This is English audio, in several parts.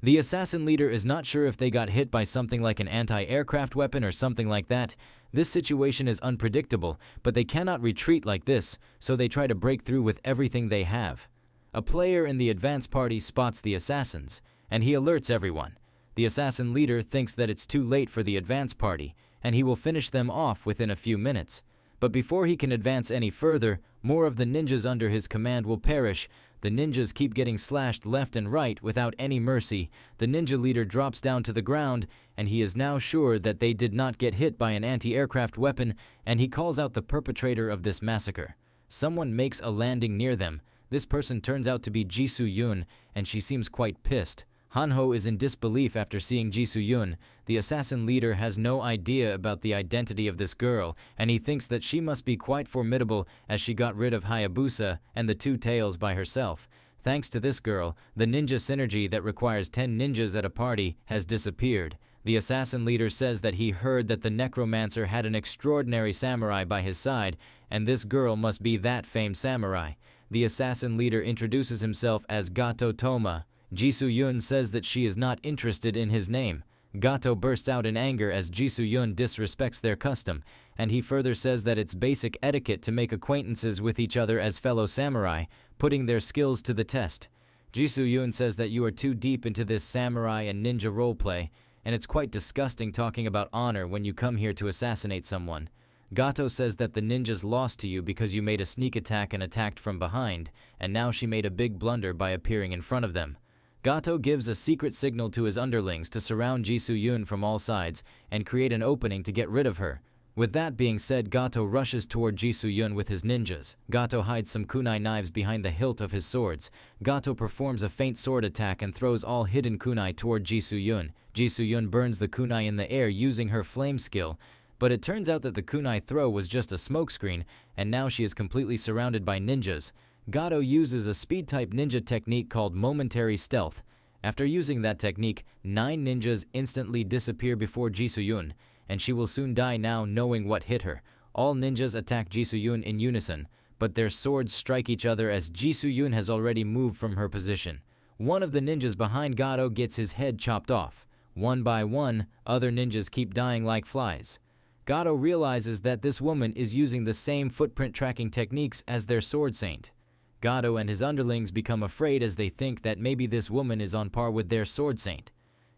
The assassin leader is not sure if they got hit by something like an anti-aircraft weapon or something like that. This situation is unpredictable, but they cannot retreat like this, so they try to break through with everything they have. A player in the advance party spots the assassins, and he alerts everyone. The assassin leader thinks that it's too late for the advance party, and he will finish them off within a few minutes. But before he can advance any further, more of the ninjas under his command will perish. The ninjas keep getting slashed left and right without any mercy. The ninja leader drops down to the ground, and he is now sure that they did not get hit by an anti-aircraft weapon, and he calls out the perpetrator of this massacre. Someone makes a landing near them. This person turns out to be Jisoo Yun, and she seems quite pissed. Hanho is in disbelief after seeing Jisoo Yun. The assassin leader has no idea about the identity of this girl, and he thinks that she must be quite formidable as she got rid of Hayabusa and the Two Tails by herself. Thanks to this girl, the ninja synergy that requires 10 ninjas at a party has disappeared. The assassin leader says that he heard that the Necromancer had an extraordinary samurai by his side, and this girl must be that famed samurai. The assassin leader introduces himself as Gato Toma. Jisoo Yun says that she is not interested in his name. Gato bursts out in anger as Jisoo Yun disrespects their custom, and he further says that it's basic etiquette to make acquaintances with each other as fellow samurai, putting their skills to the test. Jisoo Yun says that you are too deep into this samurai and ninja roleplay, and it's quite disgusting talking about honor when you come here to assassinate someone. Gato says that the ninjas lost to you because you made a sneak attack and attacked from behind, and now she made a big blunder by appearing in front of them. Gato gives a secret signal to his underlings to surround Jisoo Yun from all sides and create an opening to get rid of her. With that being said, Gato rushes toward Jisoo Yun with his ninjas. Gato hides some kunai knives behind the hilt of his swords. Gato performs a feint sword attack and throws all hidden kunai toward Jisoo Yun. Jisoo Yun burns the kunai in the air using her flame skill, but it turns out that the kunai throw was just a smokescreen, and now she is completely surrounded by ninjas. Gato uses a speed-type ninja technique called momentary stealth. After using that technique, 9 ninjas instantly disappear before Jisoo Yun, and she will soon die now knowing what hit her. All ninjas attack Jisoo Yun in unison, but their swords strike each other as Jisoo Yun has already moved from her position. One of the ninjas behind Gato gets his head chopped off. One by one, other ninjas keep dying like flies. Gato realizes that this woman is using the same footprint tracking techniques as their sword saint. Gato and his underlings become afraid as they think that maybe this woman is on par with their sword saint.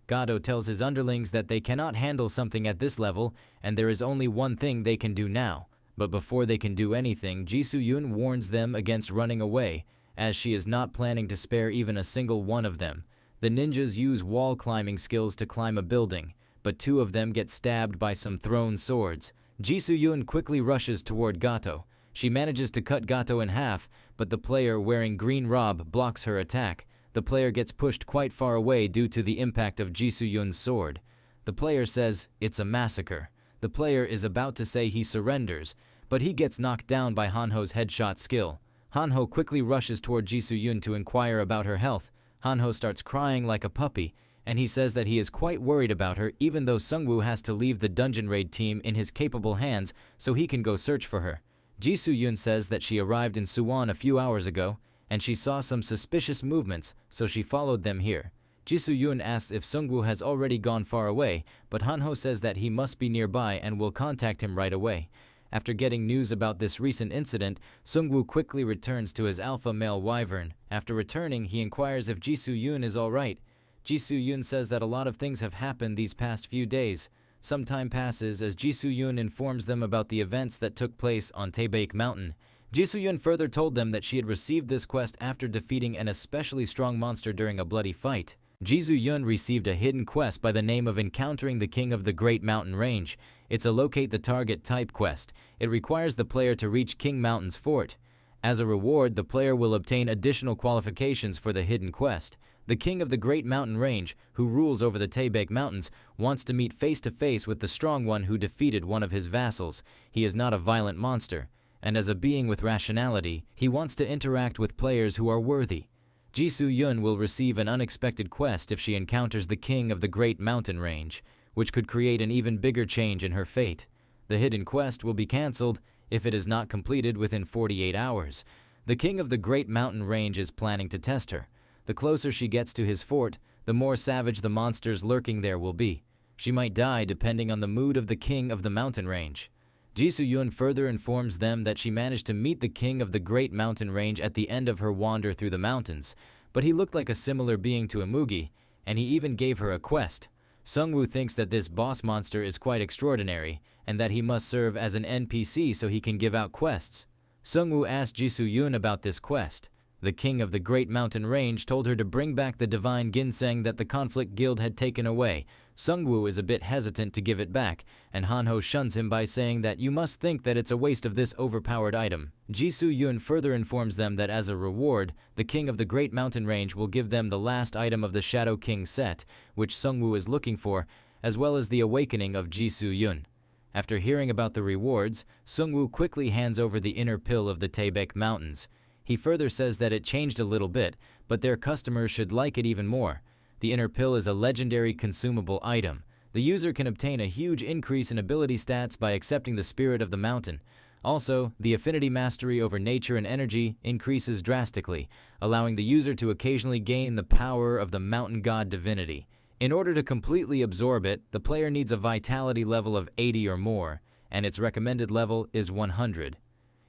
Gato tells his underlings that they cannot handle something at this level, and there is only one thing they can do now. But before they can do anything, Jisoo Yun warns them against running away, as she is not planning to spare even a single one of them. The ninjas use wall climbing skills to climb a building, but 2 of them get stabbed by some thrown swords. Jisoo Yun quickly rushes toward Gato. She manages to cut Gato in half, but the player wearing green robe blocks her attack. The player gets pushed quite far away due to the impact of Jisoo Yun's sword. The player says, "It's a massacre." The player is about to say he surrenders, but he gets knocked down by Hanho's headshot skill. Hanho quickly rushes toward Jisoo Yun to inquire about her health. Hanho starts crying like a puppy, and he says that he is quite worried about her even though Sungwoo has to leave the dungeon raid team in his capable hands so he can go search for her. Jisoo Yun says that she arrived in Suwon a few hours ago, and she saw some suspicious movements, so she followed them here. Jisoo Yun asks if Sungwoo has already gone far away, but Hanho says that he must be nearby and will contact him right away. After getting news about this recent incident, Sungwoo quickly returns to his alpha male wyvern. After returning, he inquires if Jisoo Yun is alright. Jisoo Yun says that a lot of things have happened these past few days. Some time passes as Jisoo Yun informs them about the events that took place on Taebaek Mountain. Jisoo Yun further told them that she had received this quest after defeating an especially strong monster during a bloody fight. Jisoo Yun received a hidden quest by the name of Encountering the King of the Great Mountain Range. It's a locate the target type quest. It requires the player to reach King Mountain's fort. As a reward, the player will obtain additional qualifications for the hidden quest. The King of the Great Mountain Range, who rules over the Taebaek Mountains, wants to meet face-to-face with the strong one who defeated one of his vassals. He is not a violent monster, and as a being with rationality, he wants to interact with players who are worthy. Jisoo Yun will receive an unexpected quest if she encounters the King of the Great Mountain Range, which could create an even bigger change in her fate. The hidden quest will be cancelled if it is not completed within 48 hours. The King of the Great Mountain Range is planning to test her. The closer she gets to his fort, the more savage the monsters lurking there will be. She might die depending on the mood of the king of the mountain range. Jisoo-yun further informs them that she managed to meet the king of the great mountain range at the end of her wander through the mountains, but he looked like a similar being to Imugi, and he even gave her a quest. Sungwoo thinks that this boss monster is quite extraordinary, and that he must serve as an NPC so he can give out quests. Sungwoo asked Jisoo-yun about this quest. The king of the great mountain range told her to bring back the divine ginseng that the conflict guild had taken away. Sungwoo is a bit hesitant to give it back, and Hanho shuns him by saying that you must think that it's a waste of this overpowered item. Jisoo-yun further informs them that as a reward, the king of the great mountain range will give them the last item of the Shadow King set, which Sungwoo is looking for, as well as the awakening of Jisoo-yun. After hearing about the rewards, Sungwoo quickly hands over the inner pill of the Taebaek Mountains. He further says that it changed a little bit, but their customers should like it even more. The inner pill is a legendary consumable item. The user can obtain a huge increase in ability stats by accepting the spirit of the mountain. Also, the affinity mastery over nature and energy increases drastically, allowing the user to occasionally gain the power of the mountain god divinity. In order to completely absorb it, the player needs a vitality level of 80 or more, and its recommended level is 100.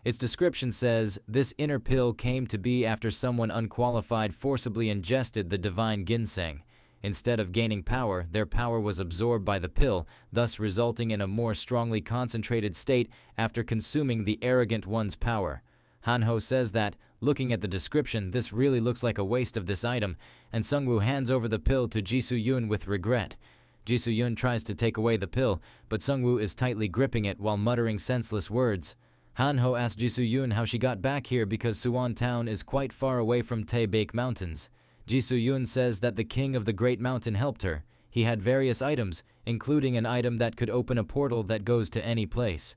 Its description says, this inner pill came to be after someone unqualified forcibly ingested the divine ginseng. Instead of gaining power, their power was absorbed by the pill, thus resulting in a more strongly concentrated state after consuming the arrogant one's power. Hanho says that, looking at the description, this really looks like a waste of this item, and Sungwoo hands over the pill to Jisoo-yun with regret. Jisoo-yun tries to take away the pill, but Sungwoo is tightly gripping it while muttering senseless words. Hanho asks Jisoo-yun how she got back here because Suwon Town is quite far away from Taebaek Mountains. Jisoo-yun says that the king of the great mountain helped her. He had various items, including an item that could open a portal that goes to any place.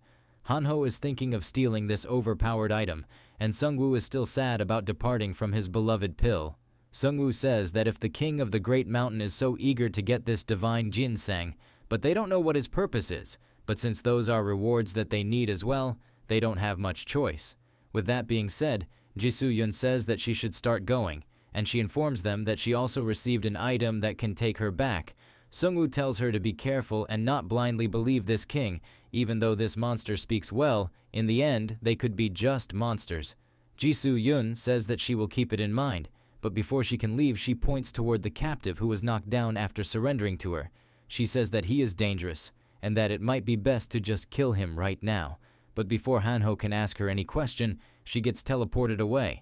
Hanho is thinking of stealing this overpowered item, and Sungwoo is still sad about departing from his beloved pill. Sungwoo says that if the king of the great mountain is so eager to get this divine ginseng, but they don't know what his purpose is, but since those are rewards that they need as well, they don't have much choice. With that being said, Jisoo-yun says that she should start going, and she informs them that she also received an item that can take her back. Sungwoo tells her to be careful and not blindly believe this king, even though this monster speaks well. In the end, they could be just monsters. Jisoo-yun says that she will keep it in mind, but before she can leave, she points toward the captive who was knocked down after surrendering to her. She says that he is dangerous, and that it might be best to just kill him right now. But before Hanho can ask her any question, she gets teleported away.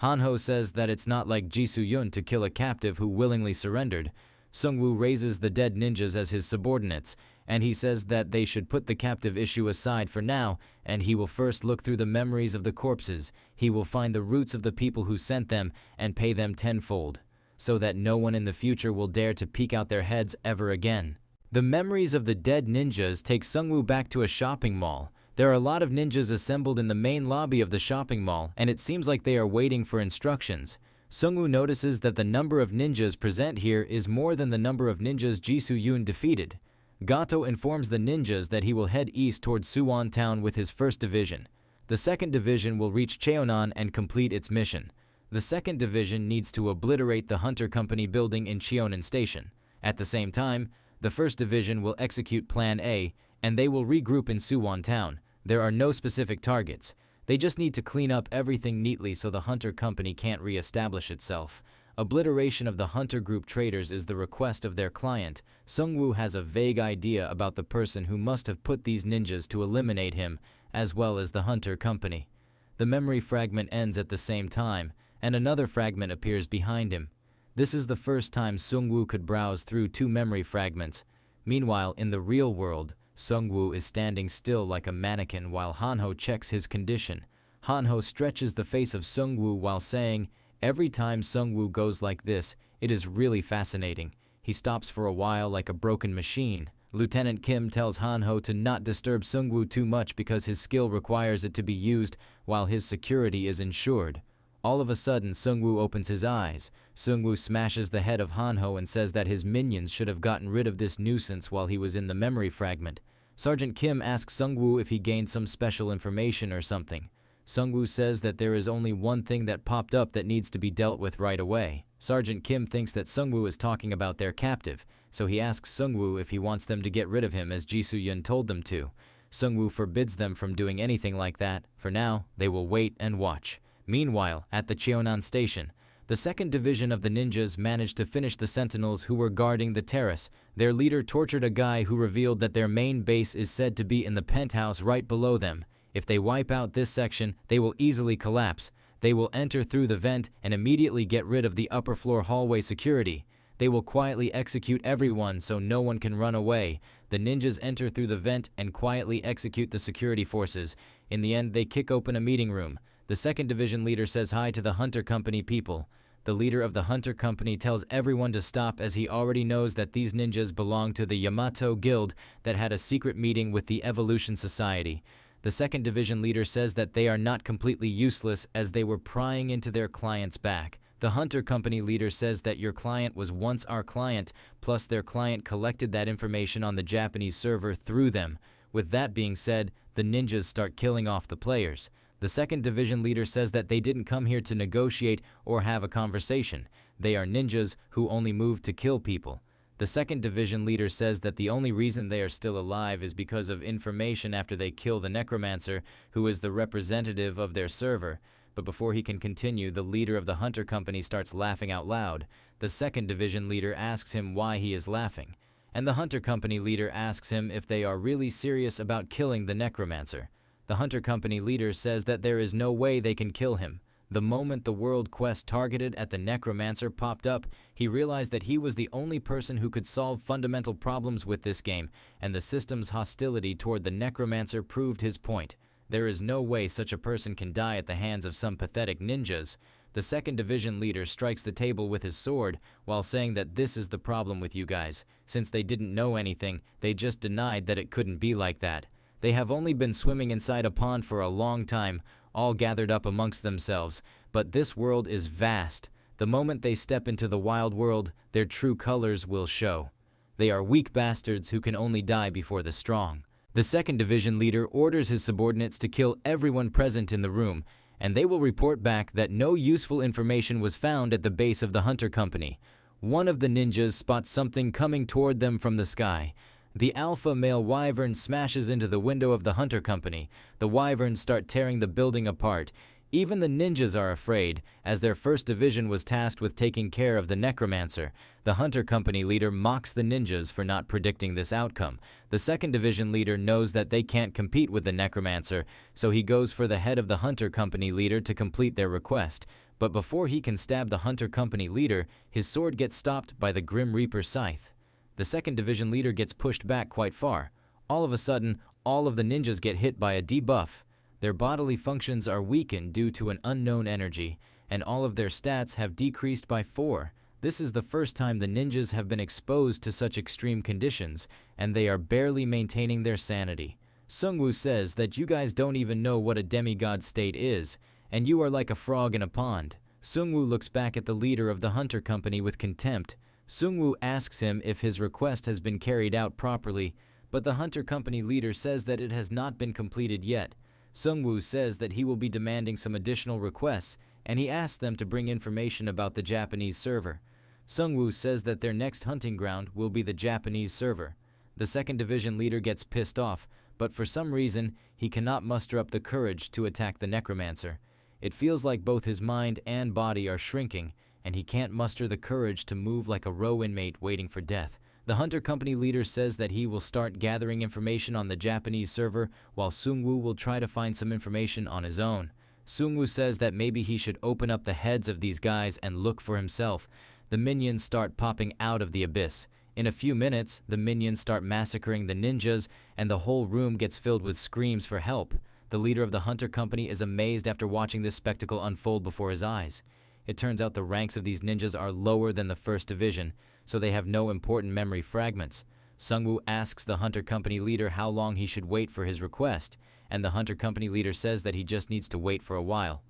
Hanho says that it's not like Jisoo-yun to kill a captive who willingly surrendered. Sungwoo raises the dead ninjas as his subordinates, and he says that they should put the captive issue aside for now, and he will first look through the memories of the corpses. He will find the roots of the people who sent them and pay them tenfold, so that no one in the future will dare to peek out their heads ever again. The memories of the dead ninjas take Sungwoo back to a shopping mall. There are a lot of ninjas assembled in the main lobby of the shopping mall, and it seems like they are waiting for instructions. Sungwoo notices that the number of ninjas present here is more than the number of ninjas Jisoo-yun defeated. Gato informs the ninjas that he will head east towards Suwon Town with his first division. The second division will reach Cheonan and complete its mission. The second division needs to obliterate the Hunter Company building in Cheonan Station. At the same time, the first division will execute Plan A, and they will regroup in Suwon Town. There are no specific targets. They just need to clean up everything neatly so the Hunter Company can't re-establish itself. Obliteration of the Hunter Group traitors is the request of their client. Sungwoo has a vague idea about the person who must have put these ninjas to eliminate him, as well as the Hunter Company. The memory fragment ends at the same time, and another fragment appears behind him. This is the first time Sungwoo could browse through two memory fragments. Meanwhile, in the real world, Sungwoo is standing still like a mannequin while Hanho checks his condition. Hanho stretches the face of Sungwoo while saying, "Every time Sungwoo goes like this, it is really fascinating." He stops for a while like a broken machine. Lieutenant Kim tells Hanho to not disturb Sungwoo too much because his skill requires it to be used while his security is ensured. All of a sudden, Sungwoo opens his eyes. Sungwoo smashes the head of Hanho and says that his minions should have gotten rid of this nuisance while he was in the memory fragment. Sergeant Kim asks Sungwoo if he gained some special information or something. Sungwoo says that there is only one thing that popped up that needs to be dealt with right away. Sergeant Kim thinks that Sungwoo is talking about their captive, so he asks Sungwoo if he wants them to get rid of him as Jisoo-yun told them to. Sungwoo forbids them from doing anything like that. For now, they will wait and watch. Meanwhile, at the Cheonan station, the 2nd Division of the ninjas managed to finish the sentinels who were guarding the terrace. Their leader tortured a guy who revealed that their main base is said to be in the penthouse right below them. If they wipe out this section, they will easily collapse. They will enter through the vent and immediately get rid of the upper floor hallway security. They will quietly execute everyone so no one can run away. The ninjas enter through the vent and quietly execute the security forces. In the end, they kick open a meeting room. The 2nd Division leader says hi to the Hunter Company people. The leader of the Hunter Company tells everyone to stop as he already knows that these ninjas belong to the Yamato Guild that had a secret meeting with the Evolution Society. The 2nd Division leader says that they are not completely useless as they were prying into their client's back. The Hunter Company leader says that your client was once our client, plus their client collected that information on the Japanese server through them. With that being said, the ninjas start killing off the players. The 2nd Division leader says that they didn't come here to negotiate or have a conversation. They are ninjas who only move to kill people. The 2nd Division leader says that the only reason they are still alive is because of information after they kill the Necromancer, who is the representative of their server. But before he can continue, the leader of the Hunter Company starts laughing out loud. The 2nd Division leader asks him why he is laughing. And the Hunter Company leader asks him if they are really serious about killing the Necromancer. The Hunter Company leader says that there is no way they can kill him. The moment the world quest targeted at the Necromancer popped up, he realized that he was the only person who could solve fundamental problems with this game, and the system's hostility toward the Necromancer proved his point. There is no way such a person can die at the hands of some pathetic ninjas. The 2nd Division leader strikes the table with his sword while saying that this is the problem with you guys. Since they didn't know anything, they just denied that it couldn't be like that. They have only been swimming inside a pond for a long time, all gathered up amongst themselves, but this world is vast. The moment they step into the wild world, their true colors will show. They are weak bastards who can only die before the strong. The 2nd Division leader orders his subordinates to kill everyone present in the room, and they will report back that no useful information was found at the base of the Hunter Company. One of the ninjas spots something coming toward them from the sky. The alpha male wyvern smashes into the window of the Hunter Company. The wyverns start tearing the building apart. Even the ninjas are afraid, as their 1st Division was tasked with taking care of the Necromancer. The Hunter Company leader mocks the ninjas for not predicting this outcome. The 2nd Division leader knows that they can't compete with the Necromancer, so he goes for the head of the Hunter Company leader to complete their request. But before he can stab the Hunter Company leader, his sword gets stopped by the Grim Reaper scythe. The 2nd Division leader gets pushed back quite far. All of a sudden, all of the ninjas get hit by a debuff. Their bodily functions are weakened due to an unknown energy, and all of their stats have decreased by 4. This is the first time the ninjas have been exposed to such extreme conditions, and they are barely maintaining their sanity. Sungwoo says that you guys don't even know what a demigod state is, and you are like a frog in a pond. Sungwoo looks back at the leader of the Hunter Company with contempt. Sungwoo asks him if his request has been carried out properly, but the Hunter Company leader says that it has not been completed yet. Sungwoo says that he will be demanding some additional requests, and he asks them to bring information about the Japanese server. Sungwoo says that their next hunting ground will be the Japanese server. The 2nd Division leader gets pissed off, but for some reason, he cannot muster up the courage to attack the Necromancer. It feels like both his mind and body are shrinking, and he can't muster the courage to move like a row inmate waiting for death. The Hunter Company leader says that he will start gathering information on the Japanese server, while Sungwoo will try to find some information on his own. Sungwoo says that maybe he should open up the heads of these guys and look for himself. The minions start popping out of the abyss. In a few minutes, the minions start massacring the ninjas, and the whole room gets filled with screams for help. The leader of the Hunter Company is amazed after watching this spectacle unfold before his eyes. It turns out the ranks of these ninjas are lower than the 1st Division, so they have no important memory fragments. Sungwoo asks the Hunter Company leader how long he should wait for his request, and the Hunter Company leader says that he just needs to wait for a while.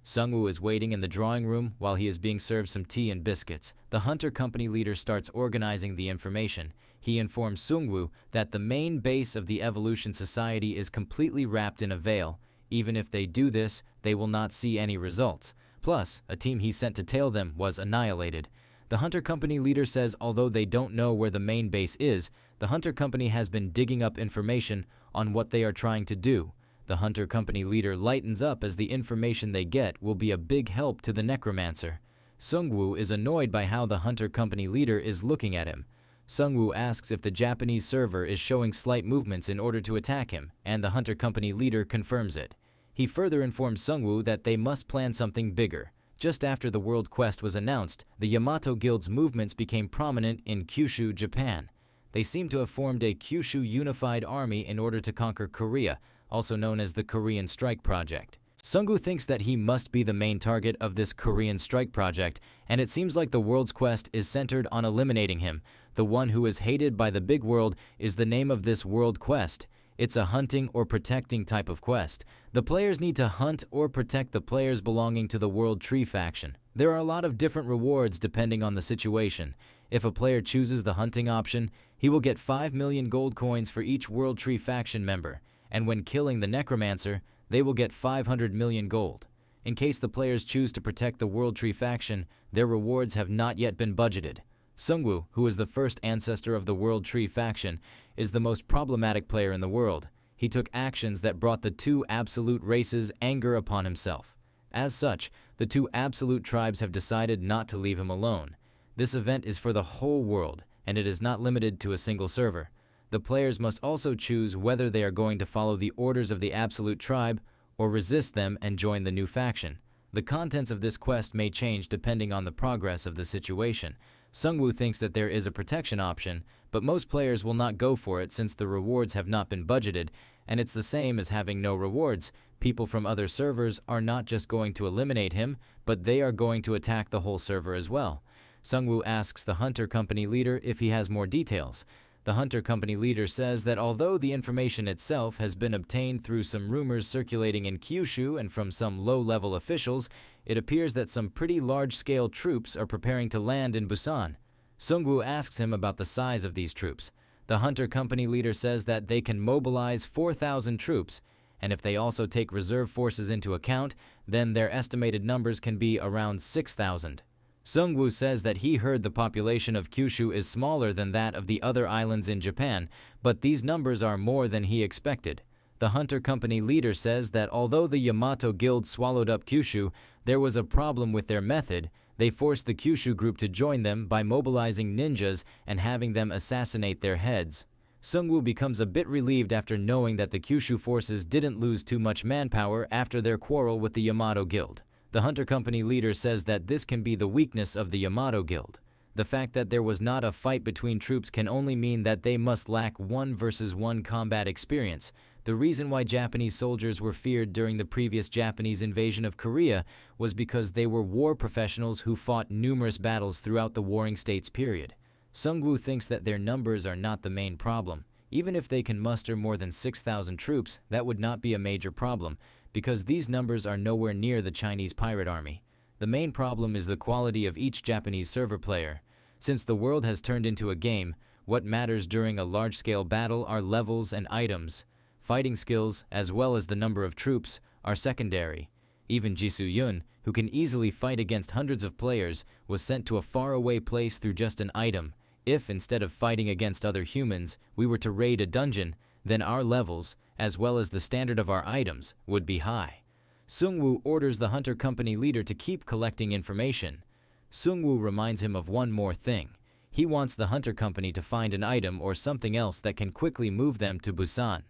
Sungwoo is waiting in the drawing room while he is being served some tea and biscuits. The Hunter Company leader starts organizing the information. He informs Sungwoo that the main base of the Evolution Society is completely wrapped in a veil. Even if they do this, they will not see any results. Plus, a team he sent to tail them was annihilated. The Hunter Company leader says although they don't know where the main base is, the Hunter Company has been digging up information on what they are trying to do. The Hunter Company leader lightens up as the information they get will be a big help to the Necromancer. Sungwoo is annoyed by how the Hunter Company leader is looking at him. Sungwoo asks if the Japanese server is showing slight movements in order to attack him, and the Hunter Company leader confirms it. He further informs Sungwoo that they must plan something bigger. Just after the world quest was announced, the Yamato Guild's movements became prominent in Kyushu, Japan. They seem to have formed a Kyushu Unified Army in order to conquer Korea, also known as the Korean Strike Project. Sungwoo thinks that he must be the main target of this Korean Strike Project, and it seems like the world's quest is centered on eliminating him. The one who is hated by the big world is the name of this world quest. It's a hunting or protecting type of quest. The players need to hunt or protect the players belonging to the World Tree faction. There are a lot of different rewards depending on the situation. If a player chooses the hunting option, he will get 5 million gold coins for each World Tree faction member, and when killing the Necromancer, they will get 500 million gold. In case the players choose to protect the World Tree faction, their rewards have not yet been budgeted. Sungwoo, who is the first ancestor of the World Tree faction, is the most problematic player in the world. He took actions that brought the two absolute races anger upon himself. As such, the two absolute tribes have decided not to leave him alone. This event is for the whole world, and it is not limited to a single server. The players must also choose whether they are going to follow the orders of the absolute tribe or resist them and join the new faction. The contents of this quest may change depending on the progress of the situation. Sungwoo thinks that there is a protection option, but most players will not go for it since the rewards have not been budgeted, and it's the same as having no rewards. People from other servers are not just going to eliminate him, but they are going to attack the whole server as well. Sungwoo asks the Hunter Company leader if he has more details. The Hunter Company leader says that although the information itself has been obtained through some rumors circulating in Kyushu and from some low-level officials, it appears that some pretty large-scale troops are preparing to land in Busan. Sungwoo asks him about the size of these troops. The Hunter Company leader says that they can mobilize 4,000 troops, and if they also take reserve forces into account, then their estimated numbers can be around 6,000. Sungwoo says that he heard the population of Kyushu is smaller than that of the other islands in Japan, but these numbers are more than he expected. The Hunter Company leader says that although the Yamato Guild swallowed up Kyushu, there was a problem with their method. They forced the Kyushu group to join them by mobilizing ninjas and having them assassinate their heads. Sungwoo becomes a bit relieved after knowing that the Kyushu forces didn't lose too much manpower after their quarrel with the Yamato Guild. The Hunter Company leader says that this can be the weakness of the Yamato Guild. The fact that there was not a fight between troops can only mean that they must lack 1-versus-1 combat experience. The reason why Japanese soldiers were feared during the previous Japanese invasion of Korea was because they were war professionals who fought numerous battles throughout the Warring States period. Sungwoo thinks that their numbers are not the main problem. Even if they can muster more than 6,000 troops, that would not be a major problem, because these numbers are nowhere near the Chinese pirate army. The main problem is the quality of each Japanese server player. Since the world has turned into a game, what matters during a large-scale battle are levels and items. Fighting skills, as well as the number of troops, are secondary. Even Jisoo Yun, who can easily fight against hundreds of players, was sent to a faraway place through just an item. If, instead of fighting against other humans, we were to raid a dungeon, then our levels, as well as the standard of our items, would be high. Sungwoo orders the Hunter Company leader to keep collecting information. Sungwoo reminds him of one more thing. He wants the Hunter Company to find an item or something else that can quickly move them to Busan.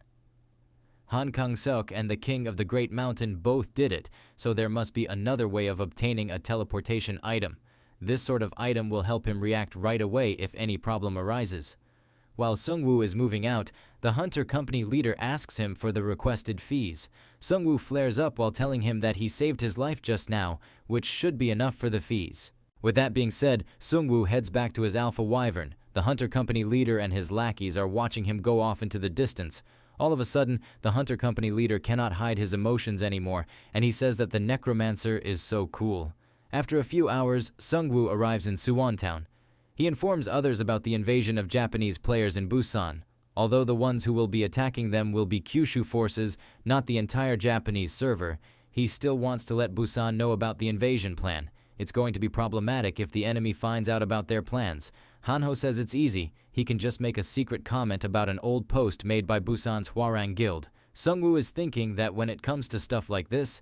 Han Kang-seok and the King of the Great Mountain both did it, so there must be another way of obtaining a teleportation item. This sort of item will help him react right away if any problem arises. While Sungwoo is moving out, the Hunter Company leader asks him for the requested fees. Sungwoo flares up while telling him that he saved his life just now, which should be enough for the fees. With that being said, Sungwoo heads back to his Alpha Wyvern. The Hunter Company leader and his lackeys are watching him go off into the distance. All of a sudden, the Hunter Company leader cannot hide his emotions anymore, and he says that the Necromancer is so cool. After a few hours, Sungwoo arrives in Suwon Town. He informs others about the invasion of Japanese players in Busan. Although the ones who will be attacking them will be Kyushu forces, not the entire Japanese server, he still wants to let Busan know about the invasion plan. It's going to be problematic if the enemy finds out about their plans. Hanho says it's easy. He can just make a secret comment about an old post made by Busan's Hwarang Guild. Sungwoo is thinking that when it comes to stuff like this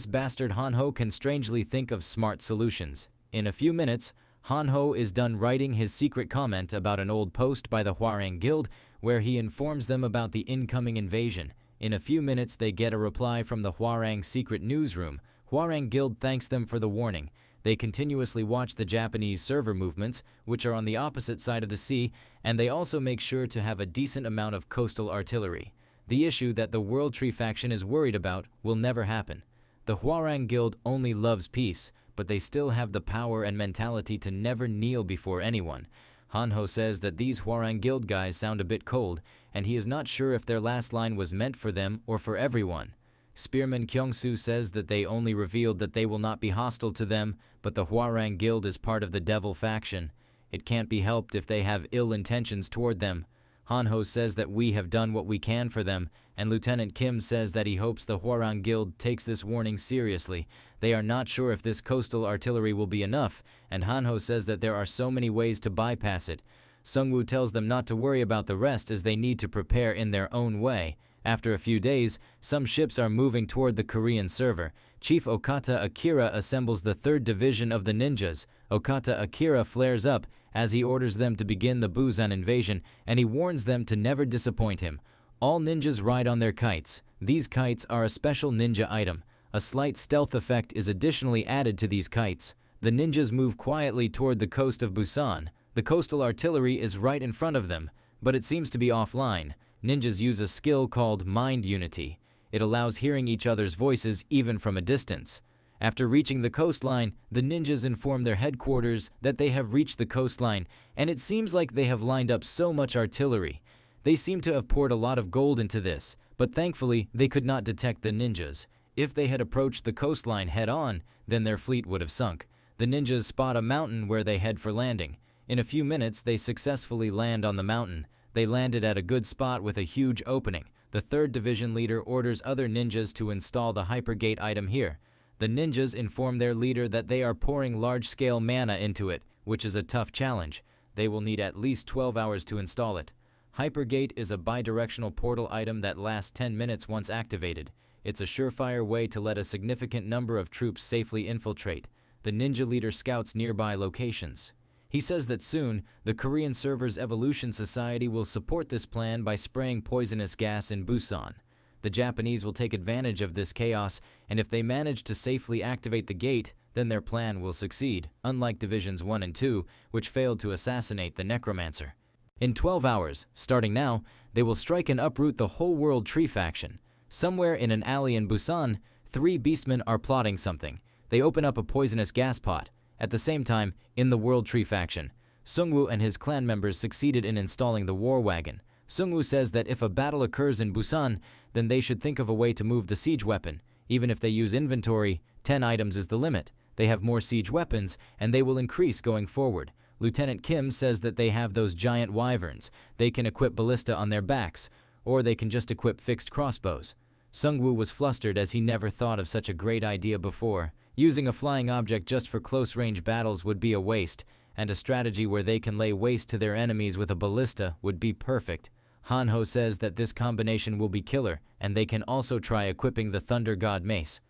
bastard Hanho can strangely think of smart solutions. In a few minutes, Hanho is done writing his secret comment about an old post by the Hwarang Guild where he informs them about the incoming invasion. In a few minutes, they get a reply from the Hwarang secret newsroom. Hwarang Guild thanks them for the warning. They continuously watch the Japanese server movements, which are on the opposite side of the sea, and they also make sure to have a decent amount of coastal artillery. The issue that the World Tree faction is worried about will never happen. The Hwarang Guild only loves peace, but they still have the power and mentality to never kneel before anyone. Hanho says that these Hwarang Guild guys sound a bit cold, and he is not sure if their last line was meant for them or for everyone. Spearman Kyungsoo says that they only revealed that they will not be hostile to them, but the Hwarang Guild is part of the Devil faction. It can't be helped if they have ill intentions toward them. Hanho says that we have done what we can for them, and Lieutenant Kim says that he hopes the Hwarang Guild takes this warning seriously. They are not sure if this coastal artillery will be enough, and Hanho says that there are so many ways to bypass it. Sungwoo tells them not to worry about the rest as they need to prepare in their own way. After a few days, some ships are moving toward the Korean server. Chief Okata Akira assembles the 3rd Division of the ninjas. Okata Akira flares up as he orders them to begin the Busan invasion, and he warns them to never disappoint him. All ninjas ride on their kites. These kites are a special ninja item. A slight stealth effect is additionally added to these kites. The ninjas move quietly toward the coast of Busan. The coastal artillery is right in front of them, but it seems to be offline. Ninjas use a skill called Mind Unity. It allows hearing each other's voices even from a distance. After reaching the coastline, the ninjas inform their headquarters that they have reached the coastline, and it seems like they have lined up so much artillery. They seem to have poured a lot of gold into this, but thankfully they could not detect the ninjas. If they had approached the coastline head-on, then their fleet would have sunk. The ninjas spot a mountain where they head for landing. In a few minutes, they successfully land on the mountain. They landed at a good spot with a huge opening. The 3rd Division leader orders other ninjas to install the hypergate item here. The ninjas inform their leader that they are pouring large-scale mana into it, which is a tough challenge. They will need at least 12 hours to install it. Hypergate is a bidirectional portal item that lasts 10 minutes once activated. It's a surefire way to let a significant number of troops safely infiltrate. The ninja leader scouts nearby locations. He says that soon, the Korean server's Evolution Society will support this plan by spraying poisonous gas in Busan. The Japanese will take advantage of this chaos, and if they manage to safely activate the gate, then their plan will succeed, unlike Divisions 1 and 2, which failed to assassinate the Necromancer. In 12 hours, starting now, they will strike and uproot the whole World Tree faction. Somewhere in an alley in Busan, 3 beastmen are plotting something. They open up a poisonous gas pot. At the same time, in the World Tree faction, Sungwoo and his clan members succeeded in installing the war wagon. Sungwoo says that if a battle occurs in Busan, then they should think of a way to move the siege weapon. Even if they use inventory, 10 items is the limit. They have more siege weapons, and they will increase going forward. Lieutenant Kim says that they have those giant wyverns. They can equip ballista on their backs, or they can just equip fixed crossbows. Sungwoo was flustered as he never thought of such a great idea before. Using a flying object just for close-range battles would be a waste, and a strategy where they can lay waste to their enemies with a ballista would be perfect. Hanho says that this combination will be killer, and they can also try equipping the Thunder God Mace.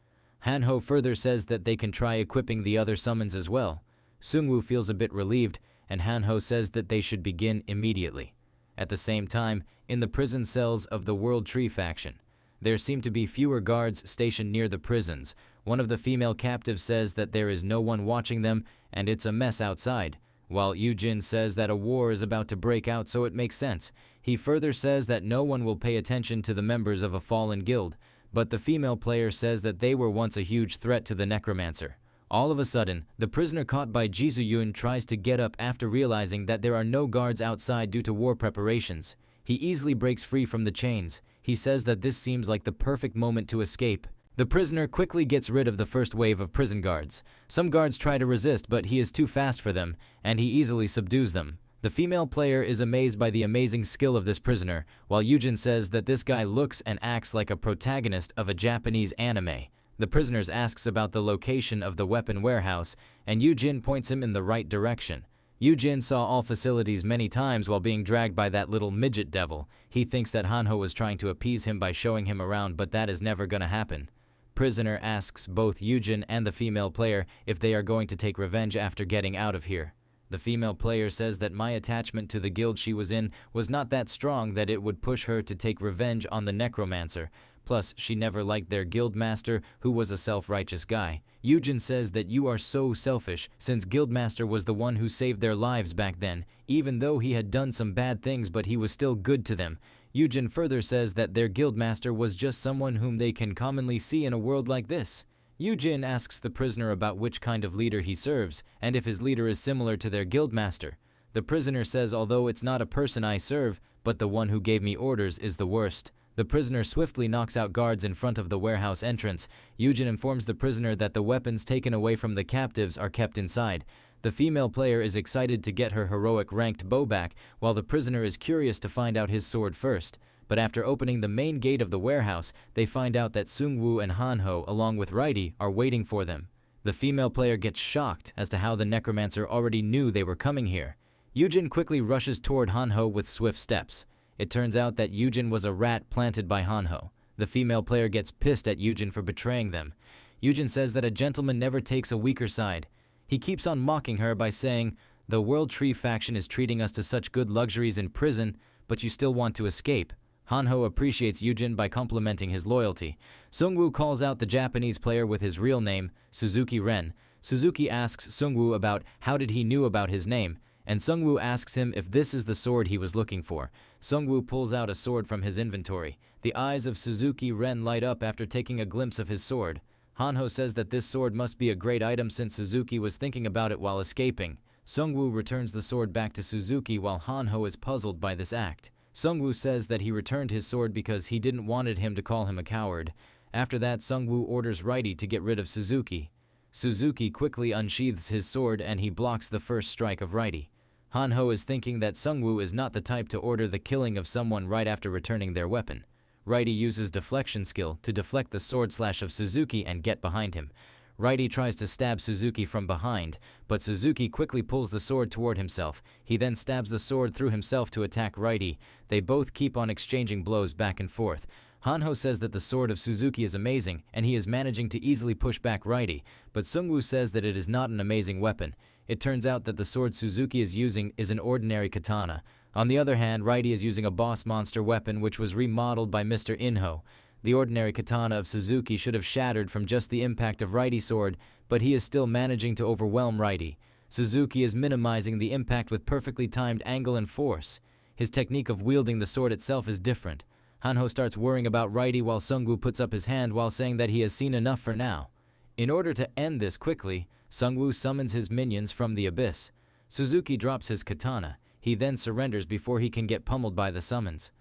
Hanho further says that they can try equipping the other summons as well. Sungwoo feels a bit relieved, and Hanho says that they should begin immediately. At the same time, in the prison cells of the World Tree faction, there seem to be fewer guards stationed near the prisons. One of the female captives says that there is no one watching them and it's a mess outside, while Yujin says that a war is about to break out, so it makes sense. He further says that no one will pay attention to the members of a fallen guild, but the female player says that they were once a huge threat to the Necromancer. All of a sudden, the prisoner caught by Jisoo-yun tries to get up after realizing that there are no guards outside due to war preparations. He easily breaks free from the chains. He says that this seems like the perfect moment to escape. The prisoner quickly gets rid of the first wave of prison guards. Some guards try to resist, but he is too fast for them, and he easily subdues them. The female player is amazed by the amazing skill of this prisoner, while Yujin says that this guy looks and acts like a protagonist of a Japanese anime. The prisoner asks about the location of the weapon warehouse, and Yujin points him in the right direction. Yujin saw all facilities many times while being dragged by that little midget devil. He thinks that Hanho was trying to appease him by showing him around, but that is never gonna happen. Prisoner asks both Yujin and the female player if they are going to take revenge after getting out of here. The female player says that my attachment to the guild she was in was not that strong that it would push her to take revenge on the Necromancer. Plus, she never liked their guildmaster, who was a self-righteous guy. Yujin says that you are so selfish, since guildmaster was the one who saved their lives back then, even though he had done some bad things, but he was still good to them. Yujin further says that their guildmaster was just someone whom they can commonly see in a world like this. Yujin asks the prisoner about which kind of leader he serves, and if his leader is similar to their guildmaster. The prisoner says although it's not a person I serve, but the one who gave me orders is the worst. The prisoner swiftly knocks out guards in front of the warehouse entrance. Yujin informs the prisoner that the weapons taken away from the captives are kept inside. The female player is excited to get her heroic ranked bow back, while the prisoner is curious to find out his sword first. But after opening the main gate of the warehouse, they find out that Sungwoo and Hanho, along with Raidi, are waiting for them. The female player gets shocked as to how the Necromancer already knew they were coming here. Yujin quickly rushes toward Hanho with swift steps. It turns out that Yujin was a rat planted by Hanho. The female player gets pissed at Yujin for betraying them. Yujin says that a gentleman never takes a weaker side. He keeps on mocking her by saying, "The World Tree faction is treating us to such good luxuries in prison, but you still want to escape." Hanho appreciates Yujin by complimenting his loyalty. Sungwoo calls out the Japanese player with his real name, Suzuki Ren. Suzuki asks Sungwoo about how did he knew about his name, and Sungwoo asks him if this is the sword he was looking for. Sungwoo pulls out a sword from his inventory. The eyes of Suzuki Ren light up after taking a glimpse of his sword. Hanho says that this sword must be a great item since Suzuki was thinking about it while escaping. Sungwoo returns the sword back to Suzuki while Hanho is puzzled by this act. Sungwoo says that he returned his sword because he didn't wanted him to call him a coward. After that, Sungwoo orders Raidi to get rid of Suzuki. Suzuki quickly unsheathes his sword and he blocks the first strike of Raidi. Hanho is thinking that Sungwoo is not the type to order the killing of someone right after returning their weapon. Raidi uses deflection skill to deflect the sword slash of Suzuki and get behind him. Raidi tries to stab Suzuki from behind, but Suzuki quickly pulls the sword toward himself. He then stabs the sword through himself to attack Raidi. They both keep on exchanging blows back and forth. Hanho says that the sword of Suzuki is amazing, and he is managing to easily push back Raidi, but Sungwoo says that it is not an amazing weapon. It turns out that the sword Suzuki is using is an ordinary katana. On the other hand, Raidi is using a boss monster weapon which was remodeled by Mr. Inho. The ordinary katana of Suzuki should have shattered from just the impact of Raidi's sword, but he is still managing to overwhelm Raidi. Suzuki is minimizing the impact with perfectly timed angle and force. His technique of wielding the sword itself is different. Hanho starts worrying about Raidi while Sungwoo puts up his hand while saying that he has seen enough for now. In order to end this quickly, Sungwoo summons his minions from the abyss. Suzuki drops his katana. He then surrenders before he can get pummeled by the summons.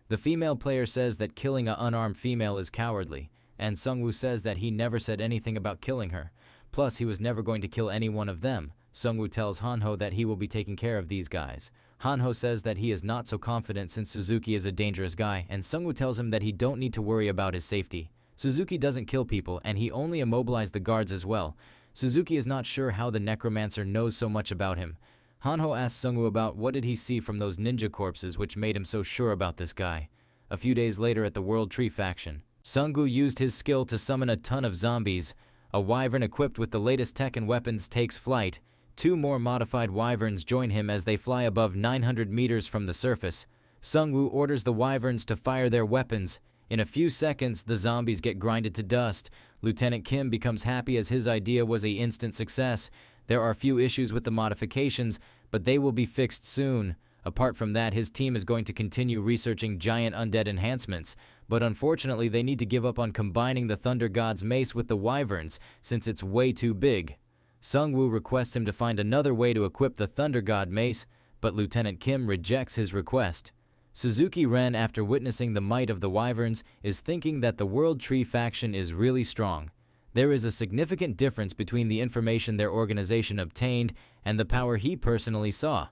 The female player says that killing an unarmed female is cowardly, and Sungwoo says that he never said anything about killing her. Plus, he was never going to kill any one of them. Sungwoo tells Hanho that he will be taking care of these guys. Hanho says that he is not so confident since Suzuki is a dangerous guy, and Sungwoo tells him that he don't need to worry about his safety. Suzuki doesn't kill people, and he only immobilized the guards as well. Suzuki is not sure how the Necromancer knows so much about him. Hanho asks Sungwoo about what did he see from those ninja corpses which made him so sure about this guy. A few days later at the World Tree faction, Sungwoo used his skill to summon a ton of zombies. A wyvern equipped with the latest tech and weapons takes flight. 2 more modified wyverns join him as they fly above 900 meters from the surface. Sungwoo orders the wyverns to fire their weapons. In a few seconds, the zombies get grinded to dust. Lieutenant Kim becomes happy as his idea was an instant success. There are a few issues with the modifications, but they will be fixed soon. Apart from that, his team is going to continue researching giant undead enhancements, but unfortunately they need to give up on combining the Thunder God's mace with the wyverns, since it's way too big. Sungwoo requests him to find another way to equip the Thunder God mace, but Lieutenant Kim rejects his request. Suzuki Ren, after witnessing the might of the wyverns, is thinking that the World Tree faction is really strong. There is a significant difference between the information their organization obtained and the power he personally saw.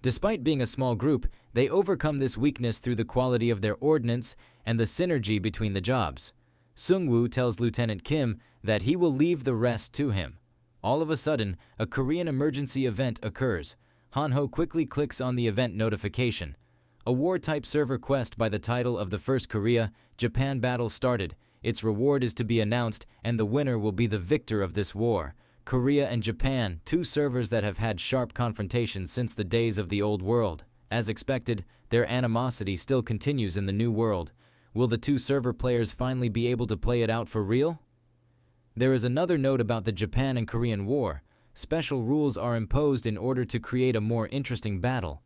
Despite being a small group, they overcome this weakness through the quality of their ordnance and the synergy between the jobs. Sung-woo tells Lieutenant Kim that he will leave the rest to him. All of a sudden, a Korean emergency event occurs. Han-ho quickly clicks on the event notification. A war-type server quest by the title of the First Korea-Japan battle started. Its reward is to be announced, and the winner will be the victor of this war. Korea and Japan, two servers that have had sharp confrontations since the days of the old world. As expected, their animosity still continues in the new world. Will the two server players finally be able to play it out for real? There is another note about the Japan and Korean War. Special rules are imposed in order to create a more interesting battle.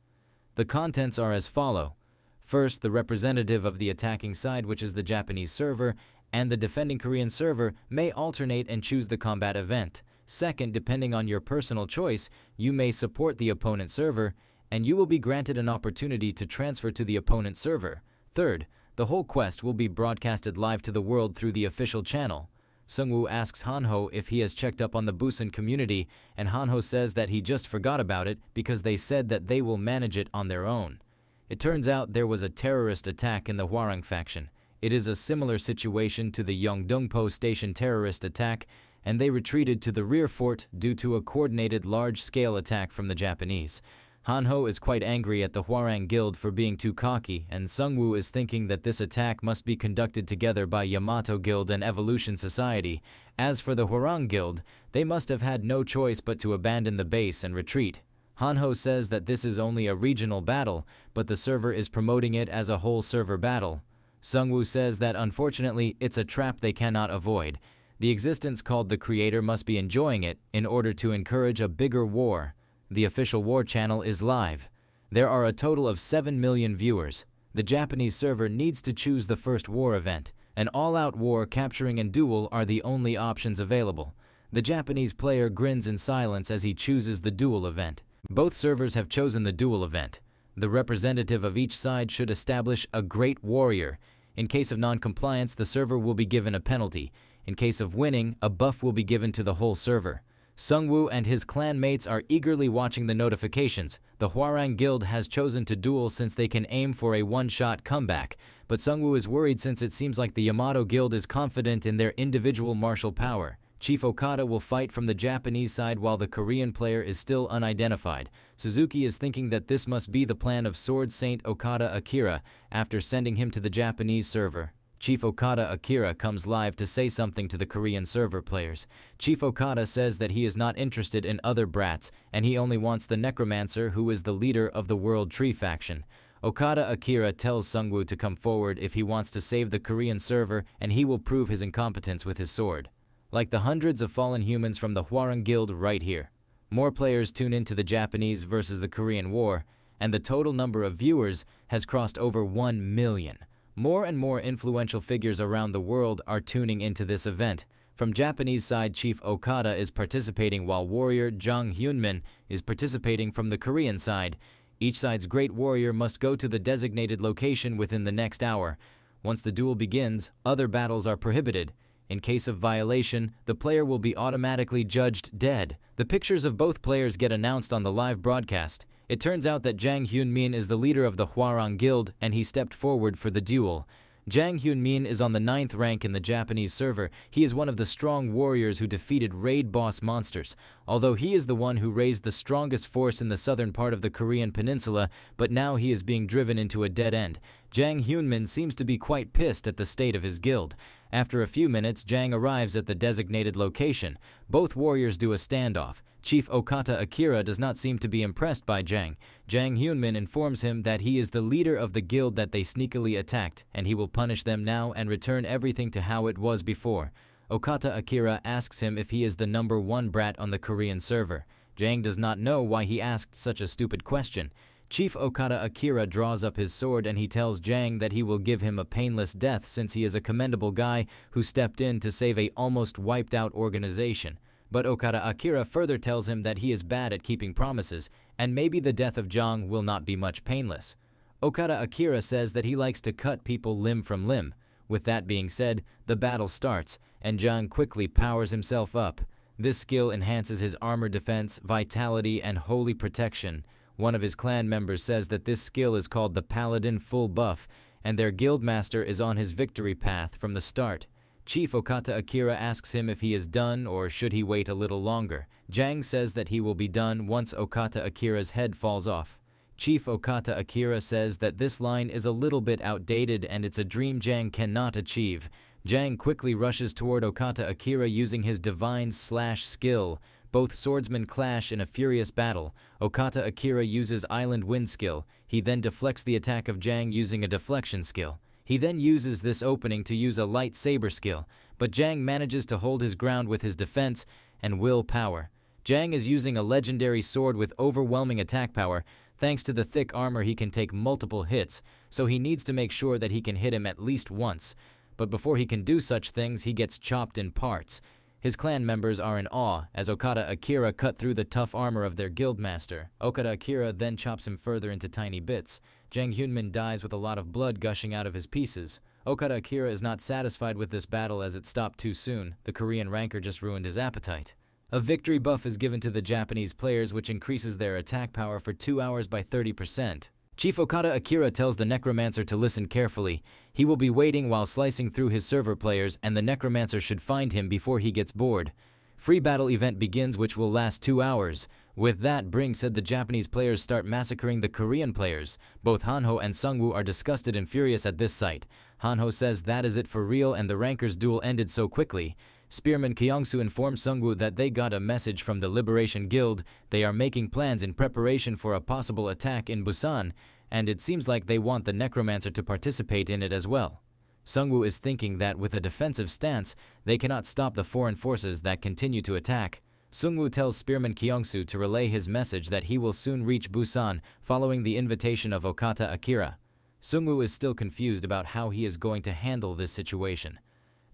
The contents are as follow. First, the representative of the attacking side, which is the Japanese server, and the defending Korean server may alternate and choose the combat event. Second, depending on your personal choice, you may support the opponent server, and you will be granted an opportunity to transfer to the opponent server. Third, the whole quest will be broadcasted live to the world through the official channel. Sung-woo asks Han-ho if he has checked up on the Busan community, and Han-ho says that he just forgot about it because they said that they will manage it on their own. It turns out there was a terrorist attack in the Hwarang faction. It is a similar situation to the Yeongdongpo Station terrorist attack, and they retreated to the rear fort due to a coordinated large-scale attack from the Japanese. Han-ho is quite angry at the Hwarang Guild for being too cocky, and Sung-woo is thinking that this attack must be conducted together by Yamato Guild and Evolution Society. As for the Hwarang Guild, they must have had no choice but to abandon the base and retreat. Han-ho says that this is only a regional battle, but the server is promoting it as a whole server battle. Sung-woo says that unfortunately, it's a trap they cannot avoid. The existence called the creator must be enjoying it in order to encourage a bigger war. The official war channel is live. There are a total of 7 million viewers. The Japanese server needs to choose the first war event. An all-out war, capturing and duel are the only options available. The Japanese player grins in silence as he chooses the duel event. Both servers have chosen the duel event. The representative of each side should establish a great warrior. In case of non-compliance, the server will be given a penalty. In case of winning, a buff will be given to the whole server. Sung-woo and his clanmates are eagerly watching the notifications. The Hwarang Guild has chosen to duel since they can aim for a one-shot comeback, but Sung-woo is worried since it seems like the Yamato Guild is confident in their individual martial power. Chief Okada will fight from the Japanese side while the Korean player is still unidentified. Suzuki is thinking that this must be the plan of Sword Saint Okada Akira after sending him to the Japanese server. Chief Okada Akira comes live to say something to the Korean server players. Chief Okada says that he is not interested in other brats, and he only wants the Necromancer, who is the leader of the World Tree faction. Okada Akira tells Sung-woo to come forward if he wants to save the Korean server, and he will prove his incompetence with his sword. Like the hundreds of fallen humans from the Hwarang Guild right here. More players tune into the Japanese versus the Korean War, and the total number of viewers has crossed over 1 million. More and more influential figures around the world are tuning into this event. From Japanese side, Chief Okada is participating while warrior Jang Hyunmin is participating from the Korean side. Each side's great warrior must go to the designated location within the next hour. Once the duel begins, other battles are prohibited. In case of violation, the player will be automatically judged dead. The pictures of both players get announced on the live broadcast. It turns out that Jang Hyunmin is the leader of the Hwarang Guild, and he stepped forward for the duel. Jang Hyunmin is on the 9th rank in the Japanese server. He is one of the strong warriors who defeated raid boss monsters. Although he is the one who raised the strongest force in the southern part of the Korean peninsula, but now he is being driven into a dead end. Jang Hyunmin seems to be quite pissed at the state of his guild. After a few minutes, Jang arrives at the designated location. Both warriors do a standoff. Chief Okada Akira does not seem to be impressed by Jang. Jang Hyunmin informs him that he is the leader of the guild that they sneakily attacked, and he will punish them now and return everything to how it was before. Okada Akira asks him if he is the number 1 brat on the Korean server. Jang does not know why he asked such a stupid question. Chief Okada Akira draws up his sword and he tells Jang that he will give him a painless death since he is a commendable guy who stepped in to save a almost wiped out organization. But Okada Akira further tells him that he is bad at keeping promises, and maybe the death of Jang will not be much painless. Okada Akira says that he likes to cut people limb from limb. With that being said, the battle starts, and Jang quickly powers himself up. This skill enhances his armor defense, vitality, and holy protection. One of his clan members says that this skill is called the Paladin Full Buff, and their guildmaster is on his victory path from the start. Chief Okata Akira asks him if he is done or should he wait a little longer. Jang says that he will be done once Okata Akira's head falls off. Chief Okata Akira says that this line is a little bit outdated and it's a dream Jang cannot achieve. Jang quickly rushes toward Okata Akira using his divine slash skill. Both swordsmen clash in a furious battle. Okata Akira uses Island Wind skill. He then deflects the attack of Jang using a deflection skill. He then uses this opening to use a light saber skill, but Jang manages to hold his ground with his defense and willpower. Jang is using a legendary sword with overwhelming attack power. Thanks to the thick armor, he can take multiple hits, so he needs to make sure that he can hit him at least once. But before he can do such things, he gets chopped in parts. His clan members are in awe as Okata Akira cut through the tough armor of their guildmaster. Okata Akira then chops him further into tiny bits. Jang Hyunmin dies with a lot of blood gushing out of his pieces. Okata Akira is not satisfied with this battle as it stopped too soon. The Korean rancor just ruined his appetite. A victory buff is given to the Japanese players, which increases their attack power for 2 hours by 30%. Chief Okata Akira tells the Necromancer to listen carefully. He will be waiting while slicing through his server players, and the Necromancer should find him before he gets bored. Free battle event begins, which will last 2 hours. With that, Bring said the Japanese players start massacring the Korean players. Both Hanho and Sungwoo are disgusted and furious at this sight. Hanho says that is it for real and the Rankers duel ended so quickly. Spearman Kyungsu informs Sungwoo that they got a message from the Liberation Guild. They are making plans in preparation for a possible attack in Busan, and it seems like they want the Necromancer to participate in it as well. Sungwoo is thinking that with a defensive stance, they cannot stop the foreign forces that continue to attack. Sungwoo tells Spearman Kyungsu to relay his message that he will soon reach Busan following the invitation of Okata Akira. Sungwoo is still confused about how he is going to handle this situation.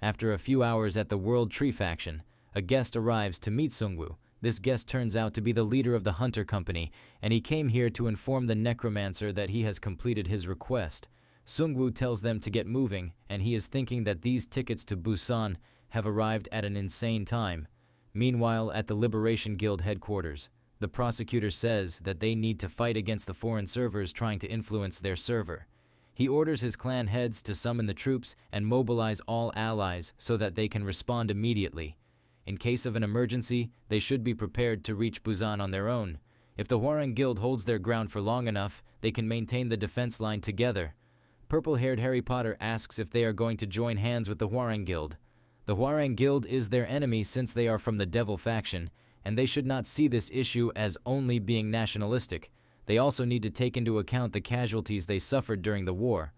After a few hours at the World Tree faction, a guest arrives to meet Sungwoo. This guest turns out to be the leader of the Hunter Company, and he came here to inform the Necromancer that he has completed his request. Sungwoo tells them to get moving, and he is thinking that these tickets to Busan have arrived at an insane time. Meanwhile, at the Liberation Guild headquarters, the prosecutor says that they need to fight against the foreign servers trying to influence their server. He orders his clan heads to summon the troops and mobilize all allies so that they can respond immediately. In case of an emergency, they should be prepared to reach Busan on their own. If the Hwarang Guild holds their ground for long enough, they can maintain the defense line together. Purple-haired Harry Potter asks if they are going to join hands with the Hwarang Guild. The Hwarang Guild is their enemy since they are from the Devil faction, and they should not see this issue as only being nationalistic. They also need to take into account the casualties they suffered during the war.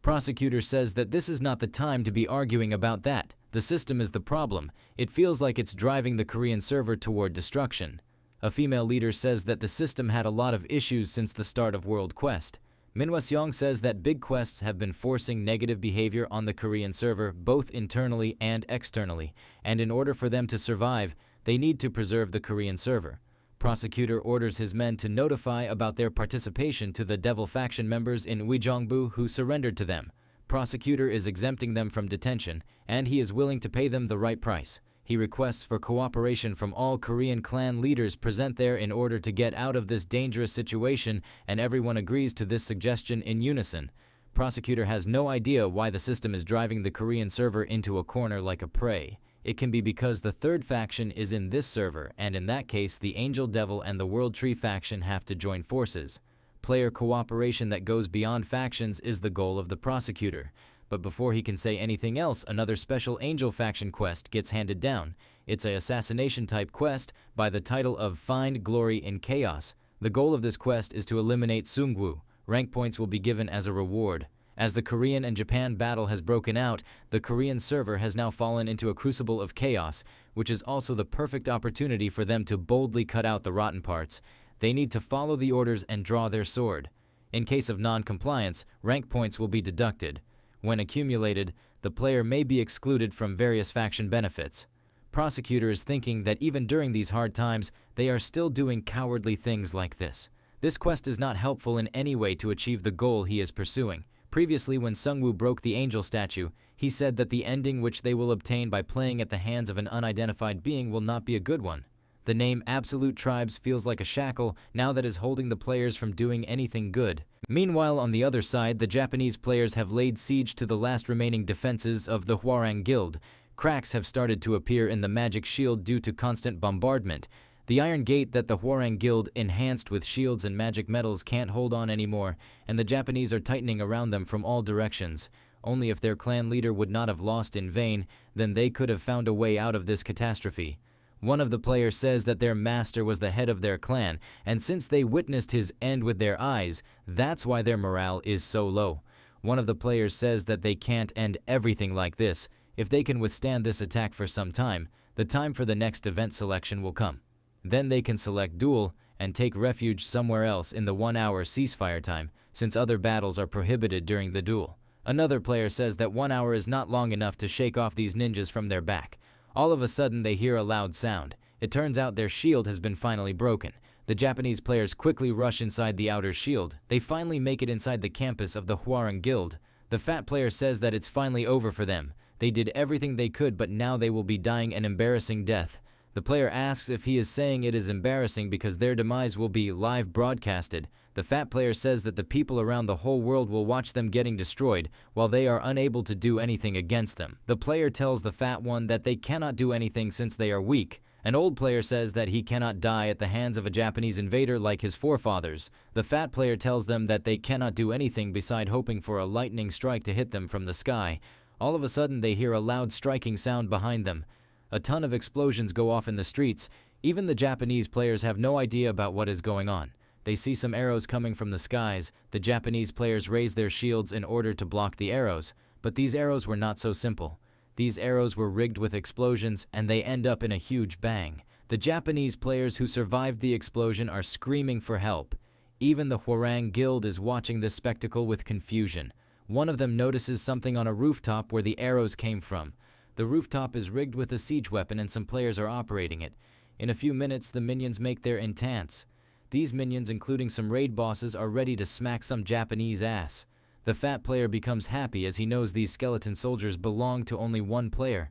Prosecutor says that this is not the time to be arguing about that. The system is the problem. It feels like it's driving the Korean server toward destruction. A female leader says that the system had a lot of issues since the start of World Quest. Minhwa Seong says that big quests have been forcing negative behavior on the Korean server both internally and externally, and in order for them to survive, they need to preserve the Korean server. Prosecutor orders his men to notify about their participation to the Devil faction members in Uijeongbu who surrendered to them. Prosecutor is exempting them from detention, and he is willing to pay them the right price. He requests for cooperation from all Korean clan leaders present there in order to get out of this dangerous situation, and everyone agrees to this suggestion in unison. Prosecutor has no idea why the system is driving the Korean server into a corner like a prey. It can be because the third faction is in this server, and in that case, the Angel Devil and the World Tree faction have to join forces. Player cooperation that goes beyond factions is the goal of the prosecutor. But before he can say anything else, another special Angel faction quest gets handed down. It's an assassination-type quest by the title of Find Glory in Chaos. The goal of this quest is to eliminate Sungwoo. Rank points will be given as a reward. As the Korean and Japan battle has broken out, the Korean server has now fallen into a crucible of chaos, which is also the perfect opportunity for them to boldly cut out the rotten parts. They need to follow the orders and draw their sword. In case of non-compliance, rank points will be deducted. When accumulated, the player may be excluded from various faction benefits. Prosecutor is thinking that even during these hard times, they are still doing cowardly things like this. This quest is not helpful in any way to achieve the goal he is pursuing. Previously, when Sungwoo broke the angel statue, he said that the ending which they will obtain by playing at the hands of an unidentified being will not be a good one. The name Absolute Tribes feels like a shackle now that is holding the players from doing anything good. Meanwhile, on the other side, the Japanese players have laid siege to the last remaining defenses of the Hwarang Guild. Cracks have started to appear in the magic shield due to constant bombardment. The iron gate that the Hwarang Guild enhanced with shields and magic metals can't hold on anymore, and the Japanese are tightening around them from all directions. Only if their clan leader would not have lost in vain, then they could have found a way out of this catastrophe. One of the players says that their master was the head of their clan, and since they witnessed his end with their eyes, that's why their morale is so low. One of the players says that they can't end everything like this. If they can withstand this attack for some time, the time for the next event selection will come. Then they can select duel and take refuge somewhere else in the 1-hour ceasefire time, since other battles are prohibited during the duel. Another player says that 1 hour is not long enough to shake off these ninjas from their back. All of a sudden they hear a loud sound. It turns out their shield has been finally broken. The Japanese players quickly rush inside the outer shield. They finally make it inside the campus of the Hwarang Guild. The fat player says that it's finally over for them. They did everything they could, but now they will be dying an embarrassing death. The player asks if he is saying it is embarrassing because their demise will be live broadcasted. The fat player says that the people around the whole world will watch them getting destroyed, while they are unable to do anything against them. The player tells the fat one that they cannot do anything since they are weak. An old player says that he cannot die at the hands of a Japanese invader like his forefathers. The fat player tells them that they cannot do anything beside hoping for a lightning strike to hit them from the sky. All of a sudden they hear a loud striking sound behind them. A ton of explosions go off in the streets. Even the Japanese players have no idea about what is going on. They see some arrows coming from the skies. The Japanese players raise their shields in order to block the arrows. But these arrows were not so simple. These arrows were rigged with explosions, and they end up in a huge bang. The Japanese players who survived the explosion are screaming for help. Even the Hwarang Guild is watching this spectacle with confusion. One of them notices something on a rooftop where the arrows came from. The rooftop is rigged with a siege weapon and some players are operating it. In a few minutes, the minions make their intents. These minions, including some raid bosses, are ready to smack some Japanese ass. The fat player becomes happy as he knows these skeleton soldiers belong to only one player.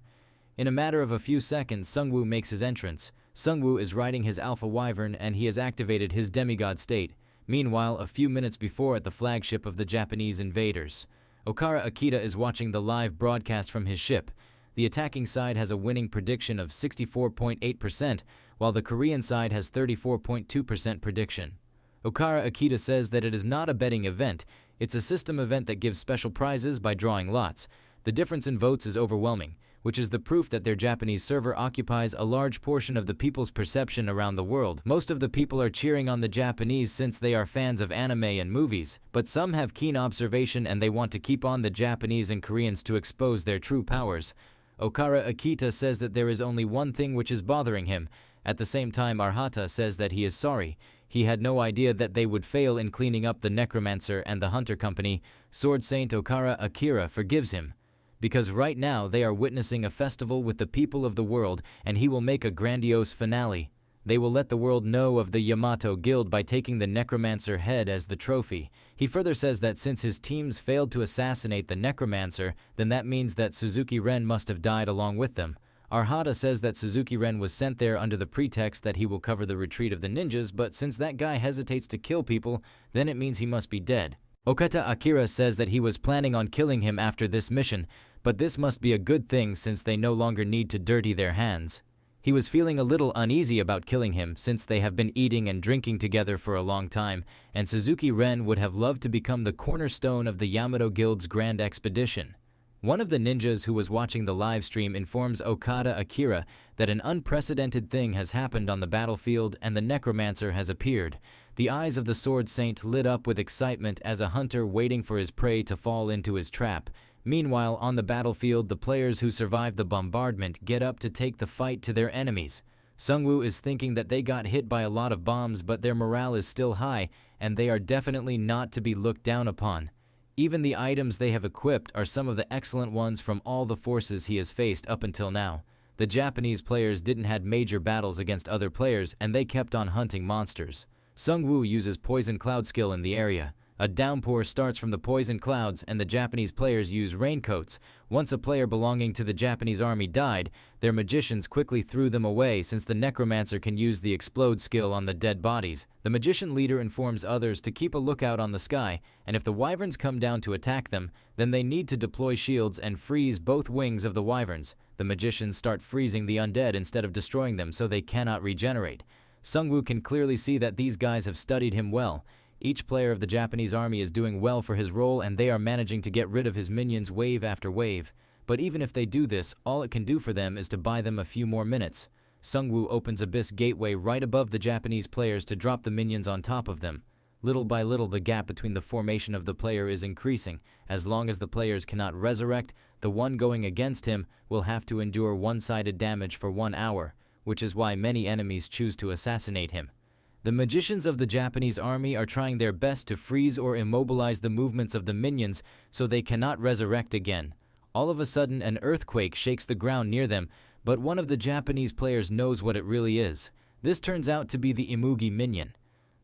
In a matter of a few seconds, Sungwoo makes his entrance. Sungwoo is riding his Alpha Wyvern and he has activated his demigod state. Meanwhile, a few minutes before at the flagship of the Japanese invaders, Okara Akita is watching the live broadcast from his ship. The attacking side has a winning prediction of 64.8%, while the Korean side has 34.2% prediction. Okara Akita says that it is not a betting event, it's a system event that gives special prizes by drawing lots. The difference in votes is overwhelming, which is the proof that their Japanese server occupies a large portion of the people's perception around the world. Most of the people are cheering on the Japanese since they are fans of anime and movies, but some have keen observation and they want to keep on the Japanese and Koreans to expose their true powers. Okara Akita says that there is only one thing which is bothering him. At the same time, Arhata says that he is sorry. He had no idea that they would fail in cleaning up the Necromancer and the Hunter Company. Sword Saint Okara Akira forgives him, because right now they are witnessing a festival with the people of the world, and he will make a grandiose finale. They will let the world know of the Yamato Guild by taking the Necromancer head as the trophy. He further says that since his teams failed to assassinate the Necromancer, then that means that Suzuki Ren must have died along with them. Arhata says that Suzuki Ren was sent there under the pretext that he will cover the retreat of the ninjas, but since that guy hesitates to kill people, then it means he must be dead. Okata Akira says that he was planning on killing him after this mission, but this must be a good thing since they no longer need to dirty their hands. He was feeling a little uneasy about killing him since they have been eating and drinking together for a long time, and Suzuki Ren would have loved to become the cornerstone of the Yamato Guild's grand expedition. One of the ninjas who was watching the live stream informs Okada Akira that an unprecedented thing has happened on the battlefield and the Necromancer has appeared. The eyes of the Sword Saint lit up with excitement as a hunter waiting for his prey to fall into his trap. Meanwhile, on the battlefield, the players who survived the bombardment get up to take the fight to their enemies. Sungwoo is thinking that they got hit by a lot of bombs, but their morale is still high, and they are definitely not to be looked down upon. Even the items they have equipped are some of the excellent ones from all the forces he has faced up until now. The Japanese players didn't have major battles against other players, and they kept on hunting monsters. Sungwoo uses Poison Cloud skill in the area. A downpour starts from the poison clouds, and the Japanese players use raincoats. Once a player belonging to the Japanese army died, their magicians quickly threw them away since the Necromancer can use the explode skill on the dead bodies. The magician leader informs others to keep a lookout on the sky, and if the wyverns come down to attack them, then they need to deploy shields and freeze both wings of the wyverns. The magicians start freezing the undead instead of destroying them so they cannot regenerate. Sungwoo can clearly see that these guys have studied him well. Each player of the Japanese army is doing well for his role, and they are managing to get rid of his minions wave after wave. But even if they do this, all it can do for them is to buy them a few more minutes. Sungwoo opens Abyss Gateway right above the Japanese players to drop the minions on top of them. Little by little, the gap between the formation of the player is increasing. As long as the players cannot resurrect, the one going against him will have to endure one-sided damage for 1 hour, which is why many enemies choose to assassinate him. The magicians of the Japanese army are trying their best to freeze or immobilize the movements of the minions so they cannot resurrect again. All of a sudden, an earthquake shakes the ground near them, but one of the Japanese players knows what it really is. This turns out to be the Imugi minion.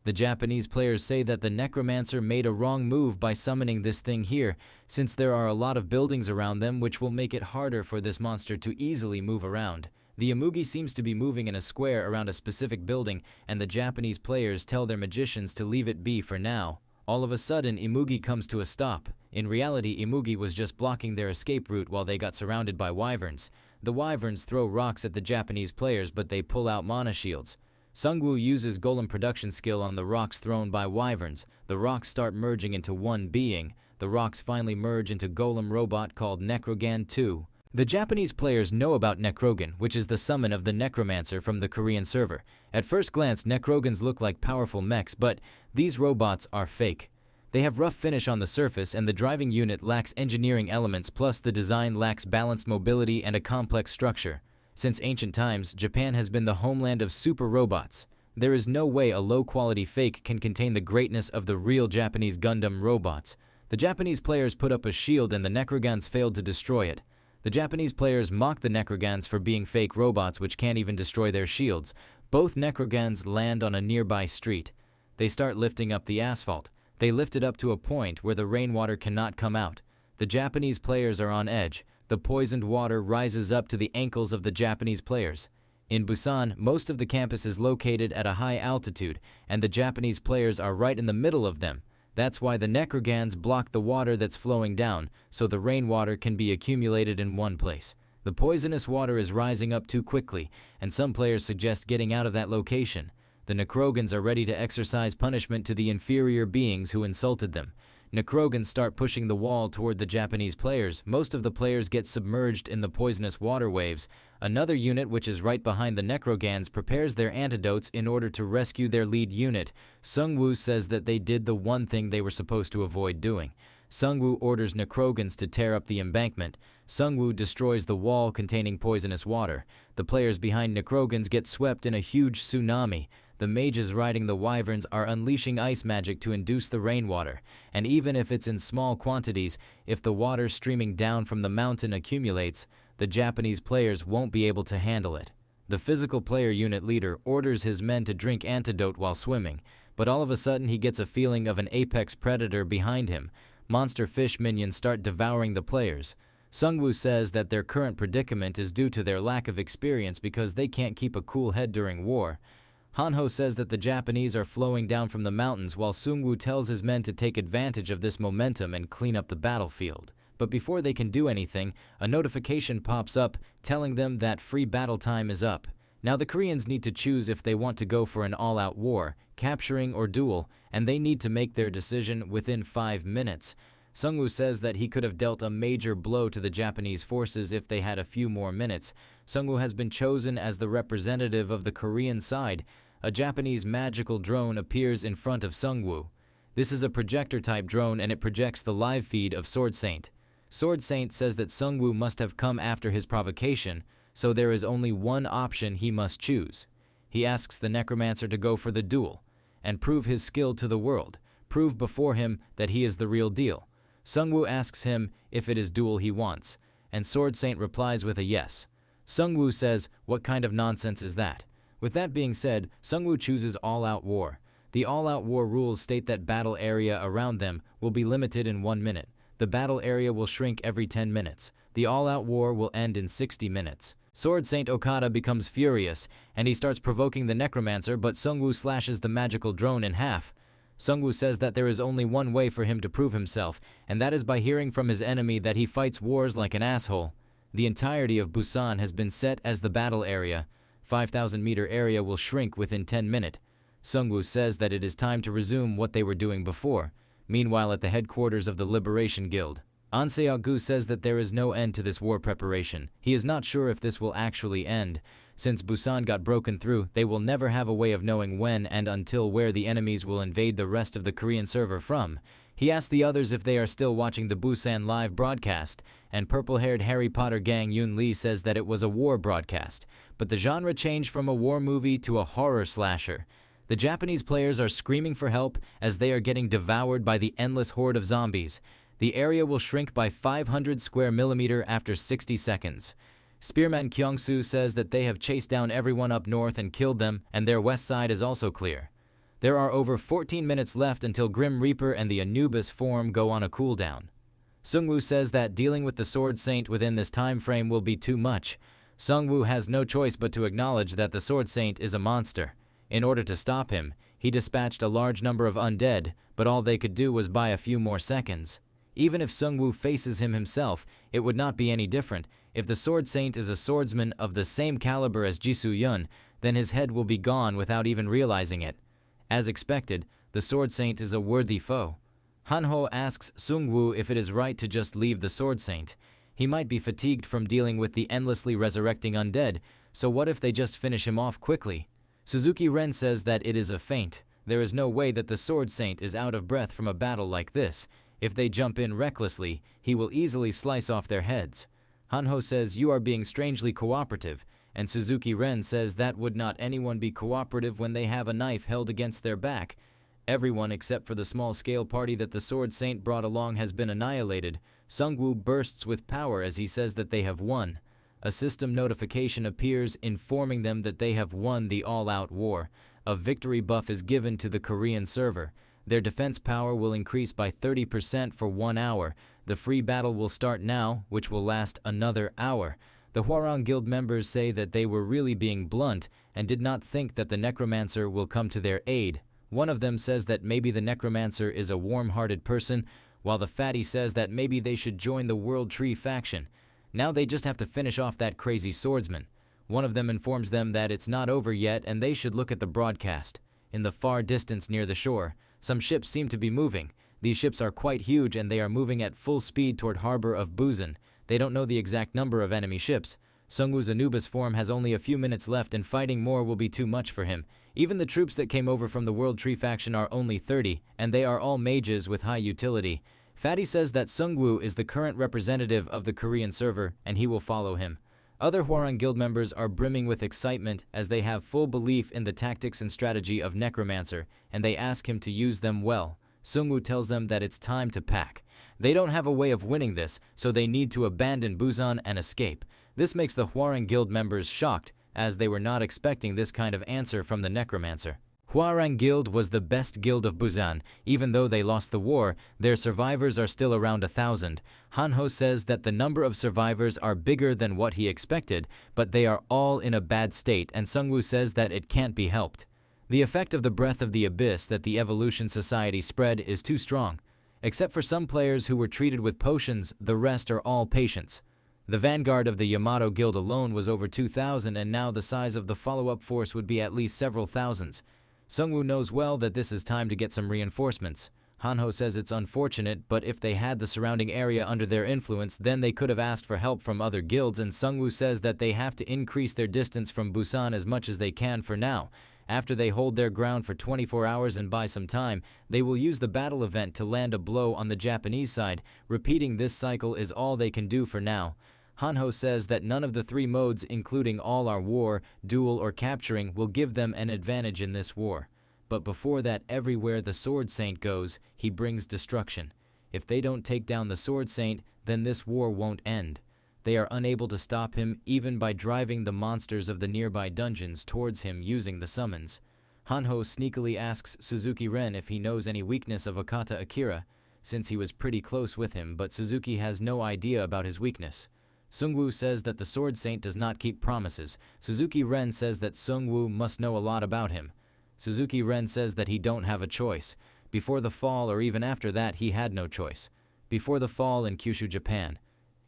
The Japanese players say that the Necromancer made a wrong move by summoning this thing here, since there are a lot of buildings around them which will make it harder for this monster to easily move around. The Imugi seems to be moving in a square around a specific building, and the Japanese players tell their magicians to leave it be for now. All of a sudden, Imugi comes to a stop. In reality, Imugi was just blocking their escape route while they got surrounded by wyverns. The wyverns throw rocks at the Japanese players, but they pull out mana shields. Sungwoo uses golem production skill on the rocks thrown by wyverns. The rocks start merging into one being. The rocks finally merge into golem robot called Necrogan 2. The Japanese players know about Necrogan, which is the summon of the Necromancer from the Korean server. At first glance, Necrogans look like powerful mechs, but these robots are fake. They have rough finish on the surface, and the driving unit lacks engineering elements, plus the design lacks balanced mobility and a complex structure. Since ancient times, Japan has been the homeland of super robots. There is no way a low-quality fake can contain the greatness of the real Japanese Gundam robots. The Japanese players put up a shield, and the Necrogans failed to destroy it. The Japanese players mock the Necrogans for being fake robots which can't even destroy their shields. Both Necrogans land on a nearby street. They start lifting up the asphalt. They lift it up to a point where the rainwater cannot come out. The Japanese players are on edge. The poisoned water rises up to the ankles of the Japanese players. In Busan, most of the campus is located at a high altitude, and the Japanese players are right in the middle of them. That's why the Necrogans block the water that's flowing down, so the rainwater can be accumulated in one place. The poisonous water is rising up too quickly, and some players suggest getting out of that location. The Necrogans are ready to exercise punishment to the inferior beings who insulted them. Necrogans start pushing the wall toward the Japanese players. Most of the players get submerged in the poisonous water waves. Another unit, which is right behind the Necrogans, prepares their antidotes in order to rescue their lead unit. Sungwoo says that they did the one thing they were supposed to avoid doing. Sungwoo orders Necrogans to tear up the embankment. Sungwoo destroys the wall containing poisonous water. The players behind Necrogans get swept in a huge tsunami. The mages riding the wyverns are unleashing ice magic to induce the rainwater, and even if it's in small quantities, if the water streaming down from the mountain accumulates, the Japanese players won't be able to handle it. The physical player unit leader orders his men to drink antidote while swimming, but all of a sudden he gets a feeling of an apex predator behind him. Monster fish minions start devouring the players. Sungwoo says that their current predicament is due to their lack of experience because they can't keep a cool head during war. Hanho says that the Japanese are flowing down from the mountains, while Sungwoo tells his men to take advantage of this momentum and clean up the battlefield. But before they can do anything, a notification pops up telling them that free battle time is up. Now the Koreans need to choose if they want to go for an all-out war, capturing or duel, and they need to make their decision within 5 minutes. Sungwoo says that he could have dealt a major blow to the Japanese forces if they had a few more minutes. Sungwoo has been chosen as the representative of the Korean side. A Japanese magical drone appears in front of Sungwoo. This is a projector-type drone, and it projects the live feed of Sword Saint. Sword Saint says that Sungwoo must have come after his provocation, so there is only one option he must choose. He asks the Necromancer to go for the duel, and prove his skill to the world, prove before him that he is the real deal. Sungwoo asks him if it is duel he wants, and Sword Saint replies with a yes. Sungwoo says, "What kind of nonsense is that?" With that being said, Sungwoo chooses all-out war. The all-out war rules state that battle area around them will be limited in 1 minute. The battle area will shrink every 10 minutes. The all-out war will end in 60 minutes. Sword Saint Okada becomes furious, and he starts provoking the Necromancer, but Sungwoo slashes the magical drone in half. Sungwoo says that there is only one way for him to prove himself, and that is by hearing from his enemy that he fights wars like an asshole. The entirety of Busan has been set as the battle area. 5,000-meter area will shrink within 10 minutes. Sungwoo says that it is time to resume what they were doing before. Meanwhile, at the headquarters of the Liberation Guild, An Seok-gu says that there is no end to this war preparation. He is not sure if this will actually end. Since Busan got broken through, they will never have a way of knowing when and until where the enemies will invade the rest of the Korean server from. He asks the others if they are still watching the Busan live broadcast, and purple-haired Harry Potter gang Yoon Lee says that it was a war broadcast, but the genre changed from a war movie to a horror slasher. The Japanese players are screaming for help as they are getting devoured by the endless horde of zombies. The area will shrink by 500 square millimeter after 60 seconds. Spearman Kyung-soo says that they have chased down everyone up north and killed them, and their west side is also clear. There are over 14 minutes left until Grim Reaper and the Anubis form go on a cooldown. Sungwoo says that dealing with the Sword Saint within this time frame will be too much. Sungwoo has no choice but to acknowledge that the Sword Saint is a monster. In order to stop him, he dispatched a large number of undead, but all they could do was buy a few more seconds. Even if Sungwoo faces him himself, it would not be any different. If the Sword Saint is a swordsman of the same caliber as Jisoo Yun, then his head will be gone without even realizing it. As expected, the Sword Saint is a worthy foe. Hanho asks Sungwoo if it is right to just leave the Sword Saint. He might be fatigued from dealing with the endlessly resurrecting undead, so what if they just finish him off quickly? Suzuki Ren says that it is a feint. There is no way that the Sword Saint is out of breath from a battle like this. If they jump in recklessly, he will easily slice off their heads. Hanho says you are being strangely cooperative, and Suzuki Ren says that would not anyone be cooperative when they have a knife held against their back. Everyone except for the small-scale party that the Sword Saint brought along has been annihilated. Sungwoo bursts with power as he says that they have won. A system notification appears informing them that they have won the all-out war. A victory buff is given to the Korean server. Their defense power will increase by 30% for 1 hour. The free battle will start now, which will last another hour. The Hwarang Guild members say that they were really being blunt and did not think that the Necromancer will come to their aid. One of them says that maybe the Necromancer is a warm-hearted person, while the fatty says that maybe they should join the World Tree faction. Now they just have to finish off that crazy swordsman. One of them informs them that it's not over yet and they should look at the broadcast. In the far distance near the shore, some ships seem to be moving. These ships are quite huge and they are moving at full speed toward harbor of Busan. They don't know the exact number of enemy ships. Sungwoo's Anubis form has only a few minutes left and fighting more will be too much for him. Even the troops that came over from the World Tree faction are only 30, and they are all mages with high utility. Fatty says that Sungwoo is the current representative of the Korean server, and he will follow him. Other Hwarang Guild members are brimming with excitement as they have full belief in the tactics and strategy of Necromancer, and they ask him to use them well. Sungwoo tells them that it's time to pack. They don't have a way of winning this, so they need to abandon Busan and escape. This makes the Hwarang Guild members shocked, as they were not expecting this kind of answer from the Necromancer. Hwarang Guild was the best guild of Busan. Even though they lost the war, their survivors are still around 1,000. Hanho says that the number of survivors are bigger than what he expected, but they are all in a bad state, and Sungwoo says that it can't be helped. The effect of the breath of the abyss that the Evolution Society spread is too strong. Except for some players who were treated with potions, the rest are all patients. The vanguard of the Yamato Guild alone was over 2,000, and now the size of the follow-up force would be at least several thousands. Sungwoo knows well that this is time to get some reinforcements. Hanho says it's unfortunate, but if they had the surrounding area under their influence, then they could have asked for help from other guilds, and Sungwoo says that they have to increase their distance from Busan as much as they can for now. After they hold their ground for 24 hours and buy some time, they will use the battle event to land a blow on the Japanese side. Repeating this cycle is all they can do for now. Hanho says that none of the 3 modes, including all-out war, duel, or capturing, will give them an advantage in this war. But before that, everywhere the Sword Saint goes, he brings destruction. If they don't take down the Sword Saint, then this war won't end. They are unable to stop him even by driving the monsters of the nearby dungeons towards him using the summons. Hanho sneakily asks Suzuki Ren if he knows any weakness of Okata Akira, since he was pretty close with him, but Suzuki has no idea about his weakness. Sungwoo says that the Sword Saint does not keep promises. Suzuki Ren says that Sungwoo must know a lot about him. Suzuki Ren says that he don't have a choice. Before the fall or even after that, he had no choice. Before the fall in Kyushu, Japan.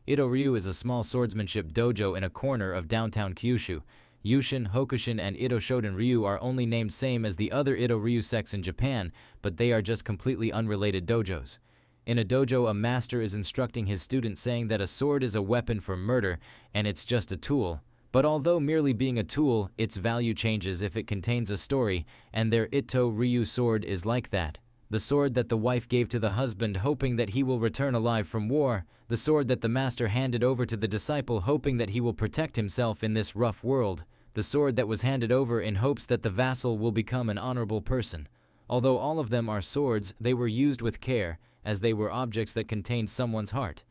Ito-ryu is a small swordsmanship dojo in a corner of downtown Kyushu. Yushin, Hokushin, and Ito Shoden Ryu are only named same as the other Ito-ryu sects in Japan, but they are just completely unrelated dojos. In a dojo, a master is instructing his student saying that a sword is a weapon for murder and it's just a tool. But although merely being a tool, its value changes if it contains a story, and their Ito-ryu sword is like that. The sword that the wife gave to the husband hoping that he will return alive from war, the sword that the master handed over to the disciple hoping that he will protect himself in this rough world, the sword that was handed over in hopes that the vassal will become an honorable person. Although all of them are swords, they were used with care, as they were objects that contained someone's heart.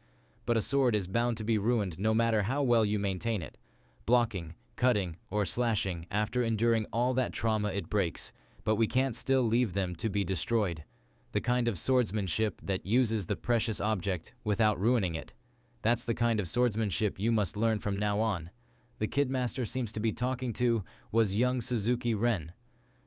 But a sword is bound to be ruined no matter how well you maintain it. Blocking, cutting, or slashing, after enduring all that trauma it breaks, but we can't still leave them to be destroyed. The kind of swordsmanship that uses the precious object without ruining it. That's the kind of swordsmanship you must learn from now on. The Kidmaster seems to be talking to was young Suzuki Ren.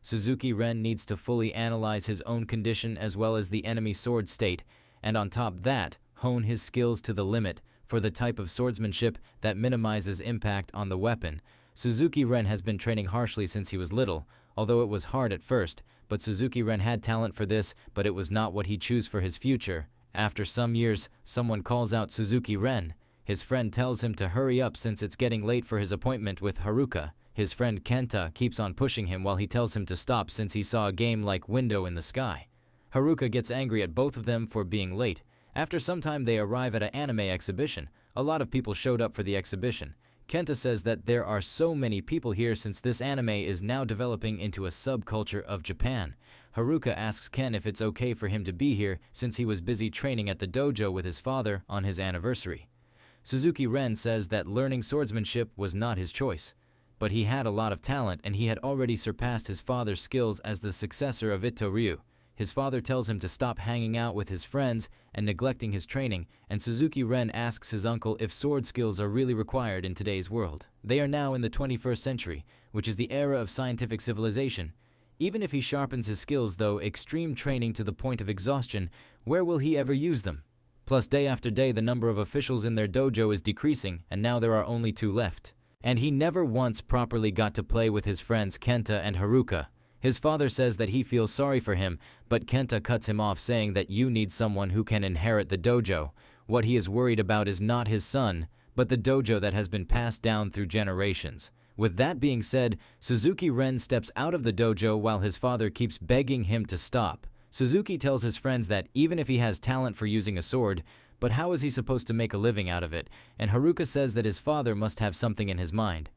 Suzuki Ren needs to fully analyze his own condition as well as the enemy sword state, and on top that, hone his skills to the limit for the type of swordsmanship that minimizes impact on the weapon. Suzuki Ren has been training harshly since he was little, although it was hard at first, but Suzuki Ren had talent for this, but it was not what he chose for his future. After some years, someone calls out Suzuki Ren. His friend tells him to hurry up since it's getting late for his appointment with Haruka. His friend Kenta keeps on pushing him while he tells him to stop since he saw a game-like window in the sky. Haruka gets angry at both of them for being late. After some time they arrive at an anime exhibition. A lot of people showed up for the exhibition. Kenta says that there are so many people here since this anime is now developing into a subculture of Japan. Haruka asks Ken if it's okay for him to be here since he was busy training at the dojo with his father on his anniversary. Suzuki Ren says that learning swordsmanship was not his choice, but he had a lot of talent and he had already surpassed his father's skills as the successor of Ito-ryu. His father tells him to stop hanging out with his friends and neglecting his training, and Suzuki Ren asks his uncle if sword skills are really required in today's world. They are now in the 21st century, which is the era of scientific civilization. Even if he sharpens his skills, though, extreme training to the point of exhaustion, where will he ever use them? Plus, day after day, the number of officials in their dojo is decreasing, and now there are only 2 left. And he never once properly got to play with his friends Kenta and Haruka. His father says that he feels sorry for him, but Kenta cuts him off saying that you need someone who can inherit the dojo. What he is worried about is not his son, but the dojo that has been passed down through generations. With that being said, Suzuki Ren steps out of the dojo while his father keeps begging him to stop. Suzuki tells his friends that even if he has talent for using a sword, but how is he supposed to make a living out of it? And Haruka says that his father must have something in his mind.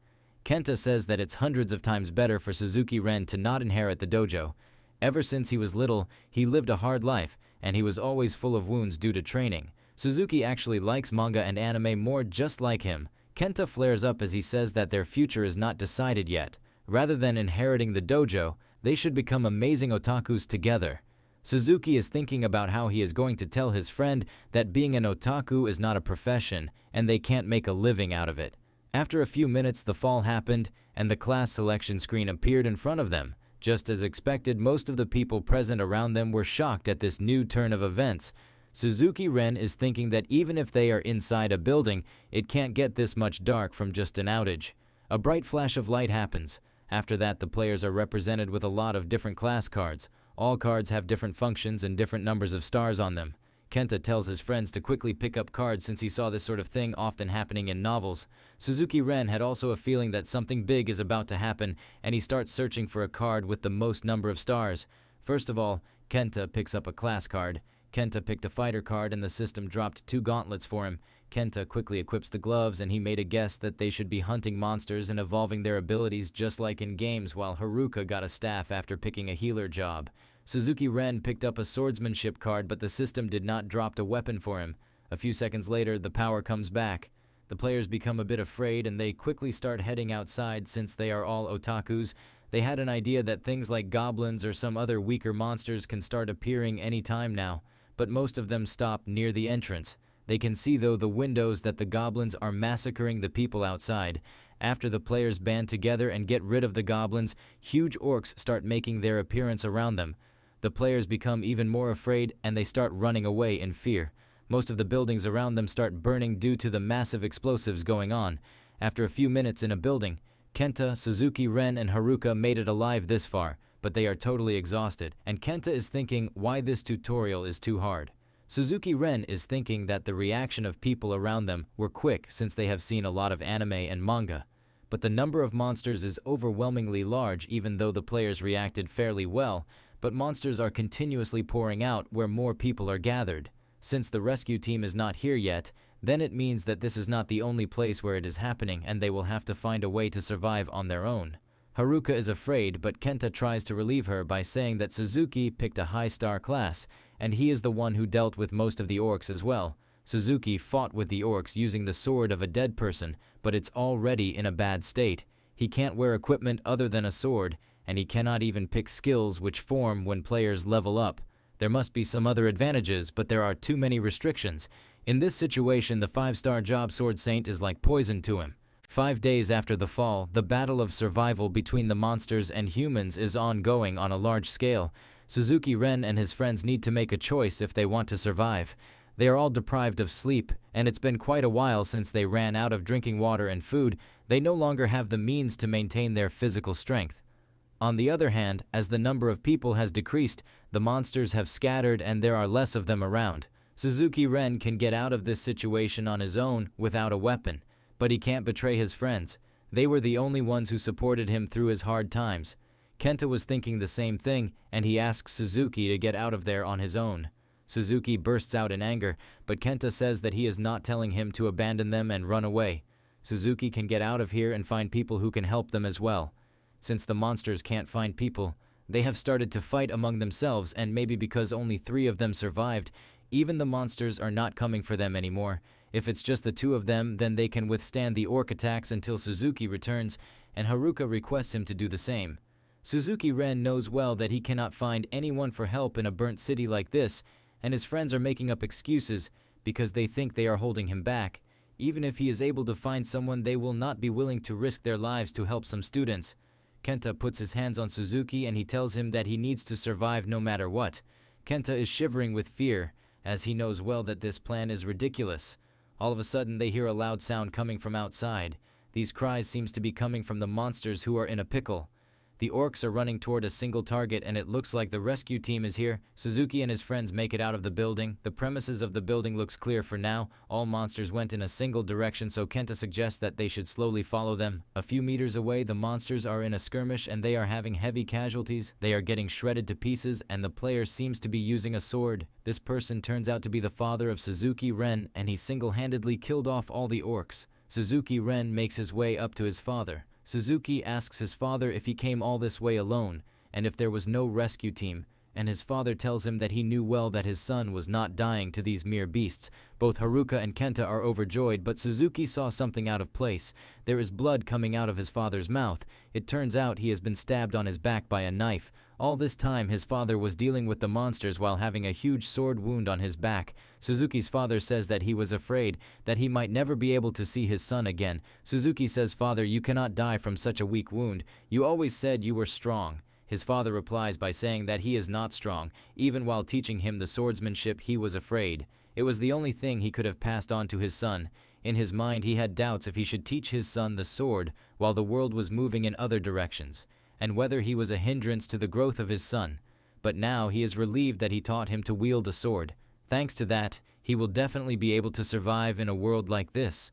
Kenta says that it's hundreds of times better for Suzuki Ren to not inherit the dojo. Ever since he was little, he lived a hard life, and he was always full of wounds due to training. Suzuki actually likes manga and anime more just like him. Kenta flares up as he says that their future is not decided yet. Rather than inheriting the dojo, they should become amazing otakus together. Suzuki is thinking about how he is going to tell his friend that being an otaku is not a profession, and they can't make a living out of it. After a few minutes, the fall happened, and the class selection screen appeared in front of them. Just as expected, most of the people present around them were shocked at this new turn of events. Suzuki Ren is thinking that even if they are inside a building, it can't get this much dark from just an outage. A bright flash of light happens. After that, the players are represented with a lot of different class cards. All cards have different functions and different numbers of stars on them. Kenta tells his friends to quickly pick up cards since he saw this sort of thing often happening in novels. Suzuki Ren had also a feeling that something big is about to happen, and he starts searching for a card with the most number of stars. First of all, Kenta picks up a class card. Kenta picked a fighter card and the system dropped 2 gauntlets for him. Kenta quickly equips the gloves and he made a guess that they should be hunting monsters and evolving their abilities just like in games, while Haruka got a staff after picking a healer job. Suzuki Ren picked up a swordsmanship card, but the system did not drop a weapon for him. A few seconds later, the power comes back. The players become a bit afraid and they quickly start heading outside since they are all otakus. They had an idea that things like goblins or some other weaker monsters can start appearing any time now, but most of them stop near the entrance. They can see though the windows that the goblins are massacring the people outside. After the players band together and get rid of the goblins, huge orcs start making their appearance around them. The players become even more afraid and they start running away in fear. Most of the buildings around them start burning due to the massive explosives going on. After a few minutes in a building, Kenta, Suzuki, Ren, and Haruka made it alive this far, but they are totally exhausted, and Kenta is thinking why this tutorial is too hard. Suzuki Ren is thinking that the reaction of people around them were quick since they have seen a lot of anime and manga. But the number of monsters is overwhelmingly large even though the players reacted fairly well, but monsters are continuously pouring out where more people are gathered. Since the rescue team is not here yet, then it means that this is not the only place where it is happening and they will have to find a way to survive on their own. Haruka is afraid, but Kenta tries to relieve her by saying that Suzuki picked a high-star class, and he is the one who dealt with most of the orcs as well. Suzuki fought with the orcs using the sword of a dead person, but it's already in a bad state. He can't wear equipment other than a sword, and he cannot even pick skills which form when players level up. There must be some other advantages, but there are too many restrictions. In this situation, the 5-star job Sword Saint is like poison to him. 5 days after the fall, the battle of survival between the monsters and humans is ongoing on a large scale. Suzuki Ren and his friends need to make a choice if they want to survive. They are all deprived of sleep, and it's been quite a while since they ran out of drinking water and food. They no longer have the means to maintain their physical strength. On the other hand, as the number of people has decreased, the monsters have scattered and there are less of them around. Suzuki Ren can get out of this situation on his own without a weapon, but he can't betray his friends. They were the only ones who supported him through his hard times. Kenta was thinking the same thing, and he asks Suzuki to get out of there on his own. Suzuki bursts out in anger, but Kenta says that he is not telling him to abandon them and run away. Suzuki can get out of here and find people who can help them as well. Since the monsters can't find people, they have started to fight among themselves, and maybe because only 3 of them survived, even the monsters are not coming for them anymore. If it's just the 2 of them, then they can withstand the orc attacks until Suzuki returns, and Haruka requests him to do the same. Suzuki Ren knows well that he cannot find anyone for help in a burnt city like this, and his friends are making up excuses because they think they are holding him back. Even if he is able to find someone, they will not be willing to risk their lives to help some students. Kenta puts his hands on Suzuki and he tells him that he needs to survive no matter what. Kenta is shivering with fear, as he knows well that this plan is ridiculous. All of a sudden they hear a loud sound coming from outside. These cries seems to be coming from the monsters who are in a pickle. The orcs are running toward a single target and it looks like the rescue team is here. Suzuki and his friends make it out of the building. The premises of the building looks clear for now. All monsters went in a single direction, so Kenta suggests that they should slowly follow them. A few meters away, the monsters are in a skirmish and they are having heavy casualties. They are getting shredded to pieces and the player seems to be using a sword. This person turns out to be the father of Suzuki Ren, and he single-handedly killed off all the orcs. Suzuki Ren makes his way up to his father. Suzuki asks his father if he came all this way alone, and if there was no rescue team, and his father tells him that he knew well that his son was not dying to these mere beasts. Both Haruka and Kenta are overjoyed, but Suzuki saw something out of place. There is blood coming out of his father's mouth. It turns out he has been stabbed on his back by a knife. All this time, his father was dealing with the monsters while having a huge sword wound on his back. Suzuki's father says that he was afraid that he might never be able to see his son again. Suzuki says, "Father, you cannot die from such a weak wound. You always said you were strong." His father replies by saying that he is not strong. Even while teaching him the swordsmanship, he was afraid. It was the only thing he could have passed on to his son. In his mind, he had doubts if he should teach his son the sword while the world was moving in other directions, and whether he was a hindrance to the growth of his son. But now he is relieved that he taught him to wield a sword. Thanks to that, he will definitely be able to survive in a world like this.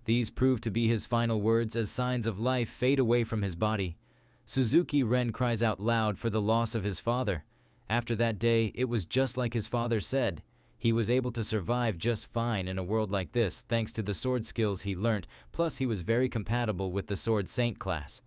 These prove to be his final words as signs of life fade away from his body. Suzuki Ren cries out loud for the loss of his father. After that day, it was just like his father said. He was able to survive just fine in a world like this thanks to the sword skills he learnt, plus he was very compatible with the Sword Saint class.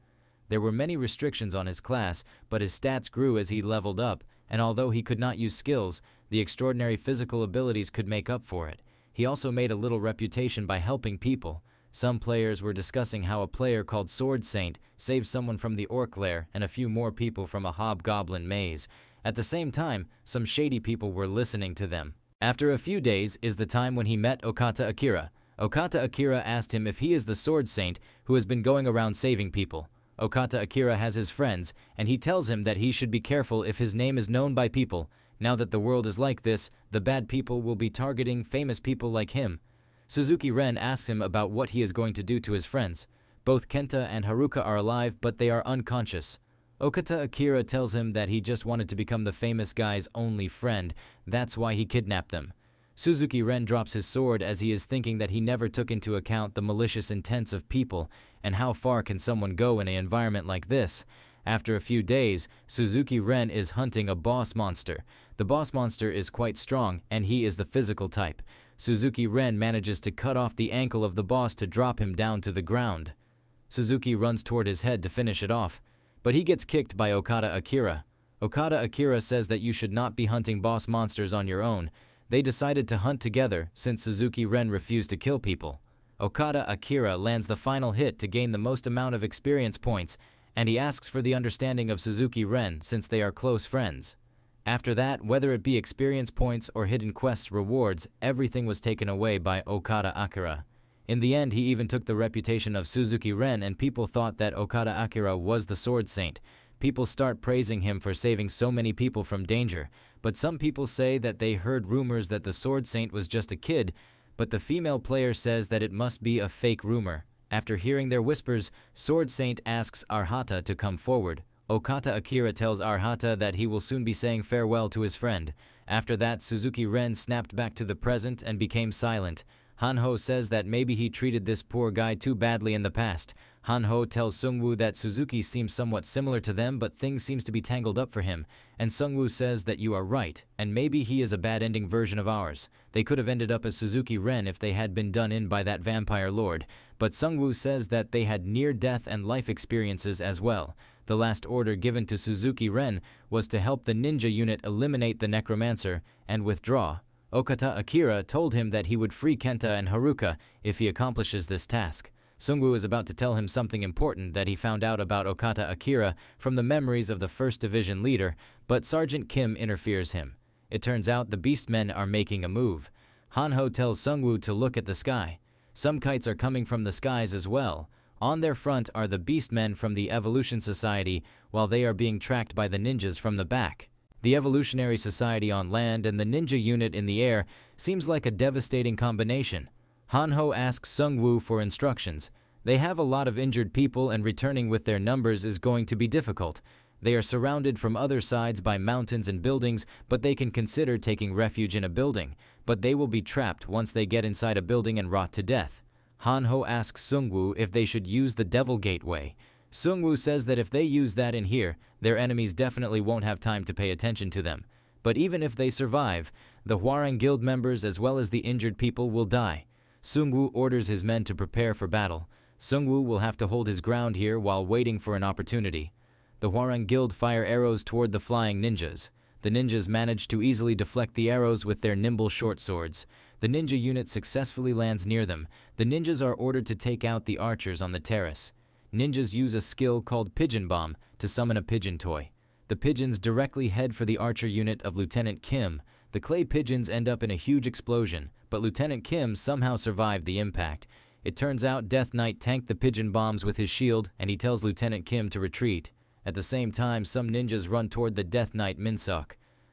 There were many restrictions on his class, but his stats grew as he leveled up, and although he could not use skills, the extraordinary physical abilities could make up for it. He also made a little reputation by helping people. Some players were discussing how a player called Sword Saint saved someone from the orc lair and a few more people from a hobgoblin maze. At the same time, some shady people were listening to them. After a few days is the time when he met Okata Akira. Okata Akira asked him if he is the Sword Saint who has been going around saving people. Okata Akira has his friends, and he tells him that he should be careful if his name is known by people. Now that the world is like this, the bad people will be targeting famous people like him. Suzuki Ren asks him about what he is going to do to his friends. Both Kenta and Haruka are alive, but they are unconscious. Okata Akira tells him that he just wanted to become the famous guy's only friend. That's why he kidnapped them. Suzuki Ren drops his sword as he is thinking that he never took into account the malicious intents of people and how far can someone go in an environment like this. After a few days, Suzuki Ren is hunting a boss monster. The boss monster is quite strong and he is the physical type. Suzuki Ren manages to cut off the ankle of the boss to drop him down to the ground. Suzuki runs toward his head to finish it off, but he gets kicked by Okata Akira. Okata Akira says that you should not be hunting boss monsters on your own. They decided to hunt together since Suzuki Ren refused to kill people. Okata Akira lands the final hit to gain the most amount of experience points, and he asks for the understanding of Suzuki Ren since they are close friends. After that, whether it be experience points or hidden quests rewards, everything was taken away by Okata Akira. In the end, he even took the reputation of Suzuki Ren, and people thought that Okata Akira was the Sword Saint. People start praising him for saving so many people from danger, but some people say that they heard rumors that the Sword Saint was just a kid, but the female player says that it must be a fake rumor. After hearing their whispers, Sword Saint asks Arhata to come forward. Okata Akira tells Arhata that he will soon be saying farewell to his friend. After that, Suzuki Ren snapped back to the present and became silent. Hanho says that maybe he treated this poor guy too badly in the past. Hanho tells Sungwoo that Suzuki seems somewhat similar to them, but things seems to be tangled up for him. And Sungwoo says that you are right, and maybe he is a bad ending version of ours. They could have ended up as Suzuki Ren if they had been done in by that vampire lord. But Sungwoo says that they had near-death and life experiences as well. The last order given to Suzuki Ren was to help the ninja unit eliminate the Necromancer and withdraw. Okata Akira told him that he would free Kenta and Haruka if he accomplishes this task. Sungwoo is about to tell him something important that he found out about Okata Akira from the memories of the 1st Division leader, but Sergeant Kim interferes him. It turns out the Beastmen are making a move. Hanho tells Sungwoo to look at the sky. Some kites are coming from the skies as well. On their front are the Beastmen from the Evolution Society, while they are being tracked by the ninjas from the back. The Evolutionary Society on land and the ninja unit in the air seems like a devastating combination. Hanho asks Sungwoo for instructions. They have a lot of injured people and returning with their numbers is going to be difficult. They are surrounded from other sides by mountains and buildings, but they can consider taking refuge in a building. But they will be trapped once they get inside a building and rot to death. Hanho asks Sungwoo if they should use the Devil Gateway. Sungwoo says that if they use that in here, their enemies definitely won't have time to pay attention to them. But even if they survive, the Hwarang Guild members as well as the injured people will die. Sungwoo orders his men to prepare for battle. Sungwoo will have to hold his ground here while waiting for an opportunity. The Hwarang Guild fire arrows toward the flying ninjas. The ninjas manage to easily deflect the arrows with their nimble short swords. The ninja unit successfully lands near them. The ninjas are ordered to take out the archers on the terrace. Ninjas use a skill called Pigeon Bomb to summon a pigeon toy. The pigeons directly head for the archer unit of Lieutenant Kim. The clay pigeons end up in a huge explosion, but Lieutenant Kim somehow survived the impact. It turns out Death Knight tanked the pigeon bombs with his shield, and he tells Lieutenant Kim to retreat. At the same time, some ninjas run toward the Death Knight Minsuk.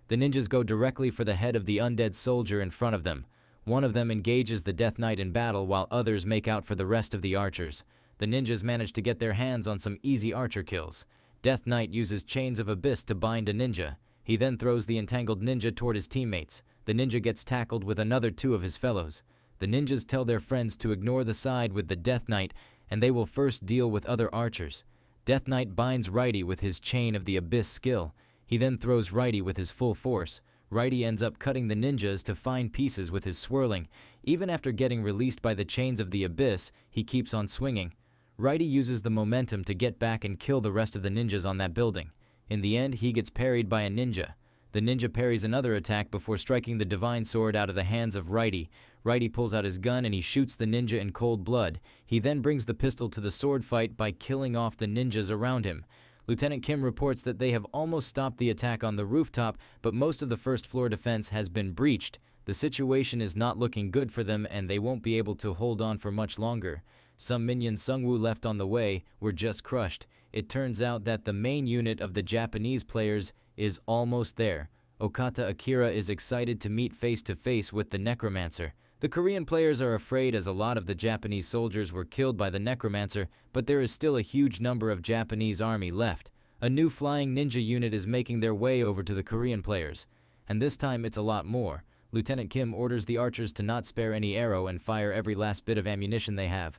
The ninjas go directly for the head of the undead soldier in front of them. One of them engages the Death Knight in battle while others make out for the rest of the archers. The ninjas manage to get their hands on some easy archer kills. Death Knight uses Chains of Abyss to bind a ninja. He then throws the entangled ninja toward his teammates. The ninja gets tackled with another 2 of his fellows. The ninjas tell their friends to ignore the side with the Death Knight, and they will first deal with other archers. Death Knight binds Righty with his Chain of the Abyss skill. He then throws Righty with his full force. Righty ends up cutting the ninjas to fine pieces with his swirling. Even after getting released by the Chains of the Abyss, he keeps on swinging. Righty uses the momentum to get back and kill the rest of the ninjas on that building. In the end, he gets parried by a ninja. The ninja parries another attack before striking the divine sword out of the hands of Righty. Righty pulls out his gun and he shoots the ninja in cold blood. He then brings the pistol to the sword fight by killing off the ninjas around him. Lieutenant Kim reports that they have almost stopped the attack on the rooftop, but most of the first floor defense has been breached. The situation is not looking good for them and they won't be able to hold on for much longer. Some minions Sungwoo left on the way were just crushed. It turns out that the main unit of the Japanese players is almost there. Okata Akira is excited to meet face to face with the Necromancer. The Korean players are afraid as a lot of the Japanese soldiers were killed by the Necromancer, but there is still a huge number of Japanese army left. A new flying ninja unit is making their way over to the Korean players. And this time it's a lot more. Lieutenant Kim orders the archers to not spare any arrow and fire every last bit of ammunition they have.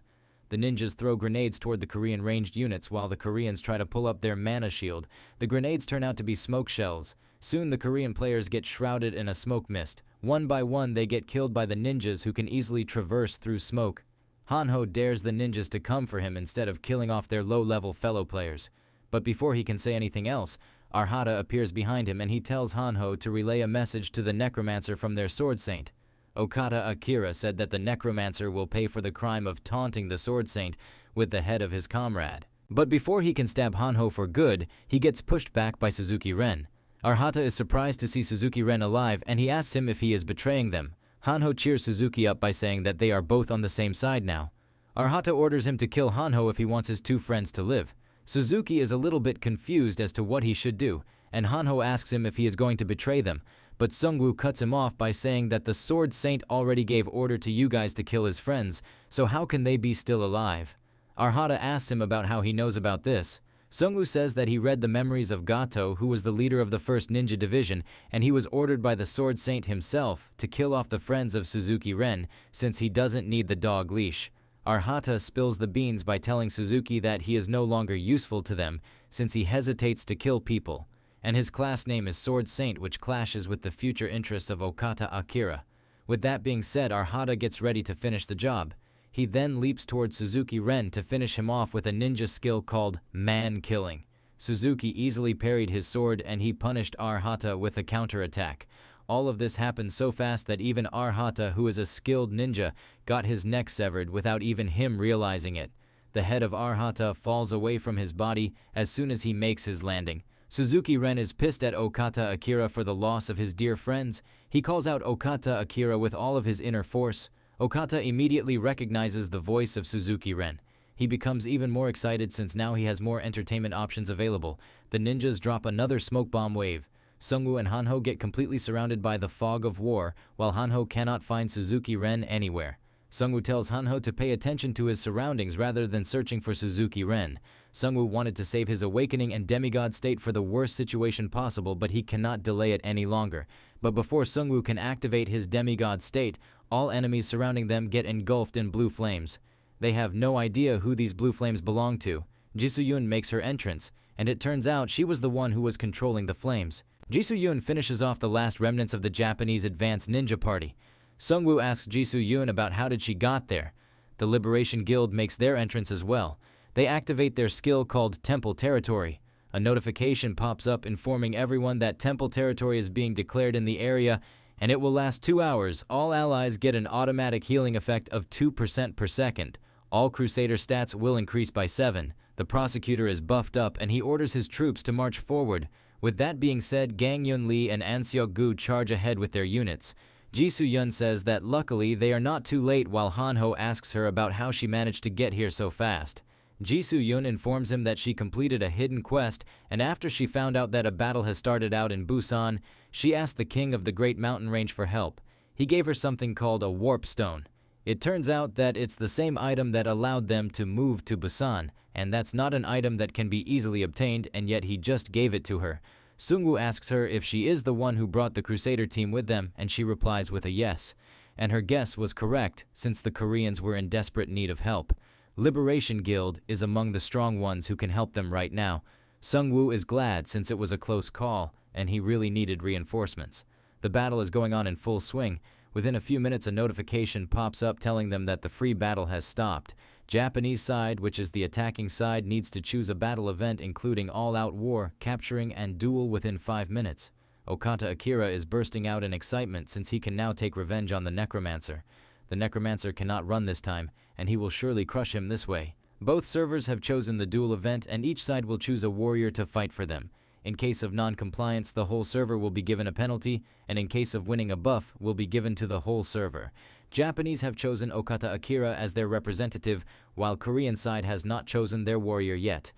The ninjas throw grenades toward the Korean ranged units while the Koreans try to pull up their mana shield. The grenades turn out to be smoke shells. Soon the Korean players get shrouded in a smoke mist. One by one they get killed by the ninjas who can easily traverse through smoke. Hanho dares the ninjas to come for him instead of killing off their low-level fellow players. But before he can say anything else, Arhata appears behind him and he tells Hanho to relay a message to the Necromancer from their sword saint. Okata Akira said that the Necromancer will pay for the crime of taunting the sword saint with the head of his comrade. But before he can stab Hanho for good, he gets pushed back by Suzuki Ren. Arhata is surprised to see Suzuki Ren alive and he asks him if he is betraying them. Hanho cheers Suzuki up by saying that they are both on the same side now. Arhata orders him to kill Hanho if he wants his two friends to live. Suzuki is a little bit confused as to what he should do, and Hanho asks him if he is going to betray them, but Sungwoo cuts him off by saying that the Sword Saint already gave order to you guys to kill his friends, so how can they be still alive? Arhata asks him about how he knows about this. Sungwoo says that he read the memories of Gato, who was the leader of the 1st Ninja Division, and he was ordered by the Sword Saint himself to kill off the friends of Suzuki Ren since he doesn't need the dog leash. Arhata spills the beans by telling Suzuki that he is no longer useful to them since he hesitates to kill people, and his class name is Sword Saint, which clashes with the future interests of Okata Akira. With that being said, Arhata gets ready to finish the job. He then leaps towards Suzuki Ren to finish him off with a ninja skill called man-killing. Suzuki easily parried his sword and he punished Arhata with a counterattack. All of this happened so fast that even Arhata, who is a skilled ninja, got his neck severed without even him realizing it. The head of Arhata falls away from his body as soon as he makes his landing. Suzuki Ren is pissed at Okata Akira for the loss of his dear friends. He calls out Okata Akira with all of his inner force. Okata immediately recognizes the voice of Suzuki Ren. He becomes even more excited since now he has more entertainment options available. The ninjas drop another smoke bomb wave. Sungwoo and Hanho get completely surrounded by the fog of war, while Hanho cannot find Suzuki Ren anywhere. Sungwoo tells Hanho to pay attention to his surroundings rather than searching for Suzuki Ren. Sungwoo wanted to save his awakening and demigod state for the worst situation possible, but he cannot delay it any longer. But before Sungwoo can activate his demigod state, all enemies surrounding them get engulfed in blue flames. They have no idea who these blue flames belong to. Jisoo-yun makes her entrance, and it turns out she was the one who was controlling the flames. Jisoo-yun finishes off the last remnants of the Japanese advanced ninja party. Sungwoo asks Jisoo-yun about how did she got there. The Liberation Guild makes their entrance as well. They activate their skill called Temple Territory. A notification pops up informing everyone that Temple Territory is being declared in the area, and it will last 2 hours. All allies get an automatic healing effect of 2% per second. All Crusader stats will increase by 7. The prosecutor is buffed up and he orders his troops to march forward. With that being said, Gang Yun Lee and An Seok-gu charge ahead with their units. Jisoo-yun says that luckily they are not too late while Hanho asks her about how she managed to get here so fast. Jisoo-yun informs him that she completed a hidden quest, and after she found out that a battle has started out in Busan, she asked the king of the Great Mountain Range for help. He gave her something called a warp stone. It turns out that it's the same item that allowed them to move to Busan, and that's not an item that can be easily obtained, and yet he just gave it to her. Sungwoo asks her if she is the one who brought the Crusader team with them, and she replies with a yes. And her guess was correct, since the Koreans were in desperate need of help. Liberation Guild is among the strong ones who can help them right now. Sungwoo is glad since it was a close call, and he really needed reinforcements. The battle is going on in full swing. Within a few minutes, a notification pops up telling them that the free battle has stopped. Japanese side, which is the attacking side, needs to choose a battle event including all-out war, capturing, and duel within 5 minutes. Okata Akira is bursting out in excitement since he can now take revenge on the Necromancer. The Necromancer cannot run this time, and he will surely crush him this way. Both servers have chosen the duel event, and each side will choose a warrior to fight for them. In case of non-compliance, the whole server will be given a penalty, and in case of winning a buff, will be given to the whole server. Japanese have chosen Okata Akira as their representative, while Korean side has not chosen their warrior yet.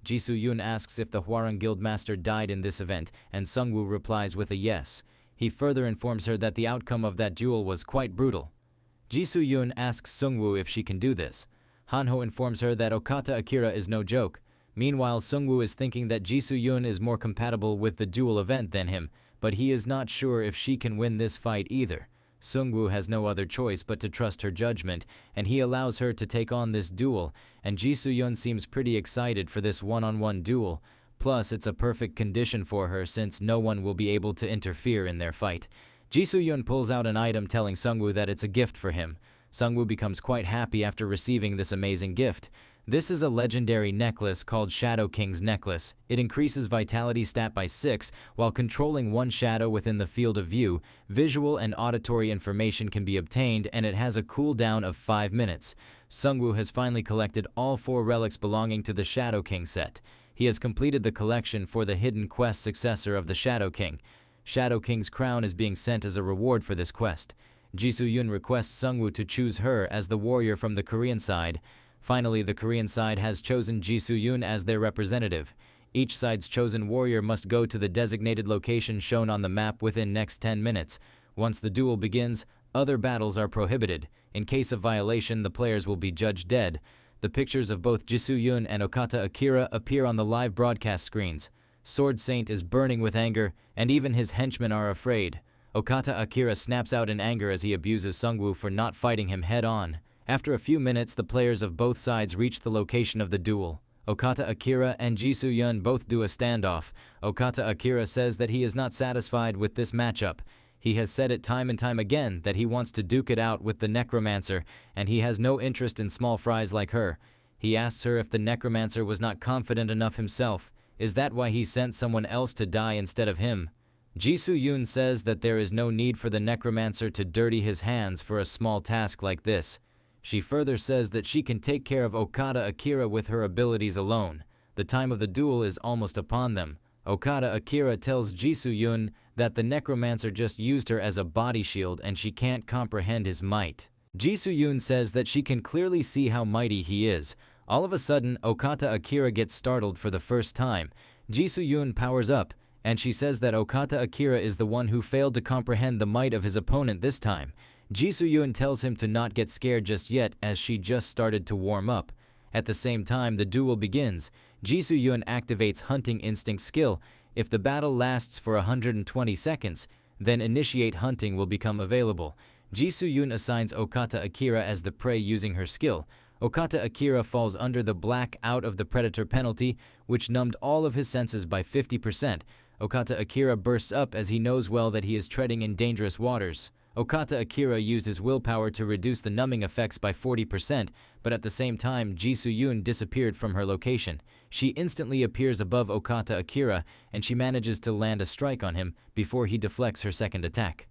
Jisoo Yoon asks if the Hwarang Guildmaster died in this event, and Sungwoo replies with a yes. He further informs her that the outcome of that duel was quite brutal. Jisoo Yoon asks Sungwoo if she can do this. Hanho informs her that Okata Akira is no joke. Meanwhile, Sungwoo is thinking that Jisoo Yoon is more compatible with the duel event than him, but he is not sure if she can win this fight either. Sungwoo has no other choice but to trust her judgment, and he allows her to take on this duel, and Jisoo Yoon seems pretty excited for this one-on-one duel. Plus, it's a perfect condition for her since no one will be able to interfere in their fight. Jisoo Yoon pulls out an item telling Sungwoo that it's a gift for him. Sungwoo becomes quite happy after receiving this amazing gift. This is a legendary necklace called Shadow King's Necklace. It increases vitality stat by 6 while controlling one shadow within the field of view. Visual and auditory information can be obtained, and it has a cooldown of 5 minutes. Sungwoo has finally collected all 4 relics belonging to the Shadow King set. He has completed the collection for the hidden quest successor of the Shadow King. Shadow King's crown is being sent as a reward for this quest. Jisoo Yoon requests Sungwoo to choose her as the warrior from the Korean side. Finally, the Korean side has chosen Jisoo Yoon as their representative. Each side's chosen warrior must go to the designated location shown on the map within next 10 minutes. Once the duel begins, other battles are prohibited. In case of violation, the players will be judged dead. The pictures of both Jisoo Yoon and Okata Akira appear on the live broadcast screens. Sword Saint is burning with anger, and even his henchmen are afraid. Okata Akira snaps out in anger as he abuses Sungwoo for not fighting him head-on. After a few minutes, the players of both sides reach the location of the duel. Okata Akira and Jisoo Yoon both do a standoff. Okata Akira says that he is not satisfied with this matchup. He has said it time and time again that he wants to duke it out with the Necromancer, and he has no interest in small fries like her. He asks her if the Necromancer was not confident enough himself. Is that why he sent someone else to die instead of him? Jisoo Yoon says that there is no need for the Necromancer to dirty his hands for a small task like this. She further says that she can take care of Okata Akira with her abilities alone. The time of the duel is almost upon them. Okata Akira tells Jisoo Yoon that the Necromancer just used her as a body shield and she can't comprehend his might. Jisoo Yoon says that she can clearly see how mighty he is. All of a sudden, Okata Akira gets startled for the first time. Jisoo Yoon powers up, and she says that Okata Akira is the one who failed to comprehend the might of his opponent this time. Jisoo Yoon tells him to not get scared just yet as she just started to warm up. At the same time, the duel begins. Jisoo Yoon activates Hunting Instinct skill. If the battle lasts for 120 seconds, then Initiate Hunting will become available. Jisoo Yoon assigns Okata Akira as the prey using her skill. Okata Akira falls under the black out of the predator penalty, which numbed all of his senses by 50%. Okata Akira bursts up as he knows well that he is treading in dangerous waters. Okata Akira used his willpower to reduce the numbing effects by 40%, but at the same time, Jisoo Yoon disappeared from her location. She instantly appears above Okata Akira, and she manages to land a strike on him before he deflects her second attack.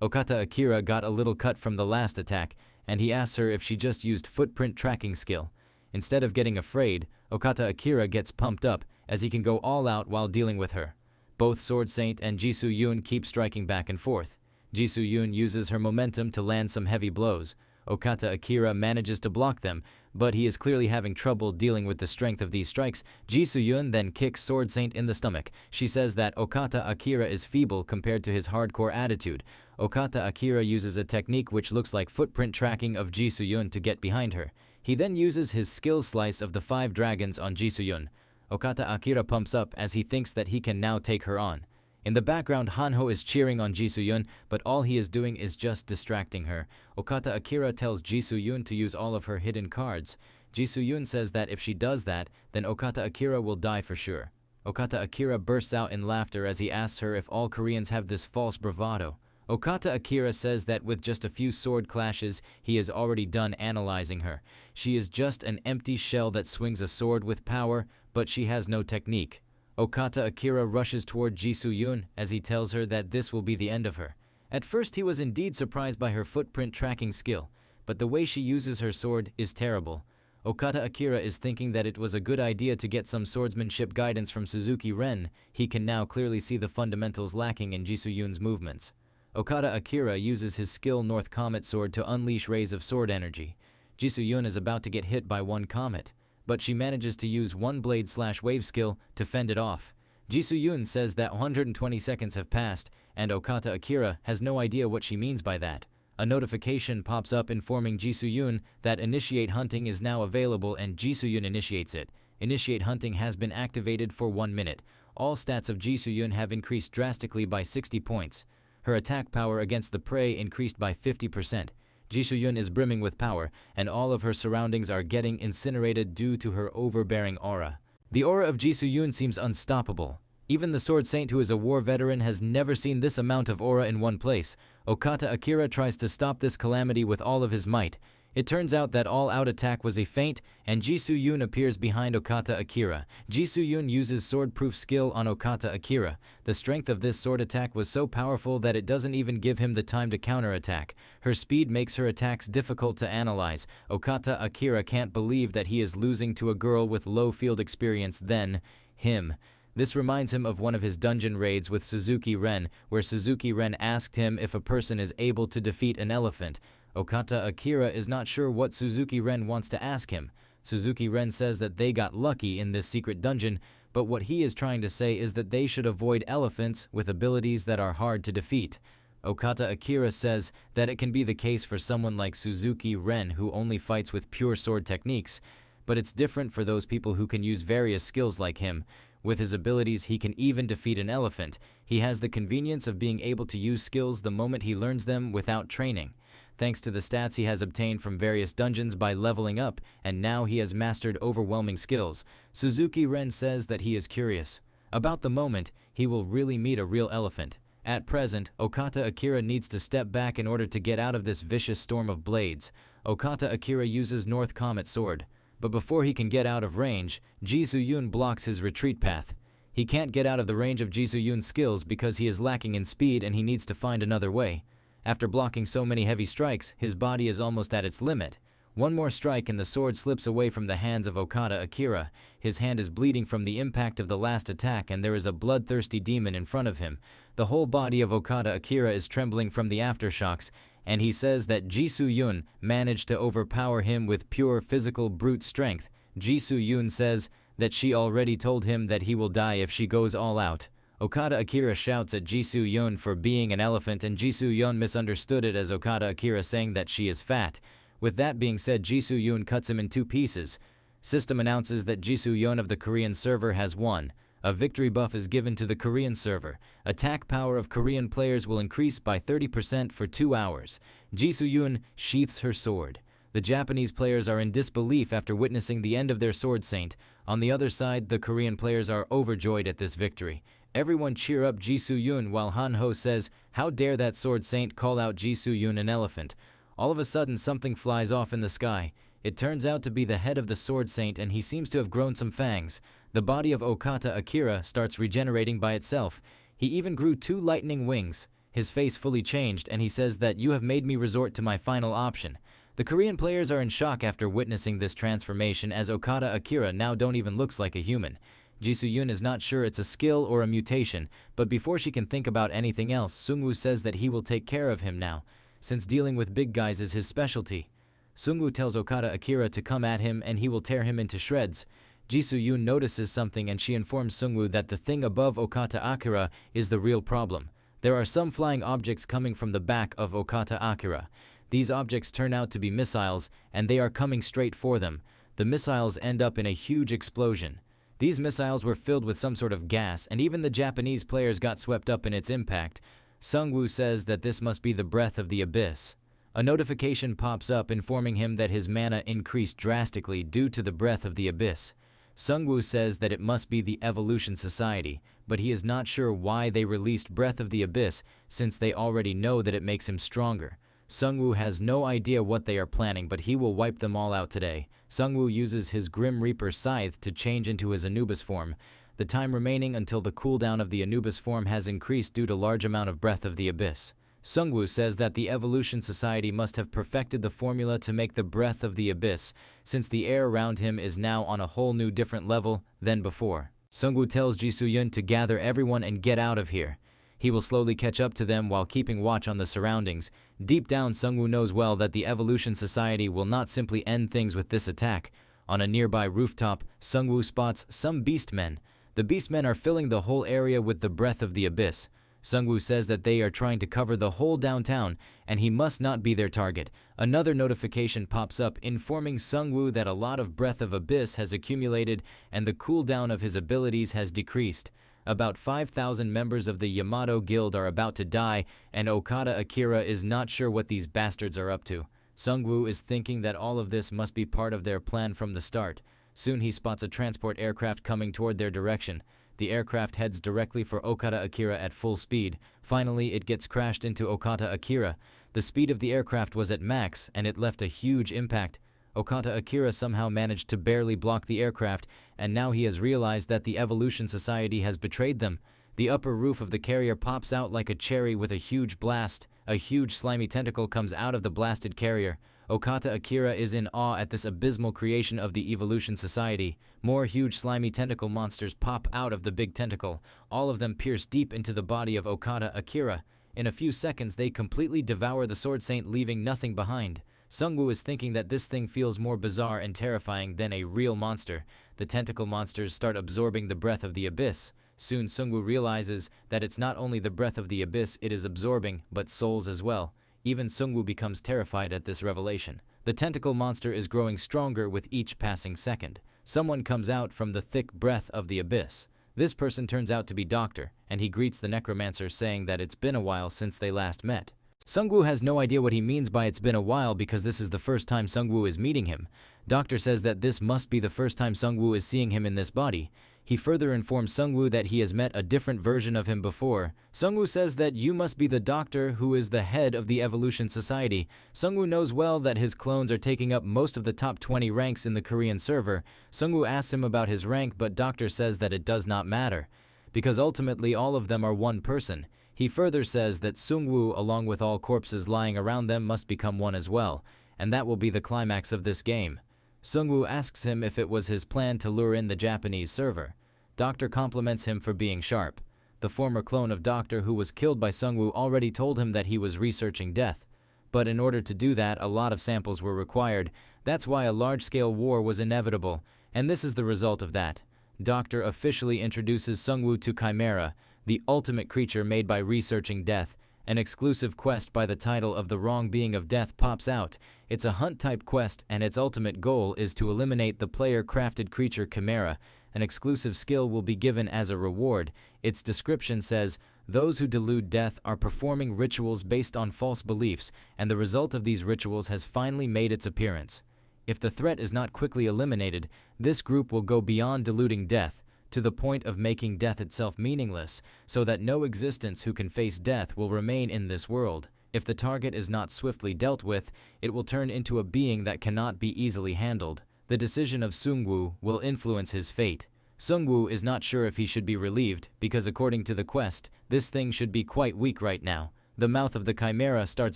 Okata Akira got a little cut from the last attack, and he asks her if she just used footprint tracking skill. Instead of getting afraid, Okata Akira gets pumped up as he can go all out while dealing with her. Both Sword Saint and Jisoo Yoon keep striking back and forth. Jisoo Yoon uses her momentum to land some heavy blows. Okata Akira manages to block them, but he is clearly having trouble dealing with the strength of these strikes. Jisoo Yoon then kicks Sword Saint in the stomach. She says that Okata Akira is feeble compared to his hardcore attitude. Okata Akira uses a technique which looks like footprint tracking of Jisoo Yoon to get behind her. He then uses his skill slice of the 5 dragons on Jisoo Yoon. Okata Akira pumps up as he thinks that he can now take her on. In the background, Hanho is cheering on Jisoo Yoon, but all he is doing is just distracting her. Okata Akira tells Jisoo Yoon to use all of her hidden cards. Jisoo Yoon says that if she does that, then Okata Akira will die for sure. Okata Akira bursts out in laughter as he asks her if all Koreans have this false bravado. Okata Akira says that with just a few sword clashes, he is already done analyzing her. She is just an empty shell that swings a sword with power, but she has no technique. Okata Akira rushes toward Jisoo Yoon as he tells her that this will be the end of her. At first he was indeed surprised by her footprint tracking skill, but the way she uses her sword is terrible. Okata Akira is thinking that it was a good idea to get some swordsmanship guidance from Suzuki Ren. He can now clearly see the fundamentals lacking in Jisoo-yun's movements. Okata Akira uses his skill North Comet Sword to unleash rays of sword energy. Jisoo-yun is about to get hit by one comet, but she manages to use one blade/wave skill to fend it off. Jisoo-yun says that 120 seconds have passed, and Okata Akira has no idea what she means by that. A notification pops up informing Jisoo-yun that Initiate Hunting is now available, and Jisoo-yun initiates it. Initiate Hunting has been activated for 1 minute. All stats of Jisoo-yun have increased drastically by 60 points. Her attack power against the prey increased by 50%. Jisoo-yun is brimming with power, and all of her surroundings are getting incinerated due to her overbearing aura. The aura of Jisoo-yun seems unstoppable. Even the Sword Saint, who is a war veteran, has never seen this amount of aura in one place. Okata Akira tries to stop this calamity with all of his might. It turns out that all-out attack was a feint, and Jisoo-yun appears behind Okata Akira. Jisoo-yun uses sword-proof skill on Okata Akira. The strength of this sword attack was so powerful that it doesn't even give him the time to counterattack. Her speed makes her attacks difficult to analyze. Okata Akira can't believe that he is losing to a girl with low field experience, then him. This reminds him of one of his dungeon raids with Suzuki Ren, where Suzuki Ren asked him if a person is able to defeat an elephant. Okata Akira is not sure what Suzuki Ren wants to ask him. Suzuki Ren says that they got lucky in this secret dungeon, but what he is trying to say is that they should avoid elephants with abilities that are hard to defeat. Okata Akira says that it can be the case for someone like Suzuki Ren who only fights with pure sword techniques, but it's different for those people who can use various skills like him. With his abilities, he can even defeat an elephant. He has the convenience of being able to use skills the moment he learns them without training. Thanks to the stats he has obtained from various dungeons by leveling up, and now he has mastered overwhelming skills. Suzuki Ren says that he is curious about the moment he will really meet a real elephant. At present, Okata Akira needs to step back in order to get out of this vicious storm of blades. Okata Akira uses North Comet Sword. But before he can get out of range, Jisoo-yun blocks his retreat path. He can't get out of the range of Jisoo-yun's skills because he is lacking in speed and he needs to find another way. After blocking so many heavy strikes, his body is almost at its limit. One more strike and the sword slips away from the hands of Okata Akira. His hand is bleeding from the impact of the last attack, and there is a bloodthirsty demon in front of him. The whole body of Okata Akira is trembling from the aftershocks, and he says that Jisoo-yun managed to overpower him with pure physical brute strength. Jisoo-yun says that she already told him that he will die if she goes all out. Okata Akira shouts at Jisoo-yun for being an elephant, and Jisoo-yun misunderstood it as Okata Akira saying that she is fat. With that being said, Jisoo-yun cuts him in 2 pieces. System announces that Jisoo-yun of the Korean server has won. A victory buff is given to the Korean server. Attack power of Korean players will increase by 30% for 2 hours. Jisoo-yun sheaths her sword. The Japanese players are in disbelief after witnessing the end of their Sword Saint. On the other side, the Korean players are overjoyed at this victory. Everyone cheer up Jisoo-yun while Han-ho says, "How dare that Sword Saint call out Jisoo-yun an elephant?" All of a sudden, something flies off in the sky. It turns out to be the head of the Sword Saint, and he seems to have grown some fangs. The body of Okata Akira starts regenerating by itself. He even grew 2 lightning wings. His face fully changed, and he says that "you have made me resort to my final option." The Korean players are in shock after witnessing this transformation, as Okata Akira now don't even looks like a human. Jisoo-yun is not sure it's a skill or a mutation, but before she can think about anything else, Sungwoo says that he will take care of him now, since dealing with big guys is his specialty. Sungwoo tells Okata Akira to come at him and he will tear him into shreds. Jisoo-yun notices something and she informs Sungwoo that the thing above Okata Akira is the real problem. There are some flying objects coming from the back of Okata Akira. These objects turn out to be missiles, and they are coming straight for them. The missiles end up in a huge explosion. These missiles were filled with some sort of gas, and even the Japanese players got swept up in its impact. Sungwoo says that this must be the breath of the abyss. A notification pops up informing him that his mana increased drastically due to the breath of the abyss. Sungwoo says that it must be the Evolution Society, but he is not sure why they released Breath of the Abyss since they already know that it makes him stronger. Sungwoo has no idea what they are planning, but he will wipe them all out today. Sungwoo uses his Grim Reaper scythe to change into his Anubis form. The time remaining until the cooldown of the Anubis form has increased due to large amount of Breath of the Abyss. Sungwoo says that the Evolution Society must have perfected the formula to make the breath of the abyss, since the air around him is now on a whole new different level than before. Sungwoo tells Ji-soo-yun to gather everyone and get out of here. He will slowly catch up to them while keeping watch on the surroundings. Deep down, Sungwoo knows well that the Evolution Society will not simply end things with this attack. On a nearby rooftop, Sungwoo spots some beastmen. The beastmen are filling the whole area with the breath of the abyss. Sungwoo says that they are trying to cover the whole downtown, and he must not be their target. Another notification pops up informing Sungwoo that a lot of breath of abyss has accumulated and the cooldown of his abilities has decreased. About 5,000 members of the Yamato Guild are about to die, and Okada Akira is not sure what these bastards are up to. Sungwoo is thinking that all of this must be part of their plan from the start. Soon he spots a transport aircraft coming toward their direction. The aircraft heads directly for Okada Akira at full speed. Finally, it gets crashed into Okada Akira. The speed of the aircraft was at max, and it left a huge impact. Okada Akira somehow managed to barely block the aircraft, and now he has realized that the Evolution Society has betrayed them. The upper roof of the carrier pops out like a cherry with a huge blast. A huge slimy tentacle comes out of the blasted carrier. Okada Akira is in awe at this abysmal creation of the Evolution Society. More huge slimy tentacle monsters pop out of the big tentacle. All of them pierce deep into the body of Okada Akira. In a few seconds, they completely devour the Sword Saint, leaving nothing behind. Sungwoo is thinking that this thing feels more bizarre and terrifying than a real monster. The tentacle monsters start absorbing the breath of the abyss. Soon Sungwoo realizes that it's not only the breath of the abyss it is absorbing, but souls as well. Even Sungwoo becomes terrified at this revelation. The tentacle monster is growing stronger with each passing second. Someone comes out from the thick breath of the abyss. This person turns out to be Doctor, and he greets the Necromancer saying that it's been a while since they last met. Sungwoo has no idea what he means by it's been a while because this is the first time Sungwoo is meeting him. Doctor says that this must be the first time Sungwoo is seeing him in this body. He further informs Sungwoo that he has met a different version of him before. Sungwoo says that you must be the Doctor who is the head of the Evolution Society. Sungwoo knows well that his clones are taking up most of the top 20 ranks in the Korean server. Sungwoo asks him about his rank, but Doctor says that it does not matter, because ultimately all of them are one person. He further says that Sungwoo, along with all corpses lying around them, must become one as well, and that will be the climax of this game. Sungwoo asks him if it was his plan to lure in the Japanese server. Doctor compliments him for being sharp. The former clone of Doctor who was killed by Sungwoo already told him that he was researching death. But in order to do that, a lot of samples were required. That's why a large-scale war was inevitable, and this is the result of that. Doctor officially introduces Sungwoo to Chimera, the ultimate creature made by researching death. An exclusive quest by the title of The Wrong Being of Death pops out. It's a hunt-type quest, and its ultimate goal is to eliminate the player-crafted creature Chimera. An exclusive skill will be given as a reward. Its description says, those who delude death are performing rituals based on false beliefs, and the result of these rituals has finally made its appearance. If the threat is not quickly eliminated, this group will go beyond deluding death, to the point of making death itself meaningless, so that no existence who can face death will remain in this world. If the target is not swiftly dealt with, it will turn into a being that cannot be easily handled. The decision of Sungwoo will influence his fate. Sungwoo is not sure if he should be relieved, because according to the quest, this thing should be quite weak right now. The mouth of the Chimera starts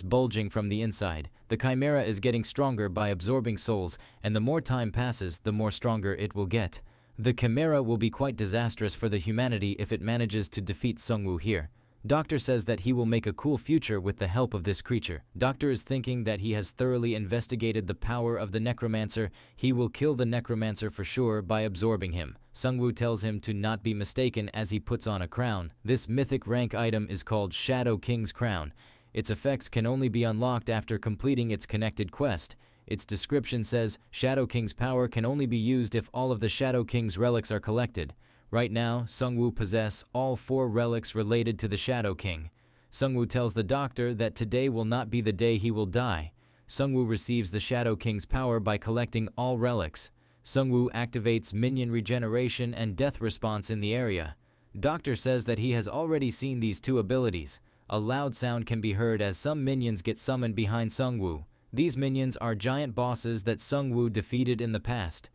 bulging from the inside. The Chimera is getting stronger by absorbing souls, and the more time passes, the more stronger it will get. The Chimera will be quite disastrous for the humanity if it manages to defeat Sungwoo here. Doctor says that he will make a cool future with the help of this creature. Doctor is thinking that he has thoroughly investigated the power of the Necromancer. He will kill the Necromancer for sure by absorbing him. Sungwoo tells him to not be mistaken as he puts on a crown. This mythic rank item is called Shadow King's Crown. Its effects can only be unlocked after completing its connected quest. Its description says, Shadow King's power can only be used if all of the Shadow King's relics are collected. Right now, Sungwoo possesses all 4 relics related to the Shadow King. Sungwoo tells the Doctor that today will not be the day he will die. Sungwoo receives the Shadow King's power by collecting all relics. Sungwoo activates minion regeneration and death response in the area. Doctor says that he has already seen these 2 abilities. A loud sound can be heard as some minions get summoned behind Sungwoo. These minions are giant bosses that Sungwoo defeated in the past.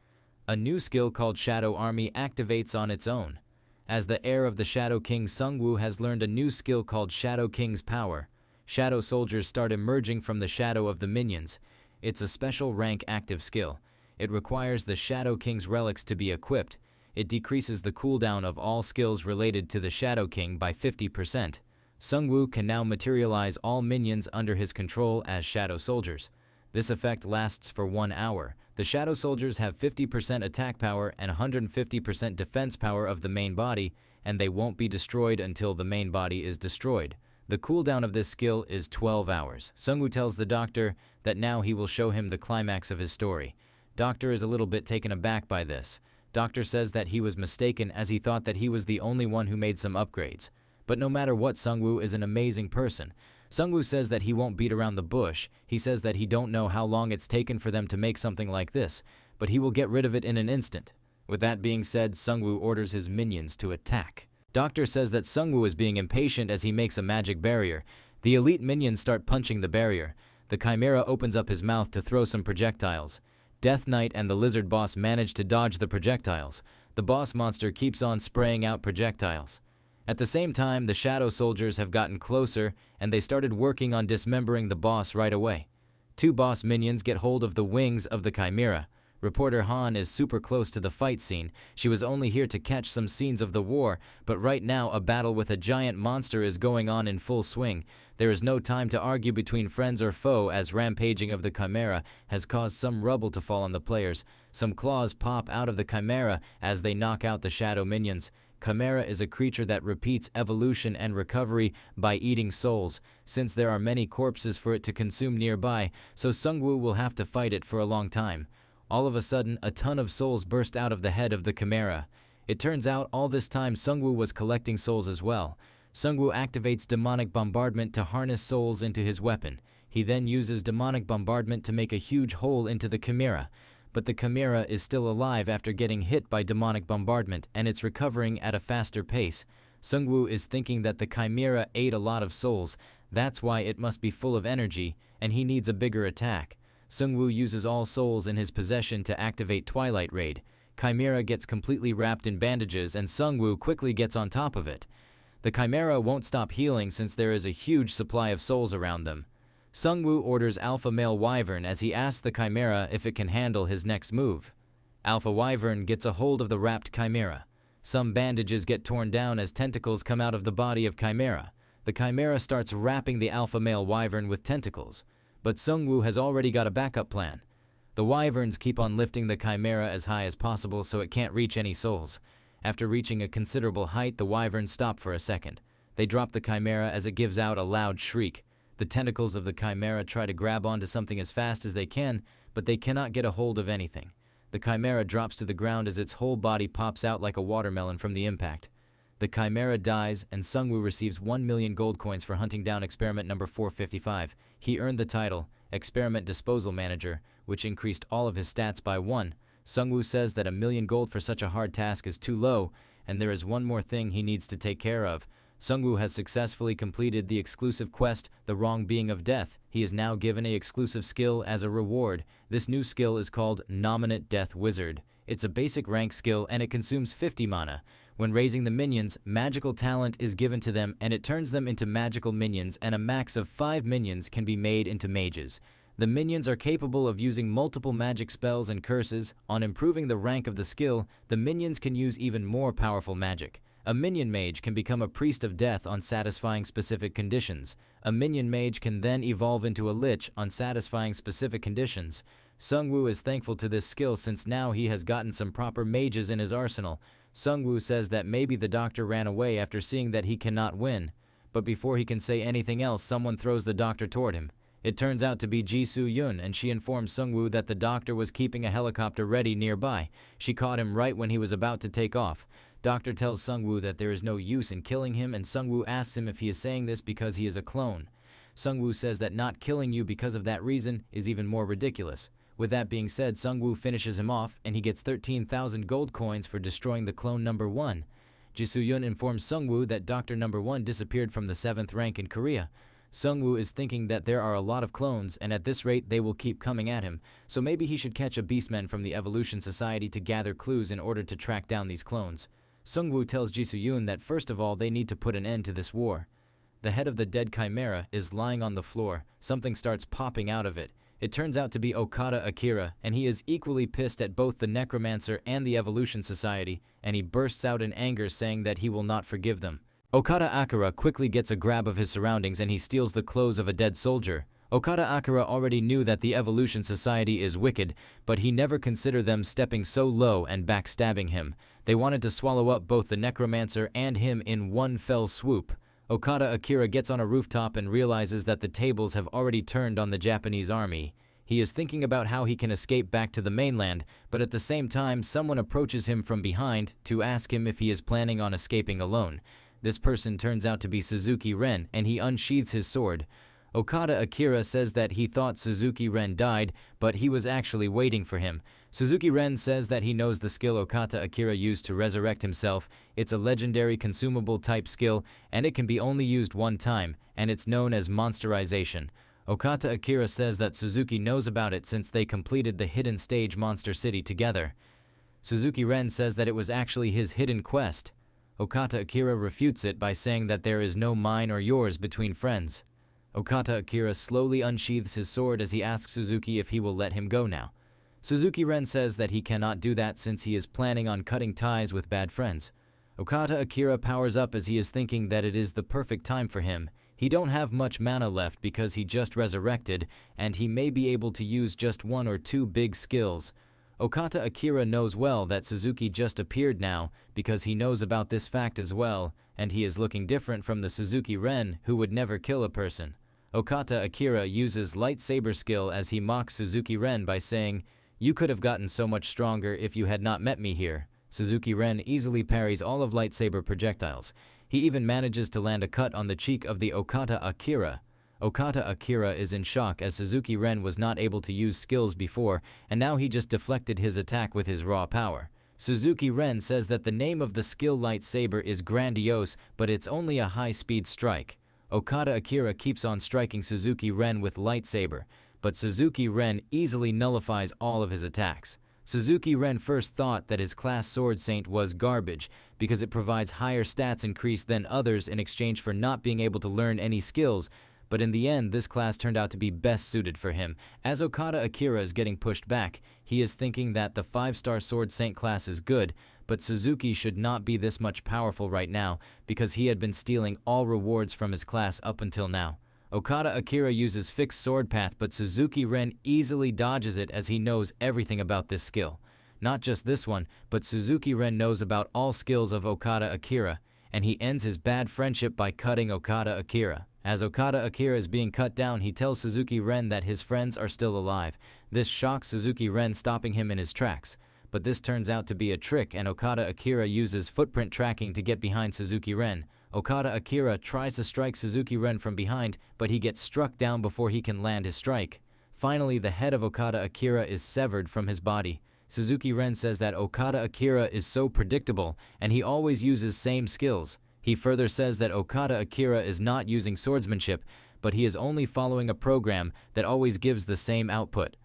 A new skill called Shadow Army activates on its own. As the heir of the Shadow King, Sungwoo has learned a new skill called Shadow King's Power. shadow soldiers start emerging from the shadow of the minions. It's a special rank active skill. It requires the Shadow King's relics to be equipped. It decreases the cooldown of all skills related to the Shadow King by 50%. Sungwoo can now materialize all minions under his control as shadow soldiers. This effect lasts for 1 hour. The shadow soldiers have 50% attack power and 150% defense power of the main body, and they won't be destroyed until the main body is destroyed. The cooldown of this skill is 12 hours. Sungwoo tells the doctor that now he will show him the climax of his story. Doctor is a little bit taken aback by this. Doctor says that he was mistaken as he thought that he was the only one who made some upgrades. But no matter what, Sungwoo is an amazing person. Sungwoo says that he won't beat around the bush. He says that he don't know how long it's taken for them to make something like this, but he will get rid of it in an instant. With that being said, Sungwoo orders his minions to attack. Doctor says that Sungwoo is being impatient as he makes a magic barrier. The elite minions start punching the barrier. The Chimera opens up his mouth to throw some projectiles. Death Knight and the lizard boss manage to dodge the projectiles. The boss monster keeps on spraying out projectiles. At the same time, the shadow soldiers have gotten closer and they started working on dismembering the boss right away. 2 boss minions get hold of the wings of the Chimera. Reporter Han is super close to the fight scene. She was only here to catch some scenes of the war, but right now a battle with a giant monster is going on in full swing. There is no time to argue between friends or foe as rampaging of the Chimera has caused some rubble to fall on the players. Some claws pop out of the Chimera as they knock out the shadow minions. Chimera is a creature that repeats evolution and recovery by eating souls, since there are many corpses for it to consume nearby, so Sungwoo will have to fight it for a long time. All of a sudden, a ton of souls burst out of the head of the Chimera. It turns out all this time Sungwoo was collecting souls as well. Sungwoo activates demonic bombardment to harness souls into his weapon. He then uses demonic bombardment to make a huge hole into the Chimera. But the Chimera is still alive after getting hit by demonic bombardment, and it's recovering at a faster pace. Sungwoo is thinking that the Chimera ate a lot of souls. That's why it must be full of energy, and he needs a bigger attack. Sungwoo uses all souls in his possession to activate Twilight Raid. Chimera gets completely wrapped in bandages, and Sungwoo quickly gets on top of it. The Chimera won't stop healing since there is a huge supply of souls around them. Sungwoo orders Alpha Male Wyvern as he asks the Chimera if it can handle his next move. Alpha Wyvern gets a hold of the wrapped Chimera. Some bandages get torn down as tentacles come out of the body of Chimera. The Chimera starts wrapping the Alpha Male Wyvern with tentacles, but Sungwoo has already got a backup plan. The Wyverns keep on lifting the Chimera as high as possible so it can't reach any souls. After reaching a considerable height, the Wyverns stop for a second. They drop the Chimera as it gives out a loud shriek. The tentacles of the Chimera try to grab onto something as fast as they can, but they cannot get a hold of anything. The Chimera drops to the ground as its whole body pops out like a watermelon from the impact. The Chimera dies, and Sungwoo receives 1 million gold coins for hunting down experiment number 455. He earned the title, Experiment Disposal Manager, which increased all of his stats by 1. Sungwoo says that 1 million gold for such a hard task is too low, and there is one more thing he needs to take care of. Sungwoo has successfully completed the exclusive quest, The Wrong Being of Death. He is now given an exclusive skill as a reward. This new skill is called Nominate Death Wizard. It's a basic rank skill and it consumes 50 mana. When raising the minions, magical talent is given to them and it turns them into magical minions, and a max of 5 minions can be made into mages. The minions are capable of using multiple magic spells and curses. On improving the rank of the skill, the minions can use even more powerful magic. A minion mage can become a priest of death on satisfying specific conditions. A minion mage can then evolve into a lich on satisfying specific conditions. Sungwoo is thankful to this skill since now he has gotten some proper mages in his arsenal. Sungwoo says that maybe the doctor ran away after seeing that he cannot win. But before he can say anything else, someone throws the doctor toward him. It turns out to be Ji-Soo-Yun, and she informs Sungwoo that the doctor was keeping a helicopter ready nearby. She caught him right when he was about to take off. Doctor tells Sungwoo that there is no use in killing him, and Sungwoo asks him if he is saying this because he is a clone. Sungwoo says that not killing you because of that reason is even more ridiculous. With that being said, Sungwoo finishes him off, and he gets 13,000 gold coins for destroying the clone number 1. Ji-Soo-Yun informs Sungwoo that Doctor number 1 disappeared from the 7th rank in Korea. Sungwoo is thinking that there are a lot of clones, and at this rate they will keep coming at him, so maybe he should catch a beastman from the Evolution Society to gather clues in order to track down these clones. Sungwoo tells Ji-Soo-Yun that first of all they need to put an end to this war. the head of the dead chimera, is lying on the floor. Something starts popping out of it. It turns out to be Okada Akira, and he is equally pissed at both the Necromancer and the Evolution Society, and he bursts out in anger saying that he will not forgive them. Okada Akira quickly gets a grab of his surroundings and he steals the clothes of a dead soldier. Okada Akira already knew that the Evolution Society is wicked, but he never considered them stepping so low and backstabbing him. They wanted to swallow up both the Necromancer and him in one fell swoop. Okada Akira gets on a rooftop and realizes that the tables have already turned on the Japanese army. He is thinking about how he can escape back to the mainland, but at the same time someone approaches him from behind to ask him if he is planning on escaping alone. This person turns out to be Suzuki Ren, and he unsheathes his sword. Okada Akira says that he thought Suzuki Ren died, but he was actually waiting for him. Suzuki Ren says that he knows the skill Okada Akira used to resurrect himself. It's a legendary consumable type skill, and it can be only used one time, and it's known as monsterization. Okada Akira says that Suzuki knows about it since they completed the hidden stage Monster City together. Suzuki Ren says that it was actually his hidden quest. Okada Akira refutes it by saying that there is no mine or yours between friends. Okada Akira slowly unsheathes his sword as he asks Suzuki if he will let him go now. Suzuki Ren says that he cannot do that since he is planning on cutting ties with bad friends. Okada Akira powers up as he is thinking that it is the perfect time for him. He don't have much mana left because he just resurrected, and he may be able to use just one or two big skills. Okada Akira knows well that Suzuki just appeared now because he knows about this fact as well, and he is looking different from the Suzuki Ren who would never kill a person. Okada Akira uses lightsaber skill as he mocks Suzuki Ren by saying, "You could have gotten so much stronger if you had not met me here." Suzuki Ren easily parries all of lightsaber projectiles. He even manages to land a cut on the cheek of the Okada Akira. Okada Akira is in shock as Suzuki Ren was not able to use skills before, and now he just deflected his attack with his raw power. Suzuki Ren says that the name of the skill lightsaber is grandiose, but it's only a high-speed strike. Okada Akira keeps on striking Suzuki Ren with lightsaber, but Suzuki Ren easily nullifies all of his attacks. Suzuki Ren first thought that his class Sword Saint was garbage because it provides higher stats increase than others in exchange for not being able to learn any skills, but in the end this class turned out to be best suited for him. As Okada Akira is getting pushed back, he is thinking that the 5-star Sword Saint class is good, but Suzuki should not be this much powerful right now because he had been stealing all rewards from his class up until now. Okada Akira uses fixed sword path, but Suzuki Ren easily dodges it as he knows everything about this skill. Not just this one, but Suzuki Ren knows about all skills of Okada Akira, and he ends his bad friendship by cutting Okada Akira. As Okada Akira is being cut down, he tells Suzuki Ren that his friends are still alive. This shocks Suzuki Ren, stopping him in his tracks. But this turns out to be a trick, and Okada Akira uses footprint tracking to get behind Suzuki Ren. Okada Akira tries to strike Suzuki Ren from behind, but he gets struck down before he can land his strike. Finally, the head of Okada Akira is severed from his body. Suzuki Ren says that Okada Akira is so predictable, and he always uses same skills. He further says that Okada Akira is not using swordsmanship, but he is only following a program that always gives the same output.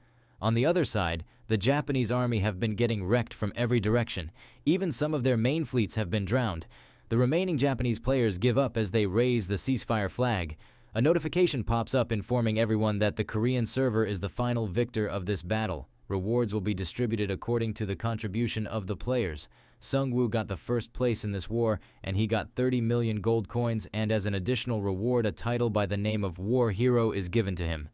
On the other side, the Japanese army have been getting wrecked from every direction. Even some of their main fleets have been drowned. The remaining Japanese players give up as they raise the ceasefire flag. A notification pops up informing everyone that the Korean server is the final victor of this battle. Rewards will be distributed according to the contribution of the players. Sungwoo got the first place in this war, and he got 30 million gold coins, and as an additional reward, a title by the name of War Hero is given to him.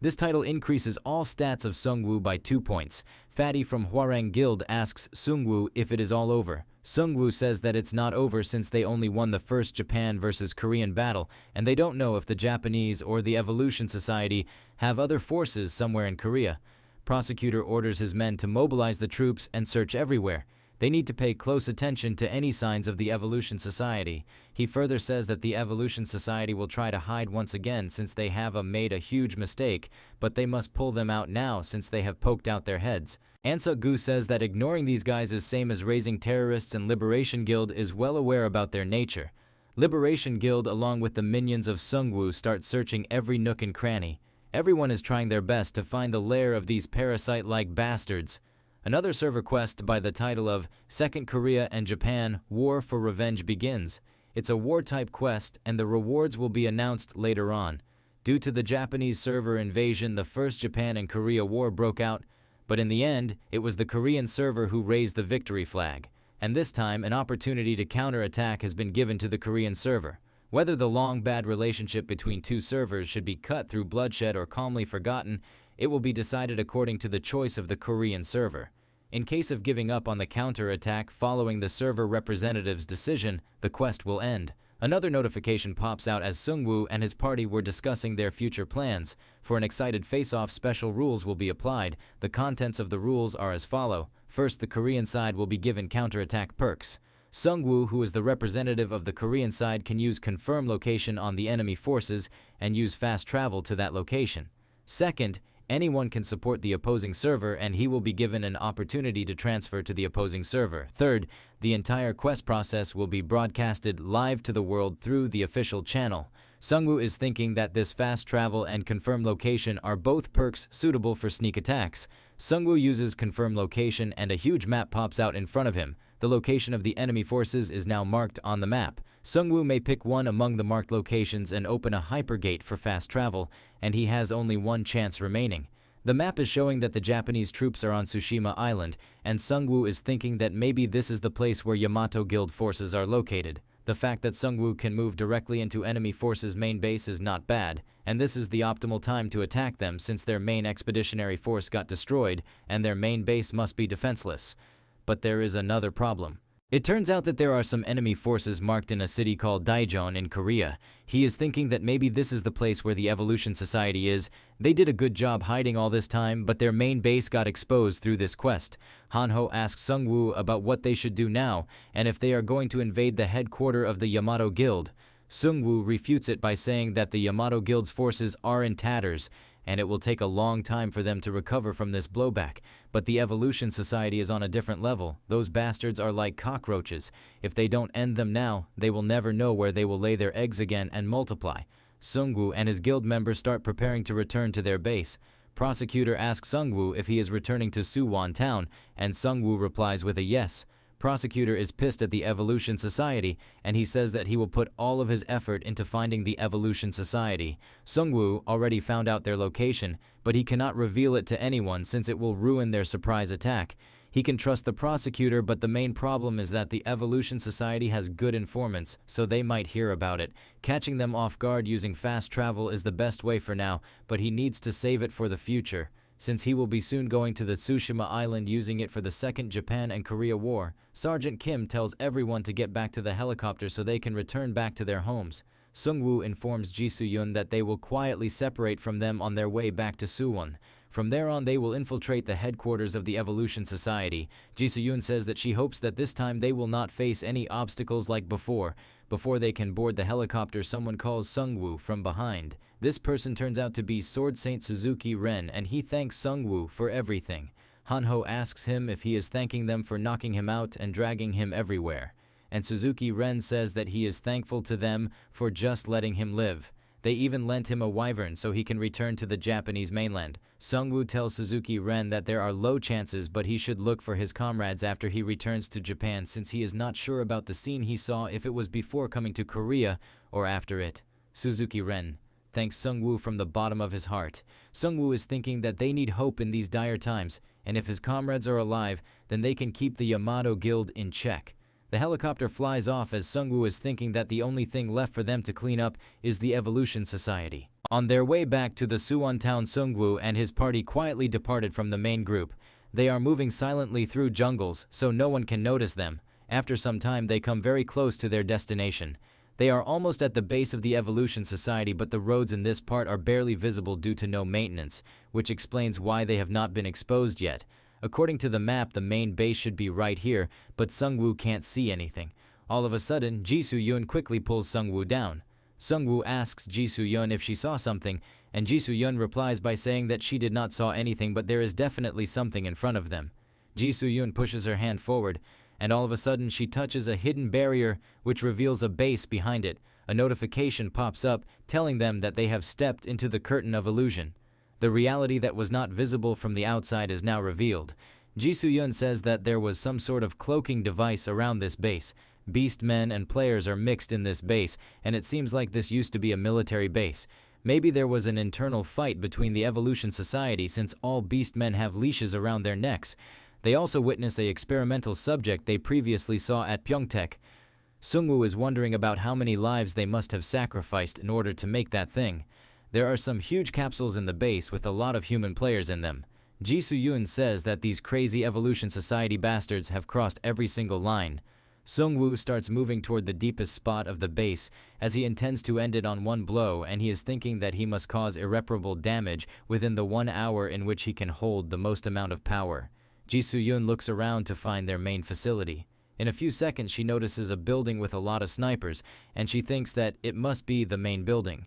This title increases all stats of Sungwoo by 2 points. Fatty from Hwarang Guild asks Sungwoo if it is all over. Sungwoo says that it's not over since they only won the first Japan versus Korean battle, and they don't know if the Japanese or the Evolution Society have other forces somewhere in Korea. Prosecutor orders his men to mobilize the troops and search everywhere. They need to pay close attention to any signs of the Evolution Society. He further says that the Evolution Society will try to hide once again since they have made a huge mistake, but they must pull them out now since they have poked out their heads. Ansuk-gu says that ignoring these guys is same as raising terrorists, and Liberation Guild is well aware about their nature. Liberation Guild along with the minions of Sungwoo start searching every nook and cranny. Everyone is trying their best to find the lair of these parasite-like bastards. Another server quest by the title of Second Korea and Japan War for Revenge begins. It's a war-type quest, and the rewards will be announced later on. Due to the Japanese server invasion, the First Japan and Korea War broke out, but in the end, it was the Korean server who raised the victory flag. And this time, an opportunity to counterattack has been given to the Korean server. Whether the long bad relationship between two servers should be cut through bloodshed or calmly forgotten, it will be decided according to the choice of the Korean server. In case of giving up on the counterattack following the server representative's decision, the quest will end. Another notification pops out as Sungwoo and his party were discussing their future plans. For an excited face-off, special rules will be applied. The contents of the rules are as follow. First, the Korean side will be given counterattack perks. Sungwoo, who is the representative of the Korean side, can use confirm location on the enemy forces and use fast travel to that location. Second, anyone can support the opposing server and he will be given an opportunity to transfer to the opposing server. Third, the entire quest process will be broadcasted live to the world through the official channel. Sungwoo is thinking that this fast travel and confirm location are both perks suitable for sneak attacks. Sungwoo uses confirm location and a huge map pops out in front of him. The location of the enemy forces is now marked on the map. Sungwoo may pick one among the marked locations and open a hypergate for fast travel, and he has only one chance remaining. The map is showing that the Japanese troops are on Tsushima Island, and Sungwoo is thinking that maybe this is the place where Yamato Guild forces are located. The fact that Sungwoo can move directly into enemy forces' main base is not bad, and this is the optimal time to attack them since their main expeditionary force got destroyed and their main base must be defenseless. But there is another problem. It turns out that there are some enemy forces marked in a city called Daejeon in Korea. He is thinking that maybe this is the place where the Evolution Society is. They did a good job hiding all this time, but their main base got exposed through this quest. Hanho asks Sungwoo about what they should do now, and if they are going to invade the headquarters of the Yamato Guild. Sungwoo refutes it by saying that the Yamato Guild's forces are in tatters, and it will take a long time for them to recover from this blowback. But the Evolution Society is on a different level. Those bastards are like cockroaches. If they don't end them now, they will never know where they will lay their eggs again and multiply. Sungwoo and his guild members start preparing to return to their base. Prosecutor asks Sungwoo if he is returning to Suwon town, and Sungwoo replies with a yes. Prosecutor is pissed at the Evolution Society, and he says that he will put all of his effort into finding the Evolution Society. Sungwoo already found out their location, but he cannot reveal it to anyone since it will ruin their surprise attack. He can trust the prosecutor, but the main problem is that the Evolution Society has good informants, so they might hear about it. Catching them off guard using fast travel is the best way for now, but he needs to save it for the future, since he will be soon going to the Tsushima Island using it for the Second Japan and Korea War. Sergeant Kim tells everyone to get back to the helicopter so they can return back to their homes. Sungwoo informs Ji Soo-yun that they will quietly separate from them on their way back to Suwon. From there on, they will infiltrate the headquarters of the Evolution Society. Ji Soo-yun says that she hopes that this time they will not face any obstacles like before. Before they can board the helicopter, someone calls Sungwoo from behind. This person turns out to be Sword Saint Suzuki Ren, and he thanks Sungwoo for everything. Hanho asks him if he is thanking them for knocking him out and dragging him everywhere. And Suzuki Ren says that he is thankful to them for just letting him live. They even lent him a wyvern so he can return to the Japanese mainland. Sungwoo tells Suzuki Ren that there are low chances, but he should look for his comrades after he returns to Japan since he is not sure about the scene he saw if it was before coming to Korea or after it. Suzuki Ren thanks Sungwoo from the bottom of his heart. Sungwoo is thinking that they need hope in these dire times, and if his comrades are alive, then they can keep the Yamato Guild in check. The helicopter flies off as Sungwoo is thinking that the only thing left for them to clean up is the Evolution Society. On their way back to the Suwon town, Sungwoo and his party quietly departed from the main group. They are moving silently through jungles so no one can notice them. After some time, they come very close to their destination. They are almost at the base of the Evolution Society, but the roads in this part are barely visible due to no maintenance, which explains why they have not been exposed yet. According to the map, the main base should be right here, but Sungwoo can't see anything. All of a sudden, Ji Soo-yun quickly pulls Sungwoo down. Sungwoo asks Ji Soo-yun if she saw something, and Ji Soo-yun replies by saying that she did not saw anything, but there is definitely something in front of them. Ji Soo-yun pushes her hand forward, and all of a sudden she touches a hidden barrier which reveals a base behind it. A notification pops up telling them that they have stepped into the curtain of illusion. The reality that was not visible from the outside is now revealed. Ji Soo-yun says that there was some sort of cloaking device around this base. Beastmen and players are mixed in this base, and it seems like this used to be a military base. Maybe there was an internal fight between the Evolution Society since all beastmen have leashes around their necks. They also witness a experimental subject they previously saw at Pyeongtaek. Sungwoo is wondering about how many lives they must have sacrificed in order to make that thing. There are some huge capsules in the base with a lot of human players in them. Ji Soo-yoon says that these crazy Evolution Society bastards have crossed every single line. Sungwoo starts moving toward the deepest spot of the base as he intends to end it on one blow, and he is thinking that he must cause irreparable damage within the 1 hour in which he can hold the most amount of power. Ji Soo-yoon looks around to find their main facility. In a few seconds, she notices a building with a lot of snipers, and she thinks that it must be the main building.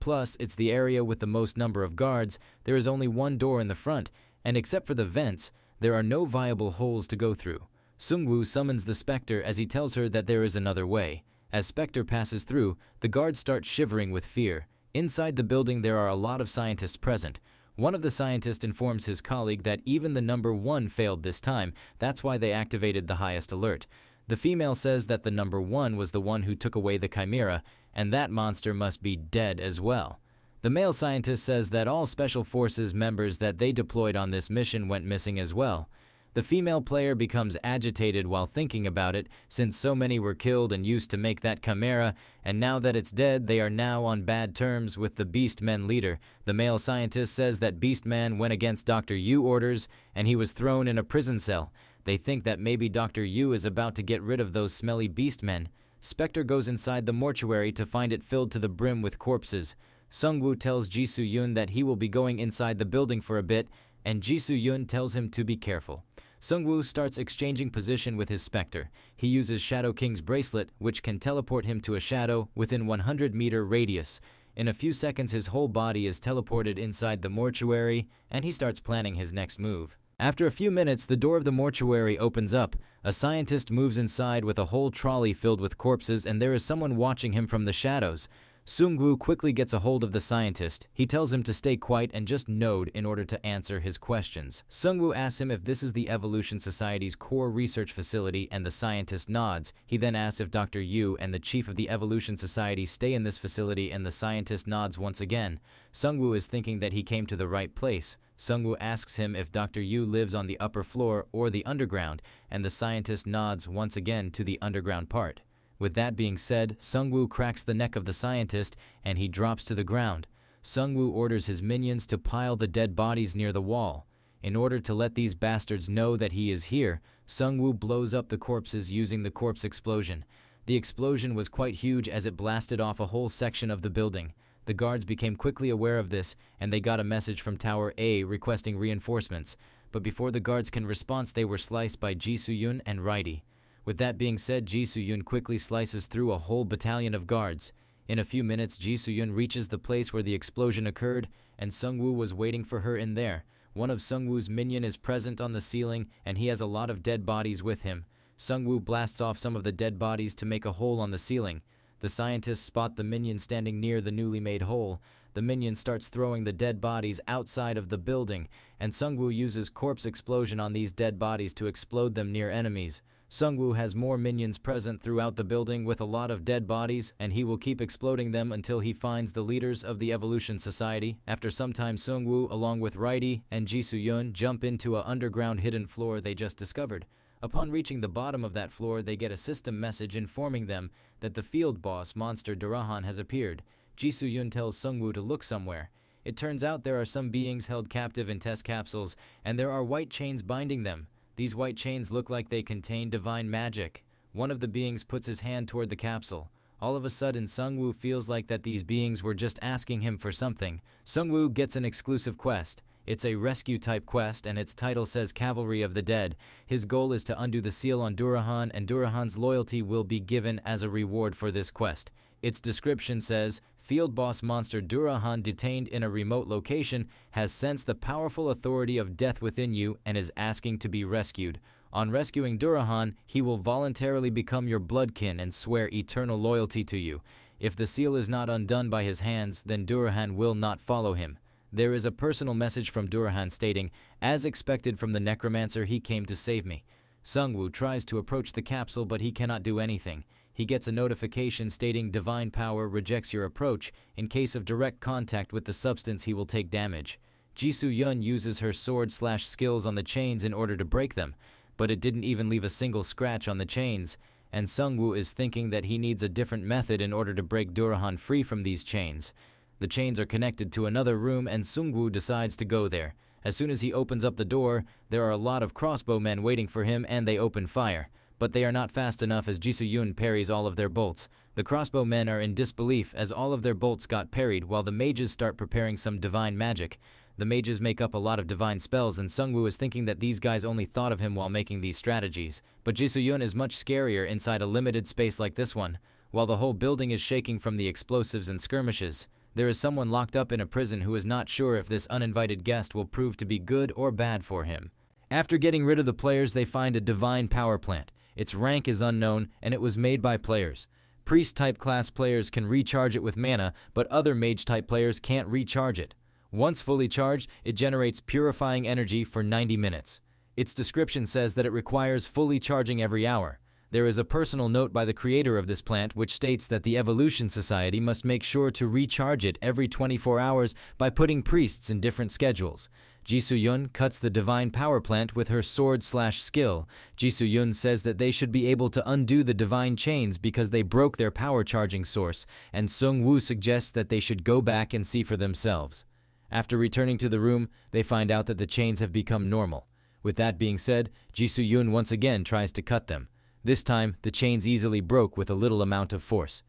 Plus, it's the area with the most number of guards. There is only one door in the front, and except for the vents, there are no viable holes to go through. Sungwoo summons the Spectre as he tells her that there is another way. As Spectre passes through, the guards start shivering with fear. Inside the building, there are a lot of scientists present. One of the scientists informs his colleague that even the number 1 failed this time. That's why they activated the highest alert. The female says that the number 1 was the one who took away the Chimera, and that monster must be dead as well. The male scientist says that all Special Forces members that they deployed on this mission went missing as well. The female player becomes agitated while thinking about it, since so many were killed and used to make that Chimera, and now that it's dead, they are now on bad terms with the Beastmen leader. The male scientist says that Beastman went against Dr. Yu orders, and he was thrown in a prison cell. They think that maybe Dr. Yu is about to get rid of those smelly Beastmen. Spectre goes inside the mortuary to find it filled to the brim with corpses. Sungwoo tells Ji Soo-yoon that he will be going inside the building for a bit, and Ji Soo-yoon tells him to be careful. Sungwoo starts exchanging position with his Spectre. He uses Shadow King's bracelet, which can teleport him to a shadow within 100-meter radius. In a few seconds, his whole body is teleported inside the mortuary, and he starts planning his next move. After a few minutes, the door of the mortuary opens up. A scientist moves inside with a whole trolley filled with corpses, and there is someone watching him from the shadows. Sungwoo quickly gets a hold of the scientist. He tells him to stay quiet and just node in order to answer his questions. Sungwoo asks him if this is the Evolution Society's core research facility, and the scientist nods. He then asks if Dr. Yu and the chief of the Evolution Society stay in this facility, and the scientist nods once again. Sungwoo is thinking that he came to the right place. Sungwoo asks him if Dr. Yu lives on the upper floor or the underground, and the scientist nods once again to the underground part. With that being said, Sungwoo cracks the neck of the scientist, and he drops to the ground. Sungwoo orders his minions to pile the dead bodies near the wall. In order to let these bastards know that he is here, Sungwoo blows up the corpses using the corpse explosion. The explosion was quite huge as it blasted off a whole section of the building. The guards became quickly aware of this, and they got a message from Tower A requesting reinforcements. But before the guards can respond, they were sliced by Ji Soo-yoon and Raidi. With that being said, Ji Soo-yoon quickly slices through a whole battalion of guards. In a few minutes, Ji Soo-yoon reaches the place where the explosion occurred, and Sungwoo was waiting for her in there. One of Sungwoo's minion is present on the ceiling, and he has a lot of dead bodies with him. Sungwoo blasts off some of the dead bodies to make a hole on the ceiling. The scientists spot the minion standing near the newly made hole. The minion starts throwing the dead bodies outside of the building, and Sungwoo uses corpse explosion on these dead bodies to explode them near enemies. Sungwoo has more minions present throughout the building with a lot of dead bodies, and he will keep exploding them until he finds the leaders of the Evolution Society. After some time, Sungwoo, along with Raidi and Ji Soo-yoon, jump into an underground hidden floor they just discovered. Upon reaching the bottom of that floor, they get a system message informing them that the field boss monster Durahan has appeared. Ji Soo-yoon tells Sungwoo to look somewhere. It turns out there are some beings held captive in test capsules, and there are white chains binding them. These white chains look like they contain divine magic. One of the beings puts his hand toward the capsule. All of a sudden, Sungwoo feels like that these beings were just asking him for something. Sungwoo gets an exclusive quest. It's a rescue-type quest, and its title says Cavalry of the Dead. His goal is to undo the seal on Durahan, and Durahan's loyalty will be given as a reward for this quest. Its description says, Field boss monster Durahan, detained in a remote location, has sensed the powerful authority of death within you and is asking to be rescued. On rescuing Durahan, he will voluntarily become your bloodkin and swear eternal loyalty to you. If the seal is not undone by his hands, then Durahan will not follow him. There is a personal message from Durahan stating, as expected from the Necromancer, he came to save me. Sungwoo tries to approach the capsule, but he cannot do anything. He gets a notification stating divine power rejects your approach. In case of direct contact with the substance, he will take damage. Jisoo-yun uses her sword/skills on the chains in order to break them, but it didn't even leave a single scratch on the chains, and Sungwoo is thinking that he needs a different method in order to break Durahan free from these chains. The chains are connected to another room, and Sungwoo decides to go there. As soon as he opens up the door, there are a lot of crossbowmen waiting for him, and they open fire. But they are not fast enough as Jisoo-yun parries all of their bolts. The crossbowmen are in disbelief as all of their bolts got parried, while the mages start preparing some divine magic. The mages make up a lot of divine spells, and Sungwoo is thinking that these guys only thought of him while making these strategies. But Jisoo-yun is much scarier inside a limited space like this one. While the whole building is shaking from the explosives and skirmishes, there is someone locked up in a prison who is not sure if this uninvited guest will prove to be good or bad for him. After getting rid of the players, they find a divine power plant. Its rank is unknown, and it was made by players. Priest-type class players can recharge it with mana, but other mage-type players can't recharge it. Once fully charged, it generates purifying energy for 90 minutes. Its description says that it requires fully charging every hour. There is a personal note by the creator of this plant which states that the Evolution Society must make sure to recharge it every 24 hours by putting priests in different schedules. Jisoo-yun cuts the divine power plant with her sword/skill. Jisoo-yun says that they should be able to undo the divine chains because they broke their power charging source, and Sungwoo suggests that they should go back and see for themselves. After returning to the room, they find out that the chains have become normal. With that being said, Jisoo-yun once again tries to cut them. This time, the chains easily broke with a little amount of force.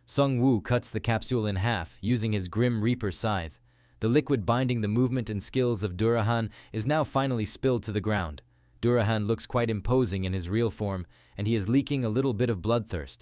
Sungwoo cuts the capsule in half using his Grim Reaper scythe. The liquid binding the movement and skills of Durahan is now finally spilled to the ground. Durahan looks quite imposing in his real form, and he is leaking a little bit of bloodthirst.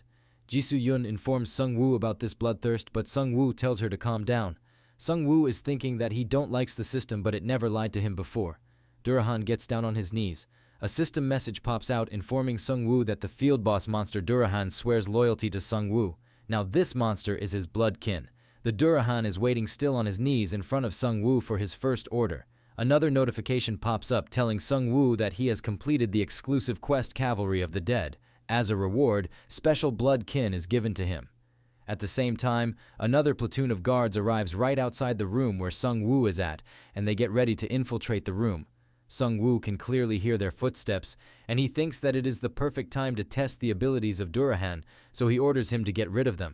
Jisoo-yun informs Sungwoo about this bloodthirst, but Sungwoo tells her to calm down. Sungwoo is thinking that he don't likes the system, but it never lied to him before. Durahan gets down on his knees. A system message pops out informing Sungwoo that the field boss monster Durahan swears loyalty to Sungwoo. Now this monster is his blood kin. The Durahan is waiting still on his knees in front of Sungwoo for his first order. Another notification pops up telling Sungwoo that he has completed the exclusive quest Cavalry of the Dead. As a reward, special blood kin is given to him. At the same time, another platoon of guards arrives right outside the room where Sungwoo is at, and they get ready to infiltrate the room. Sungwoo can clearly hear their footsteps, and he thinks that it is the perfect time to test the abilities of Durahan, so he orders him to get rid of them.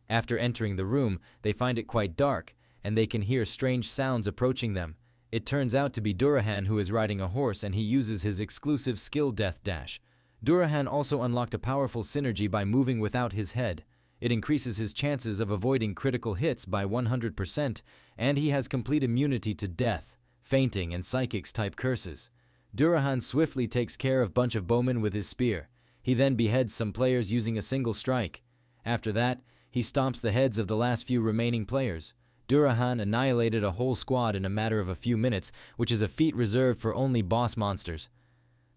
After entering the room, they find it quite dark, and they can hear strange sounds approaching them. It turns out to be Durahan who is riding a horse, and he uses his exclusive skill Death Dash. Durahan also unlocked a powerful synergy by moving without his head. It increases his chances of avoiding critical hits by 100%, and he has complete immunity to death, fainting, and psychics type curses. Durahan swiftly takes care of a bunch of bowmen with his spear. He then beheads some players using a single strike. After that, he stomps the heads of the last few remaining players. Durahan annihilated a whole squad in a matter of a few minutes, which is a feat reserved for only boss monsters.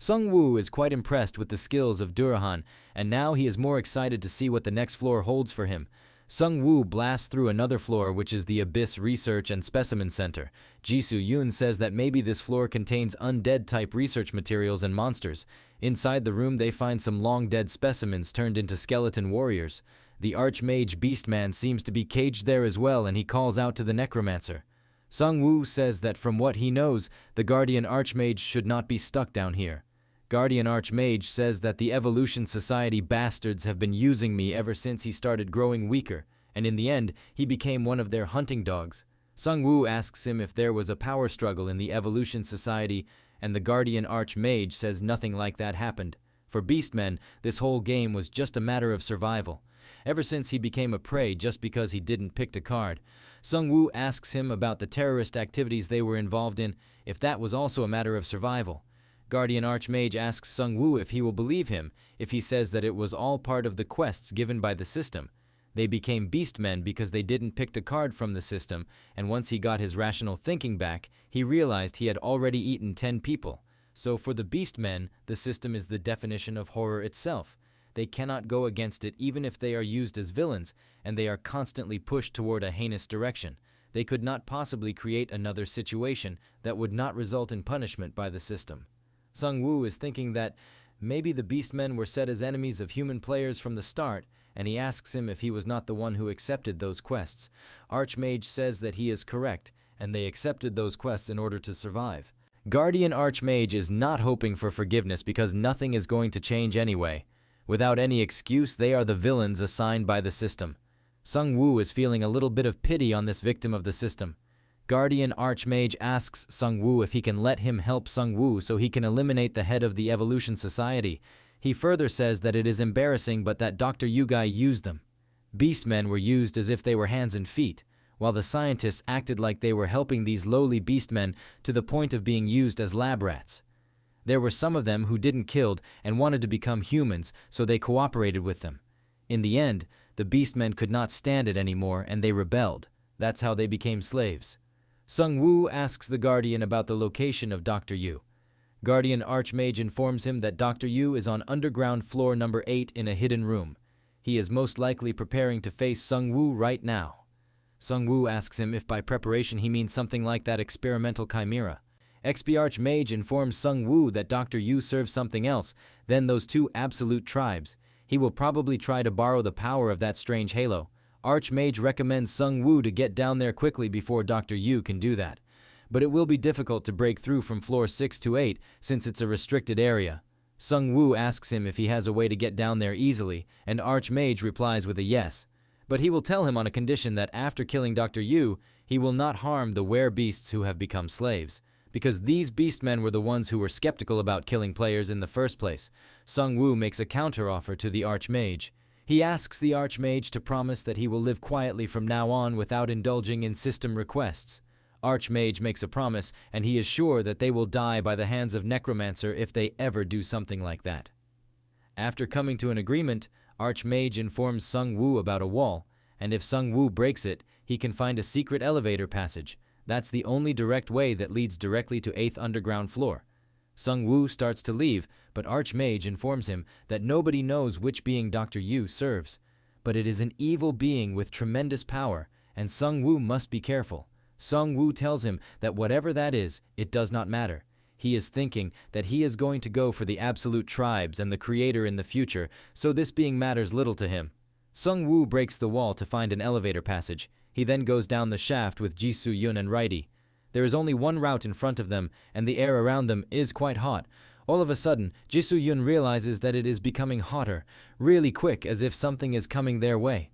Sungwoo is quite impressed with the skills of Durahan, and now he is more excited to see what the next floor holds for him. Sungwoo blasts through another floor, which is the Abyss Research and Specimen Center. Jisoo-yun says that maybe this floor contains undead-type research materials and monsters. Inside the room, they find some long-dead specimens turned into skeleton warriors. The Archmage Beastman seems to be caged there as well, and he calls out to the Necromancer. Sungwoo says that from what he knows, the Guardian Archmage should not be stuck down here. Guardian Archmage says that the Evolution Society bastards have been using me ever since he started growing weaker, and in the end, he became one of their hunting dogs. Sungwoo asks him if there was a power struggle in the Evolution Society, and the Guardian Archmage says nothing like that happened. For Beastmen, this whole game was just a matter of survival. Ever since he became a prey just because he didn't pick a card. Sungwoo asks him about the terrorist activities they were involved in, if that was also a matter of survival. Guardian Archmage asks Sungwoo if he will believe him if he says that it was all part of the quests given by the system. They became beastmen because they didn't pick a card from the system, and once he got his rational thinking back, he realized he had already eaten 10 people. So for the beastmen, the system is the definition of horror itself. They cannot go against it even if they are used as villains, and they are constantly pushed toward a heinous direction. They could not possibly create another situation that would not result in punishment by the system. Sungwoo is thinking that Maybe the beastmen were set as enemies of human players from the start, and he asks him if he was not the one who accepted those quests. Archmage says that he is correct, and they accepted those quests in order to survive. Guardian Archmage is not hoping for forgiveness because nothing is going to change anyway. Without any excuse, they are the villains assigned by the system. Sung Woo is feeling a little bit of pity on this victim of the system. Guardian Archmage asks Sung Woo if he can let him help Sung Woo so he can eliminate the head of the Evolution Society. He further says that it is embarrassing but that Dr. Yugai used them. Beastmen were used as if they were hands and feet, while the scientists acted like they were helping these lowly beastmen to the point of being used as lab rats. There were some of them who didn't kill and wanted to become humans, so they cooperated with them. In the end, the beastmen could not stand it anymore and they rebelled. That's how they became slaves. Sung Woo asks the Guardian about the location of Dr. Yu. Guardian Archmage informs him that Dr. Yu is on underground floor number 8 in a hidden room. He is most likely preparing to face Sung Woo right now. Sung Woo asks him if by preparation he means something like that experimental chimera. XP Archmage informs Sung Woo that Dr. Yu serves something else than those two absolute tribes. He will probably try to borrow the power of that strange halo. Archmage recommends Sung Woo to get down there quickly before Dr. Yu can do that. But it will be difficult to break through from floor 6 to 8 since it's a restricted area. Sung Woo asks him if he has a way to get down there easily, and Archmage replies with a yes. But he will tell him on a condition that after killing Dr. Yu, he will not harm the were-beasts who have become slaves. Because these beastmen were the ones who were skeptical about killing players in the first place. Sung Woo makes a counteroffer to the Archmage. He asks the Archmage to promise that he will live quietly from now on without indulging in system requests. Archmage makes a promise, and he is sure that they will die by the hands of Necromancer if they ever do something like that. After coming to an agreement, Archmage informs Sung Woo about a wall, and if Sung Woo breaks it, he can find a secret elevator passage. That's the only direct way that leads directly to 8th underground floor. Sung Woo starts to leave, but Archmage informs him that nobody knows which being Dr. Yu serves. But it is an evil being with tremendous power, and Sung Woo must be careful. Sung Woo tells him that whatever that is, it does not matter. He is thinking that he is going to go for the absolute tribes and the creator in the future, so this being matters little to him. Sung Woo breaks the wall to find an elevator passage. He then goes down the shaft with Jisoo Yun and Righty. There is only one route in front of them, and the air around them is quite hot. All of a sudden, Jisoo Yun realizes that it is becoming hotter, really quick, as if something is coming their way.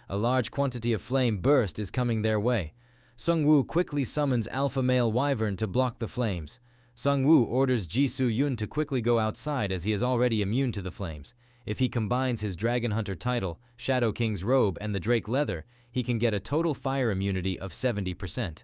A large quantity of flame burst is coming their way. Sung Woo quickly summons Alpha Male Wyvern to block the flames. Sung Woo orders Jisoo Yun to quickly go outside as he is already immune to the flames. If he combines his Dragon Hunter title, Shadow King's robe, and the Drake leather, he can get a total fire immunity of 70%.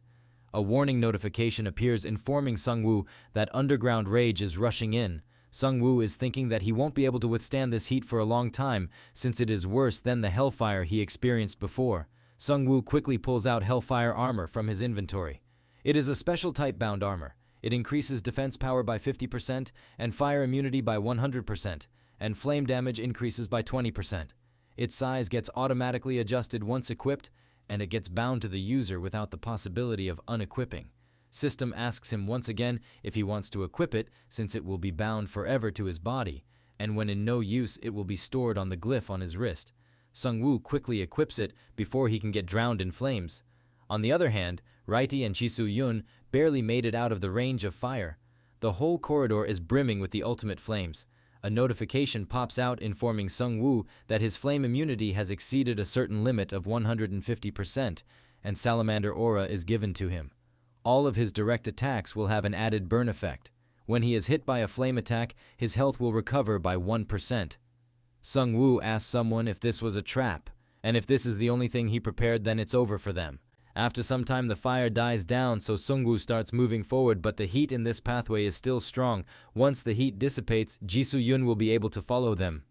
A warning notification appears informing Sung Woo that underground rage is rushing in. Sung Woo is thinking that he won't be able to withstand this heat for a long time since it is worse than the hellfire he experienced before. Sung Woo quickly pulls out hellfire armor from his inventory. It is a special type bound armor. It increases defense power by 50% and fire immunity by 100%, and flame damage increases by 20%. Its size gets automatically adjusted once equipped, and it gets bound to the user without the possibility of unequipping. System asks him once again if he wants to equip it since it will be bound forever to his body, and when in no use it will be stored on the glyph on his wrist. Sung Woo quickly equips it before he can get drowned in flames. On the other hand, Righty and Jisoo Yun barely made it out of the range of fire. The whole corridor is brimming with the ultimate flames. A notification pops out informing Sung Woo that his flame immunity has exceeded a certain limit of 150%, and Salamander Aura is given to him. All of his direct attacks will have an added burn effect. When he is hit by a flame attack, his health will recover by 1%. Sung Woo asks someone if this was a trap, and if this is the only thing he prepared, then it's over for them. After some time the fire dies down, so Sung Woo starts moving forward, but the heat in this pathway is still strong. Once the heat dissipates, Jisoo Yun will be able to follow them.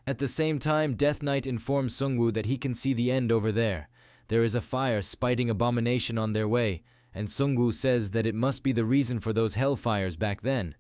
At the same time, Death Knight informs Sung Woo that he can see the end over there. There is a fire spiting abomination on their way, and Sung Woo says that it must be the reason for those hellfires back then.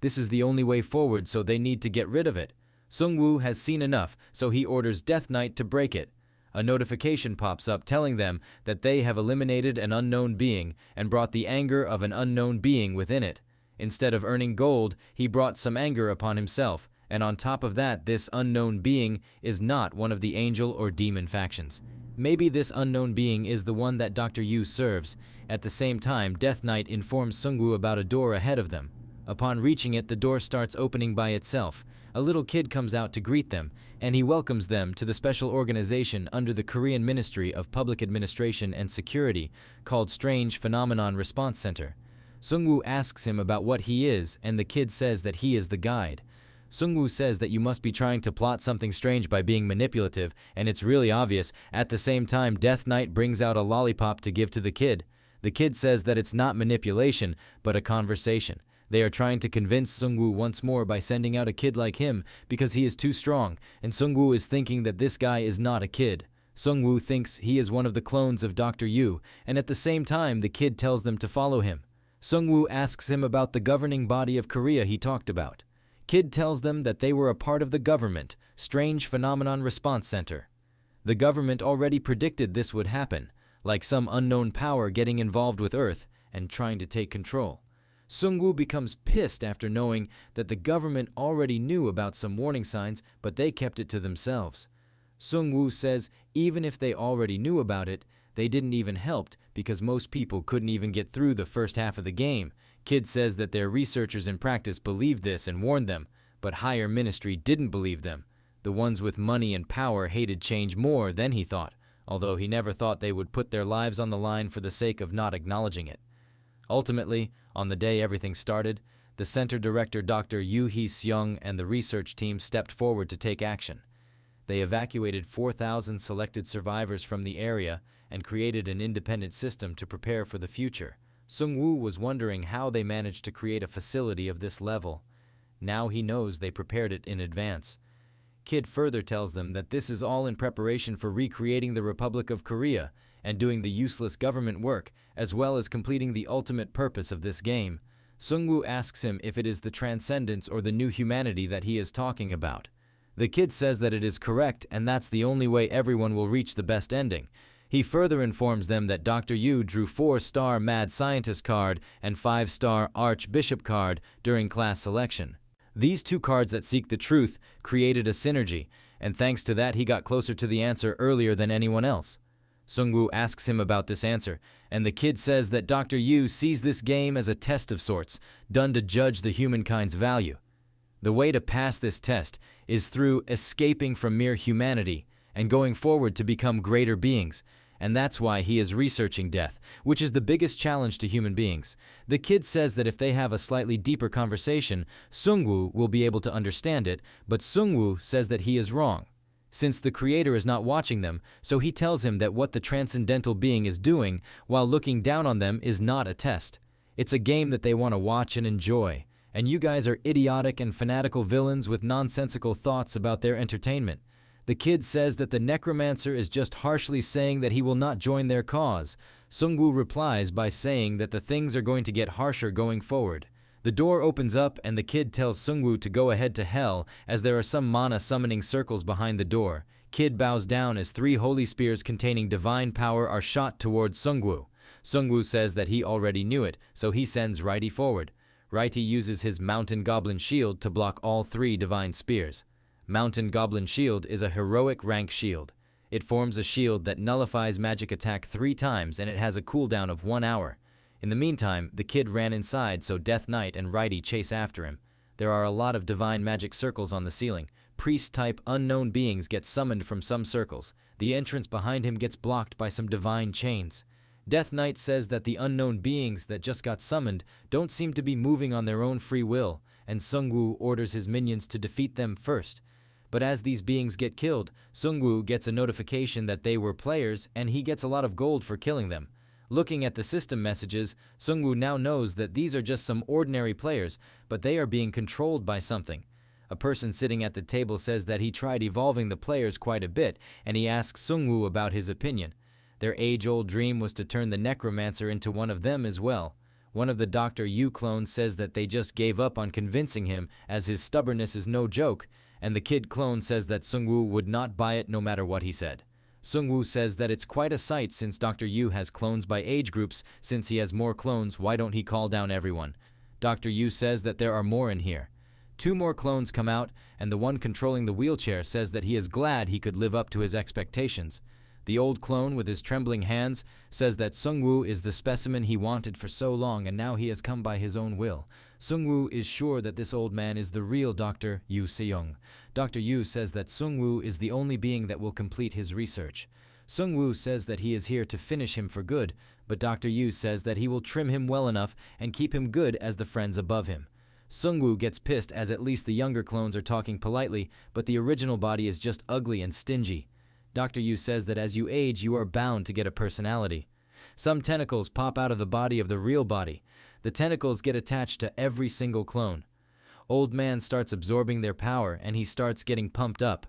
This is the only way forward, so they need to get rid of it. Sung Woo has seen enough, so he orders Death Knight to break it. A notification pops up telling them that they have eliminated an unknown being and brought the anger of an unknown being within it. Instead of earning gold, he brought some anger upon himself, and on top of that, this unknown being is not one of the angel or demon factions. Maybe this unknown being is the one that Dr. Yu serves. At the same time, Death Knight informs Sungwoo about a door ahead of them. Upon reaching it, the door starts opening by itself. A little kid comes out to greet them, and he welcomes them to the special organization under the Korean Ministry of Public Administration and Security called Strange Phenomenon Response Center. Sungwoo asks him about what he is, and the kid says that he is the guide. Sungwoo says that you must be trying to plot something strange by being manipulative, and it's really obvious. At the same time, Death Knight brings out a lollipop to give to the kid. The kid says that it's not manipulation, but a conversation. They are trying to convince Sungwoo once more by sending out a kid like him because he is too strong, and Sungwoo is thinking that this guy is not a kid. Sungwoo thinks he is one of the clones of Dr. Yu, and at the same time, the kid tells them to follow him. Sungwoo asks him about the governing body of Korea he talked about. Kid tells them that they were a part of the government, Strange Phenomenon Response Center. The government already predicted this would happen, like some unknown power getting involved with Earth and trying to take control. Sungwoo becomes pissed after knowing that the government already knew about some warning signs, but they kept it to themselves. Sungwoo says even if they already knew about it, they didn't even help because most people couldn't even get through the first half of the game. Kid says that their researchers in practice believed this and warned them, but higher ministry didn't believe them. The ones with money and power hated change more than he thought, although he never thought they would put their lives on the line for the sake of not acknowledging it. Ultimately, on the day everything started, the center director Dr. Yu Hee-seung and the research team stepped forward to take action. They evacuated 4,000 selected survivors from the area and created an independent system to prepare for the future. Sungwoo was wondering how they managed to create a facility of this level. Now he knows they prepared it in advance. Kid further tells them that this is all in preparation for recreating the Republic of Korea and doing the useless government work, as well as completing the ultimate purpose of this game. Sungwoo asks him if it is the transcendence or the new humanity that he is talking about. The kid says that it is correct, and that's the only way everyone will reach the best ending. He further informs them that Dr. Yu drew 4-star Mad Scientist card and 5-star Archbishop card during class selection. These two cards that seek the truth created a synergy, and thanks to that he got closer to the answer earlier than anyone else. Sungwoo asks him about this answer, and the kid says that Dr. Yu sees this game as a test of sorts, done to judge the humankind's value. The way to pass this test is through escaping from mere humanity and going forward to become greater beings, and that's why he is researching death, which is the biggest challenge to human beings. The kid says that if they have a slightly deeper conversation, Sungwoo will be able to understand it, but Sungwoo says that he is wrong, since the creator is not watching them, so he tells him that what the transcendental being is doing while looking down on them is not a test. It's a game that they want to watch and enjoy, and you guys are idiotic and fanatical villains with nonsensical thoughts about their entertainment. The kid says that the Necromancer is just harshly saying that he will not join their cause. Sungwoo replies by saying that the things are going to get harsher going forward. The door opens up and the kid tells Sungwoo to go ahead to hell as there are some mana summoning circles behind the door. Kid bows down as 3 holy spears containing divine power are shot towards Sungwoo. Sungwoo says that he already knew it, so he sends Righty forward. Righty uses his Mountain Goblin Shield to block all 3 divine spears. Mountain Goblin Shield is a heroic rank shield. It forms a shield that nullifies magic attack 3 times and it has a cooldown of 1 hour. In the meantime, the kid ran inside so Death Knight and Righty chase after him. There are a lot of divine magic circles on the ceiling. Priest-type unknown beings get summoned from some circles. The entrance behind him gets blocked by some divine chains. Death Knight says that the unknown beings that just got summoned don't seem to be moving on their own free will, and Sungwoo orders his minions to defeat them first. But as these beings get killed, Sungwoo gets a notification that they were players and he gets a lot of gold for killing them. Looking at the system messages, Sungwoo now knows that these are just some ordinary players, but they are being controlled by something. A person sitting at the table says that he tried evolving the players quite a bit, and he asks Sungwoo about his opinion. Their age-old dream was to turn the Necromancer into one of them as well. One of the Dr. Yu clones says that they just gave up on convincing him as his stubbornness is no joke, and the kid clone says that Sungwoo would not buy it no matter what he said. Sungwoo says that it's quite a sight since Dr. Yu has clones by age groups. Since he has more clones, why don't he call down everyone? Dr. Yu says that there are more in here. 2 more clones come out, and the one controlling the wheelchair says that he is glad he could live up to his expectations. The old clone with his trembling hands says that Sungwoo is the specimen he wanted for so long, and now he has come by his own will. Sungwoo is sure that this old man is the real Dr. Yu Seong. Dr. Yu says that Sungwoo is the only being that will complete his research. Sungwoo says that he is here to finish him for good, but Dr. Yu says that he will trim him well enough and keep him good as the friends above him. Sungwoo gets pissed as at least the younger clones are talking politely, but the original body is just ugly and stingy. Dr. Yu says that as you age, you are bound to get a personality. Some tentacles pop out of the body of the real body. The tentacles get attached to every single clone. Old man starts absorbing their power, and he starts getting pumped up.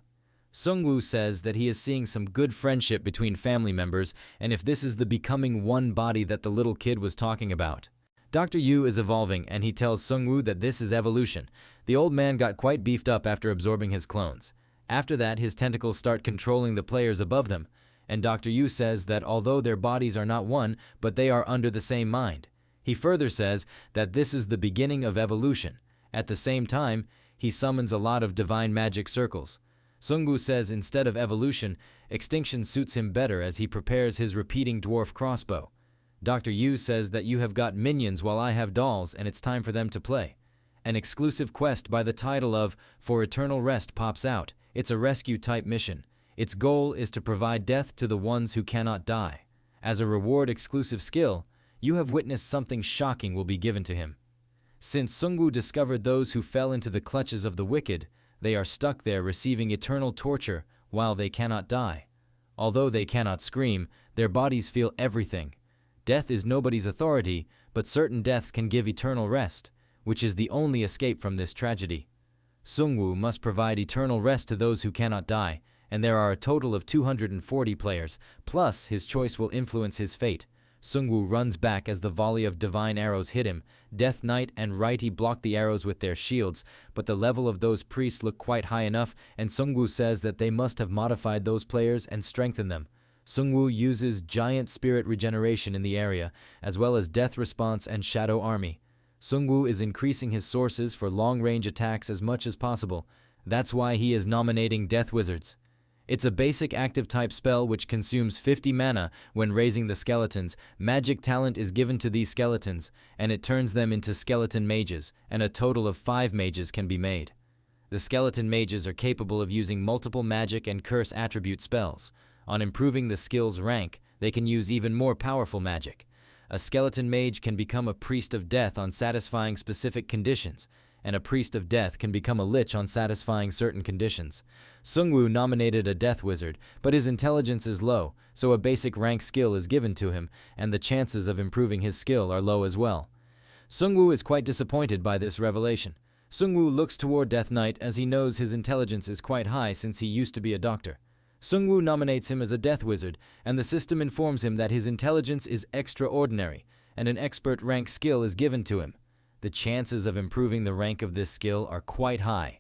Sungwoo says that he is seeing some good friendship between family members, and if this is the becoming one body that the little kid was talking about. Dr. Yu is evolving, and he tells Sungwoo that this is evolution. The old man got quite beefed up after absorbing his clones. After that, his tentacles start controlling the players above them, and Dr. Yu says that although their bodies are not one, but they are under the same mind. He further says that this is the beginning of evolution. At the same time, he summons a lot of divine magic circles. Sungwoo says instead of evolution, extinction suits him better as he prepares his repeating dwarf crossbow. Dr. Yu says that you have got minions while I have dolls, and it's time for them to play. An exclusive quest by the title of For Eternal Rest pops out. It's a rescue-type mission. Its goal is to provide death to the ones who cannot die. As a reward-exclusive skill, you have witnessed something shocking will be given to him. Since Sungwoo discovered those who fell into the clutches of the wicked, they are stuck there receiving eternal torture while they cannot die. Although they cannot scream, their bodies feel everything. Death is nobody's authority, but certain deaths can give eternal rest, which is the only escape from this tragedy. Sungwoo must provide eternal rest to those who cannot die, and there are a total of 240 players, plus his choice will influence his fate. Sungwoo runs back as the volley of divine arrows hit him. Death Knight and Righty block the arrows with their shields, but the level of those priests look quite high enough, and Sungwoo says that they must have modified those players and strengthened them. Sungwoo uses giant spirit regeneration in the area, as well as death response and shadow army. Sungwoo is increasing his sources for long-range attacks as much as possible. That's why he is nominating Death Wizards. It's a basic active-type spell which consumes 50 mana when raising the skeletons. Magic talent is given to these skeletons, and it turns them into skeleton mages, and a total of 5 mages can be made. The skeleton mages are capable of using multiple magic and curse attribute spells. On improving the skill's rank, they can use even more powerful magic. A skeleton mage can become a priest of death on satisfying specific conditions, and a priest of death can become a lich on satisfying certain conditions. Sungwoo nominated a death wizard, but his intelligence is low, so a basic rank skill is given to him, and the chances of improving his skill are low as well. Sungwoo is quite disappointed by this revelation. Sungwoo looks toward Death Knight as he knows his intelligence is quite high since he used to be a doctor. Sungwoo nominates him as a death wizard, and the system informs him that his intelligence is extraordinary, and an expert rank skill is given to him. The chances of improving the rank of this skill are quite high.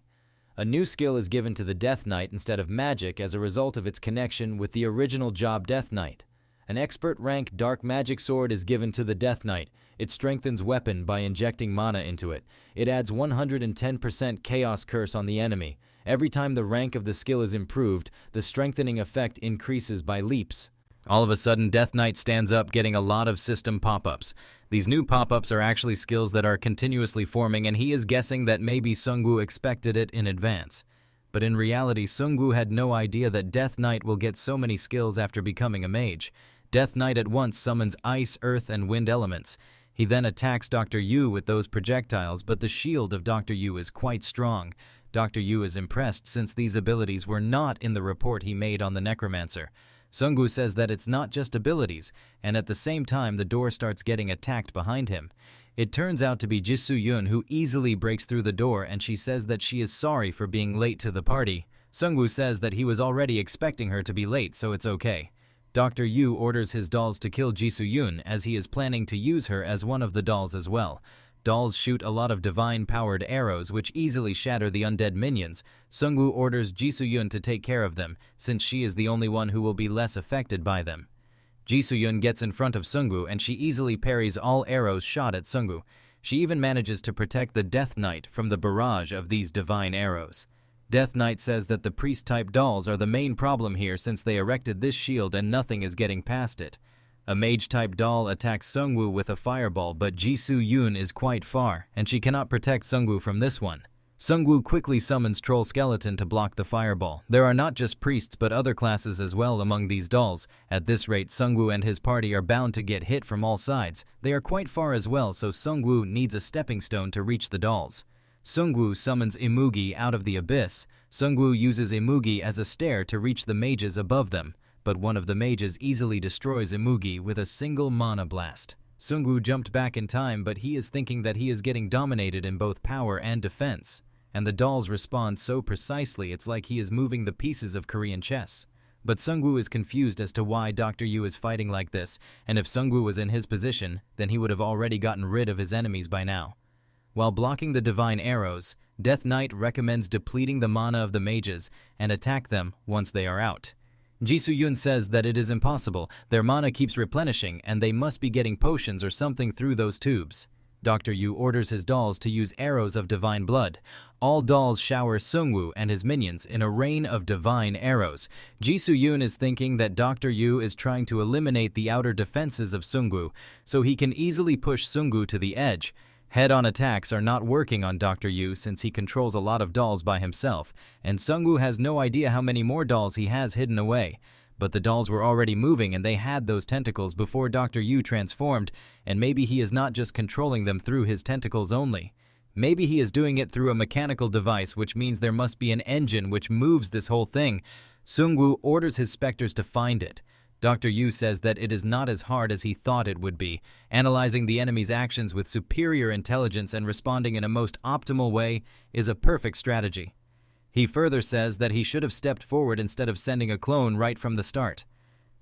A new skill is given to the Death Knight instead of magic as a result of its connection with the original job Death Knight. An expert rank dark magic sword is given to the Death Knight. It strengthens weapon by injecting mana into it. It adds 110% chaos curse on the enemy. Every time the rank of the skill is improved, the strengthening effect increases by leaps. All of a sudden, Death Knight stands up, getting a lot of system pop-ups. These new pop-ups are actually skills that are continuously forming, and he is guessing that maybe Sungwoo expected it in advance. But in reality, Sungwoo had no idea that Death Knight will get so many skills after becoming a mage. Death Knight at once summons ice, earth, and wind elements. He then attacks Dr. Yu with those projectiles, but the shield of Dr. Yu is quite strong. Dr. Yu is impressed since these abilities were not in the report he made on the Necromancer. Sungwoo says that it's not just abilities, and at the same time the door starts getting attacked behind him. It turns out to be Jisoo-yun who easily breaks through the door, and she says that she is sorry for being late to the party. Sungwoo says that he was already expecting her to be late, so it's okay. Dr. Yu orders his dolls to kill Jisoo-yun as he is planning to use her as one of the dolls as well. Dolls shoot a lot of divine-powered arrows which easily shatter the undead minions. Sungwoo orders Jisoo-yun to take care of them, since she is the only one who will be less affected by them. Jisoo-yun gets in front of Sungwoo and she easily parries all arrows shot at Sungwoo. She even manages to protect the Death Knight from the barrage of these divine arrows. Death Knight says that the priest-type dolls are the main problem here since they erected this shield and nothing is getting past it. A mage-type doll attacks Sungwoo with a fireball, but Jisoo Yoon is quite far, and she cannot protect Sungwoo from this one. Sungwoo quickly summons Troll Skeleton to block the fireball. There are not just priests but other classes as well among these dolls. At this rate, Sungwoo and his party are bound to get hit from all sides. They are quite far as well, so Sungwoo needs a stepping stone to reach the dolls. Sungwoo summons Imugi out of the abyss. Sungwoo uses Imugi as a stair to reach the mages above them, but one of the mages easily destroys Imugi with a single mana blast. Sungwoo jumped back in time, but he is thinking that he is getting dominated in both power and defense. And the dolls respond so precisely it's like he is moving the pieces of Korean chess. But Sungwoo is confused as to why Dr. Yu is fighting like this, and if Sungwoo was in his position, then he would have already gotten rid of his enemies by now. While blocking the divine arrows, Death Knight recommends depleting the mana of the mages and attack them once they are out. Jisoo Yoon says that it is impossible, their mana keeps replenishing and they must be getting potions or something through those tubes. Dr. Yu orders his dolls to use arrows of divine blood. All dolls shower Sungwoo and his minions in a rain of divine arrows. Jisoo Yoon is thinking that Dr. Yu is trying to eliminate the outer defenses of Sungwoo, so he can easily push Sungwoo to the edge. Head-on attacks are not working on Dr. Yu since he controls a lot of dolls by himself, and Sungwoo has no idea how many more dolls he has hidden away. But the dolls were already moving and they had those tentacles before Dr. Yu transformed, and maybe he is not just controlling them through his tentacles only. Maybe he is doing it through a mechanical device, which means there must be an engine which moves this whole thing. Sungwoo orders his specters to find it. Dr. Yu says that it is not as hard as he thought it would be, analyzing the enemy's actions with superior intelligence and responding in a most optimal way is a perfect strategy. He further says that he should have stepped forward instead of sending a clone right from the start.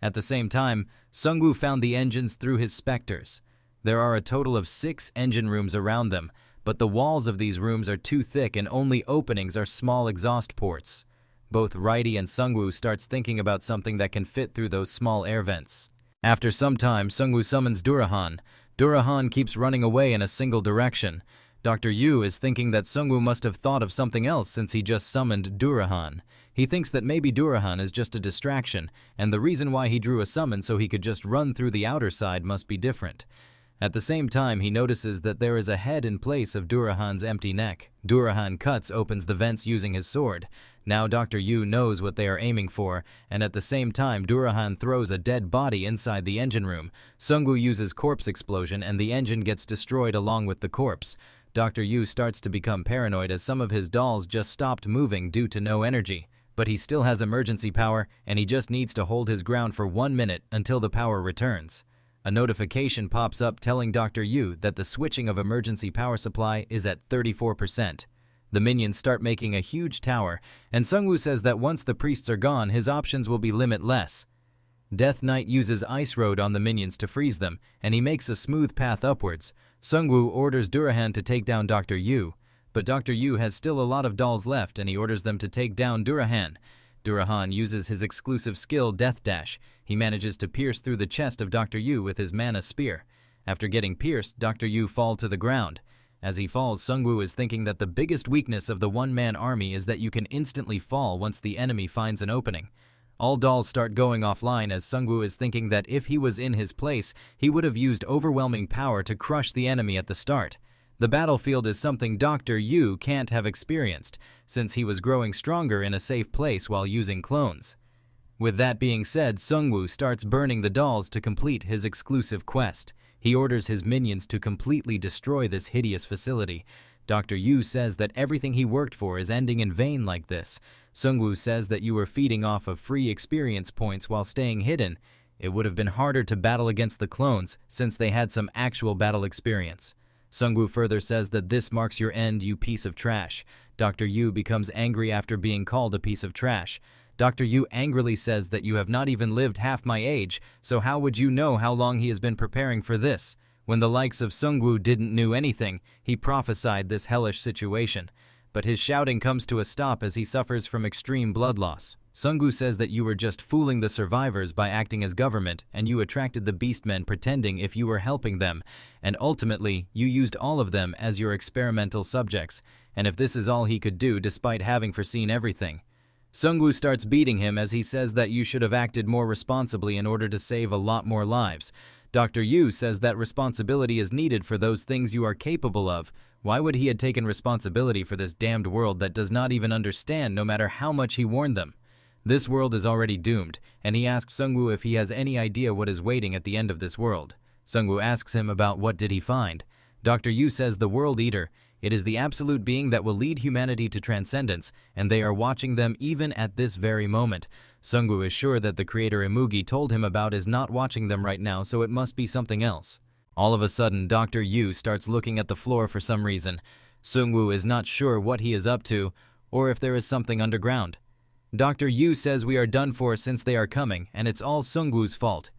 At the same time, Sungwoo found the engines through his specters. There are a total of 6 engine rooms around them, but the walls of these rooms are too thick and only openings are small exhaust ports. Both Righty and Sungwoo starts thinking about something that can fit through those small air vents. After some time, Sungwoo summons Durahan. Durahan keeps running away in a single direction. Dr. Yu is thinking that Sungwoo must have thought of something else since he just summoned Durahan. He thinks that maybe Durahan is just a distraction, and the reason why he drew a summon so he could just run through the outer side must be different. At the same time, he notices that there is a head in place of Durahan's empty neck. Durahan cuts opens the vents using his sword. Now Dr. Yu knows what they are aiming for, and at the same time Durahan throws a dead body inside the engine room. Sungwoo uses corpse explosion and the engine gets destroyed along with the corpse. Dr. Yu starts to become paranoid as some of his dolls just stopped moving due to no energy. But he still has emergency power and he just needs to hold his ground for 1 minute until the power returns. A notification pops up telling Dr. Yu that the switching of emergency power supply is at 34%. The minions start making a huge tower, and Sungwoo says that once the priests are gone, his options will be limitless. Death Knight uses Ice Road on the minions to freeze them, and he makes a smooth path upwards. Sungwoo orders Durahan to take down Dr. Yu, but Dr. Yu has still a lot of dolls left and he orders them to take down Durahan. Durahan uses his exclusive skill Death Dash. He manages to pierce through the chest of Dr. Yu with his mana spear. After getting pierced, Dr. Yu falls to the ground. As he falls, Sungwoo is thinking that the biggest weakness of the one-man army is that you can instantly fall once the enemy finds an opening. All dolls start going offline as Sungwoo is thinking that if he was in his place, he would have used overwhelming power to crush the enemy at the start. The battlefield is something Dr. Yu can't have experienced, since he was growing stronger in a safe place while using clones. With that being said, Sungwoo starts burning the dolls to complete his exclusive quest. He orders his minions to completely destroy this hideous facility. Dr. Yu says that everything he worked for is ending in vain like this. Sungwoo says that you were feeding off of free experience points while staying hidden. It would have been harder to battle against the clones since they had some actual battle experience. Sungwoo further says that this marks your end, you piece of trash. Dr. Yu becomes angry after being called a piece of trash. Dr. Yu angrily says that you have not even lived half my age, so how would you know how long he has been preparing for this? When the likes of Sungwoo didn't knew anything, he prophesied this hellish situation. but his shouting comes to a stop as he suffers from extreme blood loss. Sungwoo says that you were just fooling the survivors by acting as government, and you attracted the beastmen pretending if you were helping them, and ultimately, you used all of them as your experimental subjects, and if this is all he could do despite having foreseen everything. Sungwoo starts beating him as he says that you should have acted more responsibly in order to save a lot more lives. Dr. Yu says that responsibility is needed for those things you are capable of. Why would he have taken responsibility for this damned world that does not even understand no matter how much he warned them? This world is already doomed, and he asks Sungwoo if he has any idea what is waiting at the end of this world. Sungwoo asks him about what did he find. Dr. Yu says the World Eater. It is the absolute being that will lead humanity to transcendence, and they are watching them even at this very moment. Sungwoo is sure that the creator Imugi told him about is not watching them right now, so it must be something else. All of a sudden, Dr. Yu starts looking at the floor for some reason. Sungwoo is not sure what he is up to, or if there is something underground. Dr. Yu says we are done for since they are coming, and it's all Sungwoo's fault.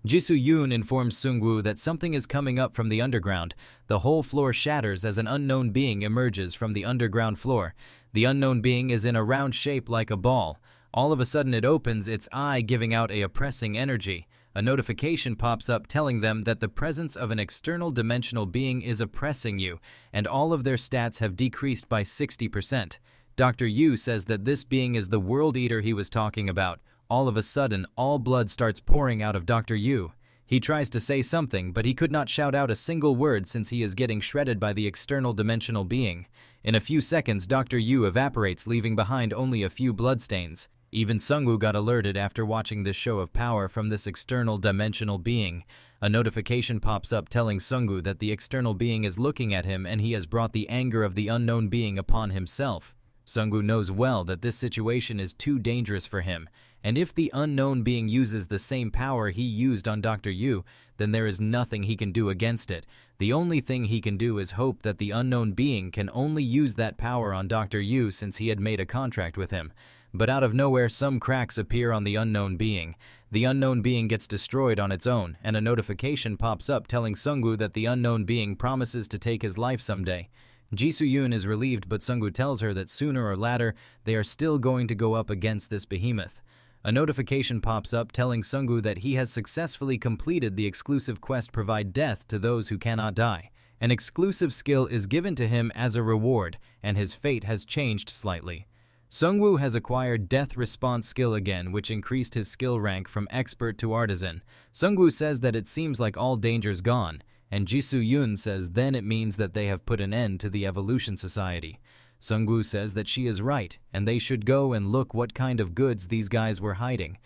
Jisoo Yoon informs Sungwoo that something is coming up from the underground. The whole floor shatters as an unknown being emerges from the underground floor. The unknown being is in a round shape like a ball. All of a sudden it opens its eye, giving out a oppressing energy. A notification pops up telling them that the presence of an external dimensional being is oppressing you, and all of their stats have decreased by 60%. Dr. Yu says that this being is the World Eater he was talking about. All of a sudden, all blood starts pouring out of Dr. Yu. He tries to say something, but he could not shout out a single word since he is getting shredded by the external dimensional being. In a few seconds, Dr. Yu evaporates, leaving behind only a few bloodstains. Even Sungwoo got alerted after watching this show of power from this external dimensional being. A notification pops up telling Sungwoo that the external being is looking at him and he has brought the anger of the unknown being upon himself. Sungwoo knows well that this situation is too dangerous for him, and if the unknown being uses the same power he used on Dr. Yu, then there is nothing he can do against it. The only thing he can do is hope that the unknown being can only use that power on Dr. Yu since he had made a contract with him. But out of nowhere, some cracks appear on the unknown being. The unknown being gets destroyed on its own, and a notification pops up telling Sungwoo that the unknown being promises to take his life someday. Jisoo Yoon is relieved, but Sungwoo tells her that sooner or later, they are still going to go up against this behemoth. A notification pops up telling Sungwoo that he has successfully completed the exclusive quest Provide Death to Those Who Cannot Die. An exclusive skill is given to him as a reward, and his fate has changed slightly. Sungwoo has acquired Death Response skill again, which increased his skill rank from Expert to Artisan. Sungwoo says that it seems like all danger's gone, and Jisoo Yoon says then it means that they have put an end to the Evolution Society. Sungwoo says that she is right, and they should go and look what kind of goods these guys were hiding.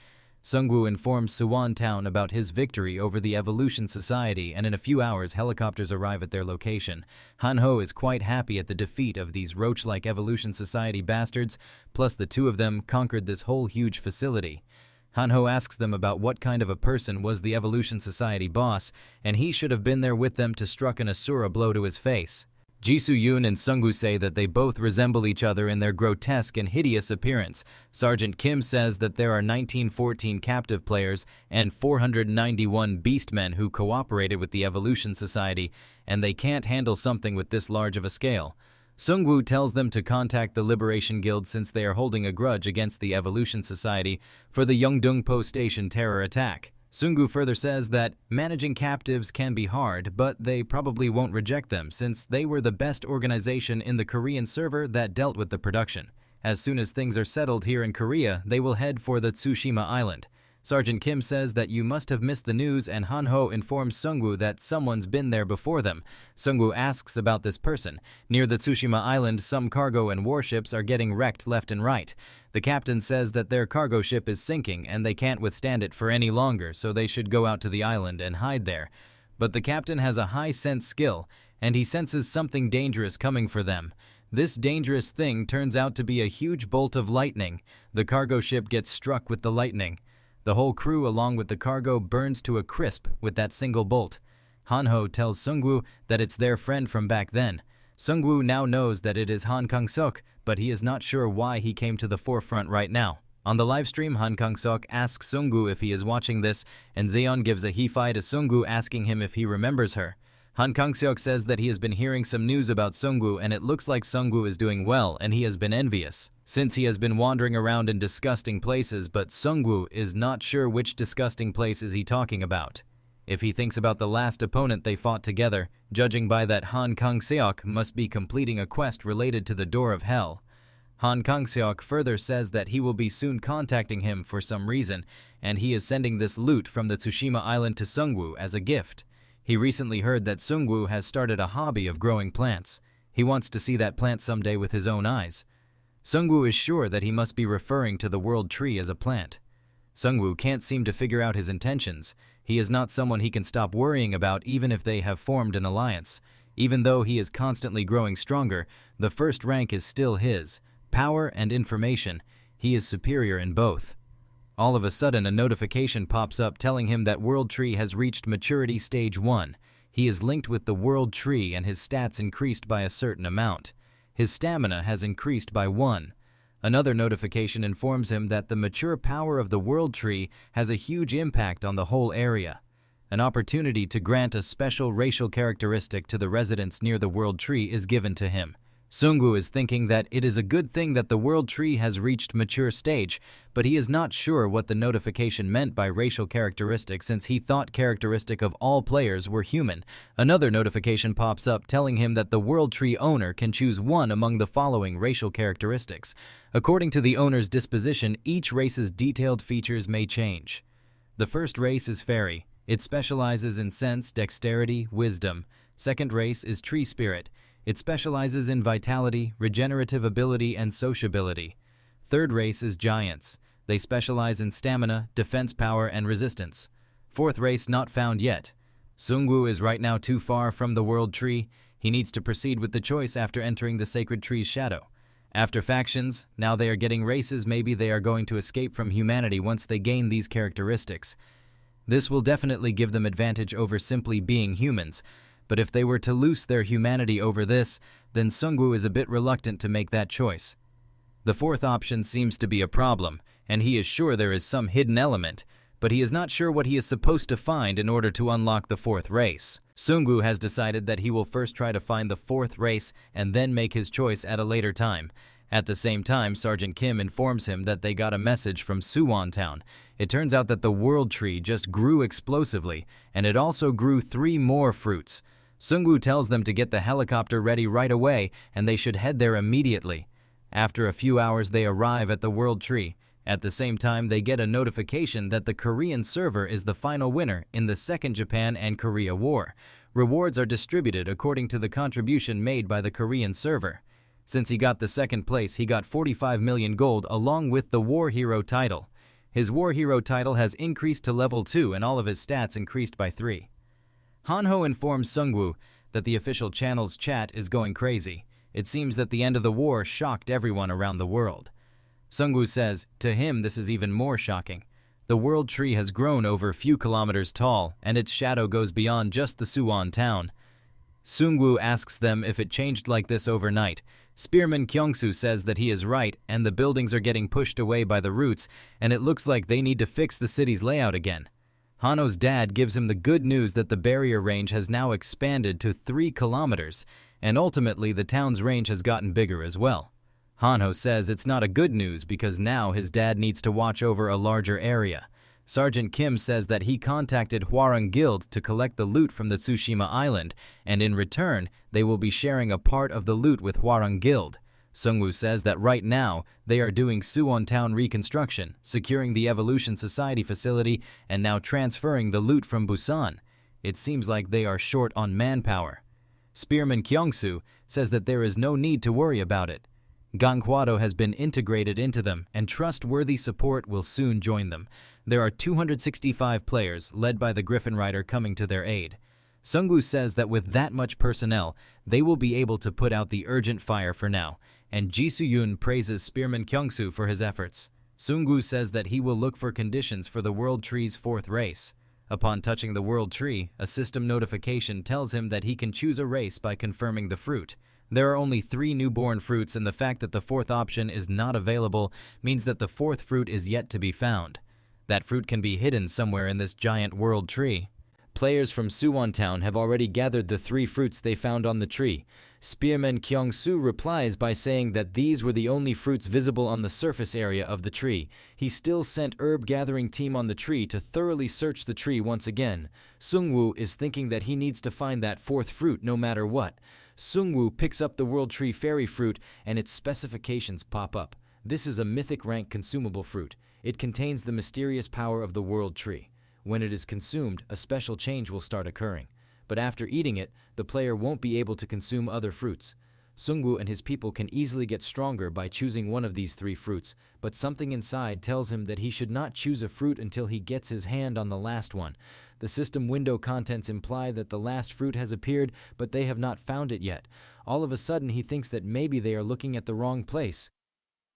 Sungwoo informs Suwon Town about his victory over the Evolution Society, and in a few hours helicopters arrive at their location. Hanho is quite happy at the defeat of these roach-like Evolution Society bastards, plus the two of them conquered this whole huge facility. Hanho asks them about what kind of a person was the Evolution Society boss, and he should have been there with them to struck an Asura blow to his face. Jisoo Yoon and Sungwoo say that they both resemble each other in their grotesque and hideous appearance. Sergeant Kim says that there are 1914 captive players and 491 beastmen who cooperated with the Evolution Society, and they can't handle something with this large of a scale. Sungwoo tells them to contact the Liberation Guild since they are holding a grudge against the Evolution Society for the Yeongdeungpo Station terror attack. Sungwoo further says that managing captives can be hard, but they probably won't reject them since they were the best organization in the Korean server that dealt with the production. As soon as things are settled here in Korea, they will head for the Tsushima Island. Sergeant Kim says that you must have missed the news, and Hanho informs Sungwoo that someone's been there before them. Sungwoo asks about this person. Near the Tsushima Island, some cargo and warships are getting wrecked left and right. The captain says that their cargo ship is sinking and they can't withstand it for any longer, so they should go out to the island and hide there. But the captain has a high sense skill, and he senses something dangerous coming for them. This dangerous thing turns out to be a huge bolt of lightning. The cargo ship gets struck with the lightning. The whole crew along with the cargo burns to a crisp with that single bolt. Hanho tells Sungwoo that it's their friend from back then. Sungwoo now knows that it is Han Kang-sok, but he is not sure why he came to the forefront right now. On the livestream, Han Kang-sok asks Sungwoo if he is watching this, and Zeon gives a he-fi to Sungwoo asking him if he remembers her. Han Kang-seok says that he has been hearing some news about Sungwoo and it looks like Sungwoo is doing well and he has been envious, since he has been wandering around in disgusting places, but Sungwoo is not sure which disgusting place is he talking about. If he thinks about the last opponent they fought together, judging by that, Han Kang-seok must be completing a quest related to the Door of Hell. Han Kang-seok further says that he will be soon contacting him for some reason, and he is sending this loot from the Tsushima Island to Sungwoo as a gift. He recently heard that Sungwoo has started a hobby of growing plants. He wants to see that plant someday with his own eyes. Sungwoo is sure that he must be referring to the world tree as a plant. Sungwoo can't seem to figure out his intentions. He is not someone he can stop worrying about even if they have formed an alliance. Even though he is constantly growing stronger, the first rank is still his. Power and information, he is superior in both. All of a sudden, a notification pops up telling him that World Tree has reached Maturity Stage 1. He is linked with the World Tree and his stats increased by a certain amount. His stamina has increased by 1. Another notification informs him that the mature power of the World Tree has a huge impact on the whole area. An opportunity to grant a special racial characteristic to the residents near the World Tree is given to him. Sungwoo is thinking that it is a good thing that the World Tree has reached mature stage, but he is not sure what the notification meant by racial characteristic since he thought characteristic of all players were human. Another notification pops up telling him that the World Tree owner can choose one among the following racial characteristics. According to the owner's disposition, each race's detailed features may change. The first race is Fairy. It specializes in sense, dexterity, wisdom. Second race is Tree Spirit. It specializes in vitality, regenerative ability, and sociability. Third race is Giants. They specialize in stamina, defense power, and resistance. Fourth race not found yet. Sungwoo is right now too far from the World Tree. He needs to proceed with the choice after entering the Sacred Tree's shadow. After factions, now they are getting races. Maybe they are going to escape from humanity once they gain these characteristics. This will definitely give them advantage over simply being humans. But if they were to lose their humanity over this, then Sungwoo is a bit reluctant to make that choice. The fourth option seems to be a problem, and he is sure there is some hidden element, but he is not sure what he is supposed to find in order to unlock the fourth race. Sungwoo has decided that he will first try to find the fourth race and then make his choice at a later time. At the same time, Sergeant Kim informs him that they got a message from Suwon Town. It turns out that the World Tree just grew explosively, and it also grew 3 more fruits. Sungwoo tells them to get the helicopter ready right away and they should head there immediately. After a few hours they arrive at the World Tree. At the same time they get a notification that the Korean server is the final winner in the Second Japan and Korea War. Rewards are distributed according to the contribution made by the Korean server. Since he got the second place, he got 45 million gold along with the War Hero title. His War Hero title has increased to level 2 and all of his stats increased by 3. Hanho informs Sungwoo that the official channel's chat is going crazy. It seems that the end of the war shocked everyone around the world. Sungwoo says, to him this is even more shocking. The World Tree has grown over a few kilometers tall, and its shadow goes beyond just the Suwon town. Sungwoo asks them if it changed like this overnight. Spearman Kyungsu says that he is right, and the buildings are getting pushed away by the roots, and it looks like they need to fix the city's layout again. Hano's dad gives him the good news that the barrier range has now expanded to 3 kilometers, and ultimately the town's range has gotten bigger as well. Hanho says it's not a good news because now his dad needs to watch over a larger area. Sergeant Kim says that he contacted Hwarang Guild to collect the loot from the Tsushima Island, and in return, they will be sharing a part of the loot with Hwarang Guild. Sungwoo says that right now, they are doing Suwon Town reconstruction, securing the Evolution Society facility, and now transferring the loot from Busan. It seems like they are short on manpower. Spearman Kyungsu says that there is no need to worry about it. Ganghwado has been integrated into them, and trustworthy support will soon join them. There are 265 players, led by the Griffin Rider, coming to their aid. Sungwoo says that with that much personnel, they will be able to put out the urgent fire for now, and Ji Soo-yoon praises Spearman Kyungsu for his efforts. Sungwoo says that he will look for conditions for the World Tree's 4th race. Upon touching the World Tree, a system notification tells him that he can choose a race by confirming the fruit. There are only 3 newborn fruits, and the fact that the 4th option is not available means that the 4th fruit is yet to be found. That fruit can be hidden somewhere in this giant World Tree. Players from Suwon Town have already gathered the 3 fruits they found on the tree. Spearman Kyung-soo replies by saying that these were the only fruits visible on the surface area of the tree. He still sent herb-gathering team on the tree to thoroughly search the tree once again. Sung-woo is thinking that he needs to find that 4th fruit no matter what. Sung-woo picks up the World Tree Fairy fruit and its specifications pop up. This is a mythic rank consumable fruit. It contains the mysterious power of the World Tree. When it is consumed, a special change will start occurring. But after eating it, the player won't be able to consume other fruits. Sung-woo and his people can easily get stronger by choosing one of these 3 fruits, but something inside tells him that he should not choose a fruit until he gets his hand on the last one. The system window contents imply that the last fruit has appeared, but they have not found it yet. All of a sudden, he thinks that maybe they are looking at the wrong place.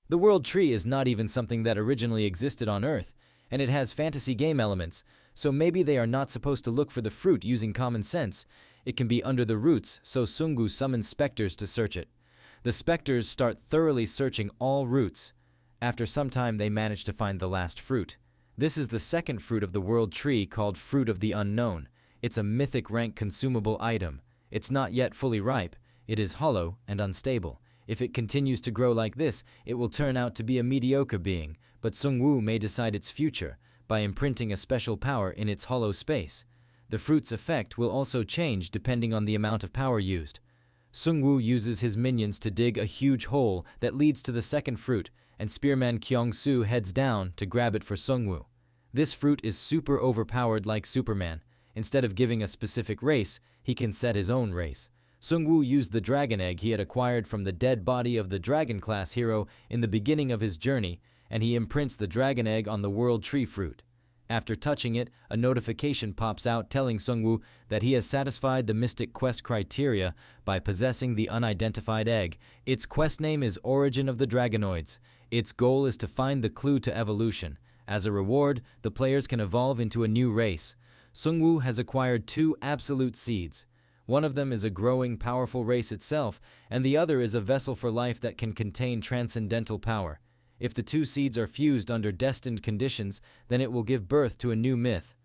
The World Tree is not even something that originally existed on Earth, and it has fantasy game elements, so maybe they are not supposed to look for the fruit using common sense. It can be under the roots, so Sung-woo summons specters to search it. The specters start thoroughly searching all roots. After some time, they manage to find the last fruit. This is the 2nd fruit of the World Tree called Fruit of the Unknown. It's a mythic rank consumable item. It's not yet fully ripe. It is hollow and unstable. If it continues to grow like this, it will turn out to be a mediocre being, but Sung-woo may decide its future by imprinting a special power in its hollow space. The fruit's effect will also change depending on the amount of power used. Sung-woo uses his minions to dig a huge hole that leads to the 2nd fruit, and Spearman Kyung-soo heads down to grab it for Sung-woo. This fruit is super overpowered like Superman. Instead of giving a specific race, he can set his own race. Sung-woo used the dragon egg he had acquired from the dead body of the dragon-class hero in the beginning of his journey, and he imprints the dragon egg on the World Tree fruit. After touching it, a notification pops out telling Sung-woo that he has satisfied the Mystic Quest criteria by possessing the unidentified egg. Its quest name is Origin of the Dragonoids. Its goal is to find the clue to evolution. As a reward, the players can evolve into a new race. Sung-woo has acquired 2 absolute seeds. One of them is a growing, powerful race itself, and the other is a vessel for life that can contain transcendental power. If the 2 seeds are fused under destined conditions, then it will give birth to a new myth.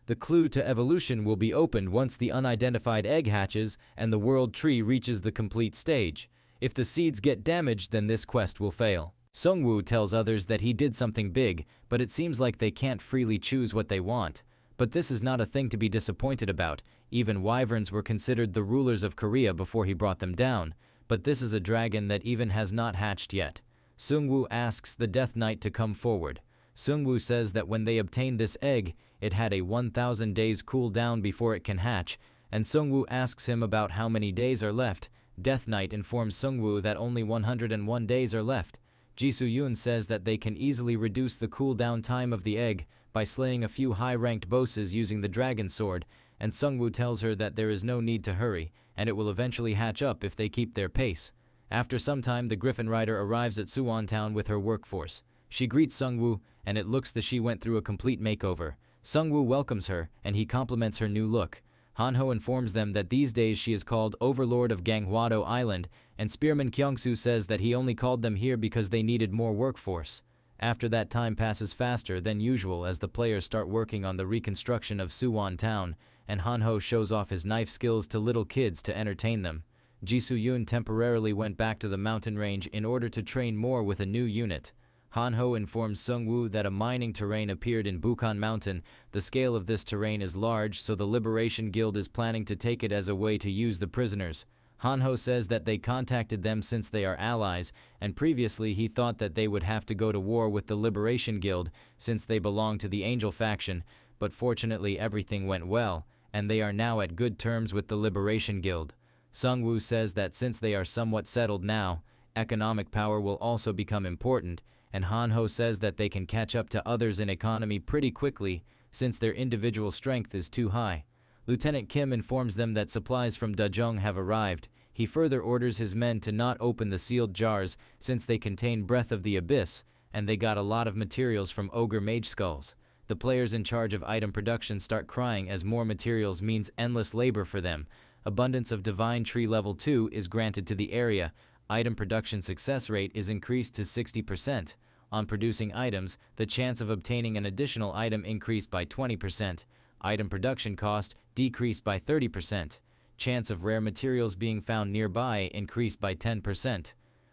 The clue to evolution will be opened once the unidentified egg hatches and the World Tree reaches the complete stage. If the seeds get damaged, then this quest will fail. Sung-woo tells others that he did something big, but it seems like they can't freely choose what they want. But this is not a thing to be disappointed about. Even wyverns were considered the rulers of Korea before he brought them down. But this is a dragon that even has not hatched yet. Sung-woo asks the Death Knight to come forward. Sung-woo says that when they obtained this egg, it had a 1,000 days cooldown before it can hatch, and Sung-woo asks him about how many days are left. Death Knight informs Sung-woo that only 101 days are left. Ji-soo-yoon says that they can easily reduce the cooldown time of the egg by slaying a few high-ranked bosses using the dragon sword, and Sung-woo tells her that there is no need to hurry, and it will eventually hatch up if they keep their pace. After some time, the Griffin Rider arrives at Suwon Town with her workforce. She greets Sung-woo, and it looks that she went through a complete makeover. Sung-woo welcomes her, and he compliments her new look. Han-ho informs them that these days she is called Overlord of Ganghwado Island, and Spearman Kyung-soo says that he only called them here because they needed more workforce. After that, time passes faster than usual as the players start working on the reconstruction of Suwon Town, and Han-ho shows off his knife skills to little kids to entertain them. Ji-soo-yoon temporarily went back to the mountain range in order to train more with a new unit. Han-ho informs Sung-woo that a mining terrain appeared in Bukhan Mountain. The scale of this terrain is large, so the Liberation Guild is planning to take it as a way to use the prisoners. Han-ho says that they contacted them since they are allies, and previously he thought that they would have to go to war with the Liberation Guild since they belong to the Angel faction, but fortunately everything went well, and they are now at good terms with the Liberation Guild. Sung-woo says that since they are somewhat settled now, economic power will also become important, and Han-ho says that they can catch up to others in economy pretty quickly since their individual strength is too high. Lieutenant Kim informs them that supplies from Dajong have arrived. He further orders his men to not open the sealed jars since they contain Breath of the Abyss, and they got a lot of materials from Ogre Mage Skulls. The players in charge of item production start crying as more materials means endless labor for them. Abundance of Divine Tree Level 2 is granted to the area. Item production success rate is increased to 60%. On producing items, the chance of obtaining an additional item increased by 20%. Item production cost decreased by 30%. Chance of rare materials being found nearby increased by 10%.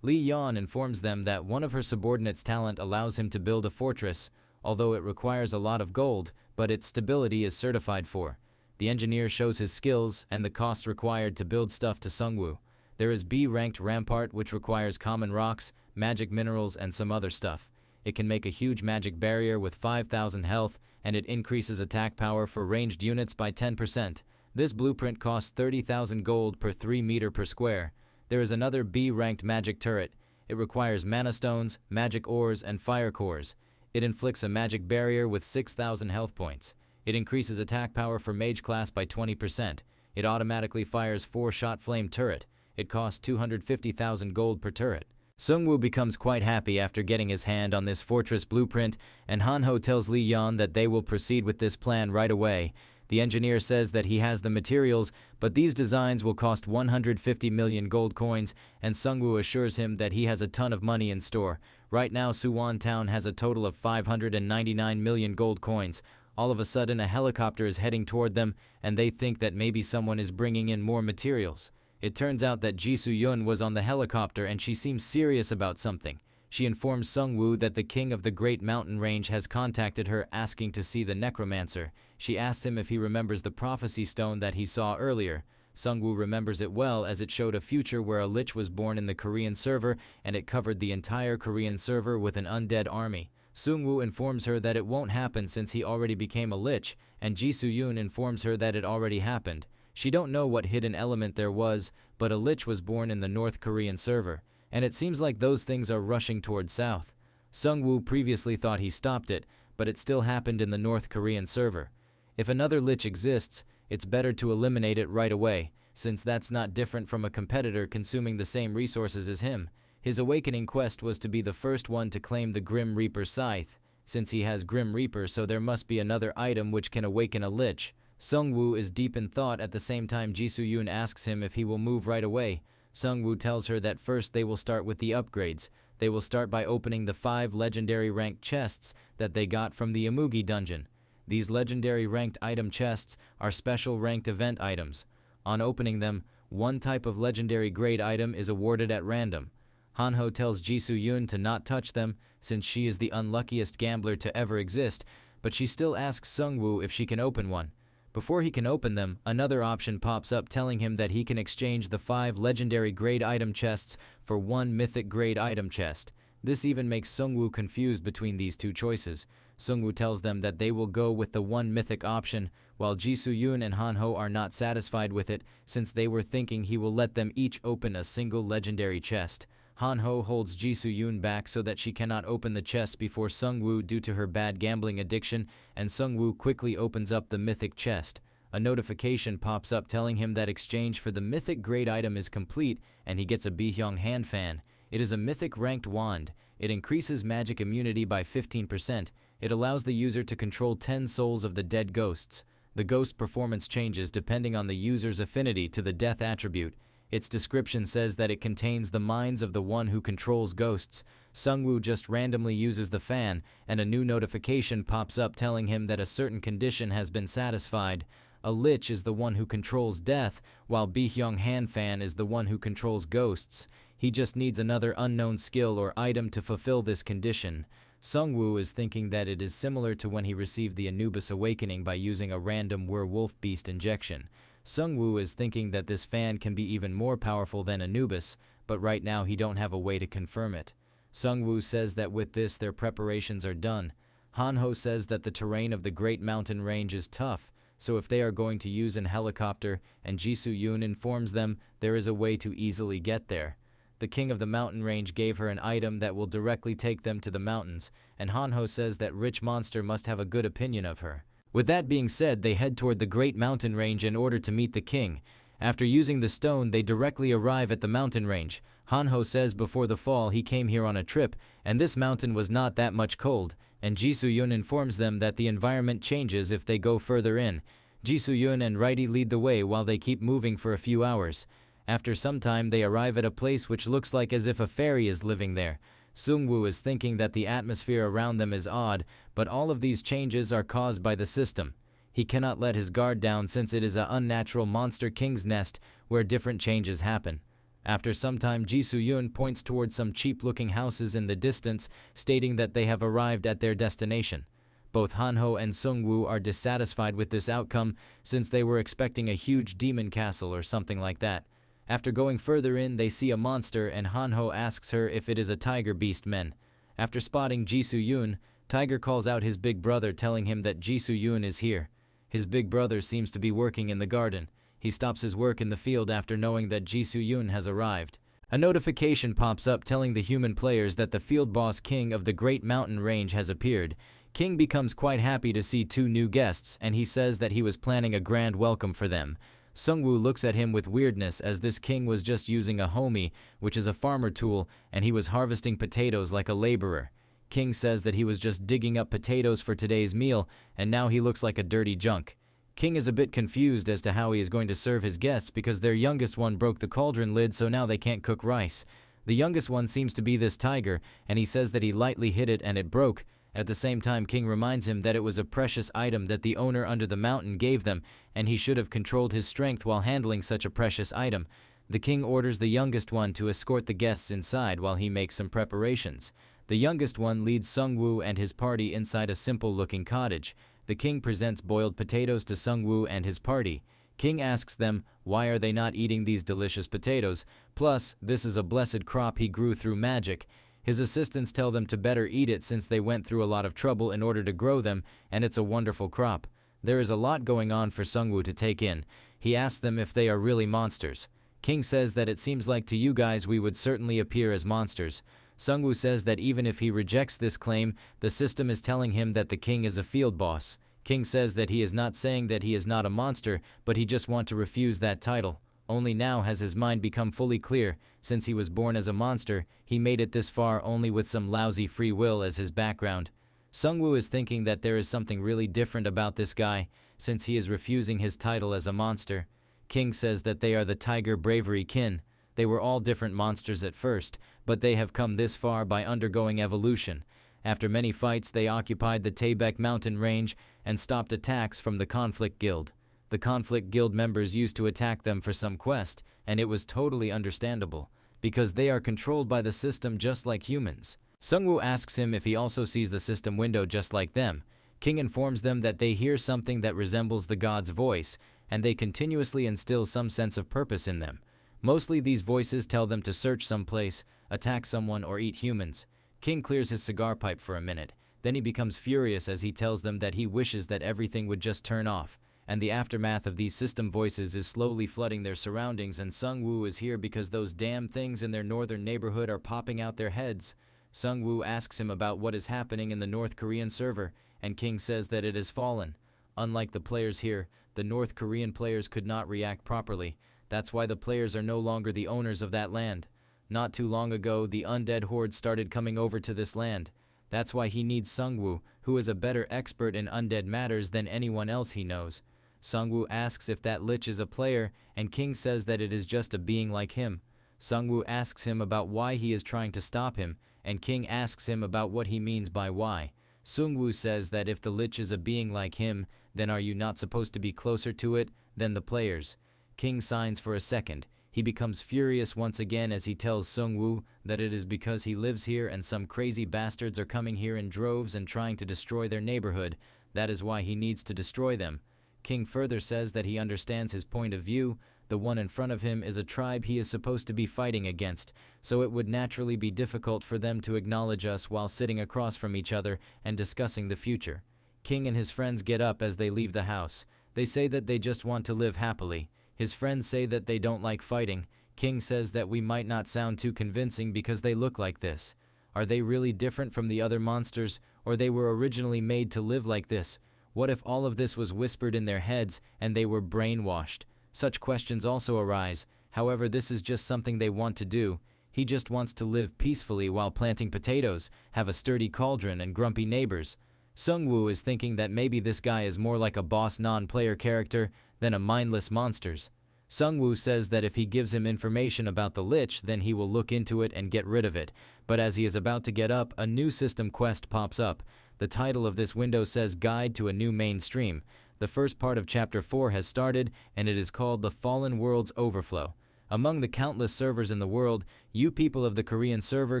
Li Yan informs them that one of her subordinates' talent allows him to build a fortress, although it requires a lot of gold, but its stability is certified for. The engineer shows his skills and the costs required to build stuff to Sungwoo. There is B-ranked rampart which requires common rocks, magic minerals, and some other stuff. It can make a huge magic barrier with 5,000 health, and it increases attack power for ranged units by 10%. This blueprint costs 30,000 gold per 3 meter per square. There is another B-ranked magic turret. It requires mana stones, magic ores, and fire cores. It inflicts a magic barrier with 6,000 health points. It increases attack power for mage class by 20%. It automatically fires 4-shot flame turret. It costs 250,000 gold per turret. Sungwoo becomes quite happy after getting his hand on this fortress blueprint, and Hanho tells Li Yan that they will proceed with this plan right away. The engineer says that he has the materials, but these designs will cost 150 million gold coins, and Sungwoo assures him that he has a ton of money in store. Right now, Suwon Town has a total of 599 million gold coins. All of a sudden, a helicopter is heading toward them, and they think that maybe someone is bringing in more materials. It turns out that Ji Soo-yun was on the helicopter and she seems serious about something. She informs Sungwoo that the king of the Great Mountain Range has contacted her asking to see the Necromancer. She asks him if he remembers the prophecy stone that he saw earlier. Sungwoo remembers it well as it showed a future where a lich was born in the Korean server and it covered the entire Korean server with an undead army. Sungwoo informs her that it won't happen since he already became a lich, and Ji Soo-yun informs her that it already happened. She don't know what hidden element there was, but a lich was born in the North Korean server, and it seems like those things are rushing towards south. Sungwoo previously thought he stopped it, but it still happened in the North Korean server. If another lich exists, it's better to eliminate it right away, since that's not different from a competitor consuming the same resources as him. His awakening quest was to be the first one to claim the Grim Reaper scythe. Since he has Grim Reaper, so there must be another item which can awaken a lich. Sungwoo is deep in thought at the same time Ji Soo-yun asks him if he will move right away. Sungwoo tells her that first they will start with the upgrades. They will start by opening the 5 legendary ranked chests that they got from the Amugi dungeon. These legendary ranked item chests are special ranked event items. On opening them, one type of legendary grade item is awarded at random. Hanho tells Ji Soo-yun to not touch them since she is the unluckiest gambler to ever exist, but she still asks Sungwoo if she can open one. Before he can open them, another option pops up telling him that he can exchange the 5 legendary grade item chests for 1 mythic grade item chest. This even makes Sungwoo confused between these two choices. Sungwoo tells them that they will go with the 1 mythic option, while Ji Soo-yun and Hanho are not satisfied with it since they were thinking he will let them each open a single legendary chest. Hanho holds Ji Soo-yun back so that she cannot open the chest before Sungwoo due to her bad gambling addiction, and Sungwoo quickly opens up the mythic chest. A notification pops up telling him that exchange for the mythic grade item is complete and he gets a Bihyung hand fan. It is a mythic ranked wand. It increases magic immunity by 15%. It allows the user to control 10 souls of the dead ghosts. The ghost performance changes depending on the user's affinity to the death attribute. Its description says that it contains the minds of the one who controls ghosts. Sungwoo just randomly uses the fan, and a new notification pops up telling him that a certain condition has been satisfied. A lich is the one who controls death, while Bihyung Han Fan is the one who controls ghosts. He just needs another unknown skill or item to fulfill this condition. Sungwoo is thinking that it is similar to when he received the Anubis awakening by using a random werewolf beast injection. Sungwoo is thinking that this fan can be even more powerful than Anubis, but right now he don't have a way to confirm it. Sungwoo says that with this their preparations are done. Hanho says that the terrain of the Great Mountain Range is tough, so if they are going to use an helicopter, and Ji Soo-yun informs them there is a way to easily get there. The king of the mountain range gave her an item that will directly take them to the mountains, and Hanho says that Rich Monster must have a good opinion of her. With that being said, they head toward the Great Mountain Range in order to meet the king. After using the stone, they directly arrive at the mountain range. Hanho says before the fall he came here on a trip, and this mountain was not that much cold, and Ji Soo-yun informs them that the environment changes if they go further in. Ji Soo-yun and Righty lead the way while they keep moving for a few hours. After some time, they arrive at a place which looks like as if a fairy is living there. Sungwoo is thinking that the atmosphere around them is odd, but all of these changes are caused by the system. He cannot let his guard down since it is an unnatural monster king's nest where different changes happen. After some time, Ji Soo-yoon points towards some cheap-looking houses in the distance, stating that they have arrived at their destination. Both Han-ho and Sung-woo are dissatisfied with this outcome since they were expecting a huge demon castle or something like that. After going further in, they see a monster and Han-ho asks her if it is a tiger beast men. After spotting Ji Soo-yoon, Tiger calls out his big brother telling him that Ji Soo-yoon is here. His big brother seems to be working in the garden. He stops his work in the field after knowing that Ji Soo-yoon has arrived. A notification pops up telling the human players that the field boss king of the Great Mountain Range has appeared. King becomes quite happy to see two new guests, and he says that he was planning a grand welcome for them. Sung-woo looks at him with weirdness as this king was just using a homie, which is a farmer tool, and he was harvesting potatoes like a laborer. King says that he was just digging up potatoes for today's meal, and now he looks like a dirty junk. King is a bit confused as to how he is going to serve his guests because their youngest one broke the cauldron lid, so now they can't cook rice. The youngest one seems to be this tiger, and he says that he lightly hit it and it broke. At the same time, King reminds him that it was a precious item that the owner under the mountain gave them, and he should have controlled his strength while handling such a precious item. The king orders the youngest one to escort the guests inside while he makes some preparations. The youngest one leads Sung-woo and his party inside a simple-looking cottage. The king presents boiled potatoes to Sung-woo and his party. King asks them, why are they not eating these delicious potatoes? Plus, this is a blessed crop he grew through magic. His assistants tell them to better eat it since they went through a lot of trouble in order to grow them, and it's a wonderful crop. There is a lot going on for Sung-woo to take in. He asks them if they are really monsters. King says that it seems like to you guys we would certainly appear as monsters. Sung-woo says that even if he rejects this claim, the system is telling him that the king is a field boss. King says that he is not saying that he is not a monster, but he just wants to refuse that title. Only now has his mind become fully clear. Since he was born as a monster, he made it this far only with some lousy free will as his background. Sung-woo is thinking that there is something really different about this guy, since he is refusing his title as a monster. King says that they are the Tiger Bravery Kin. They were all different monsters at first, but they have come this far by undergoing evolution. After many fights, they occupied the Taebaek mountain range and stopped attacks from the Conflict Guild. The Conflict Guild members used to attack them for some quest, and it was totally understandable, because they are controlled by the system just like humans. Sung-woo asks him if he also sees the system window just like them. King informs them that they hear something that resembles the god's voice, and they continuously instill some sense of purpose in them. Mostly these voices tell them to search someplace, attack someone, or eat humans. King clears his cigar pipe for a minute. Then he becomes furious as he tells them that he wishes that everything would just turn off. And the aftermath of these system voices is slowly flooding their surroundings, and Sung-woo is here because those damn things in their northern neighborhood are popping out their heads. Sung-woo asks him about what is happening in the North Korean server, and King says that it has fallen. Unlike the players here, the North Korean players could not react properly. That's why the players are no longer the owners of that land. Not too long ago, the undead horde started coming over to this land. That's why he needs Sung-woo, who is a better expert in undead matters than anyone else he knows. Sung-woo asks if that lich is a player, and King says that it is just a being like him. Sung-woo asks him about why he is trying to stop him, and King asks him about what he means by why. Sung-woo says that if the lich is a being like him, then are you not supposed to be closer to it than the players? King signs for a second. He becomes furious once again as he tells Sung-woo that it is because he lives here and some crazy bastards are coming here in droves and trying to destroy their neighborhood. That is why he needs to destroy them. King further says that he understands his point of view. The one in front of him is a tribe he is supposed to be fighting against, so it would naturally be difficult for them to acknowledge us while sitting across from each other and discussing the future. King and his friends get up as they leave the house. They say that they just want to live happily. His friends say that they don't like fighting. King says that we might not sound too convincing because they look like this. Are they really different from the other monsters, or they were originally made to live like this? What if all of this was whispered in their heads and they were brainwashed? Such questions also arise. However, this is just something they want to do. He just wants to live peacefully while planting potatoes, have a sturdy cauldron and grumpy neighbors. Sung-woo is thinking that maybe this guy is more like a boss non-player character than a mindless monsters. Sung-woo says that if he gives him information about the lich, then he will look into it and get rid of it. But as he is about to get up, a new system quest pops up. The title of this window says Guide to a New Mainstream. The first part of Chapter 4 has started, and it is called The Fallen World's Overflow. Among the countless servers in the world, you people of the Korean server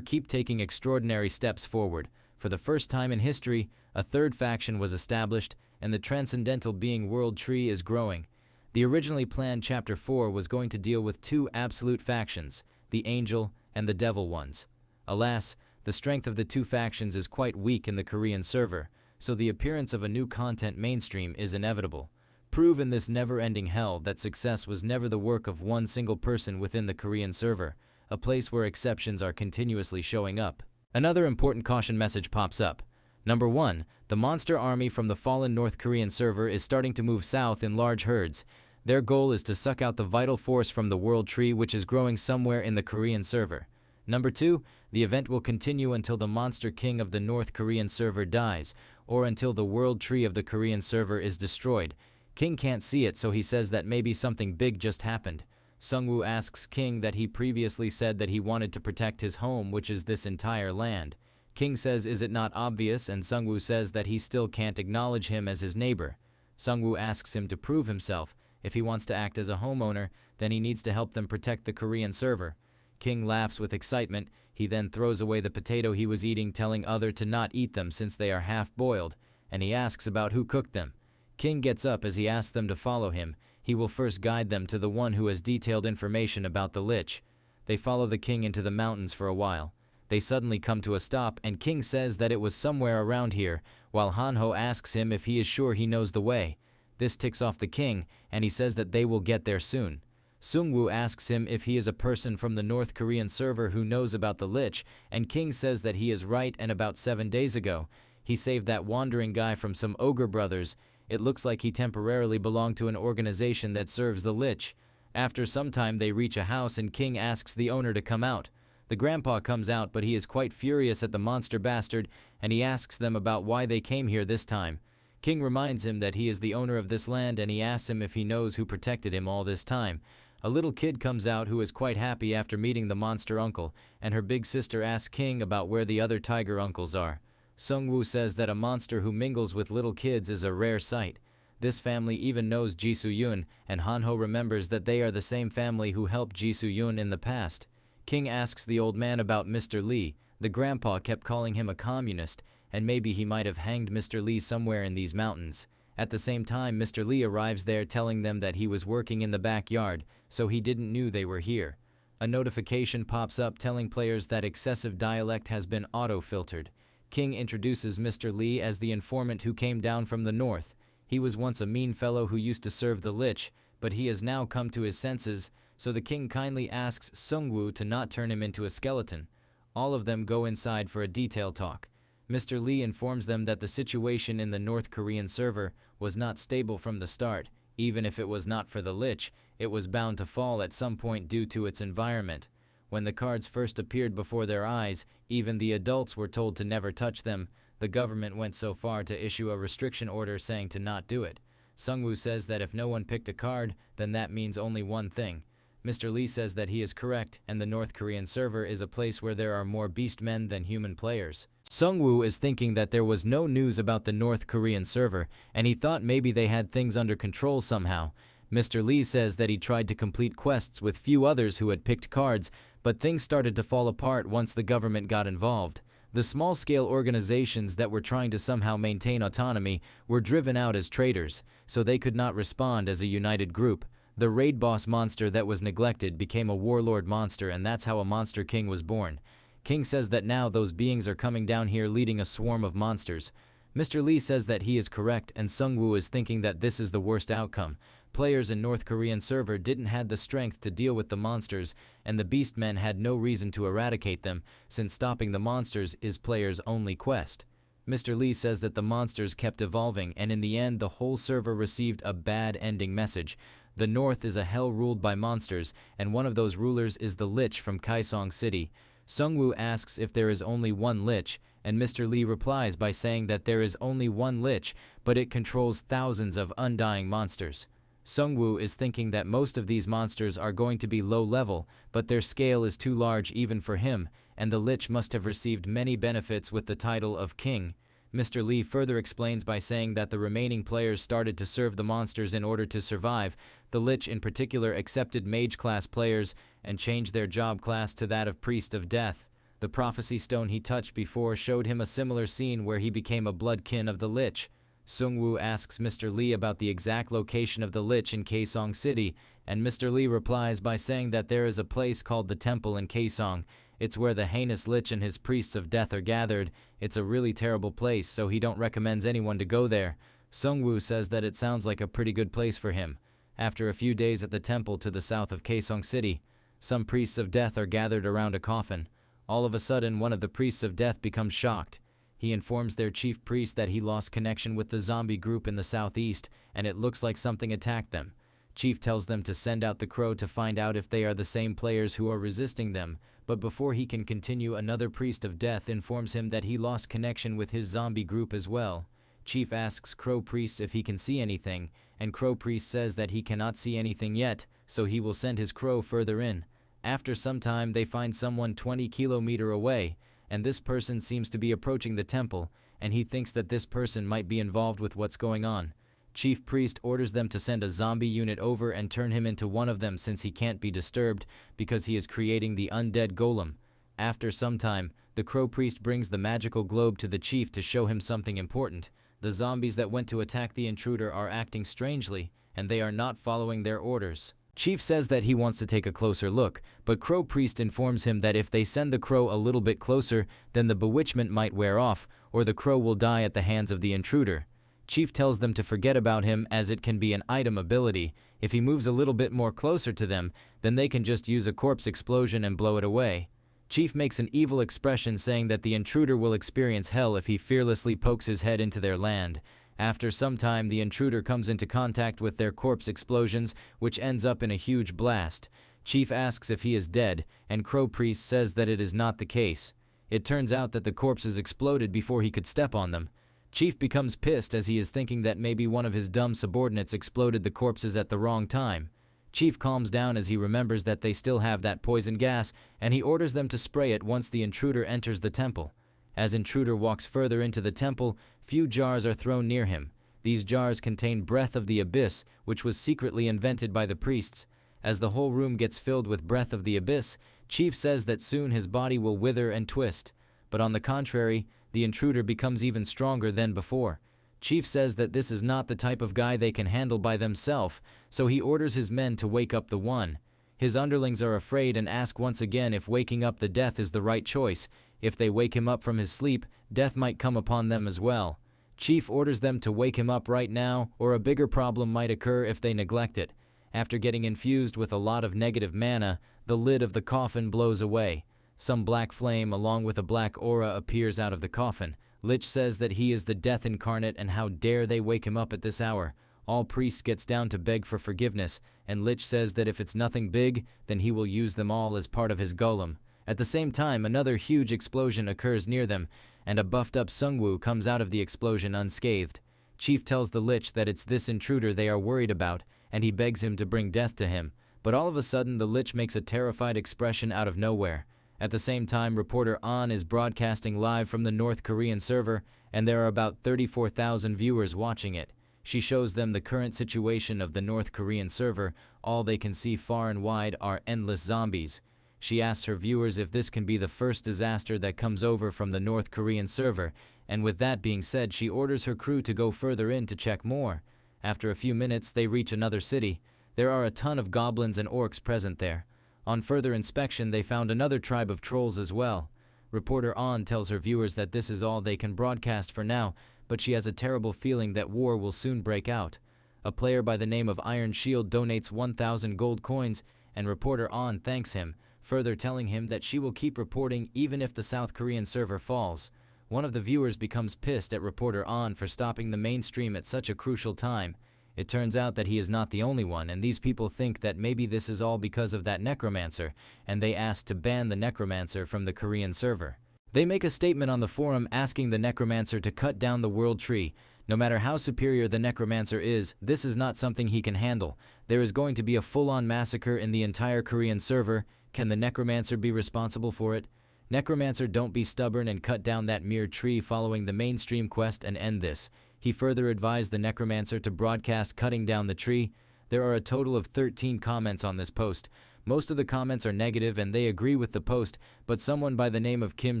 keep taking extraordinary steps forward. For the first time in history, a third faction was established, and the transcendental being world tree is growing. The originally planned Chapter 4 was going to deal with two absolute factions, the angel and the devil ones. Alas, the strength of the two factions is quite weak in the Korean server, so the appearance of a new content mainstream is inevitable. Prove in this never-ending hell that success was never the work of one single person within the Korean server, a place where exceptions are continuously showing up. Another important caution message pops up. Number 1, the monster army from the fallen North Korean server is starting to move south in large herds. Their goal is to suck out the vital force from the world tree, which is growing somewhere in the Korean server. Number 2, the event will continue until the monster king of the North Korean server dies, or until the world tree of the Korean server is destroyed. King can't see it, so he says that maybe something big just happened. Sungwoo asks King that he previously said that he wanted to protect his home, which is this entire land. King says, is it not obvious? And Sungwoo says that he still can't acknowledge him as his neighbor. Sungwoo asks him to prove himself. If he wants to act as a homeowner, then he needs to help them protect the Korean server. King laughs with excitement. He then throws away the potato he was eating, telling other to not eat them since they are half-boiled, and he asks about who cooked them. King gets up as he asks them to follow him. He will first guide them to the one who has detailed information about the lich. They follow the king into the mountains for a while. They suddenly come to a stop, and King says that it was somewhere around here, while Hanho asks him if he is sure he knows the way. This ticks off the king, and he says that they will get there soon. Sungwoo asks him if he is a person from the North Korean server who knows about the lich, and King says that he is right, and about 7 days ago, he saved that wandering guy from some ogre brothers. It looks like he temporarily belonged to an organization that serves the lich. After some time they reach a house and King asks the owner to come out. The grandpa comes out, but he is quite furious at the monster bastard, and he asks them about why they came here this time. King reminds him that he is the owner of this land, and he asks him if he knows who protected him all this time. A little kid comes out who is quite happy after meeting the monster uncle, and her big sister asks King about where the other tiger uncles are. Sungwoo says that a monster who mingles with little kids is a rare sight. This family even knows Ji-soo-yoon, and Hanho remembers that they are the same family who helped Ji-soo-yoon in the past. King asks the old man about Mr. Lee. The grandpa kept calling him a communist, and maybe he might have hanged Mr. Lee somewhere in these mountains. At the same time, Mr. Lee arrives there telling them that he was working in the backyard, so he didn't know they were here. A notification pops up telling players that excessive dialect has been auto-filtered. King introduces Mr. Lee as the informant who came down from the north. He was once a mean fellow who used to serve the lich, but he has now come to his senses, so the king kindly asks Sungwoo to not turn him into a skeleton. All of them go inside for a detailed talk. Mr. Lee informs them that the situation in the North Korean server was not stable from the start. Even if it was not for the lich, it was bound to fall at some point due to its environment. When the cards first appeared before their eyes, even the adults were told to never touch them. The government went so far to issue a restriction order saying to not do it. Sungwoo says that if no one picked a card, then that means only one thing. Mr. Lee says that he is correct, and the North Korean server is a place where there are more beast men than human players. Sungwoo is thinking that there was no news about the North Korean server, and he thought maybe they had things under control somehow. Mr. Lee says that he tried to complete quests with few others who had picked cards, but things started to fall apart once the government got involved. The small-scale organizations that were trying to somehow maintain autonomy were driven out as traitors, so they could not respond as a united group. The raid boss monster that was neglected became a warlord monster, and that's how a monster king was born. King says that now those beings are coming down here leading a swarm of monsters. Mr. Lee says that he is correct, and Sungwoo is thinking that this is the worst outcome. Players in North Korean server didn't have the strength to deal with the monsters, and the beastmen had no reason to eradicate them, since stopping the monsters is players' only quest. Mr. Lee says that the monsters kept evolving, and in the end the whole server received a bad ending message. The North is a hell ruled by monsters, and one of those rulers is the lich from Kaesong City. Sungwoo asks if there is only one lich, and Mr. Lee replies by saying that there is only one lich, but it controls thousands of undying monsters. Sungwoo is thinking that most of these monsters are going to be low level, but their scale is too large even for him, and the lich must have received many benefits with the title of king. Mr. Lee further explains by saying that the remaining players started to serve the monsters in order to survive. The Lich in particular accepted mage class players and changed their job class to that of priest of death. The prophecy stone he touched before showed him a similar scene where he became a bloodkin of the Lich. Sungwoo asks Mr. Lee about the exact location of the Lich in Kaesong City, and Mr. Lee replies by saying that there is a place called the Temple in Kaesong. It's where the heinous Lich and his priests of death are gathered. It's a really terrible place, so he don't recommend anyone to go there. Sungwoo says that it sounds like a pretty good place for him. After a few days at the temple to the south of Kaesong City, some priests of death are gathered around a coffin. All of a sudden, one of the priests of death becomes shocked. He informs their chief priest that he lost connection with the zombie group in the southeast, and it looks like something attacked them. Chief tells them to send out the crow to find out if they are the same players who are resisting them, but before he can continue, another priest of death informs him that he lost connection with his zombie group as well. Chief asks Crow Priest if he can see anything, and Crow Priest says that he cannot see anything yet, so he will send his crow further in. After some time, they find someone 20 kilometers away, and this person seems to be approaching the temple, and he thinks that this person might be involved with what's going on. Chief Priest orders them to send a zombie unit over and turn him into one of them since he can't be disturbed because he is creating the undead golem. After some time, the Crow Priest brings the magical globe to the chief to show him something important. The zombies that went to attack the intruder are acting strangely, and they are not following their orders. Chief says that he wants to take a closer look, but Crow Priest informs him that if they send the crow a little bit closer, then the bewitchment might wear off, or the crow will die at the hands of the intruder. Chief tells them to forget about him as it can be an item ability. If he moves a little bit more closer to them, then they can just use a corpse explosion and blow it away. Chief makes an evil expression saying that the intruder will experience hell if he fearlessly pokes his head into their land. After some time, the intruder comes into contact with their corpse explosions, which ends up in a huge blast. Chief asks if he is dead, and Crow Priest says that it is not the case. It turns out that the corpses exploded before he could step on them. Chief becomes pissed as he is thinking that maybe one of his dumb subordinates exploded the corpses at the wrong time. Chief calms down as he remembers that they still have that poison gas, and he orders them to spray it once the intruder enters the temple. As intruder walks further into the temple, few jars are thrown near him. These jars contain breath of the abyss, which was secretly invented by the priests. As the whole room gets filled with breath of the abyss, Chief says that soon his body will wither and twist. But on the contrary, the intruder becomes even stronger than before. Chief says that this is not the type of guy they can handle by themselves, so he orders his men to wake up the one. His underlings are afraid and ask once again if waking up the death is the right choice. If they wake him up from his sleep, death might come upon them as well. Chief orders them to wake him up right now, or a bigger problem might occur if they neglect it. After getting infused with a lot of negative mana, the lid of the coffin blows away. Some black flame along with a black aura appears out of the coffin. Lich says that he is the death incarnate and how dare they wake him up at this hour. All priests gets down to beg for forgiveness, and Lich says that if it's nothing big, then he will use them all as part of his golem. At the same time, another huge explosion occurs near them, and a buffed up Sungwoo comes out of the explosion unscathed. Chief tells the Lich that it's this intruder they are worried about, and he begs him to bring death to him. But all of a sudden, the Lich makes a terrified expression out of nowhere. At the same time, reporter An is broadcasting live from the North Korean server, and there are about 34,000 viewers watching it. She shows them the current situation of the North Korean server. All they can see far and wide are endless zombies. She asks her viewers if this can be the first disaster that comes over from the North Korean server, and with that being said, she orders her crew to go further in to check more. After a few minutes, they reach another city. There are a ton of goblins and orcs present there. On further inspection, they found another tribe of trolls as well. Reporter An tells her viewers that this is all they can broadcast for now, but she has a terrible feeling that war will soon break out. A player by the name of Iron Shield donates 1,000 gold coins, and reporter An thanks him, further telling him that she will keep reporting even if the South Korean server falls. One of the viewers becomes pissed at reporter An for stopping the mainstream at such a crucial time. It turns out that he is not the only one, and these people think that maybe this is all because of that Necromancer, and they ask to ban the Necromancer from the Korean server. They make a statement on the forum asking the Necromancer to cut down the world tree. No matter how superior the Necromancer is, this is not something he can handle. There is going to be a full-on massacre in the entire Korean server. Can the Necromancer be responsible for it? Necromancer, don't be stubborn and cut down that mere tree following the mainstream quest and end this. He further advised the Necromancer to broadcast cutting down the tree. There are a total of 13 comments on this post. Most of the comments are negative and they agree with the post, but someone by the name of Kim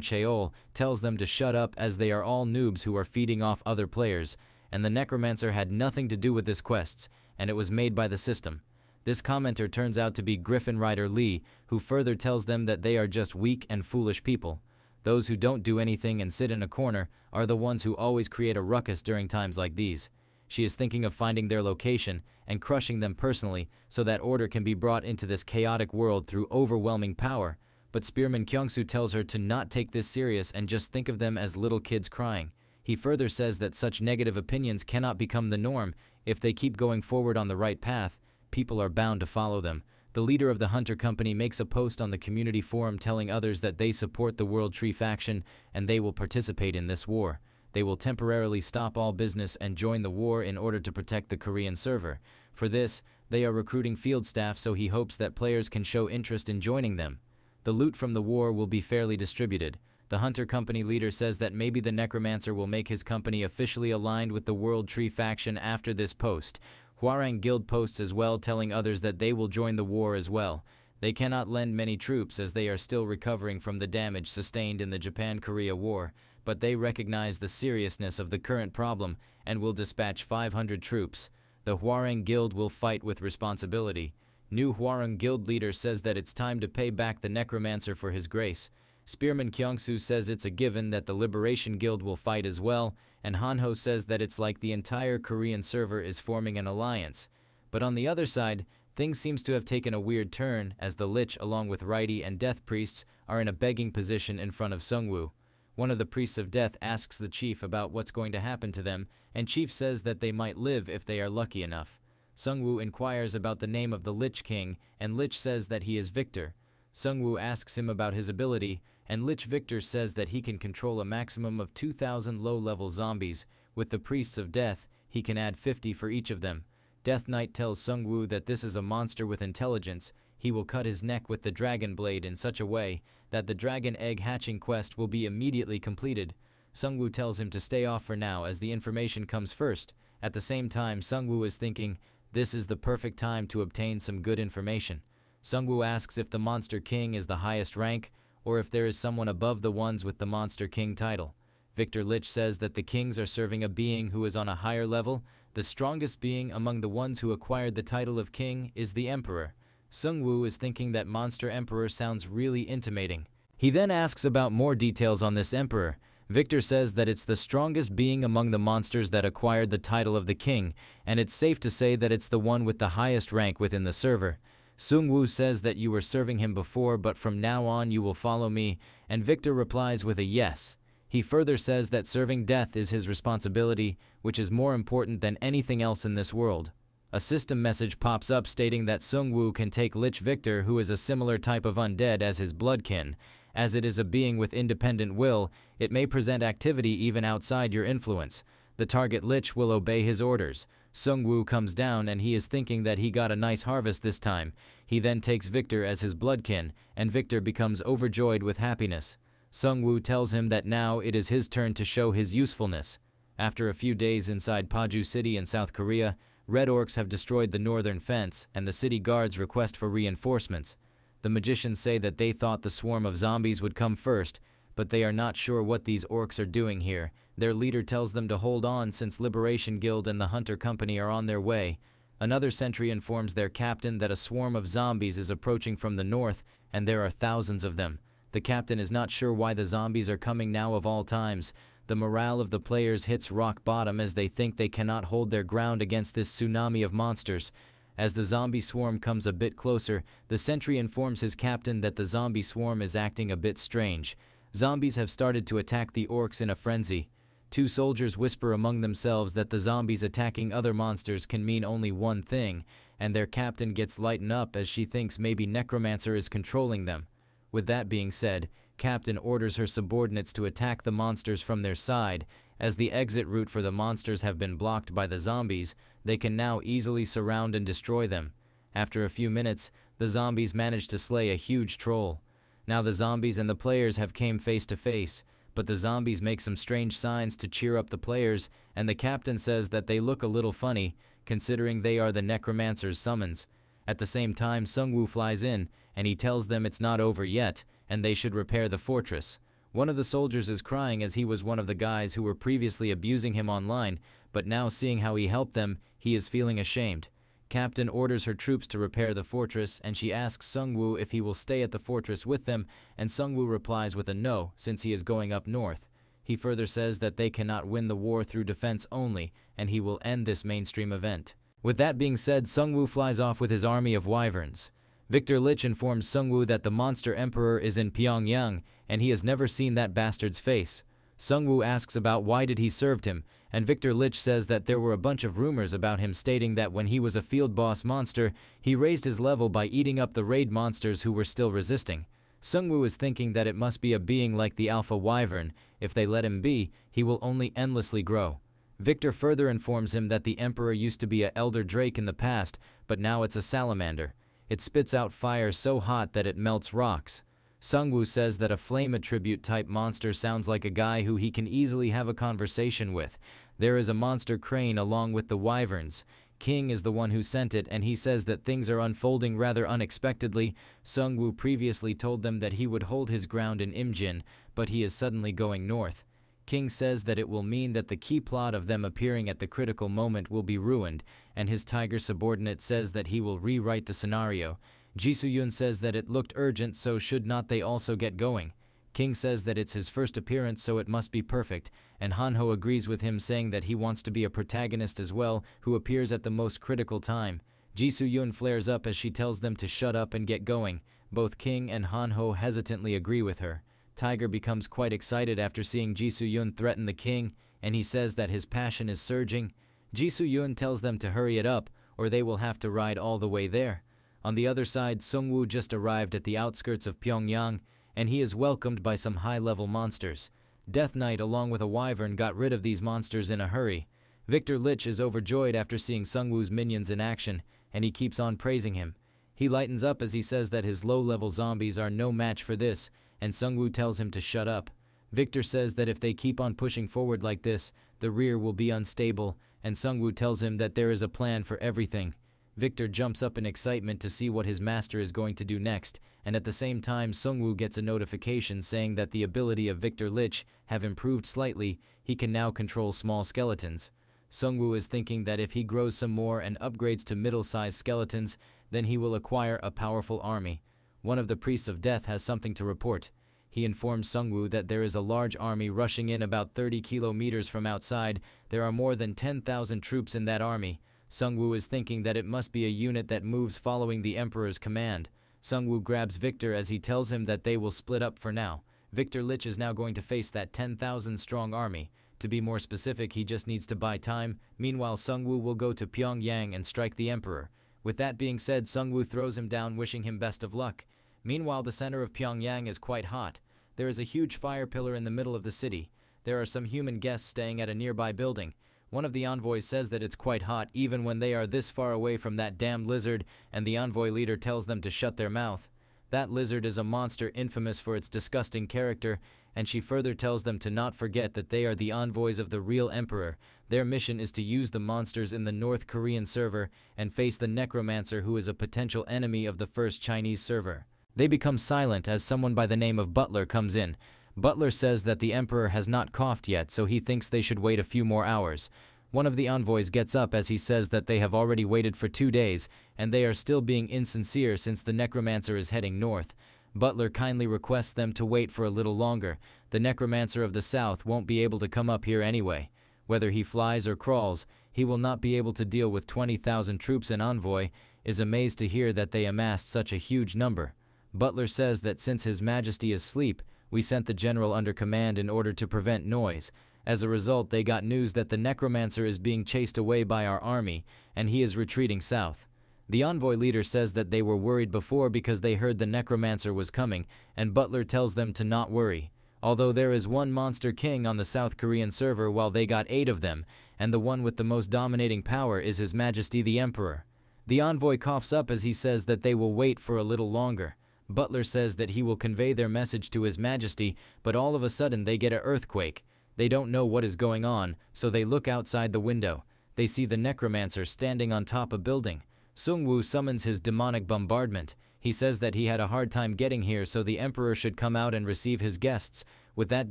Cheol tells them to shut up as they are all noobs who are feeding off other players, and the Necromancer had nothing to do with this quests, and it was made by the system. This commenter turns out to be Griffin Rider Lee, who further tells them that they are just weak and foolish people. Those who don't do anything and sit in a corner are the ones who always create a ruckus during times like these. She is thinking of finding their location and crushing them personally so that order can be brought into this chaotic world through overwhelming power. But Spearman Kyungsoo tells her to not take this serious and just think of them as little kids crying. He further says that such negative opinions cannot become the norm. If they keep going forward on the right path, people are bound to follow them. The leader of the Hunter Company makes a post on the community forum telling others that they support the World Tree faction and they will participate in this war. They will temporarily stop all business and join the war in order to protect the Korean server. For this, they are recruiting field staff, so he hopes that players can show interest in joining them. The loot from the war will be fairly distributed. The Hunter Company leader says that maybe the Necromancer will make his company officially aligned with the World Tree faction after this post. Hwarang Guild posts as well, telling others that they will join the war as well. They cannot lend many troops as they are still recovering from the damage sustained in the Japan-Korea War, but they recognize the seriousness of the current problem and will dispatch 500 troops. The Hwarang Guild will fight with responsibility. New Hwarang Guild leader says that it's time to pay back the Necromancer for his grace. Spearman Kyungsoo says it's a given that the Liberation Guild will fight as well, and Hanho says that it's like the entire Korean server is forming an alliance. But on the other side, things seems to have taken a weird turn as the Lich along with Righty and Death Priests are in a begging position in front of Sungwoo. One of the Priests of Death asks the Chief about what's going to happen to them, and Chief says that they might live if they are lucky enough. Sungwoo inquires about the name of the Lich King, and Lich says that he is Victor. Sungwoo asks him about his ability, and Lich Victor says that he can control a maximum of 2,000 low-level zombies. With the Priests of Death, he can add 50 for each of them. Death Knight tells Sungwoo that this is a monster with intelligence. He will cut his neck with the dragon blade in such a way that the dragon egg hatching quest will be immediately completed. Sungwoo tells him to stay off for now as the information comes first. At the same time, Sungwoo is thinking, this is the perfect time to obtain some good information. Sungwoo asks if the Monster King is the highest rank, or if there is someone above the ones with the Monster King title. Victor Lich says that the kings are serving a being who is on a higher level. The strongest being among the ones who acquired the title of king is the Emperor. Sungwoo is thinking that Monster Emperor sounds really intimating. He then asks about more details on this Emperor. Victor says that it's the strongest being among the monsters that acquired the title of the king, and it's safe to say that it's the one with the highest rank within the server. Sungwoo says that you were serving him before, but from now on you will follow me, and Victor replies with a yes. He further says that serving death is his responsibility, which is more important than anything else in this world. A system message pops up stating that Sungwoo can take Lich Victor, who is a similar type of undead, as his bloodkin. As it is a being with independent will, it may present activity even outside your influence. The target Lich will obey his orders. Sungwoo comes down and he is thinking that he got a nice harvest this time. He then takes Victor as his bloodkin, and Victor becomes overjoyed with happiness. Sungwoo tells him that now it is his turn to show his usefulness. After a few days inside Paju City in South Korea, Red Orcs have destroyed the northern fence, and the city guards request for reinforcements. The magicians say that they thought the swarm of zombies would come first, but they are not sure what these orcs are doing here. Their leader tells them to hold on since Liberation Guild and the Hunter Company are on their way. Another sentry informs their captain that a swarm of zombies is approaching from the north, and there are thousands of them. The captain is not sure why the zombies are coming now of all times. The morale of the players hits rock bottom as they think they cannot hold their ground against this tsunami of monsters. As the zombie swarm comes a bit closer, the sentry informs his captain that the zombie swarm is acting a bit strange. Zombies have started to attack the orcs in a frenzy. Two soldiers whisper among themselves that the zombies attacking other monsters can mean only one thing, and their captain gets lightened up as she thinks maybe Necromancer is controlling them. With that being said, Captain orders her subordinates to attack the monsters from their side. As the exit route for the monsters have been blocked by the zombies, they can now easily surround and destroy them. After a few minutes, the zombies manage to slay a huge troll. Now the zombies and the players have came face to face, but the zombies make some strange signs to cheer up the players, and the captain says that they look a little funny, considering they are the Necromancer's summons. At the same time, Sungwoo flies in, and he tells them it's not over yet, and they should repair the fortress. One of the soldiers is crying as he was one of the guys who were previously abusing him online, but now seeing how he helped them, he is feeling ashamed. Captain orders her troops to repair the fortress, and she asks Sungwoo if he will stay at the fortress with them, and Sungwoo replies with a no, since he is going up north. He further says that they cannot win the war through defense only, and he will end this mainstream event. With that being said, Sungwoo flies off with his army of wyverns. Victor Lich informs Sungwoo that the monster emperor is in Pyongyang, and he has never seen that bastard's face. Sungwoo asks about why did he served him, and Victor Lich says that there were a bunch of rumors about him stating that when he was a field boss monster, he raised his level by eating up the raid monsters who were still resisting. Sungwoo is thinking that it must be a being like the Alpha Wyvern. If they let him be, he will only endlessly grow. Victor further informs him that the Emperor used to be a elder drake in the past, but now it's a salamander. It spits out fire so hot that it melts rocks. Sungwoo says that a flame attribute type monster sounds like a guy who he can easily have a conversation with. There is a monster crane along with the wyverns. King is the one who sent it, and he says that things are unfolding rather unexpectedly. Sungwoo previously told them that he would hold his ground in Imjin, but he is suddenly going north. King says that it will mean that the key plot of them appearing at the critical moment will be ruined, and his tiger subordinate says that he will rewrite the scenario. Jisoo-yun says that it looked urgent, so should not they also get going? King says that it's his first appearance, so it must be perfect, and Hanho agrees with him, saying that he wants to be a protagonist as well, who appears at the most critical time. Jisoo-yun flares up as she tells them to shut up and get going. Both King and Hanho hesitantly agree with her. Tiger becomes quite excited after seeing Jisoo-yun threaten the king, and he says that his passion is surging. Jisoo-yun tells them to hurry it up, or they will have to ride all the way there. On the other side, Sungwoo just arrived at the outskirts of Pyongyang, and he is welcomed by some high-level monsters. Death Knight along with a wyvern got rid of these monsters in a hurry. Victor Lich is overjoyed after seeing Sungwoo's minions in action, and he keeps on praising him. He lightens up as he says that his low-level zombies are no match for this, and Sungwoo tells him to shut up. Victor says that if they keep on pushing forward like this, the rear will be unstable, and Sungwoo tells him that there is a plan for everything. Victor jumps up in excitement to see what his master is going to do next, and at the same time Sungwoo gets a notification saying that the ability of Victor Lich have improved slightly. He can now control small skeletons. Sungwoo is thinking that if he grows some more and upgrades to middle-sized skeletons, then he will acquire a powerful army. One of the priests of death has something to report. He informs Sungwoo that there is a large army rushing in about 30 kilometers from outside. There are more than 10,000 troops in that army. Sungwoo is thinking that it must be a unit that moves following the Emperor's command. Sungwoo grabs Victor as he tells him that they will split up for now. Victor Lich is now going to face that 10,000 strong army. To be more specific, he just needs to buy time. Meanwhile, Sungwoo will go to Pyongyang and strike the Emperor. With that being said, Sungwoo throws him down, wishing him best of luck. Meanwhile, the center of Pyongyang is quite hot. There is a huge fire pillar in the middle of the city. There are some human guests staying at a nearby building. One of the envoys says that it's quite hot even when they are this far away from that damned lizard, and the envoy leader tells them to shut their mouth. That lizard is a monster infamous for its disgusting character, and she further tells them to not forget that they are the envoys of the real emperor. Their mission is to use the monsters in the North Korean server and face the Necromancer, who is a potential enemy of the first Chinese server. They become silent as someone by the name of Butler comes in. Butler says that the Emperor has not coughed yet, so he thinks they should wait a few more hours. One of the envoys gets up as he says that they have already waited for 2 days, and they are still being insincere since the Necromancer is heading north. Butler kindly requests them to wait for a little longer. The Necromancer of the south won't be able to come up here anyway. Whether he flies or crawls, he will not be able to deal with 20,000 troops. An envoy is amazed to hear that they amassed such a huge number. Butler says that since His Majesty is asleep, we sent the general under command in order to prevent noise. As a result, they got news that the Necromancer is being chased away by our army, and he is retreating south. The envoy leader says that they were worried before because they heard the Necromancer was coming, and Butler tells them to not worry. Although there is one monster king on the South Korean server while they got 8 of them, and the one with the most dominating power is His Majesty the Emperor. The envoy coughs up as he says that they will wait for a little longer. Butler says that he will convey their message to His Majesty, but all of a sudden they get an earthquake. They don't know what is going on, so they look outside the window. They see the Necromancer standing on top of a building. Sungwoo summons his demonic bombardment. He says that he had a hard time getting here, so the Emperor should come out and receive his guests. With that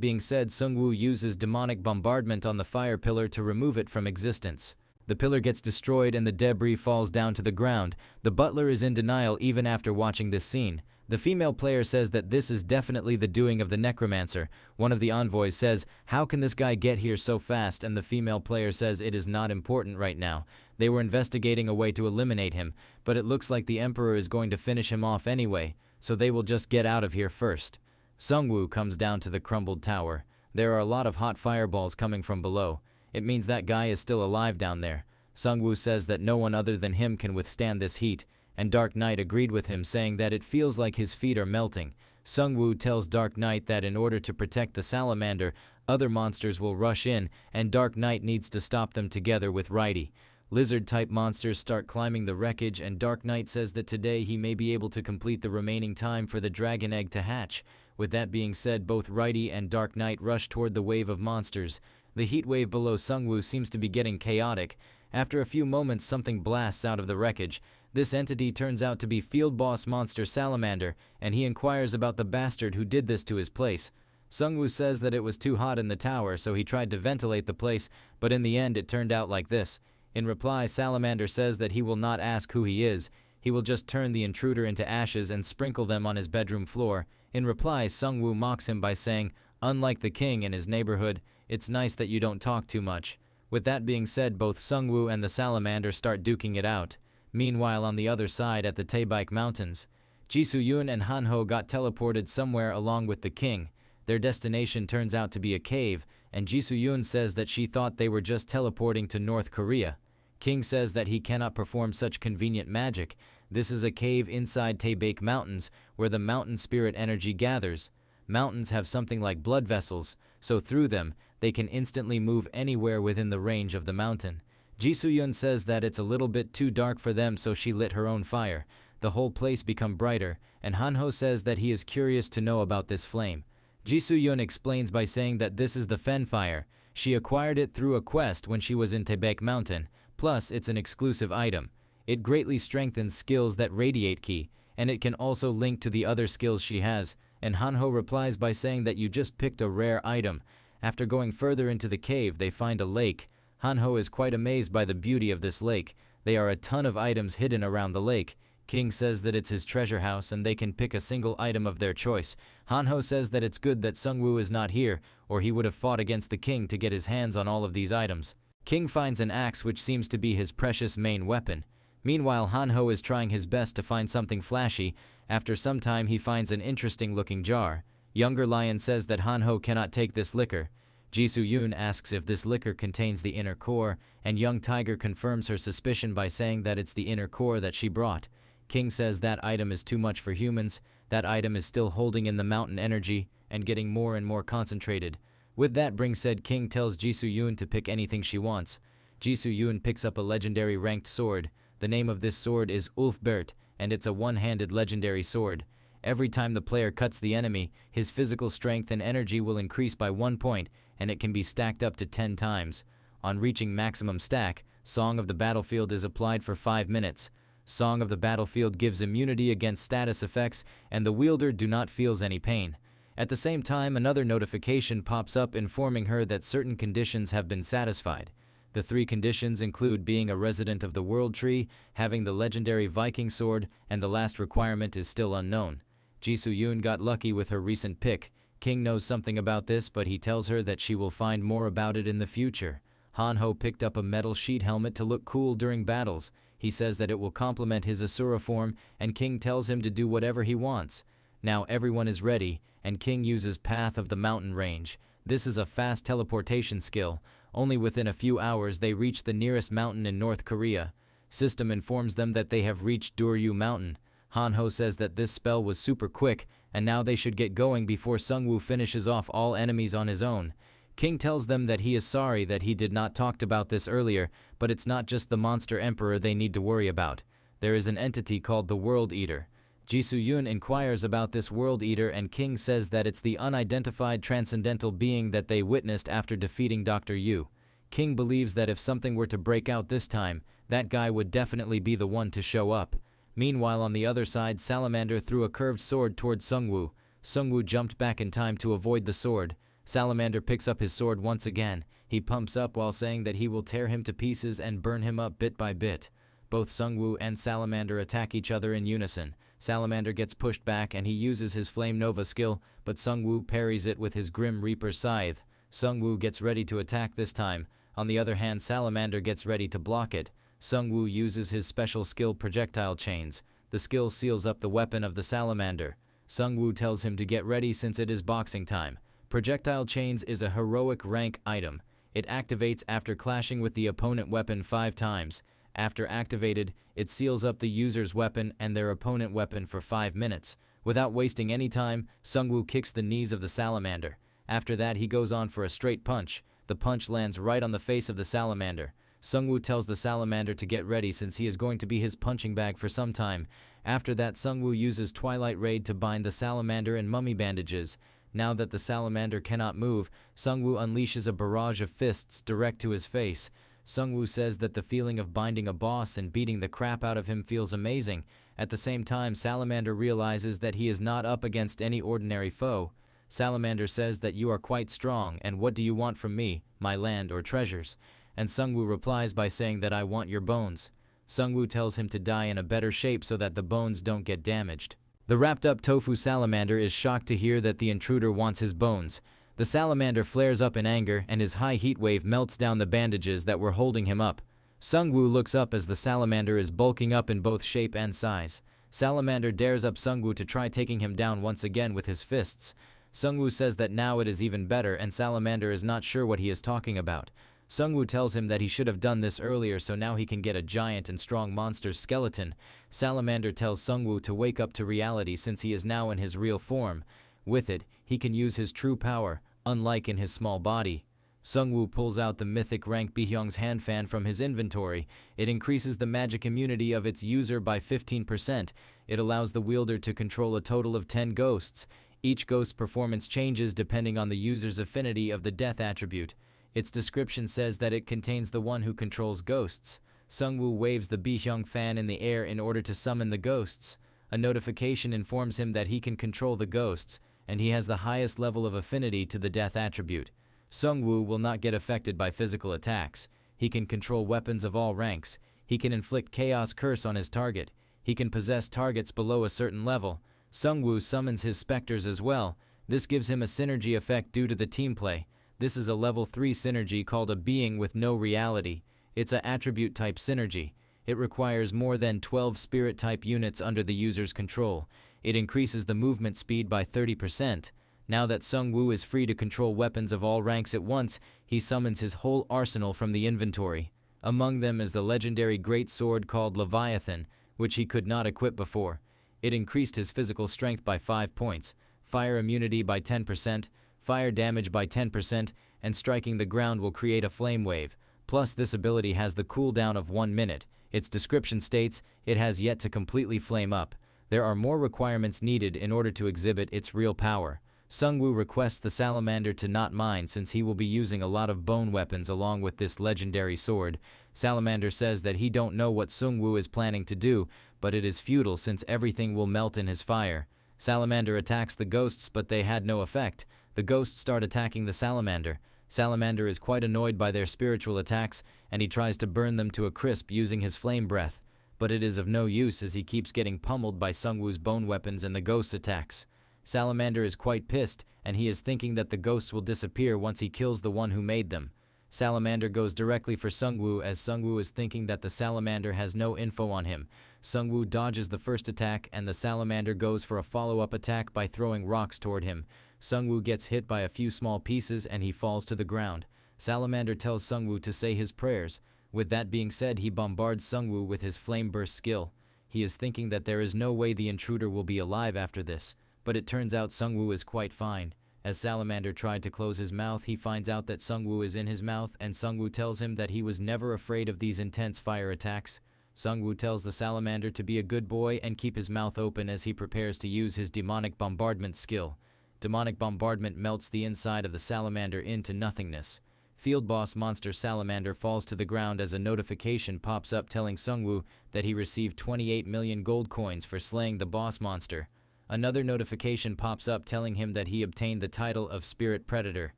being said, Sungwoo uses demonic bombardment on the fire pillar to remove it from existence. The pillar gets destroyed and the debris falls down to the ground. The butler is in denial even after watching this scene. The female player says that this is definitely the doing of the Necromancer. One of the envoys says, "How can this guy get here so fast?" And the female player says it is not important right now. They were investigating a way to eliminate him, but it looks like the Emperor is going to finish him off anyway, so they will just get out of here first. Sungwoo comes down to the crumbled tower. There are a lot of hot fireballs coming from below. It means that guy is still alive down there. Sungwoo says that no one other than him can withstand this heat, and Dark Knight agreed with him, saying that it feels like his feet are melting. Sungwoo tells Dark Knight that in order to protect the salamander, other monsters will rush in, and Dark Knight needs to stop them together with Righty. Lizard-type monsters start climbing the wreckage, and Dark Knight says that today he may be able to complete the remaining time for the dragon egg to hatch. With that being said, both Righty and Dark Knight rush toward the wave of monsters. The heat wave below Sungwoo seems to be getting chaotic. After a few moments, something blasts out of the wreckage. This entity turns out to be Field Boss Monster Salamander, and he inquires about the bastard who did this to his place. Sungwoo says that it was too hot in the tower, so he tried to ventilate the place, but in the end it turned out like this. In reply, Salamander says that he will not ask who he is. He will just turn the intruder into ashes and sprinkle them on his bedroom floor. In reply, Sungwoo mocks him by saying, "Unlike the king in his neighborhood, it's nice that you don't talk too much." With that being said, both Sungwoo and the salamander start duking it out. Meanwhile, on the other side at the Taebaek Mountains, Jisoo-yoon and Han-ho got teleported somewhere along with the king. Their destination turns out to be a cave, and Jisoo-yoon says that she thought they were just teleporting to North Korea. King says that he cannot perform such convenient magic. This is a cave inside Taebaek Mountains where the mountain spirit energy gathers. Mountains have something like blood vessels, so through them, they can instantly move anywhere within the range of the mountain. Jisoo-yoon says that it's a little bit too dark for them, so she lit her own fire. The whole place become brighter, and Han-ho says that he is curious to know about this flame. Jisoo-yoon explains by saying that this is the Fen fire. She acquired it through a quest when she was in Taebaek Mountain, plus it's an exclusive item. It greatly strengthens skills that radiate ki, and it can also link to the other skills she has, and Han-ho replies by saying that you just picked a rare item. After going further into the cave, they find a lake. Han-ho is quite amazed by the beauty of this lake. There are a ton of items hidden around the lake. King says that it's his treasure house and they can pick a single item of their choice. Han-ho says that it's good that Sungwoo is not here, or he would have fought against the king to get his hands on all of these items. King finds an axe which seems to be his precious main weapon. Meanwhile, Han-ho is trying his best to find something flashy. After some time, he finds an interesting looking jar. Younger Lion says that Han-ho cannot take this liquor. Jisoo-yoon asks if this liquor contains the inner core, and Young Tiger confirms her suspicion by saying that it's the inner core that she brought. King says that item is too much for humans. That item is still holding in the mountain energy and getting more and more concentrated. With that being said, King tells Jisoo-yoon to pick anything she wants. Jisoo-yoon picks up a legendary ranked sword. The name of this sword is Ulfbert, and it's a one-handed legendary sword. Every time the player cuts the enemy, his physical strength and energy will increase by 1 point, and it can be stacked up to 10 times. On reaching maximum stack, Song of the Battlefield is applied for 5 minutes. Song of the Battlefield gives immunity against status effects, and the wielder do not feels any pain. At the same time, another notification pops up informing her that certain conditions have been satisfied. The 3 conditions include being a resident of the World Tree, having the legendary Viking sword, and the last requirement is still unknown. Jisoo-yoon got lucky with her recent pick. King knows something about this, but he tells her that she will find more about it in the future. Han-ho picked up a metal sheet helmet to look cool during battles. He says that it will complement his Asura form, and King tells him to do whatever he wants. Now everyone is ready, and King uses Path of the Mountain Range. This is a fast teleportation skill. Only within a few hours they reach the nearest mountain in North Korea. System informs them that they have reached Duryu Mountain. Han-ho says that this spell was super quick, and now they should get going before Sungwoo finishes off all enemies on his own. King tells them that he is sorry that he did not talked about this earlier, but it's not just the monster emperor they need to worry about. There is an entity called the World Eater. Jisoo-yun inquires about this World Eater and King says that it's the unidentified transcendental being that they witnessed after defeating Dr. Yu. King believes that if something were to break out this time, that guy would definitely be the one to show up. Meanwhile, on the other side, Salamander threw a curved sword towards Sungwoo. Sungwoo jumped back in time to avoid the sword. Salamander picks up his sword once again. He pumps up while saying that he will tear him to pieces and burn him up bit by bit. Both Sungwoo and Salamander attack each other in unison. Salamander gets pushed back and he uses his Flame Nova skill, but Sungwoo parries it with his Grim Reaper scythe. Sungwoo gets ready to attack this time. On the other hand, Salamander gets ready to block it. Sungwoo uses his special skill Projectile Chains. The skill seals up the weapon of the Salamander. Sungwoo tells him to get ready since it is boxing time. Projectile Chains is a heroic rank item. It activates after clashing with the opponent weapon 5 times. After activated, it seals up the user's weapon and their opponent weapon for 5 minutes. Without wasting any time, Sungwoo kicks the knees of the Salamander. After that, he goes on for a straight punch. The punch lands right on the face of the Salamander. Sungwoo tells the Salamander to get ready since he is going to be his punching bag for some time. After that, Sungwoo uses Twilight Raid to bind the Salamander in mummy bandages. Now that the Salamander cannot move, Sungwoo unleashes a barrage of fists direct to his face. Sungwoo says that the feeling of binding a boss and beating the crap out of him feels amazing. At the same time, Salamander realizes that he is not up against any ordinary foe. Salamander says that you are quite strong, and what do you want from me, my land or treasures? And Sungwoo replies by saying that I want your bones. Sungwoo tells him to die in a better shape so that the bones don't get damaged. The wrapped up Tofu Salamander is shocked to hear that the intruder wants his bones. The Salamander flares up in anger and his high heat wave melts down the bandages that were holding him up. Sungwoo looks up as the Salamander is bulking up in both shape and size. Salamander dares up Sungwoo to try taking him down once again with his fists. Sungwoo says that now it is even better and Salamander is not sure what he is talking about. Sungwoo tells him that he should have done this earlier so now he can get a giant and strong monster's skeleton. Salamander tells Sungwoo to wake up to reality since he is now in his real form. With it, he can use his true power, unlike in his small body. Sungwoo pulls out the mythic rank Bihyung's hand fan from his inventory. It increases the magic immunity of its user by 15%. It allows the wielder to control a total of 10 ghosts. Each ghost's performance changes depending on the user's affinity of the death attribute. Its description says that it contains the one who controls ghosts. Sungwoo waves the Bihyung fan in the air in order to summon the ghosts. A notification informs him that he can control the ghosts, and he has the highest level of affinity to the death attribute. Sungwoo will not get affected by physical attacks. He can control weapons of all ranks. He can inflict Chaos Curse on his target. He can possess targets below a certain level. Sungwoo summons his specters as well. This gives him a synergy effect due to the team play. This is a level 3 synergy called a being with no reality. It's a attribute type synergy. It requires more than 12 spirit type units under the user's control. It increases the movement speed by 30%. Now that Sungwoo is free to control weapons of all ranks at once, he summons his whole arsenal from the inventory. Among them is the legendary great sword called Leviathan, which he could not equip before. It increased his physical strength by 5 points, fire immunity by 10%, fire damage by 10%, and striking the ground will create a flame wave. Plus, this ability has the cooldown of 1 minute. Its description states, it has yet to completely flame up. There are more requirements needed in order to exhibit its real power. Sungwoo requests the Salamander to not mind since he will be using a lot of bone weapons along with this legendary sword. Salamander says that he don't know what Sungwoo is planning to do, but it is futile since everything will melt in his fire. Salamander attacks the ghosts but they had no effect. The ghosts start attacking the Salamander. Salamander is quite annoyed by their spiritual attacks and he tries to burn them to a crisp using his flame breath. But it is of no use as he keeps getting pummeled by Sungwoo's bone weapons and the ghosts' attacks. Salamander is quite pissed and he is thinking that the ghosts will disappear once he kills the one who made them. Salamander goes directly for Sungwoo as Sungwoo is thinking that the Salamander has no info on him. Sungwoo dodges the first attack and the Salamander goes for a follow-up attack by throwing rocks toward him. Sungwoo gets hit by a few small pieces and he falls to the ground. Salamander tells Sungwoo to say his prayers. With that being said, he bombards Sungwoo with his flame burst skill. He is thinking that there is no way the intruder will be alive after this, but it turns out Sungwoo is quite fine. As Salamander tried to close his mouth, he finds out that Sungwoo is in his mouth and Sungwoo tells him that he was never afraid of these intense fire attacks. Sungwoo tells the salamander to be a good boy and keep his mouth open as he prepares to use his demonic bombardment skill. Demonic bombardment melts the inside of the salamander into nothingness. Field boss monster salamander falls to the ground as a notification pops up telling Sungwoo that he received 28 million gold coins for slaying the boss monster. Another notification pops up telling him that he obtained the title of Spirit Predator.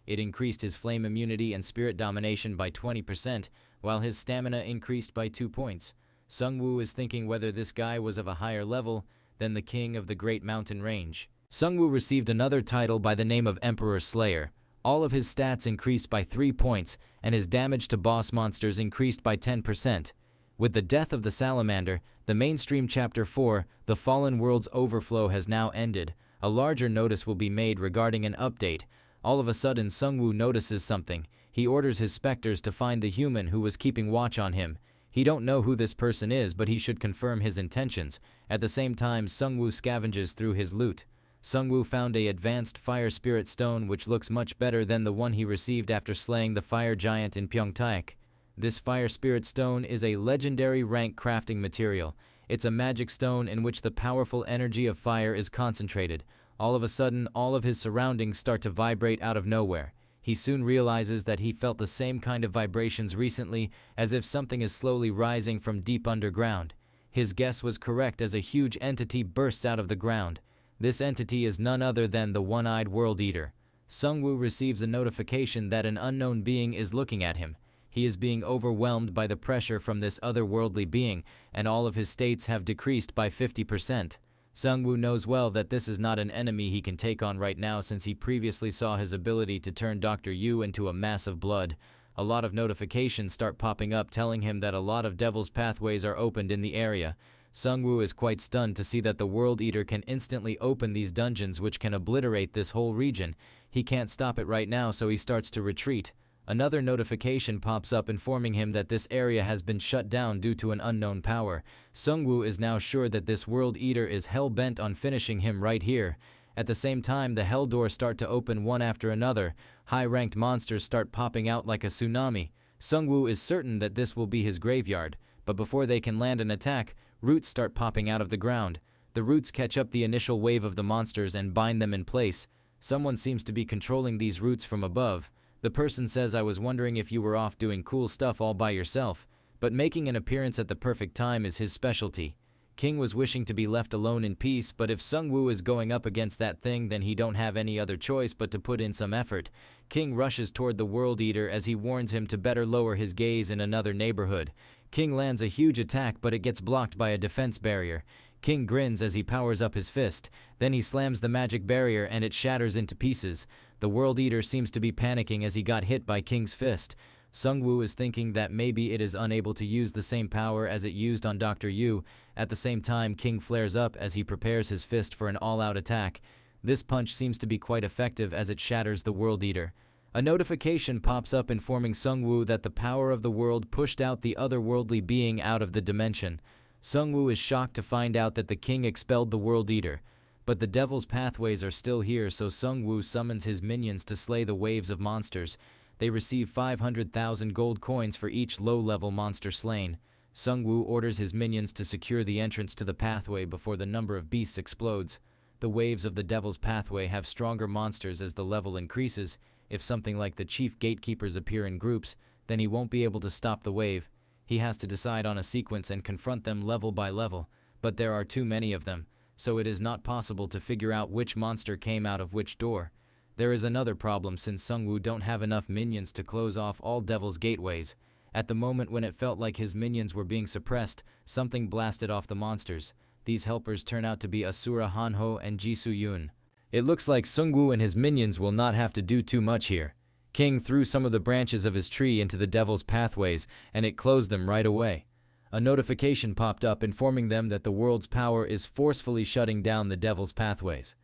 It increased his flame immunity and spirit domination by 20%, while his stamina increased by 2 points. Sungwoo is thinking whether this guy was of a higher level than the king of the Great Mountain Range. Sungwoo received another title by the name of Emperor Slayer. All of his stats increased by 3 points, and his damage to boss monsters increased by 10%. With the death of the salamander, the mainstream Chapter 4, The Fallen World's Overflow, has now ended. A larger notice will be made regarding an update. All of a sudden, Sungwoo notices something. He orders his specters to find the human who was keeping watch on him. He don't know who this person is, but he should confirm his intentions. At the same time, Sungwoo scavenges through his loot. Sungwoo found a advanced fire spirit stone which looks much better than the one he received after slaying the fire giant in Pyeongtaek. This fire spirit stone is a legendary rank crafting material. It's a magic stone in which the powerful energy of fire is concentrated. All of a sudden, all of his surroundings start to vibrate out of nowhere. He soon realizes that he felt the same kind of vibrations recently, as if something is slowly rising from deep underground. His guess was correct as a huge entity bursts out of the ground. This entity is none other than the one-eyed World Eater. Sungwoo receives a notification that an unknown being is looking at him. He is being overwhelmed by the pressure from this otherworldly being, and all of his states have decreased by 50%. Sungwoo knows well that this is not an enemy he can take on right now since he previously saw his ability to turn Dr. Yu into a mass of blood. A lot of notifications start popping up telling him that a lot of devil's pathways are opened in the area. Sungwoo is quite stunned to see that the World Eater can instantly open these dungeons which can obliterate this whole region. He can't stop it right now, so he starts to retreat. Another notification pops up informing him that this area has been shut down due to an unknown power. Sungwoo is now sure that this World Eater is hell-bent on finishing him right here. At the same time, the hell doors start to open one after another. High-ranked monsters start popping out like a tsunami. Sungwoo is certain that this will be his graveyard, but before they can land an attack, roots start popping out of the ground. The roots catch up the initial wave of the monsters and bind them in place. Someone seems to be controlling these roots from above. The person says, "I was wondering if you were off doing cool stuff all by yourself," but making an appearance at the perfect time is his specialty. King was wishing to be left alone in peace, but if Sungwoo is going up against that thing, then he don't have any other choice but to put in some effort. King rushes toward the World Eater as he warns him to better lower his gaze in another neighborhood. King lands a huge attack, but it gets blocked by a defense barrier. King grins as he powers up his fist. Then he slams the magic barrier and it shatters into pieces. The World Eater seems to be panicking as he got hit by King's fist. Sungwoo is thinking that maybe it is unable to use the same power as it used on Dr. Yu. At the same time, King flares up as he prepares his fist for an all-out attack. This punch seems to be quite effective as it shatters the World Eater. A notification pops up informing Sungwoo that the power of the world pushed out the otherworldly being out of the dimension. Sungwoo is shocked to find out that the king expelled the World Eater. But the devil's pathways are still here, so Sungwoo summons his minions to slay the waves of monsters. They receive 500,000 gold coins for each low-level monster slain. Sungwoo orders his minions to secure the entrance to the pathway before the number of beasts explodes. The waves of the devil's pathway have stronger monsters as the level increases. If something like the chief gatekeepers appear in groups, then he won't be able to stop the wave. He has to decide on a sequence and confront them level by level, but there are too many of them, so it is not possible to figure out which monster came out of which door. There is another problem since Sungwoo don't have enough minions to close off all devil's gateways. At the moment when it felt like his minions were being suppressed, something blasted off the monsters. These helpers turn out to be Asura Hanho and Jisoo Yoon. It looks like Sungwoo and his minions will not have to do too much here. King threw some of the branches of his tree into the devil's pathways, and it closed them right away. A notification popped up informing them that the world's power is forcefully shutting down the devil's pathways.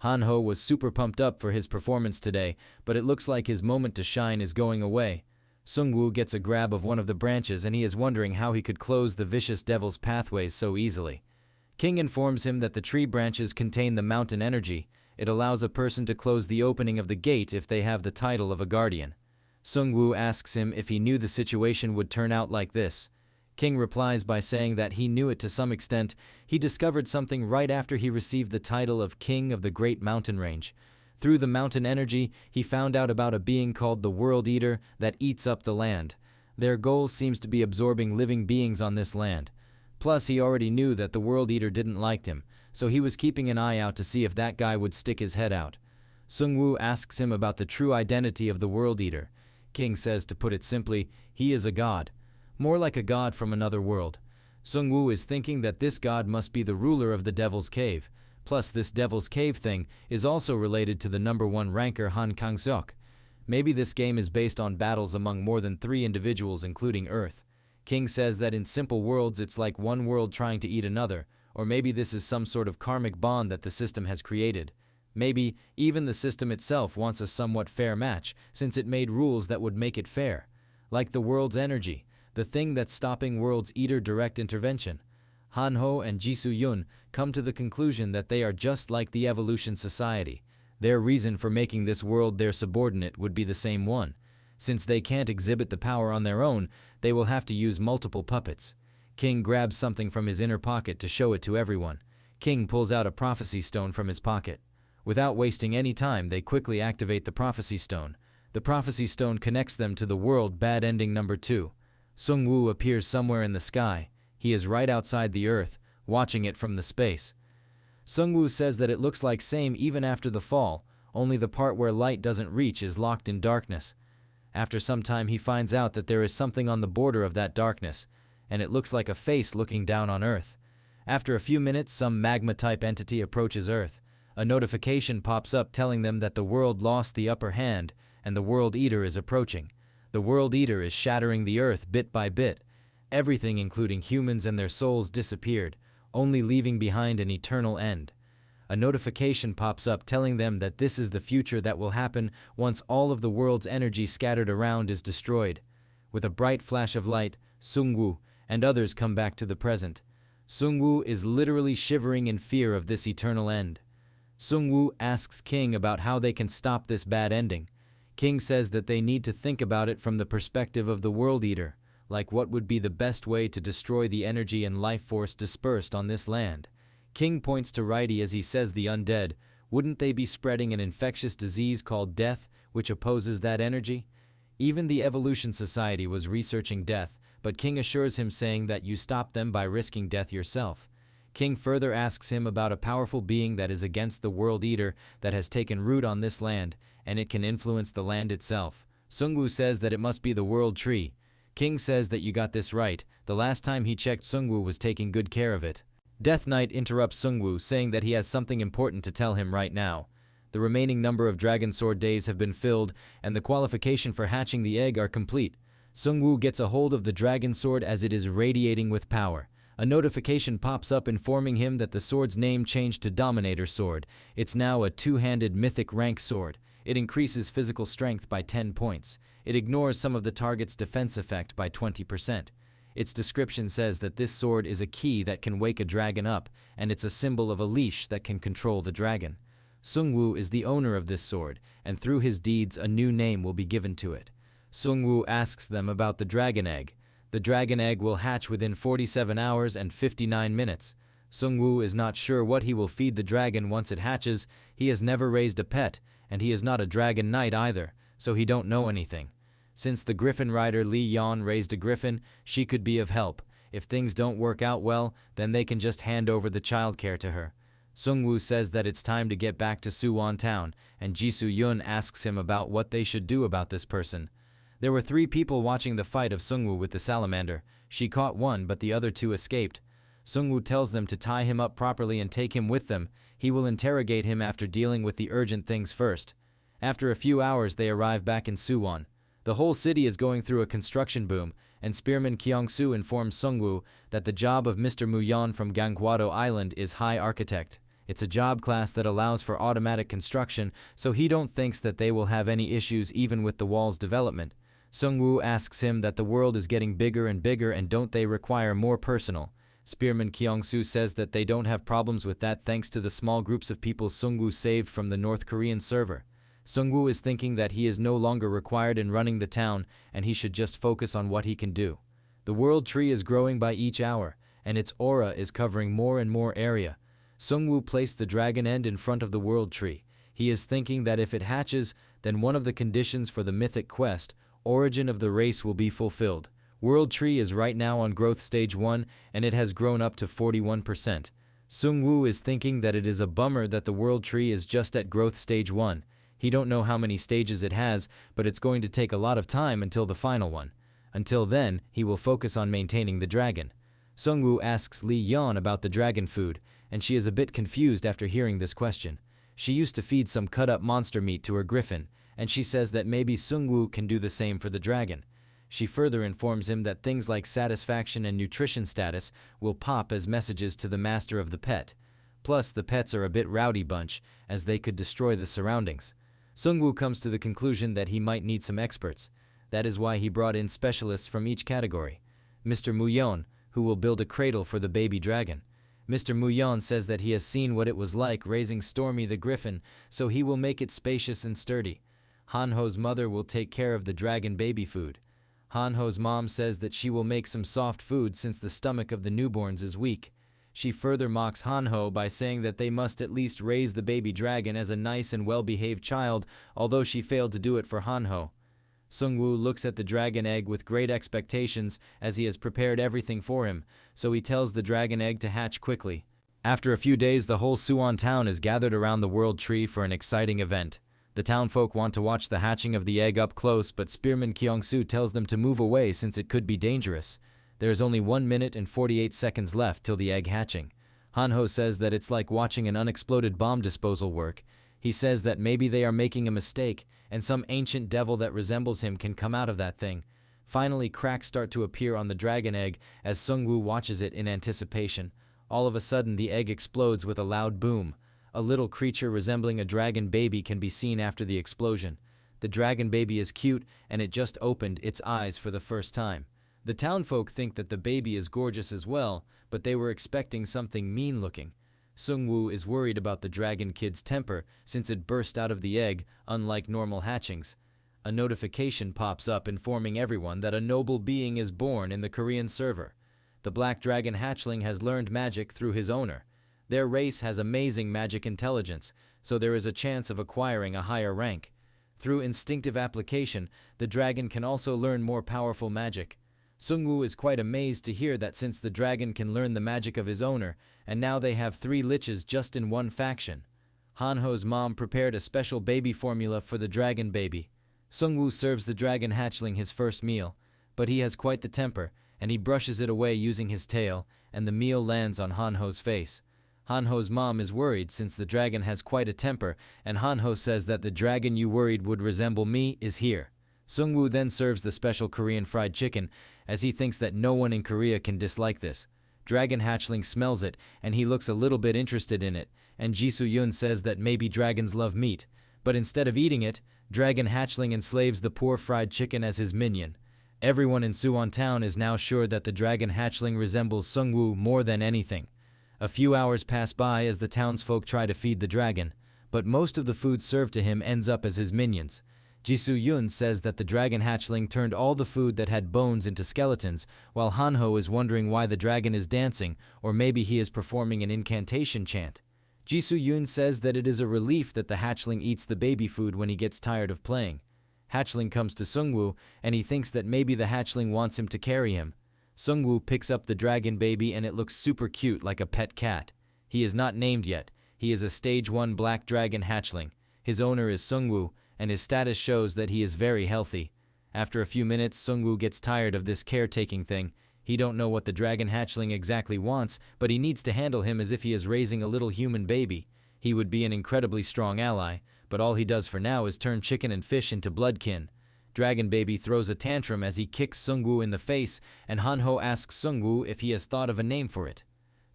Hanho was super pumped up for his performance today, but it looks like his moment to shine is going away. Sungwoo gets a grab of one of the branches and he is wondering how he could close the vicious devil's pathways so easily. King informs him that the tree branches contain the mountain energy. It allows a person to close the opening of the gate if they have the title of a guardian. Sungwoo asks him if he knew the situation would turn out like this. King replies by saying that he knew it to some extent. He discovered something right after he received the title of King of the Great Mountain Range. Through the mountain energy, he found out about a being called the World Eater that eats up the land. Their goal seems to be absorbing living beings on this land. Plus, he already knew that the World Eater didn't like him, so he was keeping an eye out to see if that guy would stick his head out. Sungwoo asks him about the true identity of the World Eater. King says, to put it simply, he is a god. More like a god from another world. Sungwoo is thinking that this god must be the ruler of the Devil's Cave. Plus, this Devil's Cave thing is also related to the #1 ranker Han Kang-seok. Maybe this game is based on battles among more than 3 individuals including Earth. King says that in simple worlds it's like one world trying to eat another, or maybe this is some sort of karmic bond that the system has created. Maybe even the system itself wants a somewhat fair match, since it made rules that would make it fair. Like the world's energy, the thing that's stopping World's Eater direct intervention. Han-ho and Ji-soo-yun come to the conclusion that they are just like the Evolution Society. Their reason for making this world their subordinate would be the same one. Since they can't exhibit the power on their own, they will have to use multiple puppets. King grabs something from his inner pocket to show it to everyone. King pulls out a prophecy stone from his pocket. Without wasting any time, they quickly activate the prophecy stone. The prophecy stone connects them to the world bad ending #2. Sungwoo appears somewhere in the sky. He is right outside the Earth, watching it from the space. Sungwoo says that it looks like same even after the fall, only the part where light doesn't reach is locked in darkness. After some time he finds out that there is something on the border of that darkness, and it looks like a face looking down on Earth. After a few minutes, some magma-type entity approaches Earth. A notification pops up telling them that the world lost the upper hand, and the World Eater is approaching. The World Eater is shattering the Earth bit by bit. Everything, including humans and their souls, disappeared, only leaving behind an eternal end. A notification pops up telling them that this is the future that will happen once all of the world's energy scattered around is destroyed. With a bright flash of light, Sungwoo and others come back to the present. Sungwoo is literally shivering in fear of this eternal end. Sungwoo asks King about how they can stop this bad ending. King says that they need to think about it from the perspective of the World Eater, like what would be the best way to destroy the energy and life force dispersed on this land. King points to Righty as he says the undead, wouldn't they be spreading an infectious disease called death, which opposes that energy? Even the Evolution Society was researching death, but King assures him saying that you stop them by risking death yourself. King further asks him about a powerful being that is against the World Eater that has taken root on this land, and it can influence the land itself. Sungwoo says that it must be the World Tree. King says that you got this right. The last time he checked, Sungwoo was taking good care of it. Death Knight interrupts Sungwoo, saying that he has something important to tell him right now. The remaining number of Dragon Sword days have been filled, and the qualification for hatching the egg are complete. Sungwoo gets a hold of the Dragon Sword as it is radiating with power. A notification pops up informing him that the sword's name changed to Dominator Sword. It's now a 2-handed mythic rank sword. It increases physical strength by 10 points. It ignores some of the target's defense effect by 20%. Its description says that this sword is a key that can wake a dragon up, and it's a symbol of a leash that can control the dragon. Sungwoo is the owner of this sword, and through his deeds a new name will be given to it. Sungwoo asks them about the dragon egg. The dragon egg will hatch within 47 hours and 59 minutes. Sungwoo is not sure what he will feed the dragon once it hatches. He has never raised a pet, and he is not a dragon knight either, so he don't know anything. Since the griffin rider Lee Yan raised a griffin, she could be of help. If things don't work out well, then they can just hand over the childcare to her. Sungwoo says that it's time to get back to Suwon town, and Ji-soo-yun asks him about what they should do about this person. There were 3 people watching the fight of Sungwoo with the salamander. She caught one, but the other 2 escaped. Sungwoo tells them to tie him up properly and take him with them. He will interrogate him after dealing with the urgent things first. After a few hours, they arrive back in Suwon. The whole city is going through a construction boom, and Spearman Kyung-soo informs Sungwoo that the job of Mr. Muyan from Gangwado Island is High Architect. It's a job class that allows for automatic construction, so he don't thinks that they will have any issues even with the wall's development. Sungwoo asks him that the world is getting bigger and bigger and don't they require more personnel. Spearman Kyung-soo says that they don't have problems with that thanks to the small groups of people Sungwoo saved from the North Korean server. Sungwoo is thinking that he is no longer required in running the town and he should just focus on what he can do. The world tree is growing by each hour, and its aura is covering more and more area. Sungwoo placed the dragon end in front of the world tree. He is thinking that if it hatches, then one of the conditions for the mythic quest, origin of the race, will be fulfilled. World tree is right now on growth stage 1, and it has grown up to 41%. Sungwoo is thinking that it is a bummer that the world tree is just at growth stage 1. He don't know how many stages it has, but it's going to take a lot of time until the final one. Until then, he will focus on maintaining the dragon. Sungwoo asks Lee Yeon about the dragon food, and she is a bit confused after hearing this question. She used to feed some cut-up monster meat to her griffin, and she says that maybe Sungwoo can do the same for the dragon. She further informs him that things like satisfaction and nutrition status will pop as messages to the master of the pet. Plus, the pets are a bit rowdy bunch, as they could destroy the surroundings. Sungwoo comes to the conclusion that he might need some experts. That is why he brought in specialists from each category. Mr. Muyeon, who will build a cradle for the baby dragon. Mr. Muyeon says that he has seen what it was like raising Stormy the griffin, so he will make it spacious and sturdy. Hanho's mother will take care of the dragon baby food. Hanho's mom says that she will make some soft food since the stomach of the newborns is weak. She further mocks Hanho by saying that they must at least raise the baby dragon as a nice and well-behaved child, although she failed to do it for Hanho. Sungwoo looks at the dragon egg with great expectations as he has prepared everything for him, so he tells the dragon egg to hatch quickly. After a few days, the whole Suwon town is gathered around the world tree for an exciting event. The townfolk want to watch the hatching of the egg up close, but Spearman Kyung-soo tells them to move away since it could be dangerous. There is only 1 minute and 48 seconds left till the egg hatching. Hanho says that it's like watching an unexploded bomb disposal work. He says that maybe they are making a mistake, and some ancient devil that resembles him can come out of that thing. Finally, cracks start to appear on the dragon egg as Sungwoo watches it in anticipation. All of a sudden, the egg explodes with a loud boom. A little creature resembling a dragon baby can be seen after the explosion. The dragon baby is cute, and it just opened its eyes for the first time. The townfolk think that the baby is gorgeous as well, but they were expecting something mean-looking. Sungwoo is worried about the dragon kid's temper since it burst out of the egg, unlike normal hatchings. A notification pops up informing everyone that a noble being is born in the Korean server. The black dragon hatchling has learned magic through his owner. Their race has amazing magic intelligence, so there is a chance of acquiring a higher rank. Through instinctive application, the dragon can also learn more powerful magic. Sungwoo is quite amazed to hear that since the dragon can learn the magic of his owner, and now they have 3 liches just in one faction. Hanho's mom prepared a special baby formula for the dragon baby. Sungwoo serves the dragon hatchling his first meal, but he has quite the temper, and he brushes it away using his tail, and the meal lands on Hanho's face. Hanho's mom is worried since the dragon has quite a temper, and Hanho says that the dragon you worried would resemble me is here. Sungwoo then serves the special Korean fried chicken, as he thinks that no one in Korea can dislike this. Dragon hatchling smells it, and he looks a little bit interested in it, and Ji-soo-yoon says that maybe dragons love meat, but instead of eating it, dragon hatchling enslaves the poor fried chicken as his minion. Everyone in Suwon town is now sure that the dragon hatchling resembles Sungwoo more than anything. A few hours pass by as the townsfolk try to feed the dragon, but most of the food served to him ends up as his minions. Ji-soo-yoon says that the dragon hatchling turned all the food that had bones into skeletons, while Hanho is wondering why the dragon is dancing, or maybe he is performing an incantation chant. Ji-soo-yoon says that it is a relief that the hatchling eats the baby food when he gets tired of playing. Hatchling comes to Sungwoo, and he thinks that maybe the hatchling wants him to carry him. Sungwoo picks up the dragon baby and it looks super cute like a pet cat. He is not named yet. He is a stage 1 black dragon hatchling. His owner is Sungwoo, and his status shows that he is very healthy. After a few minutes, Sungwoo gets tired of this caretaking thing. He don't know what the dragon hatchling exactly wants, but he needs to handle him as if he is raising a little human baby. He would be an incredibly strong ally, but all he does for now is turn chicken and fish into bloodkin. Dragon baby throws a tantrum as he kicks Sungwoo in the face, and Hanho asks Sungwoo if he has thought of a name for it.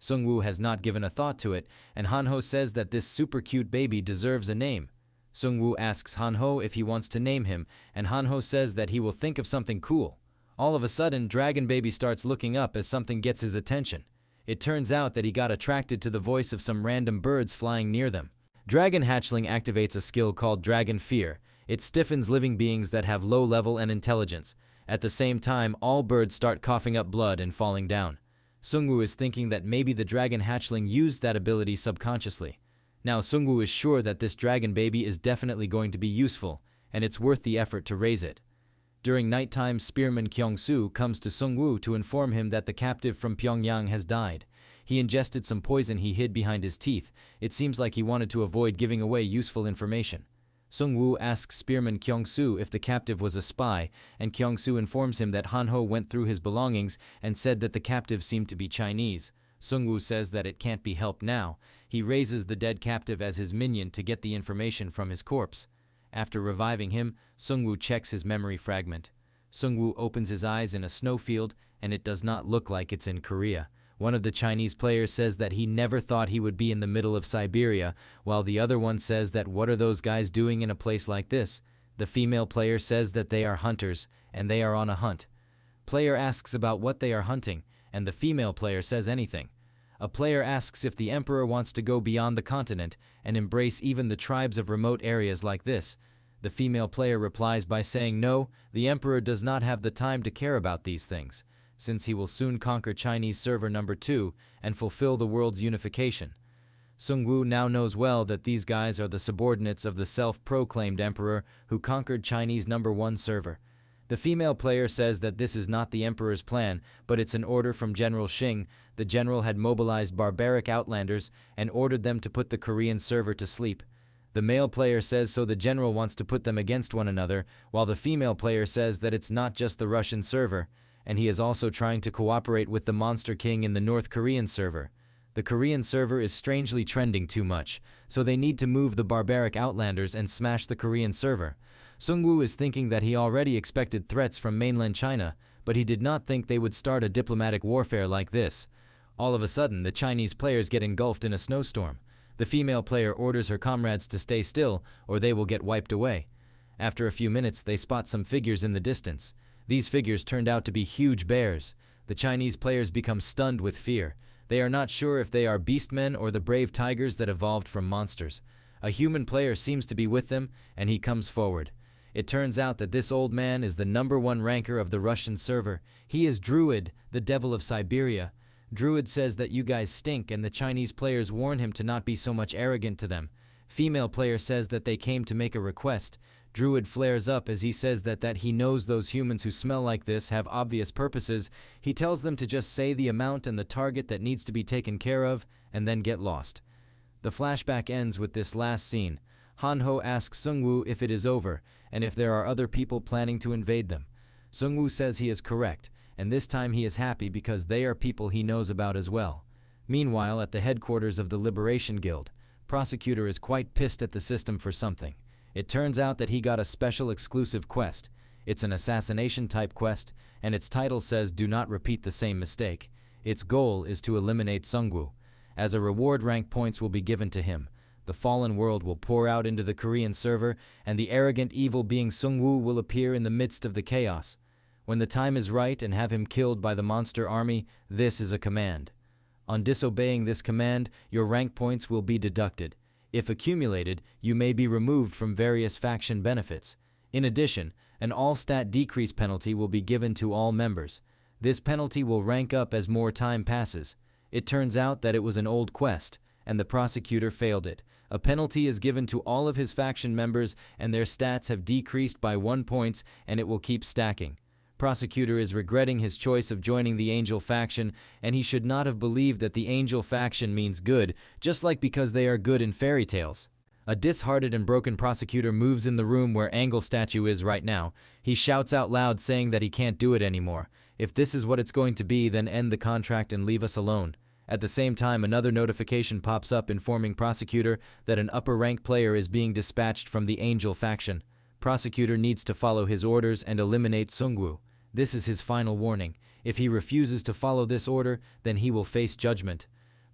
Sungwoo has not given a thought to it, and Hanho says that this super cute baby deserves a name. Sungwoo asks Hanho if he wants to name him, and Hanho says that he will think of something cool. All of a sudden, Dragon Baby starts looking up as something gets his attention. It turns out that he got attracted to the voice of some random birds flying near them. Dragon Hatchling activates a skill called Dragon Fear. It stiffens living beings that have low level and intelligence. At the same time, all birds start coughing up blood and falling down. Sungwoo is thinking that maybe the dragon hatchling used that ability subconsciously. Now Sungwoo is sure that this dragon baby is definitely going to be useful, and it's worth the effort to raise it. During nighttime, Spearman Kyung-soo comes to Sungwoo to inform him that the captive from Pyongyang has died. He ingested some poison he hid behind his teeth. It seems like he wanted to avoid giving away useful information. Sungwoo asks Spearman Kyung-soo if the captive was a spy, and Kyung-soo informs him that Hanho went through his belongings and said that the captive seemed to be Chinese. Sungwoo says that it can't be helped now. He raises the dead captive as his minion to get the information from his corpse. After reviving him, Sungwoo checks his memory fragment. Sungwoo opens his eyes in a snowfield, and it does not look like it's in Korea. One of the Chinese players says that he never thought he would be in the middle of Siberia, while the other one says that what are those guys doing in a place like this? The female player says that they are hunters, and they are on a hunt. Player asks about what they are hunting, and the female player says anything. A player asks if the emperor wants to go beyond the continent and embrace even the tribes of remote areas like this. The female player replies by saying no, the emperor does not have the time to care about these things, since he will soon conquer Chinese server number 2 and fulfill the world's unification. Sungwoo now knows well that these guys are the subordinates of the self-proclaimed emperor who conquered Chinese number 1 server. The female player says that this is not the emperor's plan, but it's an order from General Xing. The general had mobilized barbaric outlanders and ordered them to put the Korean server to sleep. The male player says so the general wants to put them against one another, while the female player says that it's not just the Russian server, and he is also trying to cooperate with the Monster King in the North Korean server. The Korean server is strangely trending too much, so they need to move the barbaric outlanders and smash the Korean server. Sungwoo is thinking that he already expected threats from mainland China, but he did not think they would start a diplomatic warfare like this. All of a sudden, the Chinese players get engulfed in a snowstorm. The female player orders her comrades to stay still, or they will get wiped away. After a few minutes, they spot some figures in the distance. These figures turned out to be huge bears. The Chinese players become stunned with fear. They are not sure if they are beastmen or the brave tigers that evolved from monsters. A human player seems to be with them, and he comes forward. It turns out that this old man is the number 1 ranker of the Russian server. He is Druid, the devil of Siberia. Druid says that you guys stink, and the Chinese players warn him to not be so much arrogant to them. Female player says that they came to make a request. Druid flares up as he says that he knows those humans who smell like this have obvious purposes. He tells them to just say the amount and the target that needs to be taken care of, and then get lost. The flashback ends with this last scene. Hanho asks Sungwoo if it is over, and if there are other people planning to invade them. Sungwoo says he is correct, and this time he is happy because they are people he knows about as well. Meanwhile, at the headquarters of the Liberation Guild, Prosecutor is quite pissed at the system for something. It turns out that he got a special exclusive quest. It's an assassination-type quest, and its title says do not repeat the same mistake. Its goal is to eliminate Sungwoo. As a reward, rank points will be given to him. The fallen world will pour out into the Korean server, and the arrogant evil being Sungwoo will appear in the midst of the chaos. When the time is right and have him killed by the monster army, this is a command. On disobeying this command, your rank points will be deducted. If accumulated, you may be removed from various faction benefits. In addition, an all-stat decrease penalty will be given to all members. This penalty will rank up as more time passes. It turns out that it was an old quest, and the prosecutor failed it. A penalty is given to all of his faction members, and their stats have decreased by 1 point, and it will keep stacking. Prosecutor is regretting his choice of joining the Angel faction, and he should not have believed that the Angel faction means good, just like because they are good in fairy tales. A disheartened and broken prosecutor moves in the room where Angle statue is right now. He shouts out loud saying that he can't do it anymore. If this is what it's going to be, then end the contract and leave us alone. At the same time, another notification pops up informing Prosecutor that an upper rank player is being dispatched from the Angel faction. Prosecutor needs to follow his orders and eliminate Sungwoo. This is his final warning. If he refuses to follow this order, then he will face judgment.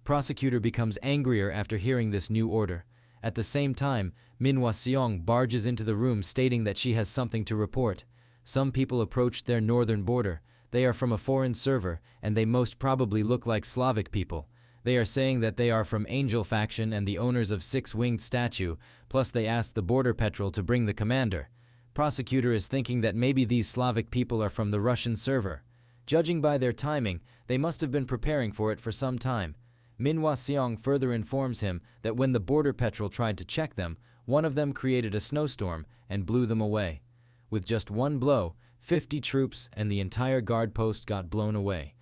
Prosecutor becomes angrier after hearing this new order. At the same time, Manhwa Seong barges into the room stating that she has something to report. Some people approached their northern border. They are from a foreign server, and they most probably look like Slavic people. They are saying that they are from Angel faction and the owners of Six-Winged Statue, plus they asked the border patrol to bring the commander. Prosecutor is thinking that maybe these Slavic people are from the Russian server. Judging by their timing, they must have been preparing for it for some time. Manhwa Recap further informs him that when the border patrol tried to check them, one of them created a snowstorm and blew them away. With just one blow, 50 troops and the entire guard post got blown away.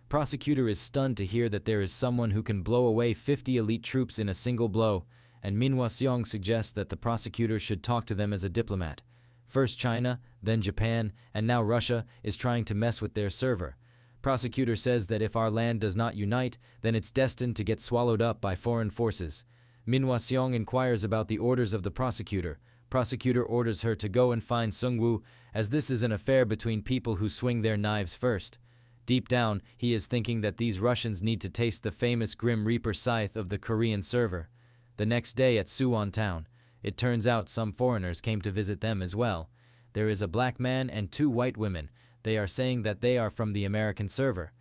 Prosecutor is stunned to hear that there is someone who can blow away 50 elite troops in a single blow, and Manhwa Recap suggests that the prosecutor should talk to them as a diplomat. First China, then Japan, and now Russia is trying to mess with their server. Prosecutor says that if our land does not unite, then it's destined to get swallowed up by foreign forces. Manhwa Recap inquires about the orders of the prosecutor. Prosecutor orders her to go and find Sungwoo, as this is an affair between people who swing their knives first. Deep down, he is thinking that these Russians need to taste the famous Grim Reaper scythe of the Korean server. The next day at Suwon town, it turns out some foreigners came to visit them as well. There is a black man and 2 white women. They are saying that they are from the American server.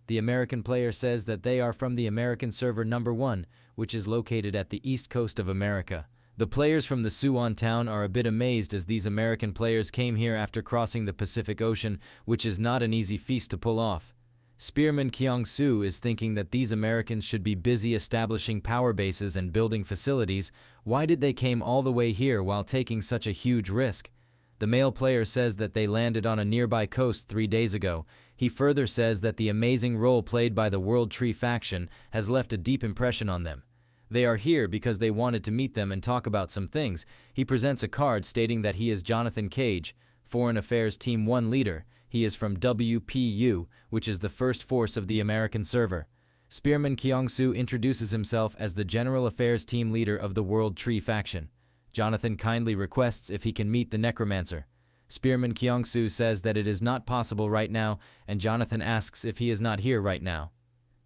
The American player says that they are from the American server number 1, which is located at the east coast of America. The players from the Suwon town are a bit amazed as these American players came here after crossing the Pacific Ocean, which is not an easy feast to pull off. Spearman Kyung-soo is thinking that these Americans should be busy establishing power bases and building facilities. Why did they came all the way here while taking such a huge risk? The male player says that they landed on a nearby coast 3 days ago. He further says that the amazing role played by the World Tree faction has left a deep impression on them. They are here because they wanted to meet them and talk about some things. He presents a card stating that he is Jonathan Cage, Foreign Affairs Team 1 leader. He is from WPU, which is the first force of the American server. Spearman Kyung-soo introduces himself as the General Affairs Team leader of the World Tree faction. Jonathan kindly requests if he can meet the Necromancer. Spearman Kyung-soo says that it is not possible right now, and Jonathan asks if he is not here right now.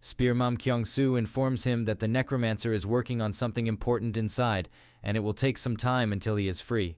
Spearman Kyung-soo informs him that the Necromancer is working on something important inside, and it will take some time until he is free.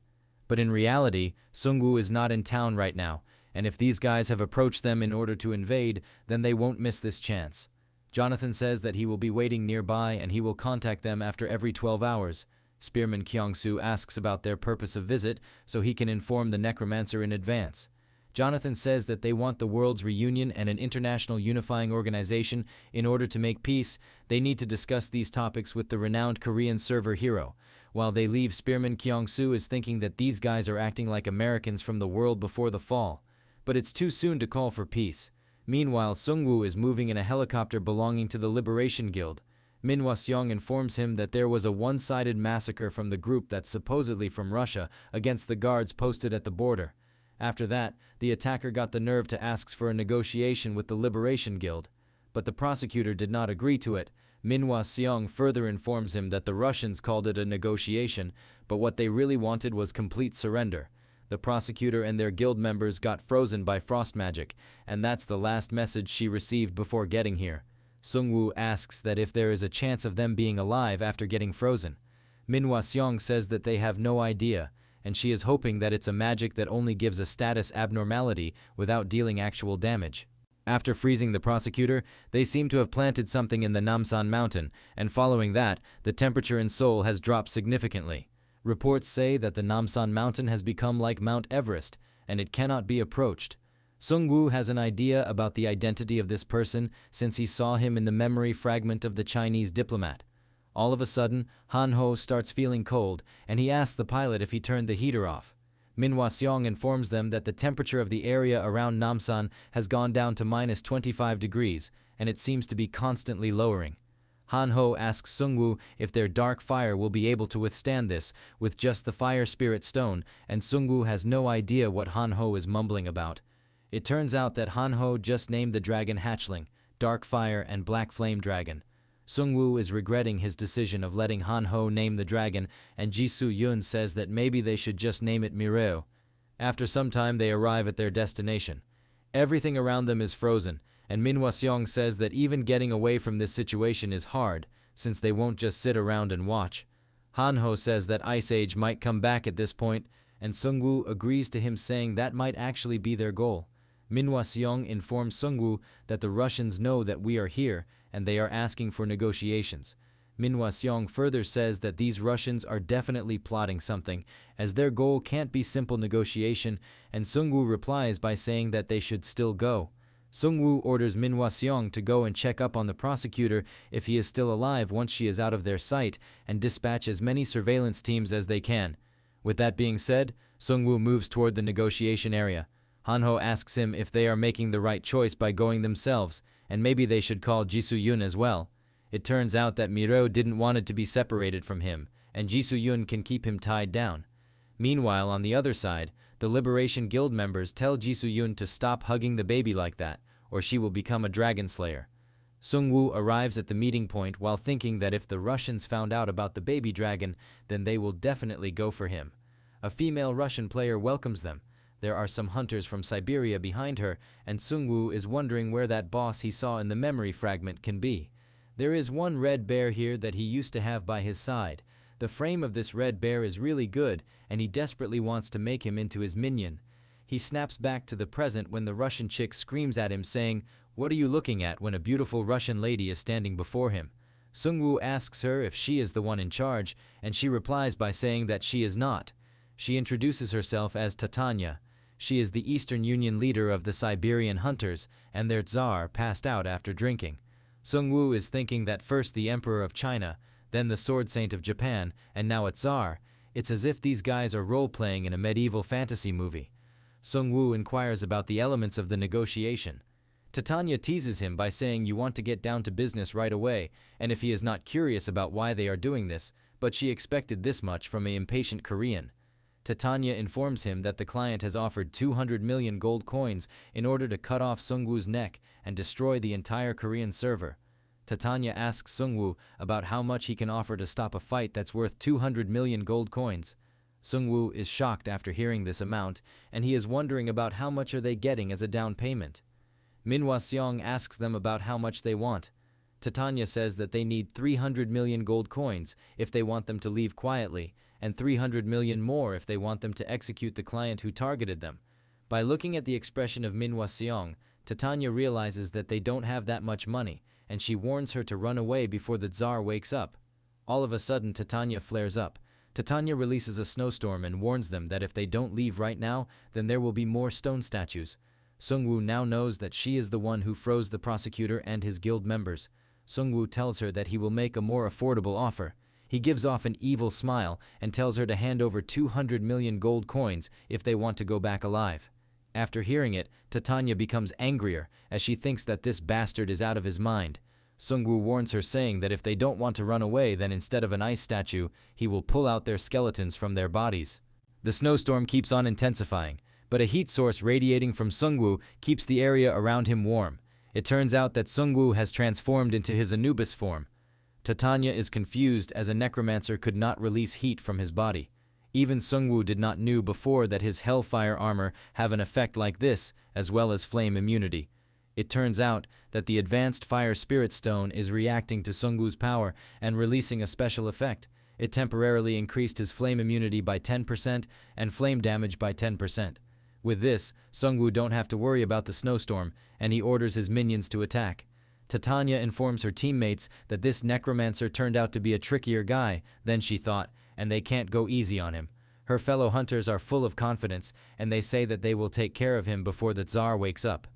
But in reality, Sungwoo is not in town right now, and if these guys have approached them in order to invade, then they won't miss this chance. Jonathan says that he will be waiting nearby and he will contact them after every 12 hours. Spearman Kyung-soo asks about their purpose of visit so he can inform the Necromancer in advance. Jonathan says that they want the world's reunion and an international unifying organization. In order to make peace, they need to discuss these topics with the renowned Korean server hero. While they leave, Spearman Kyung-soo is thinking that these guys are acting like Americans from the world before the fall. But it's too soon to call for peace. Meanwhile, Sungwoo is moving in a helicopter belonging to the Liberation Guild. Manhwa Recap informs him that there was a one-sided massacre from the group that's supposedly from Russia against the guards posted at the border. After that, the attacker got the nerve to ask for a negotiation with the Liberation Guild, but the prosecutor did not agree to it. Manhwa Recap further informs him that the Russians called it a negotiation, but what they really wanted was complete surrender. The prosecutor and their guild members got frozen by frost magic, and that's the last message she received before getting here. Sungwoo asks that if there is a chance of them being alive after getting frozen. Manhwa Recap says that they have no idea, and she is hoping that it's a magic that only gives a status abnormality without dealing actual damage. After freezing the prosecutor, they seem to have planted something in the Namsan mountain, and following that, the temperature in Seoul has dropped significantly. Reports say that the Namsan mountain has become like Mount Everest, and it cannot be approached. Sungwoo has an idea about the identity of this person since he saw him in the memory fragment of the Chinese diplomat. All of a sudden, Han-ho starts feeling cold, and he asks the pilot if he turned the heater off. Manhwa Recap informs them that the temperature of the area around Namsan has gone down to minus 25 degrees, and it seems to be constantly lowering. Han-ho asks Sungwoo if their dark fire will be able to withstand this with just the fire spirit stone, and Sungwoo has no idea what Han-ho is mumbling about. It turns out that Han-ho just named the dragon Hatchling, Dark Fire and Black Flame Dragon. Sungwoo is regretting his decision of letting Han-ho name the dragon, and Ji-soo-yoon says that maybe they should just name it Mireo. After some time they arrive at their destination. Everything around them is frozen, and Manhwa Recap says that even getting away from this situation is hard, since they won't just sit around and watch. Han-ho says that Ice Age might come back at this point, and Sungwoo agrees to him saying that might actually be their goal. Manhwa Recap informs Sungwoo that the Russians know that we are here, and they are asking for negotiations. Manhwa Recap further says that these Russians are definitely plotting something, as their goal can't be simple negotiation, and Sungwoo replies by saying that they should still go. Sungwoo orders Manhwa Recap to go and check up on the prosecutor if he is still alive once she is out of their sight, and dispatch as many surveillance teams as they can. With that being said, Sungwoo moves toward the negotiation area. Hanho asks him if they are making the right choice by going themselves, and maybe they should call Jisoo-yun as well. It turns out that Miro didn't want it to be separated from him, and Jisoo-yun can keep him tied down. Meanwhile, on the other side, the Liberation Guild members tell Jisoo-yun to stop hugging the baby like that, or she will become a dragon slayer. Sungwoo arrives at the meeting point while thinking that if the Russians found out about the baby dragon, then they will definitely go for him. A female Russian player welcomes them. There are some hunters from Siberia behind her, and Sungwoo is wondering where that boss he saw in the memory fragment can be. There is one red bear here that he used to have by his side. The frame of this red bear is really good, and he desperately wants to make him into his minion. He snaps back to the present when the Russian chick screams at him saying, "What are you looking at?" when a beautiful Russian lady is standing before him. Sungwoo asks her if she is the one in charge, and she replies by saying that she is not. She introduces herself as Titania. She is the Eastern Union leader of the Siberian hunters, and their Tsar passed out after drinking. Sungwoo is thinking that first the Emperor of China, then the Sword Saint of Japan, and now a Tsar. It's as if these guys are role-playing in a medieval fantasy movie. Sungwoo inquires about the elements of the negotiation. Titania teases him by saying you want to get down to business right away, and if he is not curious about why they are doing this, but she expected this much from an impatient Korean. Titania informs him that the client has offered 200 million gold coins in order to cut off Sungwoo's neck and destroy the entire Korean server. Titania asks Sungwoo about how much he can offer to stop a fight that's worth 200 million gold coins. Sungwoo is shocked after hearing this amount, and he is wondering about how much are they getting as a down payment. Manhwa Recap asks them about how much they want. Titania says that they need 300 million gold coins if they want them to leave quietly, and 300 million more if they want them to execute the client who targeted them. By looking at the expression of Manhwa Recap, Titania realizes that they don't have that much money, and she warns her to run away before the Tsar wakes up. All of a sudden, Titania flares up. Titania releases a snowstorm and warns them that if they don't leave right now, then there will be more stone statues. Sungwoo now knows that she is the one who froze the prosecutor and his guild members. Sungwoo tells her that he will make a more affordable offer. He gives off an evil smile and tells her to hand over 200 million gold coins if they want to go back alive. After hearing it, Titania becomes angrier as she thinks that this bastard is out of his mind. Sungwoo warns her saying that if they don't want to run away, then instead of an ice statue, he will pull out their skeletons from their bodies. The snowstorm keeps on intensifying, but a heat source radiating from Sungwoo keeps the area around him warm. It turns out that Sungwoo has transformed into his Anubis form. Titania is confused as a necromancer could not release heat from his body. Even Sungwoo did not know before that his hellfire armor have an effect like this, as well as flame immunity. It turns out that the advanced fire spirit stone is reacting to Sungwoo's power and releasing a special effect. It temporarily increased his flame immunity by 10% and flame damage by 10%. With this, Sungwoo don't have to worry about the snowstorm, and he orders his minions to attack. Titania informs her teammates that this necromancer turned out to be a trickier guy than she thought, and they can't go easy on him. Her fellow hunters are full of confidence, and they say that they will take care of him before the Tsar wakes up.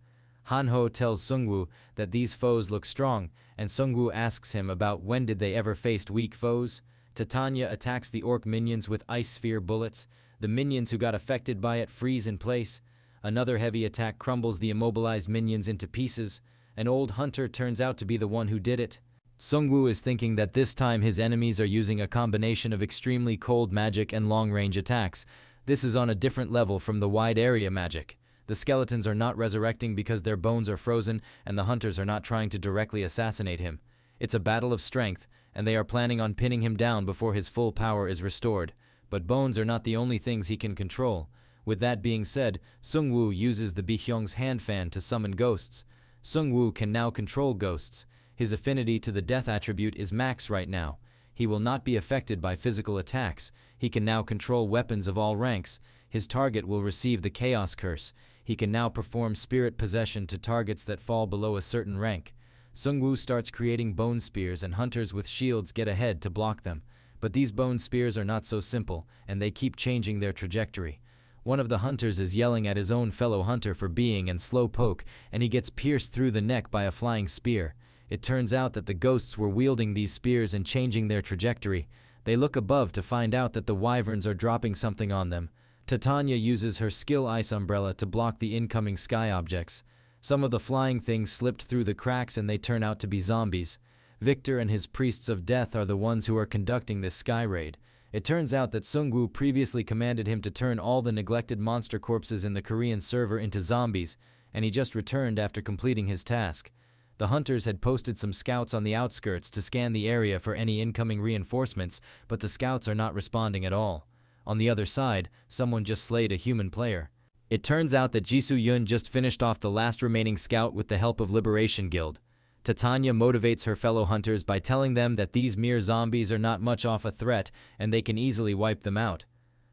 Hanho tells Sungwoo that these foes look strong, and Sungwoo asks him about when did they ever faced weak foes. Titania attacks the orc minions with ice sphere bullets. The minions who got affected by it freeze in place. Another heavy attack crumbles the immobilized minions into pieces. An old hunter turns out to be the one who did it. Sungwoo is thinking that this time his enemies are using a combination of extremely cold magic and long-range attacks. This is on a different level from the wide area magic. The skeletons are not resurrecting because their bones are frozen, and the hunters are not trying to directly assassinate him. It's a battle of strength, and they are planning on pinning him down before his full power is restored. But bones are not the only things he can control. With that being said, Sungwoo uses the Bihyung's hand fan to summon ghosts. Sungwoo can now control ghosts. His affinity to the death attribute is max right now. He will not be affected by physical attacks. He can now control weapons of all ranks. His target will receive the Chaos Curse. He can now perform spirit possession to targets that fall below a certain rank. Sungwoo starts creating bone spears and hunters with shields get ahead to block them. But these bone spears are not so simple, and they keep changing their trajectory. One of the hunters is yelling at his own fellow hunter for being and slow poke, and he gets pierced through the neck by a flying spear. It turns out that the ghosts were wielding these spears and changing their trajectory. They look above to find out that the wyverns are dropping something on them. Titania uses her skill ice umbrella to block the incoming sky objects. Some of the flying things slipped through the cracks and they turn out to be zombies. Victor and his priests of death are the ones who are conducting this sky raid. It turns out that Sungwoo previously commanded him to turn all the neglected monster corpses in the Korean server into zombies, and he just returned after completing his task. The hunters had posted some scouts on the outskirts to scan the area for any incoming reinforcements, but the scouts are not responding at all. On the other side, someone just slayed a human player. It turns out that Jisoo Yun just finished off the last remaining scout with the help of Liberation Guild. Titania motivates her fellow hunters by telling them that these mere zombies are not much of a threat and they can easily wipe them out.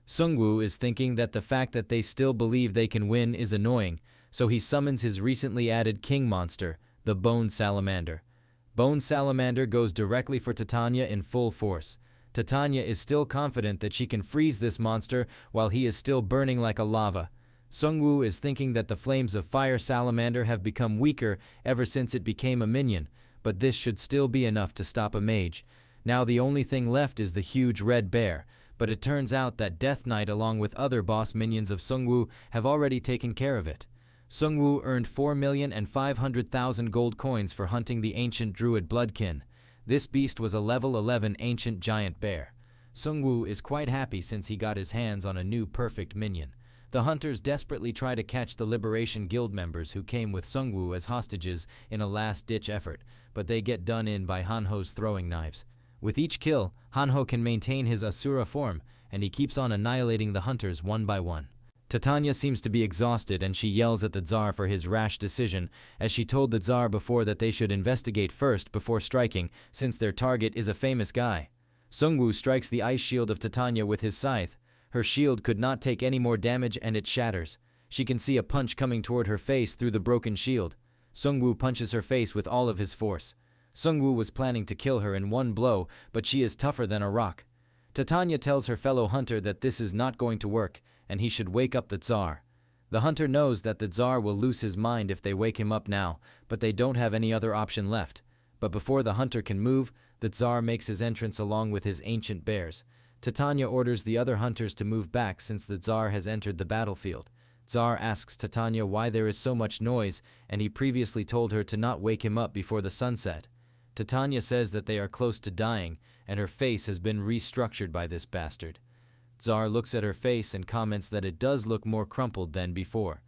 Sungwoo is thinking that the fact that they still believe they can win is annoying, so he summons his recently added king monster, the Bone Salamander. Bone Salamander goes directly for Titania in full force. Titania is still confident that she can freeze this monster while he is still burning like a lava. Sungwoo is thinking that the flames of Fire Salamander have become weaker ever since it became a minion, but this should still be enough to stop a mage. Now the only thing left is the huge red bear, but it turns out that Death Knight along with other boss minions of Sungwoo have already taken care of it. Sungwoo earned 4,500,000 gold coins for hunting the ancient druid bloodkin. This beast was a level 11 ancient giant bear. Sungwoo is quite happy since he got his hands on a new perfect minion. The hunters desperately try to catch the Liberation Guild members who came with Sungwoo as hostages in a last-ditch effort, but they get done in by Hanho's throwing knives. With each kill, Hanho can maintain his Asura form, and he keeps on annihilating the hunters one by one. Titania seems to be exhausted and she yells at the Tsar for his rash decision, as she told the Tsar before that they should investigate first before striking, since their target is a famous guy. Sungwoo strikes the ice shield of Titania with his scythe. Her shield could not take any more damage and it shatters. She can see a punch coming toward her face through the broken shield. Sungwoo punches her face with all of his force. Sungwoo was planning to kill her in one blow, but she is tougher than a rock. Titania tells her fellow hunter that this is not going to work, and he should wake up the Tsar. The hunter knows that the Tsar will lose his mind if they wake him up now, but they don't have any other option left. But before the hunter can move, the Tsar makes his entrance along with his ancient bears. Titania orders the other hunters to move back since the Tsar has entered the battlefield. Tsar asks Titania why there is so much noise, and he previously told her to not wake him up before the sunset. Titania says that they are close to dying, and her face has been restructured by this bastard. Tsar looks at her face and comments that it does look more crumpled than before.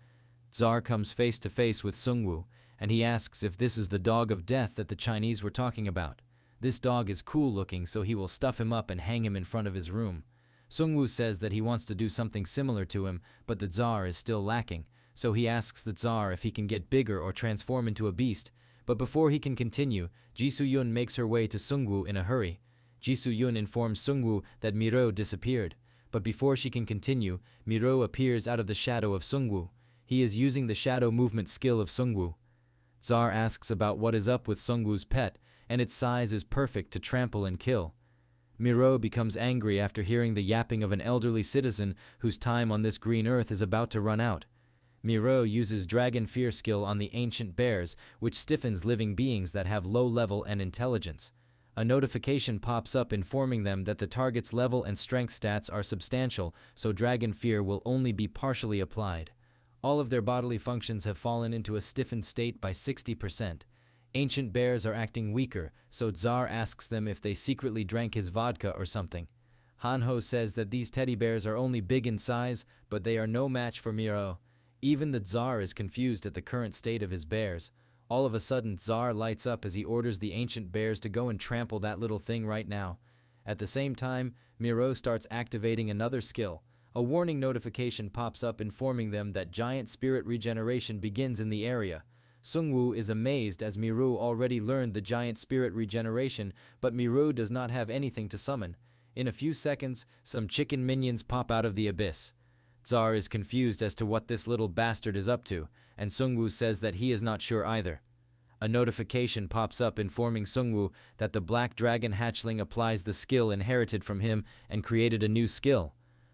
Tsar comes face to face with Sungwoo, and he asks if this is the dog of death that the Chinese were talking about. This dog is cool looking, so he will stuff him up and hang him in front of his room. Sungwoo says that he wants to do something similar to him, but the Tsar is still lacking, so he asks the Tsar if he can get bigger or transform into a beast. But before he can continue, Jisoo Yun makes her way to Sungwoo in a hurry. Jisoo Yun informs Sungwoo that Miro disappeared. But before she can continue, Miro appears out of the shadow of Sungwoo. He is using the shadow movement skill of Sungwoo. Tsar asks about what is up with Sungwoo's pet, and its size is perfect to trample and kill. Miro becomes angry after hearing the yapping of an elderly citizen whose time on this green earth is about to run out. Miro uses Dragon Fear skill on the ancient bears, which stiffens living beings that have low level and intelligence. A notification pops up informing them that the target's level and strength stats are substantial, so Dragon Fear will only be partially applied. All of their bodily functions have fallen into a stiffened state by 60%. Ancient bears are acting weaker, so Tsar asks them if they secretly drank his vodka or something. Hanho says that these teddy bears are only big in size, but they are no match for Miro. Even the Tsar is confused at the current state of his bears. All of a sudden, Tsar lights up as he orders the ancient bears to go and trample that little thing right now. At the same time, Miro starts activating another skill. A warning notification pops up informing them that giant spirit regeneration begins in the area. Sungwoo is amazed as Miro already learned the giant spirit regeneration, but Miro does not have anything to summon. In a few seconds, some chicken minions pop out of the abyss. Tsar is confused as to what this little bastard is up to, and Sungwoo says that he is not sure either. A notification pops up informing Sungwoo that the Black Dragon hatchling applies the skill inherited from him and created a new skill.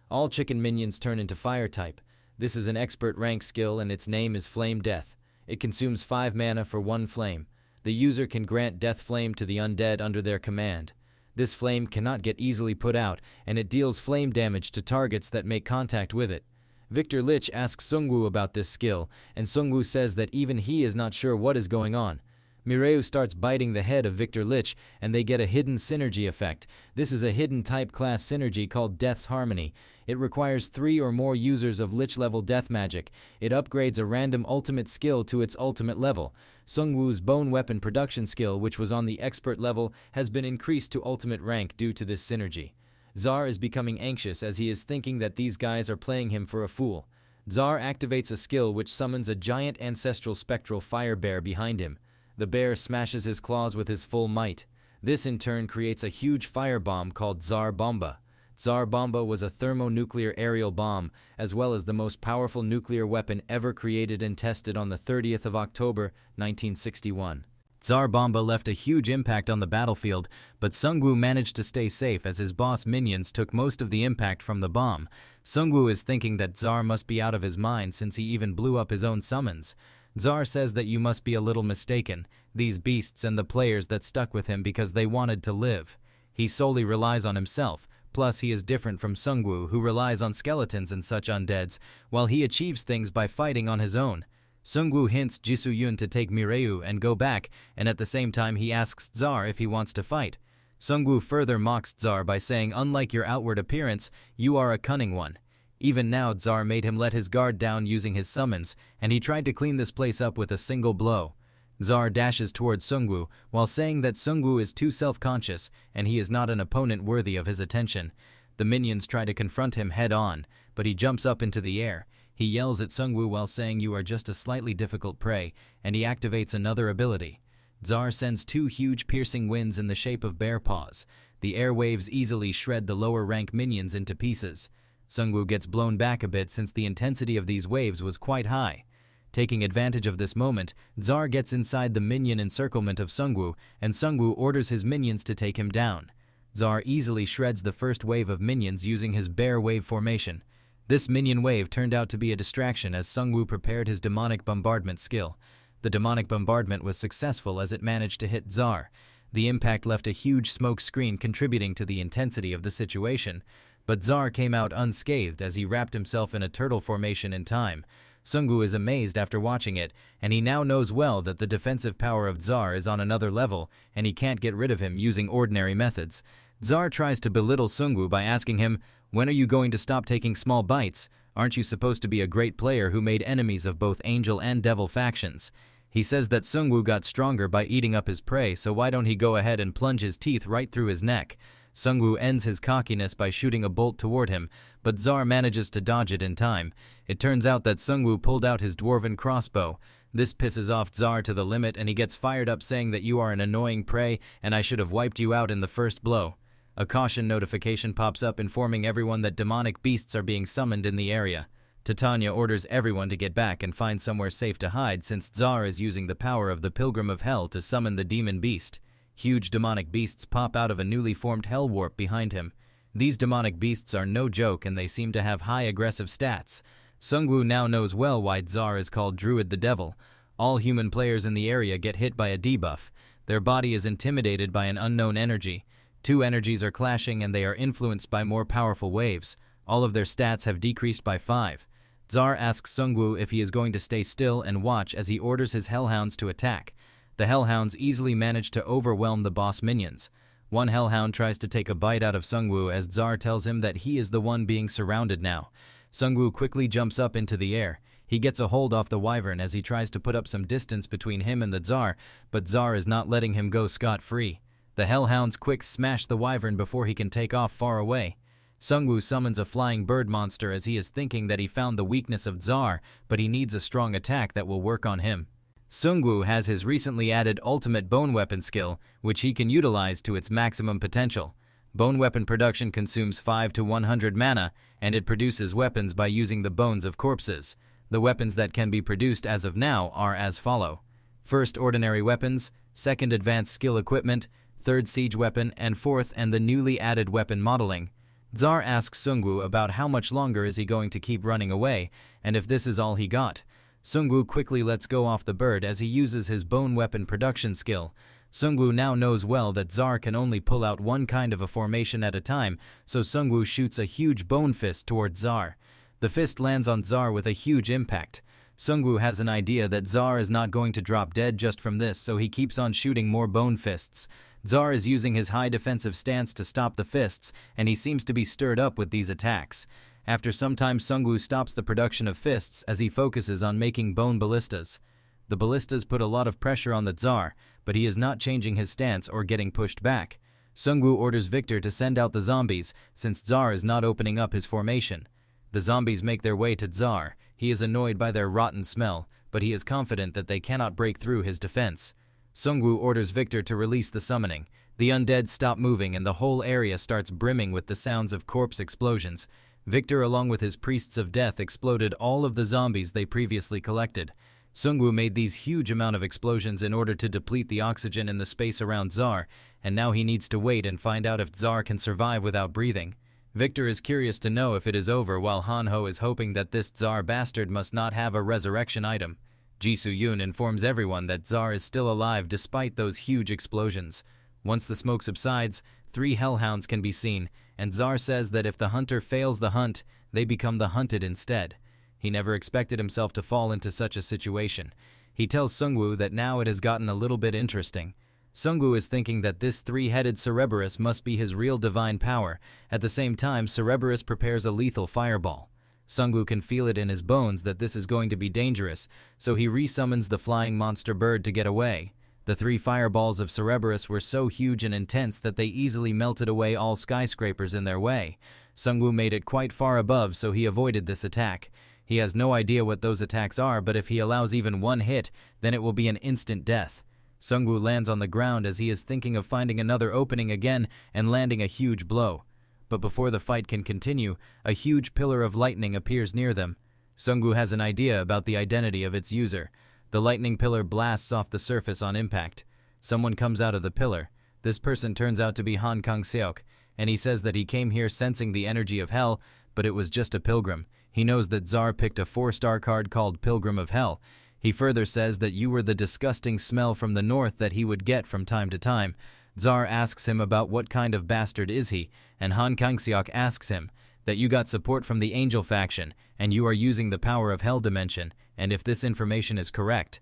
All chicken minions turn into fire type. This is an expert rank skill and its name is Flame Death. It consumes 5 mana for 1 flame. The user can grant Death Flame to the undead under their command. This flame cannot get easily put out, and it deals flame damage to targets that make contact with it. Victor Lich asks Sungwoo about this skill, and Sungwoo says that even he is not sure what is going on. Mireu starts biting the head of Victor Lich, and they get a hidden synergy effect. This is a hidden type class synergy called Death's Harmony. It requires 3 or more users of Lich-level death magic. It upgrades a random ultimate skill to its ultimate level. Sungwoo's bone weapon production skill, which was on the expert level, has been increased to ultimate rank due to this synergy. Zar is becoming anxious as he is thinking that these guys are playing him for a fool. Zar activates a skill which summons a giant ancestral spectral fire bear behind him. The bear smashes his claws with his full might. This in turn creates a huge fire bomb called Tsar Bomba. Tsar Bomba was a thermonuclear aerial bomb, as well as the most powerful nuclear weapon ever created and tested on the 30th of October, 1961. Tsar Bomba left a huge impact on the battlefield, but Sungwoo managed to stay safe as his boss minions took most of the impact from the bomb. Sungwoo is thinking that Tsar must be out of his mind since he even blew up his own summons. Tsar says that you must be a little mistaken, these beasts and the players that stuck with him because they wanted to live. He solely relies on himself, plus he is different from Sungwoo, who relies on skeletons and such undeads, while he achieves things by fighting on his own. Sungwoo hints Jisoo-yun to take Mireu and go back, and at the same time he asks Tsar if he wants to fight. Sungwoo further mocks Tsar by saying, unlike your outward appearance, you are a cunning one. Even now, Tsar made him let his guard down using his summons, and he tried to clean this place up with a single blow. Tsar dashes towards Sungwoo, while saying that Sungwoo is too self-conscious, and he is not an opponent worthy of his attention. The minions try to confront him head-on, but he jumps up into the air. He yells at Sungwoo while saying you are just a slightly difficult prey, and he activates another ability. Tsar sends 2 huge piercing winds in the shape of bear paws. The air waves easily shred the lower rank minions into pieces. Sungwoo gets blown back a bit since the intensity of these waves was quite high. Taking advantage of this moment, Tsar gets inside the minion encirclement of Sungwoo, and Sungwoo orders his minions to take him down. Tsar easily shreds the first wave of minions using his bear wave formation. This minion wave turned out to be a distraction as Sungwoo prepared his demonic bombardment skill. The demonic bombardment was successful as it managed to hit Tsar. The impact left a huge smoke screen contributing to the intensity of the situation, but Tsar came out unscathed as he wrapped himself in a turtle formation in time. Sungwoo is amazed after watching it, and he now knows well that the defensive power of Tsar is on another level, and he can't get rid of him using ordinary methods. Tsar tries to belittle Sungwoo by asking him, when are you going to stop taking small bites? Aren't you supposed to be a great player who made enemies of both angel and devil factions? He says that Sungwoo got stronger by eating up his prey, so why don't he go ahead and plunge his teeth right through his neck? Sungwoo ends his cockiness by shooting a bolt toward him, but Tsar manages to dodge it in time. It turns out that Sungwoo pulled out his dwarven crossbow. This pisses off Tsar to the limit, and he gets fired up saying that you are an annoying prey and I should have wiped you out in the first blow. A caution notification pops up informing everyone that demonic beasts are being summoned in the area. Titania orders everyone to get back and find somewhere safe to hide since Tsar is using the power of the Pilgrim of Hell to summon the demon beast. Huge demonic beasts pop out of a newly formed hell warp behind him. These demonic beasts are no joke and they seem to have high aggressive stats. Sungwoo now knows well why Tsar is called Druid the Devil. All human players in the area get hit by a debuff. Their body is intimidated by an unknown energy. 2 energies are clashing and they are influenced by more powerful waves. All of their stats have decreased by 5. Tsar asks Sungwoo if he is going to stay still and watch as he orders his hellhounds to attack. The hellhounds easily manage to overwhelm the boss minions. One hellhound tries to take a bite out of Sungwoo as Tsar tells him that he is the one being surrounded now. Sungwoo quickly jumps up into the air. He gets a hold off the wyvern as he tries to put up some distance between him and the Tsar, but Tsar is not letting him go scot-free. The hellhounds quick smash the wyvern before he can take off far away. Sungwoo summons a flying bird monster as he is thinking that he found the weakness of Tsar, but he needs a strong attack that will work on him. Sungwoo has his recently added ultimate bone weapon skill, which he can utilize to its maximum potential. Bone weapon production consumes 5 to 100 mana, and it produces weapons by using the bones of corpses. The weapons that can be produced as of now are as follow. First, ordinary weapons, second, advanced skill equipment, third, siege weapon, and fourth, and the newly added weapon modeling. Tsar asks Sungwoo about how much longer is he going to keep running away, and if this is all he got. Sungwoo quickly lets go off the bird as he uses his bone weapon production skill. Sungwoo now knows well that Tsar can only pull out one kind of a formation at a time, so Sungwoo shoots a huge bone fist toward Tsar. The fist lands on Tsar with a huge impact. Sungwoo has an idea that Tsar is not going to drop dead just from this, so he keeps on shooting more bone fists. Tsar is using his high defensive stance to stop the fists, and he seems to be stirred up with these attacks. After some time, Sungwoo stops the production of fists as he focuses on making bone ballistas. The ballistas put a lot of pressure on the Tsar, but he is not changing his stance or getting pushed back. Sungwoo orders Victor to send out the zombies, since Tsar is not opening up his formation. The zombies make their way to Tsar. He is annoyed by their rotten smell, but he is confident that they cannot break through his defense. Sungwoo orders Victor to release the summoning. The undead stop moving and the whole area starts brimming with the sounds of corpse explosions. Victor, along with his priests of death, exploded all of the zombies they previously collected. Sungwoo made these huge amount of explosions in order to deplete the oxygen in the space around Tsar, and now he needs to wait and find out if Tsar can survive without breathing. Victor is curious to know if it is over, while Hanho is hoping that this Tsar bastard must not have a resurrection item. Jisoo-yoon informs everyone that Tsar is still alive despite those huge explosions. Once the smoke subsides, 3 hellhounds can be seen, and Tsar says that if the hunter fails the hunt, they become the hunted instead. He never expected himself to fall into such a situation. He tells Sungwoo that now it has gotten a little bit interesting. Sungwoo is thinking that this 3-headed Cerberus must be his real divine power. At the same time, Cerberus prepares a lethal fireball. Sungwoo can feel it in his bones that this is going to be dangerous, so he resummons the flying monster bird to get away. The 3 fireballs of Cerberus were so huge and intense that they easily melted away all skyscrapers in their way. Sungwoo made it quite far above, so he avoided this attack. He has no idea what those attacks are, but if he allows even one hit, then it will be an instant death. Sungwoo lands on the ground as he is thinking of finding another opening again and landing a huge blow. But before the fight can continue, a huge pillar of lightning appears near them. Sungwoo has an idea about the identity of its user. The lightning pillar blasts off the surface on impact. Someone comes out of the pillar. This person turns out to be Han Kang-seok, and he says that he came here sensing the energy of hell, but it was just a pilgrim. He knows that Tsar picked a 4-star card called Pilgrim of Hell. He further says that you were the disgusting smell from the north that he would get from time to time. Tsar asks him about what kind of bastard is he, and Han Kang-seok asks him that you got support from the Angel faction, and you are using the power of Hell Dimension, and if this information is correct.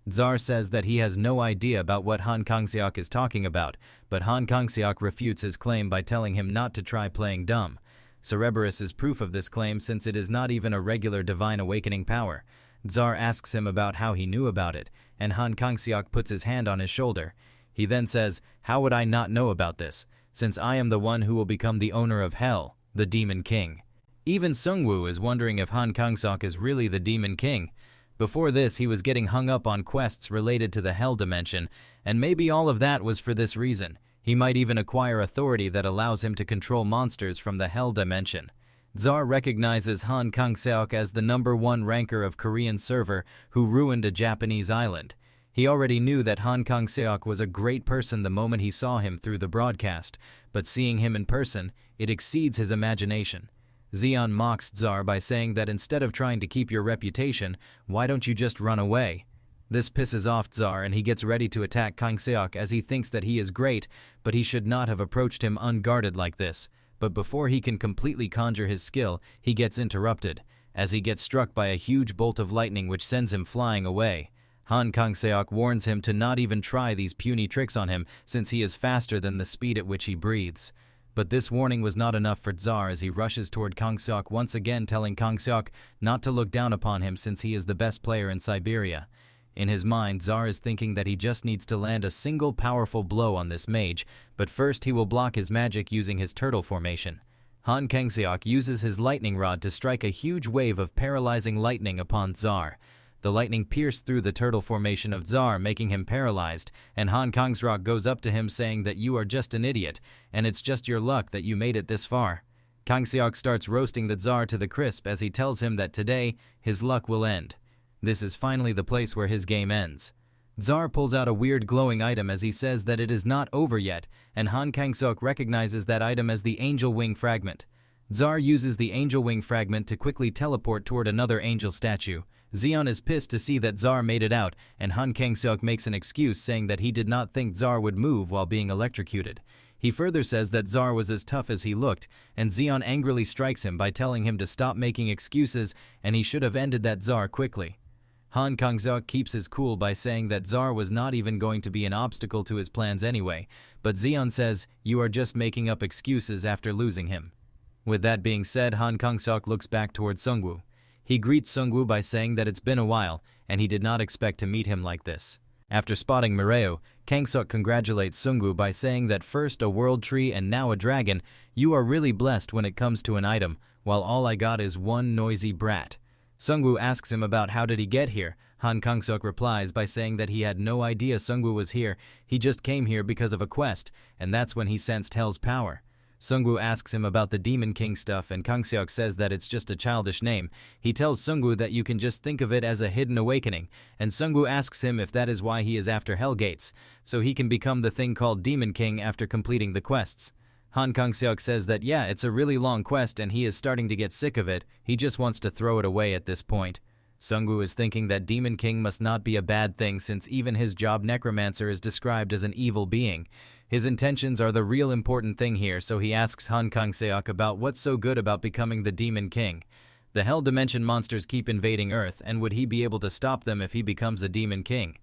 Tsar says that he has no idea about what Han Kang-seok is talking about, but Han Kang-seok refutes his claim by telling him not to try playing dumb. Cerberus is proof of this claim since it is not even a regular divine awakening power. Tsar asks him about how he knew about it, and Han Kang-seok puts his hand on his shoulder. He then says, "How would I not know about this, since I am the one who will become the owner of Hell, the Demon King?" Even Sungwoo is wondering if Han Kang-seok is really the Demon King. Before this, he was getting hung up on quests related to the Hell Dimension, and maybe all of that was for this reason. He might even acquire authority that allows him to control monsters from the Hell Dimension. Tsar recognizes Han Kang-seok as the #1 ranker of Korean server who ruined a Japanese island. He already knew that Han Kang-seok was a great person the moment he saw him through the broadcast, but seeing him in person, it exceeds his imagination. Zeon mocks Tsar by saying that instead of trying to keep your reputation, why don't you just run away? This pisses off Tsar and he gets ready to attack Kang-seok as he thinks that he is great, but he should not have approached him unguarded like this. But before he can completely conjure his skill, he gets interrupted, as he gets struck by a huge bolt of lightning which sends him flying away. Han Kang-seok warns him to not even try these puny tricks on him since he is faster than the speed at which he breathes. But this warning was not enough for Tsar as he rushes toward Kang-seok, once again telling Kang-seok not to look down upon him since he is the best player in Siberia. In his mind, Tsar is thinking that he just needs to land a single powerful blow on this mage, but first he will block his magic using his turtle formation. Han Kang-seok uses his lightning rod to strike a huge wave of paralyzing lightning upon Tsar. The lightning pierced through the turtle formation of Tsar, making him paralyzed, and Han Kang-seok goes up to him saying that you are just an idiot, and it's just your luck that you made it this far. Kang-seok starts roasting the Tsar to the crisp as he tells him that today, his luck will end. This is finally the place where his game ends. Tsar pulls out a weird glowing item as he says that it is not over yet, and Han Kang-seok recognizes that item as the angel wing fragment. Tsar uses the angel wing fragment to quickly teleport toward another angel statue. Zeon is pissed to see that Tsar made it out, and Han Kang-seok makes an excuse saying that he did not think Tsar would move while being electrocuted. He further says that Tsar was as tough as he looked, and Zeon angrily strikes him by telling him to stop making excuses and he should have ended that Tsar quickly. Han Kang-seok keeps his cool by saying that Tsar was not even going to be an obstacle to his plans anyway, but Zeon says, "You are just making up excuses after losing him." With that being said, Han Kang-seok looks back towards Sungwoo. He greets Sungwoo by saying that it's been a while, and he did not expect to meet him like this. After spotting Mireo, Kang-seok congratulates Sungwoo by saying that first a world tree and now a dragon, you are really blessed when it comes to an item, while all I got is one noisy brat. Sungwoo asks him about how did he get here. Han Kang-seok replies by saying that he had no idea Sungwoo was here, he just came here because of a quest, and that's when he sensed Hell's power. Sungwoo asks him about the Demon King stuff and Kang-seok says that it's just a childish name. He tells Sungwoo that you can just think of it as a hidden awakening, and Sungwoo asks him if that is why he is after Hell Gates, so he can become the thing called Demon King after completing the quests. Han Kang-seok says that yeah, it's a really long quest and he is starting to get sick of it, he just wants to throw it away at this point. Sungwoo is thinking that Demon King must not be a bad thing since even his job Necromancer is described as an evil being. His intentions are the real important thing here, so he asks Han Kang-seok about what's so good about becoming the Demon King. The Hell Dimension monsters keep invading Earth, and would he be able to stop them if he becomes a Demon King?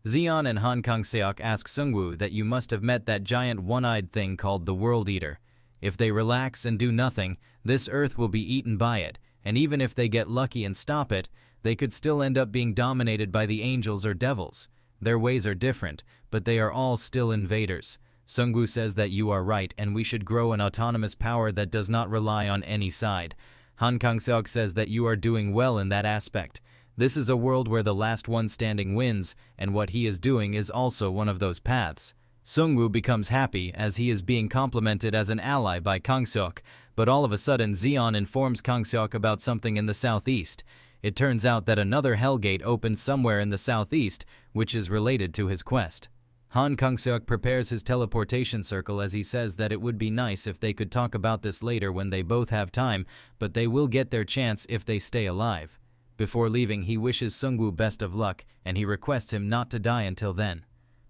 Zeon and Han Kang-seok ask Sungwoo that you must have met that giant one-eyed thing called the World Eater. If they relax and do nothing, this Earth will be eaten by it, and even if they get lucky and stop it, they could still end up being dominated by the angels or devils. Their ways are different, but they are all still invaders. Sungwoo says that you are right and we should grow an autonomous power that does not rely on any side. Han Kang-seok says that you are doing well in that aspect. This is a world where the last one standing wins, and what he is doing is also one of those paths. Sungwoo becomes happy as he is being complimented as an ally by Kang-seok, but all of a sudden Zeon informs Kang-seok about something in the southeast. It turns out that another Hellgate opened somewhere in the southeast, which is related to his quest. Han Kang-seok prepares his teleportation circle as he says that it would be nice if they could talk about this later when they both have time, but they will get their chance if they stay alive. Before leaving, he wishes Sungwoo best of luck, and he requests him not to die until then.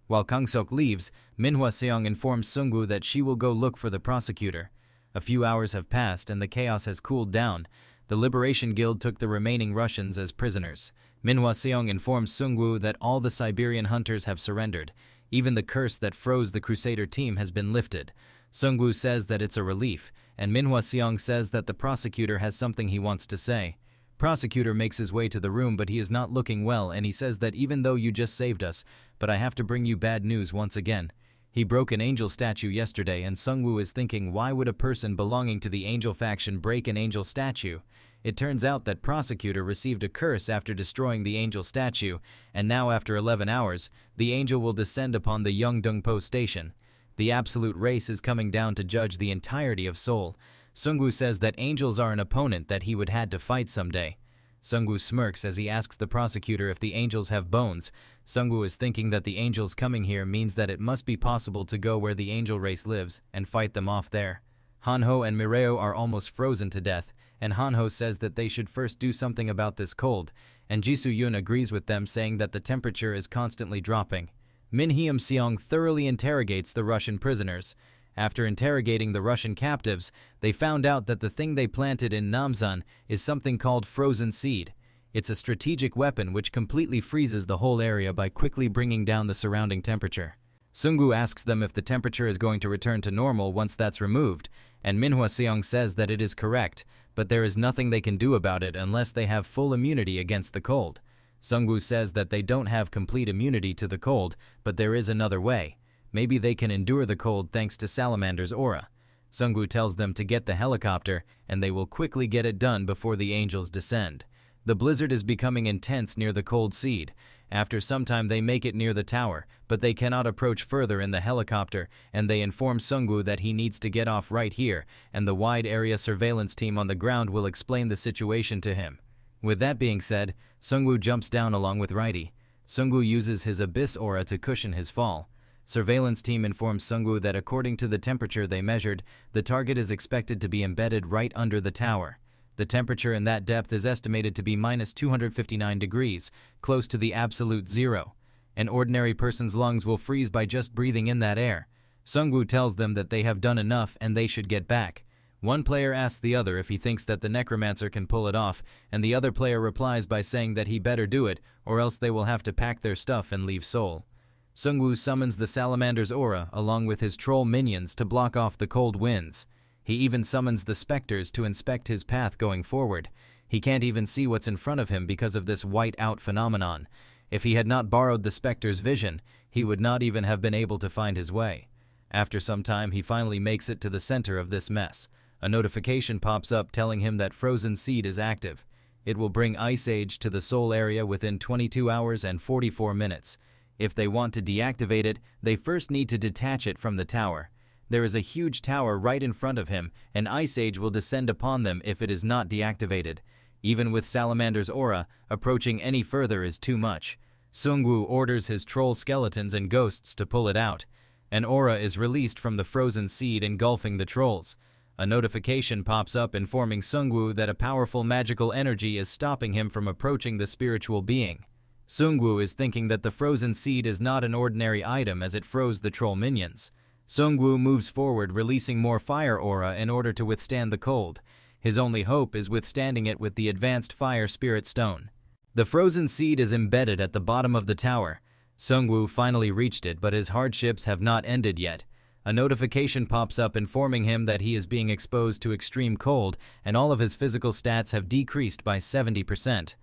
While Kang-seok leaves, Manhwa Recap informs Sungwoo that she will go look for the prosecutor. A few hours have passed and the chaos has cooled down. The Liberation Guild took the remaining Russians as prisoners. Manhwa Recap informs Sungwoo that all the Siberian hunters have surrendered. Even the curse that froze the Crusader team has been lifted. Sungwoo says that it's a relief, and Manhwa Recap says that the prosecutor has something he wants to say. Prosecutor makes his way to the room, but he is not looking well, and he says that even though you just saved us, but I have to bring you bad news once again. He broke an angel statue yesterday, and Sungwoo is thinking, why would a person belonging to the angel faction break an angel statue? It turns out that Prosecutor received a curse after destroying the angel statue, and now after 11 hours, the angel will descend upon the Yeongdeungpo station. The absolute race is coming down to judge the entirety of Seoul. Sungwoo says that angels are an opponent that he would had to fight someday. Sungwoo smirks as he asks the prosecutor if the angels have bones. Sungwoo is thinking that the angels coming here means that it must be possible to go where the angel race lives and fight them off there. Hanho and Mireo are almost frozen to death, and Hanho says that they should first do something about this cold, and Jisoo Yun agrees with them saying that the temperature is constantly dropping. Min Hyum-seong thoroughly interrogates the Russian prisoners. After interrogating the Russian captives, they found out that the thing they planted in Namsan is something called frozen seed. It's a strategic weapon which completely freezes the whole area by quickly bringing down the surrounding temperature. Sungwoo asks them if the temperature is going to return to normal once that's removed, and Manhwa Recap says that it is correct, but there is nothing they can do about it unless they have full immunity against the cold. Sungwoo says that they don't have complete immunity to the cold, but there is another way. Maybe they can endure the cold thanks to Salamander's aura. Sungwoo tells them to get the helicopter, and they will quickly get it done before the angels descend. The blizzard is becoming intense near the cold seed. After some time they make it near the tower, but they cannot approach further in the helicopter, and they inform Sungwoo that he needs to get off right here, and the wide area surveillance team on the ground will explain the situation to him. With that being said, Sungwoo jumps down along with Righty. Sungwoo uses his abyss aura to cushion his fall. Surveillance team informs Sungwoo that according to the temperature they measured, the target is expected to be embedded right under the tower. The temperature in that depth is estimated to be minus 259 degrees, close to the absolute zero. An ordinary person's lungs will freeze by just breathing in that air. Sungwoo tells them that they have done enough and they should get back. One player asks the other if he thinks that the Necromancer can pull it off, and the other player replies by saying that he better do it, or else they will have to pack their stuff and leave Seoul. Sungwoo summons the Salamander's aura along with his troll minions to block off the cold winds. He even summons the specters to inspect his path going forward. He can't even see what's in front of him because of this white-out phenomenon. If he had not borrowed the specter's vision, he would not even have been able to find his way. After some time, he finally makes it to the center of this mess. A notification pops up telling him that Frozen Seed is active. It will bring Ice Age to the Seoul area within 22 hours and 44 minutes. If they want to deactivate it, they first need to detach it from the tower. There is a huge tower right in front of him, and Ice Age will descend upon them if it is not deactivated. Even with Salamander's aura, approaching any further is too much. Sungwoo orders his troll skeletons and ghosts to pull it out. An aura is released from the Frozen Seed engulfing the trolls. A notification pops up informing Sungwoo that a powerful magical energy is stopping him from approaching the spiritual being. Sungwoo is thinking that the Frozen Seed is not an ordinary item as it froze the troll minions. Sungwoo moves forward, releasing more fire aura in order to withstand the cold. His only hope is withstanding it with the advanced Fire Spirit Stone. The Frozen Seed is embedded at the bottom of the tower. Sungwoo finally reached it, but his hardships have not ended yet. A notification pops up informing him that he is being exposed to extreme cold and all of his physical stats have decreased by 70%.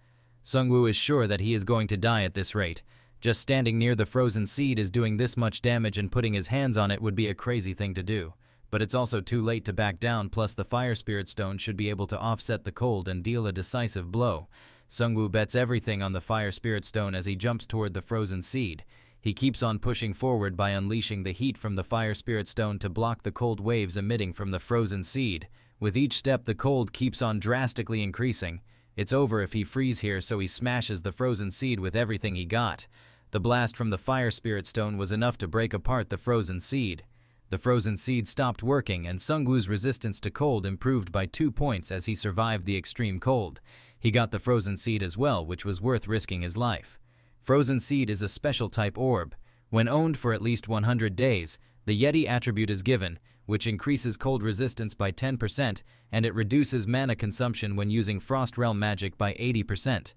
Sungwoo is sure that he is going to die at this rate. Just standing near the Frozen Seed is doing this much damage, and putting his hands on it would be a crazy thing to do. But it's also too late to back down, plus the Fire Spirit Stone should be able to offset the cold and deal a decisive blow. Sungwoo bets everything on the Fire Spirit Stone as he jumps toward the Frozen Seed. He keeps on pushing forward by unleashing the heat from the Fire Spirit Stone to block the cold waves emitting from the Frozen Seed. With each step, the cold keeps on drastically increasing. It's over if he freezes here, so he smashes the Frozen Seed with everything he got. The blast from the Fire Spirit Stone was enough to break apart the Frozen Seed. The Frozen Seed stopped working, and Sungwoo's resistance to cold improved by 2 points as he survived the extreme cold. He got the Frozen Seed as well, which was worth risking his life. Frozen Seed is a special type orb. When owned for at least 100 days, the Yeti attribute is given, which increases cold resistance by 10%, and it reduces mana consumption when using Frost Realm magic by 80%.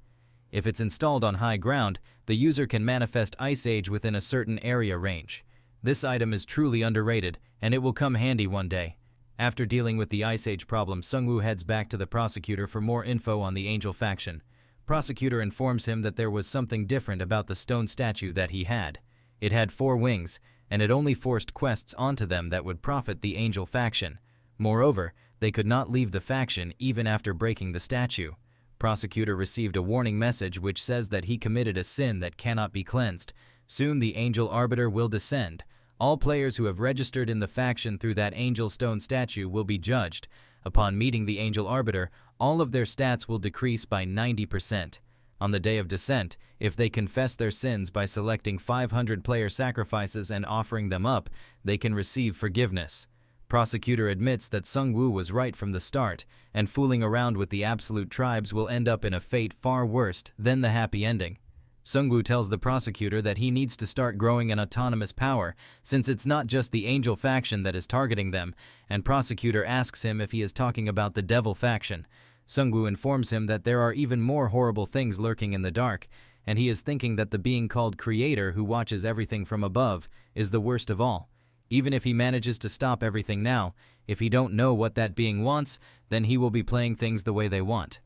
If it's installed on high ground, the user can manifest Ice Age within a certain area range. This item is truly underrated, and it will come handy one day. After dealing with the Ice Age problem, Sungwoo heads back to the prosecutor for more info on the Angel faction. Prosecutor informs him that there was something different about the stone statue that he had. It had 4 wings, and it only forced quests onto them that would profit the Angel faction. Moreover, they could not leave the faction even after breaking the statue. Prosecutor received a warning message which says that he committed a sin that cannot be cleansed. Soon the Angel Arbiter will descend. All players who have registered in the faction through that Angel Stone statue will be judged. Upon meeting the Angel Arbiter, all of their stats will decrease by 90%. On the day of descent, if they confess their sins by selecting 500 player sacrifices and offering them up, they can receive forgiveness. Prosecutor admits that Sungwoo was right from the start, and fooling around with the absolute tribes will end up in a fate far worse than the happy ending. Sungwoo tells the prosecutor that he needs to start growing an autonomous power, since it's not just the Angel faction that is targeting them, and prosecutor asks him if he is talking about the Devil faction. Sungwoo informs him that there are even more horrible things lurking in the dark, and he is thinking that the being called Creator, who watches everything from above, is the worst of all. Even if he manages to stop everything now, if he don't know what that being wants, then he will be playing things the way they want.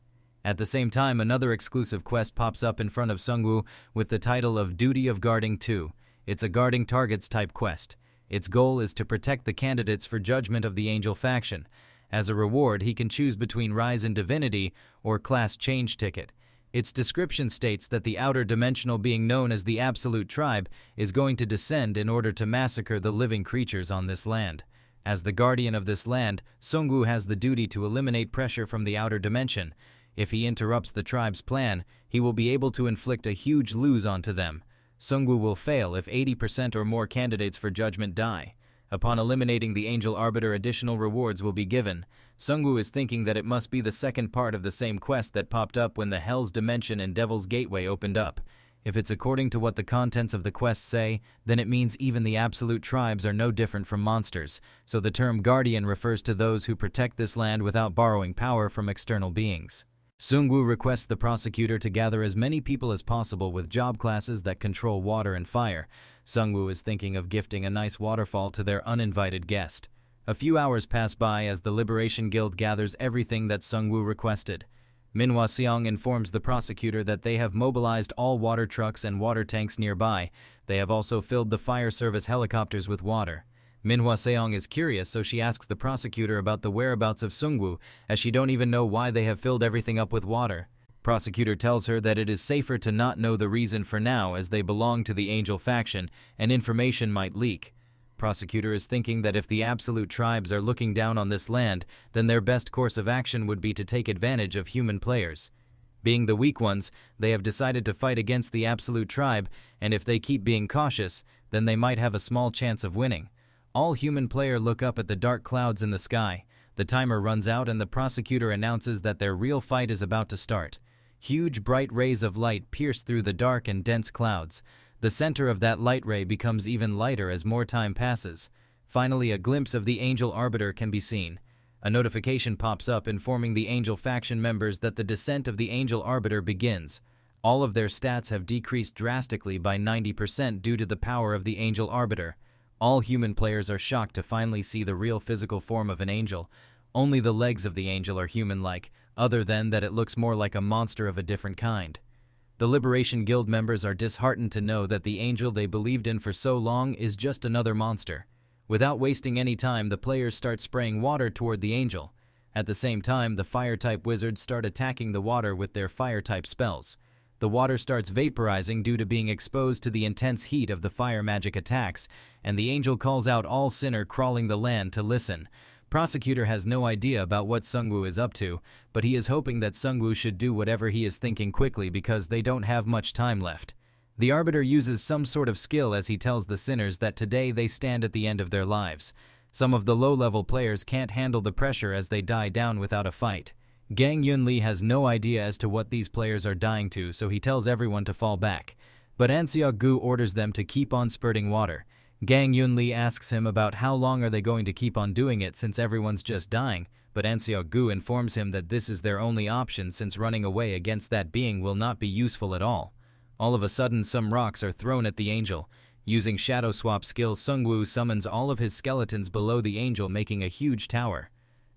At the same time, another exclusive quest pops up in front of Sungwoo with the title of Duty of Guarding 2. It's a guarding targets type quest. Its goal is to protect the candidates for judgment of the Angel faction. As a reward, he can choose between Rise in Divinity or Class Change Ticket. Its description states that the outer dimensional being known as the Absolute Tribe is going to descend in order to massacre the living creatures on this land. As the guardian of this land, Sungwoo has the duty to eliminate pressure from the outer dimension. If he interrupts the tribe's plan, he will be able to inflict a huge lose onto them. Sungwoo will fail if 80% or more candidates for judgment die. Upon eliminating the Angel Arbiter, additional rewards will be given. Sungwoo is thinking that it must be the second part of the same quest that popped up when the Hell's Dimension and Devil's Gateway opened up. If it's according to what the contents of the quest say, then it means even the absolute tribes are no different from monsters, so the term Guardian refers to those who protect this land without borrowing power from external beings. Sungwoo requests the prosecutor to gather as many people as possible with job classes that control water and fire. Sungwoo is thinking of gifting a nice waterfall to their uninvited guest. A few hours pass by as the Liberation Guild gathers everything that Sungwoo requested. Manhwa Recap informs the prosecutor that they have mobilized all water trucks and water tanks nearby. They have also filled the fire service helicopters with water. Manhwa Recap is curious, so she asks the prosecutor about the whereabouts of Sungwoo, as she don't even know why they have filled everything up with water. Prosecutor tells her that it is safer to not know the reason for now, as they belong to the Angel faction and information might leak. Prosecutor is thinking that if the absolute tribes are looking down on this land, then their best course of action would be to take advantage of human players. Being the weak ones, they have decided to fight against the absolute tribe, and if they keep being cautious, then they might have a small chance of winning. All human players look up at the dark clouds in the sky. The timer runs out and the prosecutor announces that their real fight is about to start. Huge bright rays of light pierce through the dark and dense clouds. The center of that light ray becomes even lighter as more time passes. Finally, a glimpse of the Angel Arbiter can be seen. A notification pops up informing the Angel faction members that the descent of the Angel Arbiter begins. All of their stats have decreased drastically by 90% due to the power of the Angel Arbiter. All human players are shocked to finally see the real physical form of an angel. Only the legs of the angel are human-like, other than that it looks more like a monster of a different kind. The Liberation Guild members are disheartened to know that the angel they believed in for so long is just another monster. Without wasting any time, the players start spraying water toward the angel. At the same time, the fire-type wizards start attacking the water with their fire-type spells. The water starts vaporizing due to being exposed to the intense heat of the fire magic attacks, and the angel calls out all sinner crawling the land to listen. Prosecutor has no idea about what Sungwoo is up to, but he is hoping that Sungwoo should do whatever he is thinking quickly because they don't have much time left. The Arbiter uses some sort of skill as he tells the sinners that today they stand at the end of their lives. Some of the low-level players can't handle the pressure as they die down without a fight. Gang Yun-Lee has no idea as to what these players are dying to, so he tells everyone to fall back. But An Seok-gu orders them to keep on spurting water. Gang Yun-Lee asks him about how long are they going to keep on doing it since everyone's just dying, but An Seok-gu informs him that this is their only option since running away against that being will not be useful at all. All of a sudden, some rocks are thrown at the angel. Using Shadow Swap skill, Sungwoo summons all of his skeletons below the angel, making a huge tower.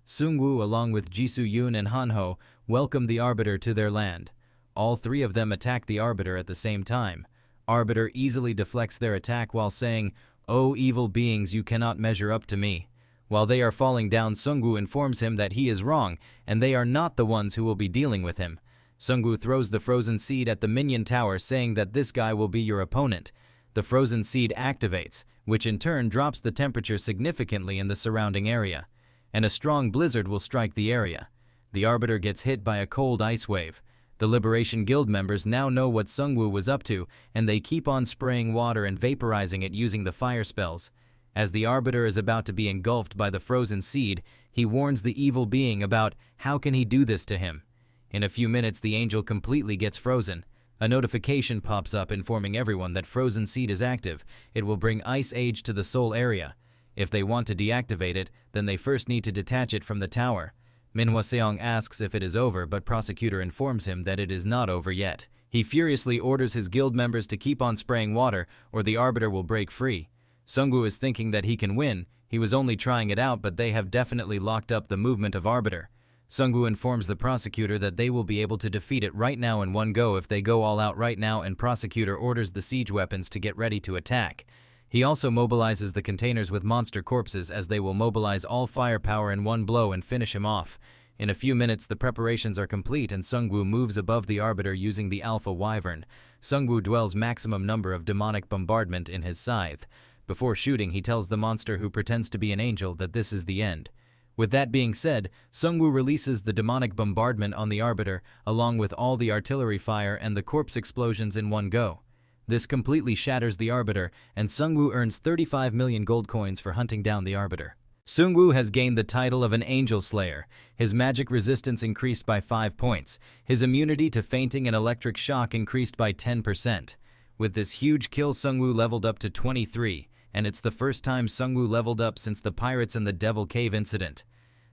Sungwoo, along with Jisoo-yoon and Hanho, welcome the Arbiter to their land. All three of them attack the Arbiter at the same time. Arbiter easily deflects their attack while saying, "Oh evil beings, you cannot measure up to me." While they are falling down, Sungwoo informs him that he is wrong, and they are not the ones who will be dealing with him. Sungwoo throws the frozen seed at the minion tower, saying that this guy will be your opponent. The frozen seed activates, which in turn drops the temperature significantly in the surrounding area, and a strong blizzard will strike the area. The Arbiter gets hit by a cold ice wave. The Liberation Guild members now know what Sungwoo was up to, and they keep on spraying water and vaporizing it using the fire spells. As the Arbiter is about to be engulfed by the frozen seed, he warns the evil being about how can he do this to him. In a few minutes, the angel completely gets frozen. A notification pops up informing everyone that frozen seed is active. It will bring ice age to the soul area. If they want to deactivate it, then they first need to detach it from the tower. Manhwa Recap asks if it is over, but prosecutor informs him that it is not over yet. He furiously orders his guild members to keep on spraying water, or the Arbiter will break free. Sungwoo is thinking that he can win. He was only trying it out, but they have definitely locked up the movement of Arbiter. Sungwoo informs the prosecutor that they will be able to defeat it right now in one go if they go all out right now, and prosecutor orders the siege weapons to get ready to attack. He also mobilizes the containers with monster corpses, as they will mobilize all firepower in one blow and finish him off. In a few minutes, the preparations are complete and Sungwoo moves above the Arbiter using the Alpha Wyvern. Sungwoo dwells maximum number of demonic bombardment in his scythe. Before shooting, he tells the monster who pretends to be an angel that this is the end. With that being said, Sungwoo releases the demonic bombardment on the Arbiter, along with all the artillery fire and the corpse explosions in one go. This completely shatters the Arbiter, and Sungwoo earns 35 million gold coins for hunting down the Arbiter. Sungwoo has gained the title of an Angel Slayer. His magic resistance increased by 5 points. His immunity to fainting and electric shock increased by 10%. With this huge kill, Sungwoo leveled up to 23, and it's the first time Sungwoo leveled up since the Pirates and the Devil Cave incident.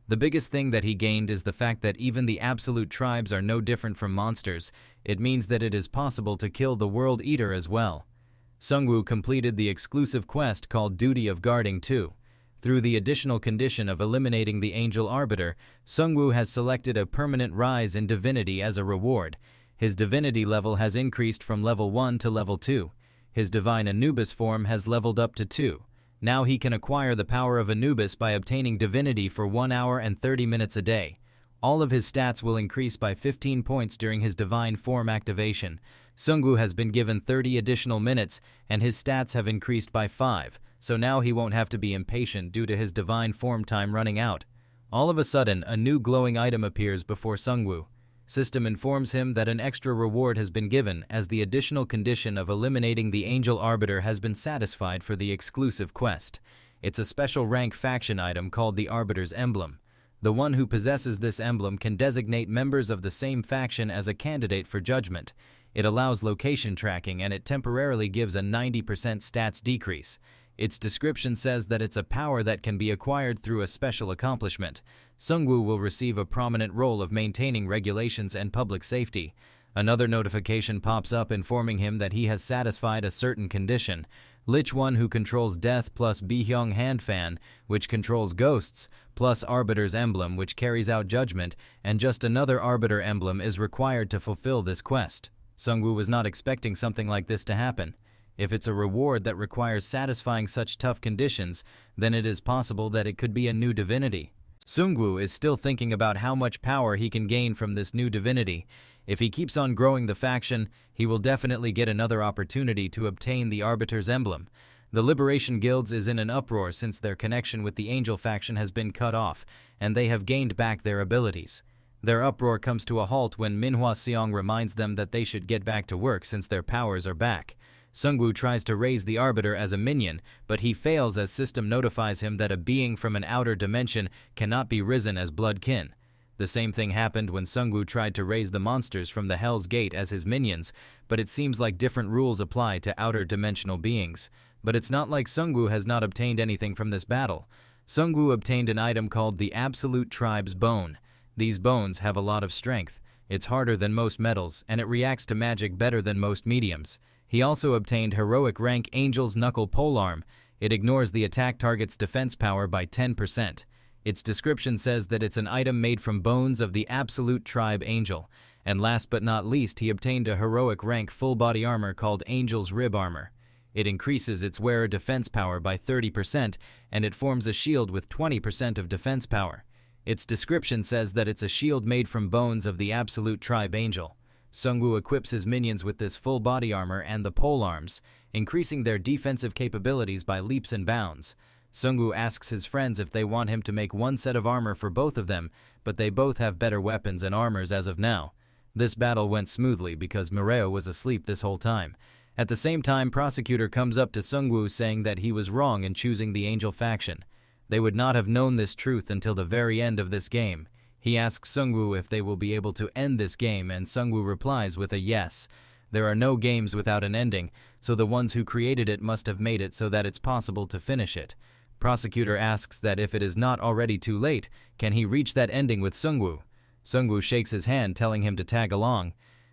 The biggest thing that he gained is the fact that even the absolute tribes are no different from monsters. It means that it is possible to kill the World Eater as well. Sungwoo completed the exclusive quest called Duty of Guarding 2. Through the additional condition of eliminating the Angel Arbiter, Sungwoo has selected a permanent rise in divinity as a reward. His divinity level has increased from level 1 to level 2. His divine Anubis form has leveled up to 2. Now he can acquire the power of Anubis by obtaining divinity for 1 hour and 30 minutes a day. All of his stats will increase by 15 points during his divine form activation. Sungwoo has been given 30 additional minutes, and his stats have increased by 5, so now he won't have to be impatient due to his divine form time running out. All of a sudden, a new glowing item appears before Sungwoo. System informs him that an extra reward has been given as the additional condition of eliminating the Angel Arbiter has been satisfied for the exclusive quest. It's a special rank faction item called the Arbiter's Emblem. The one who possesses this emblem can designate members of the same faction as a candidate for judgment. It allows location tracking, and it temporarily gives a 90% stats decrease. Its description says that it's a power that can be acquired through a special accomplishment. Sungwoo will receive a prominent role of maintaining regulations and public safety. Another notification pops up informing him that he has satisfied a certain condition. Lich One, who controls Death, plus Bihyung Hand Fan, which controls ghosts, plus Arbiter's Emblem, which carries out judgment, and just another Arbiter Emblem is required to fulfill this quest. Sungwoo was not expecting something like this to happen. If it's a reward that requires satisfying such tough conditions, then it is possible that it could be a new divinity. Sungwoo is still thinking about how much power he can gain from this new divinity. If he keeps on growing the faction, he will definitely get another opportunity to obtain the Arbiter's Emblem. The Liberation Guilds is in an uproar since their connection with the Angel faction has been cut off, and they have gained back their abilities. Their uproar comes to a halt when Manhwa Recap reminds them that they should get back to work since their powers are back. Sungwoo tries to raise the Arbiter as a minion, but he fails as System notifies him that a being from an outer dimension cannot be risen as bloodkin. The same thing happened when Sungwoo tried to raise the monsters from the Hell's Gate as his minions, but it seems like different rules apply to outer dimensional beings. But it's not like Sungwoo has not obtained anything from this battle. Sungwoo obtained an item called the Absolute Tribe's Bone. These bones have a lot of strength. It's harder than most metals, and it reacts to magic better than most mediums. He also obtained heroic rank Angel's Knuckle Polearm. It ignores the attack target's defense power by 10%. Its description says that it's an item made from bones of the Absolute Tribe Angel. And last but not least, he obtained a heroic rank full body armor called Angel's Rib Armor. It increases its wearer defense power by 30%, and it forms a shield with 20% of defense power. Its description says that it's a shield made from bones of the Absolute Tribe Angel. Sungwoo equips his minions with this full body armor and the polearms, increasing their defensive capabilities by leaps and bounds. Sungwoo asks his friends if they want him to make one set of armor for both of them, but they both have better weapons and armors as of now. This battle went smoothly because Mireo was asleep this whole time. At the same time, Prosecutor comes up to Sungwoo saying that he was wrong in choosing the Angel faction. They would not have known this truth until the very end of this game. He asks Sungwoo if they will be able to end this game, and Sungwoo replies with a yes. There are no games without an ending, so the ones who created it must have made it so that it's possible to finish it. Prosecutor asks that if it is not already too late, can he reach that ending with Sungwoo? Sungwoo shakes his hand, telling him to tag along.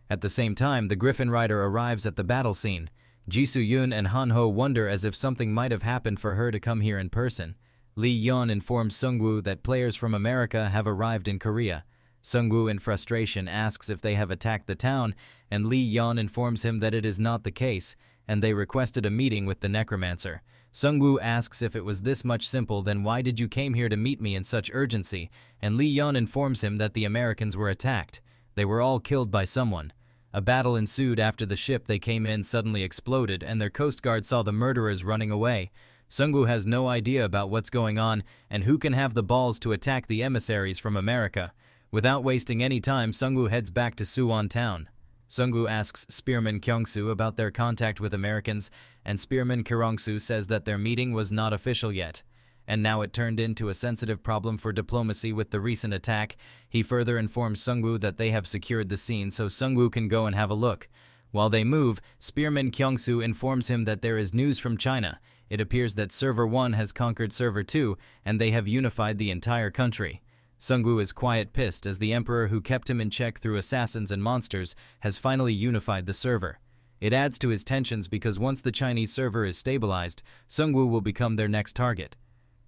At the same time, the Griffin Rider arrives at the battle scene. Jisoo-yoon and Han-ho wonder as if something might have happened for her to come here in person. Lee-yeon informs Sungwoo that players from America have arrived in Korea. Sungwoo, in frustration, asks if they have attacked the town, and Lee-yeon informs him that it is not the case, and they requested a meeting with the Necromancer. Sungwoo asks if it was this much simple, then why did you came here to meet me in such urgency, and Lee-yeon informs him that the Americans were attacked. They were all killed by someone. A battle ensued after the ship they came in suddenly exploded, and their coast guard saw the murderers running away. Sungwoo has no idea about what's going on and who can have the balls to attack the emissaries from America. Without wasting any time, Sungwoo heads back to Suwon town. Sungwoo asks Spearman Kyungsoo about their contact with Americans, and Spearman Kirongsu says that their meeting was not official yet. And now it turned into a sensitive problem for diplomacy with the recent attack. He further informs Sungwoo that they have secured the scene so Sungwoo can go and have a look. While they move, Spearman Kyungsoo informs him that there is news from China. It appears that Server 1 has conquered Server 2, and they have unified the entire country. Sungwoo is quiet pissed as the emperor who kept him in check through assassins and monsters has finally unified the server. It adds to his tensions because once the Chinese server is stabilized, Sungwoo will become their next target.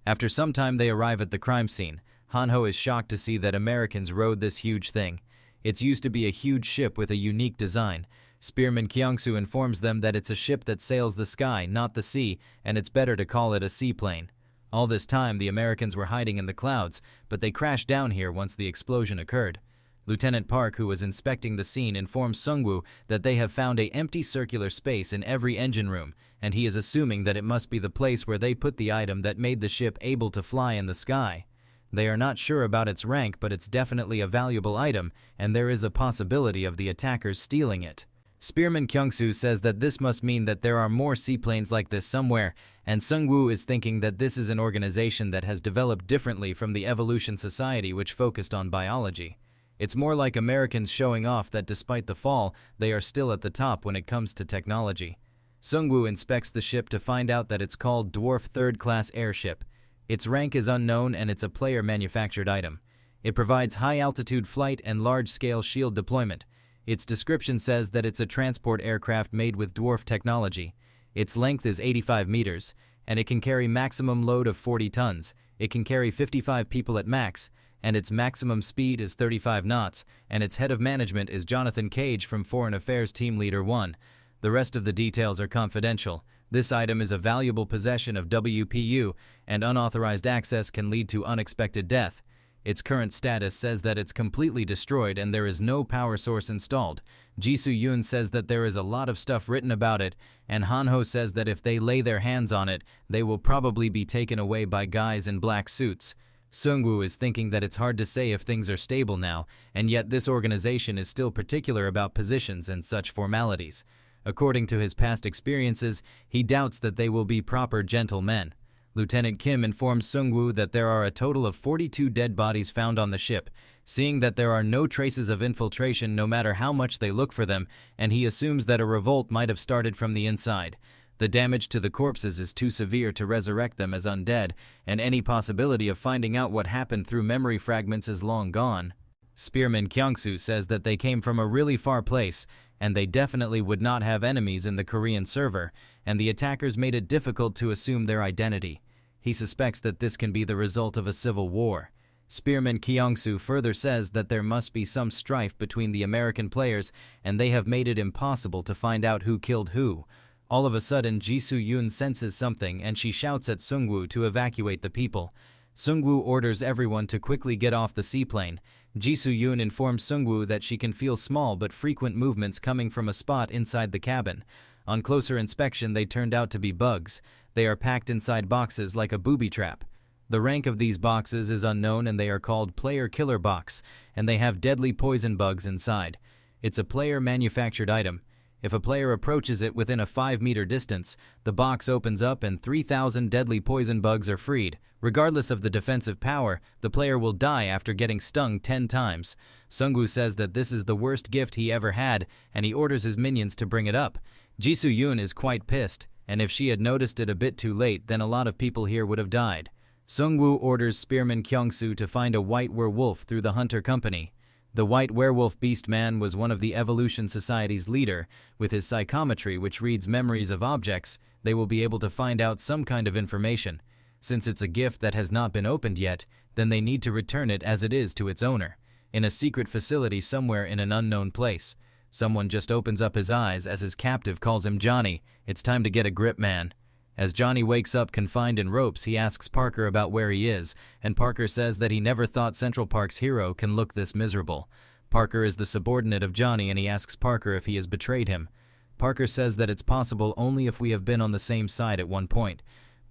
After some time they arrive at the crime scene. Hanho is shocked to see that Americans rode this huge thing. It's used to be a huge ship with a unique design. Spearman Kyungsoo informs them that it's a ship that sails the sky, not the sea, and it's better to call it a seaplane. All this time, the Americans were hiding in the clouds, but they crashed down here once the explosion occurred. Lieutenant Park, who was inspecting the scene, informs Sungwoo that they have found an empty circular space in every engine room, and he is assuming that it must be the place where they put the item that made the ship able to fly in the sky. They are not sure about its rank, but it's definitely a valuable item, and there is a possibility of the attackers stealing it. Spearman Kyungsoo says that this must mean that there are more seaplanes like this somewhere, and Sungwoo is thinking that this is an organization that has developed differently from the Evolution Society, which focused on biology. It's more like Americans showing off that despite the fall, they are still at the top when it comes to technology. Sungwoo inspects the ship to find out that it's called Dwarf Third-Class Airship. Its rank is unknown and it's a player-manufactured item. It provides high-altitude flight and large-scale shield deployment. Its description says that it's a transport aircraft made with dwarf technology. Its length is 85 meters, and it can carry maximum load of 40 tons. It can carry 55 people at max, and its maximum speed is 35 knots, and its head of management is Jonathan Cage from Foreign Affairs Team Leader 1. The rest of the details are confidential. This item is a valuable possession of WPU, and unauthorized access can lead to unexpected death. Its current status says that it's completely destroyed and there is no power source installed. Jisoo Yoon says that there is a lot of stuff written about it, and Hanho says that if they lay their hands on it, they will probably be taken away by guys in black suits. Sungwoo is thinking that it's hard to say if things are stable now, and yet this organization is still particular about positions and such formalities. According to his past experiences, he doubts that they will be proper gentlemen. Lieutenant Kim informs Sungwoo that there are a total of 42 dead bodies found on the ship, seeing that there are no traces of infiltration no matter how much they look for them, and he assumes that a revolt might have started from the inside. The damage to the corpses is too severe to resurrect them as undead, and any possibility of finding out what happened through memory fragments is long gone. Spearman Kyungsoo says that they came from a really far place, and they definitely would not have enemies in the Korean server, and the attackers made it difficult to assume their identity. He suspects that this can be the result of a civil war. Spearman Kyungsoo further says that there must be some strife between the American players, and they have made it impossible to find out who killed who. All of a sudden, Jisoo Yoon senses something, and she shouts at Sungwoo to evacuate the people. Sungwoo orders everyone to quickly get off the seaplane. Jisoo Yoon informs Sungwoo that she can feel small but frequent movements coming from a spot inside the cabin. On closer inspection, they turned out to be bugs. They are packed inside boxes like a booby trap. The rank of these boxes is unknown and they are called Player Killer Box, and they have deadly poison bugs inside. It's a player-manufactured item. If a player approaches it within a 5-meter distance, the box opens up and 3,000 deadly poison bugs are freed. Regardless of the defensive power, the player will die after getting stung 10 times. Sungwoo says that this is the worst gift he ever had, and he orders his minions to bring it up. Jisoo Yoon is quite pissed, and if she had noticed it a bit too late, then a lot of people here would have died. Sungwoo orders Spearman Kyungsoo to find a white werewolf through the Hunter Company. The white werewolf beast man was one of the Evolution Society's leader. With his psychometry, which reads memories of objects, they will be able to find out some kind of information. Since it's a gift that has not been opened yet, then they need to return it as it is to its owner, in a secret facility somewhere in an unknown place. Someone just opens up his eyes as his captive calls him Johnny. It's time to get a grip, man. As Johnny wakes up confined in ropes, he asks Parker about where he is, and Parker says that he never thought Central Park's hero can look this miserable. Parker is the subordinate of Johnny, and he asks Parker if he has betrayed him. Parker says that it's possible only if we have been on the same side at one point.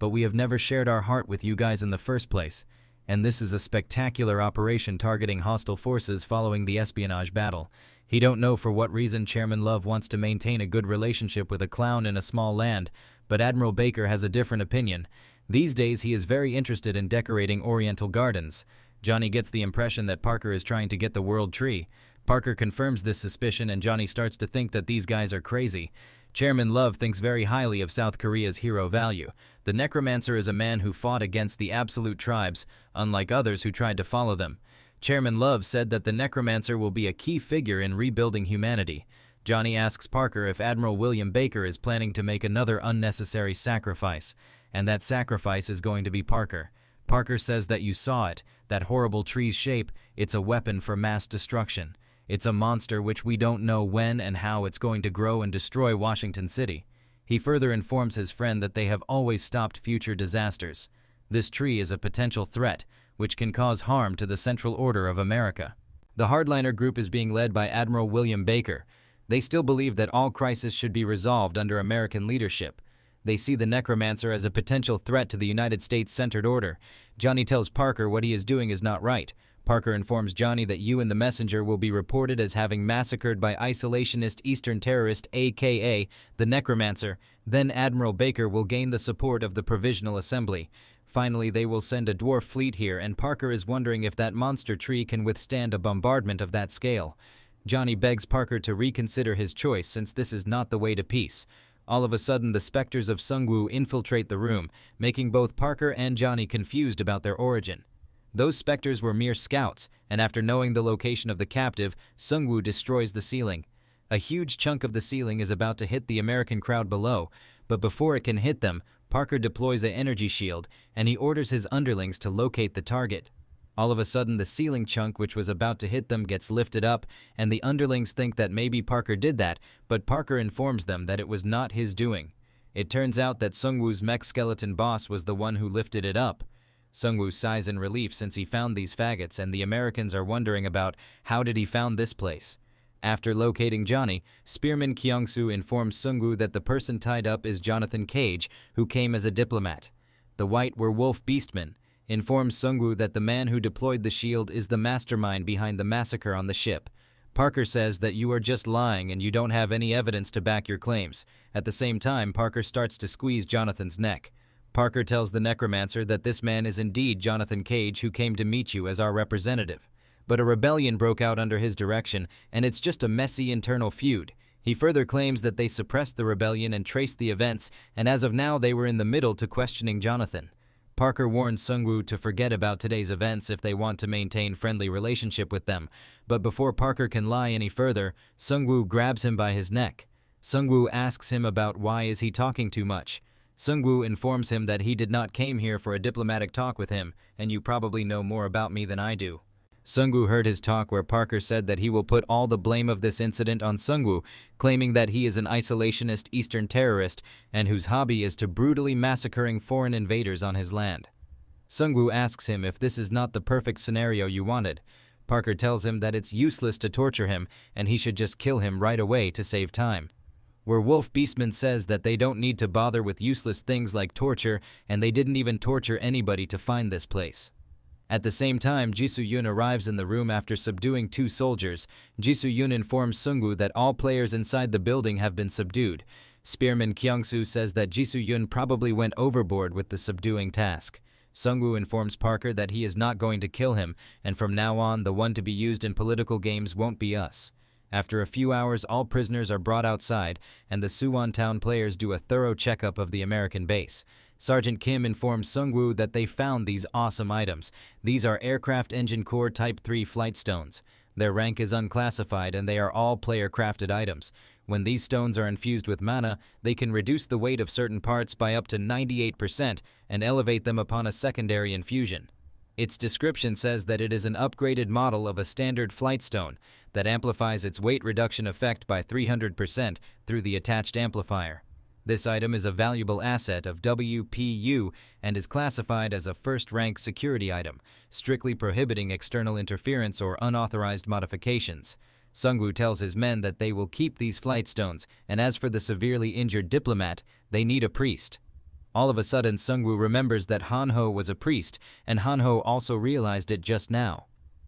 but we have never shared our heart with you guys in the first place. And this is a spectacular operation targeting hostile forces following the espionage battle. He don't know for what reason Chairman Love wants to maintain a good relationship with a clown in a small land, but Admiral Baker has a different opinion. These days he is very interested in decorating Oriental gardens. Johnny gets the impression that Parker is trying to get the World Tree. Parker confirms this suspicion and Johnny starts to think that these guys are crazy. Chairman Love thinks very highly of South Korea's hero value. The Necromancer is a man who fought against the absolute tribes, unlike others who tried to follow them. Chairman Love said that the Necromancer will be a key figure in rebuilding humanity. Johnny asks Parker if Admiral William Baker is planning to make another unnecessary sacrifice, and that sacrifice is going to be Parker. Parker says that you saw it, that horrible tree's shape, it's a weapon for mass destruction. It's a monster which we don't know when and how it's going to grow and destroy Washington City. He further informs his friend that they have always stopped future disasters. This tree is a potential threat, which can cause harm to the Central Order of America. The hardliner group is being led by Admiral William Baker. They still believe that all crises should be resolved under American leadership. They see the Necromancer as a potential threat to the United States-centered order. Johnny tells Parker what he is doing is not right. Parker informs Johnny that you and the messenger will be reported as having massacred by isolationist Eastern terrorist aka the Necromancer. Then Admiral Baker will gain the support of the Provisional Assembly. Finally, they will send a dwarf fleet here, and Parker is wondering if that monster tree can withstand a bombardment of that scale. Johnny begs Parker to reconsider his choice since this is not the way to peace. All of a sudden, the specters of Sungwoo infiltrate the room, making both Parker and Johnny confused about their origin. Those specters were mere scouts, and after knowing the location of the captive, Sungwoo destroys the ceiling. A huge chunk of the ceiling is about to hit the American crowd below, but before it can hit them, Parker deploys an energy shield, and he orders his underlings to locate the target. All of a sudden, the ceiling chunk which was about to hit them gets lifted up, and the underlings think that maybe Parker did that, but Parker informs them that it was not his doing. It turns out that Sungwoo's mech skeleton boss was the one who lifted it up. Sungwoo sighs in relief since he found these faggots, and the Americans are wondering about how did he found this place. After locating Johnny, Spearman Kyung-soo informs Sungwoo that the person tied up is Jonathan Cage, who came as a diplomat. The White Werewolf Beastman informs Sungwoo that the man who deployed the shield is the mastermind behind the massacre on the ship. Parker says that you are just lying and you don't have any evidence to back your claims. At the same time, Parker starts to squeeze Jonathan's neck. Parker tells the Necromancer that this man is indeed Jonathan Cage, who came to meet you as our representative. But a rebellion broke out under his direction, and it's just a messy internal feud. He further claims that they suppressed the rebellion and traced the events, and as of now they were in the middle to questioning Jonathan. Parker warns Sungwoo to forget about today's events if they want to maintain friendly relationship with them, but before Parker can lie any further, Sungwoo grabs him by his neck. Sungwoo asks him about why is he talking too much. Sungwoo informs him that he did not came here for a diplomatic talk with him, and you probably know more about me than I do. Sungwoo heard his talk where Parker said that he will put all the blame of this incident on Sungwoo, claiming that he is an isolationist Eastern terrorist and whose hobby is to brutally massacring foreign invaders on his land. Sungwoo asks him if this is not the perfect scenario you wanted. Parker tells him that it's useless to torture him and he should just kill him right away to save time. Werewolf Beastman says that they don't need to bother with useless things like torture, and they didn't even torture anybody to find this place. At the same time, Jisoo-yun arrives in the room after subduing 2 soldiers. Jisoo-yun informs Sungwoo that all players inside the building have been subdued. Spearman Kyung-soo says that Jisoo-yun probably went overboard with the subduing task. Sungwoo informs Parker that he is not going to kill him, and from now on, the one to be used in political games won't be us. After a few hours, all prisoners are brought outside, and the Suwon Town players do a thorough checkup of the American base. Sergeant Kim informs Sungwoo that they found these awesome items. These are Aircraft Engine Core Type 3 flight stones. Their rank is unclassified, and they are all player-crafted items. When these stones are infused with mana, they can reduce the weight of certain parts by up to 98% and elevate them upon a secondary infusion. Its description says that it is an upgraded model of a standard flight stone that amplifies its weight reduction effect by 300% through the attached amplifier. This item is a valuable asset of WPU and is classified as a first-rank security item, strictly prohibiting external interference or unauthorized modifications. Sungwoo tells his men that they will keep these flight stones, and as for the severely injured diplomat, they need a priest. All of a sudden, Sungwoo remembers that Hanho was a priest, and Hanho also realized it just now.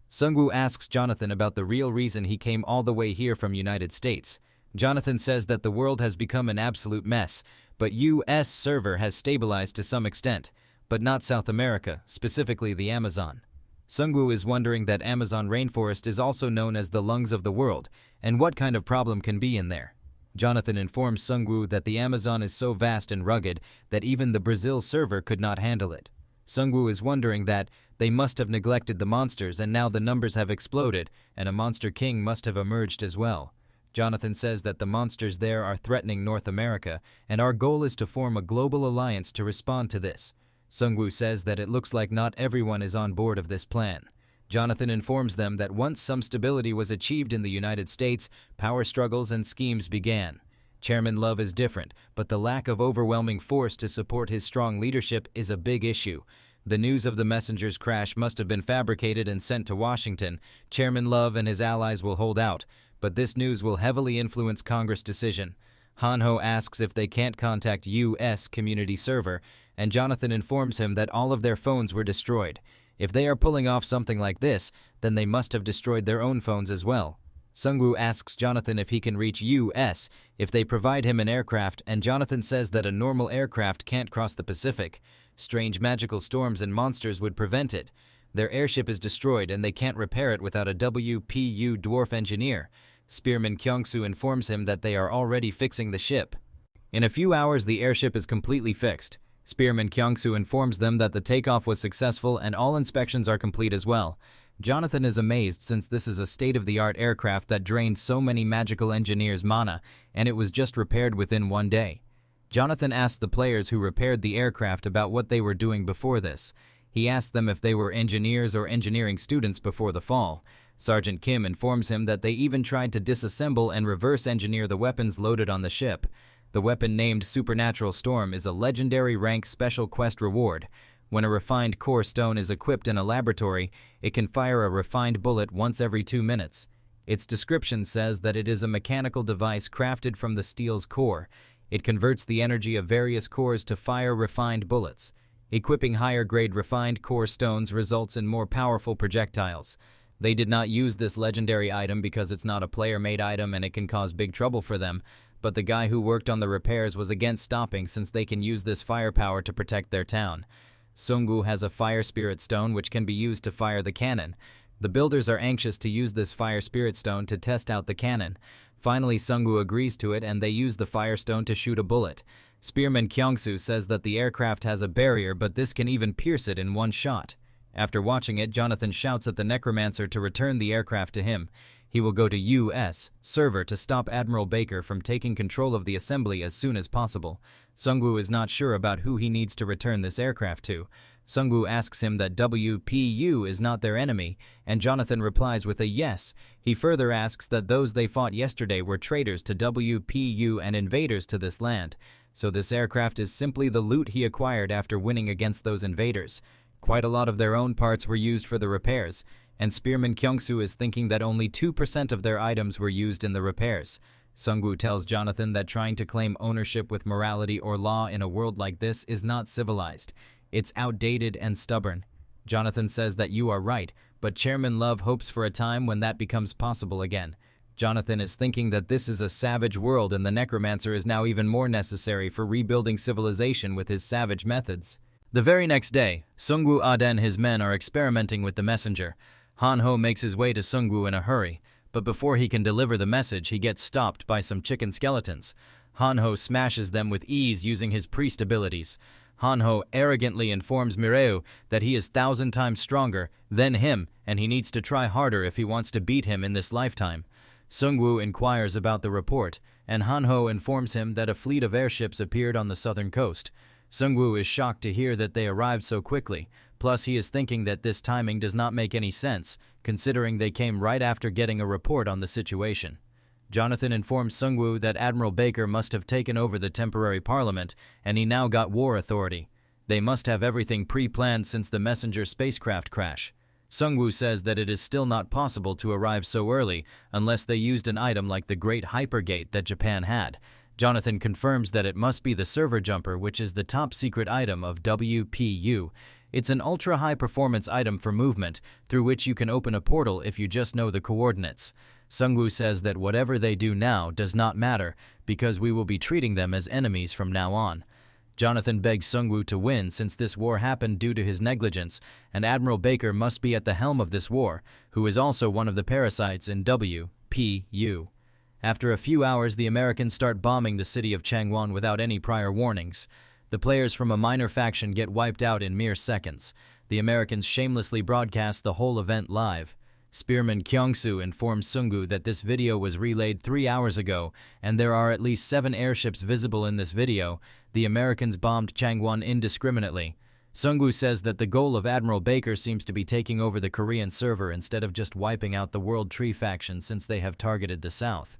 Sungwoo asks Jonathan about the real reason he came all the way here from United States. Jonathan says that the world has become an absolute mess, but US server has stabilized to some extent, but not South America, specifically the Amazon. Sungwoo is wondering that Amazon rainforest is also known as the lungs of the world, and what kind of problem can be in there. Jonathan informs Sungwoo that the Amazon is so vast and rugged that even the Brazil server could not handle it. Sungwoo is wondering that they must have neglected the monsters and now the numbers have exploded and a monster king must have emerged as well. Jonathan says that the monsters there are threatening North America and our goal is to form a global alliance to respond to this. Sungwoo says that it looks like not everyone is on board of this plan. Jonathan informs them that once some stability was achieved in the United States, power struggles and schemes began. Chairman Love is different, but the lack of overwhelming force to support his strong leadership is a big issue. The news of the messenger's crash must have been fabricated and sent to Washington. Chairman Love and his allies will hold out, but this news will heavily influence Congress' decision. Hanho asks if they can't contact U.S. community server, and Jonathan informs him that all of their phones were destroyed. If they are pulling off something like this, then they must have destroyed their own phones as well. Sungwoo asks Jonathan if he can reach US if they provide him an aircraft, and Jonathan says that a normal aircraft can't cross the Pacific. Strange magical storms and monsters would prevent it. Their airship is destroyed and they can't repair it without a WPU dwarf engineer. Spearman Kyungsoo informs him that they are already fixing the ship. In a few hours the airship is completely fixed. Spearman Kyungsoo informs them that the takeoff was successful and all inspections are complete as well. Jonathan is amazed since this is a state-of-the-art aircraft that drained so many magical engineers' mana, and it was just repaired within one day. Jonathan asks the players who repaired the aircraft about what they were doing before this. He asks them if they were engineers or engineering students before the fall. Sergeant Kim informs him that they even tried to disassemble and reverse engineer the weapons loaded on the ship. The weapon named Supernatural Storm is a legendary rank special quest reward. When a refined core stone is equipped in a laboratory, it can fire a refined bullet once every 2 minutes. Its description says that it is a mechanical device crafted from the steel's core. It converts the energy of various cores to fire refined bullets. Equipping higher-grade refined core stones results in more powerful projectiles. They did not use this legendary item because it's not a player-made item and it can cause big trouble for them, but the guy who worked on the repairs was against stopping since they can use this firepower to protect their town. Sungwoo has a fire spirit stone which can be used to fire the cannon. The builders are anxious to use this fire spirit stone to test out the cannon. Finally, Sungwoo agrees to it and they use the fire stone to shoot a bullet. Spearman Kyungsoo says that the aircraft has a barrier, but this can even pierce it in one shot. After watching it, Jonathan shouts at the Necromancer to return the aircraft to him. He will go to U.S. server to stop Admiral Baker from taking control of the assembly as soon as possible. Sungwoo is not sure about who he needs to return this aircraft to. Sungwoo asks him that WPU is not their enemy, and Jonathan replies with a yes. He further asks that those they fought yesterday were traitors to WPU and invaders to this land, so this aircraft is simply the loot he acquired after winning against those invaders. Quite a lot of their own parts were used for the repairs, and Spearman Kyungsoo is thinking that only 2% of their items were used in the repairs. Sungwoo tells Jonathan that trying to claim ownership with morality or law in a world like this is not civilized. It's outdated and stubborn. Jonathan says that you are right, but Chairman Love hopes for a time when that becomes possible again. Jonathan is thinking that this is a savage world and the Necromancer is now even more necessary for rebuilding civilization with his savage methods. The very next day, Sungwoo Aden and his men are experimenting with the messenger. Hanho makes his way to Sungwoo in a hurry, but before he can deliver the message, he gets stopped by some chicken skeletons. Hanho smashes them with ease using his priest abilities. Hanho arrogantly informs Mireu that he is 1,000 times stronger than him and he needs to try harder if he wants to beat him in this lifetime. Sungwoo inquires about the report, and Hanho informs him that a fleet of airships appeared on the southern coast. Sungwoo is shocked to hear that they arrived so quickly, plus he is thinking that this timing does not make any sense, considering they came right after getting a report on the situation. Jonathan informs Sungwoo that Admiral Baker must have taken over the temporary parliament, and he now got war authority. They must have everything pre-planned since the messenger spacecraft crash. Sungwoo says that it is still not possible to arrive so early unless they used an item like the Great Hypergate that Japan had. Jonathan confirms that it must be the server jumper, which is the top secret item of WPU. It's an ultra-high performance item for movement, through which you can open a portal if you just know the coordinates. Sungwoo says that whatever they do now does not matter, because we will be treating them as enemies from now on. Jonathan begs Sungwoo to win since this war happened due to his negligence, and Admiral Baker must be at the helm of this war, who is also one of the parasites in WPU. After a few hours, the Americans start bombing the city of Changwon without any prior warnings. The players from a minor faction get wiped out in mere seconds. The Americans shamelessly broadcast the whole event live. Spearman Kyung-soo informs Sungwoo that this video was relayed 3 hours ago, and there are at least 7 airships visible in this video. The Americans bombed Changwon indiscriminately. Sungwoo says that the goal of Admiral Baker seems to be taking over the Korean server instead of just wiping out the World Tree faction, since they have targeted the South.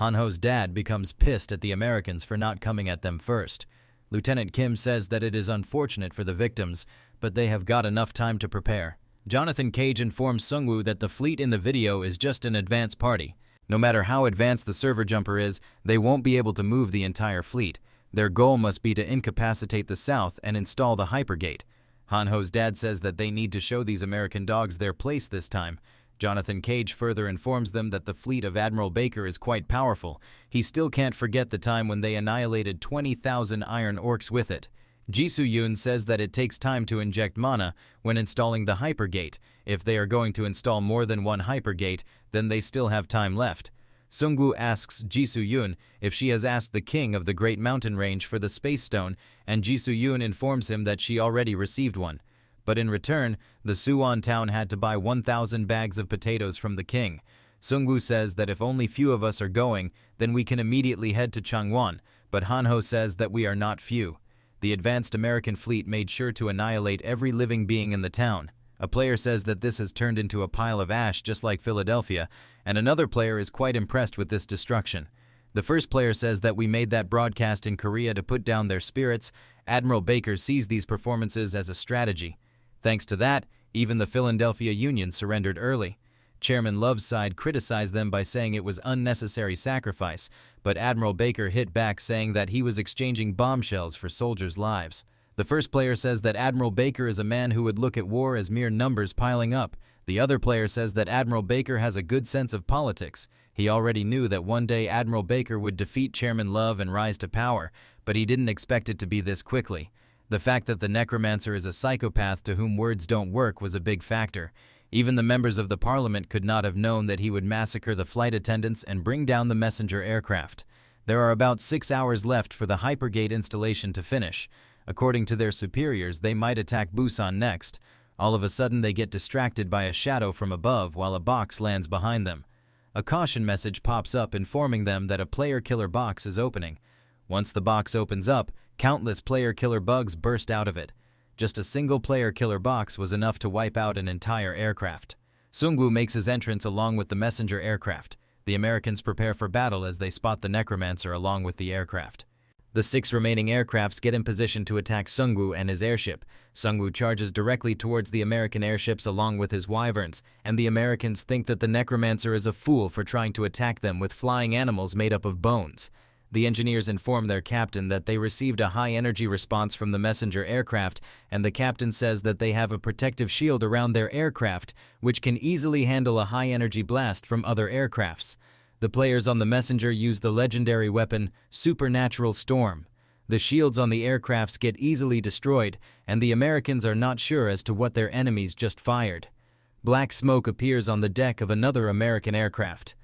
Hanho's dad becomes pissed at the Americans for not coming at them first. Lieutenant Kim says that it is unfortunate for the victims, but they have got enough time to prepare. Jonathan Cage informs Sungwoo that the fleet in the video is just an advance party. No matter how advanced the server jumper is, they won't be able to move the entire fleet. Their goal must be to incapacitate the South and install the hypergate. Hanho's dad says that they need to show these American dogs their place this time. Jonathan Cage further informs them that the fleet of Admiral Baker is quite powerful. He still can't forget the time when they annihilated 20,000 iron orcs with it. Jisoo-yoon says that it takes time to inject mana when installing the hypergate. If they are going to install more than one hypergate, then they still have time left. Sungwoo asks Jisoo-yoon if she has asked the king of the Great Mountain Range for the Space Stone, and Jisoo-yoon informs him that she already received one. But in return, the Suwon town had to buy 1,000 bags of potatoes from the king. Sungwoo says that if only few of us are going, then we can immediately head to Changwon, but Hanho says that we are not few. The advanced American fleet made sure to annihilate every living being in the town. A player says that this has turned into a pile of ash just like Philadelphia, and another player is quite impressed with this destruction. The first player says that we made that broadcast in Korea to put down their spirits. Admiral Baker sees these performances as a strategy. Thanks to that, even the Philadelphia Union surrendered early. Chairman Love's side criticized them by saying it was unnecessary sacrifice, but Admiral Baker hit back saying that he was exchanging bombshells for soldiers' lives. The first player says that Admiral Baker is a man who would look at war as mere numbers piling up. The other player says that Admiral Baker has a good sense of politics. He already knew that one day Admiral Baker would defeat Chairman Love and rise to power, but he didn't expect it to be this quickly. The fact that the Necromancer is a psychopath to whom words don't work was a big factor. Even the members of the parliament could not have known that he would massacre the flight attendants and bring down the messenger aircraft. There are about 6 hours left for the hypergate installation to finish. According to their superiors, they might attack Busan next. All of a sudden they get distracted by a shadow from above while a box lands behind them. A caution message pops up informing them that a player-killer box is opening. Once the box opens up, countless player-killer bugs burst out of it. Just a single player-killer box was enough to wipe out an entire aircraft. Sungwoo makes his entrance along with the messenger aircraft. The Americans prepare for battle as they spot the Necromancer along with the aircraft. The 6 remaining aircrafts get in position to attack Sungwoo and his airship. Sungwoo charges directly towards the American airships along with his wyverns, and the Americans think that the Necromancer is a fool for trying to attack them with flying animals made up of bones. The engineers inform their captain that they received a high-energy response from the messenger aircraft, and the captain says that they have a protective shield around their aircraft, which can easily handle a high-energy blast from other aircrafts. The players on the messenger use the legendary weapon, Supernatural Storm. The shields on the aircrafts get easily destroyed, and the Americans are not sure as to what their enemies just fired. Black smoke appears on the deck of another American aircraft.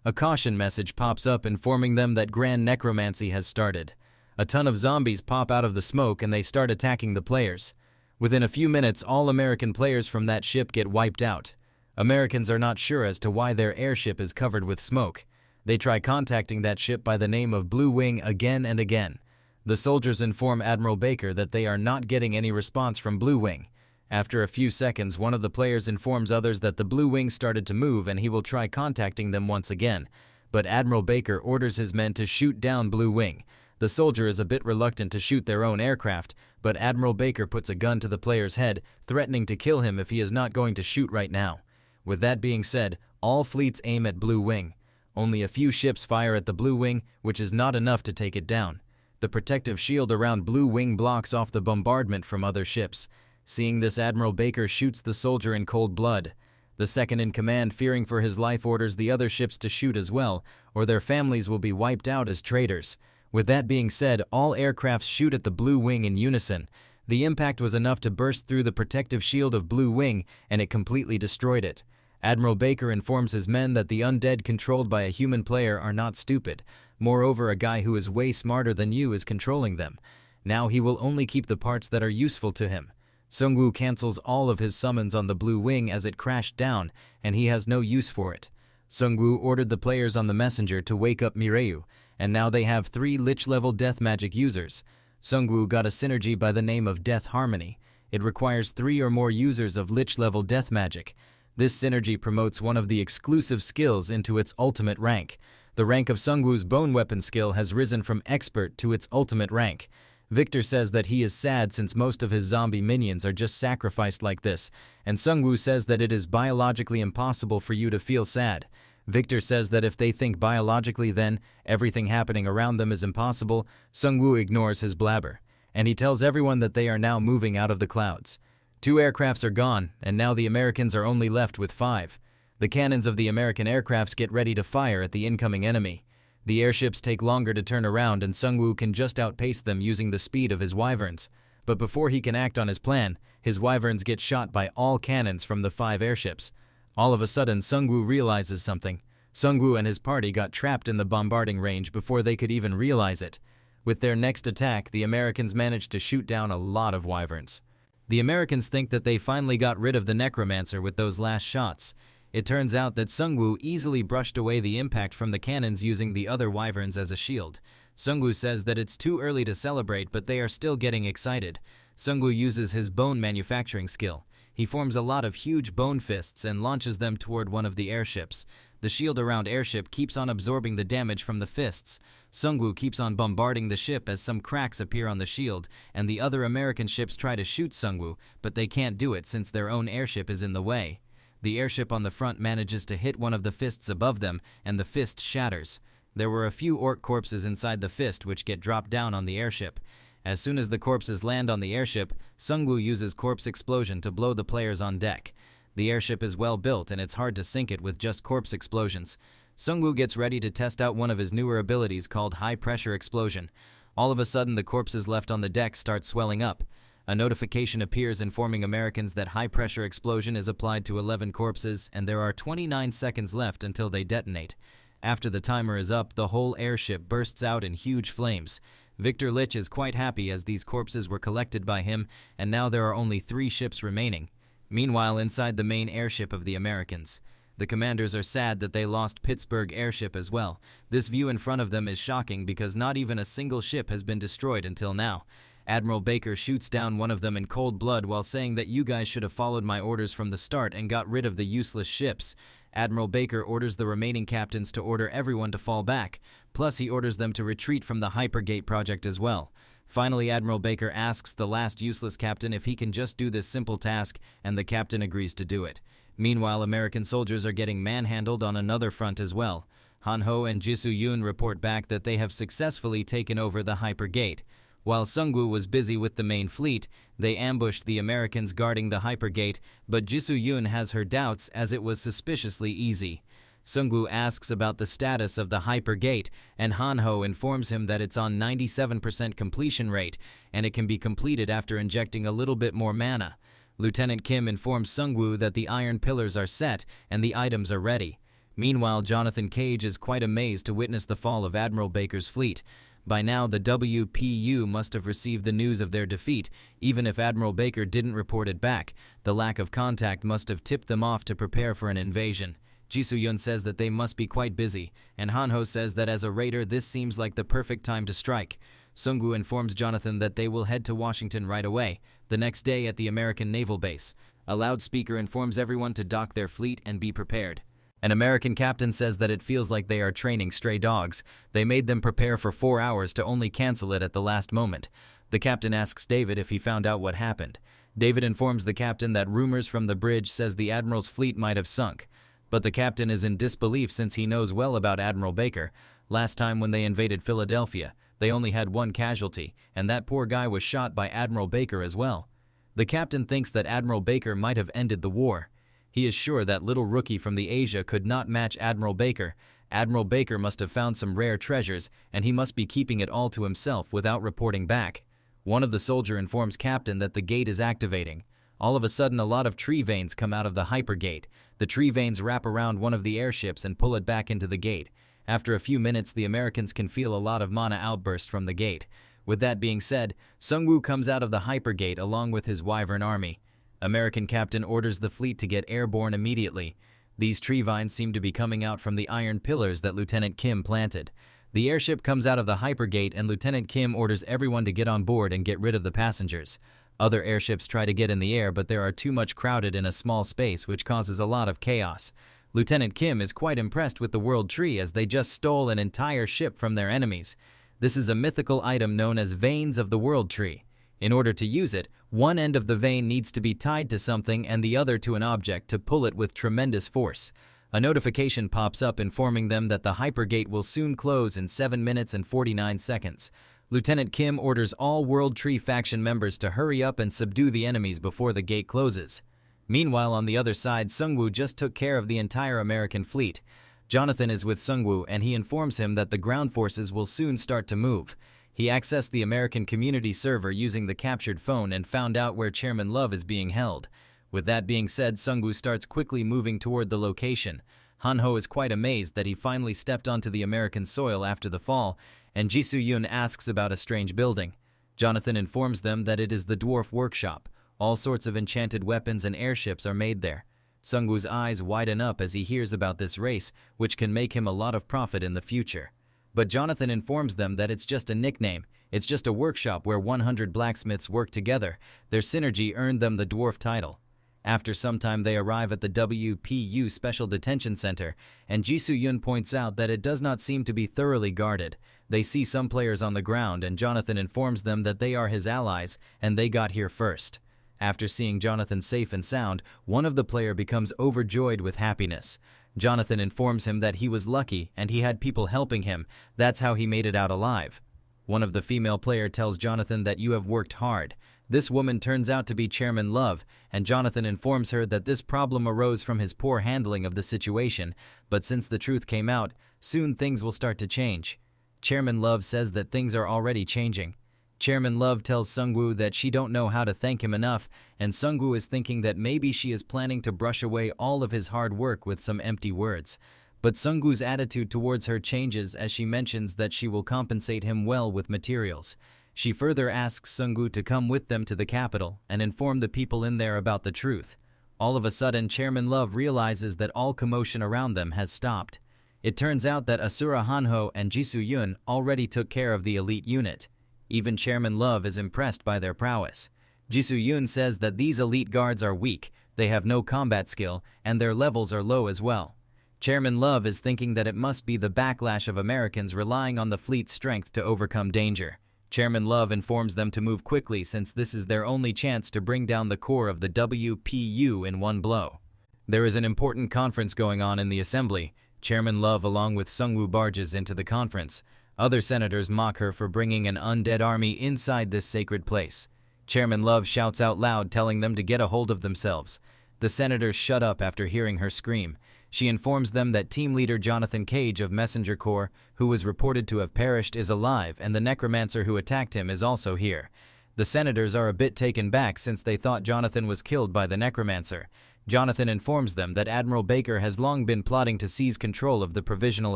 A caution message pops up informing them that Grand Necromancy has started. A ton of zombies pop out of the smoke and they start attacking the players. Within a few minutes, all American players from that ship get wiped out. Americans are not sure as to why their airship is covered with smoke. They try contacting that ship by the name of Blue Wing again and again. The soldiers inform Admiral Baker that they are not getting any response from Blue Wing. After a few seconds, one of the players informs others that the Blue Wing started to move and he will try contacting them once again. But Admiral Baker orders his men to shoot down Blue Wing. The soldier is a bit reluctant to shoot their own aircraft, but Admiral Baker puts a gun to the player's head, threatening to kill him if he is not going to shoot right now. With that being said, all fleets aim at Blue Wing. Only a few ships fire at the Blue Wing, which is not enough to take it down. The protective shield around Blue Wing blocks off the bombardment from other ships. Seeing this, Admiral Baker shoots the soldier in cold blood. The second in command, fearing for his life, orders the other ships to shoot as well, or their families will be wiped out as traitors. With that being said, all aircrafts shoot at the Blue Wing in unison. The impact was enough to burst through the protective shield of Blue Wing, and it completely destroyed it. Admiral Baker informs his men that the undead controlled by a human player are not stupid. Moreover, a guy who is way smarter than you is controlling them. Now he will only keep the parts that are useful to him. Sungwoo cancels all of his summons on the Blue Wing as it crashed down, and he has no use for it. Sungwoo ordered the players on the messenger to wake up Mireyu, and now they have 3 Lich-level death magic users. Sungwoo got a synergy by the name of Death Harmony. It requires 3 or more users of Lich-level death magic. This synergy promotes one of the exclusive skills into its ultimate rank. The rank of Sungwoo's bone weapon skill has risen from expert to its ultimate rank. Victor says that he is sad since most of his zombie minions are just sacrificed like this, and Sungwoo says that it is biologically impossible for you to feel sad. Victor says that if they think biologically, then everything happening around them is impossible. Sungwoo ignores his blabber, and he tells everyone that they are now moving out of the clouds. 2 aircrafts are gone, and now the Americans are only left with 5. The cannons of the American aircrafts get ready to fire at the incoming enemy. The airships take longer to turn around, and Sungwoo can just outpace them using the speed of his wyverns. But before he can act on his plan, his wyverns get shot by all cannons from the 5 airships. All of a sudden, Sungwoo realizes something. Sungwoo and his party got trapped in the bombarding range before they could even realize it. With their next attack, the Americans managed to shoot down a lot of wyverns. The Americans think that they finally got rid of the Necromancer with those last shots. It turns out that Sungwoo easily brushed away the impact from the cannons using the other wyverns as a shield. Sungwoo says that it's too early to celebrate, but they are still getting excited. Sungwoo uses his bone manufacturing skill. He forms a lot of huge bone fists and launches them toward one of the airships. The shield around airship keeps on absorbing the damage from the fists. Sungwoo keeps on bombarding the ship as some cracks appear on the shield, and the other American ships try to shoot Sungwoo, but they can't do it since their own airship is in the way. The airship on the front manages to hit one of the fists above them, and the fist shatters. There were a few orc corpses inside the fist which get dropped down on the airship. As soon as the corpses land on the airship, Sungwoo uses corpse explosion to blow the players on deck. The airship is well built, and it's hard to sink it with just corpse explosions. Sungwoo gets ready to test out one of his newer abilities called high pressure explosion. All of a sudden, the corpses left on the deck start swelling up. A notification appears informing Americans that high pressure explosion is applied to 11 corpses, and there are 29 seconds left until they detonate. After the timer is up, the whole airship bursts out in huge flames. Victor Lich is quite happy as these corpses were collected by him, and now there are only 3 ships remaining. Meanwhile, inside the main airship of the Americans, the commanders are sad that they lost Pittsburgh airship as well. This view in front of them is shocking because not even a single ship has been destroyed until now. Admiral Baker shoots down one of them in cold blood while saying that you guys should have followed my orders from the start and got rid of the useless ships. Admiral Baker orders the remaining captains to order everyone to fall back, plus he orders them to retreat from the Hypergate project as well. Finally, Admiral Baker asks the last useless captain if he can just do this simple task, and the captain agrees to do it. Meanwhile, American soldiers are getting manhandled on another front as well. Hanho and Jisoo Yoon report back that they have successfully taken over the Hypergate. While Sungwoo was busy with the main fleet, they ambushed the Americans guarding the Hypergate, but Jisoo Yoon has her doubts as it was suspiciously easy. Sungwoo asks about the status of the Hypergate, and Hanho informs him that it's on 97% completion rate, and it can be completed after injecting a little bit more mana. Lieutenant Kim informs Sungwoo that the iron pillars are set and the items are ready. Meanwhile, Jonathan Cage is quite amazed to witness the fall of Admiral Baker's fleet. By now, the WPU must have received the news of their defeat, even if Admiral Baker didn't report it back. The lack of contact must have tipped them off to prepare for an invasion. Jisoo Yoon says that they must be quite busy, and Hanho says that as a raider, this seems like the perfect time to strike. Sungwoo informs Jonathan that they will head to Washington right away, the next day at the American naval base. A loudspeaker informs everyone to dock their fleet and be prepared. An American captain says that it feels like they are training stray dogs. They made them prepare for 4 hours to only cancel it at the last moment. The captain asks David if he found out what happened. David informs the captain that rumors from the bridge says the admiral's fleet might have sunk. But the captain is in disbelief since he knows well about Admiral Baker. Last time when they invaded Philadelphia, they only had one casualty, and that poor guy was shot by Admiral Baker as well. The captain thinks that Admiral Baker might have ended the war. He is sure that little rookie from the Asia could not match Admiral Baker. Admiral Baker must have found some rare treasures, and he must be keeping it all to himself without reporting back. One of the soldier informs Captain that the gate is activating. All of a sudden, a lot of tree veins come out of the hypergate. The tree veins wrap around one of the airships and pull it back into the gate. After a few minutes, the Americans can feel a lot of mana outburst from the gate. With that being said, Sungwoo comes out of the hypergate along with his Wyvern army. American captain orders the fleet to get airborne immediately. These tree vines seem to be coming out from the iron pillars that Lieutenant Kim planted. The airship comes out of the hypergate and Lieutenant Kim orders everyone to get on board and get rid of the passengers. Other airships try to get in the air, but there are too much crowded in a small space, which causes a lot of chaos. Lieutenant Kim is quite impressed with the World Tree as they just stole an entire ship from their enemies. This is a mythical item known as Veins of the World Tree. In order to use it, one end of the vein needs to be tied to something and the other to an object to pull it with tremendous force. A notification pops up informing them that the hypergate will soon close in 7 minutes and 49 seconds. Lieutenant Kim orders all World Tree faction members to hurry up and subdue the enemies before the gate closes. Meanwhile, on the other side, Sungwoo just took care of the entire American fleet. Jonathan is with Sungwoo and he informs him that the ground forces will soon start to move. He accessed the American community server using the captured phone and found out where Chairman Love is being held. With that being said, Sungwoo starts quickly moving toward the location. Hanho is quite amazed that he finally stepped onto the American soil after the fall, and Jisoo-yun asks about a strange building. Jonathan informs them that it is the dwarf workshop. All sorts of enchanted weapons and airships are made there. Sungwoo's eyes widen up as he hears about this race, which can make him a lot of profit in the future. But Jonathan informs them that it's just a nickname. It's just a workshop where 100 blacksmiths work together. Their synergy earned them the dwarf title. After some time, they arrive at the WPU Special Detention Center, and Jisoo-yun points out that it does not seem to be thoroughly guarded. They see some players on the ground, and Jonathan informs them that they are his allies, and they got here first. After seeing Jonathan safe and sound, one of the players becomes overjoyed with happiness. Jonathan informs him that he was lucky and he had people helping him. That's how he made it out alive. One of the female players tells Jonathan that you have worked hard. This woman turns out to be Chairman Love, and Jonathan informs her that this problem arose from his poor handling of the situation, but since the truth came out, soon things will start to change. Chairman Love says that things are already changing. Chairman Love tells Sungwoo that she don't know how to thank him enough, and Sungwoo is thinking that maybe she is planning to brush away all of his hard work with some empty words. But Sungwoo's attitude towards her changes as she mentions that she will compensate him well with materials. She further asks Sungwoo to come with them to the capital and inform the people in there about the truth. All of a sudden, Chairman Love realizes that all commotion around them has stopped. It turns out that Asura Hanho and Jisoo-yun already took care of the elite unit. Even Chairman Love is impressed by their prowess. Jisoo-yun says that these elite guards are weak, they have no combat skill, and their levels are low as well. Chairman Love is thinking that it must be the backlash of Americans relying on the fleet's strength to overcome danger. Chairman Love informs them to move quickly since this is their only chance to bring down the core of the WPU in one blow. There is an important conference going on in the assembly. Chairman Love along with Sungwoo barges into the conference. Other senators mock her for bringing an undead army inside this sacred place. Chairman Love shouts out loud telling them to get a hold of themselves. The senators shut up after hearing her scream. She informs them that team leader Jonathan Cage of Messenger Corps, who was reported to have perished, is alive, and the Necromancer who attacked him is also here. The senators are a bit taken back since they thought Jonathan was killed by the Necromancer. Jonathan informs them that Admiral Baker has long been plotting to seize control of the Provisional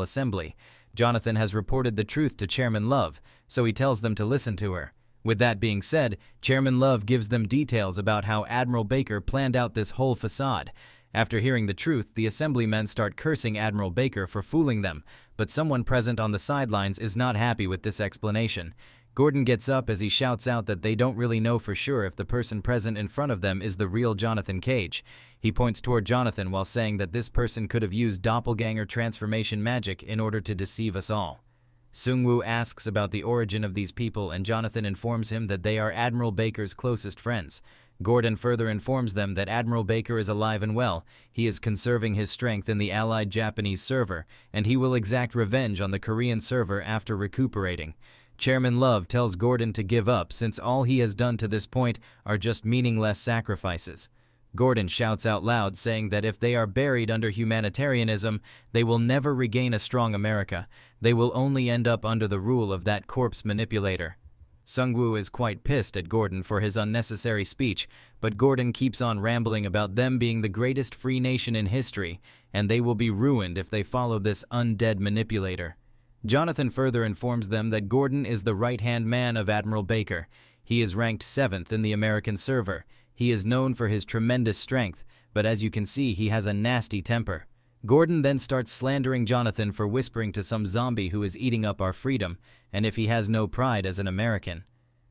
Assembly. Jonathan has reported the truth to Chairman Love, so he tells them to listen to her. With that being said, Chairman Love gives them details about how Admiral Baker planned out this whole facade. After hearing the truth, the assemblymen start cursing Admiral Baker for fooling them, but someone present on the sidelines is not happy with this explanation. Gordon gets up as he shouts out that they don't really know for sure if the person present in front of them is the real Jonathan Cage. He points toward Jonathan while saying that this person could have used doppelganger transformation magic in order to deceive us all. Sungwoo asks about the origin of these people, and Jonathan informs him that they are Admiral Baker's closest friends. Gordon further informs them that Admiral Baker is alive and well. He is conserving his strength in the allied Japanese server, and he will exact revenge on the Korean server after recuperating. Chairman Love tells Gordon to give up since all he has done to this point are just meaningless sacrifices. Gordon shouts out loud saying that if they are buried under humanitarianism, they will never regain a strong America. They will only end up under the rule of that corpse manipulator. Sungwoo is quite pissed at Gordon for his unnecessary speech, but Gordon keeps on rambling about them being the greatest free nation in history, and they will be ruined if they follow this undead manipulator. Jonathan further informs them that Gordon is the right-hand man of Admiral Baker. He is ranked 7th in the American server. He is known for his tremendous strength, but as you can see, he has a nasty temper. Gordon then starts slandering Jonathan for whispering to some zombie who is eating up our freedom, and if he has no pride as an American.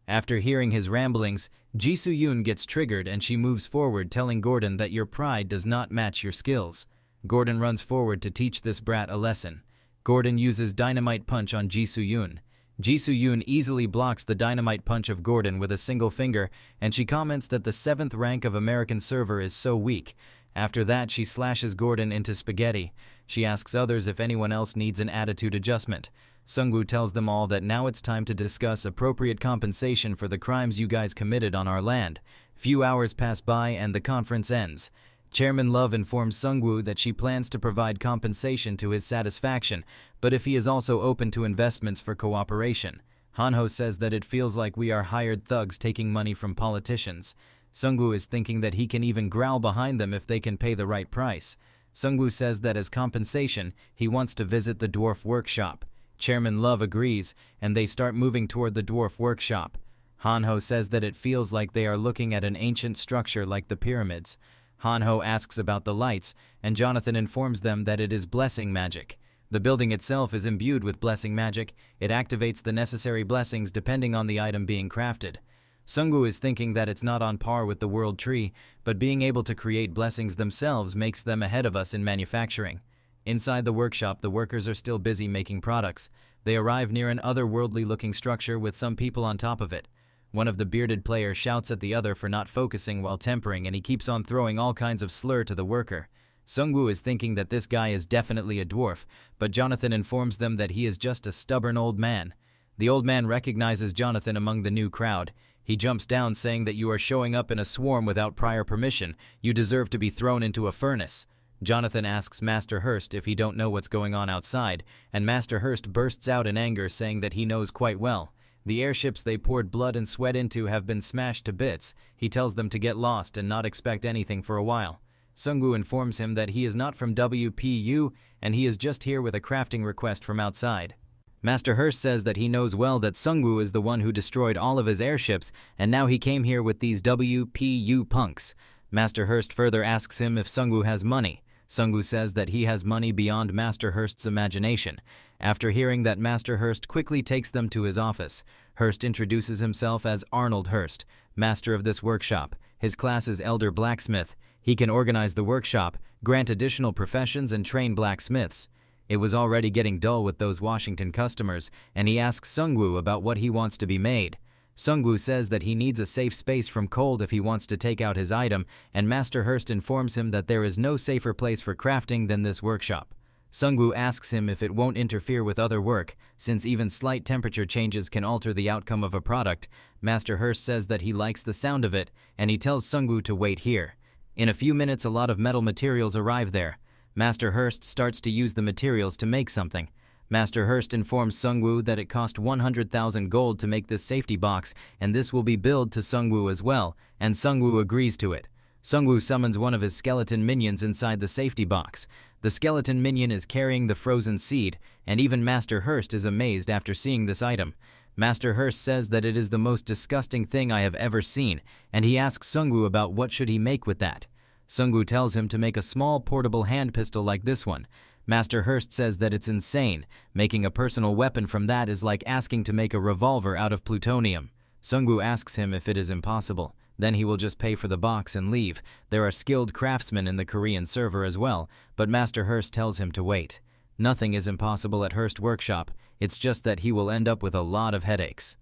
After hearing his ramblings, Ji-soo-yoon gets triggered and she moves forward telling Gordon that your pride does not match your skills. Gordon runs forward to teach this brat a lesson. Gordon uses dynamite punch on Ji-soo-yoon. Ji-soo-yoon easily blocks the dynamite punch of Gordon with a single finger, and she comments that the 7th rank of American server is so weak. After that, she slashes Gordon into spaghetti. She asks others if anyone else needs an attitude adjustment. Sungwoo tells them all that now it's time to discuss appropriate compensation for the crimes you guys committed on our land. Few hours pass by and the conference ends. Chairman Love informs Sungwoo that she plans to provide compensation to his satisfaction, but if he is also open to investments for cooperation. Hanho says that it feels like we are hired thugs taking money from politicians. Sungwoo is thinking that he can even growl behind them if they can pay the right price. Sungwoo says that as compensation, he wants to visit the dwarf workshop. Chairman Love agrees, and they start moving toward the dwarf workshop. Hanho says that it feels like they are looking at an ancient structure like the pyramids. Hanho asks about the lights, and Jonathan informs them that it is blessing magic. The building itself is imbued with blessing magic. It activates the necessary blessings depending on the item being crafted. Sungwoo is thinking that it's not on par with the world tree, but being able to create blessings themselves makes them ahead of us in manufacturing. Inside the workshop, the workers are still busy making products. They arrive near an otherworldly-looking structure with some people on top of it. One of the bearded players shouts at the other for not focusing while tempering, and he keeps on throwing all kinds of slur to the worker. Sungwoo is thinking that this guy is definitely a dwarf, but Jonathan informs them that he is just a stubborn old man. The old man recognizes Jonathan among the new crowd. He jumps down saying that you are showing up in a swarm without prior permission. You deserve to be thrown into a furnace. Jonathan asks Master Hurst if he don't know what's going on outside, and Master Hurst bursts out in anger saying that he knows quite well. The airships they poured blood and sweat into have been smashed to bits. He tells them to get lost and not expect anything for a while. Sungwoo informs him that he is not from WPU and he is just here with a crafting request from outside. Master Hurst says that he knows well that Sungwoo is the one who destroyed all of his airships, and now he came here with these WPU punks. Master Hurst further asks him if Sungwoo has money. Sungwoo says that he has money beyond Master Hurst's imagination. After hearing that, Master Hurst quickly takes them to his office. Hurst introduces himself as Arnold Hurst, master of this workshop. His class is Elder Blacksmith. He can organize the workshop, grant additional professions, and train blacksmiths. It was already getting dull with those Washington customers, and he asks Sungwoo about what he wants to be made. Sungwoo says that he needs a safe space from cold if he wants to take out his item, and Master Hurst informs him that there is no safer place for crafting than this workshop. Sungwoo asks him if it won't interfere with other work, since even slight temperature changes can alter the outcome of a product. Master Hurst says that he likes the sound of it, and he tells Sungwoo to wait here. In a few minutes, a lot of metal materials arrive there. Master Hurst starts to use the materials to make something. Master Hurst informs Sungwoo that it cost 100,000 gold to make this safety box, and this will be billed to Sungwoo as well, and Sungwoo agrees to it. Sungwoo summons one of his skeleton minions inside the safety box. The skeleton minion is carrying the frozen seed, and even Master Hurst is amazed after seeing this item. Master Hurst says that it is the most disgusting thing I have ever seen, and he asks Sungwoo about what should he make with that. Sungwoo tells him to make a small portable hand pistol like this one. Master Hurst says that it's insane. Making a personal weapon from that is like asking to make a revolver out of plutonium. Sungwoo asks him if it is impossible. Then he will just pay for the box and leave. There are skilled craftsmen in the Korean server as well, but Master Hurst tells him to wait. Nothing is impossible at Hurst Workshop. It's just that he will end up with a lot of headaches.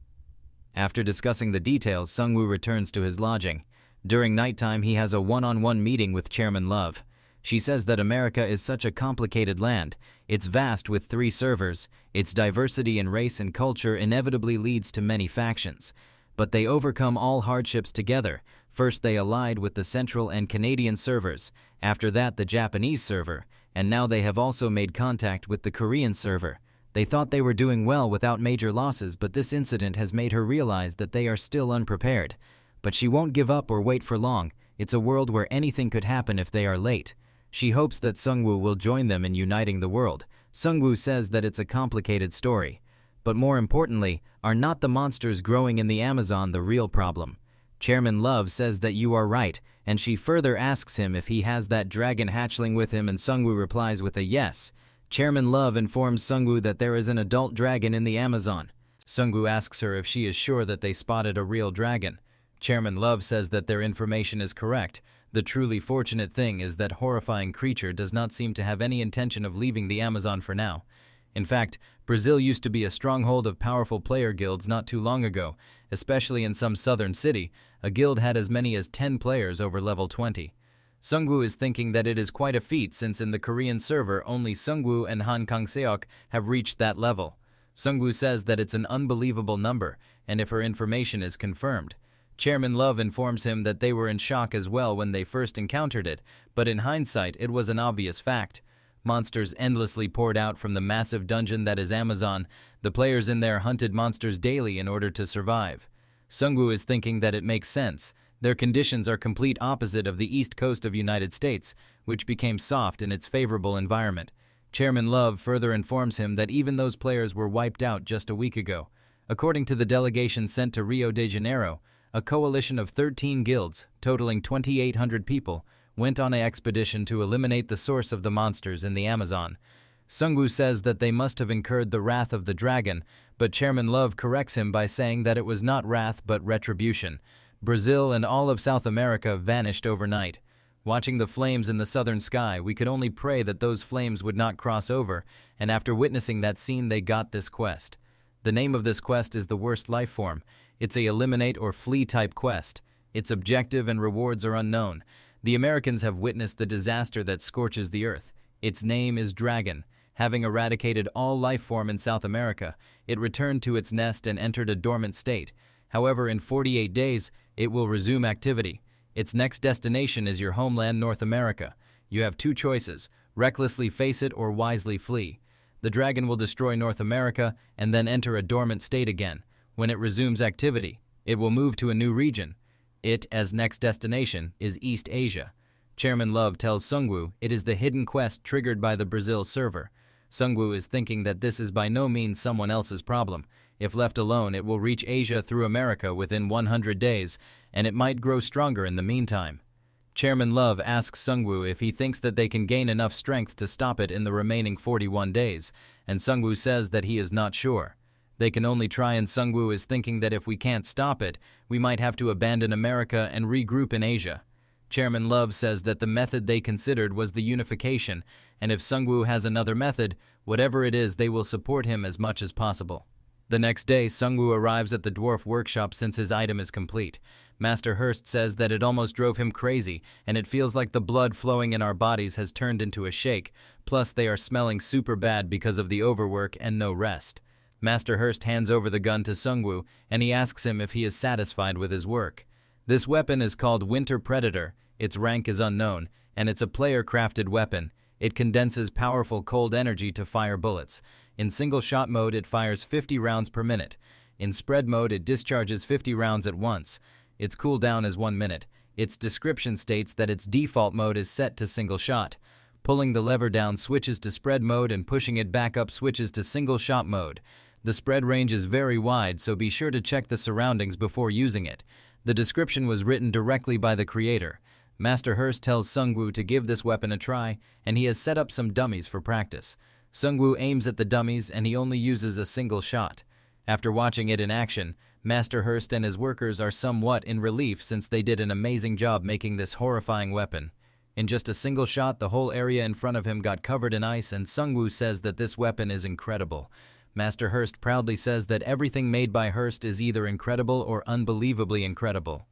After discussing the details, Sungwoo returns to his lodging. During nighttime, he has a one-on-one meeting with Chairman Love. She says that America is such a complicated land. It's vast with 3 servers. Its diversity in race and culture inevitably leads to many factions. But they overcome all hardships together. First, they allied with the Central and Canadian servers. After that, the Japanese server. And now they have also made contact with the Korean server. They thought they were doing well without major losses, but this incident has made her realize that they are still unprepared. But she won't give up or wait for long. It's a world where anything could happen if they are late. She hopes that Sungwoo will join them in uniting the world. Sungwoo says that it's a complicated story. But more importantly, are not the monsters growing in the Amazon the real problem? Chairman Love says that you are right, and she further asks him if he has that dragon hatchling with him, and Sungwoo replies with a yes. Chairman Love informs Sungwoo that there is an adult dragon in the Amazon. Sungwoo asks her if she is sure that they spotted a real dragon. Chairman Love says that their information is correct. The truly fortunate thing is that horrifying creature does not seem to have any intention of leaving the Amazon for now. In fact, Brazil used to be a stronghold of powerful player guilds not too long ago, especially in some southern city. A guild had as many as 10 players over level 20. Sungwoo is thinking that it is quite a feat since in the Korean server only Sungwoo and Han Kang-seok have reached that level. Sungwoo says that it's an unbelievable number, and if her information is confirmed. Chairman Love informs him that they were in shock as well when they first encountered it, but in hindsight it was an obvious fact. Monsters endlessly poured out from the massive dungeon that is Amazon. The players in there hunted monsters daily in order to survive. Sungwoo is thinking that it makes sense. Their conditions are complete opposite of the east coast of United States, which became soft in its favorable environment. Chairman Love further informs him that even those players were wiped out just a week ago. According to the delegation sent to Rio de Janeiro, a coalition of 13 guilds, totaling 2,800 people, went on an expedition to eliminate the source of the monsters in the Amazon. Sungwoo says that they must have incurred the wrath of the dragon, but Chairman Love corrects him by saying that it was not wrath but retribution. Brazil and all of South America vanished overnight. Watching the flames in the southern sky, we could only pray that those flames would not cross over, and after witnessing that scene they got this quest. The name of this quest is the worst life form. It's a eliminate or flee type quest. Its objective and rewards are unknown. The Americans have witnessed the disaster that scorches the earth. Its name is Dragon. Having eradicated all life form in South America, it returned to its nest and entered a dormant state. However, in 48 days, it will resume activity. Its next destination is your homeland, North America. You have 2 choices: recklessly face it or wisely flee. The dragon will destroy North America and then enter a dormant state again. When it resumes activity, it will move to a new region. It, as next destination, is East Asia. Chairman Love tells Sungwoo it is the hidden quest triggered by the Brazil server. Sungwoo is thinking that this is by no means someone else's problem. If left alone, it will reach Asia through America within 100 days, and it might grow stronger in the meantime. Chairman Love asks Sungwoo if he thinks that they can gain enough strength to stop it in the remaining 41 days, and Sungwoo says that he is not sure. They can only try, and Sungwoo is thinking that if we can't stop it, we might have to abandon America and regroup in Asia. Chairman Love says that the method they considered was the unification, and if Sungwoo has another method, whatever it is, they will support him as much as possible. The next day, Sungwoo arrives at the dwarf workshop since his item is complete. Master Hurst says that it almost drove him crazy, and it feels like the blood flowing in our bodies has turned into a shake, plus they are smelling super bad because of the overwork and no rest. Master Hurst hands over the gun to Sungwoo, and he asks him if he is satisfied with his work. This weapon is called Winter Predator. Its rank is unknown, and it's a player-crafted weapon. It condenses powerful cold energy to fire bullets. In single-shot mode, it fires 50 rounds per minute. In spread mode, it discharges 50 rounds at once. Its cooldown is 1 minute. Its description states that its default mode is set to single-shot. Pulling the lever down switches to spread mode, and pushing it back up switches to single-shot mode. The spread range is very wide, so be sure to check the surroundings before using it. The description was written directly by the creator. Master Hurst tells Sungwoo to give this weapon a try, and he has set up some dummies for practice. Sungwoo aims at the dummies, and he only uses a single shot. After watching it in action, Master Hurst and his workers are somewhat in relief since they did an amazing job making this horrifying weapon. In just a single shot, the whole area in front of him got covered in ice, and Sungwoo says that this weapon is incredible. Master Hurst proudly says that everything made by Hurst is either incredible or unbelievably incredible.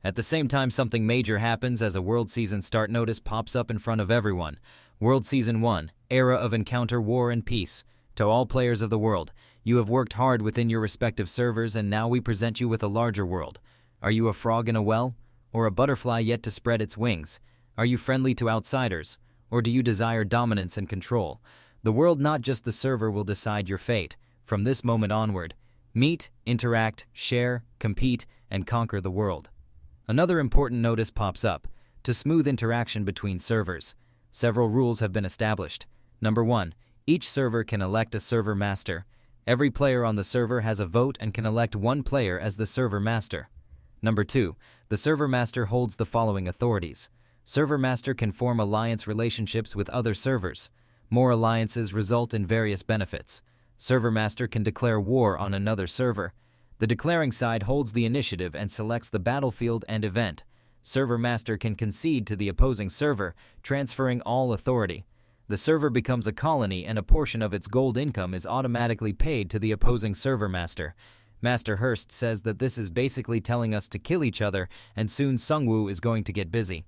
At the same time, something major happens as a World Season Start notice pops up in front of everyone. World Season 1, Era of Encounter, War and Peace. To all players of the world, you have worked hard within your respective servers, and now we present you with a larger world. Are you a frog in a well? Or a butterfly yet to spread its wings? Are you friendly to outsiders? Or do you desire dominance and control? The world, not just the server, will decide your fate. From this moment onward, meet, interact, share, compete, and conquer the world. Another important notice pops up. To smooth interaction between servers, several rules have been established. Number 1. Each server can elect a server master. Every player on the server has a vote and can elect one player as the server master. Number 2. The server master holds the following authorities. Server master can form alliance relationships with other servers. More alliances result in various benefits. Server master can declare war on another server. The declaring side holds the initiative and selects the battlefield and event. Server master can concede to the opposing server, transferring all authority. The server becomes a colony, and a portion of its gold income is automatically paid to the opposing server master. Master Hurst says that this is basically telling us to kill each other, and soon Sungwoo is going to get busy.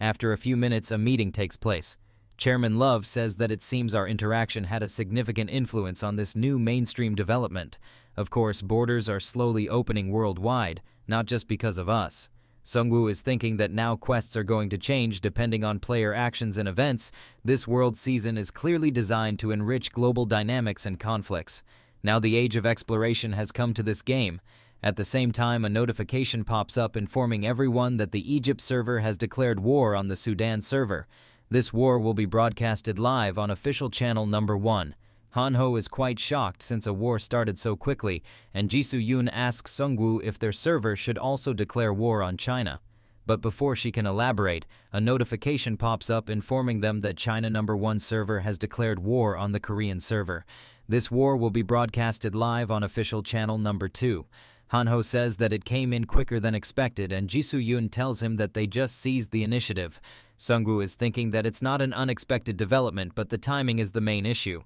After a few minutes, a meeting takes place. Chairman Love says that it seems our interaction had a significant influence on this new mainstream development. Of course, borders are slowly opening worldwide, not just because of us. Sungwoo is thinking that now quests are going to change depending on player actions and events. This world season is clearly designed to enrich global dynamics and conflicts. Now the age of exploration has come to this game. At the same time, a notification pops up informing everyone that the Egypt server has declared war on the Sudan server. This war will be broadcasted live on official channel number 1. Hanho is quite shocked since a war started so quickly, and Jisoo-yoon asks Sungwoo if their server should also declare war on China. But before she can elaborate, a notification pops up informing them that China number 1 server has declared war on the Korean server. This war will be broadcasted live on official channel number 2. Hanho says that it came in quicker than expected, and Jisoo-yoon tells him that they just seized the initiative. Sungwoo is thinking that it's not an unexpected development, but the timing is the main issue.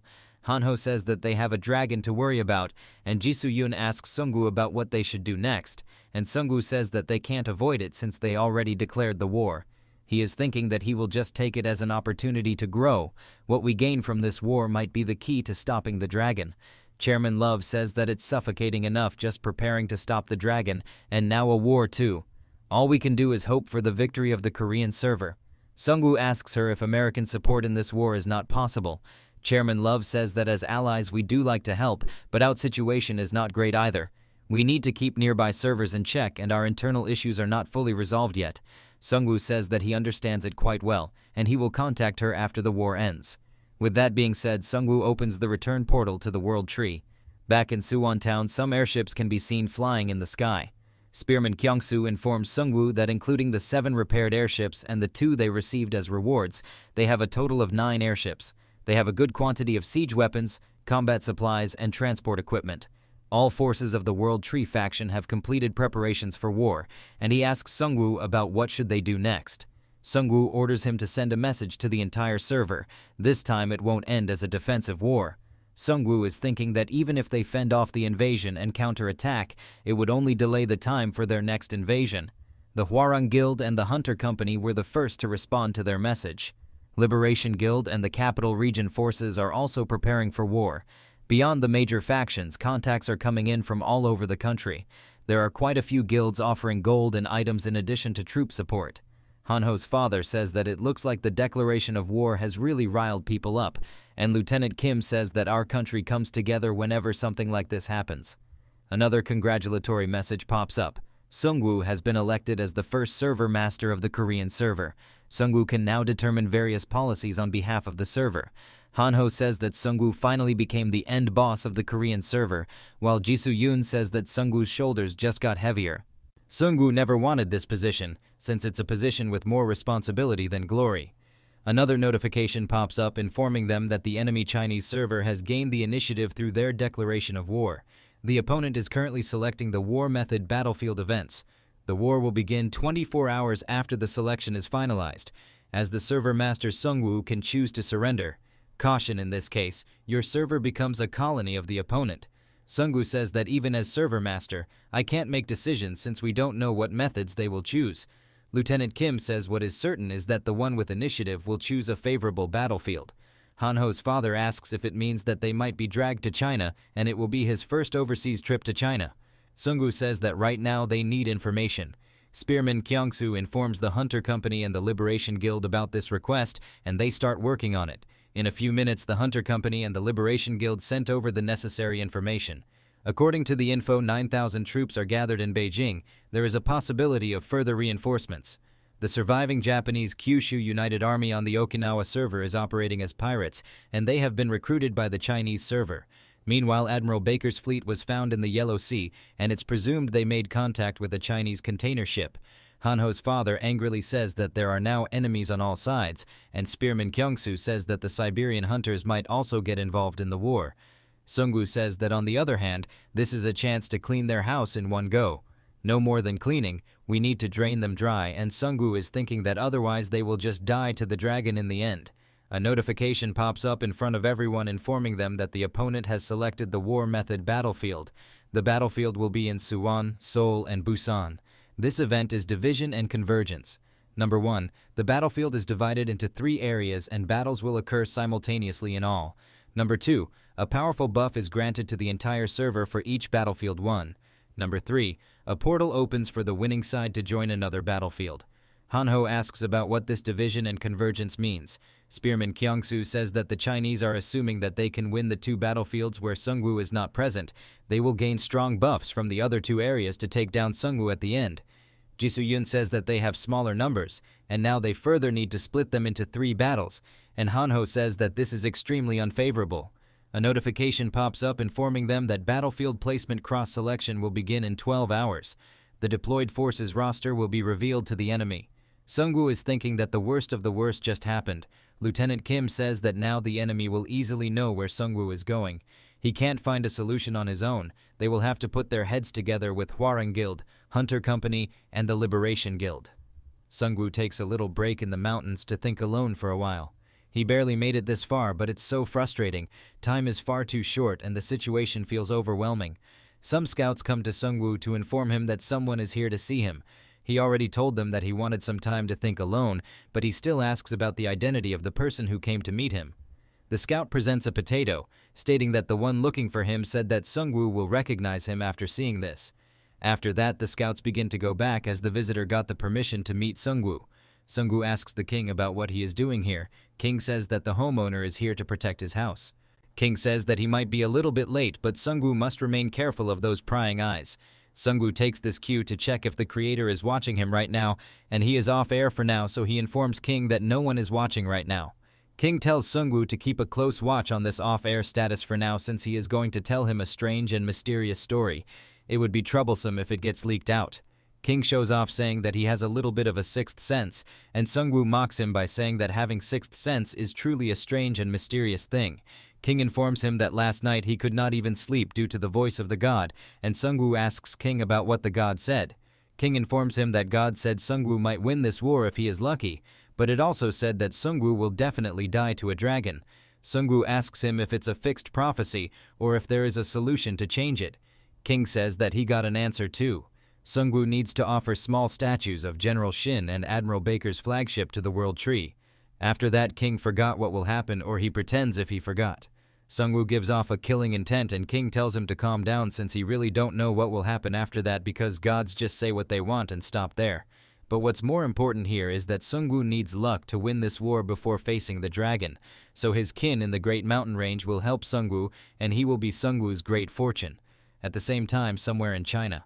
Hanho says that they have a dragon to worry about, and Jisoo-yoon asks Sungwoo about what they should do next, and Sungwoo says that they can't avoid it since they already declared the war. He is thinking that he will just take it as an opportunity to grow. What we gain from this war might be the key to stopping the dragon. Chairman Love says that it's suffocating enough just preparing to stop the dragon, and now a war too. All we can do is hope for the victory of the Korean server. Sungwoo asks her if American support in this war is not possible. Chairman Love says that as allies we do like to help, but our situation is not great either. We need to keep nearby servers in check, and our internal issues are not fully resolved yet. Sungwoo says that he understands it quite well, and he will contact her after the war ends. With that being said, Sungwoo opens the return portal to the World Tree. Back in Suwon Town, some airships can be seen flying in the sky. Spearman Kyungsoo informs Sungwoo that including the 7 repaired airships and the 2 they received as rewards, they have a total of 9 airships. They have a good quantity of siege weapons, combat supplies, and transport equipment. All forces of the World Tree faction have completed preparations for war, and he asks Sungwoo about what should they do next. Sungwoo orders him to send a message to the entire server. This time it won't end as a defensive war. Sungwoo is thinking that even if they fend off the invasion and counterattack, it would only delay the time for their next invasion. The Hwarang Guild and the Hunter Company were the first to respond to their message. Liberation Guild and the Capital Region forces are also preparing for war. Beyond the major factions, contacts are coming in from all over the country. There are quite a few guilds offering gold and items in addition to troop support. Hanho's father says that it looks like the declaration of war has really riled people up, and Lieutenant Kim says that our country comes together whenever something like this happens. Another congratulatory message pops up. Sungwoo has been elected as the first server master of the Korean server. Sungwoo can now determine various policies on behalf of the server. Hanho says that Sungwoo finally became the end boss of the Korean server, while Jisoo-yoon says that Sungwoo's shoulders just got heavier. Sungwoo never wanted this position, since it's a position with more responsibility than glory. Another notification pops up informing them that the enemy Chinese server has gained the initiative through their declaration of war. The opponent is currently selecting the war method battlefield events. The war will begin 24 hours after the selection is finalized, as the server master Sungwoo can choose to surrender. Caution in this case, your server becomes a colony of the opponent. Sungwoo says that even as server master, I can't make decisions since we don't know what methods they will choose. Lieutenant Kim says what is certain is that the one with initiative will choose a favorable battlefield. Hanho's father asks if it means that they might be dragged to China and it will be his first overseas trip to China. Sungwoo says that right now they need information. Spearman Kyungsoo informs the Hunter Company and the Liberation Guild about this request, and they start working on it. In a few minutes, the Hunter Company and the Liberation Guild sent over the necessary information. According to the info, 9,000 troops are gathered in Beijing. There is a possibility of further reinforcements. The surviving Japanese Kyushu United Army on the Okinawa server is operating as pirates, and they have been recruited by the Chinese server. Meanwhile, Admiral Baker's fleet was found in the Yellow Sea, and it's presumed they made contact with a Chinese container ship. Hanho's father angrily says that there are now enemies on all sides, and Spearman Kyungsoo says that the Siberian hunters might also get involved in the war. Sungwoo says that on the other hand, this is a chance to clean their house in one go. No more than cleaning, we need to drain them dry, and Sungwoo is thinking that otherwise they will just die to the dragon in the end. A notification pops up in front of everyone informing them that the opponent has selected the war method battlefield. The battlefield will be in Suwon, Seoul, and Busan. This event is division and convergence. Number 1, the battlefield is divided into 3 areas and battles will occur simultaneously in all. Number 2, a powerful buff is granted to the entire server for each battlefield won. Number 3, a portal opens for the winning side to join another battlefield. Hanho asks about what this division and convergence means. Spearman Kyungsoo says that the Chinese are assuming that they can win the 2 battlefields where Sungwoo is not present. They will gain strong buffs from the other 2 areas to take down Sungwoo at the end. Jisoo-yun says that they have smaller numbers, and now they further need to split them into 3 battles, and Hanho says that this is extremely unfavorable. A notification pops up informing them that battlefield placement cross-selection will begin in 12 hours. The deployed forces roster will be revealed to the enemy. Sungwoo is thinking that the worst of the worst just happened. Lieutenant Kim says that now the enemy will easily know where Sungwoo is going. He can't find a solution on his own. They will have to put their heads together with Hwarang Guild, Hunter Company, and the Liberation Guild. Sungwoo takes a little break in the mountains to think alone for a while. He barely made it this far, but it's so frustrating. Time is far too short and the situation feels overwhelming. Some scouts come to Sungwoo to inform him that someone is here to see him. He already told them that he wanted some time to think alone, but he still asks about the identity of the person who came to meet him. The scout presents a potato, stating that the one looking for him said that Sungwoo will recognize him after seeing this. After that, the scouts begin to go back as the visitor got the permission to meet Sungwoo. Sungwoo asks the king about what he is doing here. King says that the homeowner is here to protect his house. King says that he might be a little bit late, but Sungwoo must remain careful of those prying eyes. Sungwoo takes this cue to check if the creator is watching him right now, and he is off air for now, so he informs King that no one is watching right now. King tells Sungwoo to keep a close watch on this off-air status for now since he is going to tell him a strange and mysterious story. It would be troublesome if it gets leaked out. King shows off saying that he has a little bit of a sixth sense, and Sungwoo mocks him by saying that having sixth sense is truly a strange and mysterious thing. King informs him that last night he could not even sleep due to the voice of the god, and Sungwoo asks King about what the god said. King informs him that God said Sungwoo might win this war if he is lucky, but it also said that Sungwoo will definitely die to a dragon. Sungwoo asks him if it's a fixed prophecy or if there is a solution to change it. King says that he got an answer too. Sungwoo needs to offer small statues of General Shin and Admiral Baker's flagship to the World Tree. After that, King forgot what will happen, or he pretends if he forgot. Sungwoo gives off a killing intent and King tells him to calm down since he really don't know what will happen after that because gods just say what they want and stop there. But what's more important here is that Sungwoo needs luck to win this war before facing the dragon, so his kin in the Great Mountain Range will help Sungwoo and he will be Sungwoo's great fortune. At the same time, somewhere in China,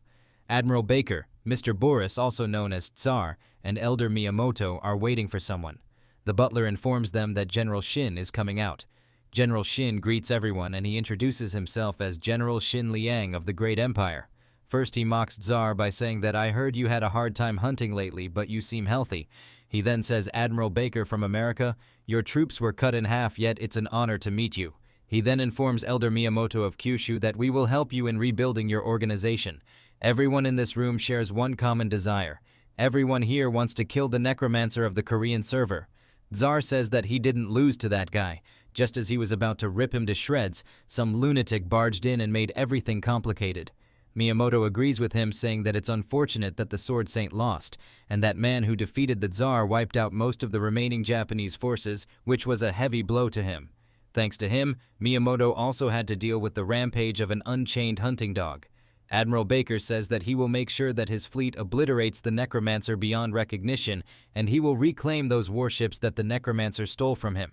Admiral Baker, Mr. Boris, also known as Tsar, and Elder Miyamoto are waiting for someone. The butler informs them that General Shin is coming out. General Shin greets everyone and he introduces himself as General Shin Liang of the Great Empire. First he mocks Tsar by saying that I heard you had a hard time hunting lately, but you seem healthy. He then says, Admiral Baker from America, your troops were cut in half, yet it's an honor to meet you. He then informs Elder Miyamoto of Kyushu that we will help you in rebuilding your organization. Everyone in this room shares one common desire. Everyone here wants to kill the Necromancer of the Korean server. Tsar says that he didn't lose to that guy. Just as he was about to rip him to shreds, some lunatic barged in and made everything complicated. Miyamoto agrees with him, saying that it's unfortunate that the Sword Saint lost, and that man who defeated the Tsar wiped out most of the remaining Japanese forces, which was a heavy blow to him. Thanks to him, Miyamoto also had to deal with the rampage of an unchained hunting dog. Admiral Baker says that he will make sure that his fleet obliterates the Necromancer beyond recognition, and he will reclaim those warships that the Necromancer stole from him.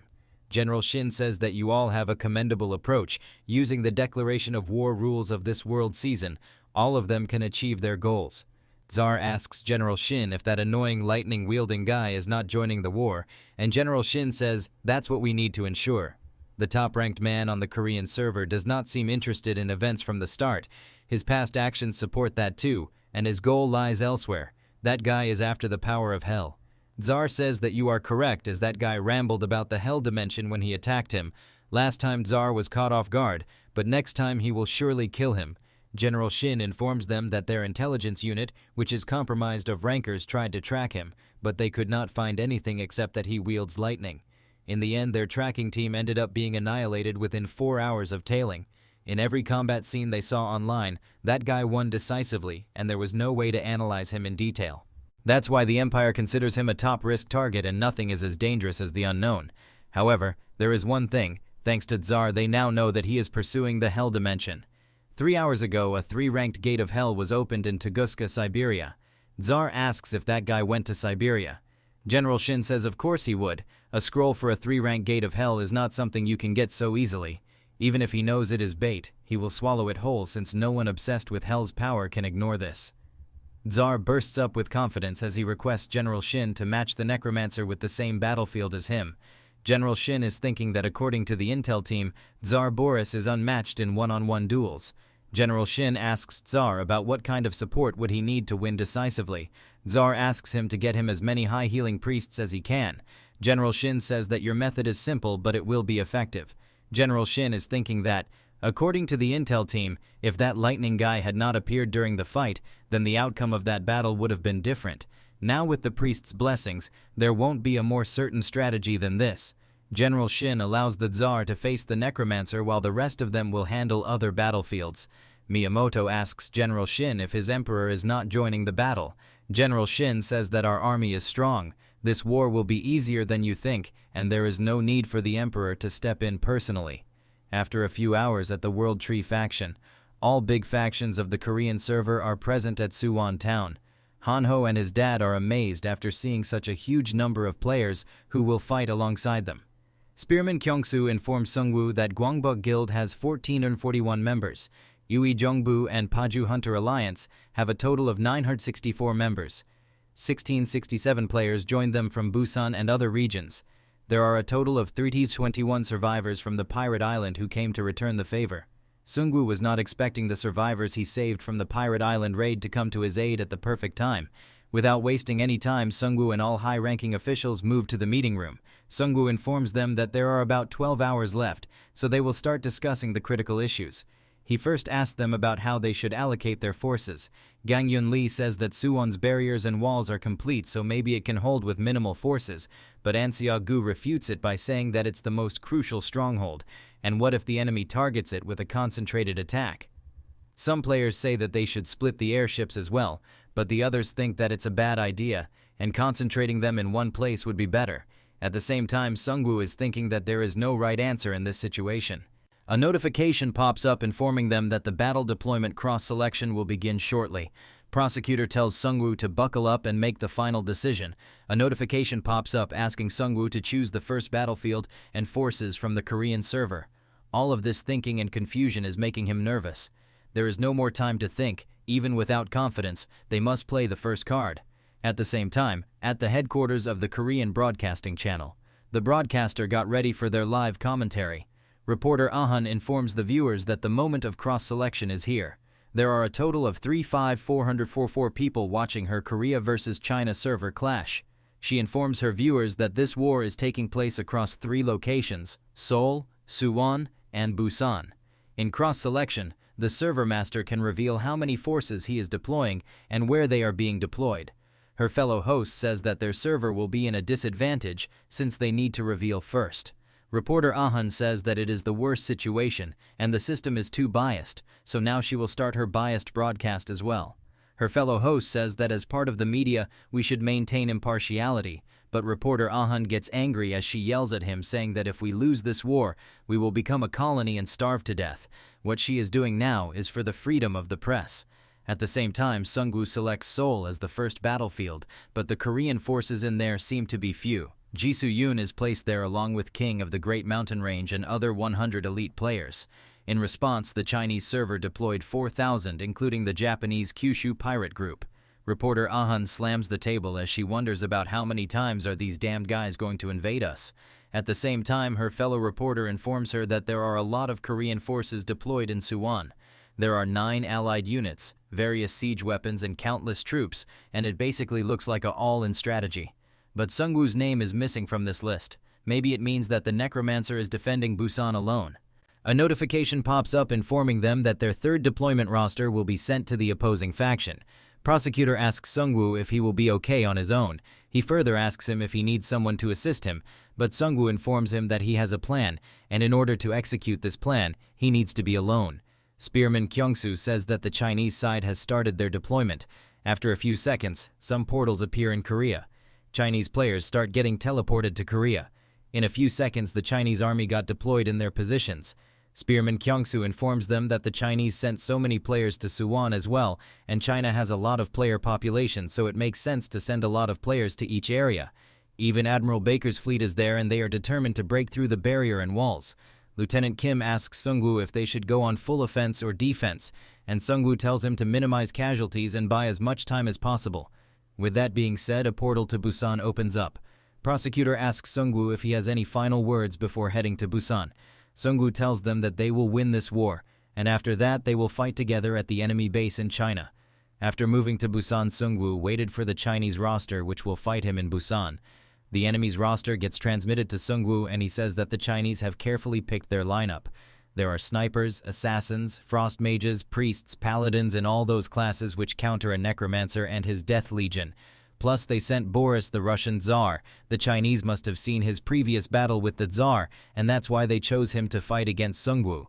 General Shin says that you all have a commendable approach. Using the declaration of war rules of this world season, all of them can achieve their goals. Tsar asks General Shin if that annoying lightning-wielding guy is not joining the war, and General Shin says that's what we need to ensure. The top-ranked man on the Korean server does not seem interested in events from the start. His past actions support that too, and his goal lies elsewhere. That guy is after the power of hell. Tsar says that you are correct, as that guy rambled about the hell dimension when he attacked him. Last time Tsar was caught off guard, but next time he will surely kill him. General Shin informs them that their intelligence unit, which is compromised of rankers, tried to track him, but they could not find anything except that he wields lightning. In the end, their tracking team ended up being annihilated within 4 hours of tailing. In every combat scene they saw online, that guy won decisively, and there was no way to analyze him in detail. That's why the Empire considers him a top-risk target, and nothing is as dangerous as the unknown. However, there is one thing. Thanks to Tsar, they now know that he is pursuing the Hell Dimension. 3 hours ago, a 3-ranked gate of Hell was opened in Tunguska, Siberia. Tsar asks if that guy went to Siberia. General Shin says of course he would. A scroll for a 3-ranked gate of Hell is not something you can get so easily. Even if he knows it is bait, he will swallow it whole, since no one obsessed with Hell's power can ignore this. Tsar bursts up with confidence as he requests General Shin to match the Necromancer with the same battlefield as him. General Shin is thinking that according to the intel team, Tsar Boris is unmatched in one-on-one duels. General Shin asks Tsar about what kind of support would he need to win decisively. Tsar asks him to get him as many high-healing priests as he can. General Shin says that your method is simple, but it will be effective. General Shin is thinking that, according to the intel team, if that lightning guy had not appeared during the fight, then the outcome of that battle would have been different. Now with the priest's blessings, there won't be a more certain strategy than this. General Shin allows the Tsar to face the Necromancer while the rest of them will handle other battlefields. Miyamoto asks General Shin if his emperor is not joining the battle. General Shin says that our army is strong. This war will be easier than you think, and there is no need for the emperor to step in personally. After a few hours at the World Tree faction, all big factions of the Korean server are present at Suwon town. Hanho and his dad are amazed after seeing such a huge number of players who will fight alongside them. Spearman Kyungsoo informs Sungwoo that Gwangbok Guild has 1441 members. Yui Jongbu and Paju Hunter Alliance have a total of 964 members. 1667 players joined them from Busan and other regions. There are a total of 321 survivors from the pirate island who came to return the favor. Sungwoo was not expecting the survivors he saved from the pirate island raid to come to his aid at the perfect time. Without wasting any time, Sungwoo and all high-ranking officials moved to the meeting room. Sungwoo informs them that there are about 12 hours left, so they will start discussing the critical issues. He first asked them about how they should allocate their forces. Gang Yun Lee says that Suwon's barriers and walls are complete, so maybe it can hold with minimal forces, but An Seok-gu refutes it by saying that it's the most crucial stronghold, and what if the enemy targets it with a concentrated attack? Some players say that they should split the airships as well, but the others think that it's a bad idea, and concentrating them in one place would be better. At the same time, Sungwoo is thinking that there is no right answer in this situation. A notification pops up informing them that the battle deployment cross-selection will begin shortly. Prosecutor tells Sungwoo to buckle up and make the final decision. A notification pops up asking Sungwoo to choose the first battlefield and forces from the Korean server. All of this thinking and confusion is making him nervous. There is no more time to think. Even without confidence, they must play the first card. At the same time, at the headquarters of the Korean Broadcasting Channel, the broadcaster got ready for their live commentary. Reporter Ahun informs the viewers that the moment of cross-selection is here. There are a total of 35444 people watching her Korea versus China server clash. She informs her viewers that this war is taking place across 3 locations: Seoul, Suwon, and Busan. In cross-selection, the server master can reveal how many forces he is deploying and where they are being deployed. Her fellow host says that their server will be in a disadvantage since they need to reveal first. Reporter Ahun says that it is the worst situation, and the system is too biased, so now she will start her biased broadcast as well. Her fellow host says that as part of the media, we should maintain impartiality, but reporter Ahun gets angry as she yells at him, saying that if we lose this war, we will become a colony and starve to death. What she is doing now is for the freedom of the press. At the same time, Sungwoo selects Seoul as the first battlefield, but the Korean forces in there seem to be few. Ji Soo-yoon is placed there along with King of the Great Mountain Range and other 100 elite players. In response, the Chinese server deployed 4,000, including the Japanese Kyushu pirate group. Reporter Ahun slams the table as she wonders about how many times are these damned guys going to invade us. At the same time, her fellow reporter informs her that there are a lot of Korean forces deployed in Suwon. There are 9 allied units, various siege weapons, and countless troops, and it basically looks like a all-in strategy. But Sungwoo's name is missing from this list. Maybe it means that the Necromancer is defending Busan alone. A notification pops up informing them that their third deployment roster will be sent to the opposing faction. Prosecutor asks Sungwoo if he will be okay on his own. He further asks him if he needs someone to assist him, but Sungwoo informs him that he has a plan, and in order to execute this plan, he needs to be alone. Spearman Kyungsoo says that the Chinese side has started their deployment. After a few seconds, some portals appear in Korea. Chinese players start getting teleported to Korea. In a few seconds, the Chinese army got deployed in their positions. Spearman Kyungsoo informs them that the Chinese sent so many players to Suwon as well, and China has a lot of player population, so it makes sense to send a lot of players to each area. Even Admiral Baker's fleet is there, and they are determined to break through the barrier and walls. Lieutenant Kim asks Sungwoo if they should go on full offense or defense, and Sungwoo tells him to minimize casualties and buy as much time as possible. With that being said, a portal to Busan opens up. Prosecutor asks Sungwoo if he has any final words before heading to Busan. Sungwoo tells them that they will win this war, and after that they will fight together at the enemy base in China. After moving to Busan, Sungwoo waited for the Chinese roster which will fight him in Busan. The enemy's roster gets transmitted to Sungwoo, and he says that the Chinese have carefully picked their lineup. There are snipers, assassins, frost mages, priests, paladins, and all those classes which counter a necromancer and his death legion. Plus, they sent Boris, the Russian Tsar. The Chinese must have seen his previous battle with the Tsar, and that's why they chose him to fight against Sungwoo.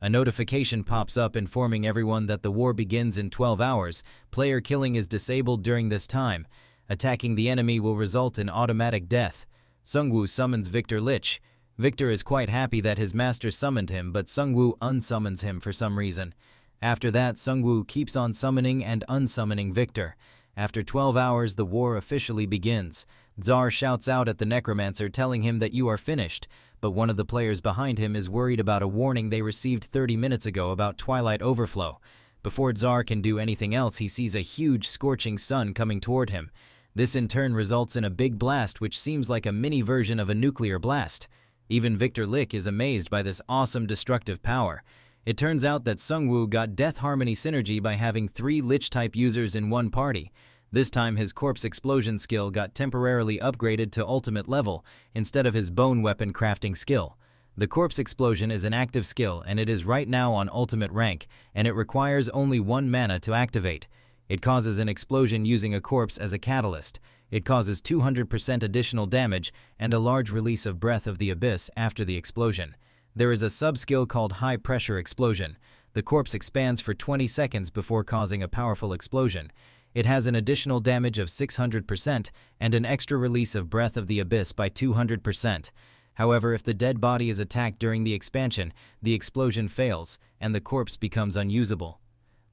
A notification pops up informing everyone that the war begins in 12 hours. Player killing is disabled during this time. Attacking the enemy will result in automatic death. Sungwoo summons Victor Lich. Victor is quite happy that his master summoned him, but Sungwoo unsummons him for some reason. After that, Sungwoo keeps on summoning and unsummoning Victor. After 12 hours, the war officially begins. Tsar shouts out at the Necromancer, telling him that you are finished, but one of the players behind him is worried about a warning they received 30 minutes ago about Twilight Overflow. Before Tsar can do anything else, he sees a huge scorching sun coming toward him. This in turn results in a big blast which seems like a mini version of a nuclear blast. Even Victor Lich is amazed by this awesome destructive power. It turns out that Sungwoo got Death Harmony synergy by having 3 Lich-type users in one party. This time his corpse explosion skill got temporarily upgraded to ultimate level instead of his bone weapon crafting skill. The corpse explosion is an active skill, and it is right now on ultimate rank, and it requires only 1 mana to activate. It causes an explosion using a corpse as a catalyst. It causes 200% additional damage and a large release of Breath of the Abyss after the explosion. There is a sub-skill called High Pressure Explosion. The corpse expands for 20 seconds before causing a powerful explosion. It has an additional damage of 600% and an extra release of Breath of the Abyss by 200%. However, if the dead body is attacked during the expansion, the explosion fails and the corpse becomes unusable.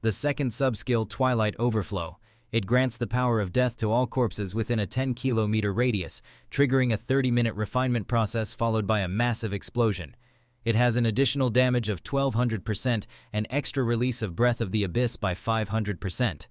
The second sub-skill, Twilight Overflow. It grants the power of death to all corpses within a 10-kilometer radius, triggering a 30-minute refinement process followed by a massive explosion. It has an additional damage of 1200% and extra release of Breath of the Abyss by 500%.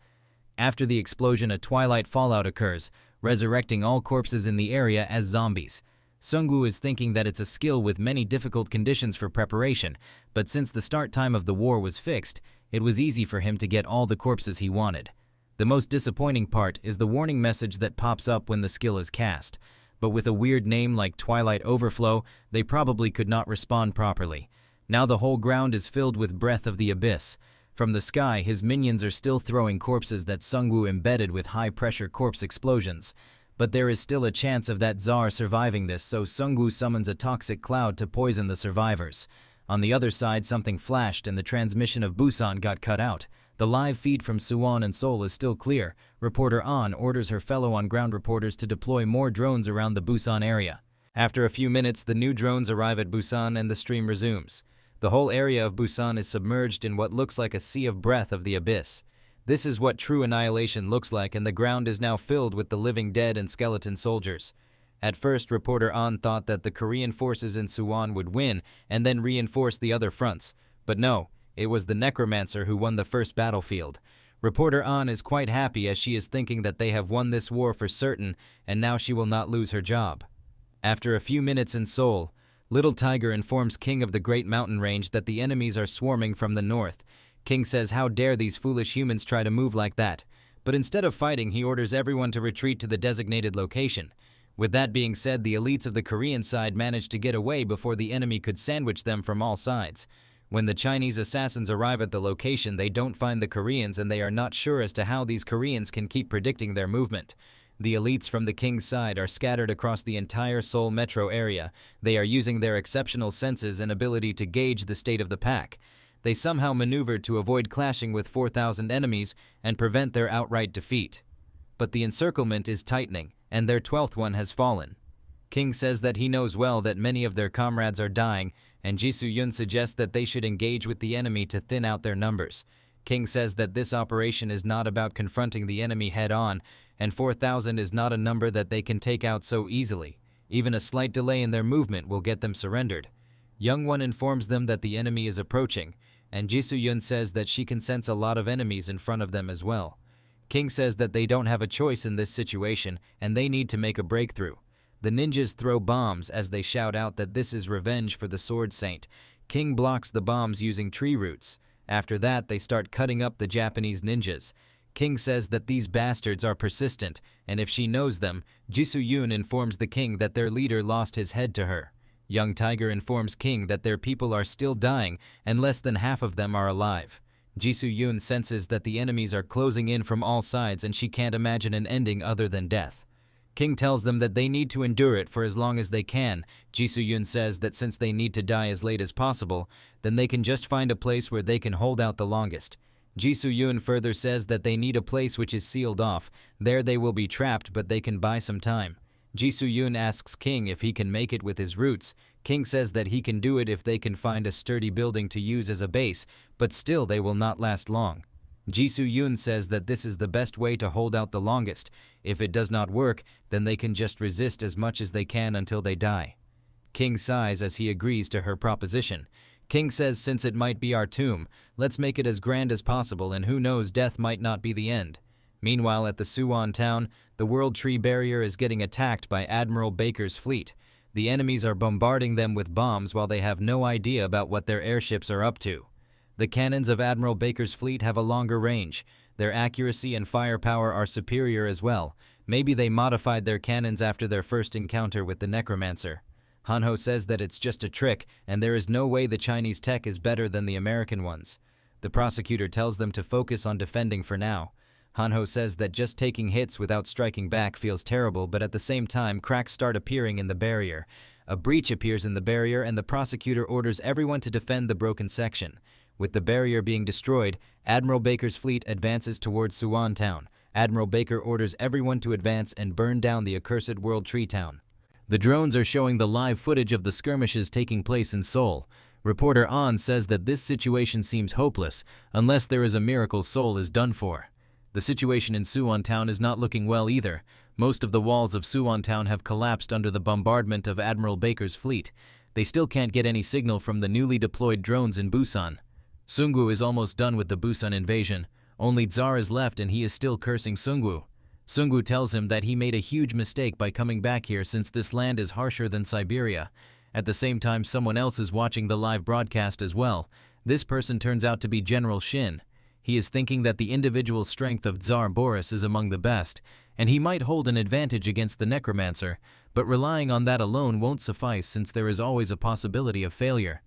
After the explosion, a Twilight Fallout occurs, resurrecting all corpses in the area as zombies. Sungwoo is thinking that it's a skill with many difficult conditions for preparation, but since the start time of the war was fixed, it was easy for him to get all the corpses he wanted. The most disappointing part is the warning message that pops up when the skill is cast. But with a weird name like Twilight Overflow, they probably could not respond properly. Now the whole ground is filled with Breath of the Abyss. From the sky, his minions are still throwing corpses that Sungwoo embedded with high-pressure corpse explosions. But there is still a chance of that Tsar surviving this, so Sungwoo summons a toxic cloud to poison the survivors. On the other side, something flashed and the transmission of Busan got cut out. The live feed from Suwon and Seoul is still clear. Reporter An orders her fellow on-ground reporters to deploy more drones around the Busan area. After a few minutes, the new drones arrive at Busan and the stream resumes. The whole area of Busan is submerged in what looks like a sea of breath of the abyss. This is what true annihilation looks like, and the ground is now filled with the living dead and skeleton soldiers. At first, reporter An thought that the Korean forces in Suwon would win and then reinforce the other fronts. But no, it was the Necromancer who won the first battlefield. Reporter An is quite happy as she is thinking that they have won this war for certain and now she will not lose her job. After a few minutes in Seoul, Little Tiger informs King of the Great Mountain Range that the enemies are swarming from the north. King says how dare these foolish humans try to move like that, but instead of fighting he orders everyone to retreat to the designated location. With that being said, the elites of the Korean side managed to get away before the enemy could sandwich them from all sides. When the Chinese assassins arrive at the location, they don't find the Koreans and they are not sure as to how these Koreans can keep predicting their movement. The elites from the king's side are scattered across the entire Seoul metro area. They are using their exceptional senses and ability to gauge the state of the pack. They somehow maneuvered to avoid clashing with 4,000 enemies and prevent their outright defeat. But the encirclement is tightening, and their 12th one has fallen. King says that he knows well that many of their comrades are dying, and Ji-soo-yun suggests that they should engage with the enemy to thin out their numbers. King says that this operation is not about confronting the enemy head-on, and 4,000 is not a number that they can take out so easily. Even a slight delay in their movement will get them surrendered. Young One informs them that the enemy is approaching, and Ji-soo-yun says that she can sense a lot of enemies in front of them as well. King says that they don't have a choice in this situation, and they need to make a breakthrough. The ninjas throw bombs as they shout out that this is revenge for the Sword Saint. King blocks the bombs using tree roots. After that, they start cutting up the Japanese ninjas. King says that these bastards are persistent, and if she knows them, Ji-soo-yun informs the king that their leader lost his head to her. Young Tiger informs King that their people are still dying and less than half of them are alive. Ji-soo-yun senses that the enemies are closing in from all sides and she can't imagine an ending other than death. King tells them that they need to endure it for as long as they can. Ji-soo-yun says that since they need to die as late as possible, then they can just find a place where they can hold out the longest. Ji-soo-yun further says that they need a place which is sealed off. There they will be trapped, but they can buy some time. Ji-soo-yun asks King if he can make it with his roots. King says that he can do it if they can find a sturdy building to use as a base, but still they will not last long. Ji-soo-yun says that this is the best way to hold out the longest. If it does not work, then they can just resist as much as they can until they die. King sighs as he agrees to her proposition. King says since it might be our tomb, let's make it as grand as possible and who knows, death might not be the end. Meanwhile, at the Suwon town, the World Tree Barrier is getting attacked by Admiral Baker's fleet. The enemies are bombarding them with bombs while they have no idea about what their airships are up to. The cannons of Admiral Baker's fleet have a longer range. Their accuracy and firepower are superior as well. Maybe they modified their cannons after their first encounter with the Necromancer. Hanho says that it's just a trick and there is no way the Chinese tech is better than the American ones. The prosecutor tells them to focus on defending for now. Hanho says that just taking hits without striking back feels terrible, but at the same time cracks start appearing in the barrier. A breach appears in the barrier and the prosecutor orders everyone to defend the broken section. With the barrier being destroyed, Admiral Baker's fleet advances towards Suwon town. Admiral Baker orders everyone to advance and burn down the accursed World Tree Town. The drones are showing the live footage of the skirmishes taking place in Seoul. Reporter An says that this situation seems hopeless. Unless there is a miracle, Seoul is done for. The situation in Suwon town is not looking well either. Most of the walls of Suwon town have collapsed under the bombardment of Admiral Baker's fleet. They still can't get any signal from the newly deployed drones in Busan. Sungwoo is almost done with the Busan invasion. Only Tsar is left and he is still cursing Sungwoo. Sungwoo tells him that he made a huge mistake by coming back here since this land is harsher than Siberia. At the same time, someone else is watching the live broadcast as well. This person turns out to be General Shin. He is thinking that the individual strength of Tsar Boris is among the best, and he might hold an advantage against the Necromancer, but relying on that alone won't suffice since there is always a possibility of failure.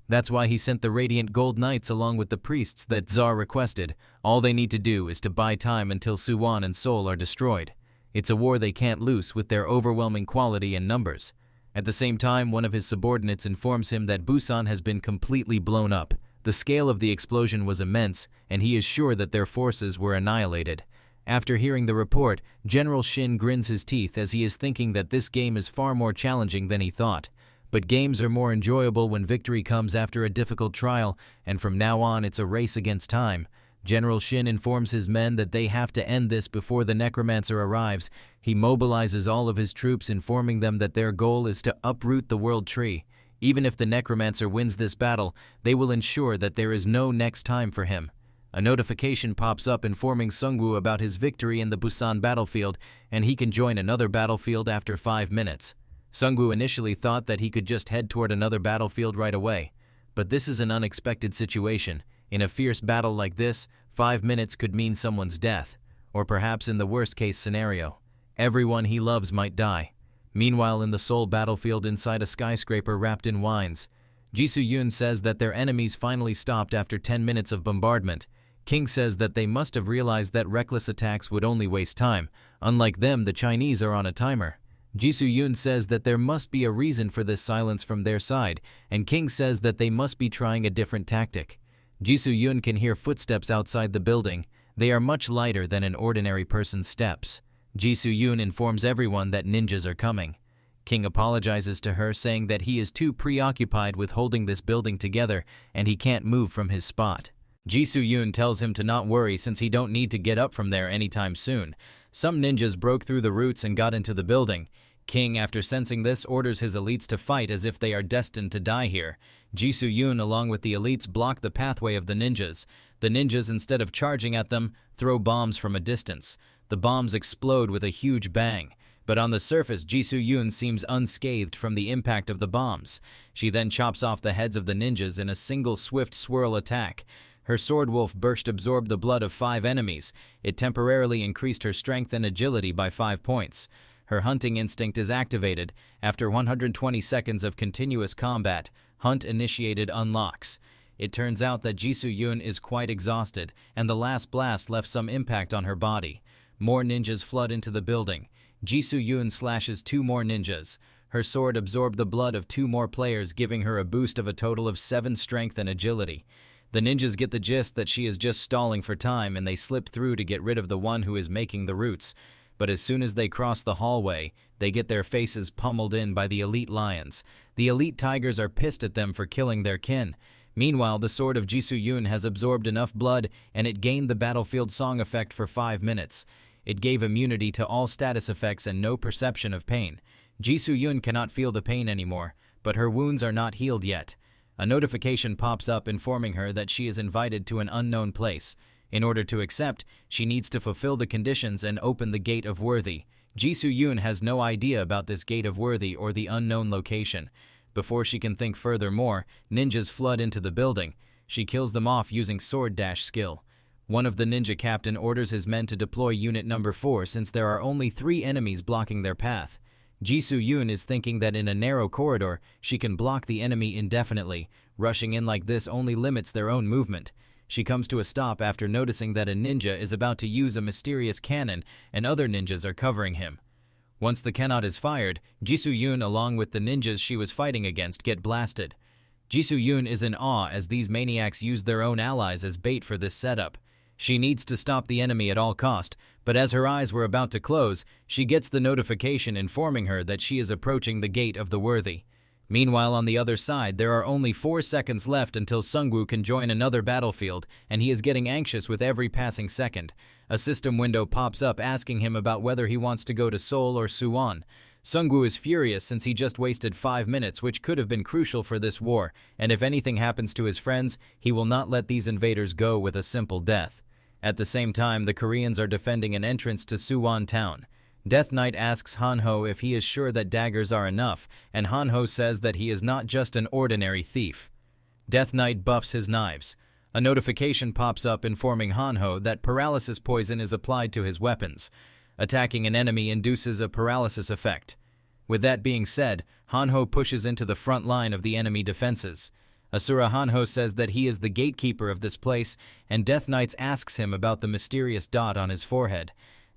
That's why he sent the Radiant Gold Knights along with the priests that Tsar requested. All they need to do is to buy time until Suwon and Seoul are destroyed. It's a war they can't lose with their overwhelming quality and numbers. At the same time, one of his subordinates informs him that Busan has been completely blown up. The scale of the explosion was immense, and he is sure that their forces were annihilated. After hearing the report, General Shin grins his teeth as he is thinking that this game is far more challenging than he thought. But games are more enjoyable when victory comes after a difficult trial, and from now on it's a race against time. General Shin informs his men that they have to end this before the Necromancer arrives. He mobilizes all of his troops, informing them that their goal is to uproot the world tree. Even if the Necromancer wins this battle, they will ensure that there is no next time for him. A notification pops up informing Sungwoo about his victory in the Busan battlefield, and he can join another battlefield after 5 minutes. Sungwoo initially thought that he could just head toward another battlefield right away. But this is an unexpected situation. In a fierce battle like this, 5 minutes could mean someone's death, or perhaps in the worst-case scenario, everyone he loves might die. Meanwhile, in the Seoul battlefield inside a skyscraper wrapped in wines, Ji-soo-yoon says that their enemies finally stopped after 10 minutes of bombardment. King says that they must have realized that reckless attacks would only waste time. Unlike them, the Chinese are on a timer. Ji-soo-yoon says that there must be a reason for this silence from their side, and King says that they must be trying a different tactic. Ji-soo-yoon can hear footsteps outside the building. They are much lighter than an ordinary person's steps. Ji-soo-yoon informs everyone that ninjas are coming. King apologizes to her, saying that he is too preoccupied with holding this building together and he can't move from his spot. Ji-soo-yoon tells him to not worry since he don't need to get up from there anytime soon. Some ninjas broke through the roots and got into the building. King, after sensing this, orders his elites to fight as if they are destined to die here. Ji-soo-yoon along with the elites block the pathway of the ninjas. The ninjas, instead of charging at them, throw bombs from a distance. The bombs explode with a huge bang. But on the surface, Ji-soo-yoon seems unscathed from the impact of the bombs. She then chops off the heads of the ninjas in a single swift swirl attack. Her sword wolf burst absorbed the blood of 5 enemies. It temporarily increased her strength and agility by 5 points. Her hunting instinct is activated. After 120 seconds of continuous combat, Hunt Initiated unlocks. It turns out that Ji-soo-yoon is quite exhausted, and the last blast left some impact on her body. More ninjas flood into the building. Ji-soo-yoon slashes 2 more ninjas. Her sword absorbed the blood of 2 more players, giving her a boost of a total of 7 strength and agility. The ninjas get the gist that she is just stalling for time, and they slip through to get rid of the one who is making the roots. But as soon as they cross the hallway, they get their faces pummeled in by the elite lions. The elite tigers are pissed at them for killing their kin. Meanwhile, the sword of Ji-soo-yoon has absorbed enough blood, and it gained the battlefield song effect for 5 minutes. It gave immunity to all status effects and no perception of pain. Ji-soo-yoon cannot feel the pain anymore, but her wounds are not healed yet. A notification pops up informing her that she is invited to an unknown place. In order to accept, she needs to fulfill the conditions and open the Gate of Worthy. Ji-soo-yoon has no idea about this Gate of Worthy or the unknown location. Before she can think furthermore, ninjas flood into the building. She kills them off using sword dash skill. One of the ninja captain orders his men to deploy Unit Number 4 since there are only 3 enemies blocking their path. Ji-soo-yoon is thinking that in a narrow corridor, she can block the enemy indefinitely. Rushing in like this only limits their own movement. She comes to a stop after noticing that a ninja is about to use a mysterious cannon and other ninjas are covering him. Once the cannon is fired, Ji-soo-yoon along with the ninjas she was fighting against get blasted. Ji-soo-yoon is in awe as these maniacs use their own allies as bait for this setup. She needs to stop the enemy at all cost, but as her eyes were about to close, she gets the notification informing her that she is approaching the Gate of the Worthy. Meanwhile, on the other side, there are only 4 seconds left until Sungwoo can join another battlefield, and he is getting anxious with every passing second. A system window pops up asking him about whether he wants to go to Seoul or Suwon. Sungwoo is furious since he just wasted 5 minutes, which could have been crucial for this war, and if anything happens to his friends, he will not let these invaders go with a simple death. At the same time, the Koreans are defending an entrance to Suwon town. Death Knight asks Hanho if he is sure that daggers are enough, and Hanho says that he is not just an ordinary thief. Death Knight buffs his knives. A notification pops up informing Hanho that paralysis poison is applied to his weapons. Attacking an enemy induces a paralysis effect. With that being said, Hanho pushes into the front line of the enemy defenses. Asura Hanho says that he is the gatekeeper of this place, and Death Knight asks him about the mysterious dot on his forehead.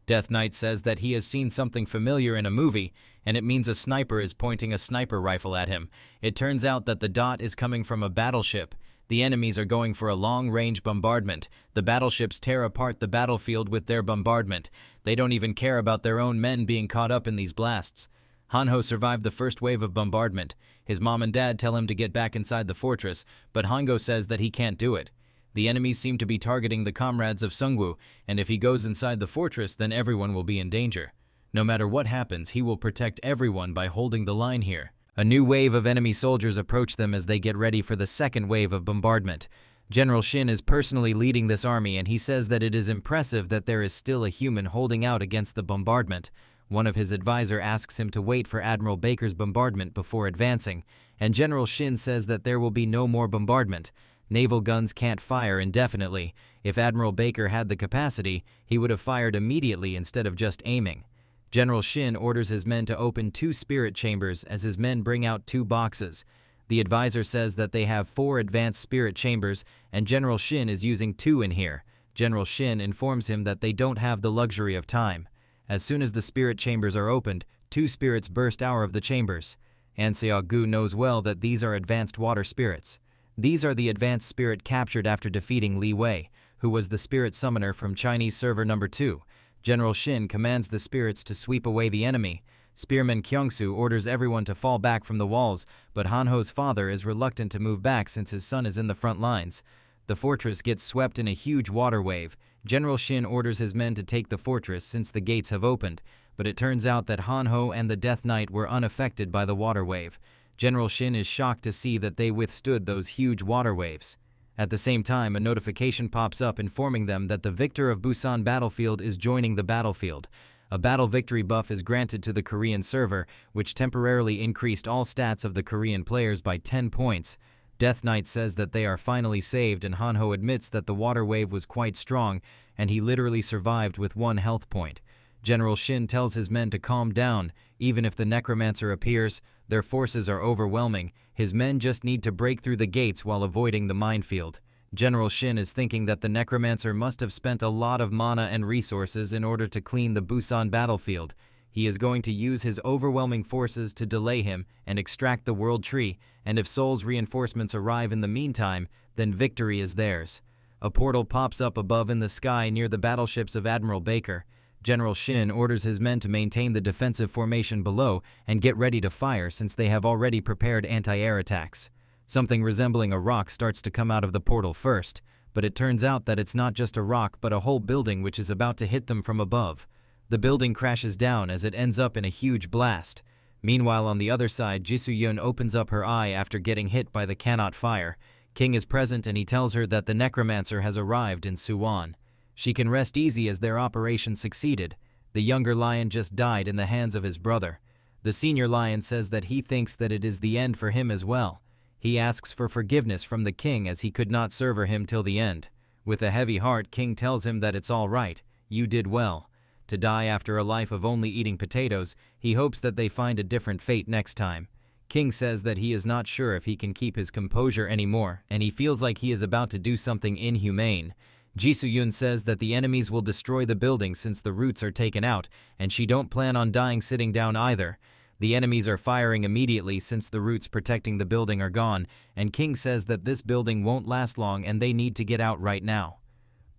Death Knight says that he has seen something familiar in a movie, and it means a sniper is pointing a sniper rifle at him. It turns out that the dot is coming from a battleship. The enemies are going for a long-range bombardment. The battleships tear apart the battlefield with their bombardment. They don't even care about their own men being caught up in these blasts. Hanho survived the first wave of bombardment. His mom and dad tell him to get back inside the fortress, but Hango says that he can't do it. The enemies seem to be targeting the comrades of Sungwoo, and if he goes inside the fortress, then everyone will be in danger. No matter what happens, he will protect everyone by holding the line here. A new wave of enemy soldiers approach them as they get ready for the second wave of bombardment. General Shin is personally leading this army, and he says that it is impressive that there is still a human holding out against the bombardment. One of his advisor asks him to wait for Admiral Baker's bombardment before advancing, and General Shin says that there will be no more bombardment. Naval guns can't fire indefinitely. If Admiral Baker had the capacity, he would have fired immediately instead of just aiming. General Shin orders his men to open 2 spirit chambers as his men bring out 2 boxes. The advisor says that they have 4 advanced spirit chambers, and General Shin is using 2 in here. General Shin informs him that they don't have the luxury of time. As soon as the spirit chambers are opened, 2 spirits burst out of the chambers. An Seok-gu knows well that these are advanced water spirits. These are the advanced spirit captured after defeating Li Wei, who was the spirit summoner from Chinese server number 2. General Shin commands the spirits to sweep away the enemy. Spearman Kyungsoo orders everyone to fall back from the walls, but Hanho's father is reluctant to move back since his son is in the front lines. The fortress gets swept in a huge water wave. General Shin orders his men to take the fortress since the gates have opened, but it turns out that Hanho and the Death Knight were unaffected by the water wave. General Shin is shocked to see that they withstood those huge water waves. At the same time, a notification pops up informing them that the victor of Busan battlefield is joining the battlefield. A battle victory buff is granted to the Korean server, which temporarily increased all stats of the Korean players by 10 points. Death Knight says that they are finally saved, and Hanho admits that the water wave was quite strong, and he literally survived with 1 health point. General Shin tells his men to calm down. Even if the Necromancer appears, their forces are overwhelming. His men just need to break through the gates while avoiding the minefield. General Shin is thinking that the Necromancer must have spent a lot of mana and resources in order to clean the Busan battlefield. He is going to use his overwhelming forces to delay him and extract the World Tree, and if Seoul's reinforcements arrive in the meantime, then victory is theirs. A portal pops up above in the sky near the battleships of Admiral Baker. General Shin orders his men to maintain the defensive formation below and get ready to fire since they have already prepared anti-air attacks. Something resembling a rock starts to come out of the portal first, but it turns out that it's not just a rock but a whole building which is about to hit them from above. The building crashes down as it ends up in a huge blast. Meanwhile, on the other side, Jisoo-yun opens up her eye after getting hit by the cannot fire. King is present and he tells her that the Necromancer has arrived in Suwon. She can rest easy as their operation succeeded. The younger lion just died in the hands of his brother. The senior lion says that he thinks that it is the end for him as well. He asks for forgiveness from the king as he could not serve him till the end. With a heavy heart, King tells him that it's all right. You did well. To die after a life of only eating potatoes, he hopes that they find a different fate next time. King says that he is not sure if he can keep his composure anymore, and he feels like he is about to do something inhumane. Jisoo-yun says that the enemies will destroy the building since the roots are taken out, and she don't plan on dying sitting down either. The enemies are firing immediately since the roots protecting the building are gone, and King says that this building won't last long and they need to get out right now.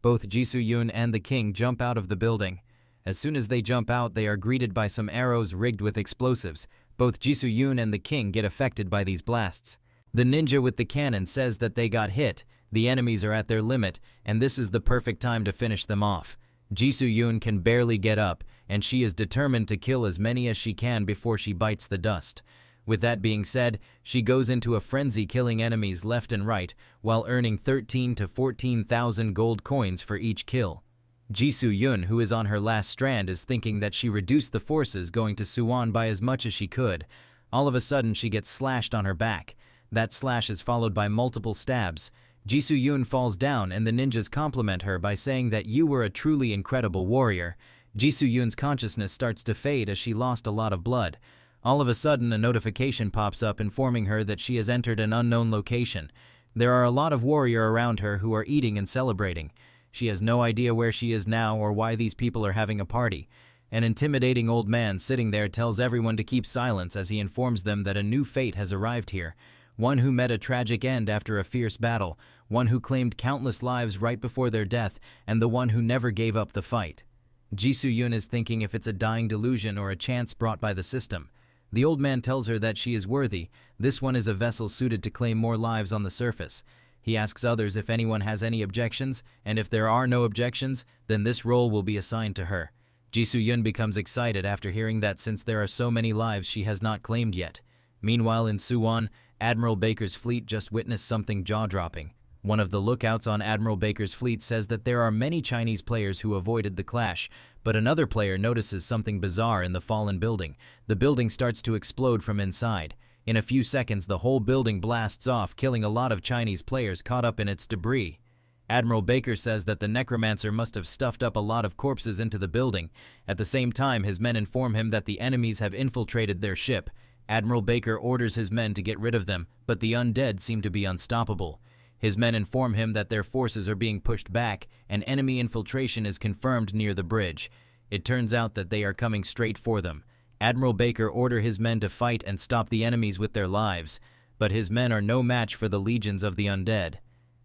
Both Jisoo-yun and the king jump out of the building. As soon as they jump out, they are greeted by some arrows rigged with explosives. Both Jisoo-yun and the king get affected by these blasts. The ninja with the cannon says that they got hit. The enemies are at their limit, and this is the perfect time to finish them off. Jisoo-yun can barely get up, and she is determined to kill as many as she can before she bites the dust. With that being said, she goes into a frenzy killing enemies left and right, while earning 13 to 14,000 gold coins for each kill. Jisoo-yun, who is on her last strand, is thinking that she reduced the forces going to Suwon by as much as she could. All of a sudden, she gets slashed on her back. That slash is followed by multiple stabs. Jisoo-yun falls down and the ninjas compliment her by saying that you were a truly incredible warrior. Jisoo-yun's consciousness starts to fade as she lost a lot of blood. All of a sudden, a notification pops up informing her that she has entered an unknown location. There are a lot of warriors around her who are eating and celebrating. She has no idea where she is now or why these people are having a party. An intimidating old man sitting there tells everyone to keep silence as he informs them that a new fate has arrived here. One who met a tragic end after a fierce battle, one who claimed countless lives right before their death, and the one who never gave up the fight. Ji-soo-yun is thinking if it's a dying delusion or a chance brought by the system. The old man tells her that she is worthy. This one is a vessel suited to claim more lives on the surface. He asks others if anyone has any objections, and if there are no objections, then this role will be assigned to her. Ji-soo-yun becomes excited after hearing that since there are so many lives she has not claimed yet. Meanwhile in Suwon, Admiral Baker's fleet just witnessed something jaw-dropping. One of the lookouts on Admiral Baker's fleet says that there are many Chinese players who avoided the clash, but another player notices something bizarre in the fallen building. The building starts to explode from inside. In a few seconds, the whole building blasts off, killing a lot of Chinese players caught up in its debris. Admiral Baker says that the Necromancer must have stuffed up a lot of corpses into the building. At the same time, his men inform him that the enemies have infiltrated their ship. Admiral Baker orders his men to get rid of them, but the undead seem to be unstoppable. His men inform him that their forces are being pushed back, and enemy infiltration is confirmed near the bridge. It turns out that they are coming straight for them. Admiral Baker orders his men to fight and stop the enemies with their lives, but his men are no match for the legions of the undead.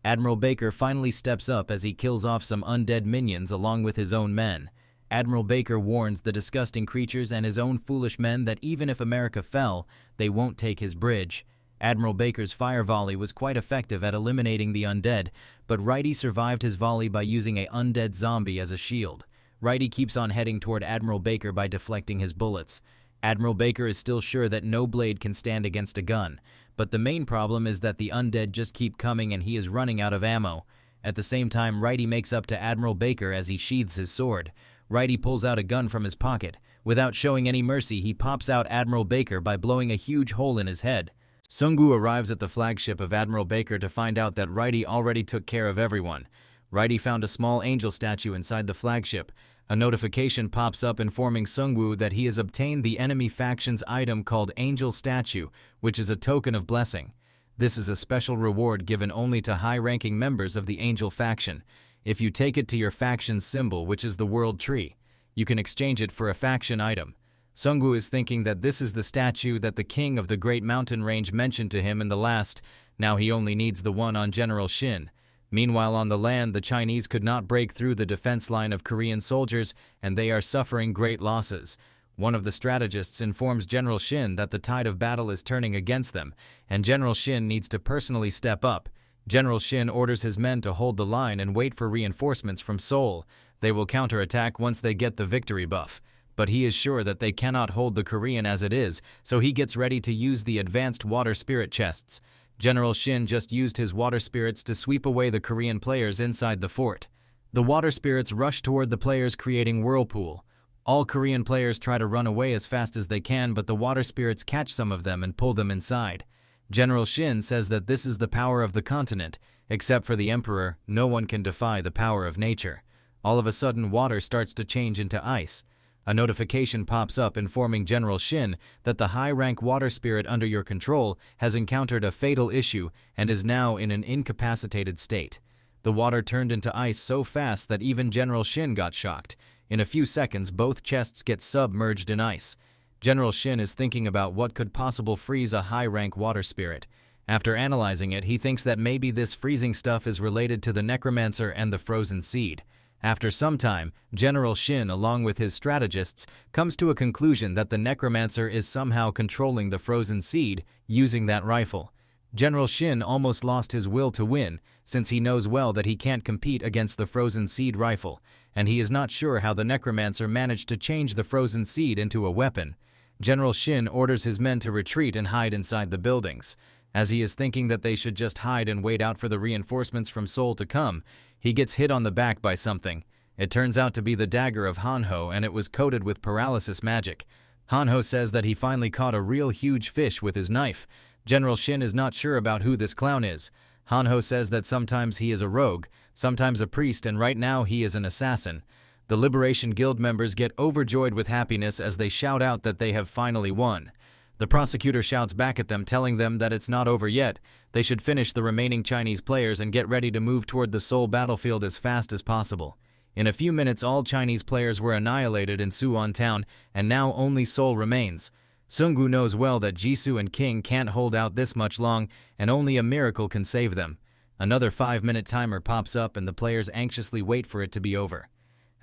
Admiral Baker finally steps up as he kills off some undead minions along with his own men. Admiral Baker warns the disgusting creatures and his own foolish men that even if America fell, they won't take his bridge. Admiral Baker's fire volley was quite effective at eliminating the undead, but Righty survived his volley by using an undead zombie as a shield. Righty keeps on heading toward Admiral Baker by deflecting his bullets. Admiral Baker is still sure that no blade can stand against a gun, but the main problem is that the undead just keep coming and he is running out of ammo. At the same time, Righty makes up to Admiral Baker as he sheathes his sword. Righty pulls out a gun from his pocket. Without showing any mercy, he pops out Admiral Baker by blowing a huge hole in his head. Sung-woo arrives at the flagship of Admiral Baker to find out that Righty already took care of everyone. Righty found a small angel statue inside the flagship. A notification pops up informing Sung-woo that he has obtained the enemy faction's item called Angel Statue, which is a token of blessing. This is a special reward given only to high-ranking members of the Angel faction. If you take it to your faction's symbol, which is the World Tree, you can exchange it for a faction item. Sung-woo is thinking that this is the statue that the king of the Great Mountain Range mentioned to him in the last. Now he only needs the one on General Shin. Meanwhile, on the land, the Chinese could not break through the defense line of Korean soldiers, and they are suffering great losses. One of the strategists informs General Shin that the tide of battle is turning against them, and General Shin needs to personally step up. General Shin orders his men to hold the line and wait for reinforcements from Seoul. They will counterattack once they get the victory buff. But he is sure that they cannot hold the Korean as it is, so he gets ready to use the advanced water spirit chests. General Shin just used his water spirits to sweep away the Korean players inside the fort. The water spirits rush toward the players, creating whirlpool. All Korean players try to run away as fast as they can, but the water spirits catch some of them and pull them inside. General Shin says that this is the power of the continent. Except for the Emperor, no one can defy the power of nature. All of a sudden, water starts to change into ice. A notification pops up informing General Shin that the high-rank water spirit under your control has encountered a fatal issue and is now in an incapacitated state. The water turned into ice so fast that even General Shin got shocked. In a few seconds, both chests get submerged in ice. General Shin is thinking about what could possibly freeze a high-rank water spirit. After analyzing it, he thinks that maybe this freezing stuff is related to the Necromancer and the frozen seed. After some time, General Shin, along with his strategists, comes to a conclusion that the Necromancer is somehow controlling the frozen seed using that rifle. General Shin almost lost his will to win, since he knows well that he can't compete against the frozen seed rifle, and he is not sure how the Necromancer managed to change the frozen seed into a weapon. General Shin orders his men to retreat and hide inside the buildings. As he is thinking that they should just hide and wait out for the reinforcements from Seoul to come, he gets hit on the back by something. It turns out to be the dagger of Hanho, and it was coated with paralysis magic. Hanho says that he finally caught a real huge fish with his knife. General Shin is not sure about who this clown is. Hanho says that sometimes he is a rogue, sometimes a priest, and right now he is an assassin. The Liberation Guild members get overjoyed with happiness as they shout out that they have finally won. The prosecutor shouts back at them, telling them that it's not over yet. They should finish the remaining Chinese players and get ready to move toward the Seoul battlefield as fast as possible. In a few minutes, all Chinese players were annihilated in Suwon town, and now only Seoul remains. Sungwoo knows well that Jisoo and King can't hold out this much long, and only a miracle can save them. Another 5-minute timer pops up, and the players anxiously wait for it to be over.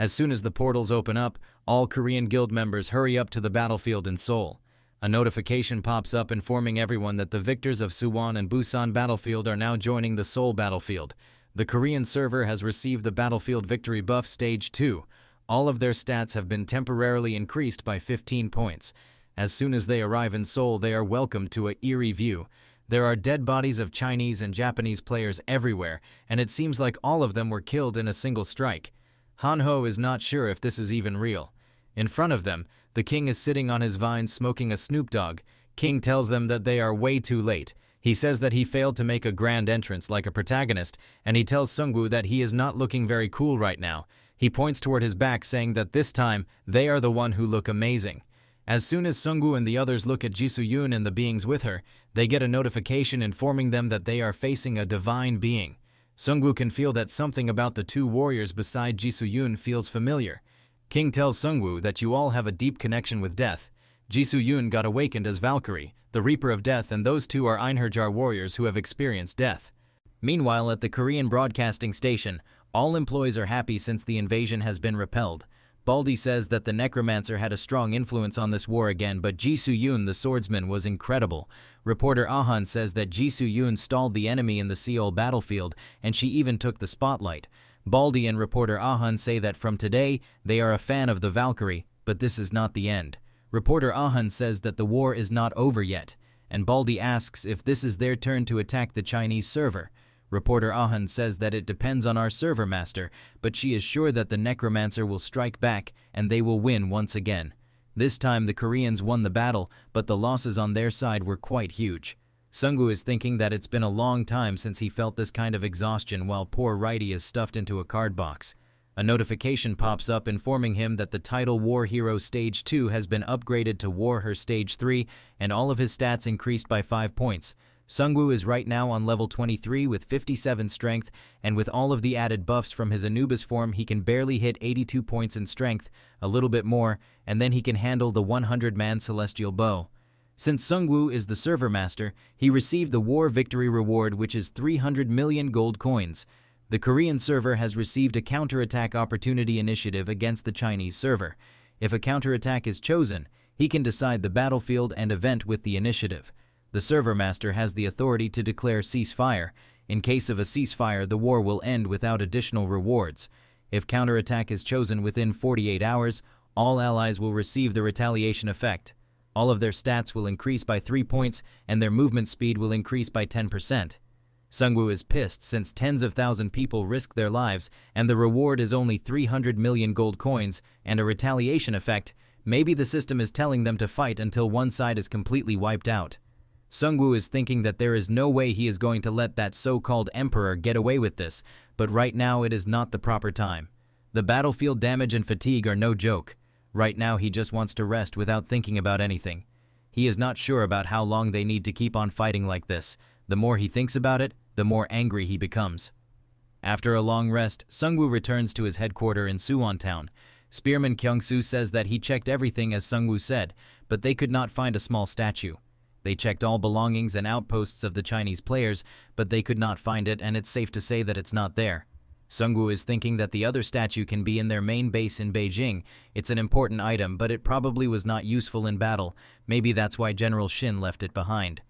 As soon as the portals open up, all Korean guild members hurry up to the battlefield in Seoul. A notification pops up informing everyone that the victors of Suwon and Busan battlefield are now joining the Seoul battlefield. The Korean server has received the Battlefield Victory Buff Stage 2. All of their stats have been temporarily increased by 15 points. As soon as they arrive in Seoul, they are welcomed to an eerie view. There are dead bodies of Chinese and Japanese players everywhere, and it seems like all of them were killed in a single strike. Hanho is not sure if this is even real. In front of them, the king is sitting on his vine smoking a Snoop Dogg. King tells them that they are way too late. He says that he failed to make a grand entrance like a protagonist, and he tells Sungwoo that he is not looking very cool right now. He points toward his back, saying that this time, they are the one who look amazing. As soon as Sungwoo and the others look at Jisoo-yoon and the beings with her, they get a notification informing them that they are facing a divine being. Sungwoo can feel that something about the two warriors beside Jisoo-yoon feels familiar. King tells Sungwoo that you all have a deep connection with death. Jisoo-yoon got awakened as Valkyrie, the Reaper of Death, and those two are Einherjar warriors who have experienced death. Meanwhile, at the Korean broadcasting station, all employees are happy since the invasion has been repelled. Baldy says that the Necromancer had a strong influence on this war again, but Jisoo-yoon, the swordsman, was incredible. Reporter Ahan says that Jisoo-yoon stalled the enemy in the Seoul battlefield, and she even took the spotlight. Baldy and reporter Ahan say that from today, they are a fan of the Valkyrie, but this is not the end. Reporter Ahan says that the war is not over yet, and Baldy asks if this is their turn to attack the Chinese server. Reporter Ahan says that it depends on our server master, but she is sure that the Necromancer will strike back and they will win once again. This time the Koreans won the battle, but the losses on their side were quite huge. Sungwoo is thinking that it's been a long time since he felt this kind of exhaustion while poor Righty is stuffed into a card box. A notification pops up informing him that the title War Hero Stage 2 has been upgraded to War Her Stage 3 and all of his stats increased by 5 points. Sungwoo is right now on level 23 with 57 strength, and with all of the added buffs from his Anubis form, he can barely hit 82 points in strength, a little bit more, and then he can handle the 100-man celestial bow. Since Sungwoo is the server master, he received the War Victory Reward, which is 300 million gold coins. The Korean server has received a counterattack opportunity initiative against the Chinese server. If a counterattack is chosen, he can decide the battlefield and event with the initiative. The server master has the authority to declare ceasefire. In case of a ceasefire, the war will end without additional rewards. If counterattack is chosen within 48 hours, all allies will receive the retaliation effect. All of their stats will increase by 3 points, and their movement speed will increase by 10%. Sungwoo is pissed since tens of thousand people risked their lives, and the reward is only 300 million gold coins and a retaliation effect. Maybe the system is telling them to fight until one side is completely wiped out. Sungwoo is thinking that there is no way he is going to let that so-called emperor get away with this, but right now it is not the proper time. The battlefield damage and fatigue are no joke. Right now he just wants to rest without thinking about anything. He is not sure about how long they need to keep on fighting like this. The more he thinks about it, the more angry he becomes. After a long rest, Sungwoo returns to his headquarters in Suwon town. Spearman Kyung-soo says that he checked everything as Sungwoo said, but they could not find a small statue. They checked all belongings and outposts of the Chinese players, but they could not find it, and it's safe to say that it's not there. Sungwoo is thinking that the other statue can be in their main base in Beijing. It's an important item, but it probably was not useful in battle. Maybe that's why General Shin left it behind.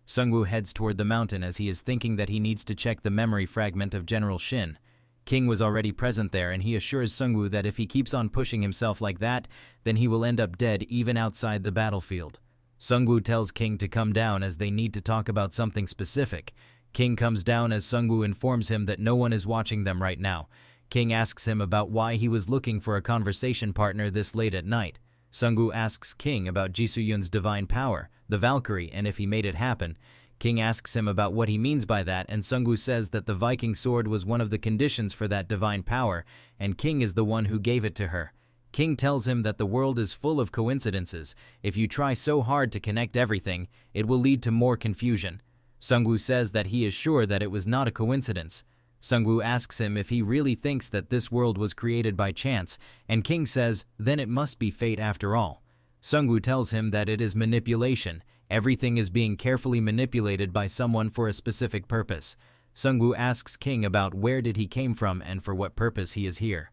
Sungwoo heads toward the mountain as he is thinking that he needs to check the memory fragment of General Shin. King was already present there, and he assures Sungwoo that if he keeps on pushing himself like that, then he will end up dead even outside the battlefield. Sungwoo tells King to come down as they need to talk about something specific. King comes down as Sungwoo informs him that no one is watching them right now. King asks him about why he was looking for a conversation partner this late at night. Sungwoo asks King about Jisoo-yoon's divine power, the Valkyrie, and if he made it happen. King asks him about what he means by that, and Sungwoo says that the Viking sword was one of the conditions for that divine power, and King is the one who gave it to her. King tells him that the world is full of coincidences. If you try so hard to connect everything, it will lead to more confusion. Sungwoo says that he is sure that it was not a coincidence. Sungwoo asks him if he really thinks that this world was created by chance, and King says, then it must be fate after all. Sungwoo tells him that it is manipulation. Everything is being carefully manipulated by someone for a specific purpose. Sungwoo asks King about where did he came from and for what purpose he is here.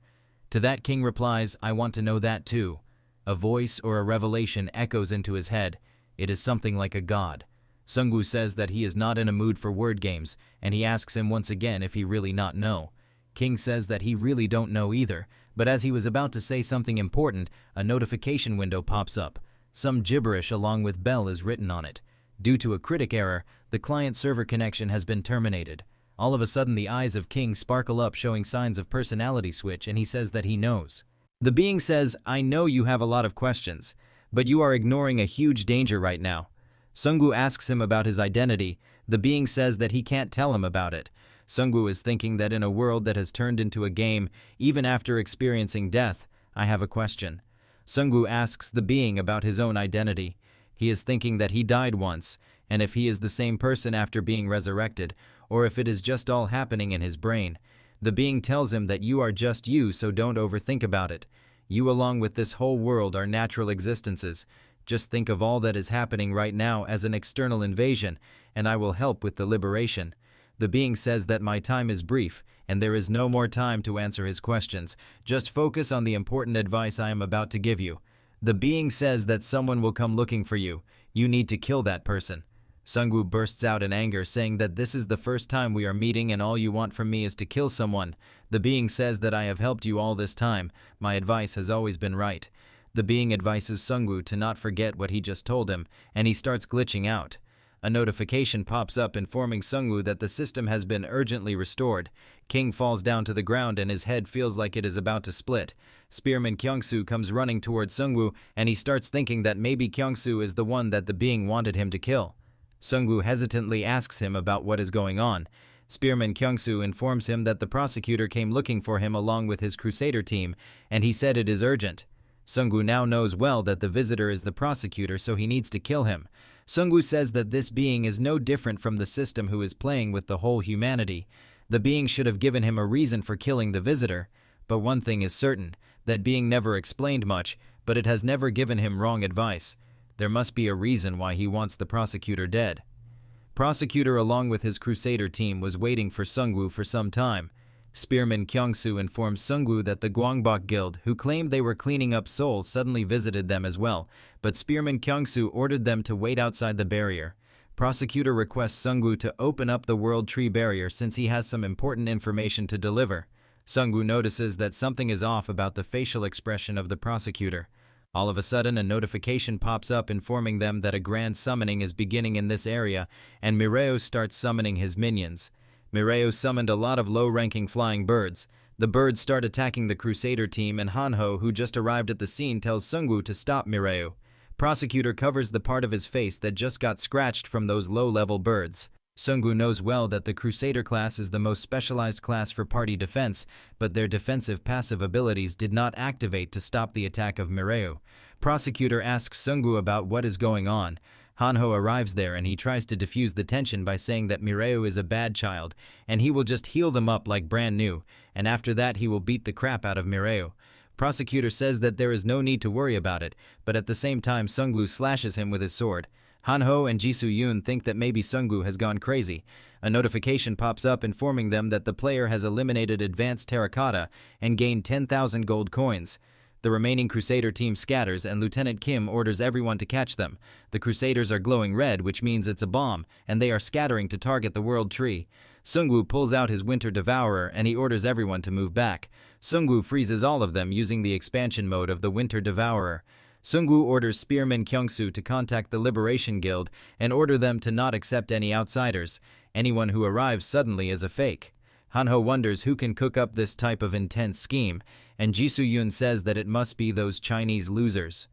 To that King replies, I want to know that too. A voice or a revelation echoes into his head. It is something like a god. Sungwoo says that he is not in a mood for word games, and he asks him once again if he really not know. King says that he really don't know either, but as he was about to say something important, a notification window pops up. Some gibberish along with Bell is written on it. Due to a critic error, the client-server connection has been terminated. All of a sudden the eyes of King sparkle up showing signs of personality switch, and he says that he knows. The being says, I know you have a lot of questions, but you are ignoring a huge danger right now. Sungwoo asks him about his identity. The being says that he can't tell him about it. Sungwoo is thinking that in a world that has turned into a game, even after experiencing death, I have a question. Sungwoo asks the being about his own identity. He is thinking that he died once, and if he is the same person after being resurrected, or if it is just all happening in his brain. The being tells him that you are just you, so don't overthink about it. You along with this whole world are natural existences. Just think of all that is happening right now as an external invasion, and I will help with the liberation. The being says that my time is brief, and there is no more time to answer his questions. Just focus on the important advice I am about to give you. The being says that someone will come looking for you. You need to kill that person. Sungwoo bursts out in anger, saying that this is the first time we are meeting and all you want from me is to kill someone. The being says that I have helped you all this time. My advice has always been right. The being advises Sungwoo to not forget what he just told him, and he starts glitching out. A notification pops up informing Sungwoo that the system has been urgently restored. King falls down to the ground and his head feels like it is about to split. Spearman Kyungsoo comes running towards Sungwoo, and he starts thinking that maybe Kyungsoo is the one that the being wanted him to kill. Sungwoo hesitantly asks him about what is going on. Spearman Kyungsoo informs him that the prosecutor came looking for him along with his Crusader team, and he said it is urgent. Sungwoo now knows well that the visitor is the prosecutor, so he needs to kill him. Sungwoo says that this being is no different from the system who is playing with the whole humanity. The being should have given him a reason for killing the visitor. But one thing is certain, that being never explained much, but it has never given him wrong advice. There must be a reason why he wants the prosecutor dead. Prosecutor along with his Crusader team was waiting for Sungwoo for some time. Spearman Kyungsoo informs Sungwoo that the Gwangbok Guild, who claimed they were cleaning up souls, suddenly visited them as well, but Spearman Kyungsoo ordered them to wait outside the barrier. Prosecutor requests Sungwoo to open up the World Tree barrier since he has some important information to deliver. Sungwoo notices that something is off about the facial expression of the prosecutor. All of a sudden, a notification pops up informing them that a grand summoning is beginning in this area, and Mireo starts summoning his minions. Mireo summoned a lot of low-ranking flying birds. The birds start attacking the Crusader team, and Hanho, who just arrived at the scene, tells Sungwoo to stop Mireo. Prosecutor covers the part of his face that just got scratched from those low-level birds. Sungwoo knows well that the Crusader class is the most specialized class for party defense, but their defensive passive abilities did not activate to stop the attack of Mireo. Prosecutor asks Sungwoo about what is going on. Hanho arrives there and he tries to defuse the tension by saying that Mireo is a bad child and he will just heal them up like brand new, and after that he will beat the crap out of Mireo. Prosecutor says that there is no need to worry about it, but at the same time Sungwoo slashes him with his sword. Hanho and Jisoo Yoon think that maybe Sungwoo has gone crazy. A notification pops up informing them that the player has eliminated Advanced Terracotta and gained 10,000 gold coins. The remaining Crusader team scatters and Lieutenant Kim orders everyone to catch them. The Crusaders are glowing red, which means it's a bomb, and they are scattering to target the World Tree. Sungwoo pulls out his Winter Devourer and he orders everyone to move back. Sungwoo freezes all of them using the expansion mode of the Winter Devourer. Sungwoo orders Spearman Kyungsoo to contact the Liberation Guild and order them to not accept any outsiders. Anyone who arrives suddenly is a fake. Hanho wonders who can cook up this type of intense scheme, and Jisoo Yoon says that it must be those Chinese losers.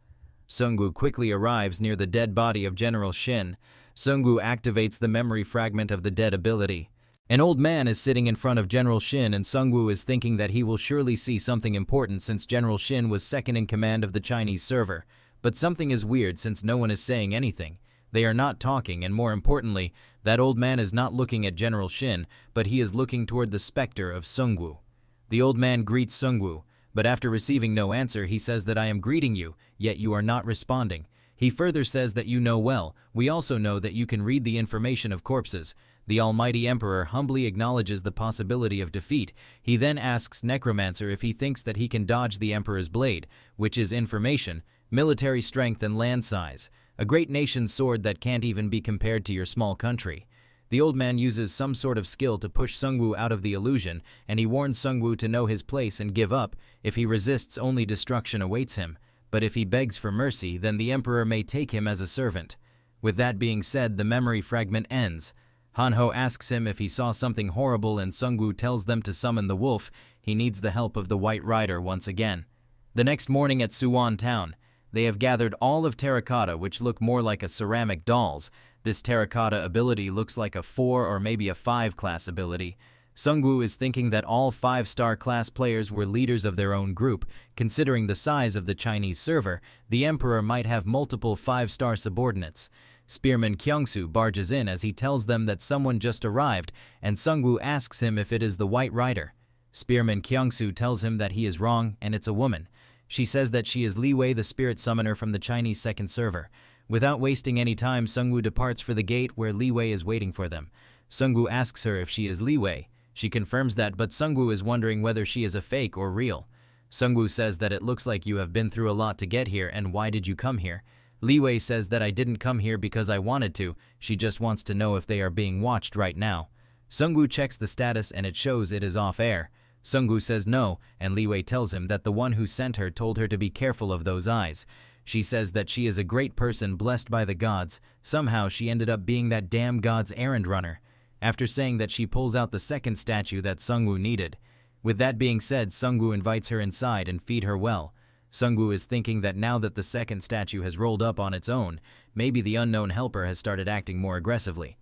Sungwoo quickly arrives near the dead body of General Shin. Sungwoo activates the memory fragment of the dead ability. An old man is sitting in front of General Shin, and Sungwoo is thinking that he will surely see something important since General Shin was second in command of the Chinese server. But something is weird since no one is saying anything. They are not talking, and more importantly, that old man is not looking at General Shin, but he is looking toward the specter of Sungwoo. The old man greets Sungwoo, but after receiving no answer, he says that I am greeting you, yet you are not responding. He further says that you know well, we also know that you can read the information of corpses. The Almighty Emperor humbly acknowledges the possibility of defeat. He then asks Necromancer if he thinks that he can dodge the Emperor's blade, which is information, military strength, and land size. A great nation's sword that can't even be compared to your small country. The old man uses some sort of skill to push Sungwoo out of the illusion, and he warns Sungwoo to know his place and give up. If he resists, only destruction awaits him. But if he begs for mercy, then the Emperor may take him as a servant. With that being said, the memory fragment ends. Hanho asks him if he saw something horrible, and Sungwoo tells them to summon the wolf. He needs the help of the White Rider once again. The next morning at Suwon Town, they have gathered all of terracotta, which look more like a ceramic dolls. This terracotta ability looks like a 4 or maybe a 5 class ability. Sungwoo is thinking that all 5-star class players were leaders of their own group. Considering the size of the Chinese server, the Emperor might have multiple 5-star subordinates. Spearman Kyungsu barges in as he tells them that someone just arrived, and Sungwoo asks him if it is the White Rider. Spearman Kyungsu tells him that he is wrong and it's a woman. She says that she is Li Wei, the spirit summoner from the Chinese second server. Without wasting any time, Sungwoo departs for the gate where Li Wei is waiting for them. Sungwoo asks her if she is Li Wei. She confirms that, but Sungwoo is wondering whether she is a fake or real. Sungwoo says that it looks like you have been through a lot to get here, and why did you come here? Li Wei says that I didn't come here because I wanted to, she just wants to know if they are being watched right now. Sungwoo checks the status and it shows it is off air. Sungwoo says no, and Li Wei tells him that the one who sent her told her to be careful of those eyes. She says that she is a great person blessed by the gods. Somehow she ended up being that damn god's errand runner. After saying that, she pulls out the second statue that Sungwoo needed. With that being said, Sungwoo invites her inside and feed her well. Sungwoo is thinking that now that the second statue has rolled up on its own, maybe the unknown helper has started acting more aggressively.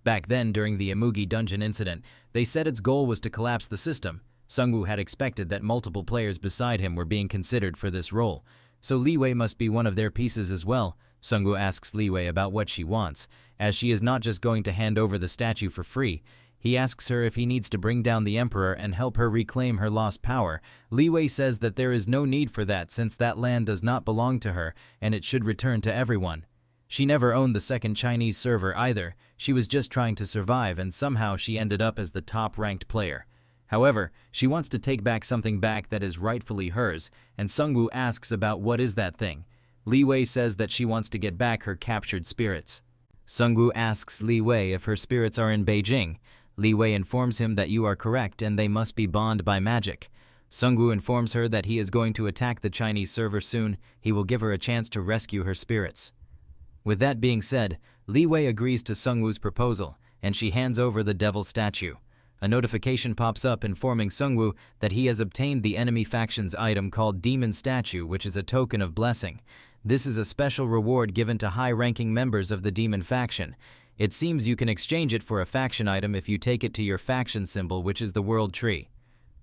Back then, during the Imugi dungeon incident, they said its goal was to collapse the system. Sungwoo had expected that multiple players beside him were being considered for this role, so Li Wei must be one of their pieces as well. Sungwoo asks Li Wei about what she wants, as she is not just going to hand over the statue for free. He asks her if he needs to bring down the Emperor and help her reclaim her lost power. Li Wei says that there is no need for that since that land does not belong to her and it should return to everyone. She never owned the second Chinese server either. She was just trying to survive, and somehow she ended up as the top-ranked player. However, she wants to take back something back that is rightfully hers, and Sungwoo asks about what is that thing. Li Wei says that she wants to get back her captured spirits. Sungwoo asks Li Wei if her spirits are in Beijing. Li Wei informs him that you are correct and they must be bound by magic. Sungwoo informs her that he is going to attack the Chinese server soon. He will give her a chance to rescue her spirits. With that being said, Li Wei agrees to Sungwoo's proposal, and she hands over the devil statue. A notification pops up informing Sungwoo that he has obtained the enemy faction's item called Demon Statue, which is a token of blessing. This is a special reward given to high-ranking members of the demon faction. It seems you can exchange it for a faction item if you take it to your faction symbol, which is the World Tree.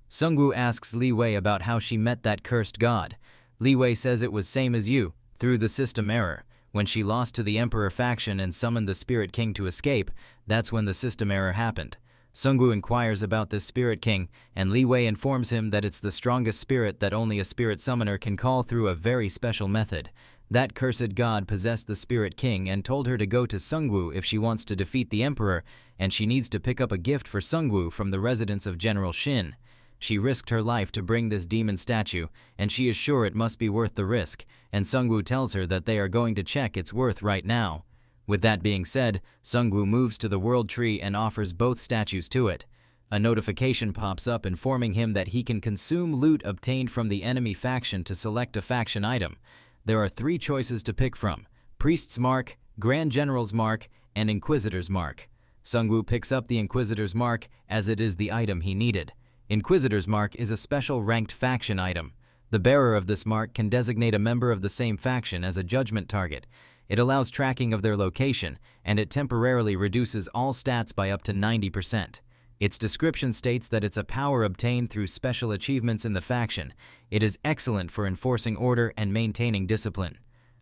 Sungwoo asks Li Wei about how she met that cursed god. Li Wei says it was same as you, through the system error. When she lost to the Emperor faction and summoned the Spirit King to escape, that's when the system error happened. Sungwoo inquires about this Spirit King, and Li Wei informs him that it's the strongest spirit that only a spirit summoner can call through a very special method. That cursed god possessed the Spirit King and told her to go to Sungwoo if she wants to defeat the Emperor, and she needs to pick up a gift for Sungwoo from the residence of General Shin. She risked her life to bring this demon statue, and she is sure it must be worth the risk, and Sungwoo tells her that they are going to check its worth right now. With that being said, Sungwoo moves to the World Tree and offers both statues to it. A notification pops up informing him that he can consume loot obtained from the enemy faction to select a faction item. There are 3 choices to pick from: Priest's Mark, Grand General's Mark, and Inquisitor's Mark. Sungwoo picks up the Inquisitor's Mark as it is the item he needed. Inquisitor's Mark is a special ranked faction item. The bearer of this mark can designate a member of the same faction as a judgment target. It allows tracking of their location, and it temporarily reduces all stats by up to 90%. Its description states that it's a power obtained through special achievements in the faction. It is excellent for enforcing order and maintaining discipline.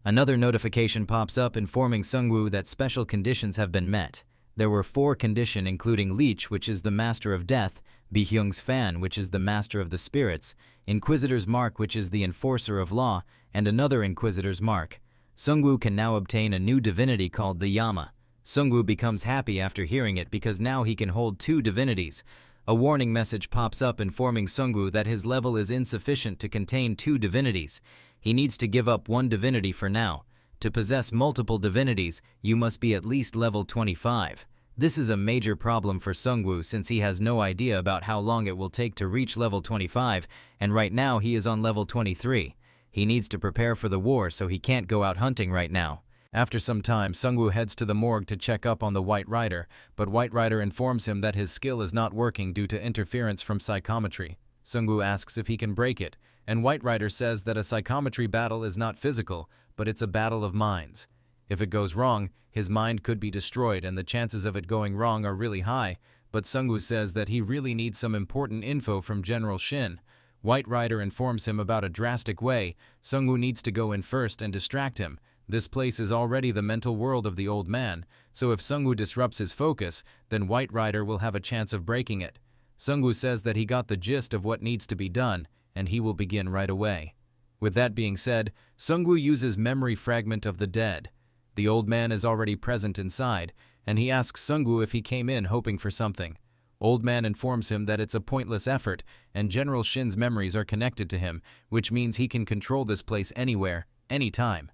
Another notification pops up informing Sungwoo that special conditions have been met. There were 4 conditions including Leech, which is the Master of Death, Bihyung's Fan, which is the Master of the Spirits, Inquisitor's Mark, which is the Enforcer of Law, and another Inquisitor's Mark. Sungwoo can now obtain a new divinity called the Yama. Sungwoo becomes happy after hearing it because now he can hold 2 divinities. A warning message pops up informing Sungwoo that his level is insufficient to contain 2 divinities. He needs to give up 1 divinity for now. To possess multiple divinities, you must be at least level 25. This is a major problem for Sungwoo since he has no idea about how long it will take to reach level 25, and right now he is on level 23. He needs to prepare for the war, so he can't go out hunting right now. After some time, Sungwoo heads to the morgue to check up on the White Rider, but White Rider informs him that his skill is not working due to interference from psychometry. Sungwoo asks if he can break it, and White Rider says that a psychometry battle is not physical, but it's a battle of minds. If it goes wrong, his mind could be destroyed and the chances of it going wrong are really high, but Sungwoo says that he really needs some important info from General Shin. White Rider informs him about a drastic way. Sungwoo needs to go in first and distract him. This place is already the mental world of the old man, so if Sungwoo disrupts his focus, then White Rider will have a chance of breaking it. Sungwoo says that he got the gist of what needs to be done, and he will begin right away. With that being said, Sungwoo uses Memory Fragment of the Dead. The old man is already present inside, and he asks Sungwoo if he came in hoping for something. Old man informs him that it's a pointless effort, and General Shin's memories are connected to him, which means he can control this place anywhere, anytime.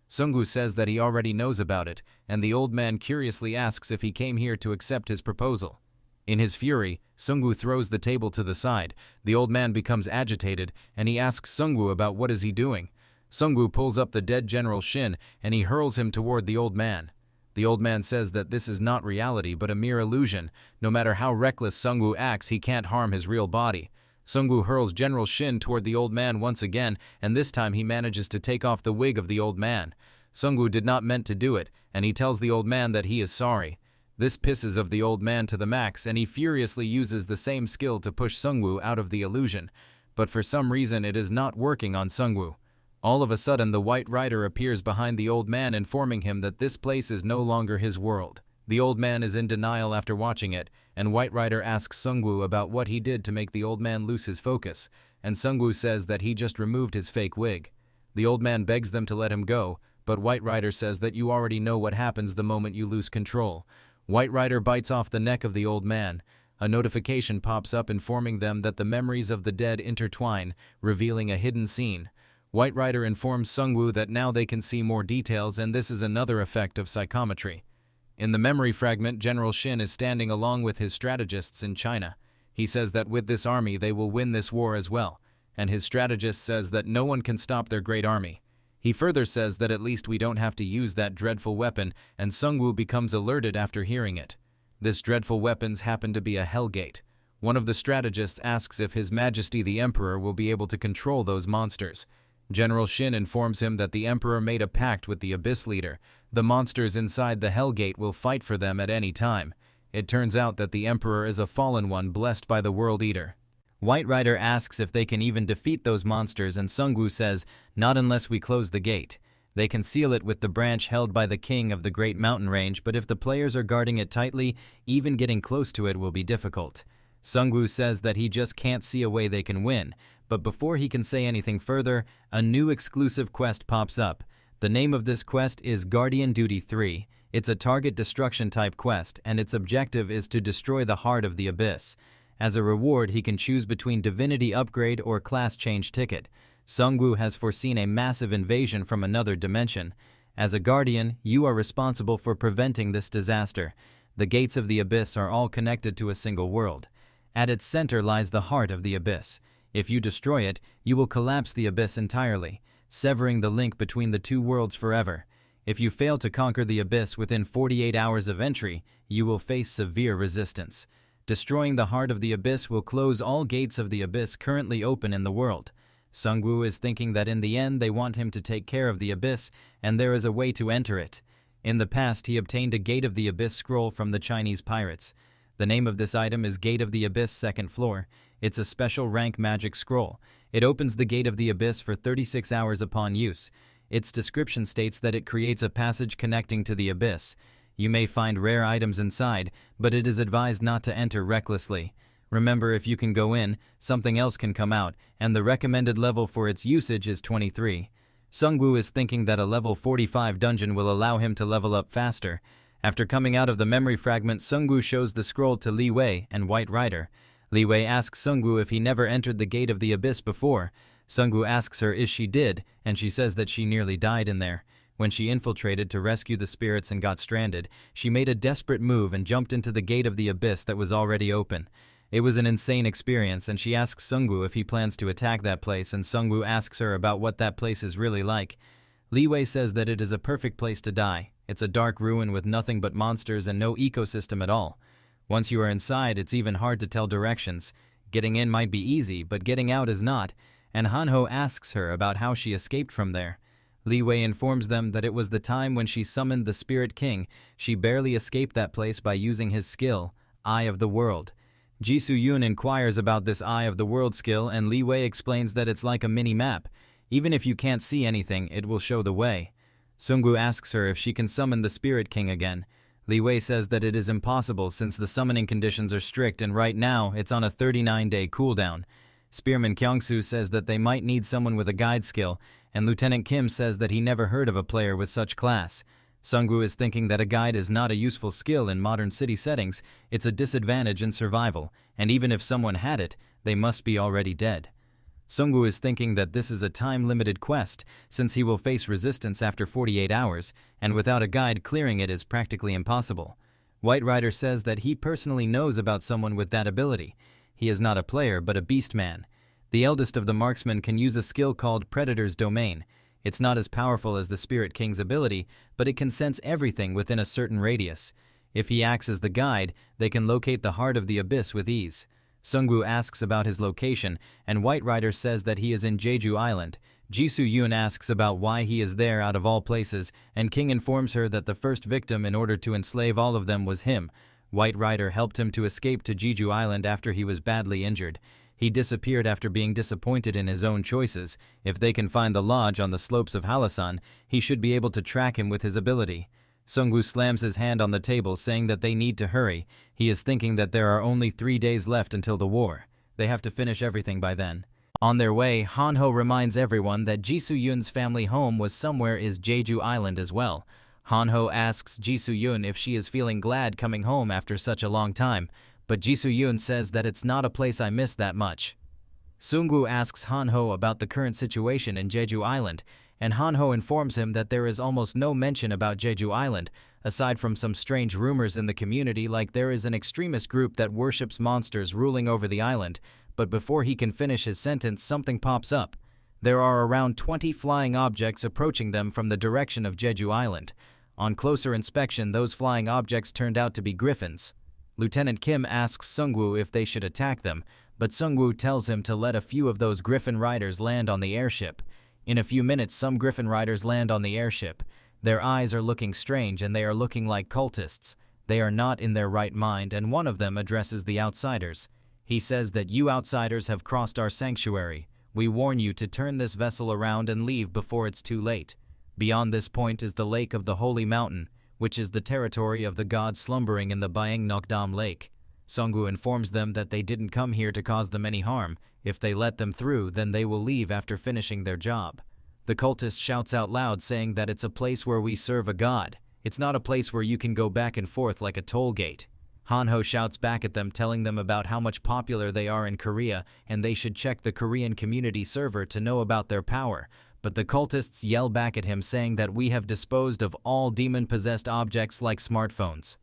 Sungwoo says that he already knows about it, and the old man curiously asks if he came here to accept his proposal. In his fury, Sungwoo throws the table to the side. The old man becomes agitated, and he asks Sungwoo about what is he doing. Sungwoo pulls up the dead General Shin, and he hurls him toward the old man. The old man says that this is not reality but a mere illusion. No matter how reckless Sungwoo acts, he can't harm his real body. Sungwoo hurls General Shin toward the old man once again, and this time he manages to take off the wig of the old man. Sungwoo did not meant to do it, and he tells the old man that he is sorry. This pisses of the old man to the max, and he furiously uses the same skill to push Sungwoo out of the illusion. But for some reason it is not working on Sungwoo. All of a sudden the White Rider appears behind the old man, informing him that this place is no longer his world. The old man is in denial after watching it, and White Rider asks Sungwoo about what he did to make the old man lose his focus, and Sungwoo says that he just removed his fake wig. The old man begs them to let him go, but White Rider says that you already know what happens the moment you lose control. White Rider bites off the neck of the old man. A notification pops up informing them that the memories of the dead intertwine, revealing a hidden scene. White Rider informs Sungwoo that now they can see more details, and this is another effect of psychometry. In the memory fragment, General Shin is standing along with his strategists in China. He says that with this army they will win this war as well, and his strategist says that no one can stop their great army. He further says that at least we don't have to use that dreadful weapon, and Sungwoo becomes alerted after hearing it. This dreadful weapons happen to be a Hellgate. One of the strategists asks if His Majesty the Emperor will be able to control those monsters. General Shin informs him that the Emperor made a pact with the Abyss Leader. The monsters inside the Hellgate will fight for them at any time. It turns out that the Emperor is a fallen one blessed by the World Eater. White Rider asks if they can even defeat those monsters, and Sungwoo says, not unless we close the gate. They can seal it with the branch held by the king of the Great Mountain Range, but if the players are guarding it tightly, even getting close to it will be difficult. Sungwoo says that he just can't see a way they can win, but before he can say anything further, a new exclusive quest pops up. The name of this quest is Guardian Duty 3. It's a target destruction type quest, and its objective is to destroy the heart of the Abyss. As a reward, he can choose between Divinity Upgrade or Class Change Ticket. Sungwoo has foreseen a massive invasion from another dimension. As a Guardian, you are responsible for preventing this disaster. The gates of the Abyss are all connected to a single world. At its center lies the heart of the Abyss. If you destroy it, you will collapse the Abyss entirely, severing the link between the two worlds forever. If you fail to conquer the Abyss within 48 hours of entry, you will face severe resistance. Destroying the heart of the Abyss will close all gates of the Abyss currently open in the world. Sungwoo is thinking that in the end they want him to take care of the Abyss, and there is a way to enter it. In the past, he obtained a Gate of the Abyss scroll from the Chinese pirates. The name of this item is Gate of the Abyss, 2nd floor. It's a special rank magic scroll. It opens the Gate of the Abyss for 36 hours upon use. Its description states that it creates a passage connecting to the abyss. You may find rare items inside, but it is advised not to enter recklessly. Remember, if you can go in, something else can come out, and the recommended level for its usage is 23. Sungwoo is thinking that a level 45 dungeon will allow him to level up faster. After coming out of the memory fragment, Sungwoo shows the scroll to Li Wei and White Rider. Li Wei asks Sungwoo if he never entered the Gate of the Abyss before. Sungwoo asks her if she did, and she says that she nearly died in there. When she infiltrated to rescue the spirits and got stranded, she made a desperate move and jumped into the Gate of the Abyss that was already open. It was an insane experience, and she asks Sungwoo if he plans to attack that place, and Sungwoo asks her about what that place is really like. Li Wei says that it is a perfect place to die. It's a dark ruin with nothing but monsters and no ecosystem at all. Once you are inside, it's even hard to tell directions. Getting in might be easy, but getting out is not, and Hanho asks her about how she escaped from there. Li Wei informs them that it was the time when she summoned the Spirit King. She barely escaped that place by using his skill, Eye of the World. Jisoo Yoon inquires about this Eye of the World skill, and Li Wei explains that it's like a mini-map. Even if you can't see anything, it will show the way. Sungwoo asks her if she can summon the Spirit King again. Li Wei says that it is impossible since the summoning conditions are strict, and right now it's on a 39-day cooldown. Spearman Kyungsoo says that they might need someone with a guide skill, and Lieutenant Kim says that he never heard of a player with such class. Sungwoo is thinking that a guide is not a useful skill in modern city settings. It's a disadvantage in survival, and even if someone had it, they must be already dead. Sungwoo is thinking that this is a time-limited quest, since he will face resistance after 48 hours, and without a guide, clearing it is practically impossible. White Rider says that he personally knows about someone with that ability. He is not a player, but a beast man. The eldest of the marksmen can use a skill called Predator's Domain. It's not as powerful as the Spirit King's ability, but it can sense everything within a certain radius. If he acts as the guide, they can locate the heart of the abyss with ease. Sungwoo asks about his location, and White Rider says that he is in Jeju Island. Jisoo Yoon asks about why he is there out of all places, and King informs her that the first victim in order to enslave all of them was him. White Rider helped him to escape to Jeju Island after he was badly injured. He disappeared after being disappointed in his own choices. If they can find the lodge on the slopes of Halasan, he should be able to track him with his ability. Sungwoo slams his hand on the table, saying that they need to hurry. He is thinking that there are only 3 days left until the war. They have to finish everything by then. On their way, Hanho reminds everyone that Jisoo Yoon's family home was somewhere is Jeju Island as well. Hanho asks Jisoo Yoon if she is feeling glad coming home after such a long time, but Jisoo Yoon says that it's not a place I miss that much. Sungwoo asks Hanho about the current situation in Jeju Island, and Hanho informs him that there is almost no mention about Jeju Island, aside from some strange rumors in the community like there is an extremist group that worships monsters ruling over the island, but before he can finish his sentence, something pops up. There are around 20 flying objects approaching them from the direction of Jeju Island. On closer inspection, those flying objects turned out to be griffins. Lieutenant Kim asks Sungwoo if they should attack them, but Sungwoo tells him to let a few of those griffin riders land on the airship. In a few minutes, some griffin riders land on the airship. Their eyes are looking strange and they are looking like cultists. They are not in their right mind, and one of them addresses the outsiders. He says that you outsiders have crossed our sanctuary. We warn you to turn this vessel around and leave before it's too late. Beyond this point is the Lake of the Holy Mountain, which is the territory of the god slumbering in the Baengnokdam Lake. Sungwoo informs them that they didn't come here to cause them any harm. If they let them through, then they will leave after finishing their job. The cultist shouts out loud saying that it's a place where we serve a god. It's not a place where you can go back and forth like a toll gate. Hanho shouts back at them, telling them about how much popular they are in Korea and they should check the Korean community server to know about their power. But the cultists yell back at him saying that we have disposed of all demon-possessed objects like smartphones.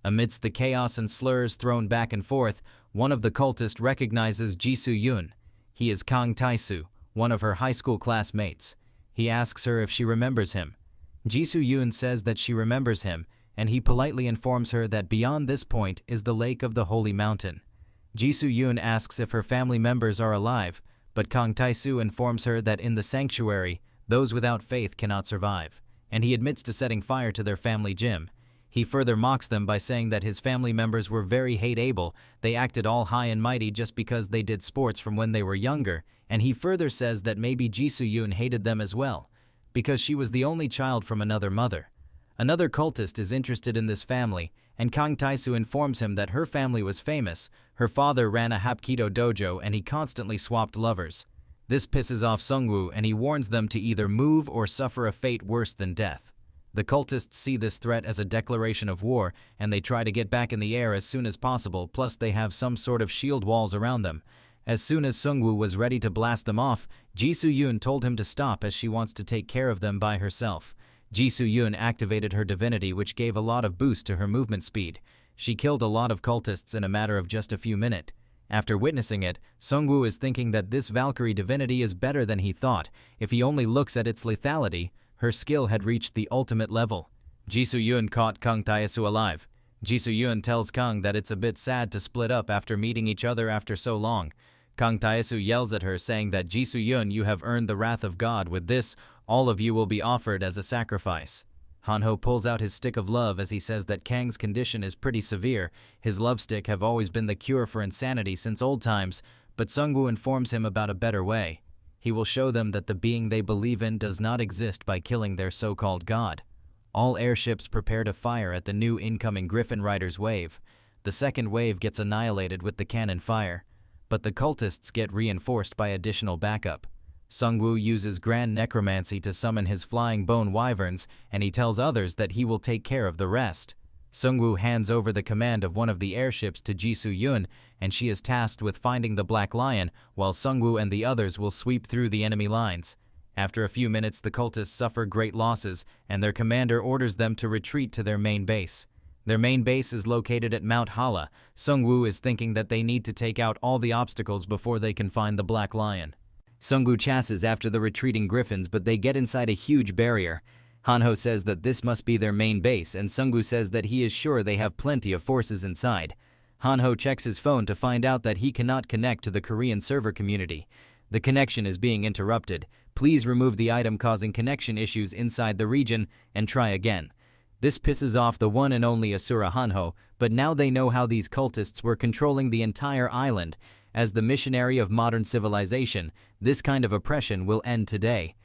Amidst the chaos and slurs thrown back and forth, one of the cultists recognizes Jisoo Yoon. He is Kang Tae-soo, one of her high school classmates. He asks her if she remembers him. Jisoo Yoon says that she remembers him, and he politely informs her that beyond this point is the Lake of the Holy Mountain. Jisoo Yoon asks if her family members are alive, but Kang Tae-soo informs her that in the sanctuary, those without faith cannot survive, and he admits to setting fire to their family gym. He further mocks them by saying that his family members were very hate-able, they acted all high and mighty just because they did sports from when they were younger, and he further says that maybe Jisoo-yoon hated them as well, because she was the only child from another mother. Another cultist is interested in this family, and Kang Tae-soo informs him that her family was famous, her father ran a Hapkido dojo and he constantly swapped lovers. This pisses off Sungwoo and he warns them to either move or suffer a fate worse than death. The cultists see this threat as a declaration of war and they try to get back in the air as soon as possible, plus they have some sort of shield walls around them. As soon as Sungwoo was ready to blast them off, Jisoo-yoon told him to stop as she wants to take care of them by herself. Jisoo-yoon activated her divinity, which gave a lot of boost to her movement speed. She killed a lot of cultists in a matter of just a few minutes. After witnessing it, Sungwoo is thinking that this Valkyrie divinity is better than he thought. If he only looks at its lethality, her skill had reached the ultimate level. Jisoo-yoon caught Kang Tae-soo alive. Jisoo-yoon tells Kang that it's a bit sad to split up after meeting each other after so long. Kang Tae-soo yells at her saying that Jisoo-yoon, you have earned the wrath of God. With this, all of you will be offered as a sacrifice. Hanho pulls out his stick of love as he says that Kang's condition is pretty severe. His love stick have always been the cure for insanity since old times, but Sungwoo informs him about a better way. He will show them that the being they believe in does not exist by killing their so-called god. All airships prepare to fire at the new incoming Griffin Riders wave. The second wave gets annihilated with the cannon fire, but the cultists get reinforced by additional backup. Sungwoo uses Grand Necromancy to summon his flying bone wyverns, and he tells others that he will take care of the rest. Sungwoo hands over the command of one of the airships to Jisoo-yoon, and she is tasked with finding the Black Lion, while Sungwoo and the others will sweep through the enemy lines. After a few minutes, the cultists suffer great losses, and their commander orders them to retreat to their main base. Their main base is located at Mount Hala. Sungwoo is thinking that they need to take out all the obstacles before they can find the Black Lion. Sungwoo chases after the retreating griffins, but they get inside a huge barrier. Hanho says that this must be their main base, and Sungwoo says that he is sure they have plenty of forces inside. Hanho checks his phone to find out that he cannot connect to the Korean server community. The connection is being interrupted. Please remove the item causing connection issues inside the region and try again. This pisses off the one and only Asura Hanho, but now they know how these cultists were controlling the entire island. As the missionary of modern civilization, this kind of oppression will end today.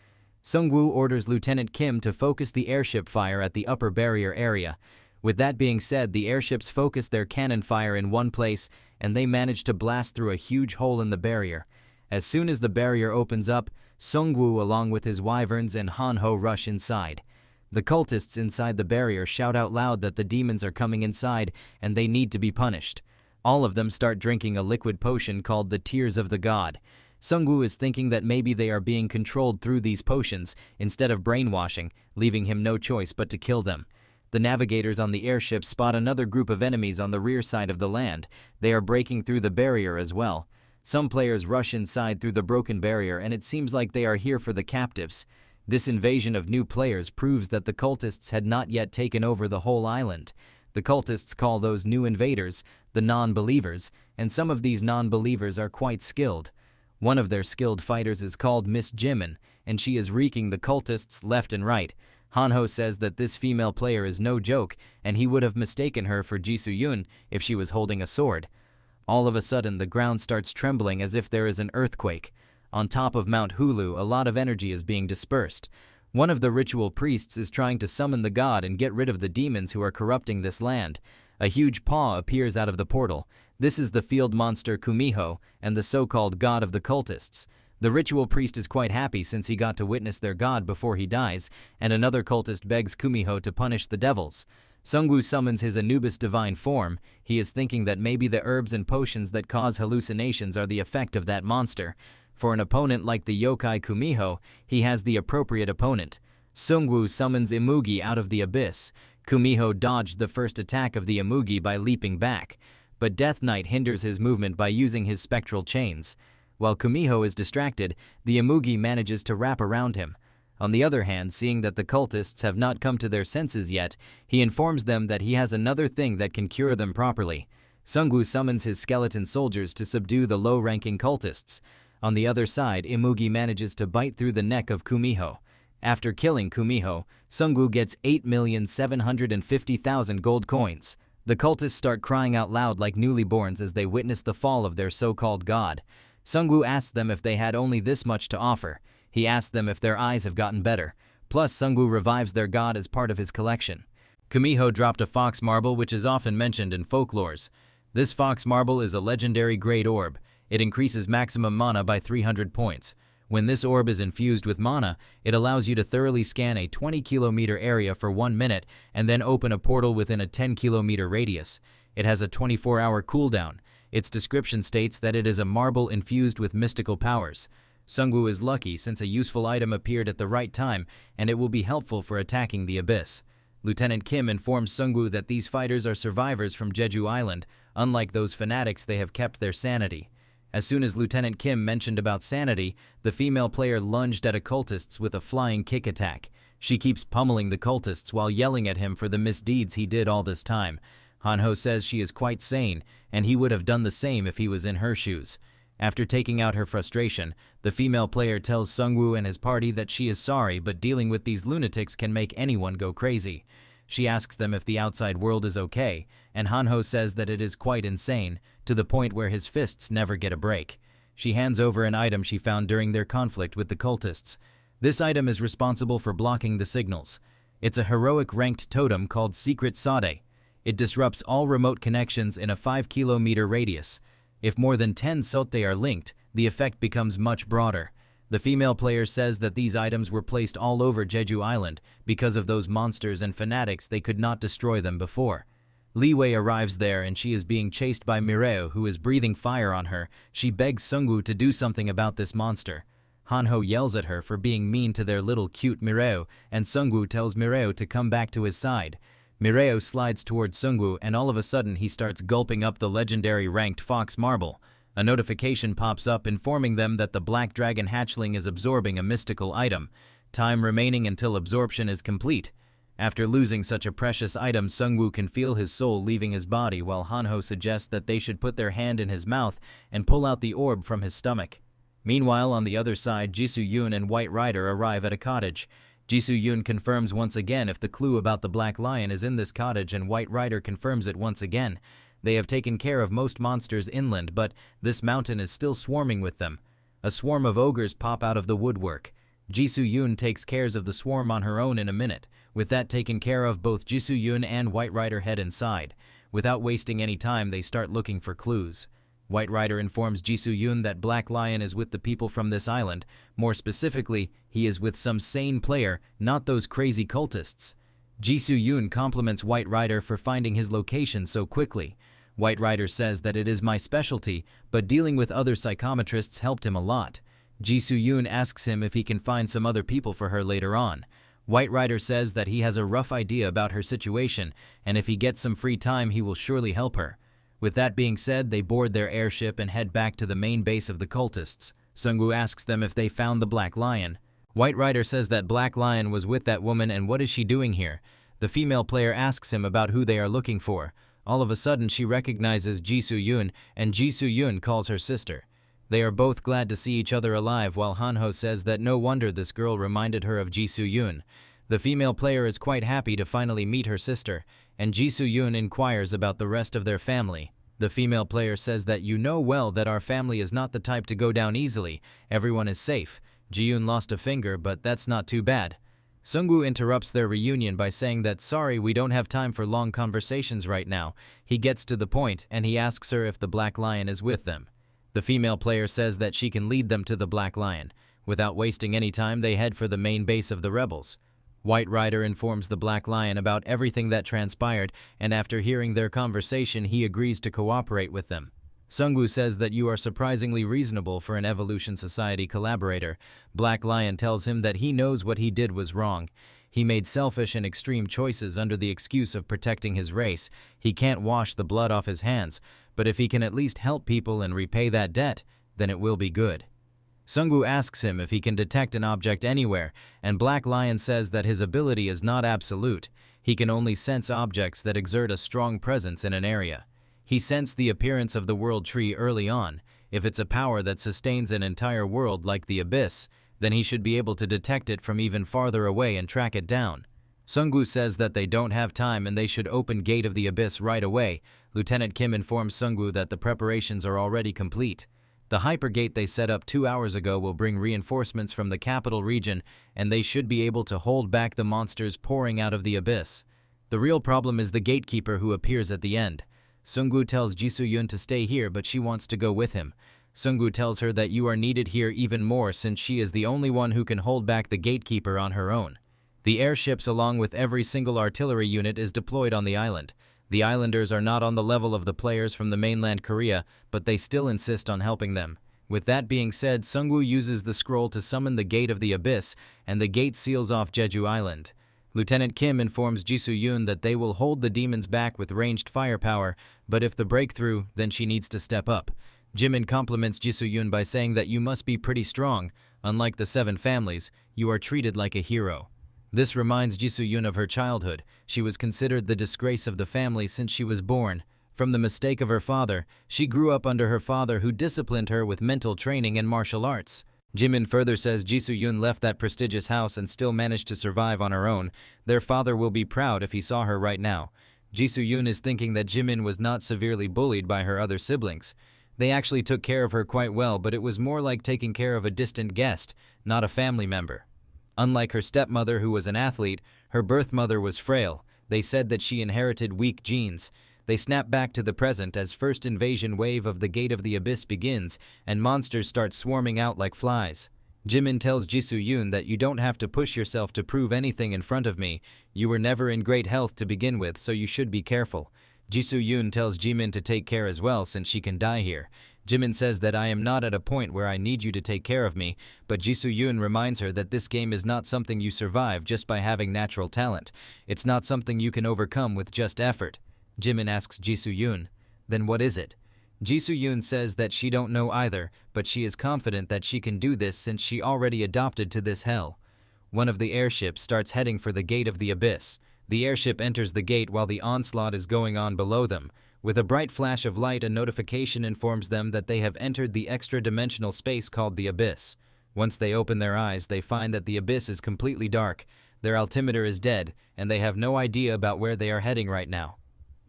Sungwoo orders Lieutenant Kim to focus the airship fire at the upper barrier area. With that being said, the airships focus their cannon fire in one place, and they manage to blast through a huge hole in the barrier. As soon as the barrier opens up, Sungwoo along with his wyverns and Hanho rush inside. The cultists inside the barrier shout out loud that the demons are coming inside and they need to be punished. All of them start drinking a liquid potion called the Tears of the God. Sungwoo is thinking that maybe they are being controlled through these potions instead of brainwashing, leaving him no choice but to kill them. The navigators on the airship spot another group of enemies on the rear side of the land. They are breaking through the barrier as well. Some players rush inside through the broken barrier, and it seems like they are here for the captives. This invasion of new players proves that the cultists had not yet taken over the whole island. The cultists call those new invaders the non-believers, and some of these non-believers are quite skilled. One of their skilled fighters is called Miss Jimin, and she is wreaking the cultists left and right. Hanho says that this female player is no joke, and he would have mistaken her for Jisoo-yoon if she was holding a sword. All of a sudden, the ground starts trembling as if there is an earthquake. On top of Mount Hulu, a lot of energy is being dispersed. One of the ritual priests is trying to summon the god and get rid of the demons who are corrupting this land. A huge paw appears out of the portal. This is the field monster Kumiho and the so-called god of the cultists. The ritual priest is quite happy since he got to witness their god before he dies, and another cultist begs Kumiho to punish the devils. Sungwoo summons his Anubis divine form. He is thinking that maybe the herbs and potions that cause hallucinations are the effect of that monster. For an opponent like the yokai Kumiho, he has the appropriate opponent. Sungwoo summons Imugi out of the abyss. Kumiho dodged the first attack of the Imugi by leaping back, but Death Knight hinders his movement by using his spectral chains. While Kumiho is distracted, the Imugi manages to wrap around him. On the other hand, seeing that the cultists have not come to their senses yet, he informs them that he has another thing that can cure them properly. Sungwoo summons his skeleton soldiers to subdue the low-ranking cultists. On the other side, Imugi manages to bite through the neck of Kumiho. After killing Kumiho, Sungwoo gets 8,750,000 gold coins. The cultists start crying out loud like newlyborns as they witness the fall of their so-called god. Sungwoo asks them if they had only this much to offer. He asks them if their eyes have gotten better. Plus, Sungwoo revives their god as part of his collection. Kumiho dropped a fox marble, which is often mentioned in folklores. This fox marble is a legendary great orb. It increases maximum mana by 300 points. When this orb is infused with mana, it allows you to thoroughly scan a 20-kilometer area for 1 minute and then open a portal within a 10-kilometer radius. It has a 24-hour cooldown. Its description states that it is a marble infused with mystical powers. Sungwoo is lucky since a useful item appeared at the right time, and it will be helpful for attacking the Abyss. Lieutenant Kim informs Sungwoo that these fighters are survivors from Jeju Island. Unlike those fanatics, they have kept their sanity. As soon as Lieutenant Kim mentioned about sanity, the female player lunged at occultists with a flying kick attack. She keeps pummeling the cultists while yelling at him for the misdeeds he did all this time. Hanho says she is quite sane, and he would have done the same if he was in her shoes. After taking out her frustration, the female player tells Sungwoo and his party that she is sorry, but dealing with these lunatics can make anyone go crazy. She asks them if the outside world is okay, and Hanho says that it is quite insane, to the point where his fists never get a break. She hands over an item she found during their conflict with the cultists. This item is responsible for blocking the signals. It's a heroic ranked totem called Secret Sade. It disrupts all remote connections in a 5-kilometer radius. If more than 10 sote are linked, the effect becomes much broader. The female player says that these items were placed all over Jeju Island. Because of those monsters and fanatics, they could not destroy them before. Li Wei arrives there and she is being chased by Mireo, who is breathing fire on her. She begs Sungwoo to do something about this monster. Hanho yells at her for being mean to their little cute Mireo, and Sungwoo tells Mireo to come back to his side. Mireo slides towards Sungwoo, and all of a sudden he starts gulping up the legendary ranked fox marble. A notification pops up informing them that the Black Dragon hatchling is absorbing a mystical item. Time remaining until absorption is complete. After losing such a precious item, Sungwoo can feel his soul leaving his body, while Hanho suggests that they should put their hand in his mouth and pull out the orb from his stomach. Meanwhile, on the other side, Jisoo Yoon and White Rider arrive at a cottage. Jisoo Yoon confirms once again if the clue about the Black Lion is in this cottage, and White Rider confirms it once again. They have taken care of most monsters inland, but this mountain is still swarming with them. A swarm of ogres pop out of the woodwork. Jisoo Yoon takes care of the swarm on her own in a minute. With that taken care of, both Jisoo Yoon and White Rider head inside. Without wasting any time, they start looking for clues. White Rider informs Jisoo Yoon that Black Lion is with the people from this island. More specifically, he is with some sane player, not those crazy cultists. Jisoo Yoon compliments White Rider for finding his location so quickly. White Rider says that it is my specialty, but dealing with other psychometrists helped him a lot. Jisoo Yoon asks him if he can find some other people for her later on. White Rider says that he has a rough idea about her situation, and if he gets some free time, he will surely help her. With that being said, they board their airship and head back to the main base of the cultists. Sungwoo asks them if they found the Black Lion. White Rider says that Black Lion was with that woman, and what is she doing here? The female player asks him about who they are looking for. All of a sudden, she recognizes Jisoo Yoon, and Jisoo Yoon calls her sister. They are both glad to see each other alive, while Hanho says that no wonder this girl reminded her of Jisoo Yoon. The female player is quite happy to finally meet her sister, and Jisoo Yoon inquires about the rest of their family. The female player says that you know well that our family is not the type to go down easily. Everyone is safe. Ji-yoon lost a finger, but that's not too bad. Sungwoo interrupts their reunion by saying that sorry, we don't have time for long conversations right now. He gets to the point, and he asks her if the Black Lion is with them. The female player says that she can lead them to the Black Lion. Without wasting any time, they head for the main base of the rebels. White Rider informs the Black Lion about everything that transpired, and after hearing their conversation, he agrees to cooperate with them. Sungwoo says that you are surprisingly reasonable for an Evolution Society collaborator. Black Lion tells him that he knows what he did was wrong. He made selfish and extreme choices under the excuse of protecting his race. He can't wash the blood off his hands, but if he can at least help people and repay that debt, then it will be good. Sungwoo asks him if he can detect an object anywhere, and Black Lion says that his ability is not absolute. He can only sense objects that exert a strong presence in an area. He sensed the appearance of the World Tree early on. If it's a power that sustains an entire world like the Abyss, then he should be able to detect it from even farther away and track it down. Sungwoo says that they don't have time and they should open Gate of the Abyss right away. Lieutenant Kim informs Sungwoo that the preparations are already complete. The hypergate they set up 2 hours ago will bring reinforcements from the capital region, and they should be able to hold back the monsters pouring out of the abyss. The real problem is the gatekeeper who appears at the end. Sungwoo tells Jisoo-yun to stay here, but she wants to go with him. Sungwoo tells her that you are needed here even more since she is the only one who can hold back the gatekeeper on her own. The airships along with every single artillery unit is deployed on the island. The islanders are not on the level of the players from the mainland Korea, but they still insist on helping them. With that being said, Sungwoo uses the scroll to summon the Gate of the Abyss, and the gate seals off Jeju Island. Lieutenant Kim informs Jisoo-yun that they will hold the demons back with ranged firepower, but if the breakthrough, then she needs to step up. Jimin compliments Jisoo-yun by saying that you must be pretty strong. Unlike the 7 families, you are treated like a hero. This reminds Jisoo-yun of her childhood. She was considered the disgrace of the family since she was born. From the mistake of her father, she grew up under her father who disciplined her with mental training and martial arts. Jimin further says Jisoo-yun left that prestigious house and still managed to survive on her own. Their father will be proud if he saw her right now. Jisoo-yun is thinking that Jimin was not severely bullied by her other siblings. They actually took care of her quite well, but it was more like taking care of a distant guest, not a family member. Unlike her stepmother who was an athlete, her birth mother was frail. They said that she inherited weak genes. They snap back to the present as first invasion wave of the Gate of the Abyss begins and monsters start swarming out like flies. Jimin tells Jisoo-yun that you don't have to push yourself to prove anything in front of me. You were never in great health to begin with, so you should be careful. Jisoo-yun tells Jimin to take care as well since she can die here. Jimin says that I am not at a point where I need you to take care of me, but Jisoo-yun reminds her that this game is not something you survive just by having natural talent. It's not something you can overcome with just effort. Jimin asks Jisoo-yun, then what is it? Jisoo-yun says that she don't know either, but she is confident that she can do this since she already adopted to this hell. One of the airships starts heading for the Gate of the Abyss. The airship enters the gate while the onslaught is going on below them. With a bright flash of light, a notification informs them that they have entered the extra-dimensional space called the Abyss. Once they open their eyes, they find that the Abyss is completely dark. Their altimeter is dead, and they have no idea about where they are heading right now.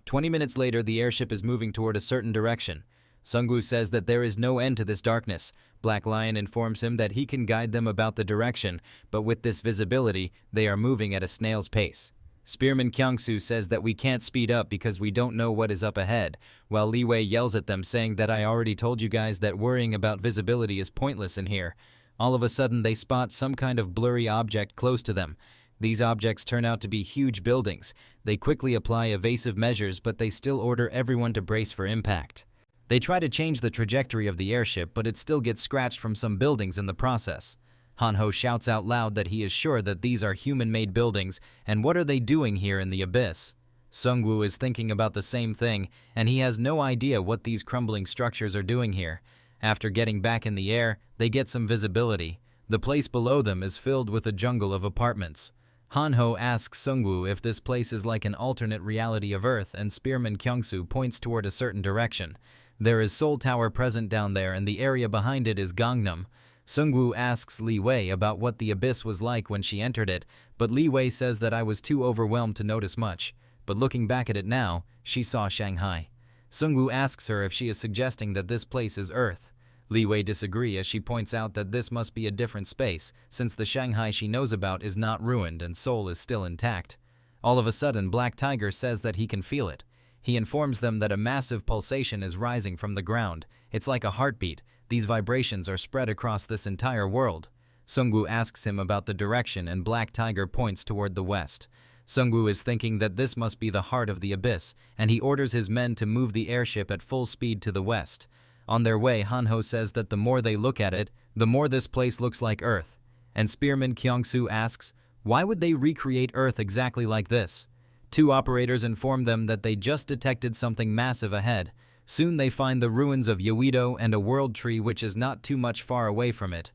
20 minutes later, the airship is moving toward a certain direction. Sungwoo says that there is no end to this darkness. Black Lion informs him that he can guide them about the direction, but with this visibility, they are moving at a snail's pace. Spearman Kyung-soo says that we can't speed up because we don't know what is up ahead, while Lee Wei yells at them saying that I already told you guys that worrying about visibility is pointless in here. All of a sudden they spot some kind of blurry object close to them. These objects turn out to be huge buildings. They quickly apply evasive measures, but they still order everyone to brace for impact. They try to change the trajectory of the airship, but it still gets scratched from some buildings in the process. Han-ho shouts out loud that he is sure that these are human-made buildings, and what are they doing here in the abyss? Sungwoo is thinking about the same thing, and he has no idea what these crumbling structures are doing here. After getting back in the air, they get some visibility. The place below them is filled with a jungle of apartments. Han-ho asks Sungwoo if this place is like an alternate reality of Earth, and Spearman Kyung-soo points toward a certain direction. There is Seoul Tower present down there, and the area behind it is Gangnam. Sungwoo asks Lee Wei about what the abyss was like when she entered it, but Lee Wei says that I was too overwhelmed to notice much. But looking back at it now, she saw Shanghai. Sungwoo asks her if she is suggesting that this place is Earth. Lee Wei disagrees as she points out that this must be a different space, since the Shanghai she knows about is not ruined and Seoul is still intact. All of a sudden, Black Tiger says that he can feel it. He informs them that a massive pulsation is rising from the ground. It's like a heartbeat. These vibrations are spread across this entire world. Sungwoo asks him about the direction and Black Tiger points toward the west. Sungwoo is thinking that this must be the heart of the abyss, and he orders his men to move the airship at full speed to the west. On their way, Han-ho says that the more they look at it, the more this place looks like Earth. And Spearman Kyung-soo asks, why would they recreate Earth exactly like this? Two operators inform them that they just detected something massive ahead. Soon they find the ruins of Yeouido and a world tree which is not too much far away from it.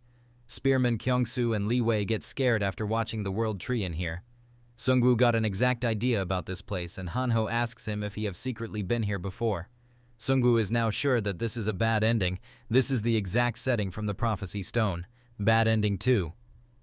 Spearman Kyung-soo and Lee Wei get scared after watching the world tree in here. Sungwoo got an exact idea about this place, and Han-ho asks him if he have secretly been here before. Sungwoo is now sure that this is a bad ending. This is the exact setting from the Prophecy Stone. Bad ending 2.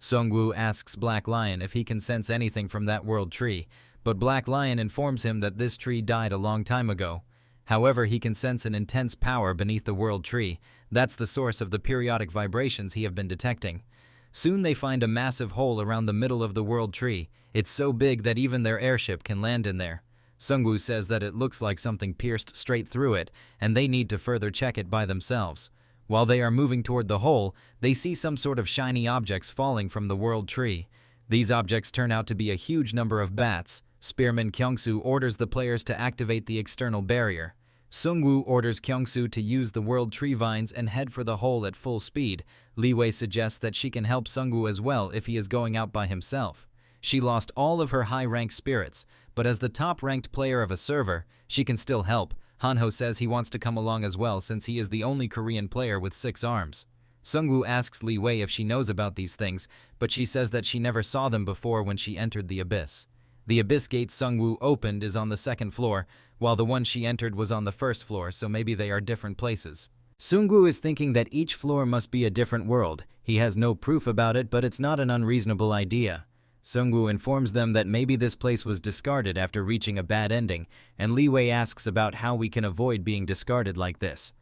Sungwoo asks Black Lion if he can sense anything from that world tree, but Black Lion informs him that this tree died a long time ago. However, he can sense an intense power beneath the world tree. That's the source of the periodic vibrations he have been detecting. Soon they find a massive hole around the middle of the world tree. It's so big that even their airship can land in there. Sungwoo says that it looks like something pierced straight through it, and they need to further check it by themselves. While they are moving toward the hole, they see some sort of shiny objects falling from the world tree. These objects turn out to be a huge number of bats. Spearman Kyungsoo orders the players to activate the external barrier. Sungwoo orders Kyungsoo to use the world tree vines and head for the hole at full speed. Li Wei suggests that she can help Sungwoo as well if he is going out by himself. She lost all of her high-ranked spirits, but as the top-ranked player of a server, she can still help. Hanho says he wants to come along as well since he is the only Korean player with 6 arms. Sungwoo asks Li Wei if she knows about these things, but she says that she never saw them before when she entered the abyss. The abyss gate Sungwoo opened is on the 2nd floor, while the one she entered was on the 1st floor, so maybe they are different places. Sungwoo is thinking that each floor must be a different world. He has no proof about it, but it's not an unreasonable idea. Sungwoo informs them that maybe this place was discarded after reaching a bad ending, and Li Wei asks about how we can avoid being discarded like this.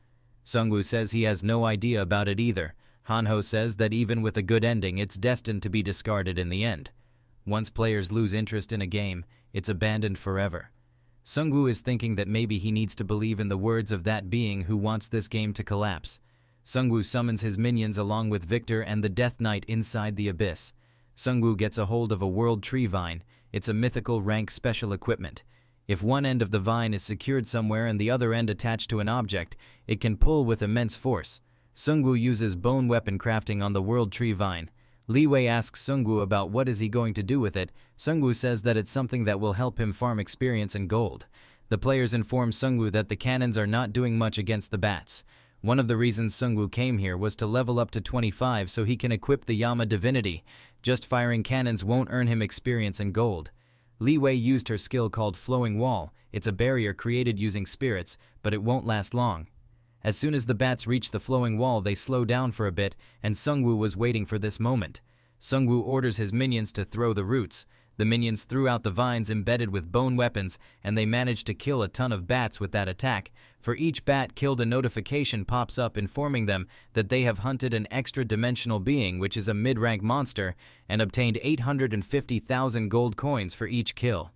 Sungwoo says he has no idea about it either. Hanho says that even with a good ending, it's destined to be discarded in the end. Once players lose interest in a game, it's abandoned forever. Sungwoo is thinking that maybe he needs to believe in the words of that being who wants this game to collapse. Sungwoo summons his minions along with Victor and the Death Knight inside the abyss. Sungwoo gets a hold of a world tree vine. It's a mythical rank special equipment. If one end of the vine is secured somewhere and the other end attached to an object, it can pull with immense force. Sungwoo uses bone weapon crafting on the world tree vine. Li Wei asks Sungwoo about what is he going to do with it. Sungwoo says that it's something that will help him farm experience and gold. The players inform Sungwoo that the cannons are not doing much against the bats. One of the reasons Sungwoo came here was to level up to 25 so he can equip the Yama divinity. Just firing cannons won't earn him experience and gold. Li Wei used her skill called Flowing Wall. It's a barrier created using spirits, but it won't last long. As soon as the bats reach the flowing wall, they slow down for a bit, and Sungwoo was waiting for this moment. Sungwoo orders his minions to throw the roots. The minions threw out the vines embedded with bone weapons, and they managed to kill a ton of bats with that attack. For each bat killed, a notification pops up informing them that they have hunted an extra-dimensional being, which is a mid-rank monster, and obtained 850,000 gold coins for each kill.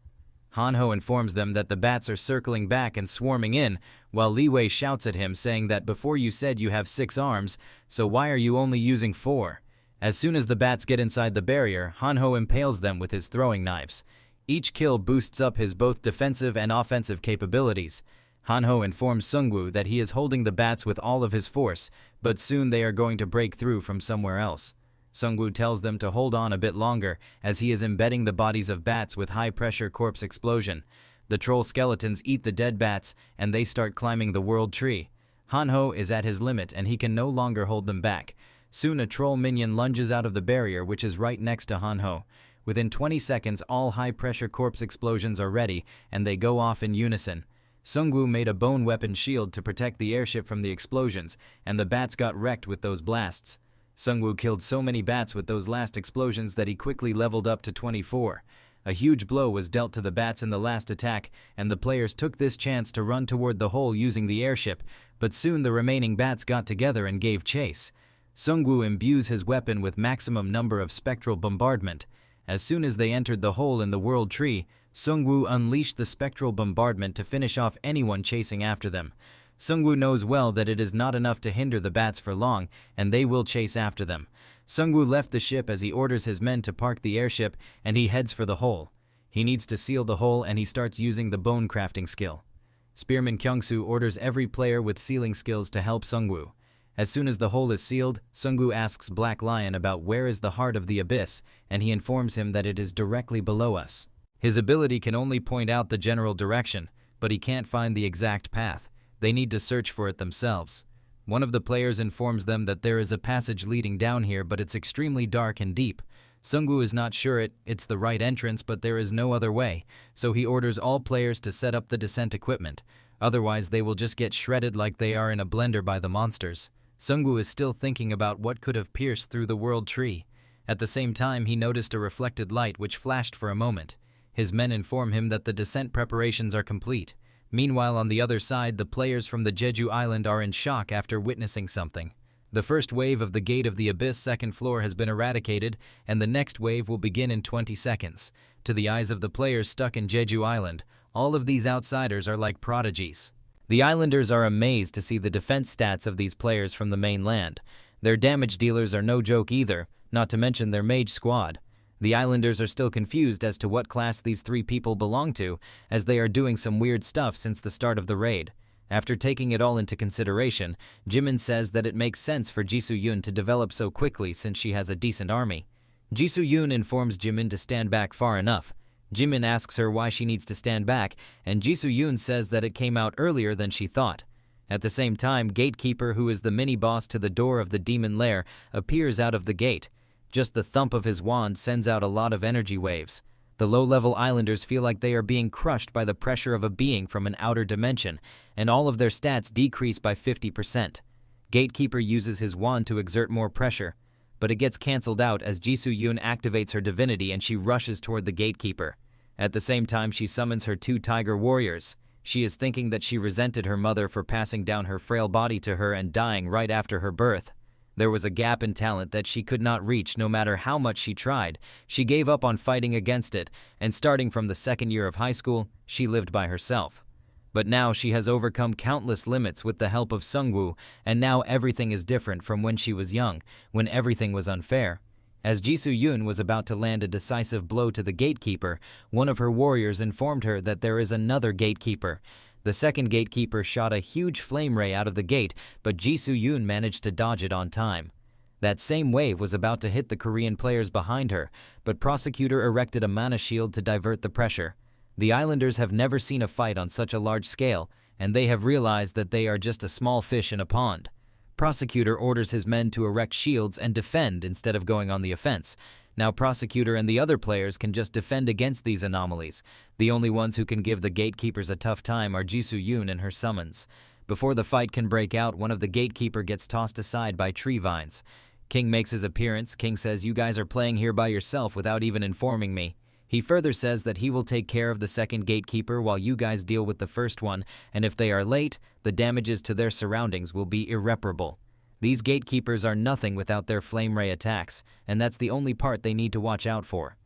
Hanho informs them that the bats are circling back and swarming in, while Li Wei shouts at him saying that before you said you have 6 arms, so why are you only using 4? As soon as the bats get inside the barrier, Hanho impales them with his throwing knives. Each kill boosts up his both defensive and offensive capabilities. Hanho informs Sungwoo that he is holding the bats with all of his force, but soon they are going to break through from somewhere else. Sungwoo tells them to hold on a bit longer, as he is embedding the bodies of bats with high-pressure corpse explosion. The troll skeletons eat the dead bats, and they start climbing the world tree. Hanho is at his limit, and he can no longer hold them back. Soon a troll minion lunges out of the barrier, which is right next to Hanho. Within 20 seconds, all high-pressure corpse explosions are ready, and they go off in unison. Sungwoo made a bone weapon shield to protect the airship from the explosions, and the bats got wrecked with those blasts. Sungwoo killed so many bats with those last explosions that he quickly leveled up to 24. A huge blow was dealt to the bats in the last attack, and the players took this chance to run toward the hole using the airship, but soon the remaining bats got together and gave chase. Sungwoo imbues his weapon with maximum number of spectral bombardment. As soon as they entered the hole in the world tree, Sungwoo unleashed the spectral bombardment to finish off anyone chasing after them. Sungwoo knows well that it is not enough to hinder the bats for long, and they will chase after them. Sungwoo left the ship as he orders his men to park the airship, and he heads for the hole. He needs to seal the hole, and he starts using the bone crafting skill. Spearman Kyungsoo orders every player with sealing skills to help Sungwoo. As soon as the hole is sealed, Sungwoo asks Black Lion about where is the heart of the abyss, and he informs him that it is directly below us. His ability can only point out the general direction, but he can't find the exact path. They need to search for it themselves. One of the players informs them that there is a passage leading down here, but it's extremely dark and deep. Sungwoo is not sure it's the right entrance, but there is no other way, so he orders all players to set up the descent equipment. Otherwise, they will just get shredded like they are in a blender by the monsters. Sungwoo is still thinking about what could have pierced through the world tree. At the same time, he noticed a reflected light which flashed for a moment. His men inform him that the descent preparations are complete. Meanwhile, on the other side, the players from the Jeju Island are in shock after witnessing something. The first wave of the Gate of the Abyss second floor has been eradicated, and the next wave will begin in 20 seconds. To the eyes of the players stuck in Jeju Island, all of these outsiders are like prodigies. The islanders are amazed to see the defense stats of these players from the mainland. Their damage dealers are no joke either, not to mention their mage squad. The islanders are still confused as to what class these three people belong to, as they are doing some weird stuff since the start of the raid. After taking it all into consideration, Jimin says that it makes sense for Jisoo-yoon to develop so quickly since she has a decent army. Jisoo-yoon informs Jimin to stand back far enough. Jimin asks her why she needs to stand back, and Jisoo-yoon says that it came out earlier than she thought. At the same time, Gatekeeper, who is the mini-boss to the door of the demon lair, appears out of the gate. Just the thump of his wand sends out a lot of energy waves. The low-level islanders feel like they are being crushed by the pressure of a being from an outer dimension, and all of their stats decrease by 50%. Gatekeeper uses his wand to exert more pressure, but it gets cancelled out as Jisoo-yoon activates her divinity and she rushes toward the Gatekeeper. At the same time, she summons her two tiger warriors. She is thinking that she resented her mother for passing down her frail body to her and dying right after her birth. There was a gap in talent that she could not reach no matter how much she tried. She gave up on fighting against it, and starting from the second year of high school, she lived by herself. But now she has overcome countless limits with the help of Sungwoo, and now everything is different from when she was young, when everything was unfair. As Jisoo-yoon was about to land a decisive blow to the Gatekeeper, one of her warriors informed her that there is another Gatekeeper. The second Gatekeeper shot a huge flame ray out of the gate, but Jisoo-yoon managed to dodge it on time. That same wave was about to hit the Korean players behind her, but Prosecutor erected a mana shield to divert the pressure. The islanders have never seen a fight on such a large scale, and they have realized that they are just a small fish in a pond. Prosecutor orders his men to erect shields and defend instead of going on the offense. Now Prosecutor and the other players can just defend against these anomalies. The only ones who can give the Gatekeepers a tough time are Jisoo-yoon and her summons. Before the fight can break out, one of the Gatekeeper gets tossed aside by tree vines. King makes his appearance. King says, "You guys are playing here by yourself without even informing me." He further says that he will take care of the second Gatekeeper while you guys deal with the first one, and if they are late, the damages to their surroundings will be irreparable. These Gatekeepers are nothing without their flame ray attacks, and that's the only part they need to watch out for.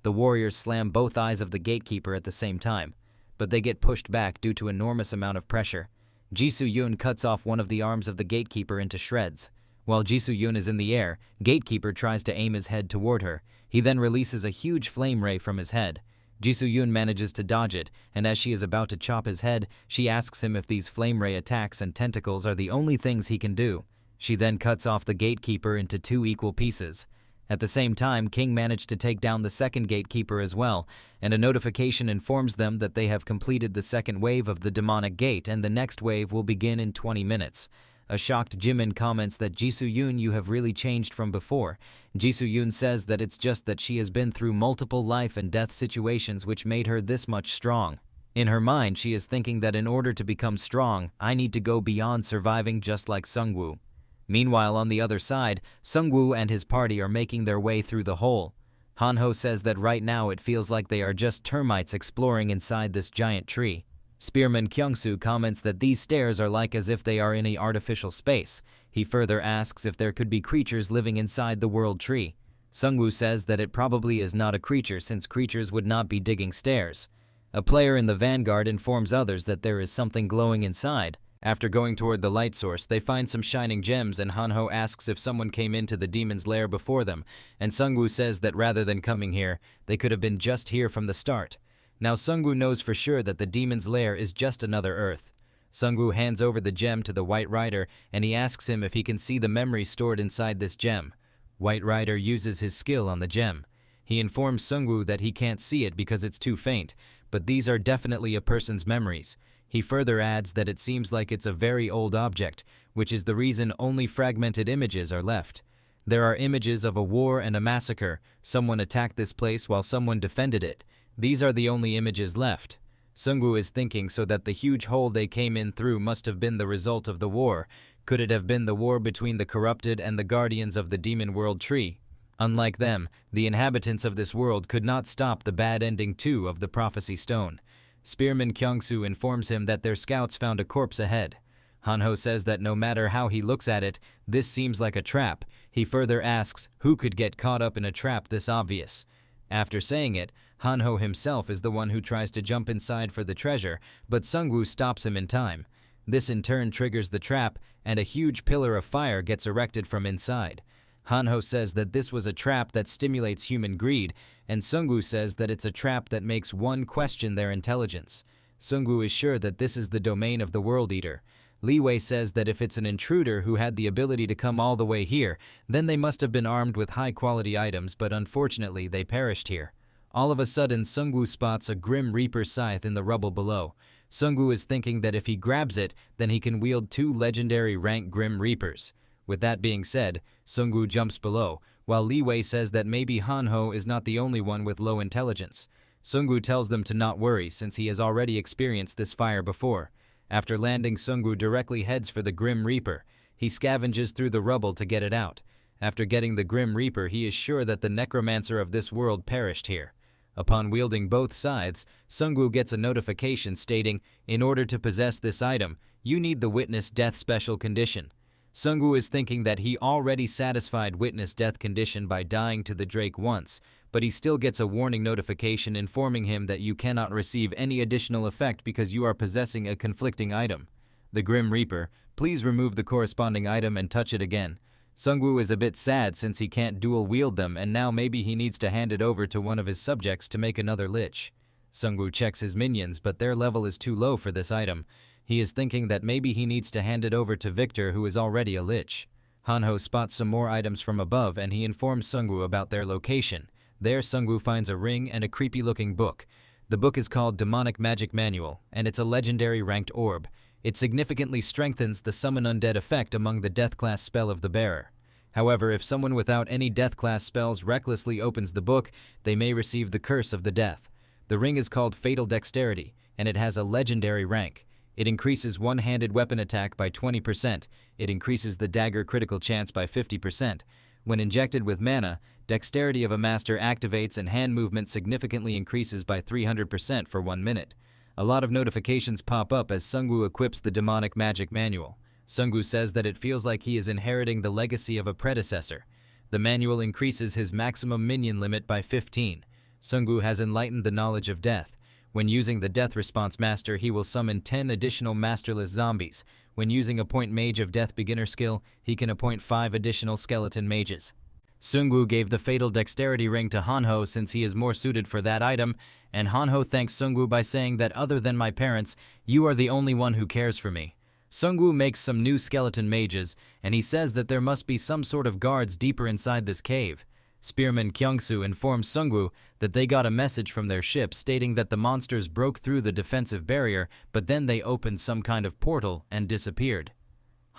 The warriors slam both eyes of the Gatekeeper at the same time, but they get pushed back due to enormous amount of pressure. Jisoo-yoon cuts off one of the arms of the Gatekeeper into shreds. While Jisoo-yoon is in the air, Gatekeeper tries to aim his head toward her. He then releases a huge flame ray from his head. Jisoo-yoon manages to dodge it, and as she is about to chop his head, she asks him if these flame ray attacks and tentacles are the only things he can do. She then cuts off the Gatekeeper into two equal pieces. At the same time, King managed to take down the second Gatekeeper as well, and a notification informs them that they have completed the second wave of the demonic gate and the next wave will begin in 20 minutes. A shocked Jimin comments that Jisoo-yoon, you have really changed from before. Jisoo-yoon says that it's just that she has been through multiple life and death situations which made her this much strong. In her mind, she is thinking that in order to become strong, I need to go beyond surviving just like Sungwoo. Meanwhile, on the other side, Sungwoo and his party are making their way through the hole. Hanho says that right now it feels like they are just termites exploring inside this giant tree. Spearman Kyungsoo comments that these stairs are like as if they are in an artificial space. He further asks if there could be creatures living inside the world tree. Sungwoo says that it probably is not a creature since creatures would not be digging stairs. A player in the vanguard informs others that there is something glowing inside. After going toward the light source, they find some shining gems and Hanho asks if someone came into the demon's lair before them, and Sungwoo says that rather than coming here, they could have been just here from the start. Now Sungwoo knows for sure that the demon's lair is just another Earth. Sungwoo hands over the gem to the White Rider and he asks him if he can see the memory stored inside this gem. White Rider uses his skill on the gem. He informs Sungwoo that he can't see it because it's too faint, but these are definitely a person's memories. He further adds that it seems like it's a very old object, which is the reason only fragmented images are left. There are images of a war and a massacre. Someone attacked this place while someone defended it. These are the only images left. Sungwoo is thinking so that the huge hole they came in through must have been the result of the war. Could it have been the war between the corrupted and the guardians of the demon world tree? Unlike them, the inhabitants of this world could not stop the bad ending too of the prophecy stone. Spearman Kyungsu informs him that their scouts found a corpse ahead. Hanho says that no matter how he looks at it, this seems like a trap. He further asks who could get caught up in a trap this obvious. After saying it, Hanho himself is the one who tries to jump inside for the treasure, but Sungwoo stops him in time. This in turn triggers the trap, and a huge pillar of fire gets erected from inside. Hanho says that this was a trap that stimulates human greed, and Sungwoo says that it's a trap that makes one question their intelligence. Sungwoo is sure that this is the domain of the World Eater. Li Wei says that if it's an intruder who had the ability to come all the way here, then they must have been armed with high-quality items, but unfortunately they perished here. All of a sudden, Sungwoo spots a Grim Reaper scythe in the rubble below. Sungwoo is thinking that if he grabs it, then he can wield 2 legendary rank Grim Reapers. With that being said, Sungwoo jumps below, while Li Wei says that maybe Hanho is not the only one with low intelligence. Sungwoo tells them to not worry since he has already experienced this fire before. After landing, Sungwoo directly heads for the Grim Reaper. He scavenges through the rubble to get it out. After getting the Grim Reaper, he is sure that the Necromancer of this world perished here. Upon wielding both scythes, Sungwoo gets a notification stating, in order to possess this item, you need the Witness Death Special Condition. Sungwoo is thinking that he already satisfied Witness Death Condition by dying to the Drake once, but he still gets a warning notification informing him that you cannot receive any additional effect because you are possessing a conflicting item. The Grim Reaper, please remove the corresponding item and touch it again. Sungwoo is a bit sad since he can't dual wield them, and now maybe he needs to hand it over to one of his subjects to make another lich. Sungwoo checks his minions, but their level is too low for this item. He is thinking that maybe he needs to hand it over to Victor, who is already a lich. Hanho spots some more items from above and he informs Sungwoo about their location. There, Sungwoo finds a ring and a creepy-looking book. The book is called Demonic Magic Manual, and it's a legendary ranked orb. It significantly strengthens the Summon Undead effect among the Death class spell of the bearer. However, if someone without any Death class spells recklessly opens the book, they may receive the curse of the death. The ring is called Fatal Dexterity, and it has a legendary rank. It increases one-handed weapon attack by 20%. It increases the dagger critical chance by 50%. When injected with mana, Dexterity of a Master activates and hand movement significantly increases by 300% for 1 minute. A lot of notifications pop up as Sungwoo equips the Demonic Magic Manual. Sungwoo says that it feels like he is inheriting the legacy of a predecessor. The manual increases his maximum minion limit by 15. Sungwoo has enlightened the knowledge of death. When using the Death Response Master, he will summon 10 additional masterless zombies. When using Appoint Mage of Death beginner skill, he can appoint 5 additional skeleton mages. Sungwoo gave the Fatal Dexterity ring to Hanho since he is more suited for that item, and Hanho thanks Sungwoo by saying that other than my parents, you are the only one who cares for me. Sungwoo makes some new skeleton mages, and he says that there must be some sort of guards deeper inside this cave. Spearman Kyungsu informs Sungwoo that they got a message from their ship stating that the monsters broke through the defensive barrier, but then they opened some kind of portal and disappeared.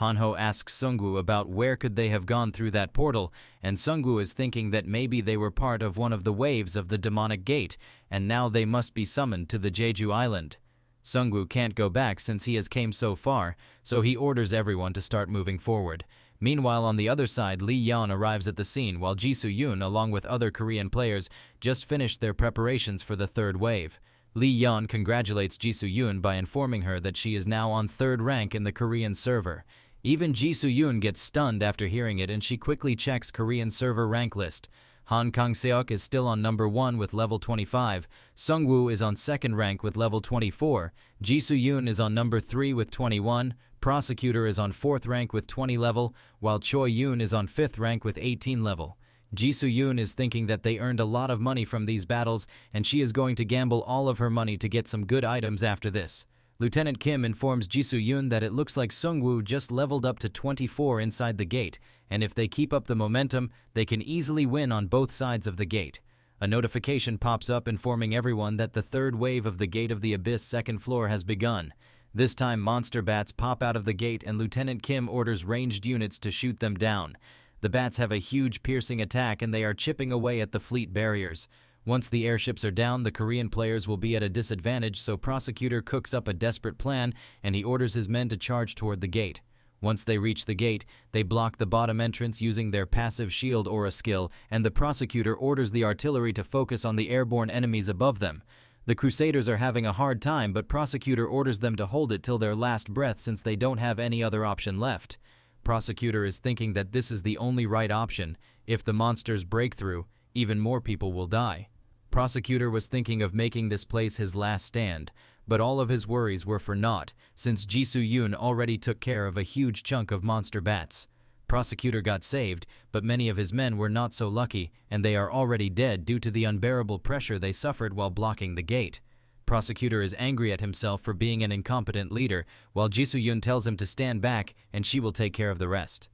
Hanho asks Sungwoo about where could they have gone through that portal, and Sungwoo is thinking that maybe they were part of one of the waves of the demonic gate, and now they must be summoned to the Jeju Island. Sungwoo can't go back since he has came so far, so he orders everyone to start moving forward. Meanwhile, on the other side, Lee Yeon arrives at the scene while Ji Soo-yoon, along with other Korean players, just finished their preparations for the third wave. Lee Yeon congratulates Ji Soo-yoon by informing her that she is now on 3rd rank in the Korean server. Even Ji Soo-yoon gets stunned after hearing it, and she quickly checks Korean server rank list. Han Kang-seok is still on number 1 with level 25, Sungwoo is on 2nd rank with level 24, Ji Soo-yoon is on number 3 with 21, Prosecutor is on 4th rank with 20 level, while Choi Yoon is on 5th rank with 18 level. Ji Soo-yoon is thinking that they earned a lot of money from these battles, and she is going to gamble all of her money to get some good items after this. Lieutenant Kim informs Ji Soo-yoon that it looks like Sungwoo just leveled up to 24 inside the gate, and if they keep up the momentum, they can easily win on both sides of the gate. A notification pops up informing everyone that the 3rd wave of the Gate of the Abyss 2nd floor has begun. This time, monster bats pop out of the gate and Lieutenant Kim orders ranged units to shoot them down. The bats have a huge piercing attack and they are chipping away at the fleet barriers. Once the airships are down, the Korean players will be at a disadvantage, so Prosecutor cooks up a desperate plan and he orders his men to charge toward the gate. Once they reach the gate, they block the bottom entrance using their passive shield aura skill, and the prosecutor orders the artillery to focus on the airborne enemies above them. The Crusaders are having a hard time, but prosecutor orders them to hold it till their last breath since they don't have any other option left. Prosecutor is thinking that this is the only right option. If the monsters break through, even more people will die. Prosecutor was thinking of making this place his last stand, but all of his worries were for naught, since Jisoo-yoon already took care of a huge chunk of monster bats. Prosecutor got saved, but many of his men were not so lucky, and they are already dead due to the unbearable pressure they suffered while blocking the gate. Prosecutor is angry at himself for being an incompetent leader, while Jisoo-yoon tells him to stand back and she will take care of the rest.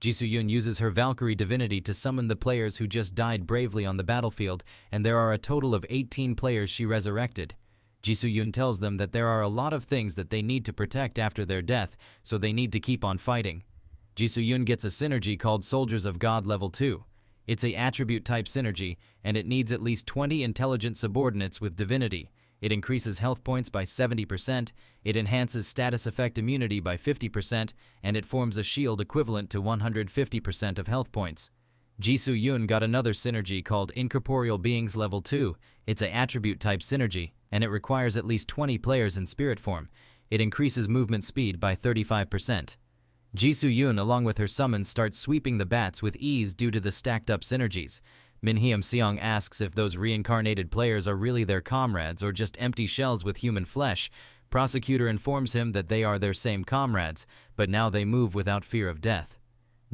Jisoo-yoon uses her Valkyrie divinity to summon the players who just died bravely on the battlefield, and there are a total of 18 players she resurrected. Jisoo-yoon tells them that there are a lot of things that they need to protect after their death, so they need to keep on fighting. Jisoo-yoon gets a synergy called Soldiers of God Level 2. It's a attribute type synergy, and it needs at least 20 intelligent subordinates with divinity. It increases health points by 70%, it enhances status effect immunity by 50%, and it forms a shield equivalent to 150% of health points. Jisoo-yoon got another synergy called Incorporeal Beings Level 2. It's an attribute type synergy, and it requires at least 20 players in spirit form. It increases movement speed by 35%. Jisoo-yoon along with her summons starts sweeping the bats with ease due to the stacked up synergies. Min-Seong asks if those reincarnated players are really their comrades or just empty shells with human flesh. Prosecutor informs him that they are their same comrades, but now they move without fear of death.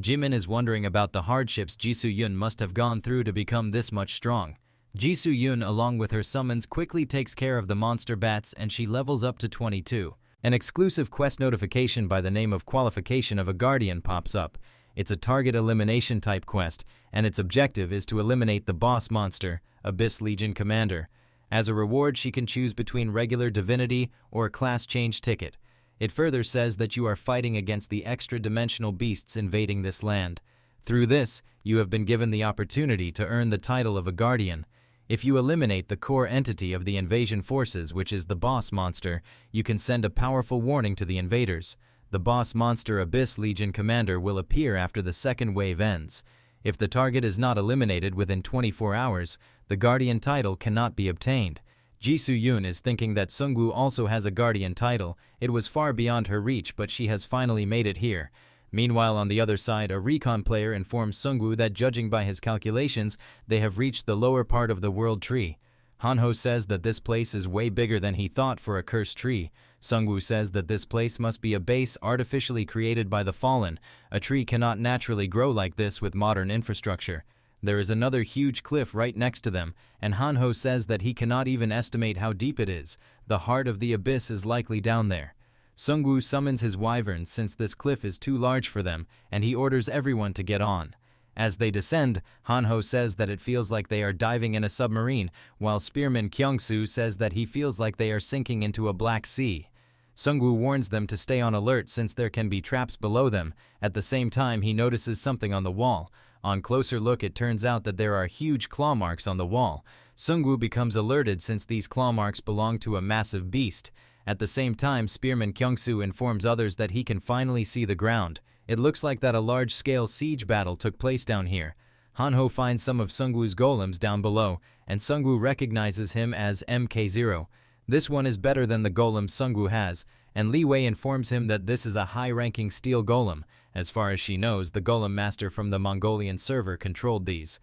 Jimin is wondering about the hardships Jisoo-yoon must have gone through to become this much strong. Jisoo-yoon along with her summons quickly takes care of the monster bats and she levels up to 22. An exclusive quest notification by the name of Qualification of a Guardian pops up. It's a target elimination type quest, and its objective is to eliminate the boss monster, Abyss Legion Commander. As a reward, she can choose between regular divinity or a class change ticket. It further says that you are fighting against the extra-dimensional beasts invading this land. Through this, you have been given the opportunity to earn the title of a Guardian. If you eliminate the core entity of the invasion forces, which is the boss monster, you can send a powerful warning to the invaders. The boss monster Abyss Legion Commander will appear after the second wave ends. If the target is not eliminated within 24 hours, the Guardian title cannot be obtained. Jisoo-yoon is thinking that Seungwoo also has a Guardian title. It was far beyond her reach, but she has finally made it here. Meanwhile, on the other side, a recon player informs Seungwoo that judging by his calculations, they have reached the lower part of the world tree. Hanho says that this place is way bigger than he thought for a cursed tree. Seungwoo says that this place must be a base artificially created by the fallen. A tree cannot naturally grow like this with modern infrastructure. There is another huge cliff right next to them, and Hanho says that he cannot even estimate how deep it is. The heart of the abyss is likely down there. Seungwoo summons his wyverns since this cliff is too large for them, and he orders everyone to get on. As they descend, Hanho says that it feels like they are diving in a submarine, while Spearman Kyungsoo says that he feels like they are sinking into a black sea. Seungwoo warns them to stay on alert since there can be traps below them. At the same time, he notices something on the wall. On closer look, it turns out that there are huge claw marks on the wall. Seungwoo becomes alerted since these claw marks belong to a massive beast. At the same time, Spearman Kyungsoo informs others that he can finally see the ground. It looks like that a large-scale siege battle took place down here. Hanho finds some of Seungwoo's golems down below, and Seungwoo recognizes him as MK0. This one is better than the golem Seungwoo has, and Li Wei informs him that this is a high-ranking steel golem. As far as she knows, the golem master from the Mongolian server controlled these.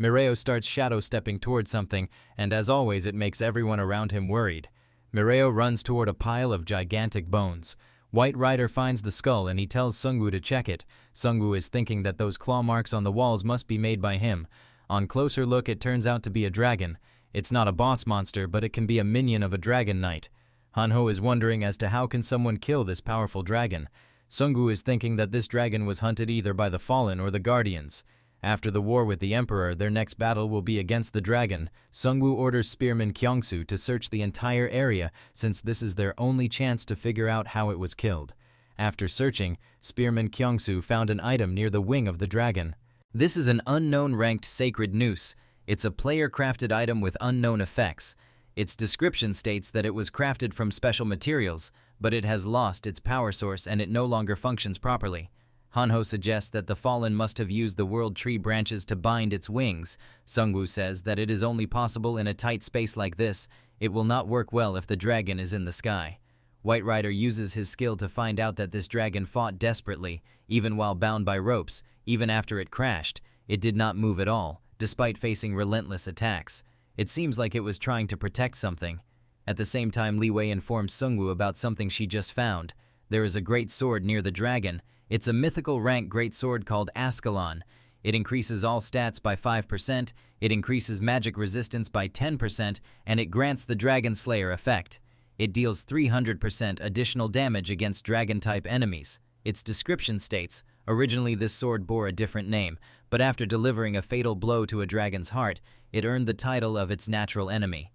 Mireo starts shadow-stepping towards something, and as always it makes everyone around him worried. Mireo runs toward a pile of gigantic bones. White Rider finds the skull and he tells Seungwoo to check it. Seungwoo is thinking that those claw marks on the walls must be made by him. On closer look, it turns out to be a dragon. It's not a boss monster, but it can be a minion of a dragon knight. Hanho is wondering as to how can someone kill this powerful dragon. Seungwoo is thinking that this dragon was hunted either by the Fallen or the Guardians. After the war with the Emperor, their next battle will be against the dragon. Seungwoo orders Spearman Kyungsoo to search the entire area since this is their only chance to figure out how it was killed. After searching, Spearman Kyungsoo found an item near the wing of the dragon. This is an unknown ranked sacred noose. It's a player-crafted item with unknown effects. Its description states that it was crafted from special materials, but it has lost its power source and it no longer functions properly. Hanho suggests that the fallen must have used the world tree branches to bind its wings. Sungwoo says that it is only possible in a tight space like this. It will not work well if the dragon is in the sky. White Rider uses his skill to find out that this dragon fought desperately, even while bound by ropes. Even after it crashed, it did not move at all, despite facing relentless attacks. It seems like it was trying to protect something. At the same time, Li Wei informs Sungwoo about something she just found. There is a great sword near the dragon. It's a mythical rank great sword called Ascalon. It increases all stats by 5%, it increases magic resistance by 10%, and it grants the Dragon Slayer effect. It deals 300% additional damage against dragon-type enemies. Its description states, originally this sword bore a different name, but after delivering a fatal blow to a dragon's heart, it earned the title of its natural enemy.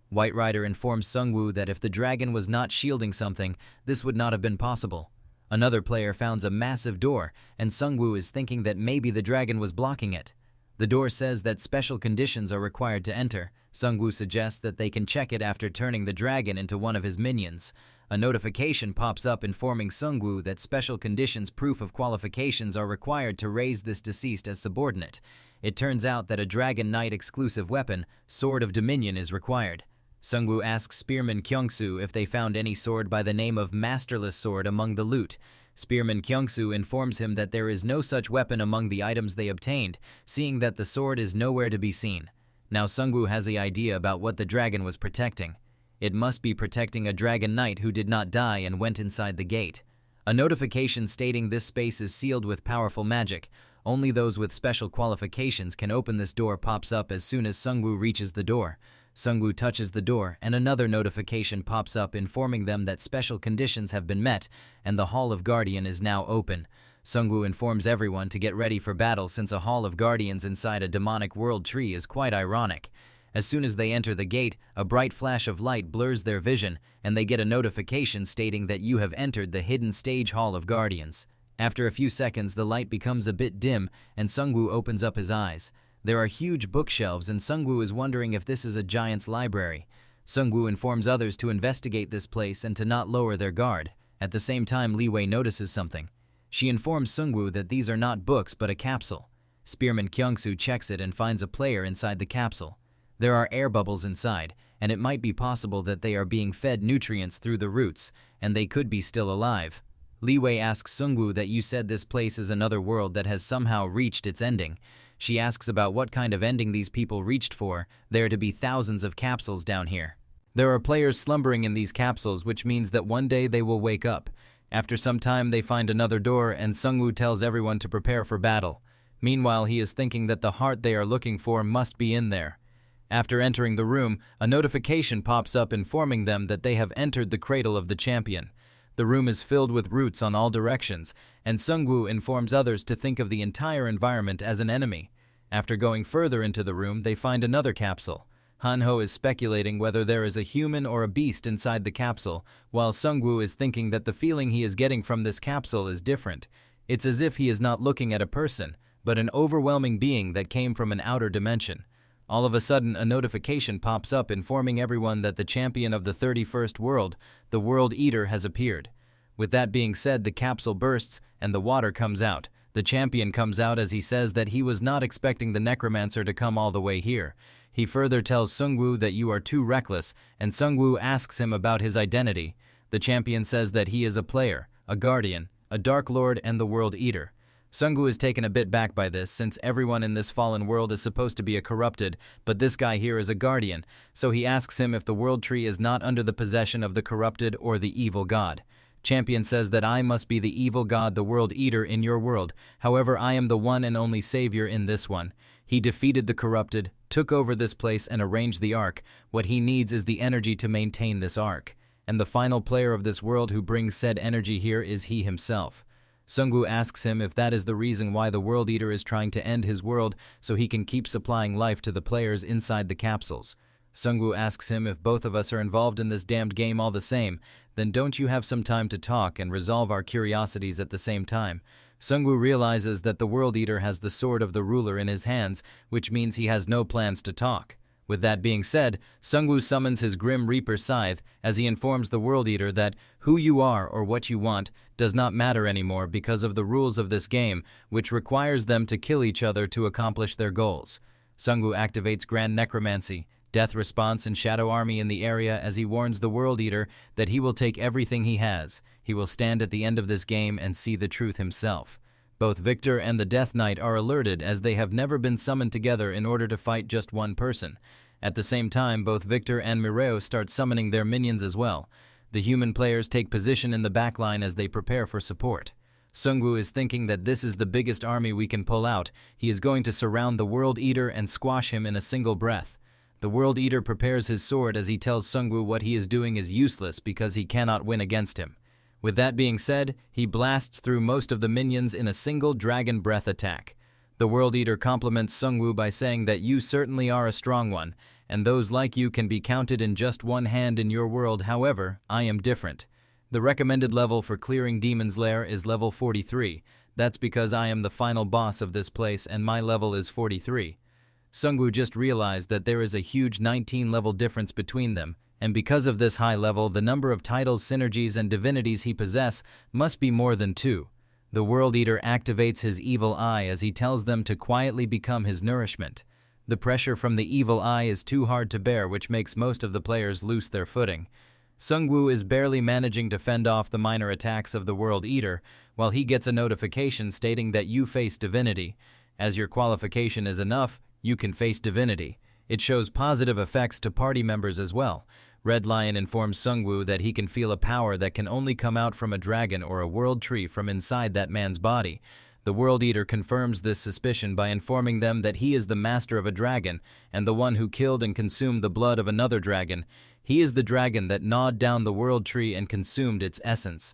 White Rider informs Sungwoo that if the dragon was not shielding something, this would not have been possible. Another player founds a massive door, and Sungwoo is thinking that maybe the dragon was blocking it. The door says that special conditions are required to enter. Sungwoo suggests that they can check it after turning the dragon into one of his minions. A notification pops up informing Sungwoo that special conditions proof of qualifications are required to raise this deceased as subordinate. It turns out that a Dragon Knight exclusive weapon, Sword of Dominion, is required. Sungwoo asks Spearman Kyungsoo if they found any sword by the name of Masterless Sword among the loot. Spearman Kyungsoo informs him that there is no such weapon among the items they obtained, seeing that the sword is nowhere to be seen. Now Sungwoo has the idea about what the dragon was protecting. It must be protecting a Dragon Knight who did not die and went inside the gate. A notification stating this space is sealed with powerful magic. Only those with special qualifications can open this door pops up as soon as Sungwoo reaches the door. Sungwoo touches the door, and another notification pops up informing them that special conditions have been met, and the Hall of Guardian is now open. Sungwoo informs everyone to get ready for battle since a Hall of Guardians inside a demonic world tree is quite ironic. As soon as they enter the gate, a bright flash of light blurs their vision, and they get a notification stating that you have entered the hidden stage Hall of Guardians. After a few seconds, the light becomes a bit dim, and Sungwoo opens up his eyes. There are huge bookshelves, and Sungwoo is wondering if this is a giant's library. Sungwoo informs others to investigate this place and to not lower their guard. At the same time, Li Wei notices something. She informs Sungwoo that these are not books but a capsule. Spearman Kyungsoo checks it and finds a player inside the capsule. There are air bubbles inside, and it might be possible that they are being fed nutrients through the roots, and they could be still alive. Li Wei asks Sungwoo that you said this place is another world that has somehow reached its ending. She asks about what kind of ending these people reached for. There to be thousands of capsules down here. There are players slumbering in these capsules, which means that one day they will wake up. After some time, they find another door, and Sungwoo tells everyone to prepare for battle. Meanwhile, he is thinking that the heart they are looking for must be in there. After entering the room, a notification pops up informing them that they have entered the cradle of the champion. The room is filled with roots on all directions, and Sungwoo informs others to think of the entire environment as an enemy. After going further into the room, they find another capsule. Hanho is speculating whether there is a human or a beast inside the capsule, while Sungwoo is thinking that the feeling he is getting from this capsule is different. It's as if he is not looking at a person, but an overwhelming being that came from an outer dimension. All of a sudden, a notification pops up informing everyone that the champion of the 31st world, the World Eater, has appeared. With that being said, the capsule bursts and the water comes out. The champion comes out as he says that he was not expecting the Necromancer to come all the way here. He further tells Sungwoo that you are too reckless, and Sungwoo asks him about his identity. The champion says that he is a player, a guardian, a Dark Lord, and the World Eater. Sungwoo is taken a bit back by this, since everyone in this fallen world is supposed to be a corrupted, but this guy here is a guardian, so he asks him if the world tree is not under the possession of the corrupted or the evil god. Champion says that I must be the evil god, the World Eater, in your world. However, I am the one and only savior in this one. He defeated the corrupted, took over this place, and arranged the Ark. What he needs is the energy to maintain this Ark. And the final player of this world who brings said energy here is he himself. Sungwoo asks him if that is the reason why the World Eater is trying to end his world so he can keep supplying life to the players inside the capsules. Sungwoo asks him if both of us are involved in this damned game all the same, then don't you have some time to talk and resolve our curiosities at the same time. Sungwoo realizes that the World Eater has the sword of the ruler in his hands, which means he has no plans to talk. With that being said, Sungwoo summons his Grim Reaper scythe as he informs the World Eater that who you are or what you want does not matter anymore because of the rules of this game, which requires them to kill each other to accomplish their goals. Sungwoo activates Grand Necromancy, Death Response, and Shadow Army in the area as he warns the World Eater that he will take everything he has. He will stand at the end of this game and see the truth himself. Both Victor and the Death Knight are alerted as they have never been summoned together in order to fight just one person. At the same time, both Victor and Mireo start summoning their minions as well. The human players take position in the backline as they prepare for support. Sungwoo is thinking that this is the biggest army we can pull out. He is going to surround the World Eater and squash him in a single breath. The World Eater prepares his sword as he tells Sungwoo what he is doing is useless because he cannot win against him. With that being said, he blasts through most of the minions in a single Dragon Breath attack. The World Eater compliments Sungwoo by saying that you certainly are a strong one, and those like you can be counted in just one hand in your world. However, I am different. The recommended level for clearing Demon's Lair is level 43. That's because I am the final boss of this place and my level is 43. Sungwoo just realized that there is a huge 19-level difference between them, and because of this high level, the number of titles, synergies, and divinities he possesses must be more than 2. The World Eater activates his Evil Eye as he tells them to quietly become his nourishment. The pressure from the Evil Eye is too hard to bear, which makes most of the players lose their footing. Sungwoo is barely managing to fend off the minor attacks of the World Eater, while he gets a notification stating that you face divinity. As your qualification is enough, you can face divinity. It shows positive effects to party members as well. Red Lion informs Sungwoo that he can feel a power that can only come out from a dragon or a world tree from inside that man's body. The World Eater confirms this suspicion by informing them that he is the master of a dragon and the one who killed and consumed the blood of another dragon. He is the dragon that gnawed down the world tree and consumed its essence.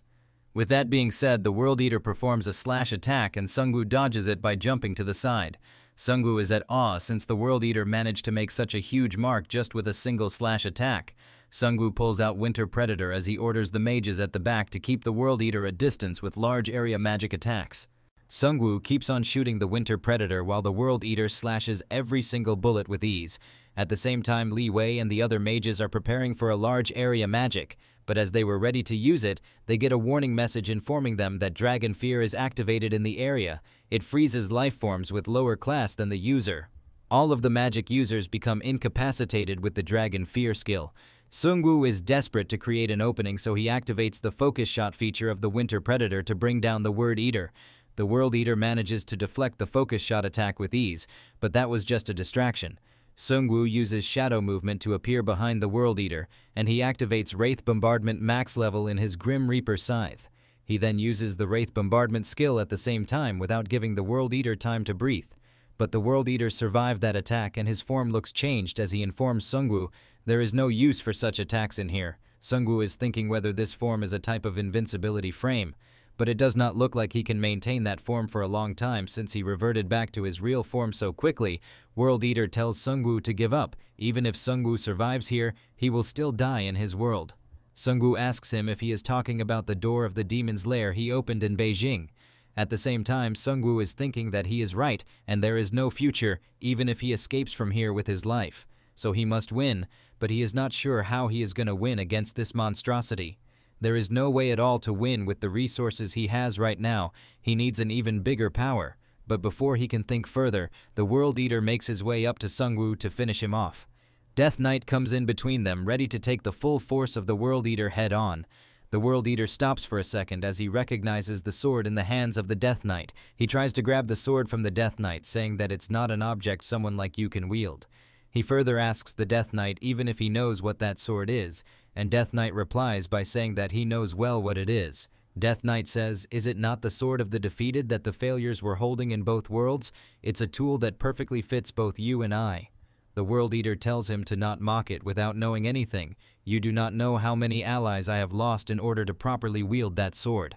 With that being said, the World Eater performs a slash attack and Sungwoo dodges it by jumping to the side. Sungwoo is at awe since the World Eater managed to make such a huge mark just with a single slash attack. Sungwoo pulls out Winter Predator as he orders the mages at the back to keep the World Eater at distance with large area magic attacks. Sungwoo keeps on shooting the Winter Predator while the World Eater slashes every single bullet with ease. At the same time, Li Wei and the other mages are preparing for a large area magic, but as they were ready to use it, they get a warning message informing them that Dragon Fear is activated in the area. It freezes life forms with lower class than the user. All of the magic users become incapacitated with the Dragon Fear skill. Sungwoo is desperate to create an opening, so he activates the focus shot feature of the Winter Predator to bring down the World Eater. The World Eater manages to deflect the focus shot attack with ease, but that was just a distraction. Sungwoo uses shadow movement to appear behind the World Eater, and he activates Wraith Bombardment max level in his Grim Reaper scythe. He then uses the Wraith Bombardment skill at the same time without giving the World Eater time to breathe. But the World Eater survived that attack and his form looks changed as he informs Sungwoo there is no use for such attacks in here. Sungwoo is thinking whether this form is a type of invincibility frame, but it does not look like he can maintain that form for a long time since he reverted back to his real form so quickly. World Eater tells Sungwoo to give up. Even if Sungwoo survives here, he will still die in his world. Sungwoo asks him if he is talking about the door of the demon's lair he opened in Beijing. At the same time, Sungwoo is thinking that he is right and there is no future even if he escapes from here with his life. So he must win, but he is not sure how he is going to win against this monstrosity. There is no way at all to win with the resources he has right now. He needs an even bigger power. But before he can think further, the World Eater makes his way up to Sungwoo to finish him off. Death Knight comes in between them, ready to take the full force of the World Eater head on. The World Eater stops for a second as he recognizes the sword in the hands of the Death Knight. He tries to grab the sword from the Death Knight, saying that it's not an object someone like you can wield. He further asks the Death Knight even if he knows what that sword is, and Death Knight replies by saying that he knows well what it is. Death Knight says, "Is it not the sword of the defeated that the failures were holding in both worlds? It's a tool that perfectly fits both you and I." The World Eater tells him to not mock it without knowing anything. "You do not know how many allies I have lost in order to properly wield that sword."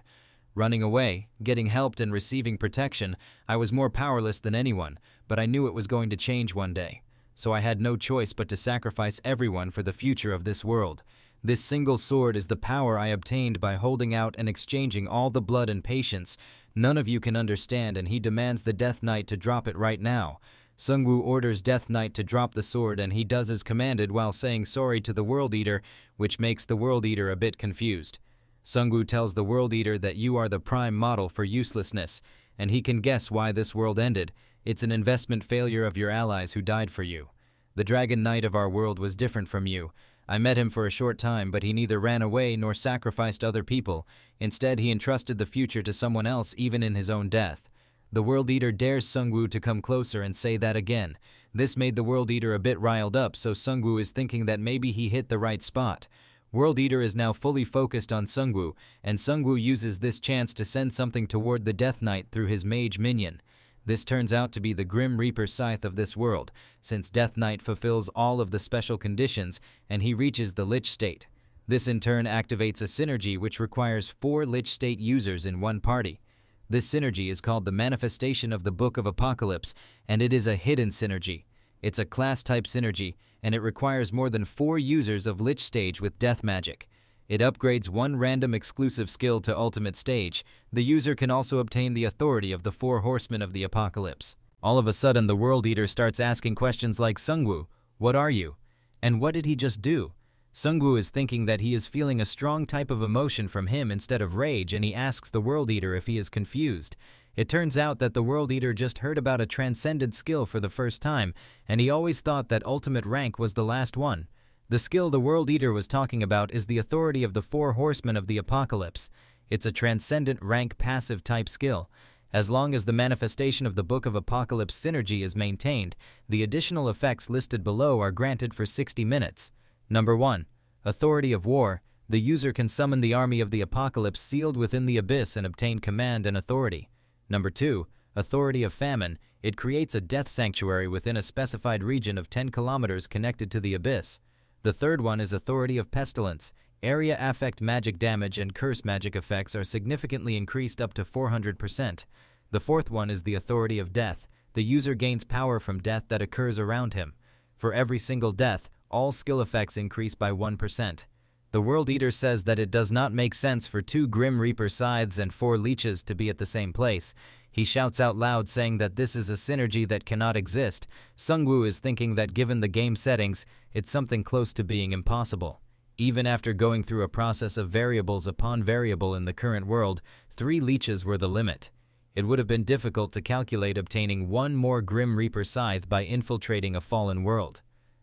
Running away, getting helped and receiving protection, I was more powerless than anyone, but I knew it was going to change one day. So I had no choice but to sacrifice everyone for the future of this world. This single sword is the power I obtained by holding out and exchanging all the blood and patience. None of you can understand, and he demands the Death Knight to drop it right now. Sungwoo orders Death Knight to drop the sword and he does as commanded while saying sorry to the World Eater, which makes the World Eater a bit confused. Sungwoo tells the World Eater that you are the prime model for uselessness, and he can guess why this world ended. It's an investment failure of your allies who died for you. The Dragon Knight of our world was different from you. I met him for a short time, but he neither ran away nor sacrificed other people. Instead, he entrusted the future to someone else even in his own death. The World Eater dares Sungwoo to come closer and say that again. This made the World Eater a bit riled up, so Sungwoo is thinking that maybe he hit the right spot. World Eater is now fully focused on Sungwoo, and Sungwoo uses this chance to send something toward the Death Knight through his mage minion. This turns out to be the Grim Reaper scythe of this world, since Death Knight fulfills all of the special conditions and he reaches the Lich state. This in turn activates a synergy which requires 4 Lich state users in one party. This synergy is called the Manifestation of the Book of Apocalypse, and it is a hidden synergy. It's a class-type synergy, and it requires more than 4 users of Lich stage with death magic. It upgrades 1 random exclusive skill to Ultimate stage. The user can also obtain the authority of the 4 Horsemen of the Apocalypse. All of a sudden, the World Eater starts asking questions like, Sungwoo, what are you? And what did he just do? Sungwoo is thinking that he is feeling a strong type of emotion from him instead of rage, and he asks the World Eater if he is confused. It turns out that the World Eater just heard about a transcended skill for the first time, and he always thought that ultimate rank was the last one. The skill the World Eater was talking about is the authority of the 4 Horsemen of the Apocalypse. It's a transcendent rank passive type skill. As long as the Manifestation of the Book of Apocalypse synergy is maintained, the additional effects listed below are granted for 60 minutes. Number 1. Authority of War. The user can summon the army of the Apocalypse sealed within the abyss and obtain command and authority. Number 2. Authority of Famine. It creates a death sanctuary within a specified region of 10 kilometers connected to the abyss. The third one is Authority of Pestilence. Area affect magic damage and curse magic effects are significantly increased up to 400%. The fourth one is the Authority of Death. The user gains power from death that occurs around him. For every single death, all skill effects increase by 1%. The World Eater says that it does not make sense for 2 Grim Reaper scythes and 4 leeches to be at the same place. He shouts out loud saying that this is a synergy that cannot exist. Sungwoo is thinking that given the game settings, it's something close to being impossible. Even after going through a process of variables upon variable in the current world, 3 leeches were the limit. It would have been difficult to calculate obtaining 1 more Grim Reaper scythe by infiltrating a fallen world.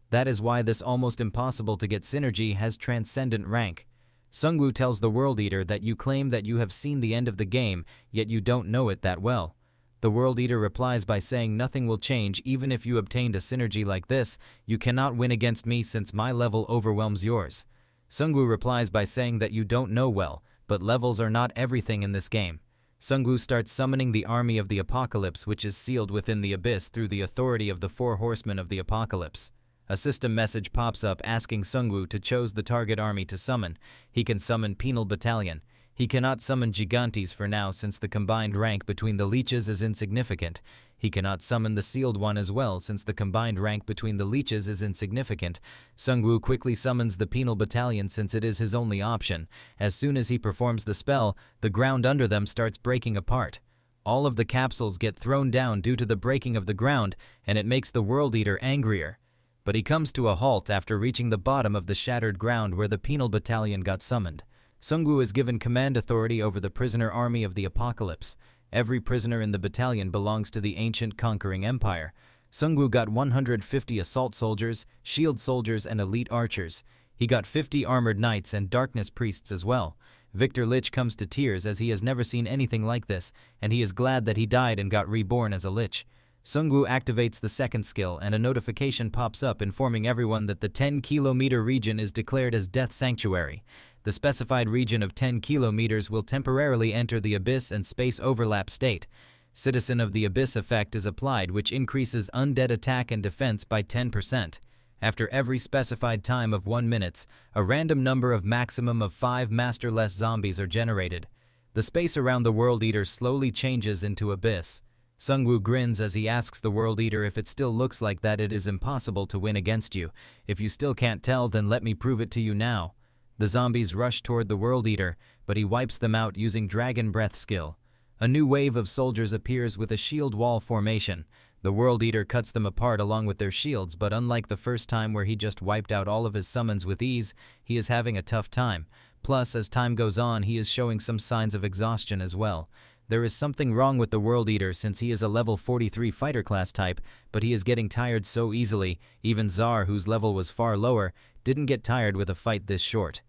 That is why this almost impossible to get synergy has transcendent rank. Sungwoo tells the World Eater that you claim that you have seen the end of the game, yet you don't know it that well. The World Eater replies by saying nothing will change even if you obtained a synergy like this. You cannot win against me since my level overwhelms yours. Sungwoo replies by saying that you don't know well, but levels are not everything in this game. Sungwoo starts summoning the army of the Apocalypse, which is sealed within the abyss through the authority of the 4 Horsemen of the Apocalypse. A system message pops up asking Sungwoo to choose the target army to summon. He can summon Penal Battalion. He cannot summon Gigantes for now since the combined rank between the leeches is insignificant. He cannot summon the sealed one as well since the combined rank between the leeches is insignificant. Sungwoo quickly summons the Penal Battalion since it is his only option. As soon as he performs the spell, the ground under them starts breaking apart. All of the capsules get thrown down due to the breaking of the ground, and it makes the World Eater angrier. But he comes to a halt after reaching the bottom of the shattered ground where the Penal Battalion got summoned. Sungwoo is given command authority over the prisoner army of the Apocalypse. Every prisoner in the battalion belongs to the ancient conquering empire. Sungwoo got 150 assault soldiers, shield soldiers, and elite archers. He got 50 armored knights and darkness priests as well. Victor Lich comes to tears as he has never seen anything like this, and he is glad that he died and got reborn as a Lich. Sungwoo activates the second skill and a notification pops up informing everyone that the 10-kilometer region is declared as Death Sanctuary. The specified region of 10 kilometers will temporarily enter the Abyss and Space Overlap state. Citizen of the Abyss effect is applied, which increases undead attack and defense by 10%. After every specified time of 1 minute, a random number of maximum of 5 masterless zombies are generated. The space around the World Eater slowly changes into Abyss. Sungwoo grins as he asks the World Eater if it still looks like that it is impossible to win against you. If you still can't tell, then let me prove it to you now. The zombies rush toward the World Eater, but he wipes them out using Dragon Breath skill. A new wave of soldiers appears with a shield wall formation. The World Eater cuts them apart along with their shields, but unlike the first time where he just wiped out all of his summons with ease, he is having a tough time. Plus, as time goes on, he is showing some signs of exhaustion as well. There is something wrong with the World Eater since he is a level 43 fighter class type, but he is getting tired so easily. Even Zar, whose level was far lower, didn't get tired with a fight this short.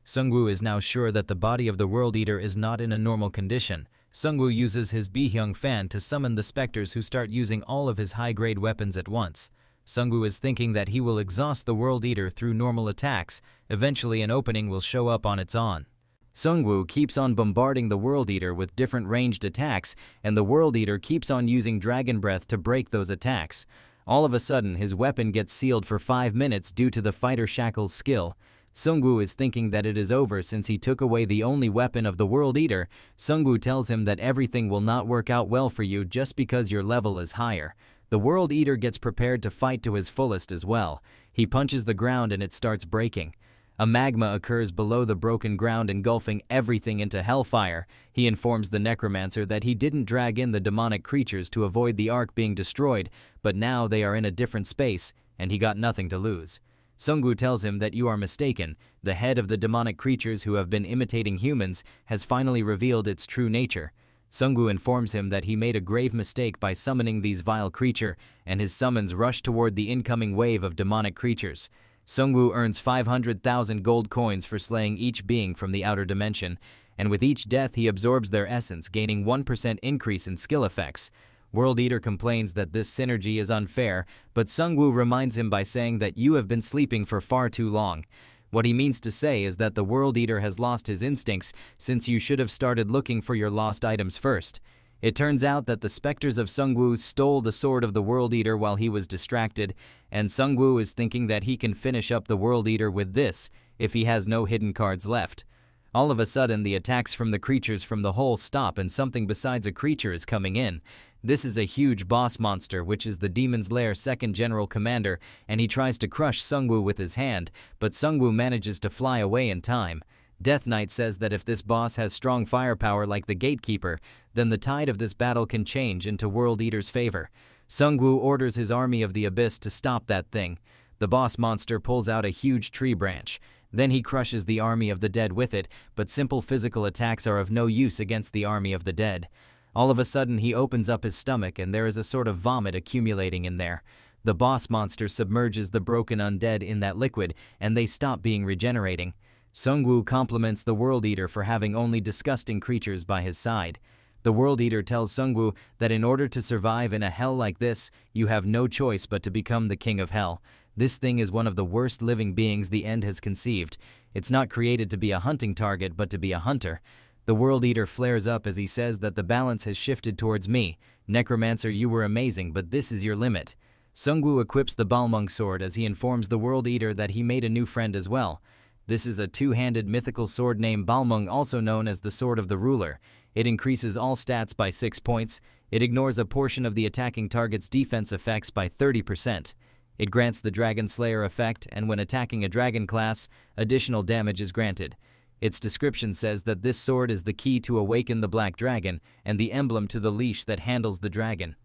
Sungwoo is now sure that the body of the World Eater is not in a normal condition. Sungwoo uses his Bihyung fan to summon the specters who start using all of his high-grade weapons at once. Sungwoo is thinking that he will exhaust the World Eater through normal attacks. Eventually an opening will show up on its own. Sungwoo keeps on bombarding the World Eater with different ranged attacks, and the World Eater keeps on using Dragon Breath to break those attacks. All of a sudden, his weapon gets sealed for 5 minutes due to the Fighter Shackle's skill. Sungwoo is thinking that it is over since he took away the only weapon of the World Eater. Sungwoo tells him that everything will not work out well for you just because your level is higher. The World Eater gets prepared to fight to his fullest as well. He punches the ground and it starts breaking. A magma occurs below the broken ground, engulfing everything into hellfire. He informs the Necromancer that he didn't drag in the demonic creatures to avoid the Ark being destroyed, but now they are in a different space, and he got nothing to lose. Sungwoo tells him that you are mistaken. The head of the demonic creatures who have been imitating humans has finally revealed its true nature. Sungwoo informs him that he made a grave mistake by summoning these vile creatures, and his summons rush toward the incoming wave of demonic creatures. Sungwoo earns 500,000 gold coins for slaying each being from the outer dimension, and with each death he absorbs their essence, gaining 1% increase in skill effects. World Eater complains that this synergy is unfair, but Sungwoo reminds him by saying that you have been sleeping for far too long. What he means to say is that the World Eater has lost his instincts since you should have started looking for your lost items first. It turns out that the specters of Sungwoo stole the sword of the World Eater while he was distracted, and Sungwoo is thinking that he can finish up the World Eater with this if he has no hidden cards left. All of a sudden, the attacks from the creatures from the hole stop and something besides a creature is coming in. This is a huge boss monster, which is the Demon's Lair second general commander, and he tries to crush Sungwoo with his hand, but Sungwoo manages to fly away in time. Death Knight says that if this boss has strong firepower like the Gatekeeper, then the tide of this battle can change into World Eater's favor. Sungwoo orders his army of the Abyss to stop that thing. The boss monster pulls out a huge tree branch. Then he crushes the army of the dead with it, but simple physical attacks are of no use against the army of the dead. All of a sudden he opens up his stomach and there is a sort of vomit accumulating in there. The boss monster submerges the broken undead in that liquid and they stop being regenerating. Sungwoo compliments the World Eater for having only disgusting creatures by his side. The World Eater tells Sungwoo that in order to survive in a hell like this, you have no choice but to become the king of hell. This thing is one of the worst living beings the end has conceived. It's not created to be a hunting target but to be a hunter. The World Eater flares up as he says that the balance has shifted towards me. Necromancer, you were amazing, but this is your limit. Sungwoo equips the Balmung sword as he informs the World Eater that he made a new friend as well. This is a two-handed mythical sword named Balmung, also known as the Sword of the Ruler. It increases all stats by 6 points. It ignores a portion of the attacking target's defense effects by 30%. It grants the Dragon Slayer effect, and when attacking a dragon class, additional damage is granted. Its description says that this sword is the key to awaken the Black Dragon and the emblem to the leash that handles the dragon.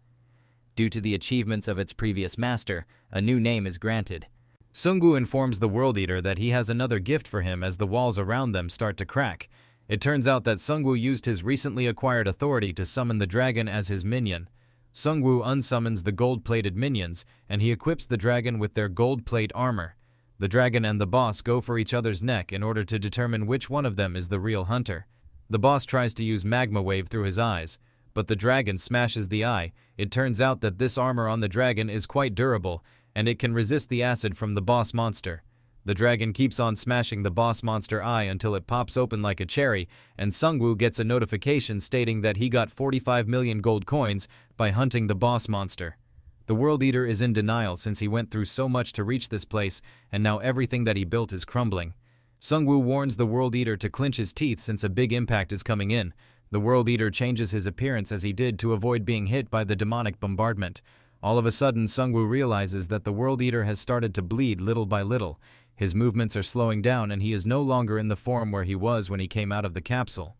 Due to the achievements of its previous master, a new name is granted. Sungwoo informs the World Eater that he has another gift for him as the walls around them start to crack. It turns out that Sungwoo used his recently acquired authority to summon the dragon as his minion. Sungwoo unsummons the gold-plated minions, and he equips the dragon with their gold plate armor. The dragon and the boss go for each other's neck in order to determine which one of them is the real hunter. The boss tries to use magma wave through his eyes, but the dragon smashes the eye. It turns out that this armor on the dragon is quite durable, and it can resist the acid from the boss monster. The dragon keeps on smashing the boss monster eye until it pops open like a cherry, and Sungwoo gets a notification stating that he got 45 million gold coins by hunting the boss monster. The World Eater is in denial since he went through so much to reach this place, and now everything that he built is crumbling. Sungwoo warns the World Eater to clench his teeth since a big impact is coming in. The World Eater changes his appearance as he did to avoid being hit by the demonic bombardment. All of a sudden, Sungwoo realizes that the World Eater has started to bleed little by little. His movements are slowing down and he is no longer in the form where he was when he came out of the capsule.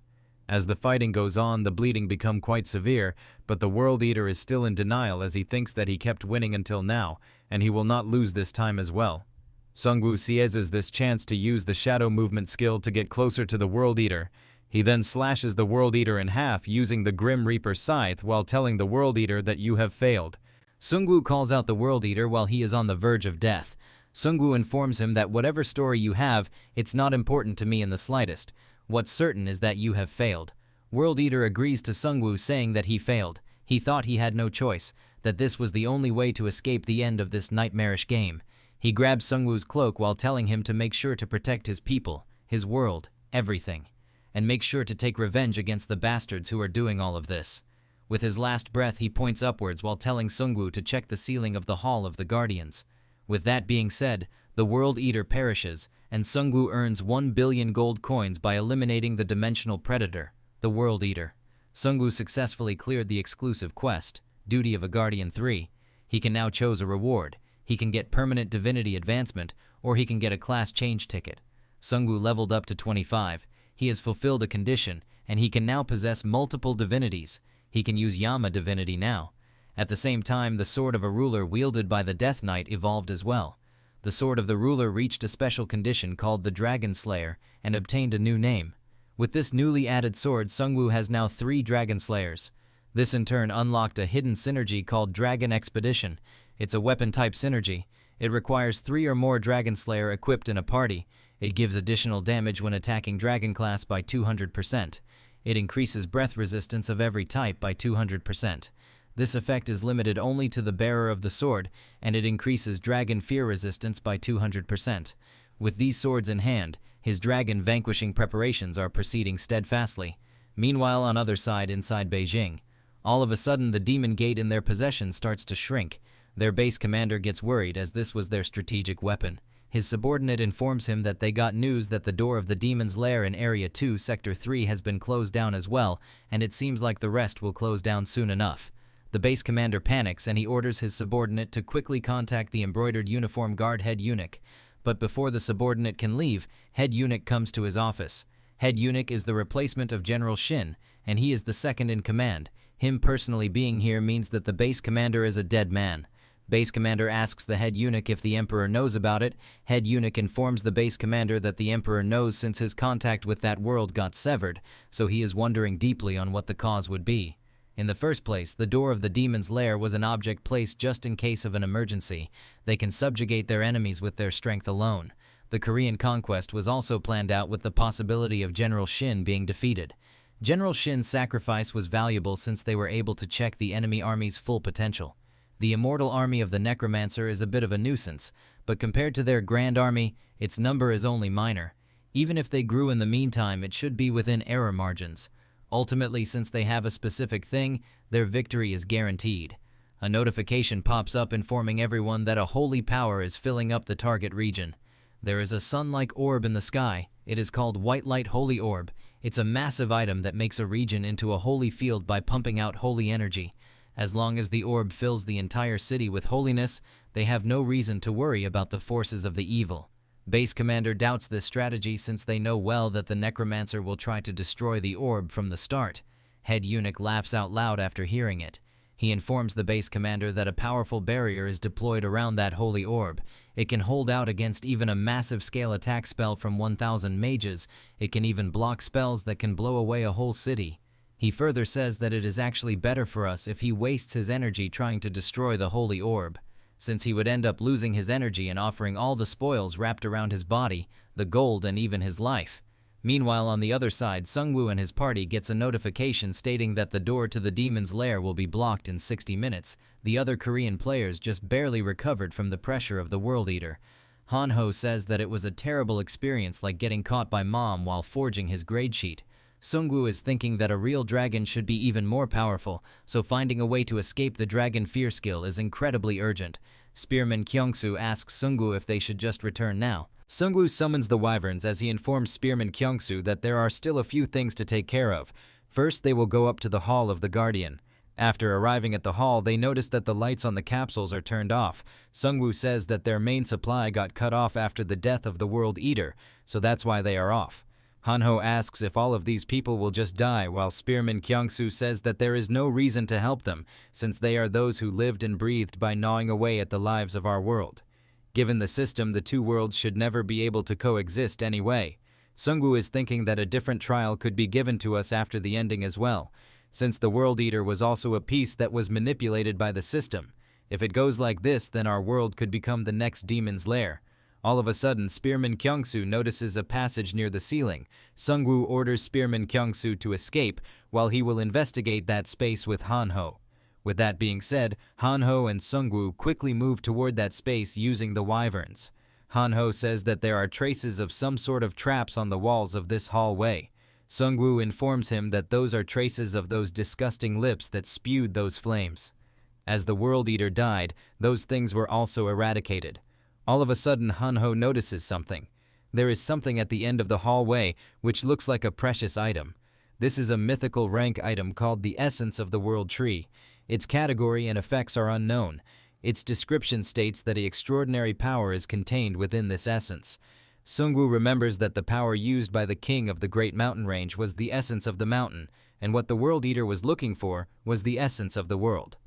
As the fighting goes on, the bleeding becomes quite severe, but the World Eater is still in denial as he thinks that he kept winning until now, and he will not lose this time as well. Sungwoo seizes this chance to use the shadow movement skill to get closer to the World Eater. He then slashes the World Eater in half using the Grim Reaper scythe while telling the World Eater that you have failed. Sungwoo calls out the World Eater while he is on the verge of death. Sungwoo informs him that whatever story you have, it's not important to me in the slightest. What's certain is that you have failed. World Eater agrees to Sungwoo saying that he failed. He thought he had no choice, that this was the only way to escape the end of this nightmarish game. He grabs Sungwoo's cloak while telling him to make sure to protect his people, his world, everything, and make sure to take revenge against the bastards who are doing all of this. With his last breath, he points upwards while telling Sungwoo to check the ceiling of the Hall of the Guardians. With that being said, the World Eater perishes, and Sungwoo earns 1 billion gold coins by eliminating the dimensional predator, the World Eater. Sungwoo successfully cleared the exclusive quest, Duty of a Guardian 3. He can now choose a reward. He can get permanent divinity advancement, or he can get a class change ticket. Sungwoo leveled up to 25. He has fulfilled a condition, and he can now possess multiple divinities. He can use Yama divinity now. At the same time, the sword of a ruler wielded by the Death Knight evolved as well. The sword of the ruler reached a special condition called the Dragon Slayer and obtained a new name. With this newly added sword, Sungwoo has now 3 Dragon Slayers. This in turn unlocked a hidden synergy called Dragon Expedition. It's a weapon-type synergy. It requires 3 or more Dragon Slayer equipped in a party. It gives additional damage when attacking Dragon class by 200%. It increases breath resistance of every type by 200%. This effect is limited only to the bearer of the sword, and it increases Dragon Fear resistance by 200%. With these swords in hand, his dragon vanquishing preparations are proceeding steadfastly. Meanwhile, on other side inside Beijing, all of a sudden the demon gate in their possession starts to shrink. Their base commander gets worried as this was their strategic weapon. His subordinate informs him that they got news that the door of the demon's lair in Area 2, Sector 3 has been closed down as well, and it seems like the rest will close down soon enough. The base commander panics and he orders his subordinate to quickly contact the embroidered uniform guard Head Eunuch. But before the subordinate can leave, Head Eunuch comes to his office. Head Eunuch is the replacement of General Shin, and he is the second in command. Him personally being here means that the base commander is a dead man. Base commander asks the head eunuch if the emperor knows about it. Head eunuch informs the base commander that the emperor knows since his contact with that world got severed, so he is wondering deeply on what the cause would be. In the first place, the door of the demon's lair was an object placed just in case of an emergency. They can subjugate their enemies with their strength alone. The Korean conquest was also planned out with the possibility of General Shin being defeated. General Shin's sacrifice was valuable since they were able to check the enemy army's full potential. The immortal army of the Necromancer is a bit of a nuisance, but compared to their grand army, its number is only minor. Even if they grew in the meantime, it should be within error margins. Ultimately, since they have a specific thing, their victory is guaranteed. A notification pops up informing everyone that a holy power is filling up the target region. There is a sun-like orb in the sky. It is called White Light Holy Orb. It's a massive item that makes a region into a holy field by pumping out holy energy. As long as the orb fills the entire city with holiness, they have no reason to worry about the forces of the evil. Base commander doubts this strategy since they know well that the Necromancer will try to destroy the orb from the start. Head eunuch laughs out loud after hearing it. He informs the base commander that a powerful barrier is deployed around that holy orb. It can hold out against even a massive scale attack spell from 1,000 mages. It can even block spells that can blow away a whole city. He further says that it is actually better for us if he wastes his energy trying to destroy the holy orb, since he would end up losing his energy and offering all the spoils wrapped around his body, the gold and even his life. Meanwhile, on the other side, Sungwoo and his party gets a notification stating that the door to the demon's lair will be blocked in 60 minutes. The other Korean players just barely recovered from the pressure of the World Eater. Hanho says that it was a terrible experience like getting caught by mom while forging his grade sheet. Sungwoo is thinking that a real dragon should be even more powerful, so finding a way to escape the dragon fear skill is incredibly urgent. Spearman Kyungsoo asks Sungwoo if they should just return now. Sungwoo summons the wyverns as he informs Spearman Kyungsoo that there are still a few things to take care of. First, they will go up to the Hall of the Guardian. After arriving at the hall, they notice that the lights on the capsules are turned off. Sungwoo says that their main supply got cut off after the death of the World Eater, so that's why they are off. Hanho asks if all of these people will just die, while Spearman Kyungsu says that there is no reason to help them, since they are those who lived and breathed by gnawing away at the lives of our world. Given the system, the two worlds should never be able to coexist anyway. Sungwoo is thinking that a different trial could be given to us after the ending as well, since the World Eater was also a piece that was manipulated by the system. If it goes like this, then our world could become the next demon's lair. All of a sudden, Spearman Kyungsu notices a passage near the ceiling. Sungwoo orders Spearman Kyungsu to escape, while he will investigate that space with Hanho. With that being said, Hanho and Sungwoo quickly move toward that space using the wyverns. Hanho says that there are traces of some sort of traps on the walls of this hallway. Sungwoo informs him that those are traces of those disgusting lips that spewed those flames. As the World Eater died, those things were also eradicated. All of a sudden, Hanho notices something. There is something at the end of the hallway which looks like a precious item. This is a mythical rank item called the Essence of the World Tree. Its category and effects are unknown. Its description states that an extraordinary power is contained within this essence. Sungwoo remembers that the power used by the king of the Great Mountain Range was the essence of the mountain, and what the World Eater was looking for was the essence of the world.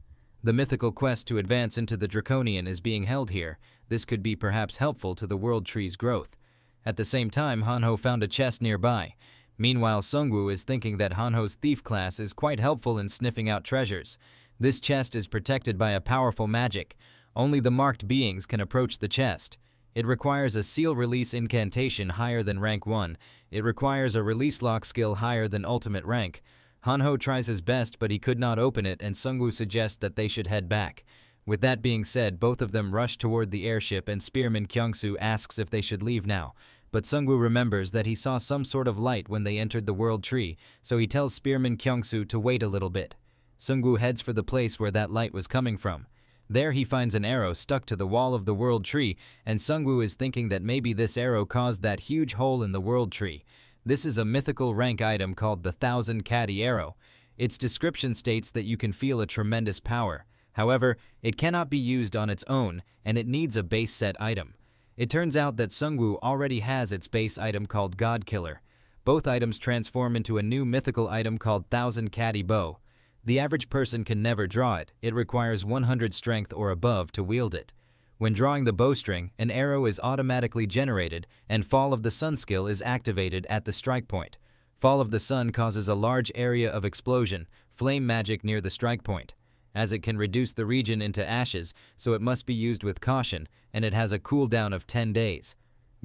The mythical quest to advance into the Draconian is being held here. This could be perhaps helpful to the World Tree's growth. At the same time, Hanho found a chest nearby. Meanwhile, Sungwoo is thinking that Hanho's thief class is quite helpful in sniffing out treasures. This chest is protected by a powerful magic. Only the marked beings can approach the chest. It requires a seal release incantation higher than rank 1. It requires a release lock skill higher than ultimate rank. Hanho tries his best, but he could not open it, and Sungwoo suggests that they should head back. With that being said, both of them rush toward the airship, and Spearman Kyungsu asks if they should leave now. But Sungwoo remembers that he saw some sort of light when they entered the World Tree, so he tells Spearman Kyungsu to wait a little bit. Sungwoo heads for the place where that light was coming from. There he finds an arrow stuck to the wall of the World Tree, and Sungwoo is thinking that maybe this arrow caused that huge hole in the World Tree. This is a mythical rank item called the Thousand Caddy Arrow. Its description states that you can feel a tremendous power. However, it cannot be used on its own, and it needs a base set item. It turns out that Sungwoo already has its base item called God Killer. Both items transform into a new mythical item called Thousand Caddy Bow. The average person can never draw it. It requires 100 strength or above to wield it. When drawing the bowstring, an arrow is automatically generated, and Fall of the Sun skill is activated at the strike point. Fall of the Sun causes a large area of explosion, flame magic near the strike point. As it can reduce the region into ashes, so it must be used with caution, and it has a cooldown of 10 days.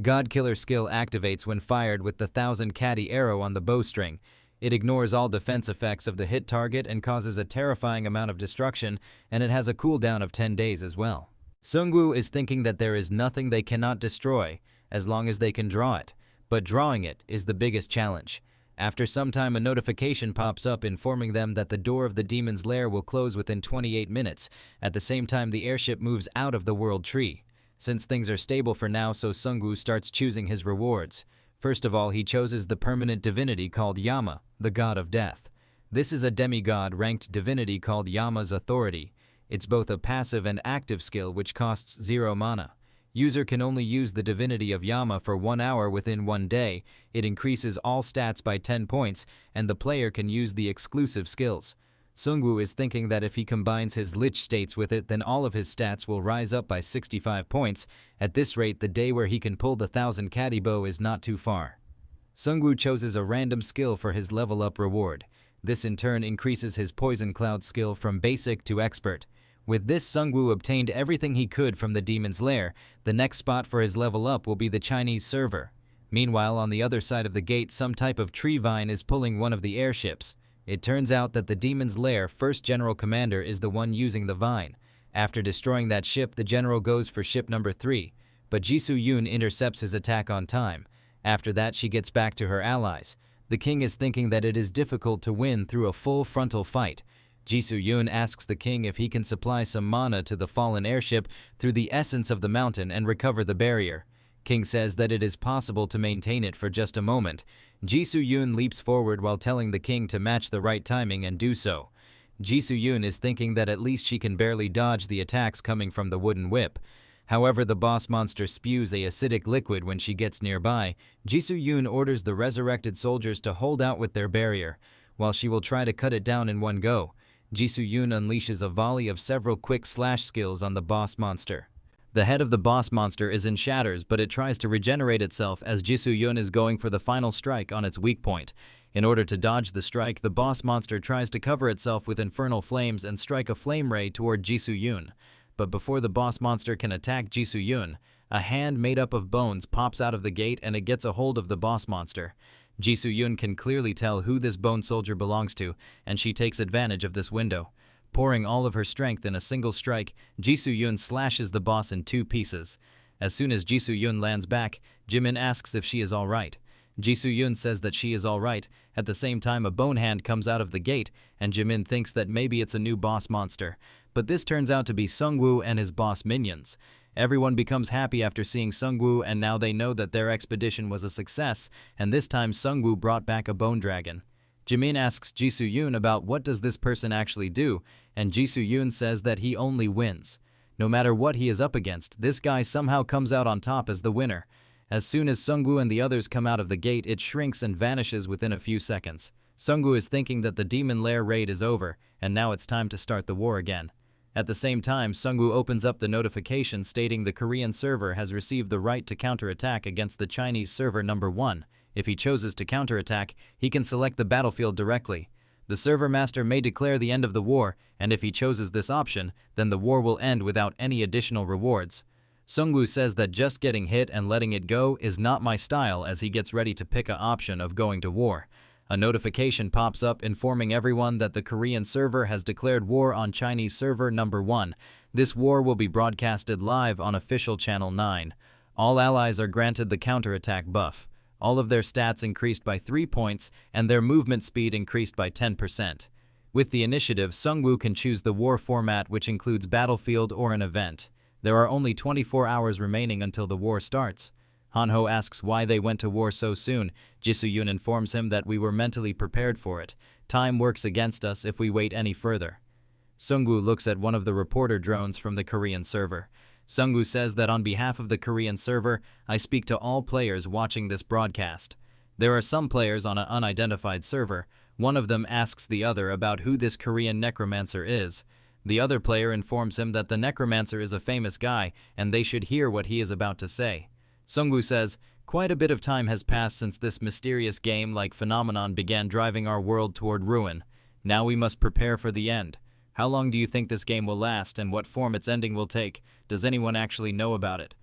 God Killer skill activates when fired with the Thousand Caddy arrow on the bowstring. It ignores all defense effects of the hit target and causes a terrifying amount of destruction, and it has a cooldown of 10 days as well. Sungwoo is thinking that there is nothing they cannot destroy, as long as they can draw it, but drawing it is the biggest challenge. After some time, a notification pops up informing them that the door of the demon's lair will close within 28 minutes. At the same time, the airship moves out of the World Tree. Since things are stable for now, so Sungwoo starts choosing his rewards. First of all, he chooses the permanent divinity called Yama, the god of death. This is a demigod-ranked divinity called Yama's authority. It's both a passive and active skill which costs 0 mana. User can only use the divinity of Yama for 1 hour within 1 day. It increases all stats by 10 points, and the player can use the exclusive skills. Sungwoo is thinking that if he combines his lich states with it, then all of his stats will rise up by 65 points. At this rate, the day where he can pull the Thousand Caddy Bow is not too far. Sungwoo chooses a random skill for his level up reward. This in turn increases his Poison Cloud skill from basic to expert. With this, Sungwoo obtained everything he could from the demon's lair. The next spot for his level up will be the Chinese server. Meanwhile, on the other side of the gate, some type of tree vine is pulling one of the airships. It turns out that the demon's lair first general commander is the one using the vine. After destroying that ship, the general goes for ship number 3, but Jisoo Yoon intercepts his attack on time. After that, she gets back to her allies. The king is thinking that it is difficult to win through a full frontal fight. Jisoo Yoon asks the king if he can supply some mana to the fallen airship through the essence of the mountain and recover the barrier. King says that it is possible to maintain it for just a moment. Jisoo Yoon leaps forward while telling the king to match the right timing and do so. Jisoo Yoon is thinking that at least she can barely dodge the attacks coming from the wooden whip. However, the boss monster spews a acidic liquid when she gets nearby. Jisoo Yoon orders the resurrected soldiers to hold out with their barrier, while she will try to cut it down in one go. Jisoo Yoon unleashes a volley of several quick slash skills on the boss monster. The head of the boss monster is in shatters, but it tries to regenerate itself as Jisoo Yoon is going for the final strike on its weak point. In order to dodge the strike, the boss monster tries to cover itself with infernal flames and strike a flame ray toward Jisoo Yoon. But before the boss monster can attack Jisoo Yoon, a hand made up of bones pops out of the gate and it gets a hold of the boss monster. Jisoo Yoon can clearly tell who this bone soldier belongs to, and she takes advantage of this window. Pouring all of her strength in a single strike, Jisoo Yoon slashes the boss in 2 pieces. As soon as Jisoo Yoon lands back, Jimin asks if she is alright. Jisoo Yoon says that she is alright. At the same time, a bone hand comes out of the gate, and Jimin thinks that maybe it's a new boss monster. But this turns out to be Sungwoo and his boss minions. Everyone becomes happy after seeing Sungwoo, and now they know that their expedition was a success, and this time Sungwoo brought back a bone dragon. Jimin asks Jisoo Yoon about what does this person actually do, and Jisoo Yoon says that he only wins. No matter what he is up against, this guy somehow comes out on top as the winner. As soon as Sungwoo and the others come out of the gate, it shrinks and vanishes within a few seconds. Sungwoo is thinking that the Demon Lair raid is over, and now it's time to start the war again. At the same time, Sungwoo opens up the notification stating the Korean server has received the right to counterattack against the Chinese server number 1. If he chooses to counterattack, he can select the battlefield directly. The server master may declare the end of the war, and if he chooses this option, then the war will end without any additional rewards. Sungwoo says that just getting hit and letting it go is not my style as he gets ready to pick an option of going to war. A notification pops up informing everyone that the Korean server has declared war on Chinese server number 1. This war will be broadcasted live on official channel 9. All allies are granted the counterattack buff. All of their stats increased by 3 points and their movement speed increased by 10%. With the initiative, Sungwoo can choose the war format, which includes battlefield or an event. There are only 24 hours remaining until the war starts. Hanho asks why they went to war so soon. Jisoo Yoon informs him that we were mentally prepared for it. Time works against us if we wait any further. Sungwoo looks at one of the reporter drones from the Korean server. Sungwoo says that on behalf of the Korean server, I speak to all players watching this broadcast. There are some players on an unidentified server. One of them asks the other about who this Korean Necromancer is. The other player informs him that the Necromancer is a famous guy and they should hear what he is about to say. Sungwoo says, quite a bit of time has passed since this mysterious game-like phenomenon began driving our world toward ruin. Now we must prepare for the end. How long do you think this game will last and what form its ending will take? Does anyone actually know about it?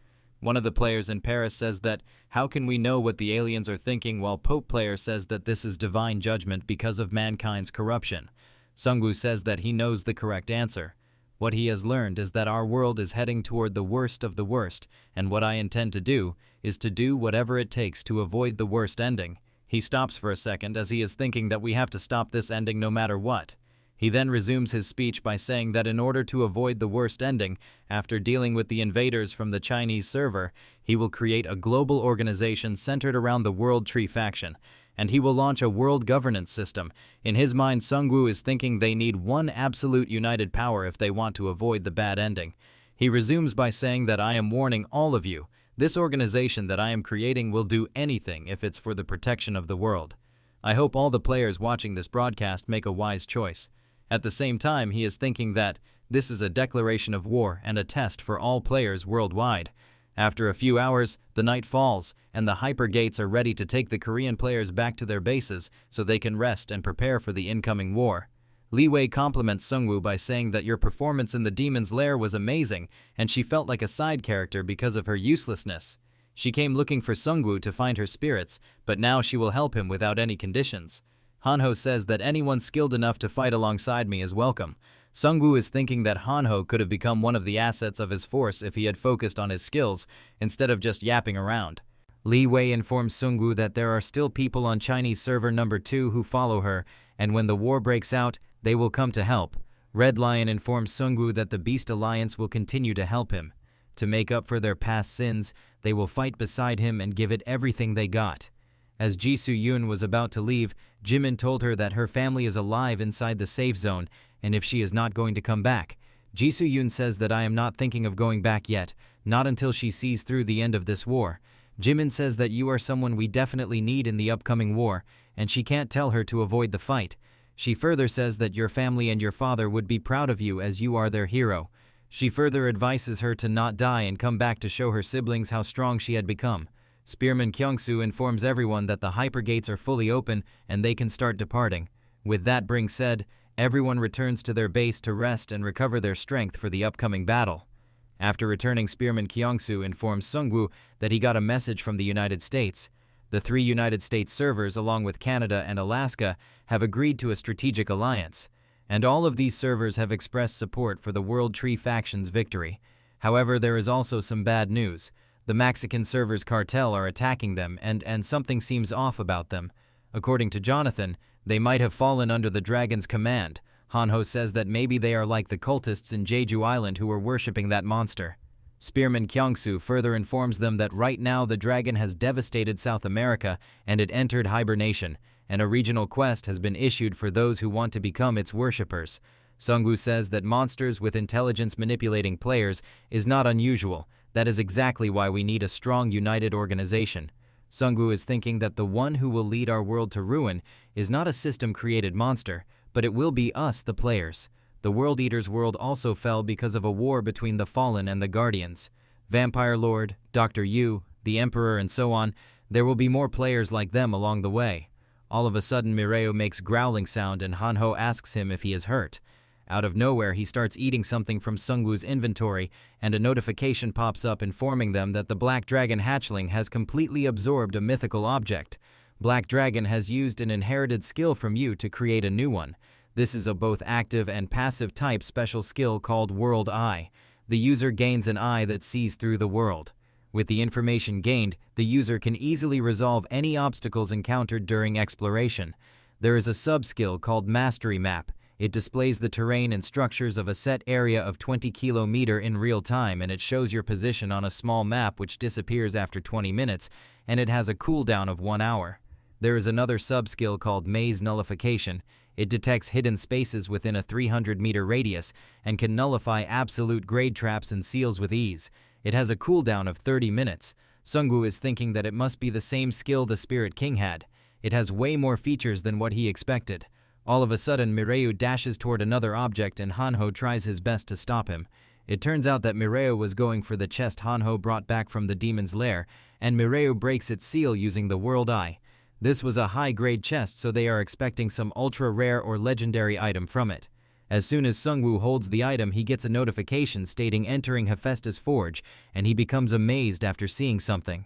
One of the players in Paris says that, how can we know what the aliens are thinking, while Pope player says that this is divine judgment because of mankind's corruption. Sungwoo says that he knows the correct answer. What he has learned is that our world is heading toward the worst of the worst, and what I intend to do is to do whatever it takes to avoid the worst ending. He stops for a second as he is thinking that we have to stop this ending no matter what. He then resumes his speech by saying that in order to avoid the worst ending, after dealing with the invaders from the Chinese server, he will create a global organization centered around the World Tree faction, and he will launch a world governance system. In his mind, Sungwoo is thinking they need one absolute united power if they want to avoid the bad ending. He resumes by saying that I am warning all of you. This organization that I am creating will do anything if it's for the protection of the world. I hope all the players watching this broadcast make a wise choice. At the same time, he is thinking that this is a declaration of war and a test for all players worldwide. After a few hours, the night falls, and the hyper gates are ready to take the Korean players back to their bases so they can rest and prepare for the incoming war. Li Wei compliments Sungwoo by saying that your performance in the Demon's Lair was amazing, and she felt like a side character because of her uselessness. She came looking for Sungwoo to find her spirits, but now she will help him without any conditions. Hanho says that anyone skilled enough to fight alongside me is welcome. Sungwoo is thinking that Hanho could have become one of the assets of his force if he had focused on his skills, instead of just yapping around. Li Wei informs Sungwoo that there are still people on Chinese server number 2 who follow her, and when the war breaks out, they will come to help. Red Lion informs Sungwoo that the Beast Alliance will continue to help him. To make up for their past sins, they will fight beside him and give it everything they got. As Jisoo Yoon was about to leave, Jimin told her that her family is alive inside the safe zone, and if she is not going to come back, Jisoo-yoon says that I am not thinking of going back yet, not until she sees through the end of this war. Jimin says that you are someone we definitely need in the upcoming war, and she can't tell her to avoid the fight. She further says that your family and your father would be proud of you as you are their hero. She further advises her to not die and come back to show her siblings how strong she had become. Spearman Kyungsoo informs everyone that the hypergates are fully open and they can start departing. With that being said, everyone returns to their base to rest and recover their strength for the upcoming battle. After returning, Spearman Kyungsoo informs Sungwoo that he got a message from the United States. The 3 United States servers, along with Canada and Alaska, have agreed to a strategic alliance, and all of these servers have expressed support for the World Tree faction's victory. However, there is also some bad news. The Mexican servers cartel are attacking them, and something seems off about them. According to Jonathan, they might have fallen under the dragon's command. Hanho says that maybe they are like the cultists in Jeju Island who were worshipping that monster. Spearman Kyungsoo further informs them that right now the dragon has devastated South America and it entered hibernation, and a regional quest has been issued for those who want to become its worshippers. Sungwoo says that monsters with intelligence manipulating players is not unusual. That is exactly why we need a strong, united organization. Sungwoo is thinking that the one who will lead our world to ruin is not a system-created monster, but it will be us, the players. The World Eater's world also fell because of a war between the Fallen and the Guardians. Vampire Lord, Dr. Yu, the Emperor, and so on. There will be more players like them along the way. All of a sudden, Mireo makes growling sound and Hanho asks him if he is hurt. Out of nowhere, he starts eating something from Sungwoo's inventory, and a notification pops up informing them that the Black Dragon hatchling has completely absorbed a mythical object. Black Dragon has used an inherited skill from you to create a new one. This is a both active and passive type special skill called World Eye. The user gains an eye that sees through the world. With the information gained, the user can easily resolve any obstacles encountered during exploration. There is a sub-skill called Mastery Map. It displays the terrain and structures of a set area of 20 km in real time, and it shows your position on a small map which disappears after 20 minutes, and it has a cooldown of 1 hour. There is another sub-skill called Maze Nullification. It detects hidden spaces within a 300-meter radius and can nullify absolute grade traps and seals with ease. It has a cooldown of 30 minutes. Sungwoo is thinking that it must be the same skill the Spirit King had. It has way more features than what he expected. All of a sudden, Mireo dashes toward another object and Hanho tries his best to stop him. It turns out that Mireo was going for the chest Hanho brought back from the demon's lair, and Mireo breaks its seal using the World Eye. This was a high-grade chest, so they are expecting some ultra-rare or legendary item from it. As soon as Sungwoo holds the item, he gets a notification stating entering Hephaestus' forge, and he becomes amazed after seeing something.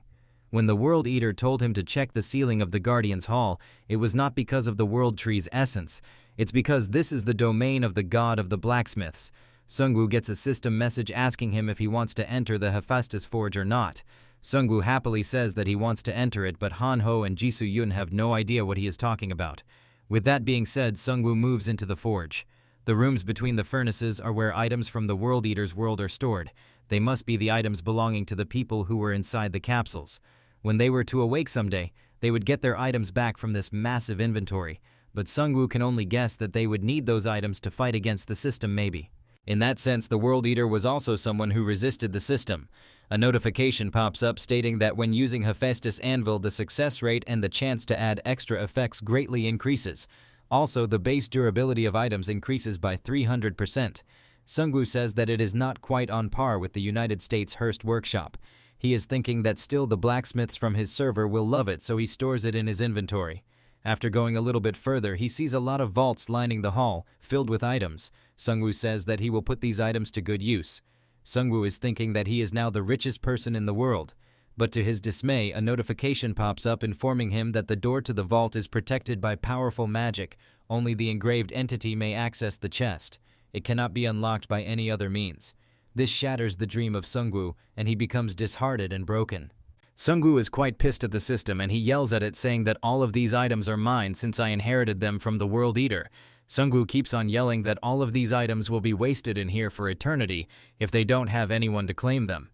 When the World Eater told him to check the ceiling of the Guardian's Hall, it was not because of the World Tree's essence. It's because this is the domain of the god of the blacksmiths. Sungwoo gets a system message asking him if he wants to enter the Hephaestus forge or not. Sungwoo happily says that he wants to enter it, but Hanho and Jisoo-yoon have no idea what he is talking about. With that being said, Sungwoo moves into the forge. The rooms between the furnaces are where items from the World Eater's world are stored. They must be the items belonging to the people who were inside the capsules. When they were to awake someday, they would get their items back from this massive inventory, but Sungwoo can only guess that they would need those items to fight against the system maybe. In that sense, the World Eater was also someone who resisted the system. A notification pops up stating that when using Hephaestus Anvil, the success rate and the chance to add extra effects greatly increases. Also, the base durability of items increases by 300%. Sungwoo says that it is not quite on par with the United States Hearst workshop. He is thinking that still the blacksmiths from his server will love it, so he stores it in his inventory. After going a little bit further, he sees a lot of vaults lining the hall, filled with items. Sungwoo says that he will put these items to good use. Sungwoo is thinking that he is now the richest person in the world. But to his dismay, a notification pops up informing him that the door to the vault is protected by powerful magic. Only the engraved entity may access the chest. It cannot be unlocked by any other means. This shatters the dream of Sungwoo, and he becomes disheartened and broken. Sungwoo is quite pissed at the system, and he yells at it saying that all of these items are mine since I inherited them from the World Eater. Sungwoo keeps on yelling that all of these items will be wasted in here for eternity if they don't have anyone to claim them.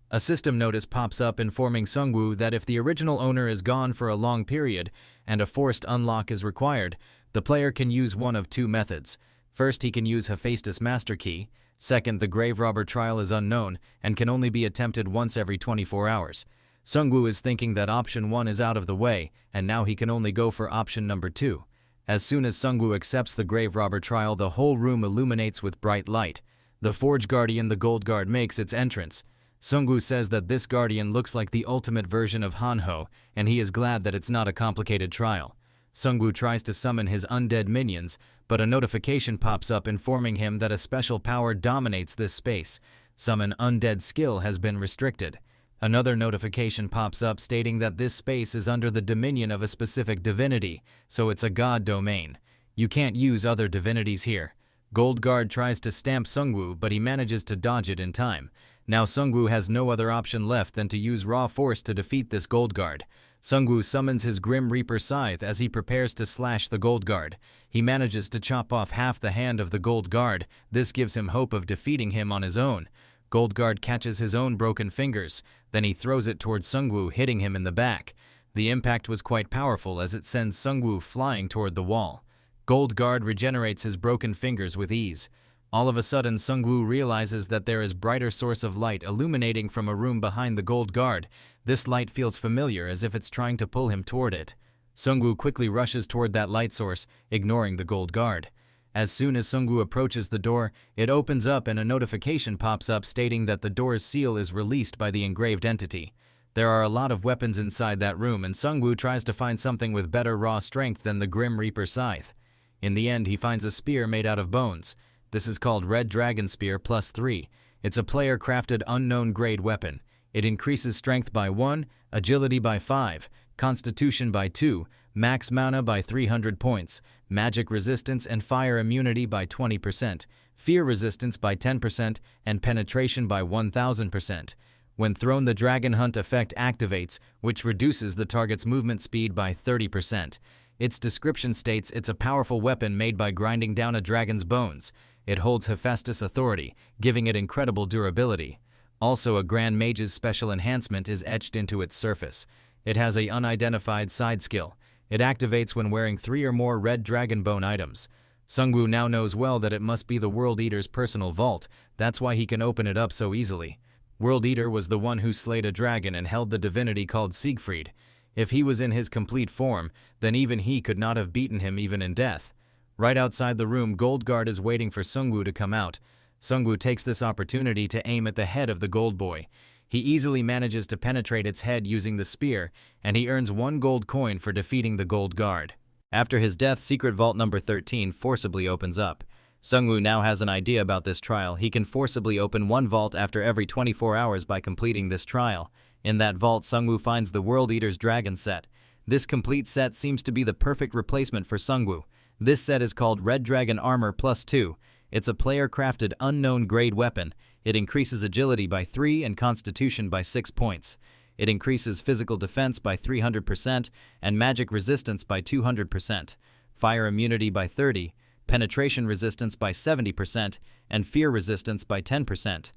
A system notice pops up informing Sungwoo that if the original owner is gone for a long period and a forced unlock is required, the player can use one of two methods. First, he can use Hephaestus Master Key. Second, the Grave Robber trial is unknown and can only be attempted once every 24 hours. Sungwoo is thinking that option 1 is out of the way, and now he can only go for option number 2. As soon as Sungwoo accepts the Grave Robber trial, the whole room illuminates with bright light. The Forge Guardian, the Gold Guard, makes its entrance. Sungwoo says that this Guardian looks like the ultimate version of Hanho, and he is glad that it's not a complicated trial. Sungwoo tries to summon his undead minions, but a notification pops up informing him that a special power dominates this space. Summon Undead skill has been restricted. Another notification pops up stating that this space is under the dominion of a specific divinity, so it's a god domain. You can't use other divinities here. Gold Guard tries to stamp Sungwoo, but he manages to dodge it in time. Now Sungwoo has no other option left than to use raw force to defeat this Gold Guard. Sungwoo summons his Grim Reaper Scythe as he prepares to slash the Gold Guard. He manages to chop off half the hand of the Gold Guard. This gives him hope of defeating him on his own. Gold Guard catches his own broken fingers, then he throws it towards Sungwoo, hitting him in the back. The impact was quite powerful as it sends Sungwoo flying toward the wall. Gold Guard regenerates his broken fingers with ease. All of a sudden, Sungwoo realizes that there is brighter source of light illuminating from a room behind the Gold Guard. This light feels familiar, as if it's trying to pull him toward it. Sungwoo quickly rushes toward that light source, ignoring the Gold Guard. As soon as Sungwoo approaches the door, it opens up and a notification pops up stating that the door's seal is released by the engraved entity. There are a lot of weapons inside that room, and Sungwoo tries to find something with better raw strength than the Grim Reaper Scythe. In the end, he finds a spear made out of bones. This is called Red Dragon Spear +3. It's a player-crafted unknown grade weapon. It increases strength by 1, agility by 5, constitution by 2, max mana by 300 points, magic resistance and fire immunity by 20%, fear resistance by 10%, and penetration by 1000%. When thrown, the Dragon Hunt effect activates, which reduces the target's movement speed by 30%. Its description states it's a powerful weapon made by grinding down a dragon's bones. It holds Hephaestus authority, giving it incredible durability. Also, a Grand Mage's special enhancement is etched into its surface. It has a unidentified side skill. It activates when wearing 3 or more red dragon bone items. Sungwoo now knows well that it must be the World Eater's personal vault. That's why he can open it up so easily. World Eater was the one who slayed a dragon and held the divinity called Siegfried. If he was in his complete form, then even he could not have beaten him even in death. Right outside the room, Gold Guard is waiting for Sungwoo to come out. Sungwoo takes this opportunity to aim at the head of the Gold Boy. He easily manages to penetrate its head using the spear, and he earns 1 gold coin for defeating the Gold Guard. After his death, Secret Vault number 13 forcibly opens up. Sungwoo now has an idea about this trial. He can forcibly open 1 vault after every 24 hours by completing this trial. In that vault, Sungwoo finds the World Eater's Dragon set. This complete set seems to be the perfect replacement for Sungwoo. This set is called Red Dragon Armor +2. It's a player-crafted unknown grade weapon. It increases agility by 3 and constitution by 6 points. It increases physical defense by 300% and magic resistance by 200%, fire immunity by 30%, penetration resistance by 70%, and fear resistance by 10%.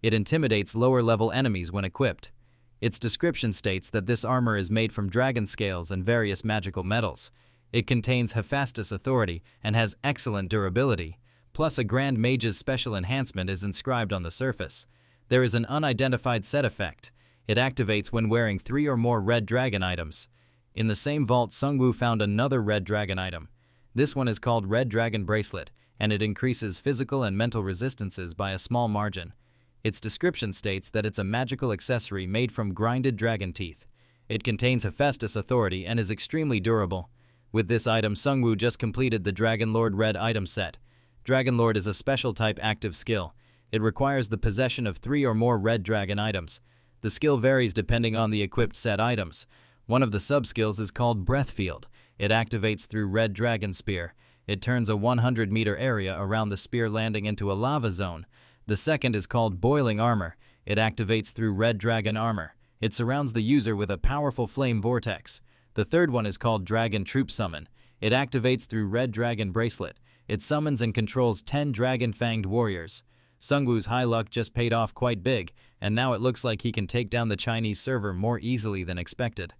It intimidates lower-level enemies when equipped. Its description states that this armor is made from dragon scales and various magical metals. It contains Hephaestus authority and has excellent durability. Plus, a Grand Mage's special enhancement is inscribed on the surface. There is an unidentified set effect. It activates when wearing 3 or more red dragon items. In the same vault, Sungwoo found another red dragon item. This one is called Red Dragon Bracelet, and it increases physical and mental resistances by a small margin. Its description states that it's a magical accessory made from grinded dragon teeth. It contains Hephaestus authority and is extremely durable. With this item, Sungwoo just completed the Dragon Lord Red item set. Dragon Lord is a special type active skill. It requires the possession of 3 or more red dragon items. The skill varies depending on the equipped set items. One of the sub-skills is called Breath Field. It activates through Red Dragon Spear. It turns a 100-meter area around the spear landing into a lava zone. The second is called Boiling Armor. It activates through Red Dragon Armor. It surrounds the user with a powerful flame vortex. The third one is called Dragon Troop Summon. It activates through Red Dragon Bracelet. It summons and controls 10 dragon-fanged warriors. Sungwoo's high luck just paid off quite big, and now it looks like he can take down the Chinese server more easily than expected.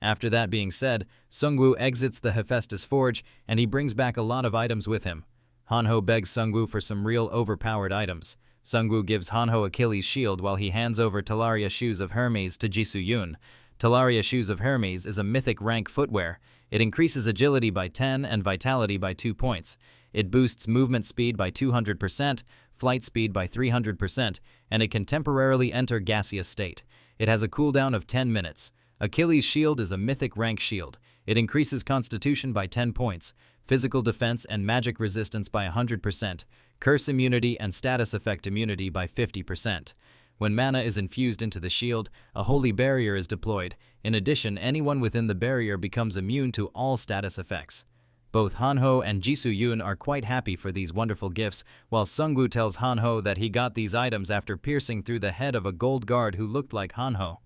After that being said, Sungwoo exits the Hephaestus Forge, and he brings back a lot of items with him. Hanho begs Sungwoo for some real overpowered items. Sungwoo gives Hanho Achilles' shield while he hands over Talaria Shoes of Hermes to Jisoo-yoon. Talaria Shoes of Hermes is a mythic rank footwear. It increases agility by 10 and vitality by 2 points. It boosts movement speed by 200%, flight speed by 300%, and it can temporarily enter gaseous state. It has a cooldown of 10 minutes. Achilles' shield is a mythic rank shield. It increases constitution by 10 points, physical defense and magic resistance by 100%, curse immunity and status effect immunity by 50%. When mana is infused into the shield, a holy barrier is deployed. In addition, anyone within the barrier becomes immune to all status effects. Both Hanho and Jisoo-yoon are quite happy for these wonderful gifts, while Sungwoo tells Hanho that he got these items after piercing through the head of a gold guard who looked like Hanho.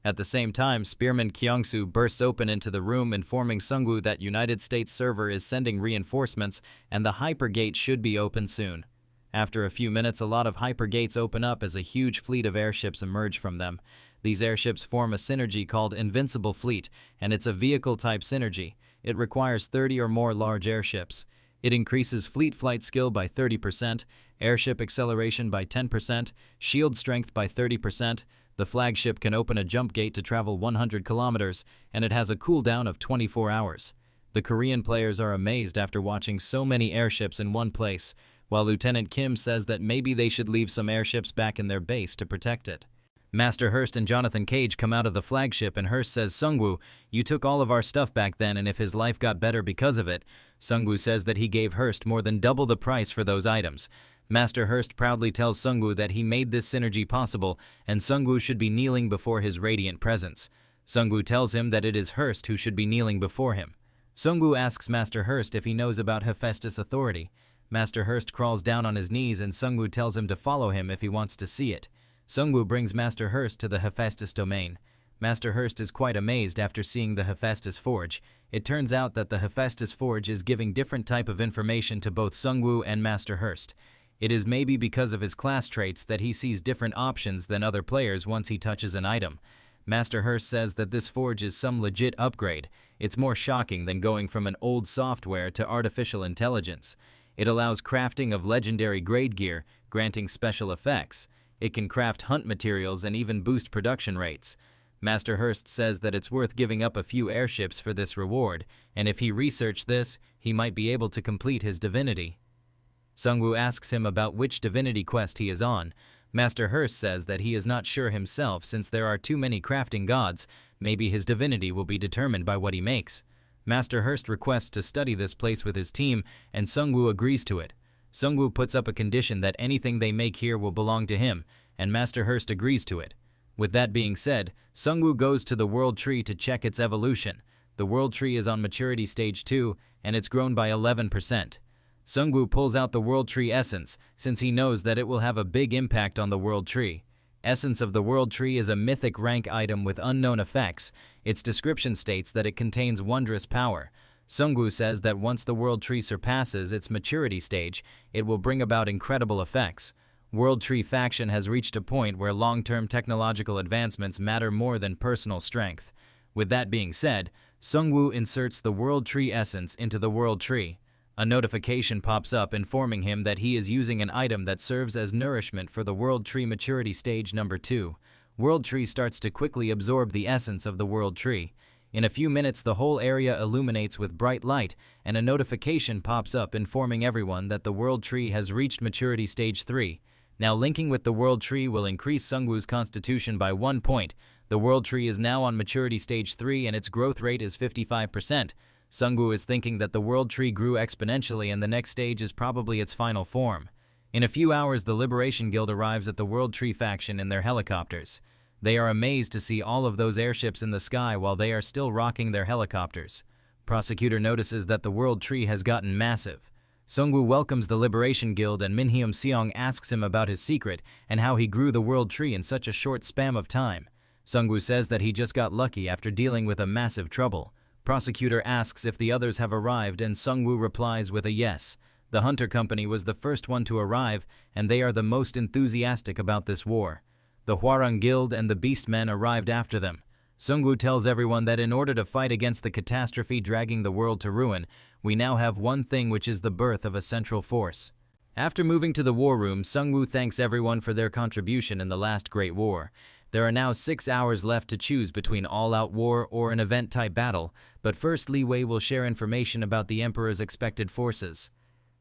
At the same time, Spearman Kyungsoo bursts open into the room, informing Sungwoo that United States server is sending reinforcements and the hypergate should be open soon. After a few minutes, a lot of hypergates open up as a huge fleet of airships emerge from them. These airships form a synergy called Invincible Fleet, and it's a vehicle-type synergy. It requires 30 or more large airships. It increases fleet flight skill by 30%, airship acceleration by 10%, shield strength by 30%. The flagship can open a jump gate to travel 100 kilometers, and it has a cooldown of 24 hours. The Korean players are amazed after watching so many airships in one place, while Lieutenant Kim says that maybe they should leave some airships back in their base to protect it. Master Hurst and Jonathan Cage come out of the flagship and Hurst says, "Sungwoo, you took all of our stuff back then and if his life got better because of it." Sungwoo says that he gave Hurst more than double the price for those items. Master Hurst proudly tells Sungwoo that he made this synergy possible and Sungwoo should be kneeling before his radiant presence. Sungwoo tells him that it is Hurst who should be kneeling before him. Sungwoo asks Master Hurst if he knows about Hephaestus' authority. Master Hurst crawls down on his knees and Sungwoo tells him to follow him if he wants to see it. Sungwoo brings Master Hurst to the Hephaestus domain. Master Hurst is quite amazed after seeing the Hephaestus Forge. It turns out that the Hephaestus Forge is giving different type of information to both Sungwoo and Master Hurst. It is maybe because of his class traits that he sees different options than other players once he touches an item. Master Hurst says that this forge is some legit upgrade. It's more shocking than going from an old software to artificial intelligence. It allows crafting of legendary grade gear, granting special effects. It can craft hunt materials and even boost production rates. Master Hurst says that it's worth giving up a few airships for this reward, and if he researched this, he might be able to complete his divinity. Sungwoo asks him about which divinity quest he is on. Master Hurst says that he is not sure himself since there are too many crafting gods. Maybe his divinity will be determined by what he makes. Master Hurst requests to study this place with his team, and Sungwoo agrees to it. Sungwoo puts up a condition that anything they make here will belong to him, and Master Hurst agrees to it. With that being said, Sungwoo goes to the World Tree to check its evolution. The World Tree is on Maturity Stage 2, and it's grown by 11%. Sungwoo pulls out the World Tree Essence, since he knows that it will have a big impact on the World Tree. Essence of the World Tree is a mythic rank item with unknown effects. Its description states that it contains wondrous power. Sungwoo says that once the World Tree surpasses its maturity stage, it will bring about incredible effects. World Tree faction has reached a point where long-term technological advancements matter more than personal strength. With that being said, Sungwoo inserts the World Tree Essence into the World Tree. A notification pops up informing him that he is using an item that serves as nourishment for the World Tree Maturity Stage number 2. World Tree starts to quickly absorb the essence of the World Tree. In a few minutes, the whole area illuminates with bright light, and a notification pops up informing everyone that the World Tree has reached Maturity Stage 3. Now linking with the World Tree will increase Sungwoo's constitution by 1 point. The World Tree is now on Maturity Stage 3 and its growth rate is 55%. Sungwoo is thinking that the World Tree grew exponentially and the next stage is probably its final form. In a few hours, the Liberation Guild arrives at the World Tree faction in their helicopters. They are amazed to see all of those airships in the sky while they are still rocking their helicopters. Prosecutor notices that the World Tree has gotten massive. Sungwoo welcomes the Liberation Guild and Minhyum Seong asks him about his secret and how he grew the World Tree in such a short span of time. Sungwoo says that he just got lucky after dealing with a massive trouble. Prosecutor asks if the others have arrived and Sungwoo replies with a yes. The Hunter Company was the first one to arrive and they are the most enthusiastic about this war. The Hwarang Guild and the Beastmen arrived after them. Sungwoo tells everyone that in order to fight against the catastrophe dragging the world to ruin, we now have one thing, which is the birth of a central force. After moving to the war room, Sungwoo thanks everyone for their contribution in the last Great War. There are now 6 hours left to choose between all-out war or an event-type battle, but first Li Wei will share information about the Emperor's expected forces.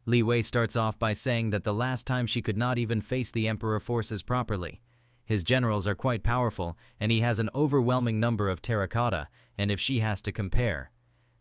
Li Wei starts off by saying that the last time she could not even face the Emperor forces properly. His generals are quite powerful, and he has an overwhelming number of terracotta, and if she has to compare,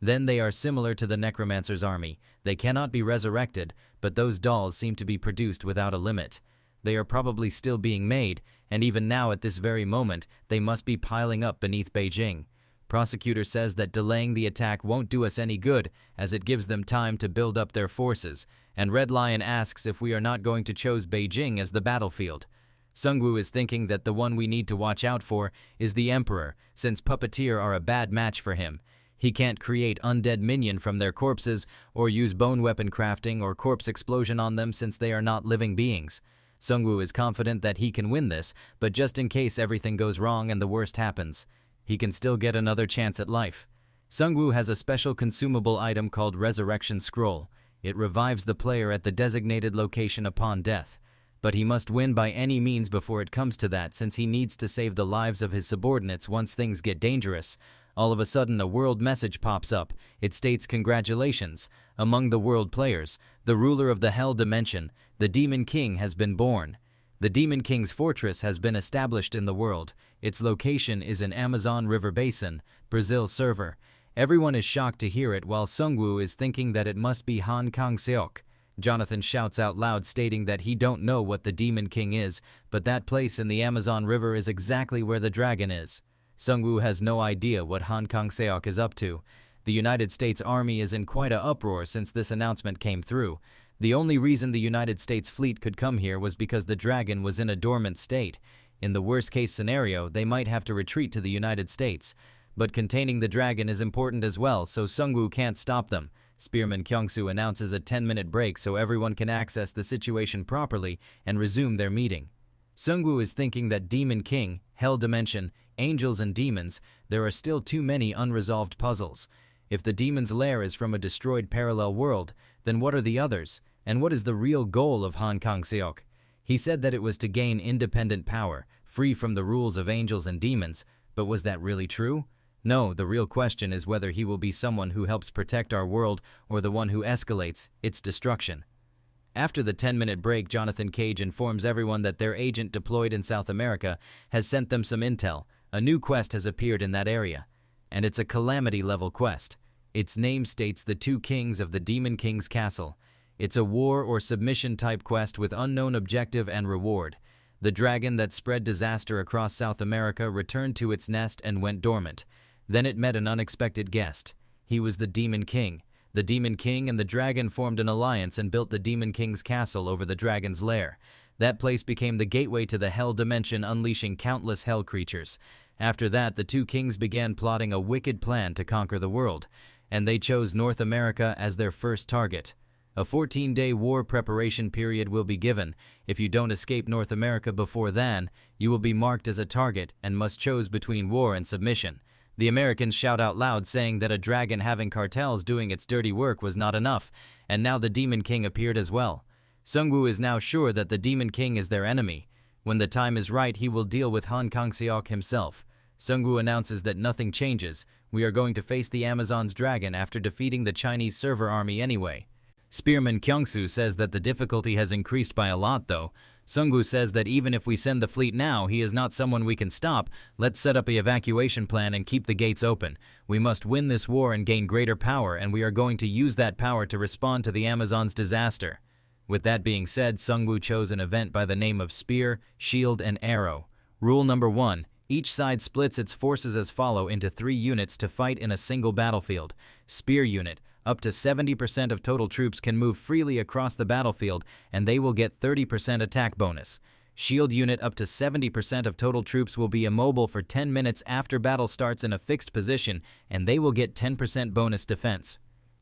then they are similar to the Necromancer's army. They cannot be resurrected, but those dolls seem to be produced without a limit. They are probably still being made, and even now at this very moment, they must be piling up beneath Beijing. Prosecutor says that delaying the attack won't do us any good, as it gives them time to build up their forces, and Red Lion asks if we are not going to choose Beijing as the battlefield. Sungwoo is thinking that the one we need to watch out for is the Emperor, since puppeteer are a bad match for him. He can't create undead minion from their corpses, or use bone weapon crafting or corpse explosion on them since they are not living beings. Sungwoo is confident that he can win this, but just in case everything goes wrong and the worst happens, he can still get another chance at life. Sungwoo has a special consumable item called Resurrection Scroll. It revives the player at the designated location upon death. But he must win by any means before it comes to that, since he needs to save the lives of his subordinates once things get dangerous. All of a sudden a world message pops up. It states congratulations. Among the world players, the ruler of the Hell Dimension, the Demon King, has been born. The Demon King's fortress has been established in the world. Its location is in Amazon River Basin, Brazil server. Everyone is shocked to hear it, while Sungwoo is thinking that it must be Han Kang-seok. Jonathan shouts out loud stating that he don't know what the Demon King is, but that place in the Amazon River is exactly where the dragon is. Sungwoo has no idea what Han Kang-seok is up to. The United States Army is in quite a uproar since this announcement came through. The only reason the United States fleet could come here was because the dragon was in a dormant state. In the worst-case scenario, they might have to retreat to the United States. But containing the dragon is important as well, so Sungwoo can't stop them. Spearman Kyungsoo announces a 10-minute break so everyone can access the situation properly and resume their meeting. Sungwoo is thinking that Demon King, Hell Dimension, angels and demons, there are still too many unresolved puzzles. If the demon's lair is from a destroyed parallel world, then what are the others? And what is the real goal of Han Kang-seok? He said that it was to gain independent power, free from the rules of angels and demons, but was that really true? No, the real question is whether he will be someone who helps protect our world or the one who escalates its destruction. After the 10-minute break, Jonathan Cage informs everyone that their agent deployed in South America has sent them some intel. A new quest has appeared in that area, and it's a calamity-level quest. Its name states the two kings of the Demon King's castle. It's a war or submission-type quest with unknown objective and reward. The dragon that spread disaster across South America returned to its nest and went dormant. Then it met an unexpected guest. He was the Demon King. The Demon King and the dragon formed an alliance and built the Demon King's castle over the dragon's lair. That place became the gateway to the Hell Dimension, unleashing countless hell creatures. After that, the two kings began plotting a wicked plan to conquer the world, and they chose North America as their first target. A 14-day war preparation period will be given. If you don't escape North America before then, you will be marked as a target and must choose between war and submission. The Americans shout out loud saying that a dragon having cartels doing its dirty work was not enough, and now the Demon King appeared as well. Sungwoo is now sure that the Demon King is their enemy. When the time is right, he will deal with Han Kang-seok himself. Sungwoo announces that nothing changes. We are going to face the Amazon's dragon after defeating the Chinese server army anyway. Spearman Kyungsoo says that the difficulty has increased by a lot though. Sungwoo says that even if we send the fleet now, he is not someone we can stop. Let's set up an evacuation plan and keep the gates open. We must win this war and gain greater power, and we are going to use that power to respond to the Amazon's disaster. With that being said, Sungwoo chose an event by the name of Spear, Shield, and Arrow. Rule number 1. Each side splits its forces as follow into 3 units to fight in a single battlefield. Spear unit. Up to 70% of total troops can move freely across the battlefield, and they will get 30% attack bonus. Shield unit. Up to 70% of total troops will be immobile for 10 minutes after battle starts in a fixed position, and they will get 10% bonus defense.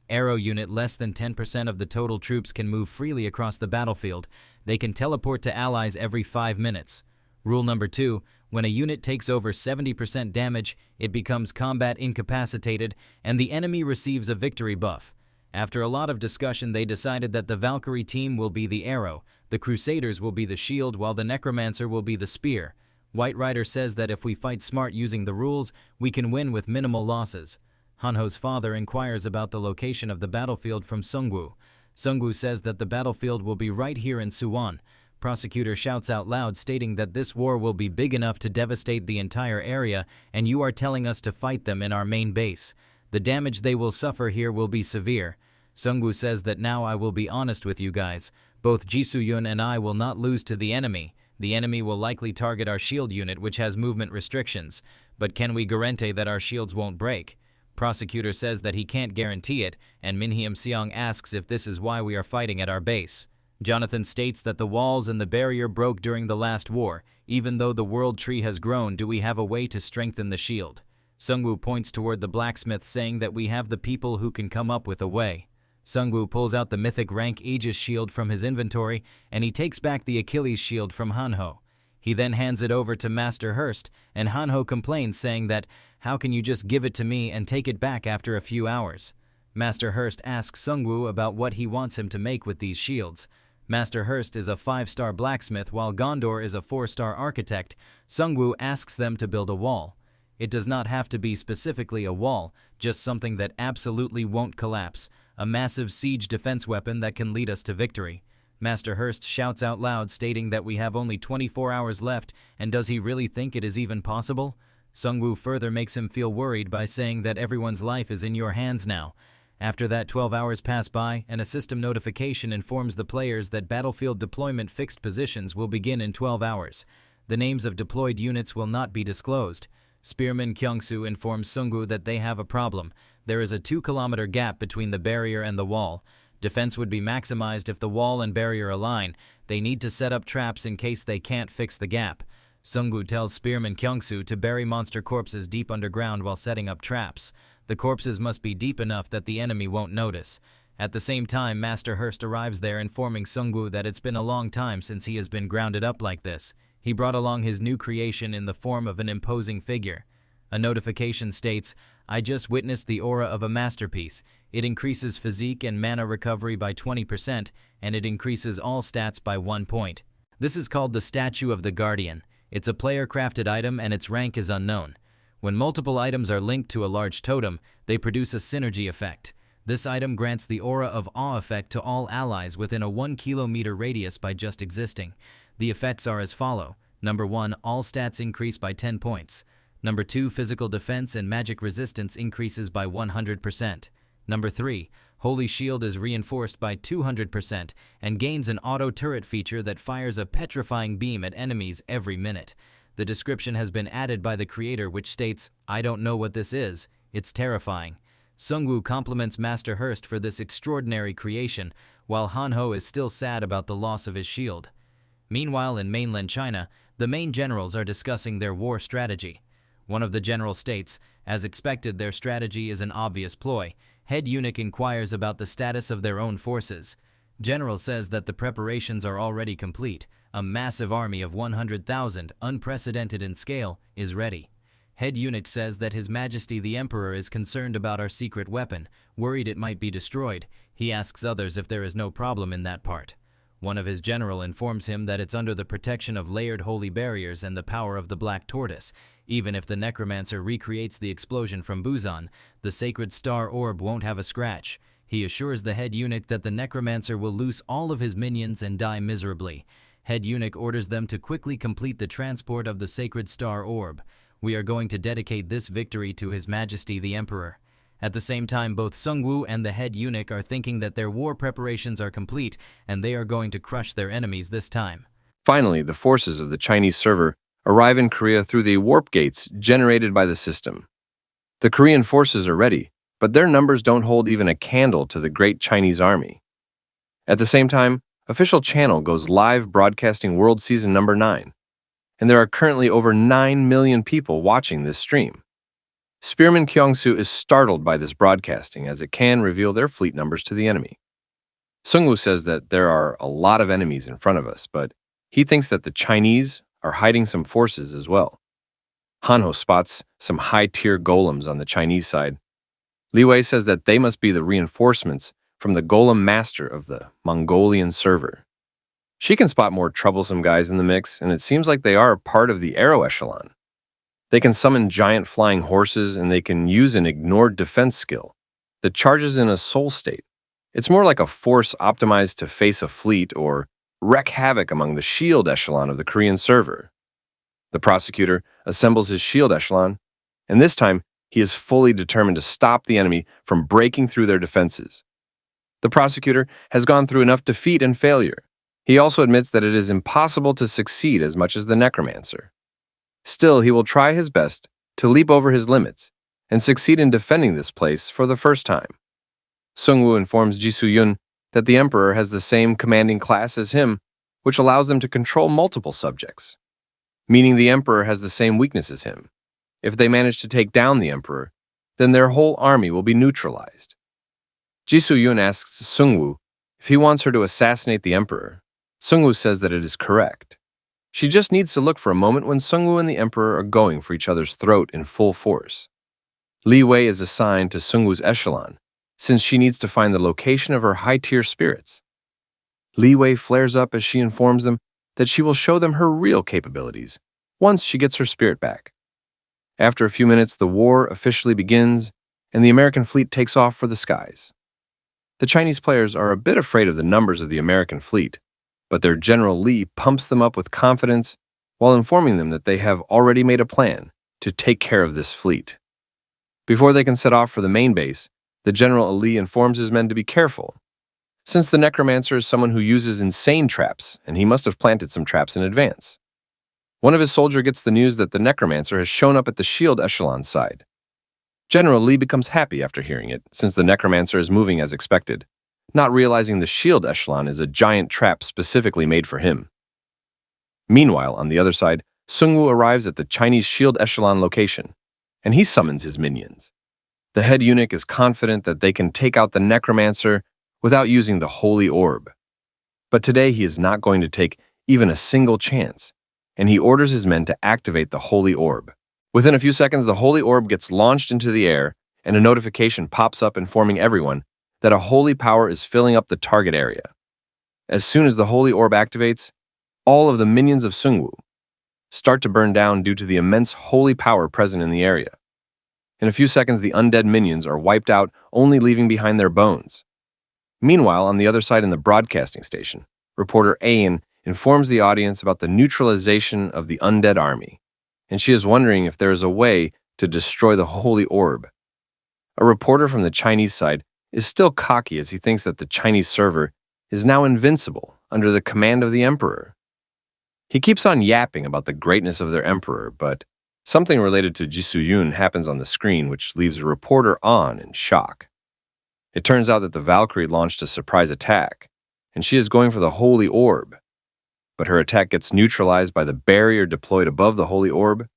Arrow unit. Less than 10% of the total troops can move freely across the battlefield. They can teleport to allies every 5 minutes. Rule number 2. When a unit takes over 70% damage, it becomes combat incapacitated, and the enemy receives a victory buff. After a lot of discussion, they decided that the Valkyrie team will be the arrow, the Crusaders will be the shield, while the Necromancer will be the spear. White Rider says that if we fight smart using the rules, we can win with minimal losses. Hanho's father inquires about the location of the battlefield from Sungwoo. Sungwoo says that the battlefield will be right here in Suwon. Prosecutor shouts out loud, stating that this war will be big enough to devastate the entire area, and you are telling us to fight them in our main base. The damage they will suffer here will be severe. Sungwoo says that now I will be honest with you guys. Both Jisoo-yun and I will not lose to the enemy. The enemy will likely target our shield unit, which has movement restrictions. But can we guarantee that our shields won't break? Prosecutor says that he can't guarantee it, and Min Hyum-seong asks if this is why we are fighting at our base. Jonathan states that the walls and the barrier broke during the last war. Even though the world tree has grown, do we have a way to strengthen the shield? Sungwoo points toward the blacksmith, saying that we have the people who can come up with a way. Sungwoo pulls out the mythic rank Aegis shield from his inventory, and he takes back the Achilles shield from Hanho. He then hands it over to Master Hurst, and Hanho complains, saying that, how can you just give it to me and take it back after a few hours? Master Hurst asks Sungwoo about what he wants him to make with these shields. Master Hurst is a 5-star blacksmith, while Gondor is a 4-star architect. Sungwoo asks them to build a wall. It does not have to be specifically a wall, just something that absolutely won't collapse, a massive siege defense weapon that can lead us to victory. Master Hurst shouts out loud, stating that we have only 24 hours left, and does he really think it is even possible? Sungwoo further makes him feel worried by saying that everyone's life is in your hands now. After that, 12 hours pass by, and a system notification informs the players that battlefield deployment fixed positions will begin in 12 hours. The names of deployed units will not be disclosed. Spearman Kyungsoo informs Sungwoo that they have a problem. There is a 2-kilometer gap between the barrier and the wall. Defense would be maximized if the wall and barrier align. They need to set up traps in case they can't fix the gap. Sungwoo tells Spearman Kyungsoo to bury monster corpses deep underground while setting up traps. The corpses must be deep enough that the enemy won't notice. At the same time, Master Hurst arrives there, informing Sungwoo that it's been a long time since he has been grounded up like this. He brought along his new creation in the form of an imposing figure. A notification states, I just witnessed the aura of a masterpiece. It increases physique and mana recovery by 20%, and it increases all stats by 1 point. This is called the Statue of the Guardian. It's a player-crafted item, and its rank is unknown. When multiple items are linked to a large totem, they produce a synergy effect. This item grants the Aura of Awe effect to all allies within a 1 kilometer radius by just existing. The effects are as follow. Number 1, all stats increase by 10 points. Number 2, physical defense and magic resistance increases by 100%. Number 3, Holy Shield is reinforced by 200% and gains an auto turret feature that fires a petrifying beam at enemies every minute. The description has been added by the creator, which states, I don't know what this is. It's terrifying. Sungwoo compliments Master Hurst for this extraordinary creation, while Hanho is still sad about the loss of his shield. Meanwhile, in mainland China, the main generals are discussing their war strategy. One of the generals states, as expected, their strategy is an obvious ploy. Head eunuch inquires about the status of their own forces. General says that the preparations are already complete. A massive army of 100,000, unprecedented in scale, is ready. Head eunuch says that His Majesty the Emperor is concerned about our secret weapon, worried it might be destroyed. He asks others if there is no problem in that part. One of his general informs him that it's under the protection of layered holy barriers and the power of the Black Tortoise. Even if the Necromancer recreates the explosion from Busan, the sacred star orb won't have a scratch. He assures the head eunuch that the Necromancer will loose all of his minions and die miserably. Head eunuch orders them to quickly complete the transport of the sacred star orb. We are going to dedicate this victory to His Majesty the Emperor. At the same time, both Sungwoo and the head eunuch are thinking that their war preparations are complete and they are going to crush their enemies this time. Finally, the forces of the Chinese server arrive in Korea through the warp gates generated by the system. The Korean forces are ready, but their numbers don't hold even a candle to the great Chinese army. At the same time, official channel goes live broadcasting World Season number 9, and there are currently over 9 million people watching this stream. Spearman Kyungsoo is startled by this broadcasting as it can reveal their fleet numbers to the enemy. Sungwoo says that there are a lot of enemies in front of us, but he thinks that the Chinese are hiding some forces as well. Hanho spots some high-tier golems on the Chinese side. Li Wei says that they must be the reinforcements from the golem master of the Mongolian server. She can spot more troublesome guys in the mix, and it seems like they are part of the arrow echelon. They can summon giant flying horses, and they can use an ignored defense skill that charges in a soul state. It's more like a force optimized to face a fleet or wreak havoc among the shield echelon of the Korean server. The prosecutor assembles his shield echelon, and this time he is fully determined to stop the enemy from breaking through their defenses. The prosecutor has gone through enough defeat and failure. He also admits that it is impossible to succeed as much as the Necromancer. Still, he will try his best to leap over his limits and succeed in defending this place for the first time. Sungwoo informs Ji Soo-yun that the Emperor has the same commanding class as him, which allows them to control multiple subjects, meaning the Emperor has the same weakness as him. If they manage to take down the Emperor, then their whole army will be neutralized. Ji Soo-yun asks Sungwoo if he wants her to assassinate the Emperor. Sungwoo says that it is correct. She just needs to look for a moment when Sungwoo and the Emperor are going for each other's throat in full force. Li Wei is assigned to Sungwoo's echelon, since she needs to find the location of her high-tier spirits. Li Wei flares up as she informs them that she will show them her real capabilities once she gets her spirit back. After a few minutes, the war officially begins, and the American fleet takes off for the skies. The Chinese players are a bit afraid of the numbers of the American fleet, but their General Li pumps them up with confidence while informing them that they have already made a plan to take care of this fleet. Before they can set off for the main base, the General Li informs his men to be careful, since the Necromancer is someone who uses insane traps, and he must have planted some traps in advance. One of his soldiers gets the news that the Necromancer has shown up at the shield echelon side. General Li becomes happy after hearing it, since the Necromancer is moving as expected, not realizing the shield echelon is a giant trap specifically made for him. Meanwhile, on the other side, Sungwoo arrives at the Chinese shield echelon location, and he summons his minions. The head eunuch is confident that they can take out the Necromancer without using the Holy Orb. But today he is not going to take even a single chance, and he orders his men to activate the Holy Orb. Within a few seconds, the Holy Orb gets launched into the air, and a notification pops up informing everyone that a holy power is filling up the target area. As soon as the Holy Orb activates, all of the minions of Sungwoo start to burn down due to the immense holy power present in the area. In a few seconds, the undead minions are wiped out, only leaving behind their bones. Meanwhile, on the other side in the broadcasting station, reporter Ayan informs the audience about the neutralization of the undead army, and she is wondering if there is a way to destroy the Holy Orb. A reporter from the Chinese side is still cocky as he thinks that the Chinese server is now invincible under the command of the Emperor. He keeps on yapping about the greatness of their Emperor, but something related to Ji Soo-yun happens on the screen which leaves a reporter on in shock. It turns out that the Valkyrie launched a surprise attack, and she is going for the Holy Orb. But her attack gets neutralized by the barrier deployed above the Holy Orb.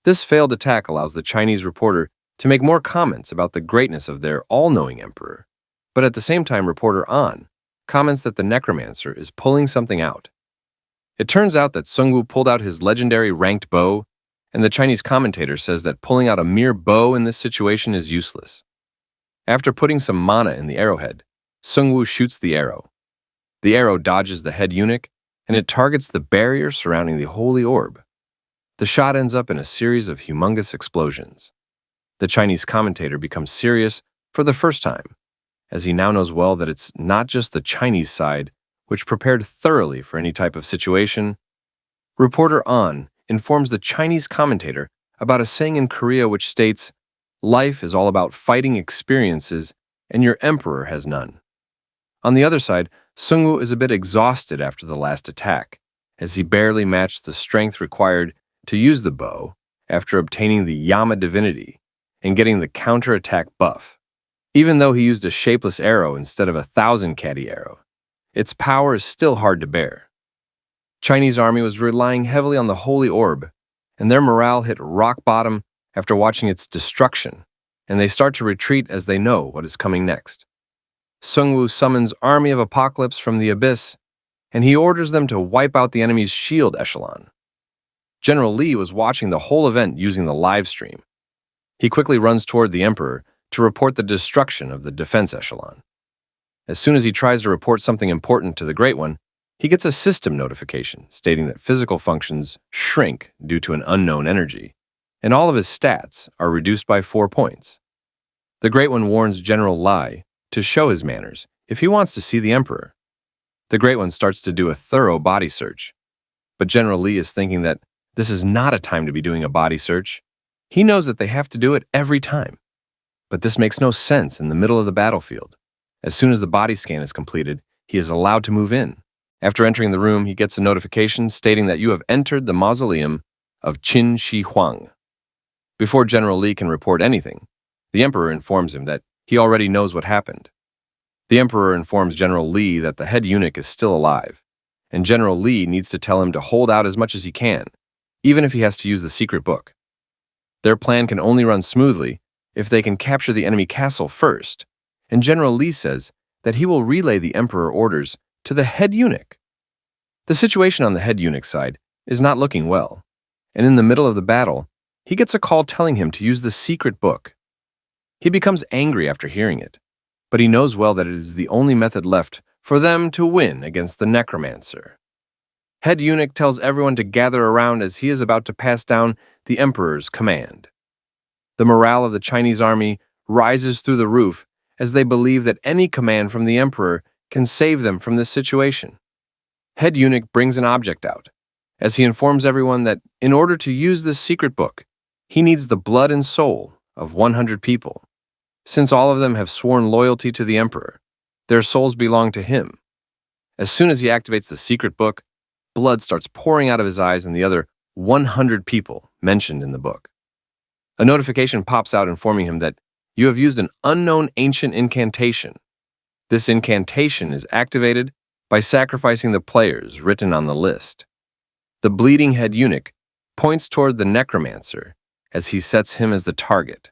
This failed attack allows the Chinese reporter to make more comments about the greatness of their all-knowing Emperor, but at the same time reporter An comments that the Necromancer is pulling something out. It turns out that Sungwoo pulled out his legendary ranked bow, and the Chinese commentator says that pulling out a mere bow in this situation is useless. After putting some mana in the arrowhead, Sungwoo shoots the arrow. The arrow dodges the head eunuch, and it targets the barrier surrounding the Holy Orb. The shot ends up in a series of humongous explosions. The Chinese commentator becomes serious for the first time, as he now knows well that it's not just the Chinese side which prepared thoroughly for any type of situation. Reporter An informs the Chinese commentator about a saying in Korea which states, "Life is all about fighting experiences, and your Emperor has none." On the other side, Sungwoo is a bit exhausted after the last attack, as he barely matched the strength required to use the bow after obtaining the Yama divinity and getting the counter-attack buff. Even though he used a shapeless arrow instead of a 1,000-caddy arrow, its power is still hard to bear. Chinese army was relying heavily on the Holy Orb, and their morale hit rock bottom after watching its destruction, and they start to retreat as they know what is coming next. Sungwoo summons Army of Apocalypse from the Abyss, and he orders them to wipe out the enemy's shield echelon. General Li was watching the whole event using the live stream. He quickly runs toward the Emperor to report the destruction of the defense echelon. As soon as he tries to report something important to the Great One, he gets a system notification stating that physical functions shrink due to an unknown energy, and all of his stats are reduced by 4 points. The Great One warns General Lai to show his manners if he wants to see the Emperor. The Great One starts to do a thorough body search, but General Li is thinking that this is not a time to be doing a body search. He knows that they have to do it every time. But this makes no sense in the middle of the battlefield. As soon as the body scan is completed, he is allowed to move in. After entering the room, he gets a notification stating that you have entered the mausoleum of Qin Shi Huang. Before General Li can report anything, the Emperor informs him that he already knows what happened. The Emperor informs General Li that the head eunuch is still alive, and General Li needs to tell him to hold out as much as he can, even if he has to use the secret book. Their plan can only run smoothly if they can capture the enemy castle first, and General Li says that he will relay the Emperor orders to the head eunuch. The situation on the head eunuch's side is not looking well, and in the middle of the battle, he gets a call telling him to use the secret book. He becomes angry after hearing it, but he knows well that it is the only method left for them to win against the Necromancer. Head eunuch tells everyone to gather around as he is about to pass down the Emperor's command. The morale of the Chinese army rises through the roof as they believe that any command from the Emperor can save them from this situation. Head eunuch brings an object out, as he informs everyone that in order to use this secret book, he needs the blood and soul of 100 people. Since all of them have sworn loyalty to the Emperor, their souls belong to him. As soon as he activates the secret book, blood starts pouring out of his eyes and the other 100 people mentioned in the book. A notification pops out informing him that you have used an unknown ancient incantation. This incantation is activated by sacrificing the players written on the list. The bleeding head eunuch points toward the Necromancer as he sets him as the target.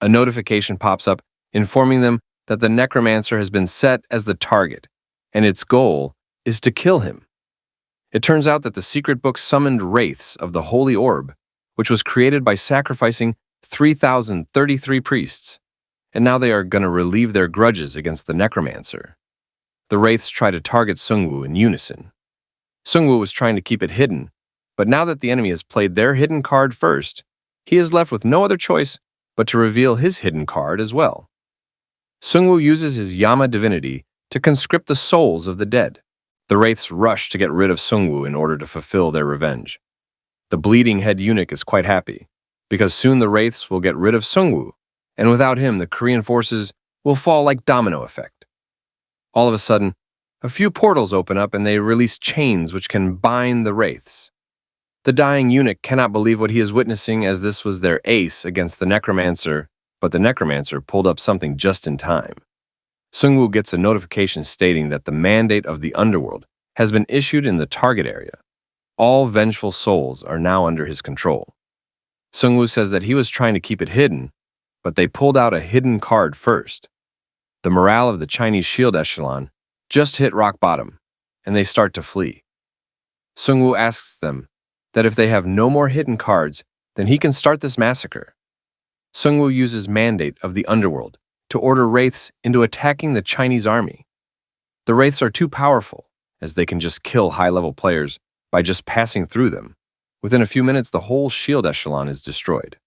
A notification pops up informing them that the Necromancer has been set as the target, and its goal is to kill him. It turns out that the secret book summoned wraiths of the Holy Orb, which was created by sacrificing 3,033 priests, and now they are going to relieve their grudges against the Necromancer. The wraiths try to target Sungwoo in unison. Sungwoo was trying to keep it hidden, but now that the enemy has played their hidden card first, he is left with no other choice but to reveal his hidden card as well. Sungwoo uses his Yama divinity to conscript the souls of the dead. The wraiths rush to get rid of Sungwoo in order to fulfill their revenge. The bleeding head eunuch is quite happy, because soon the wraiths will get rid of Sungwoo, and without him the Korean forces will fall like domino effect. All of a sudden, a few portals open up and they release chains which can bind the wraiths. The dying eunuch cannot believe what he is witnessing, as this was their ace against the Necromancer, but the Necromancer pulled up something just in time. Sungwoo gets a notification stating that the mandate of the underworld has been issued in the target area. All vengeful souls are now under his control. Sungwoo says that he was trying to keep it hidden, but they pulled out a hidden card first. The morale of the Chinese shield echelon just hit rock bottom, and they start to flee. Sungwoo asks them that if they have no more hidden cards, then he can start this massacre. Sungwoo uses mandate of the underworld to order wraiths into attacking the Chinese army. The wraiths are too powerful, as they can just kill high-level players by just passing through them. Within a few minutes, the whole shield echelon is destroyed.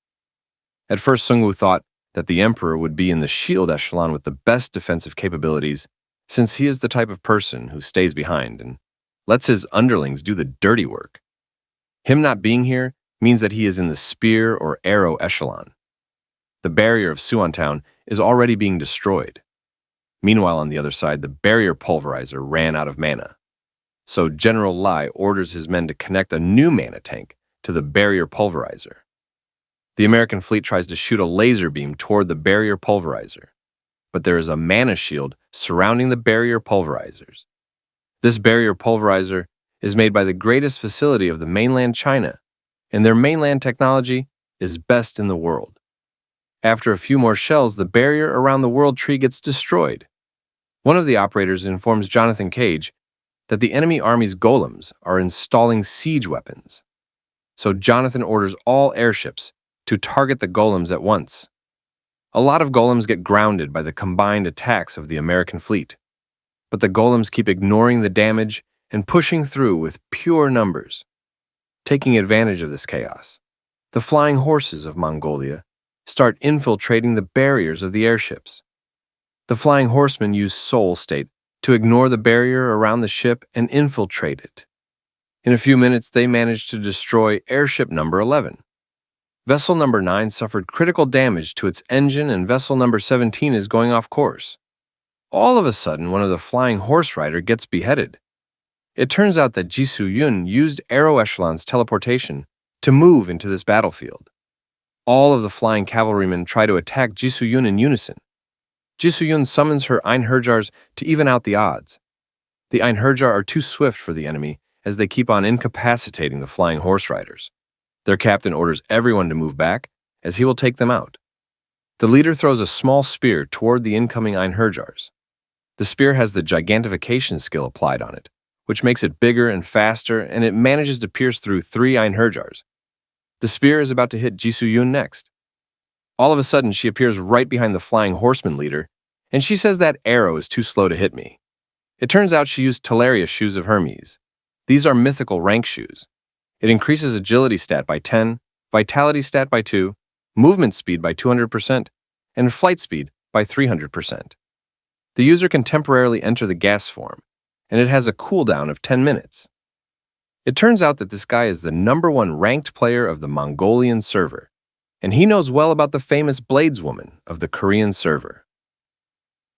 At first, Sungwoo thought that the Emperor would be in the shield echelon with the best defensive capabilities, since he is the type of person who stays behind and lets his underlings do the dirty work. Him not being here means that he is in the spear or arrow echelon. The barrier of Suwon is already being destroyed. Meanwhile, on the other side, the barrier pulverizer ran out of mana. So General Lai orders his men to connect a new mana tank to the barrier pulverizer. The American fleet tries to shoot a laser beam toward the barrier pulverizer, but there is a mana shield surrounding the barrier pulverizers. This barrier pulverizer is made by the greatest facility of the mainland China, and their mainland technology is best in the world. After a few more shells, the barrier around the world tree gets destroyed. One of the operators informs Jonathan Cage that the enemy army's golems are installing siege weapons. so Jonathan orders all airships to target the golems at once. A lot of golems get grounded by the combined attacks of the American fleet, but the golems keep ignoring the damage and pushing through with pure numbers. Taking advantage of this chaos, the flying horses of Mongolia start infiltrating the barriers of the airships. The flying horsemen use soul state to ignore the barrier around the ship and infiltrate it. In a few minutes, they manage to destroy airship number 11. Vessel number 9 suffered critical damage to its engine, and vessel number 17 is going off course. All of a sudden, one of the flying horse rider gets beheaded. It turns out that Jisoo Yun used Aero Echelon's teleportation to move into this battlefield. All of the flying cavalrymen try to attack Jisoo Yun in unison. Jisoo Yun summons her Einherjars to even out the odds. The Einherjar are too swift for the enemy as they keep on incapacitating the flying horse riders. Their captain orders everyone to move back, as he will take them out. The leader throws a small spear toward the incoming Einherjars. The spear has the gigantification skill applied on it, which makes it bigger and faster, and it manages to pierce through 3 Einherjars. The spear is about to hit Jisoo Yun next. All of a sudden, she appears right behind the flying horseman leader, and she says that arrow is too slow to hit me. It turns out she used Teleria shoes of Hermes. These are mythical rank shoes. It increases agility stat by 10, vitality stat by 2, movement speed by 200%, and flight speed by 300%. The user can temporarily enter the gas form, and it has a cooldown of 10 minutes. It turns out that this guy is the #1 ranked player of the Mongolian server, and he knows well about the famous Bladeswoman of the Korean server.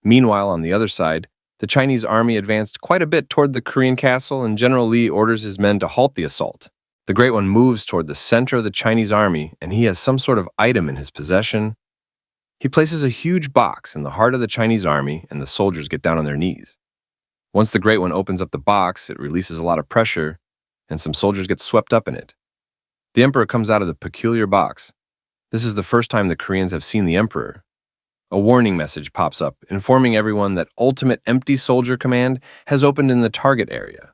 Meanwhile, on the other side, the Chinese army advanced quite a bit toward the Korean castle, and General Lee orders his men to halt the assault. The Great One moves toward the center of the Chinese army, and he has some sort of item in his possession. He places a huge box in the heart of the Chinese army, and the soldiers get down on their knees. Once the Great One opens up the box, it releases a lot of pressure, and some soldiers get swept up in it. The Emperor comes out of the peculiar box. This is the first time the Koreans have seen the Emperor. A warning message pops up, informing everyone that Ultimate Empty Soldier Command has opened in the target area.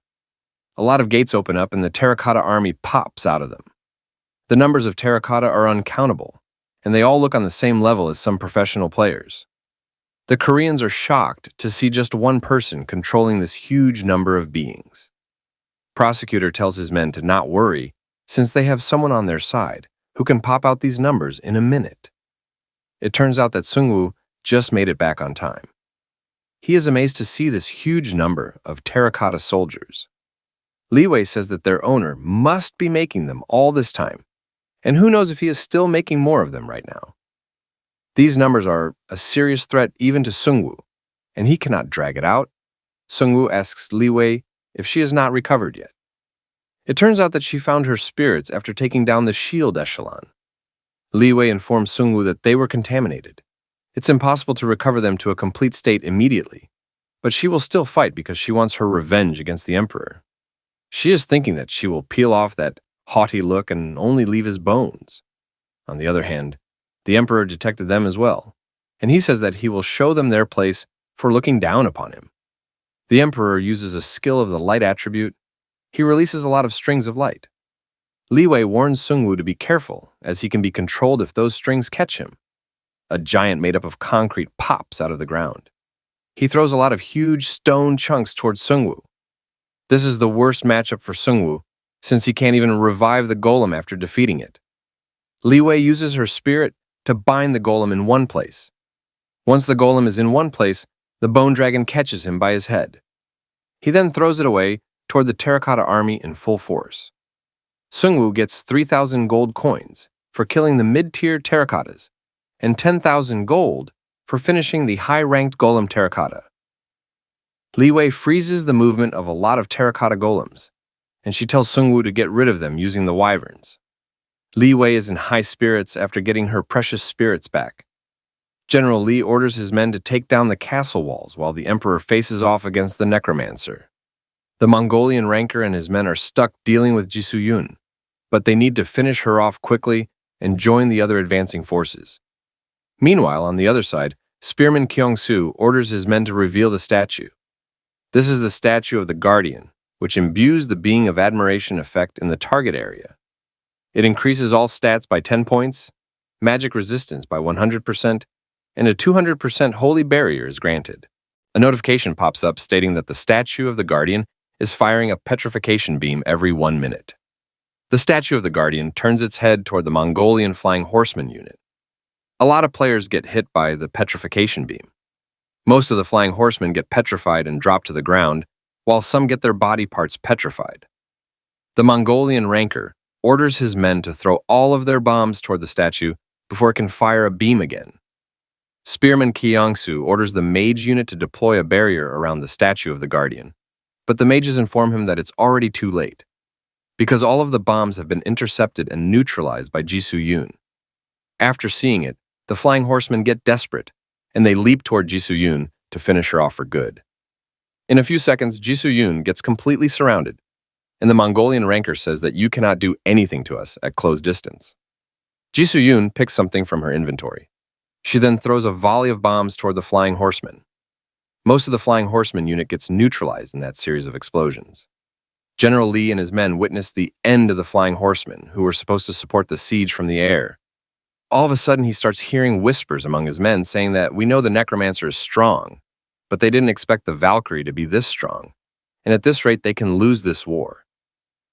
A lot of gates open up, and the Terracotta army pops out of them. The numbers of Terracotta are uncountable, and they all look on the same level as some professional players. The Koreans are shocked to see just one person controlling this huge number of beings. Prosecutor tells his men to not worry, since they have someone on their side who can pop out these numbers in a minute. It turns out that Sungwoo just made it back on time. He is amazed to see this huge number of Terracotta soldiers. Li Wei says that their owner must be making them all this time, and who knows if he is still making more of them right now. These numbers are a serious threat even to Sungwoo, and he cannot drag it out. Sungwoo asks Li Wei if she has not recovered yet. It turns out that she found her spirits after taking down the shield echelon. Li Wei informs Sungwoo that they were contaminated. It's impossible to recover them to a complete state immediately, but she will still fight because she wants her revenge against the Emperor. She is thinking that she will peel off that haughty look and only leave his bones. On the other hand, the Emperor detected them as well, and he says that he will show them their place for looking down upon him. The Emperor uses a skill of the light attribute. He releases a lot of strings of light. Li Wei warns Sungwoo to be careful, as he can be controlled if those strings catch him. A giant made up of concrete pops out of the ground. He throws a lot of huge stone chunks towards Sungwoo. This is the worst matchup for Sungwoo, since he can't even revive the golem after defeating it. Li Wei uses her spirit to bind the golem in one place. Once the golem is in one place, the bone dragon catches him by his head. He then throws it away toward the Terracotta army in full force. Sungwoo gets 3,000 gold coins for killing the mid-tier Terracottas, and 10,000 gold for finishing the high-ranked golem Terracotta. Li Wei freezes the movement of a lot of Terracotta golems, and she tells Sungwoo to get rid of them using the wyverns. Li Wei is in high spirits after getting her precious spirits back. General Li orders his men to take down the castle walls while the Emperor faces off against the Necromancer. The Mongolian ranker and his men are stuck dealing with Jisoo Yun, but they need to finish her off quickly and join the other advancing forces. Meanwhile, on the other side, Spearman Kyung-soo orders his men to reveal the statue. This is the statue of the Guardian, which imbues the Being of Admiration effect in the target area. It increases all stats by 10 points, magic resistance by 100%, and a 200% holy barrier is granted. A notification pops up stating that the statue of the Guardian is firing a petrification beam every 1 minute. The statue of the Guardian turns its head toward the Mongolian Flying Horseman unit. A lot of players get hit by the petrification beam. Most of the Flying Horsemen get petrified and drop to the ground, while some get their body parts petrified. The Mongolian ranker orders his men to throw all of their bombs toward the statue before it can fire a beam again. Spearman Kyongsu orders the mage unit to deploy a barrier around the statue of the Guardian, but the mages inform him that it's already too late, because all of the bombs have been intercepted and neutralized by Jisoo Yoon. After seeing it, the Flying Horsemen get desperate, and they leap toward Jisoo Yoon to finish her off for good. In a few seconds, Jisoo Yoon gets completely surrounded, and the Mongolian ranker says that you cannot do anything to us at close distance. Jisoo Yoon picks something from her inventory. She then throws a volley of bombs toward the Flying Horsemen. Most of the Flying Horseman unit gets neutralized in that series of explosions. General Lee and his men witness the end of the Flying Horsemen, who were supposed to support the siege from the air. All of a sudden, he starts hearing whispers among his men saying that we know the Necromancer is strong, but they didn't expect the Valkyrie to be this strong, and at this rate, they can lose this war.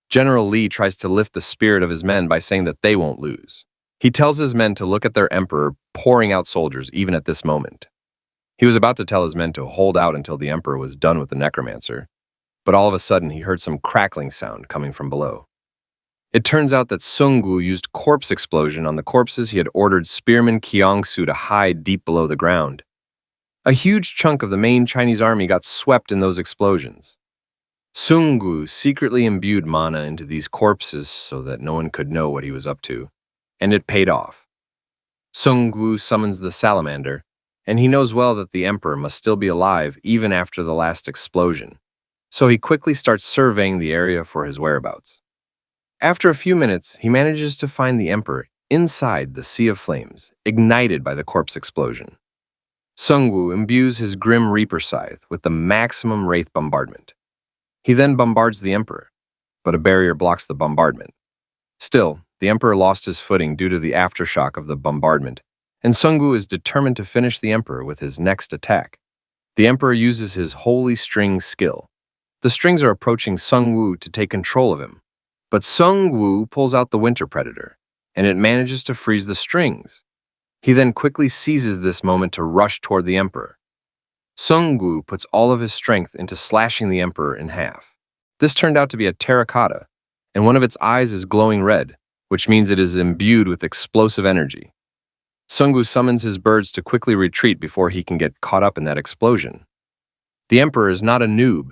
General Lee tries to lift the spirit of his men by saying that they won't lose. He tells his men to look at their emperor pouring out soldiers even at this moment. He was about to tell his men to hold out until the emperor was done with the Necromancer, but all of a sudden he heard some crackling sound coming from below. It turns out that Sungwoo used corpse explosion on the corpses he had ordered Spearman Kyongsu to hide deep below the ground. A huge chunk of the main Chinese army got swept in those explosions. Sungwoo secretly imbued mana into these corpses so that no one could know what he was up to, and it paid off. Sungwoo summons the salamander, and he knows well that the emperor must still be alive even after the last explosion, so he quickly starts surveying the area for his whereabouts. After a few minutes, he manages to find the emperor inside the sea of flames, ignited by the corpse explosion. Sungwoo imbues his Grim Reaper scythe with the maximum wraith bombardment. He then bombards the emperor, but a barrier blocks the bombardment. Still, the emperor lost his footing due to the aftershock of the bombardment, and Sungwoo is determined to finish the emperor with his next attack. The emperor uses his Holy String skill. The strings are approaching Sungwoo to take control of him, but Sungwoo pulls out the Winter Predator, and it manages to freeze the strings. He then quickly seizes this moment to rush toward the emperor. Sungwoo puts all of his strength into slashing the emperor in half. This turned out to be a terracotta, and one of its eyes is glowing red, which means it is imbued with explosive energy. Sungwoo summons his birds to quickly retreat before he can get caught up in that explosion. The emperor is not a noob.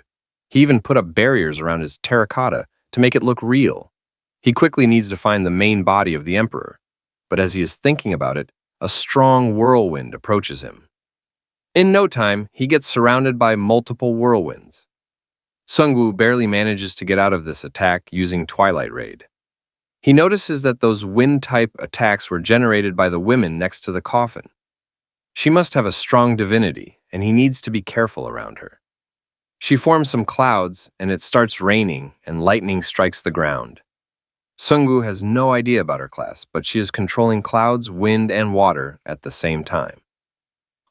He even put up barriers around his terracotta to make it look real. He quickly needs to find the main body of the emperor, but as he is thinking about it, a strong whirlwind approaches him. In no time, he gets surrounded by multiple whirlwinds. Sungwoo barely manages to get out of this attack using Twilight Raid. He notices that those wind-type attacks were generated by the women next to the coffin. She must have a strong divinity, and he needs to be careful around her. She forms some clouds, and it starts raining, and lightning strikes the ground. Sungwoo has no idea about her class, but she is controlling clouds, wind, and water at the same time.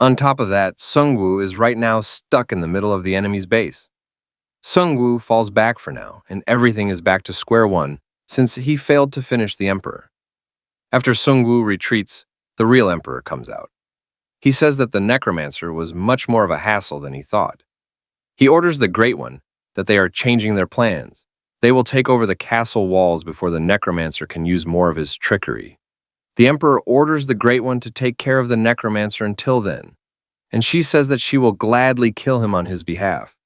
On top of that, Sungwoo is right now stuck in the middle of the enemy's base. Sungwoo falls back for now, and everything is back to square one since he failed to finish the emperor. After Sungwoo retreats, the real emperor comes out. He says that the Necromancer was much more of a hassle than he thought. He orders the Great One that they are changing their plans. They will take over the castle walls before the Necromancer can use more of his trickery. The Emperor orders the Great One to take care of the Necromancer until then, and she says that she will gladly kill him on his behalf.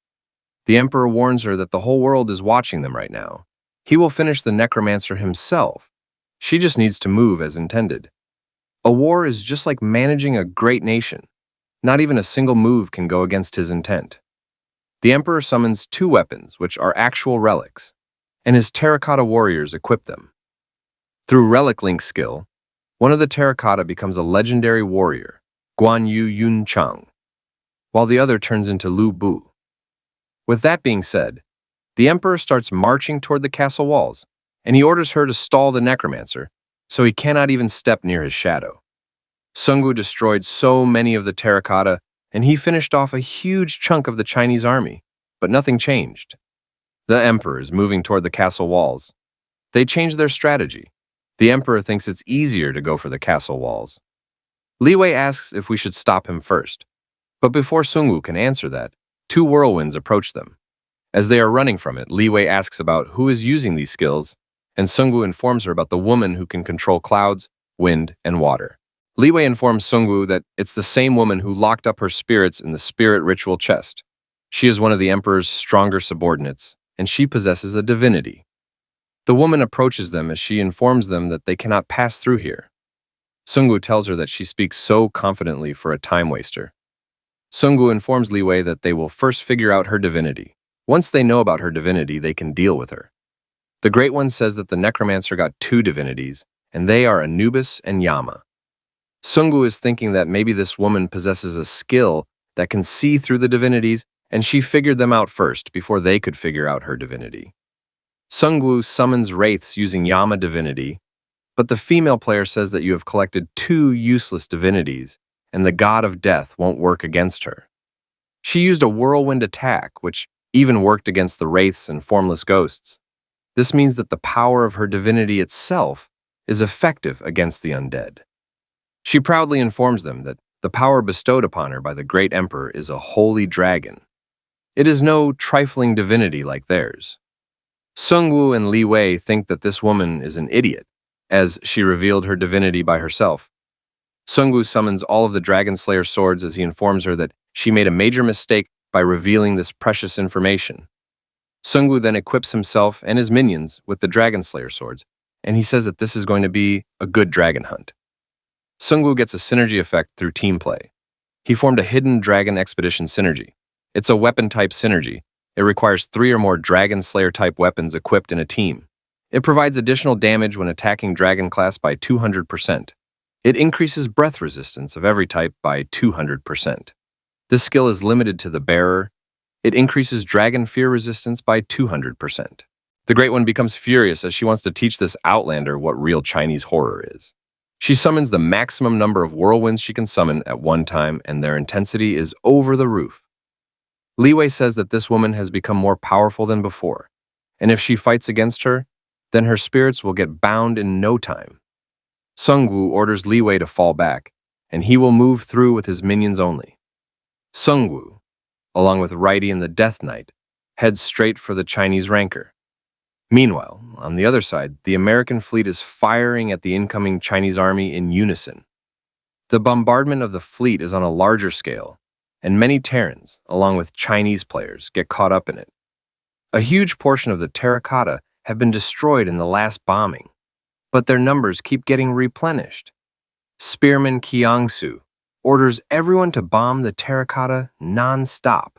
The Emperor warns her that the whole world is watching them right now. He will finish the Necromancer himself. She just needs to move as intended. A war is just like managing a great nation. Not even a single move can go against his intent. The Emperor summons 2 weapons, which are actual relics, and his terracotta warriors equip them. Through Relic Link skill, one of the terracotta becomes a legendary warrior, Guan Yu Yun Chang, while the other turns into Lu Bu. With that being said, the Emperor starts marching toward the castle walls, and he orders her to stall the Necromancer, so he cannot even step near his shadow. Sungu destroyed so many of the terracotta, and he finished off a huge chunk of the Chinese army, but nothing changed. The emperor is moving toward the castle walls. They change their strategy. The emperor thinks it's easier to go for the castle walls. Li Wei asks if we should stop him first. But before Sungu can answer that, two whirlwinds approach them. As they are running from it, Li Wei asks about who is using these skills, and Sungu informs her about the woman who can control clouds, wind, and water. Li Wei informs Sungu that it's the same woman who locked up her spirits in the spirit ritual chest. She is one of the emperor's stronger subordinates, and she possesses a divinity. The woman approaches them as she informs them that they cannot pass through here. Sungu tells her that she speaks so confidently for a time waster. Sungu informs Li Wei that they will first figure out her divinity. Once they know about her divinity, they can deal with her. The Great One says that the Necromancer got two divinities, and they are Anubis and Yama. Sungu is thinking that maybe this woman possesses a skill that can see through the divinities, and she figured them out first before they could figure out her divinity. Sungu summons wraiths using Yama divinity, but the female player says that you have collected two useless divinities, and the god of death won't work against her. She used a whirlwind attack, which even worked against the wraiths and formless ghosts. This means that the power of her divinity itself is effective against the undead. She proudly informs them that the power bestowed upon her by the great emperor is a holy dragon. It is no trifling divinity like theirs. Sungu and Li Wei think that this woman is an idiot, as she revealed her divinity by herself. Sungu summons all of the Dragon Slayer swords as he informs her that she made a major mistake by revealing this precious information. Sungu then equips himself and his minions with the Dragon Slayer swords, and he says that this is going to be a good dragon hunt. Sungu gets a synergy effect through team play. He formed a hidden dragon expedition synergy. It's a weapon-type synergy. It requires 3 or more Dragon Slayer-type weapons equipped in a team. It provides additional damage when attacking Dragon class by 200%. It increases breath resistance of every type by 200%. This skill is limited to the bearer. It increases Dragon fear resistance by 200%. The Great One becomes furious as she wants to teach this outlander what real Chinese horror is. She summons the maximum number of whirlwinds she can summon at one time, and their intensity is over the roof. Li Wei says that this woman has become more powerful than before, and if she fights against her, then her spirits will get bound in no time. Sungu orders Li Wei to fall back, and he will move through with his minions only. Sungu, along with Righty and the Death Knight, heads straight for the Chinese ranker. Meanwhile, on the other side, the American fleet is firing at the incoming Chinese army in unison. The bombardment of the fleet is on a larger scale, and many Terrans, along with Chinese players, get caught up in it. A huge portion of the terracotta have been destroyed in the last bombing, but their numbers keep getting replenished. Spearman Kiangsu orders everyone to bomb the terracotta non-stop,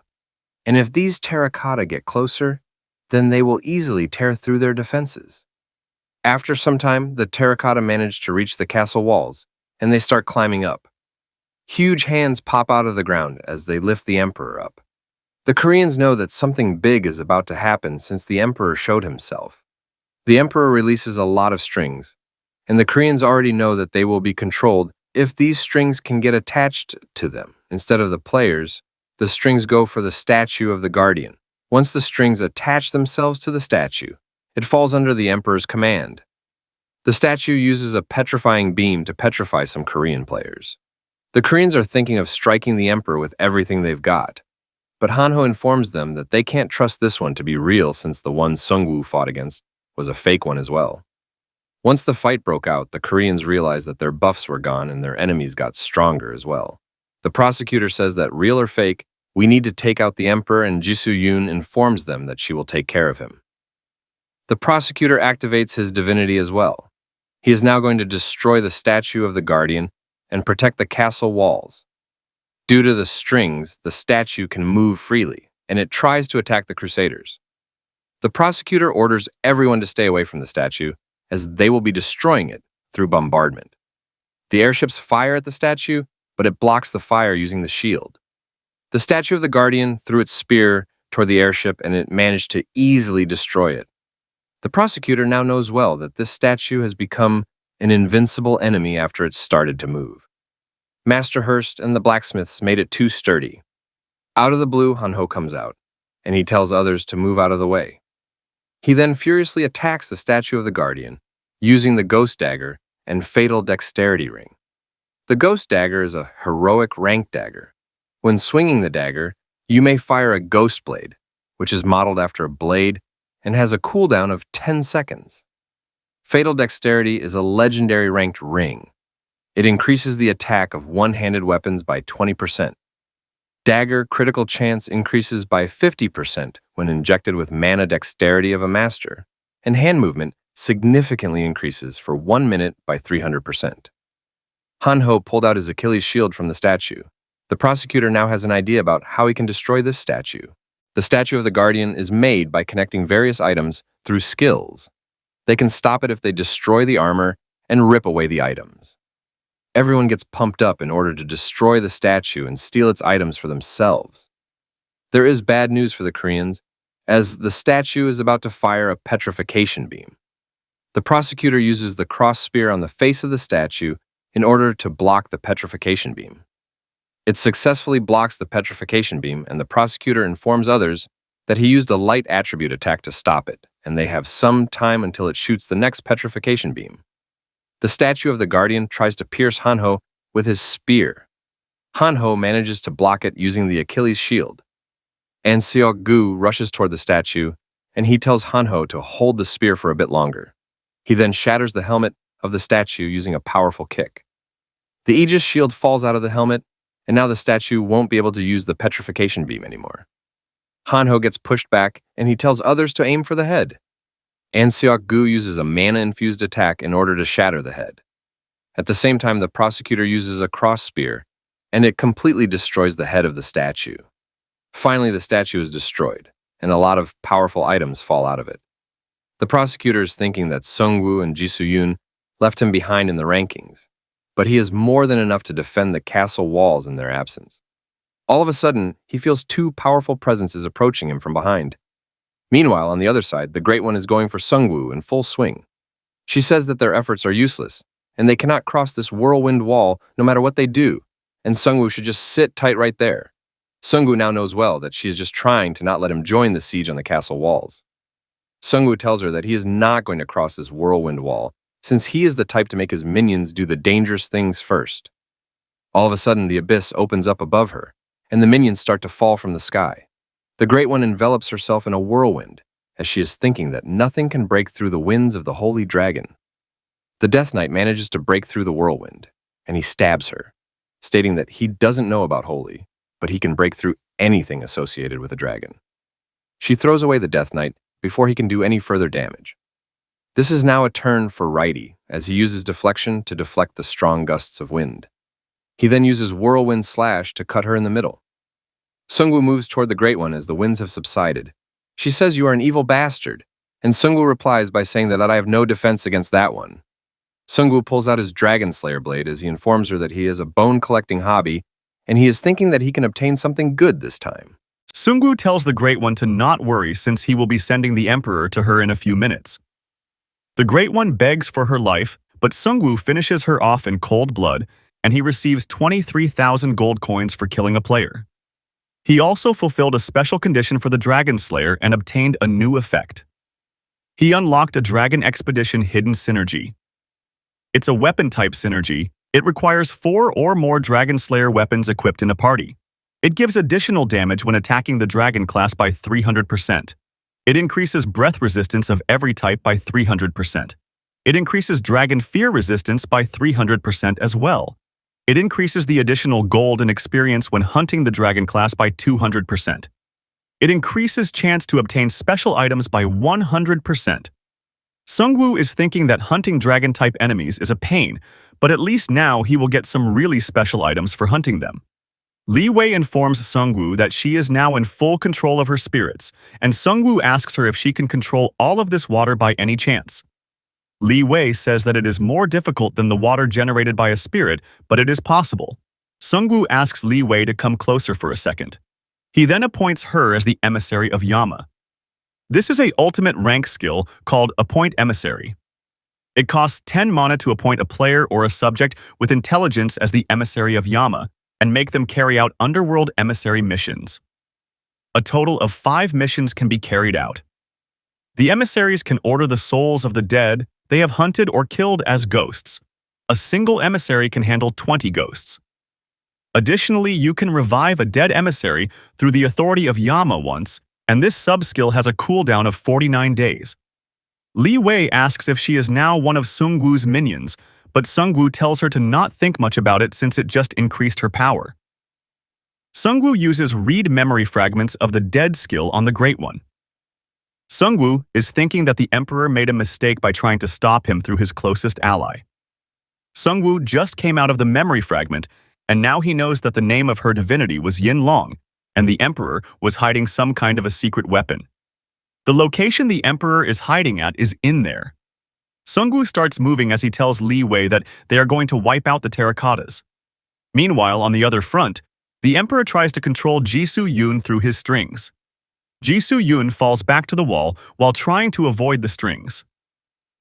and if these terracotta get closer, then they will easily tear through their defenses. After some time, the terracotta manage to reach the castle walls, and they start climbing up. Huge hands pop out of the ground as they lift the emperor up. The Koreans know that something big is about to happen since the emperor showed himself. The emperor releases a lot of strings, and the Koreans already know that they will be controlled if these strings can get attached to them. Instead of the players, the strings go for the statue of the guardian. Once the strings attach themselves to the statue, it falls under the emperor's command. The statue uses a petrifying beam to petrify some Korean players. The Koreans are thinking of striking the emperor with everything they've got, but Hanho informs them that they can't trust this one to be real since the one Sungu fought against was a fake one as well. Once the fight broke out, the Koreans realized that their buffs were gone and their enemies got stronger as well. The prosecutor says that real or fake, we need to take out the emperor, and Jisoo Yoon informs them that she will take care of him. The prosecutor activates his divinity as well. He is now going to destroy the statue of the guardian and protect the castle walls. Due to the strings, the statue can move freely, and it tries to attack the Crusaders. The prosecutor orders everyone to stay away from the statue, as they will be destroying it through bombardment. The airships fire at the statue, but it blocks the fire using the shield. The statue of the guardian threw its spear toward the airship, and it managed to easily destroy it. The prosecutor now knows well that this statue has become an invincible enemy after it started to move. Master Hurst and the blacksmiths made it too sturdy. Out of the blue, Hanho comes out, and he tells others to move out of the way. He then furiously attacks the statue of the Guardian, using the Ghost Dagger and Fatal Dexterity Ring. The Ghost Dagger is a heroic rank dagger. When swinging the dagger, you may fire a Ghost Blade, which is modeled after a blade and has a cooldown of 10 seconds. Fatal Dexterity is a legendary ranked ring. It increases the attack of one-handed weapons by 20%. Dagger critical chance increases by 50% when injected with mana dexterity of a master, and hand movement significantly increases for 1 minute by 300%. Hanho pulled out his Achilles shield from the statue. The prosecutor now has an idea about how he can destroy this statue. The statue of the Guardian is made by connecting various items through skills. They can stop it if they destroy the armor and rip away the items. Everyone gets pumped up in order to destroy the statue and steal its items for themselves. There is bad news for the Koreans, as the statue is about to fire a petrification beam. The prosecutor uses the cross spear on the face of the statue in order to block the petrification beam. It successfully blocks the petrification beam, and the prosecutor informs others that he used a light attribute attack to stop it, and they have some time until it shoots the next petrification beam. The statue of the Guardian tries to pierce Hanho with his spear. Hanho manages to block it using the Achilles shield. An Seok-gu rushes toward the statue, and he tells Hanho to hold the spear for a bit longer. He then shatters the helmet of the statue using a powerful kick. The Aegis shield falls out of the helmet, and now the statue won't be able to use the petrification beam anymore. Hanho gets pushed back, and he tells others to aim for the head. An Seok-gu uses a mana-infused attack in order to shatter the head. At the same time, the prosecutor uses a cross spear, and it completely destroys the head of the statue. Finally, the statue is destroyed, and a lot of powerful items fall out of it. The prosecutor is thinking that Sungwoo and Jisoo-yoon left him behind in the rankings, but he is more than enough to defend the castle walls in their absence. All of a sudden, he feels two powerful presences approaching him from behind. Meanwhile, on the other side, the Great One is going for Sungwoo in full swing. She says that their efforts are useless, and they cannot cross this whirlwind wall no matter what they do, and Sungwoo should just sit tight right there. Sungwoo now knows well that she is just trying to not let him join the siege on the castle walls. Sungwoo tells her that he is not going to cross this whirlwind wall, since he is the type to make his minions do the dangerous things first. All of a sudden, the abyss opens up above her, and the minions start to fall from the sky. The Great One envelops herself in a whirlwind, as she is thinking that nothing can break through the winds of the Holy Dragon. The Death Knight manages to break through the whirlwind, and he stabs her, stating that he doesn't know about Holy, but he can break through anything associated with a dragon. She throws away the Death Knight before he can do any further damage. This is now a turn for Righty, as he uses deflection to deflect the strong gusts of wind. He then uses Whirlwind Slash to cut her in the middle. Sungwoo moves toward the Great One as the winds have subsided. She says, "You are an evil bastard," and Sungwoo replies by saying that I have no defense against that one. Sungwoo pulls out his Dragon Slayer blade as he informs her that he has a bone-collecting hobby, and he is thinking that he can obtain something good this time. Sungwoo tells the Great One to not worry since he will be sending the Emperor to her in a few minutes. The Great One begs for her life, but Sungwoo finishes her off in cold blood, and he receives 23,000 gold coins for killing a player. He also fulfilled a special condition for the Dragon Slayer and obtained a new effect. He unlocked a Dragon Expedition Hidden Synergy. It's a weapon-type synergy. It requires 4 or more Dragon Slayer weapons equipped in a party. It gives additional damage when attacking the Dragon class by 300%. It increases breath resistance of every type by 300%. It increases Dragon Fear resistance by 300% as well. It increases the additional gold and experience when hunting the Dragon class by 200%. It increases chance to obtain special items by 100%. Sungwoo is thinking that hunting Dragon-type enemies is a pain, but at least now he will get some really special items for hunting them. Li Wei informs Sungwoo that she is now in full control of her spirits, and Sungwoo asks her if she can control all of this water by any chance. Li Wei says that it is more difficult than the water generated by a spirit, but it is possible. Sungwoo asks Li Wei to come closer for a second. He then appoints her as the emissary of Yama. This is a ultimate rank skill called Appoint Emissary. It costs 10 mana to appoint a player or a subject with intelligence as the emissary of Yama and make them carry out underworld emissary missions. A total of 5 missions can be carried out. The emissaries can order the souls of the dead they have hunted or killed as ghosts. A single emissary can handle 20 ghosts. Additionally, you can revive a dead emissary through the authority of Yama once, and this sub-skill has a cooldown of 49 days. Li Wei asks if she is now one of Sungwoo's minions, but Sungwoo tells her to not think much about it since it just increased her power. Sungwoo uses read memory fragments of the dead skill on the Great One. Sungwoo is thinking that the Emperor made a mistake by trying to stop him through his closest ally. Sungwoo just came out of the memory fragment, and now he knows that the name of her divinity was Yin Long, and the Emperor was hiding some kind of a secret weapon. The location the Emperor is hiding at is in there. Sungwoo starts moving as he tells Li Wei that they are going to wipe out the terracottas. Meanwhile, on the other front, the Emperor tries to control Jisoo Yoon through his strings. Jisoo Yoon falls back to the wall while trying to avoid the strings.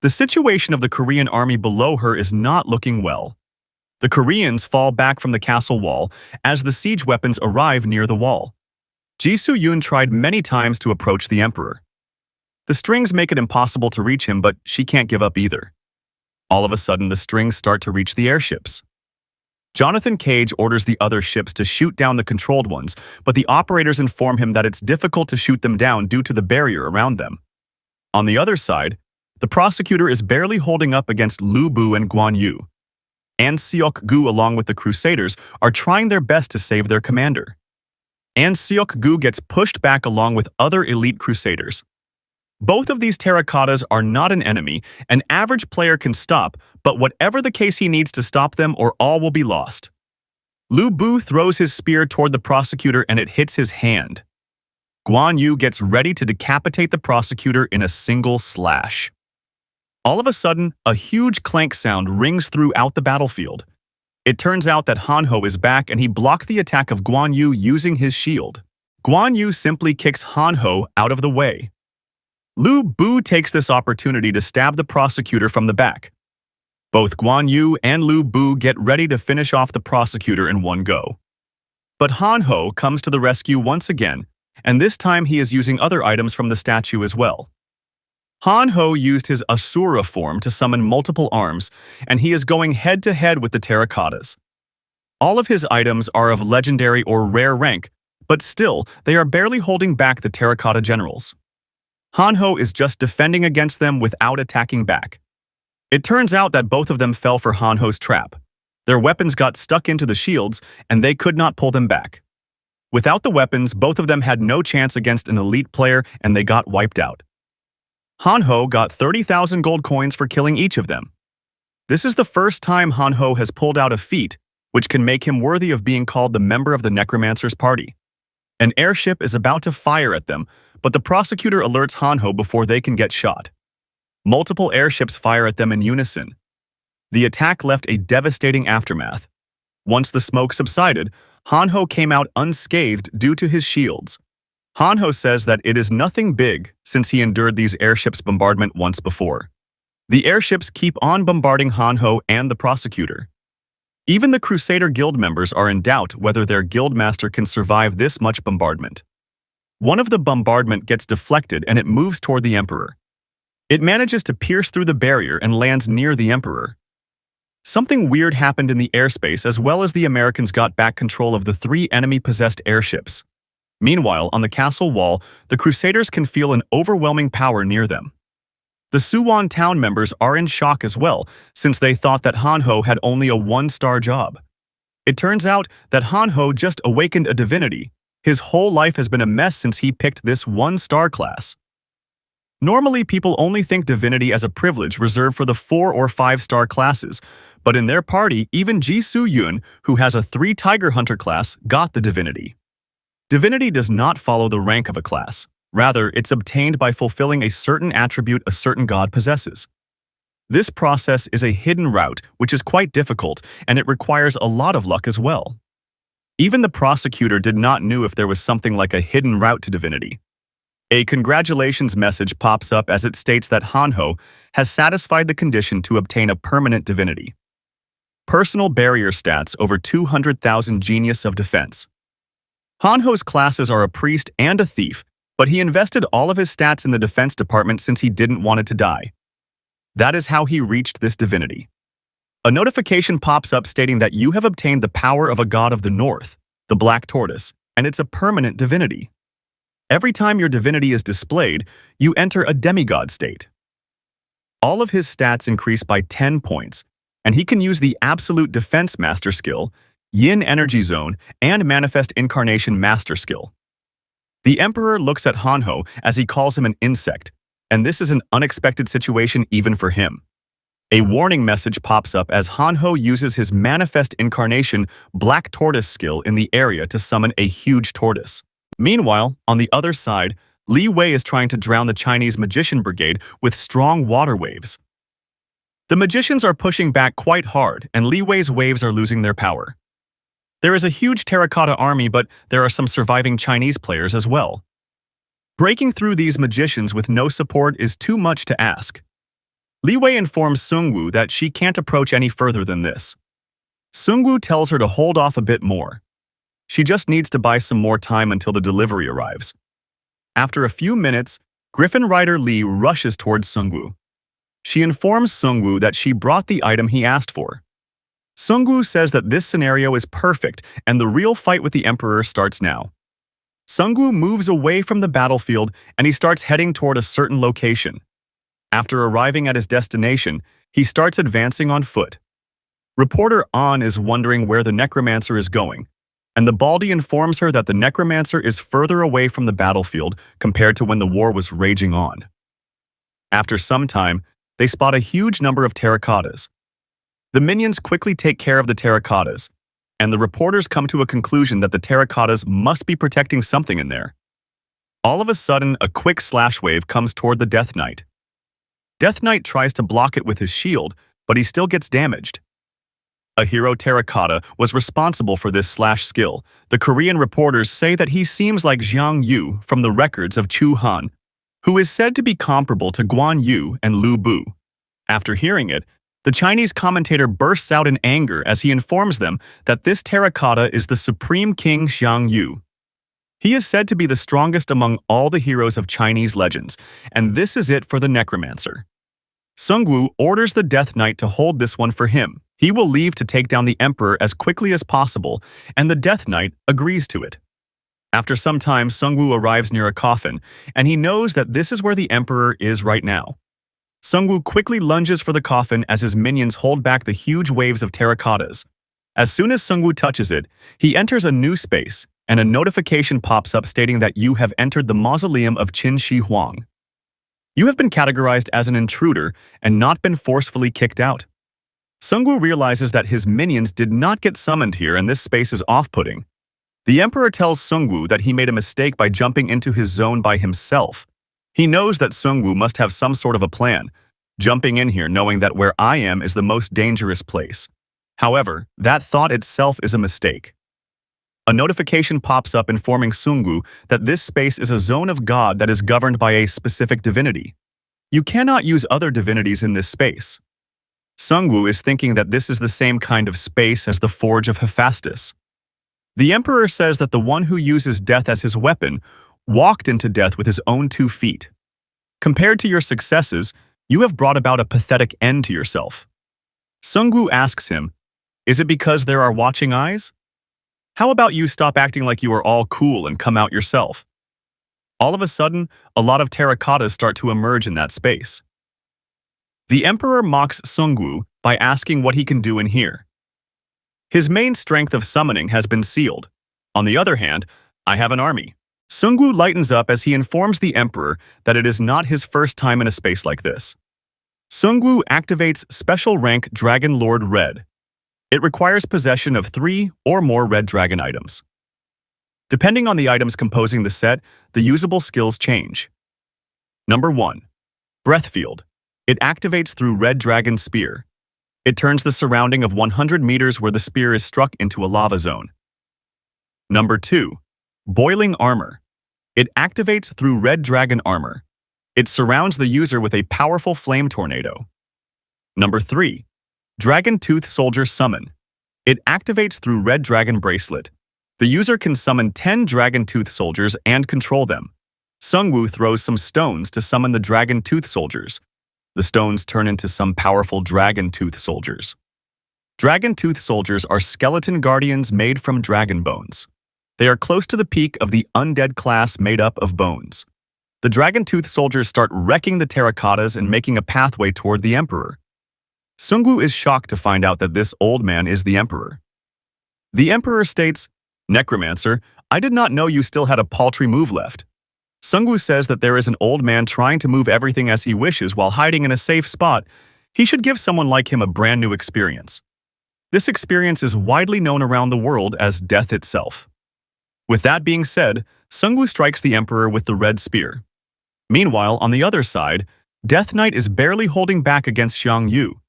The situation of the Korean army below her is not looking well. The Koreans fall back from the castle wall as the siege weapons arrive near the wall. Jisoo Yoon tried many times to approach the Emperor. The strings make it impossible to reach him, but she can't give up either. All of a sudden, the strings start to reach the airships. Jonathan Cage orders the other ships to shoot down the controlled ones, but the operators inform him that it's difficult to shoot them down due to the barrier around them. On the other side, the prosecutor is barely holding up against Lu Bu and Guan Yu. An Seok-gu along with the Crusaders are trying their best to save their commander. An Seok-gu gets pushed back along with other elite Crusaders. Both of these terracottas are not an enemy. An average player can stop, but whatever the case he needs to stop them or all will be lost. Lu Bu throws his spear toward the prosecutor and it hits his hand. Guan Yu gets ready to decapitate the prosecutor in a single slash. All of a sudden, a huge clank sound rings throughout the battlefield. It turns out that Hanho is back and he blocked the attack of Guan Yu using his shield. Guan Yu simply kicks Hanho out of the way. Lu Bu takes this opportunity to stab the prosecutor from the back. Both Guan Yu and Lu Bu get ready to finish off the prosecutor in one go. But Hanho comes to the rescue once again, and this time he is using other items from the statue as well. Hanho used his Asura form to summon multiple arms, and he is going head-to-head with the terracottas. All of his items are of legendary or rare rank, but still, they are barely holding back the terracotta generals. Hanho is just defending against them without attacking back. It turns out that both of them fell for Hanho's trap. Their weapons got stuck into the shields, and they could not pull them back. Without the weapons, both of them had no chance against an elite player, and they got wiped out. Hanho got 30,000 gold coins for killing each of them. This is the first time Hanho has pulled out a feat, which can make him worthy of being called the member of the Necromancer's party. An airship is about to fire at them, but the prosecutor alerts Hanho before they can get shot. Multiple airships fire at them in unison. The attack left a devastating aftermath. Once the smoke subsided, Hanho came out unscathed due to his shields. Hanho says that it is nothing big since he endured these airships' bombardment once before. The airships keep on bombarding Hanho and the prosecutor. Even the Crusader Guild members are in doubt whether their guildmaster can survive this much bombardment. One of the bombardment gets deflected and it moves toward the Emperor. It manages to pierce through the barrier and lands near the Emperor. Something weird happened in the airspace as well as the Americans got back control of the 3 enemy-possessed airships. Meanwhile, on the castle wall, the Crusaders can feel an overwhelming power near them. The Suwon town members are in shock as well, since they thought that Hanho had only a 1-star job. It turns out that Hanho just awakened a divinity. His whole life has been a mess since he picked this 1-star class. Normally, people only think divinity as a privilege reserved for the 4 or 5-star classes, but in their party, even Jisoo Yoon, who has a 3 Tiger Hunter class, got the divinity. Divinity does not follow the rank of a class. Rather, it's obtained by fulfilling a certain attribute a certain god possesses. This process is a hidden route, which is quite difficult, and it requires a lot of luck as well. Even the prosecutor did not know if there was something like a hidden route to divinity. A congratulations message pops up as it states that Hanho has satisfied the condition to obtain a permanent divinity. Personal barrier stats over 200,000 Genius of Defense. Hanho's classes are a priest and a thief, but he invested all of his stats in the defense department since he didn't want it to die. That is how he reached this divinity. A notification pops up stating that you have obtained the power of a god of the north, the Black Tortoise, and it's a permanent divinity. Every time your divinity is displayed, you enter a demigod state. All of his stats increase by 10 points, and he can use the Absolute Defense Master skill, Yin Energy Zone, and Manifest Incarnation Master skill. The Emperor looks at Hanho as he calls him an insect, and this is an unexpected situation even for him. A warning message pops up as Hanho uses his Manifest Incarnation Black Tortoise skill in the area to summon a huge tortoise. Meanwhile, on the other side, Li Wei is trying to drown the Chinese magician brigade with strong water waves. The magicians are pushing back quite hard, and Li Wei's waves are losing their power. There is a huge terracotta army, but there are some surviving Chinese players as well. Breaking through these magicians with no support is too much to ask. Li Wei informs Sungwoo that she can't approach any further than this. Sungwoo tells her to hold off a bit more. She just needs to buy some more time until the delivery arrives. After a few minutes, Griffin Rider Li rushes towards Sungwoo. She informs Sungwoo that she brought the item he asked for. Sungwoo says that this scenario is perfect and the real fight with the Emperor starts now. Sungwoo moves away from the battlefield and he starts heading toward a certain location. After arriving at his destination, he starts advancing on foot. Reporter An is wondering where the Necromancer is going, and the Baldy informs her that the Necromancer is further away from the battlefield compared to when the war was raging on. After some time, they spot a huge number of terracottas. The minions quickly take care of the terracottas, and the reporters come to a conclusion that the terracottas must be protecting something in there. All of a sudden, a quick slash wave comes toward the Death Knight. Death Knight tries to block it with his shield, but he still gets damaged. A hero terracotta was responsible for this slash skill. The Korean reporters say that he seems like Jiang Yu from the records of Chu Han, who is said to be comparable to Guan Yu and Lu Bu. After hearing it, the Chinese commentator bursts out in anger as he informs them that this terracotta is the Supreme King Xiang Yu. He is said to be the strongest among all the heroes of Chinese legends, and this is it for the Necromancer. Sungwoo orders the Death Knight to hold this one for him. He will leave to take down the Emperor as quickly as possible, and the Death Knight agrees to it. After some time, Sungwoo arrives near a coffin, and he knows that this is where the Emperor is right now. Sungwoo quickly lunges for the coffin as his minions hold back the huge waves of terracottas. As soon as Sungwoo touches it, he enters a new space, and a notification pops up stating that you have entered the mausoleum of Qin Shi Huang. You have been categorized as an intruder and not been forcefully kicked out. Sungwoo realizes that his minions did not get summoned here and this space is off-putting. The Emperor tells Sungwoo that he made a mistake by jumping into his zone by himself. He knows that Sungwoo must have some sort of a plan, jumping in here knowing that where I am is the most dangerous place. However, that thought itself is a mistake. A notification pops up informing Sungwoo that this space is a zone of God that is governed by a specific divinity. You cannot use other divinities in this space. Sungwoo is thinking that this is the same kind of space as the Forge of Hephaestus. The Emperor says that the one who uses death as his weapon walked into death with his own 2 feet. Compared to your successes, you have brought about a pathetic end to yourself. Sungwoo asks him, is it because there are watching eyes? How about you stop acting like you are all cool and come out yourself? All of a sudden, a lot of terracottas start to emerge in that space. The Emperor mocks Sungwoo by asking what he can do in here. His main strength of summoning has been sealed. On the other hand, I have an army. Sungwoo lightens up as he informs the Emperor that it is not his first time in a space like this. Sungwoo activates Special Rank Dragon Lord Red. It requires possession of 3 or more Red Dragon items. Depending on the items composing the set, the usable skills change. Number 1. Breath Field. It activates through Red Dragon Spear. It turns the surrounding of 100 meters where the spear is struck into a lava zone. Number 2. Boiling Armor. It activates through Red Dragon armor. It surrounds the user with a powerful flame tornado. Number 3. Dragon Tooth Soldier Summon. It activates through Red Dragon bracelet. The user can summon 10 Dragon Tooth Soldiers and control them. Sungwoo throws some stones to summon the Dragon Tooth Soldiers. The stones turn into some powerful Dragon Tooth Soldiers. Dragon Tooth Soldiers are skeleton guardians made from dragon bones. They are close to the peak of the undead class made up of bones. The Dragon Tooth Soldiers start wrecking the terracottas and making a pathway toward the Emperor. Sungwoo is shocked to find out that this old man is the Emperor. The Emperor states, "Necromancer, I did not know you still had a paltry move left." Sungwoo says that there is an old man trying to move everything as he wishes while hiding in a safe spot. He should give someone like him a brand new experience. This experience is widely known around the world as death itself. With that being said, Sungwoo strikes the Emperor with the red spear. Meanwhile, on the other side, Death Knight is barely holding back against Xiang Yu.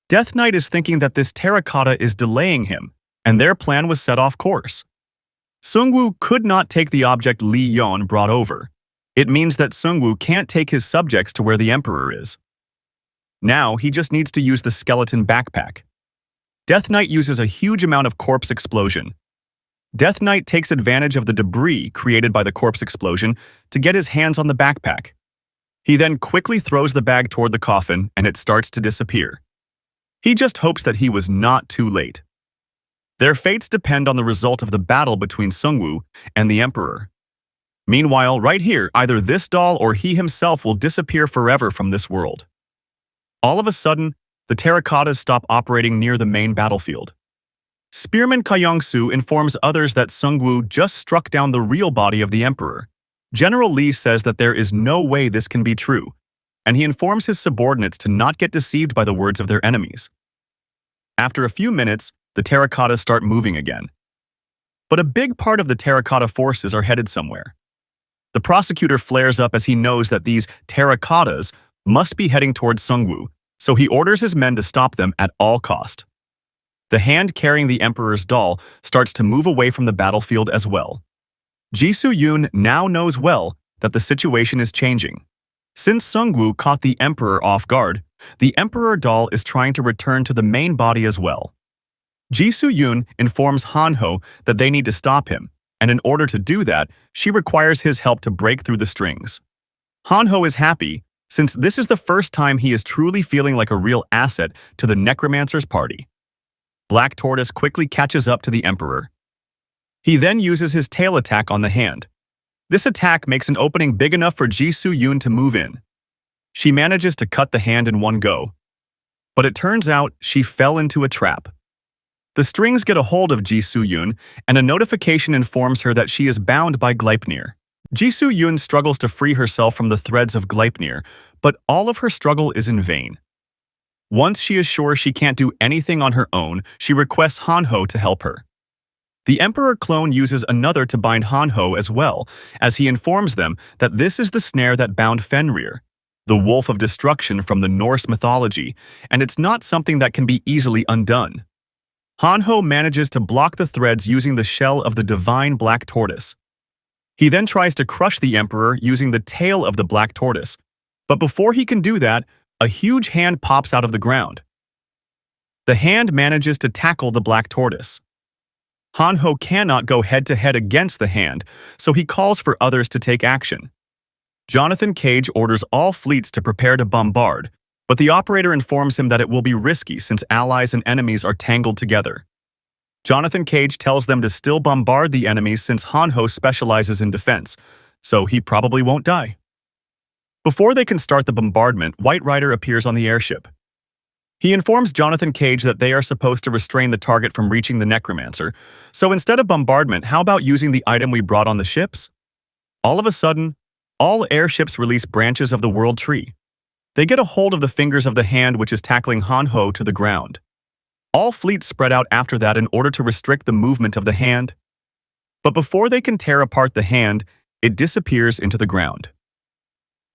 Death Knight is thinking that this terracotta is delaying him, and their plan was set off course. Sungwoo could not take the object Li Yon brought over. It means that Sungwoo can't take his subjects to where the Emperor is. Now, he just needs to use the skeleton backpack. Death Knight uses a huge amount of corpse explosion. Death Knight takes advantage of the debris created by the corpse explosion to get his hands on the backpack. He then quickly throws the bag toward the coffin and it starts to disappear. He just hopes that he was not too late. Their fates depend on the result of the battle between Sungwoo and the Emperor. Meanwhile, right here, either this doll or he himself will disappear forever from this world. All of a sudden, the terracottas stop operating near the main battlefield. Spearman Kayong-su informs others that Sungwoo just struck down the real body of the Emperor. General Lee says that there is no way this can be true, and he informs his subordinates to not get deceived by the words of their enemies. After a few minutes, the terracottas start moving again. But a big part of the terracotta forces are headed somewhere. The prosecutor flares up as he knows that these terracottas must be heading towards Sungwoo, so he orders his men to stop them at all cost. The hand carrying the Emperor's doll starts to move away from the battlefield as well. Jisoo Yoon now knows well that the situation is changing. Since Sungwoo caught the Emperor off guard, the Emperor doll is trying to return to the main body as well. Jisoo Yoon informs Hanho that they need to stop him, and in order to do that, she requires his help to break through the strings. Hanho is happy, since this is the first time he is truly feeling like a real asset to the Necromancer's party. Black Tortoise quickly catches up to the Emperor. He then uses his tail attack on the hand. This attack makes an opening big enough for Jisoo Yoon to move in. She manages to cut the hand in one go. But it turns out she fell into a trap. The strings get a hold of Jisoo Yoon, and a notification informs her that she is bound by Gleipnir. Jisoo Yoon struggles to free herself from the threads of Gleipnir, but all of her struggle is in vain. Once she is sure she can't do anything on her own, she requests Hanho to help her. The Emperor clone uses another to bind Hanho as well, as he informs them that this is the snare that bound Fenrir, the wolf of destruction from the Norse mythology, and it's not something that can be easily undone. Hanho manages to block the threads using the shell of the divine black tortoise. He then tries to crush the Emperor using the tail of the black tortoise, but before he can do that, a huge hand pops out of the ground. The hand manages to tackle the black tortoise. Hanho cannot go head-to-head against the hand, so he calls for others to take action. Jonathan Cage orders all fleets to prepare to bombard, but the operator informs him that it will be risky since allies and enemies are tangled together. Jonathan Cage tells them to still bombard the enemies since Hanho specializes in defense, so he probably won't die. Before they can start the bombardment, White Rider appears on the airship. He informs Jonathan Cage that they are supposed to restrain the target from reaching the Necromancer, so instead of bombardment, how about using the item we brought on the ships? All of a sudden, all airships release branches of the World Tree. They get a hold of the fingers of the hand which is tackling Hanho to the ground. All fleets spread out after that in order to restrict the movement of the hand. But before they can tear apart the hand, it disappears into the ground.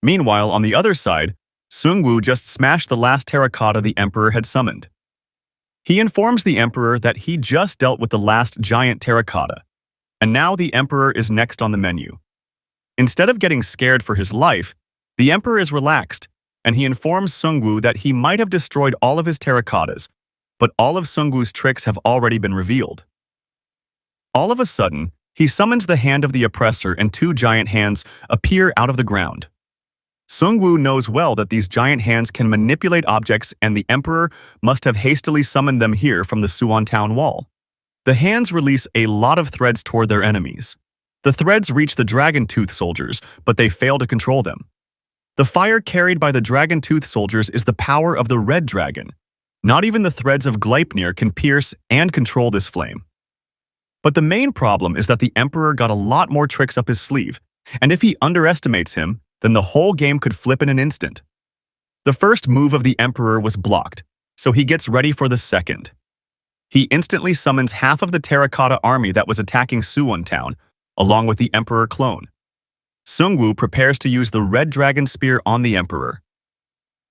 Meanwhile, on the other side, Sungwoo just smashed the last terracotta the Emperor had summoned. He informs the Emperor that he just dealt with the last giant terracotta, and now the Emperor is next on the menu. Instead of getting scared for his life, the emperor is relaxed, and he informs Sungwoo that he might have destroyed all of his terracottas, but all of Sungwoo's tricks have already been revealed. All of a sudden, he summons the hand of the oppressor and two giant hands appear out of the ground. Sungwoo knows well that these giant hands can manipulate objects and the emperor must have hastily summoned them here from the Suwon town wall. The hands release a lot of threads toward their enemies. The threads reach the Dragon Tooth soldiers, but they fail to control them. The fire carried by the Dragon Tooth soldiers is the power of the Red Dragon. Not even the threads of Gleipnir can pierce and control this flame. But the main problem is that the emperor got a lot more tricks up his sleeve, and if he underestimates him, then the whole game could flip in an instant. The first move of the emperor was blocked, so he gets ready for the second. He instantly summons half of the terracotta army that was attacking Suwon town, along with the emperor clone. Sungwoo prepares to use the Red Dragon Spear on the emperor.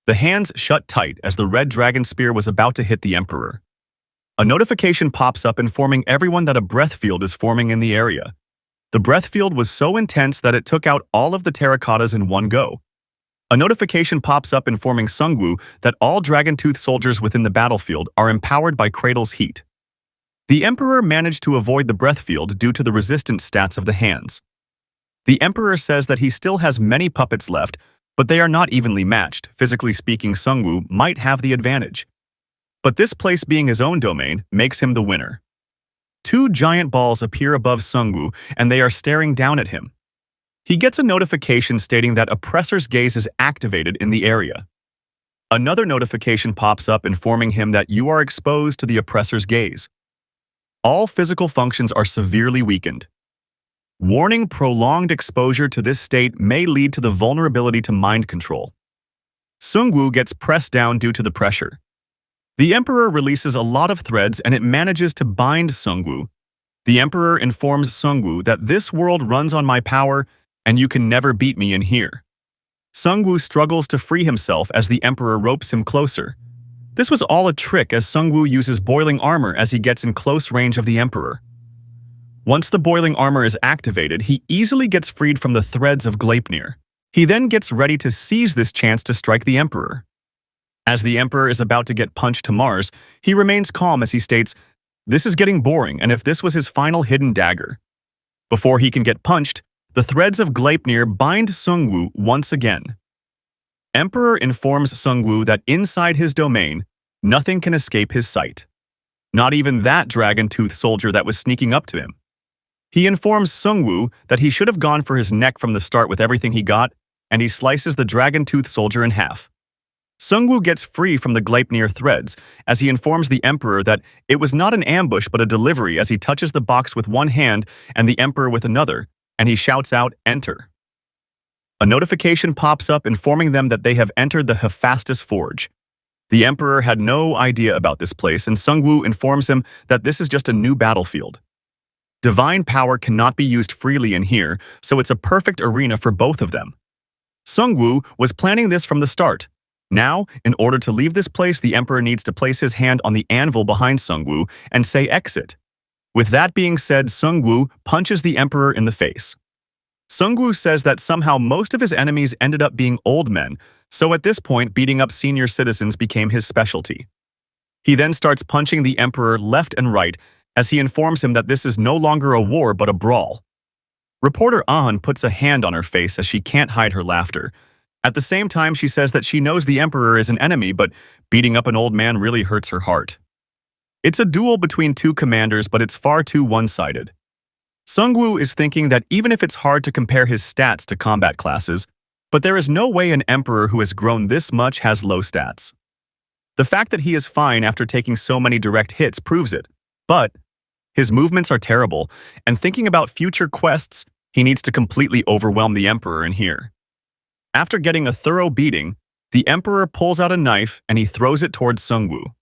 The hands shut tight as the Red Dragon Spear was about to hit the emperor. A notification pops up informing everyone that a breath field is forming in the area. The breath field was so intense that it took out all of the terracottas in one go. A notification pops up informing Sungwoo that all Dragon Tooth soldiers within the battlefield are empowered by Cradle's heat. The Emperor managed to avoid the breath field due to the resistance stats of the hands. The Emperor says that he still has many puppets left, but they are not evenly matched. Physically speaking, Sungwoo might have the advantage. But this place being his own domain makes him the winner. Two giant balls appear above Sungwoo, and they are staring down at him. He gets a notification stating that Oppressor's Gaze is activated in the area. Another notification pops up informing him that you are exposed to the Oppressor's Gaze. All physical functions are severely weakened. Warning: prolonged exposure to this state may lead to the vulnerability to mind control. Sungwoo gets pressed down due to the pressure. The Emperor releases a lot of threads and it manages to bind Sungwoo. The Emperor informs Sungwoo that this world runs on my power and you can never beat me in here. Sungwoo struggles to free himself as the Emperor ropes him closer. This was all a trick as Sungwoo uses boiling armor as he gets in close range of the Emperor. Once the boiling armor is activated, he easily gets freed from the threads of Gleipnir. He then gets ready to seize this chance to strike the Emperor. As the Emperor is about to get punched to Mars, he remains calm as he states, "This is getting boring, and if this was his final hidden dagger." Before he can get punched, the threads of Gleipnir bind Sungwoo once again. Emperor informs Sungwoo that inside his domain, nothing can escape his sight. Not even that Dragon Tooth soldier that was sneaking up to him. He informs Sungwoo that he should have gone for his neck from the start with everything he got, and he slices the Dragon Tooth soldier in half. Sungwoo gets free from the Gleipnir threads as he informs the Emperor that it was not an ambush but a delivery as he touches the box with one hand and the Emperor with another, and he shouts out, "Enter." A notification pops up informing them that they have entered the Hephaestus Forge. The Emperor had no idea about this place, and Sungwoo informs him that this is just a new battlefield. Divine power cannot be used freely in here, so it's a perfect arena for both of them. Sungwoo was planning this from the start. Now, in order to leave this place, the Emperor needs to place his hand on the anvil behind Sungwoo and say exit. With that being said, Sungwoo punches the Emperor in the face. Sungwoo says that somehow most of his enemies ended up being old men, so at this point beating up senior citizens became his specialty. He then starts punching the Emperor left and right as he informs him that this is no longer a war but a brawl. Reporter Ahn puts a hand on her face as she can't hide her laughter. At the same time, she says that she knows the Emperor is an enemy, but beating up an old man really hurts her heart. It's a duel between two commanders, but it's far too one-sided. Sungwoo is thinking that even if it's hard to compare his stats to combat classes, but there is no way an Emperor who has grown this much has low stats. The fact that he is fine after taking so many direct hits proves it, but his movements are terrible, and thinking about future quests, he needs to completely overwhelm the Emperor in here. After getting a thorough beating, the Emperor pulls out a knife and he throws it towards Sungwoo.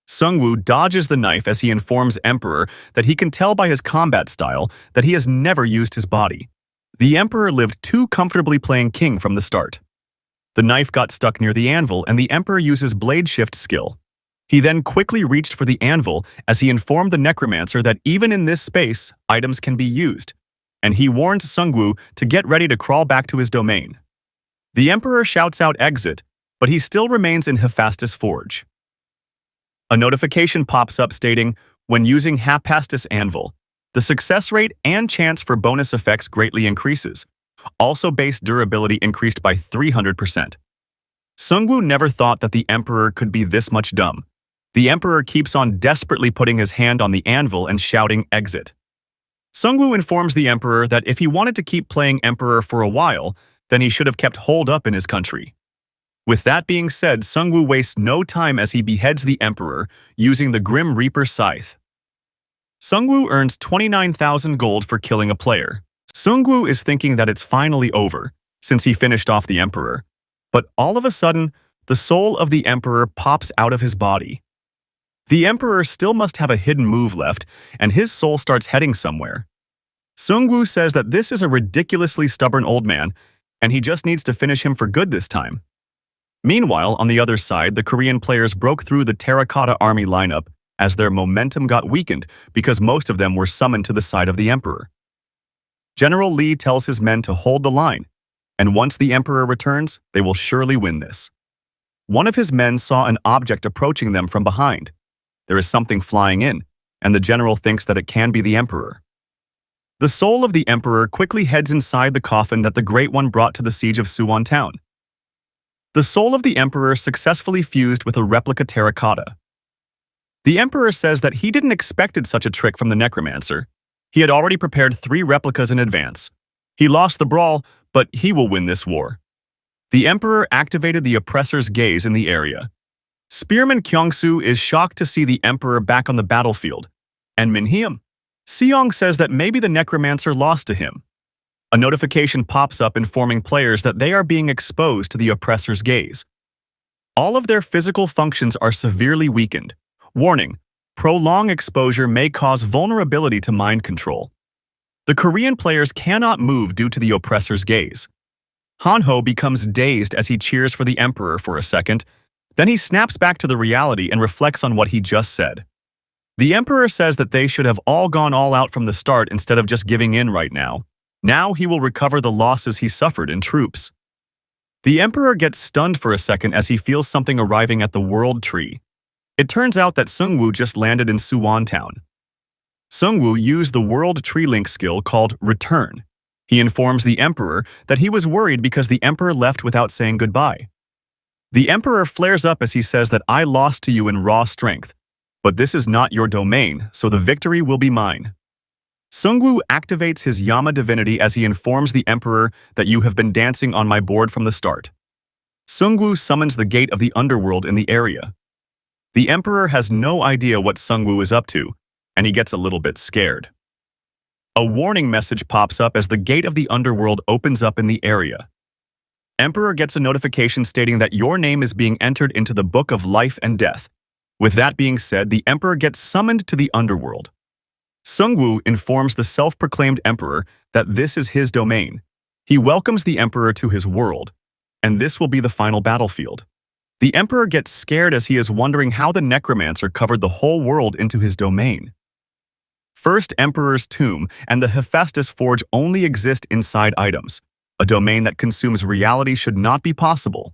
Sungwoo dodges the knife as he informs Emperor that he can tell by his combat style that he has never used his body. The Emperor lived too comfortably playing king from the start. The knife got stuck near the anvil and the Emperor uses blade shift skill. He then quickly reached for the anvil as he informed the Necromancer that even in this space, items can be used. and he warns Sungwoo to get ready to crawl back to his domain. The Emperor shouts out exit, but he still remains in Hephaestus Forge. A notification pops up stating, when using Hephaestus Anvil, the success rate and chance for bonus effects greatly increases. Also base durability increased by 300%. Sungwoo never thought that the Emperor could be this much dumb. The Emperor keeps on desperately putting his hand on the anvil and shouting exit. Sungwoo informs the Emperor that if he wanted to keep playing Emperor for a while, then he should have kept holed up in his country. With that being said, Sungwoo wastes no time as he beheads the Emperor using the Grim Reaper Scythe. Sungwoo earns 29,000 gold for killing a player. Sungwoo is thinking that it's finally over, since he finished off the Emperor. But all of a sudden, the soul of the Emperor pops out of his body. The Emperor still must have a hidden move left, and his soul starts heading somewhere. Sungwoo says that this is a ridiculously stubborn old man, and he just needs to finish him for good this time. Meanwhile, on the other side, the Korean players broke through the Terracotta Army lineup as their momentum got weakened because most of them were summoned to the side of the Emperor. General Lee tells his men to hold the line, and once the Emperor returns, they will surely win this. One of his men saw an object approaching them from behind. There is something flying in, and the general thinks that it can be the Emperor. The soul of the Emperor quickly heads inside the coffin that the Great One brought to the siege of Suwon Town. The soul of the Emperor successfully fused with a replica terracotta. The Emperor says that he didn't expect such a trick from the Necromancer. He had already prepared 3 replicas in advance. He lost the brawl, but he will win this war. The Emperor activated the oppressor's gaze in the area. Spearman Kyungsoo is shocked to see the Emperor back on the battlefield, and Minhyam Seong says that maybe the Necromancer lost to him. A notification pops up informing players that they are being exposed to the oppressor's gaze. All of their physical functions are severely weakened. Warning: prolonged exposure may cause vulnerability to mind control. The Korean players cannot move due to the oppressor's gaze. Hanho becomes dazed as he cheers for the Emperor for a second. Then he snaps back to the reality and reflects on what he just said. The Emperor says that they should have all gone all out from the start instead of just giving in right now. Now he will recover the losses he suffered in troops. The Emperor gets stunned for a second as he feels something arriving at the World Tree. It turns out that Sungwoo just landed in Suwon Town. Sungwoo used the World Tree Link skill called Return. He informs the Emperor that he was worried because the Emperor left without saying goodbye. The Emperor flares up as he says that I lost to you in raw strength, but this is not your domain, so the victory will be mine. Sungwoo activates his Yama divinity as he informs the Emperor that you have been dancing on my board from the start. Sungwoo summons the gate of the underworld in the area. The Emperor has no idea what Sungwoo is up to, and he gets a little bit scared. A warning message pops up as the gate of the underworld opens up in the area. Emperor gets a notification stating that your name is being entered into the Book of Life and Death. With that being said, the Emperor gets summoned to the underworld. Sungwoo informs the self-proclaimed Emperor that this is his domain. He welcomes the Emperor to his world, and this will be the final battlefield. The Emperor gets scared as he is wondering how the Necromancer covered the whole world into his domain. First Emperor's Tomb and the Hephaestus Forge only exist inside items. A domain that consumes reality should not be possible.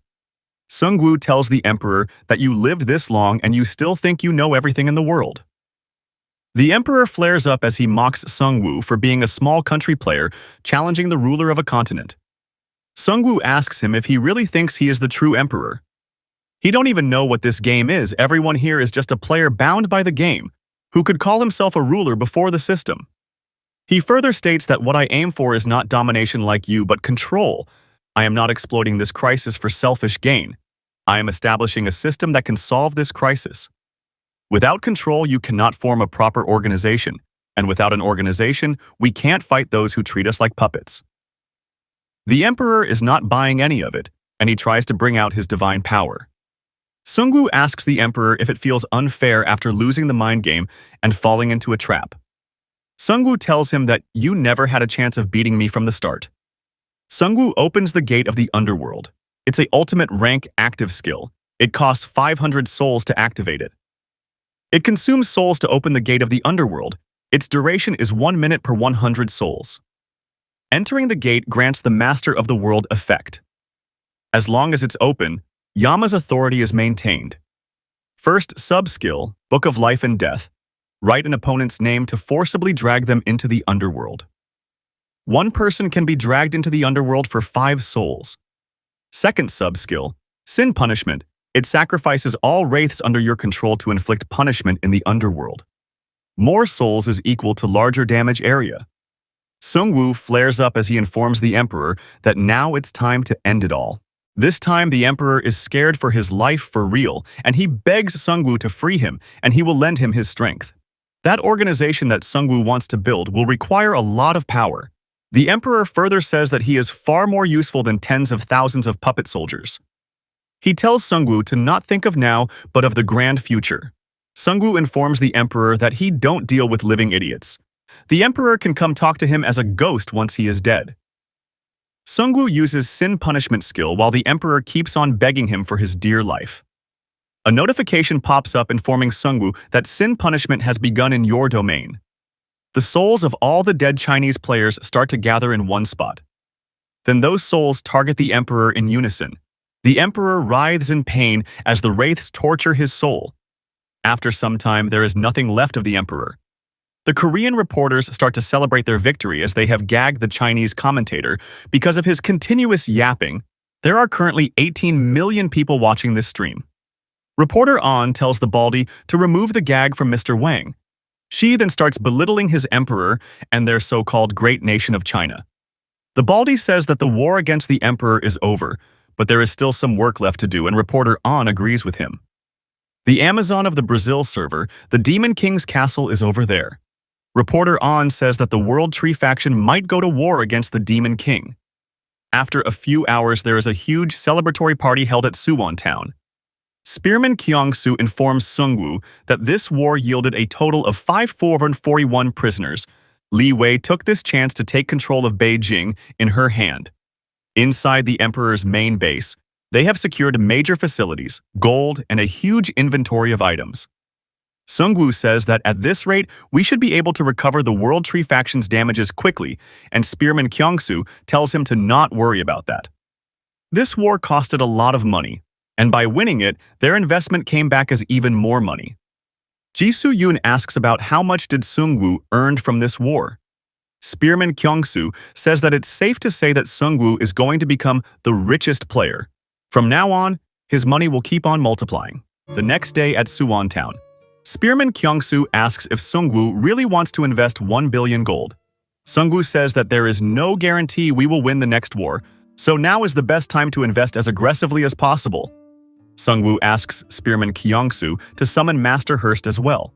Sungwoo tells the Emperor that you lived this long and you still think you know everything in the world. The Emperor flares up as he mocks Sungwoo for being a small country player challenging the ruler of a continent. Sungwoo asks him if he really thinks he is the true Emperor. He don't even know what this game is. Everyone here is just a player bound by the game, who could call himself a ruler before the system. He further states that what I aim for is not domination like you, but control. I am not exploiting this crisis for selfish gain. I am establishing a system that can solve this crisis. Without control, you cannot form a proper organization, and without an organization, we can't fight those who treat us like puppets. The Emperor is not buying any of it, and he tries to bring out his divine power. Sungwoo asks the Emperor if it feels unfair after losing the mind game and falling into a trap. Sungwoo tells him that you never had a chance of beating me from the start. Sungwoo opens the gate of the underworld. It's a ultimate rank active skill. It costs 500 souls to activate it. It consumes souls to open the gate of the underworld. Its duration is 1 minute per 100 souls. Entering the gate grants the Master of the World effect. As long as it's open, Yama's authority is maintained. First sub-skill, Book of Life and Death. Write an opponent's name to forcibly drag them into the underworld. One person can be dragged into the underworld for 5 souls. Second sub-skill, Sin Punishment. It sacrifices all wraiths under your control to inflict punishment in the underworld. More souls is equal to larger damage area. Sungwoo flares up as he informs the Emperor that now it's time to end it all. This time the Emperor is scared for his life for real, and he begs Sungwoo to free him, and he will lend him his strength. That organization that Sungwoo wants to build will require a lot of power. The Emperor further says that he is far more useful than tens of thousands of puppet soldiers. He tells Sungwoo to not think of now, but of the grand future. Sungwoo informs the Emperor that he don't deal with living idiots. The Emperor can come talk to him as a ghost once he is dead. Sungwoo uses Sin Punishment skill while the Emperor keeps on begging him for his dear life. A notification pops up informing Sungwoo that Sin Punishment has begun in your domain. The souls of all the dead Chinese players start to gather in one spot. Then those souls target the Emperor in unison. The Emperor writhes in pain as the wraiths torture his soul. After some time, there is nothing left of the Emperor. The Korean reporters start to celebrate their victory as they have gagged the Chinese commentator because of his continuous yapping. There are currently 18 million people watching this stream. Reporter An tells the Baldy to remove the gag from Mr. Wang. She then starts belittling his emperor and their so-called great nation of China. The Baldy says that the war against the emperor is over, but there is still some work left to do, and reporter An agrees with him. The Amazon of the Brazil server, the Demon King's castle, is over there. Reporter An says that the World Tree faction might go to war against the Demon King. After a few hours, there is a huge celebratory party held at Suwon Town. Spearman Kyongsu informs Sungwoo that this war yielded a total of 541 prisoners. Li Wei took this chance to take control of Beijing in her hand. Inside the Emperor's main base, they have secured major facilities, gold, and a huge inventory of items. Sungwoo says that at this rate, we should be able to recover the World Tree faction's damages quickly, and Spearman Kyongsu tells him to not worry about that. This war costed a lot of money, and by winning it, their investment came back as even more money. Jisoo Yoon asks about how much did Sungwoo earned from this war. Spearman Kyongsu says that it's safe to say that Sungwoo is going to become the richest player. From now on, his money will keep on multiplying. The next day at Suwon Town, Spearman Kyongsu asks if Sungwoo really wants to invest 1 billion gold. Sungwoo says that there is no guarantee we will win the next war, so now is the best time to invest as aggressively as possible. Sungwoo asks Spearman Kyongsu to summon Master Hurst as well.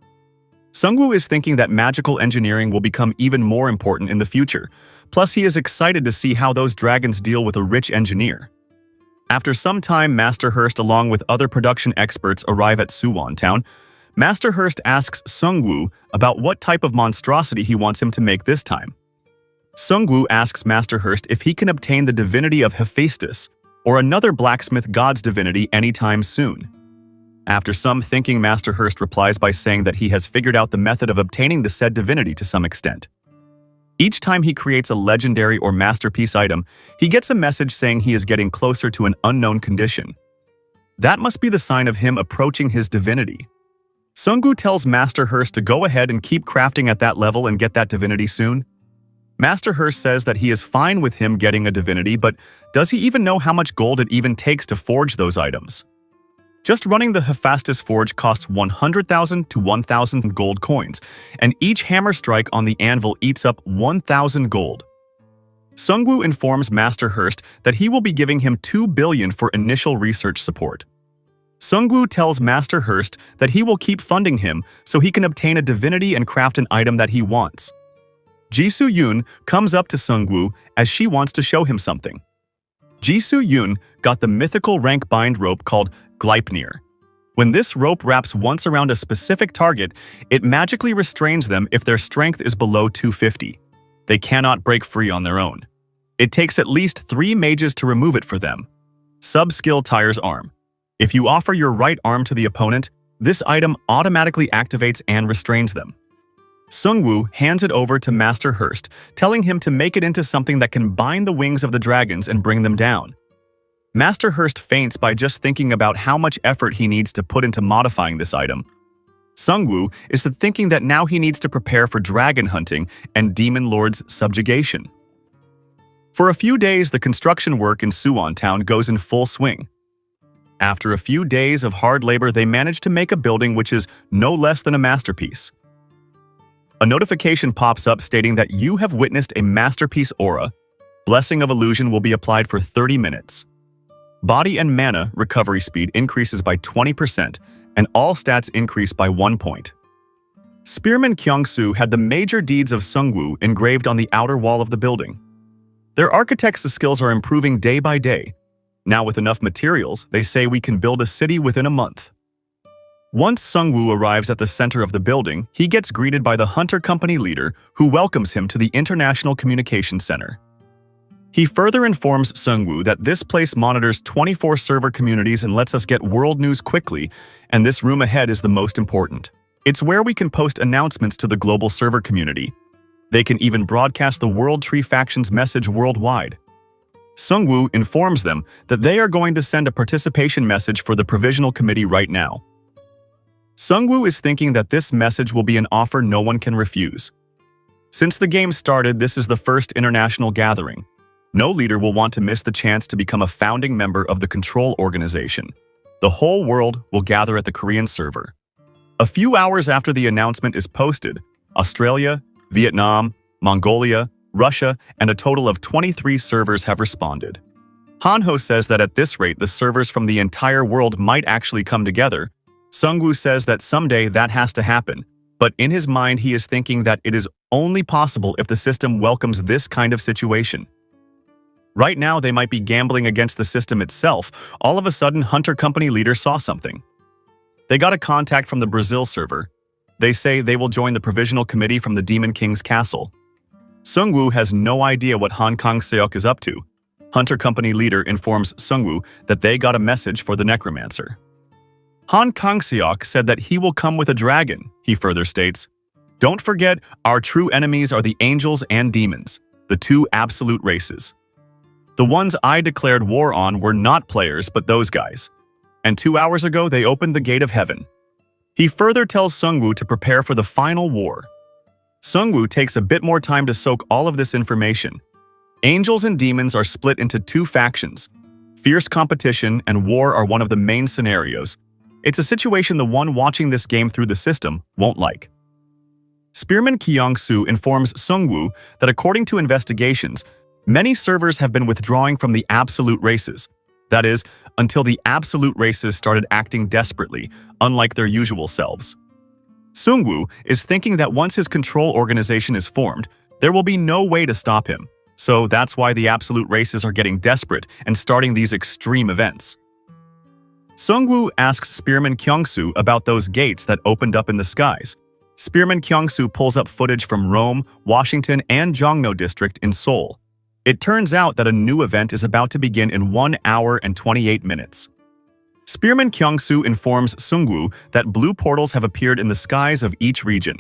Sungwoo is thinking that magical engineering will become even more important in the future, plus he is excited to see how those dragons deal with a rich engineer. After some time, Master Hurst along with other production experts arrive at Suwon Town. Master Hurst asks Sungwoo about what type of monstrosity he wants him to make this time. Sungwoo asks Master Hurst if he can obtain the divinity of Hephaestus or another blacksmith god's divinity anytime soon. After some thinking, Master Hurst replies by saying that he has figured out the method of obtaining the said divinity to some extent. Each time he creates a legendary or masterpiece item, he gets a message saying he is getting closer to an unknown condition. That must be the sign of him approaching his divinity. Sungwoo tells Master Hurst to go ahead and keep crafting at that level and get that divinity soon. Master Hurst says that he is fine with him getting a divinity, but does he even know how much gold it even takes to forge those items? Just running the Hephaestus forge costs 100,000 to 1,000 gold coins, and each hammer strike on the anvil eats up 1,000 gold. Sungwoo informs Master Hurst that he will be giving him 2 billion for initial research support. Sungwoo tells Master Hurst that he will keep funding him so he can obtain a divinity and craft an item that he wants. Jisoo Yoon comes up to Sungwoo as she wants to show him something. Jisoo Yoon got the mythical rank bind rope called Gleipnir. When this rope wraps once around a specific target, it magically restrains them if their strength is below 250. They cannot break free on their own. It takes at least 3 mages to remove it for them. Sub-skill Tire's arm. If you offer your right arm to the opponent, this item automatically activates and restrains them. Sungwoo hands it over to Master Hurst, telling him to make it into something that can bind the wings of the dragons and bring them down. Master Hurst faints by just thinking about how much effort he needs to put into modifying this item. Sungwoo is thinking that now he needs to prepare for dragon hunting and demon lords' subjugation. For a few days, the construction work in Suwon Town goes in full swing. After a few days of hard labor, they manage to make a building which is no less than a masterpiece. A notification pops up stating that you have witnessed a masterpiece aura. Blessing of Illusion will be applied for 30 minutes. Body and mana recovery speed increases by 20%, and all stats increase by 1 point. Spearman Kyung-soo had the major deeds of Sungwoo engraved on the outer wall of the building. Their architect's skills are improving day by day. Now with enough materials, they say we can build a city within a month. Once Sungwoo arrives at the center of the building, he gets greeted by the Hunter Company leader, who welcomes him to the International Communication Center. He further informs Sungwoo that this place monitors 24 server communities and lets us get world news quickly, and this room ahead is the most important. It's where we can post announcements to the global server community. They can even broadcast the World Tree Faction's message worldwide. Sungwoo informs them that they are going to send a participation message for the Provisional Committee right now. Sungwoo is thinking that this message will be an offer no one can refuse. Since the game started, this is the first international gathering. No leader will want to miss the chance to become a founding member of the control organization. The whole world will gather at the Korean server. A few hours after the announcement is posted, Australia, Vietnam, Mongolia, Russia, and a total of 23 servers have responded. Hanho says that at this rate, the servers from the entire world might actually come together. Sungwoo says that someday that has to happen, but in his mind he is thinking that it is only possible if the system welcomes this kind of situation. Right now they might be gambling against the system itself. All of a sudden, Hunter Company leader saw something. They got a contact from the Brazil server. They say they will join the Provisional Committee from the Demon King's castle. Sungwoo has no idea what Han Kang-seok is up to. Hunter Company leader informs Sungwoo that they got a message for the Necromancer. Han Kang-seok said that he will come with a dragon. He further states, "Don't forget, our true enemies are the angels and demons, the two absolute races. The ones I declared war on were not players, but those guys. And 2 hours ago, they opened the gate of heaven." He further tells Sungwoo to prepare for the final war. Sungwoo takes a bit more time to soak all of this information. Angels and demons are split into two factions. Fierce competition and war are one of the main scenarios. It's a situation the one watching this game through the system won't like. Spearman Kyung-soo informs Sungwoo that according to investigations, many servers have been withdrawing from the absolute races. That is, until the absolute races started acting desperately, unlike their usual selves. Sungwoo is thinking that once his control organization is formed, there will be no way to stop him. So that's why the absolute races are getting desperate and starting these extreme events. Sungwoo asks Spearman Kyung-soo about those gates that opened up in the skies. Spearman Kyung-soo pulls up footage from Rome, Washington, and Jongno District in Seoul. It turns out that a new event is about to begin in 1 hour and 28 minutes. Spearman Kyung-soo informs Sungwoo that blue portals have appeared in the skies of each region.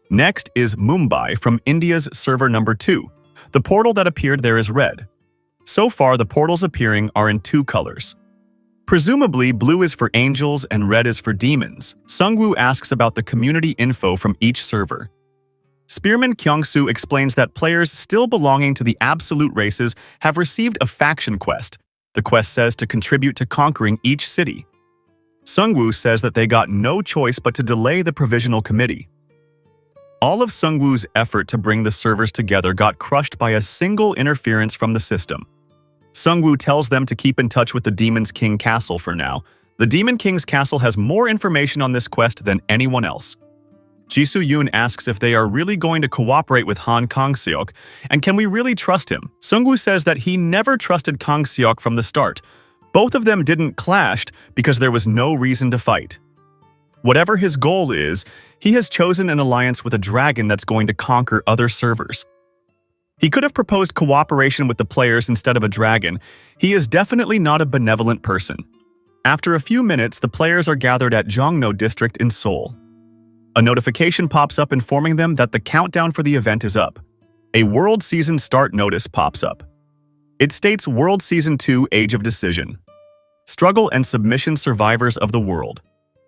Next is Mumbai from India's server number 2. The portal that appeared there is red. So far, the portals appearing are in 2 colors. Presumably, blue is for angels and red is for demons. Sungwoo asks about the community info from each server. Spearman Kyung-soo explains that players still belonging to the absolute races have received a faction quest. The quest says to contribute to conquering each city. Sungwoo says that they got no choice but to delay the Provisional Committee. All of Sungwoo's effort to bring the servers together got crushed by a single interference from the system. Sungwoo tells them to keep in touch with the Demon's King Castle for now. The Demon King's Castle has more information on this quest than anyone else. Jisoo Yoon asks if they are really going to cooperate with Han Kang-seok, and can we really trust him? Sungwoo says that he never trusted Kang-seok from the start. Both of them didn't clash because there was no reason to fight. Whatever his goal is, he has chosen an alliance with a dragon that's going to conquer other servers. He could have proposed cooperation with the players instead of a dragon. He is definitely not a benevolent person. After a few minutes, the players are gathered at Jongno District in Seoul. A notification pops up informing them that the countdown for the event is up. A World Season Start notice pops up. It states World Season 2 Age of Decision. Struggle and submission survivors of the world.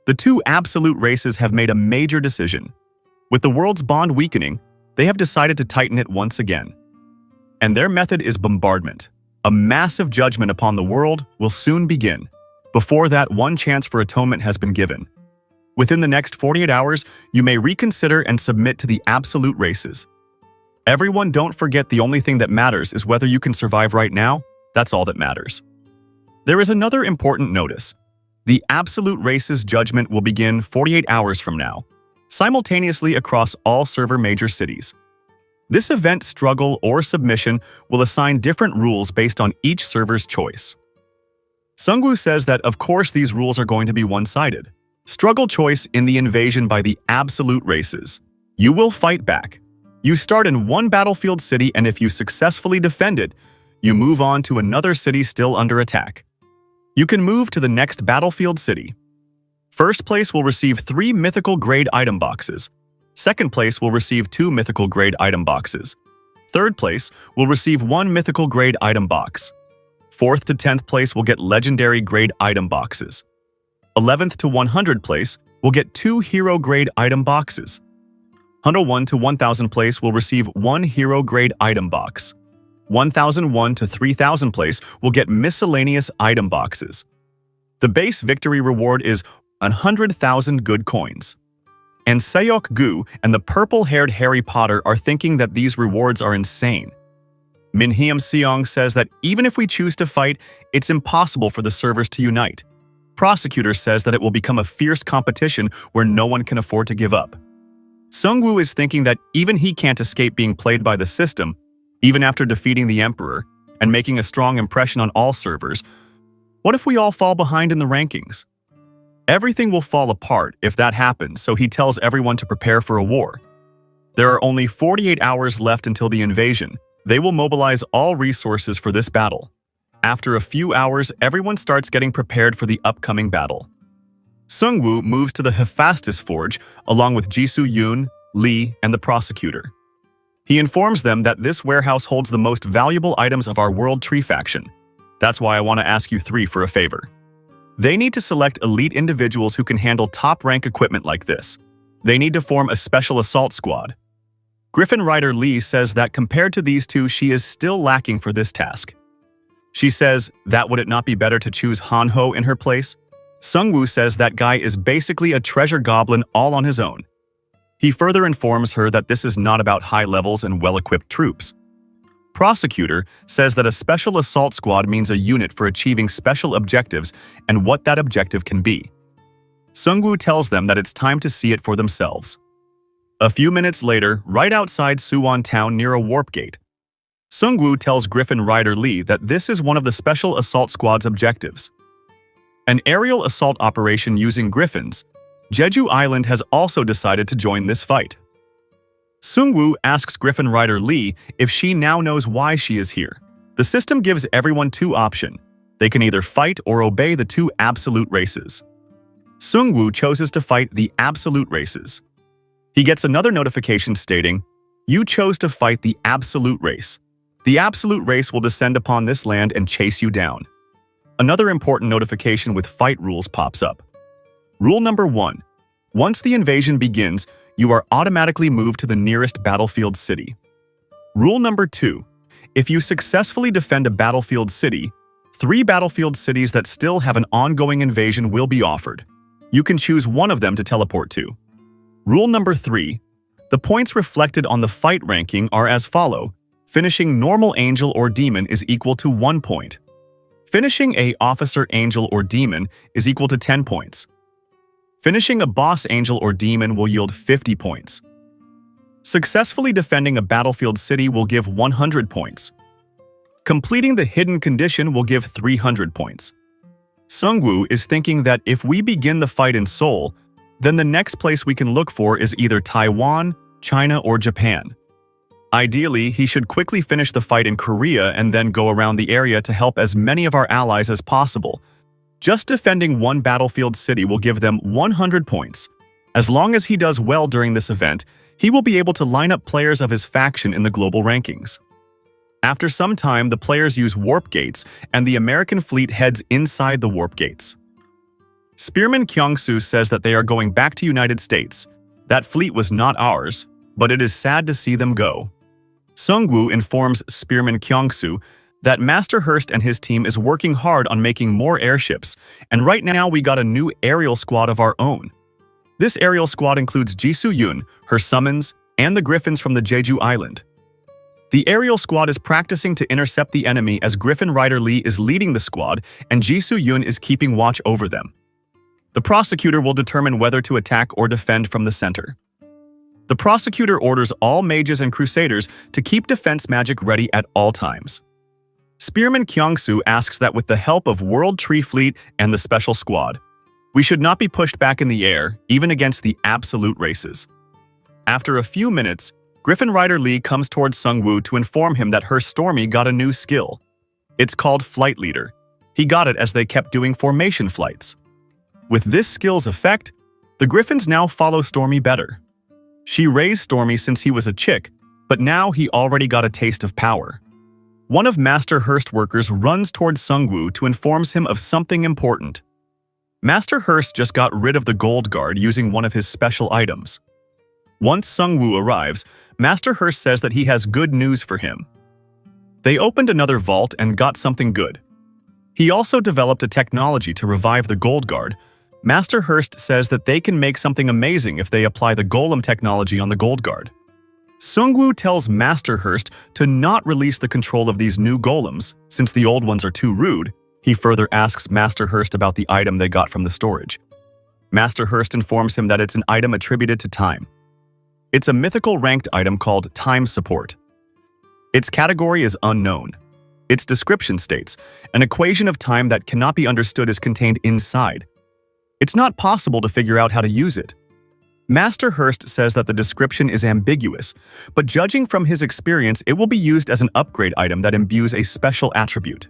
The two absolute races have made a major decision. With the world's bond weakening, they have decided to tighten it once again. And their method is bombardment. A massive judgment upon the world will soon begin. Before that, one chance for atonement has been given. Within the next 48 hours, you may reconsider and submit to the absolute races. Everyone, don't forget, the only thing that matters is whether you can survive right now. That's all that matters. There is another important notice. The absolute races judgment will begin 48 hours from now, simultaneously across all server major cities. This event, struggle or submission, will assign different rules based on each server's choice. Sungwoo says that of course these rules are going to be one-sided. Struggle choice in the invasion by the absolute races. You will fight back. You start in one battlefield city, and if you successfully defend it, you move on to another city still under attack. You can move to the next battlefield city. First place will receive 3 mythical grade item boxes. Second place will receive 2 mythical grade item boxes. Third place will receive 1 mythical grade item box. 4th to 10th place will get legendary grade item boxes. 11th to 100th place will get 2 hero grade item boxes. 101 to 1000 place will receive 1 hero grade item box. 1001 to 3000 place will get miscellaneous item boxes. The base victory reward is 100,000 good coins. And Seok-gu and the purple-haired Harry Potter are thinking that these rewards are insane. Minhyam Seong says that even if we choose to fight, it's impossible for the servers to unite. Prosecutor says that it will become a fierce competition where no one can afford to give up. Sungwoo is thinking that even he can't escape being played by the system, even after defeating the Emperor and making a strong impression on all servers. What if we all fall behind in the rankings? Everything will fall apart if that happens, so he tells everyone to prepare for a war. There are only 48 hours left until the invasion. They will mobilize all resources for this battle. After a few hours, everyone starts getting prepared for the upcoming battle. Sungwoo moves to the Hephaestus Forge along with Jisoo Yoon, Lee, and the prosecutor. He informs them that this warehouse holds the most valuable items of our World Tree faction. That's why I want to ask you 3 for a favor. They need to select elite individuals who can handle top-rank equipment like this. They need to form a special assault squad. Griffin Rider Lee says that compared to these two, she is still lacking for this task. She says that would it not be better to choose Hanho in her place? Sungwoo says that guy is basically a treasure goblin all on his own. He further informs her that this is not about high levels and well-equipped troops. Prosecutor says that a special assault squad means a unit for achieving special objectives and what that objective can be. Sungwoo tells them that it's time to see it for themselves. A few minutes later, right outside Suwon Town near a warp gate, Sungwoo tells Griffin Rider Lee that this is one of the special assault squad's objectives. An aerial assault operation using griffins. Jeju Island has also decided to join this fight. Sungwoo asks Griffin Rider Lee if she now knows why she is here. The system gives everyone 2 options. They can either fight or obey the 2 absolute races. Sungwoo chooses to fight the absolute races. He gets another notification stating, "You chose to fight the absolute race. The absolute race will descend upon this land and chase you down." Another important notification with fight rules pops up. Rule number 1. Once the invasion begins, you are automatically moved to the nearest battlefield city. Rule number 2. If you successfully defend a battlefield city, 3 battlefield cities that still have an ongoing invasion will be offered. You can choose one of them to teleport to. Rule number 3. The points reflected on the fight ranking are as follow. Finishing normal angel or demon is equal to 1 point. Finishing a officer angel or demon is equal to 10 points. Finishing a boss angel or demon will yield 50 points. Successfully defending a battlefield city will give 100 points. Completing the hidden condition will give 300 points. Sungwoo is thinking that if we begin the fight in Seoul, then the next place we can look for is either Taiwan, China, or Japan. Ideally, he should quickly finish the fight in Korea and then go around the area to help as many of our allies as possible. Just defending one battlefield city will give them 100 points. As long as he does well during this event, he will be able to line up players of his faction in the global rankings. After some time, the players use warp gates, and the American fleet heads inside the warp gates. Spearman Kyungsu says that they are going back to United States. That fleet was not ours, but it is sad to see them go. Sungwoo informs Spearman Kyungsu that Master Hurst and his team is working hard on making more airships, and right now we got a new aerial squad of our own. This aerial squad includes Jisoo Yun, her summons, and the Griffins from the Jeju Island. The aerial squad is practicing to intercept the enemy as Griffin Rider Lee is leading the squad and Jisoo Yun is keeping watch over them. The prosecutor will determine whether to attack or defend from the center. The prosecutor orders all mages and crusaders to keep defense magic ready at all times. Spearman Kyungsu asks that with the help of World Tree Fleet and the Special Squad, we should not be pushed back in the air, even against the absolute races. After a few minutes, Griffin Rider Lee comes towards Sungwoo to inform him that her Stormy got a new skill. It's called Flight Leader. He got it as they kept doing formation flights. With this skill's effect, the Griffins now follow Stormy better. She raised Stormy since he was a chick, but now he already got a taste of power. One of Master Hurst workers runs towards Sungwoo to inform him of something important. Master Hurst just got rid of the Gold Guard using one of his special items. Once Sungwoo arrives, Master Hurst says that he has good news for him. They opened another vault and got something good. He also developed a technology to revive the Gold Guard. Master Hurst says that they can make something amazing if they apply the Golem technology on the Gold Guard. Sungwoo tells Master Hurst to not release the control of these new golems, since the old ones are too rude. He further asks Master Hurst about the item they got from the storage. Master Hurst informs him that it's an item attributed to time. It's a mythical ranked item called Time Support. Its category is unknown. Its description states, an equation of time that cannot be understood is contained inside. It's not possible to figure out how to use it. Master Hurst says that the description is ambiguous, but judging from his experience, it will be used as an upgrade item that imbues a special attribute.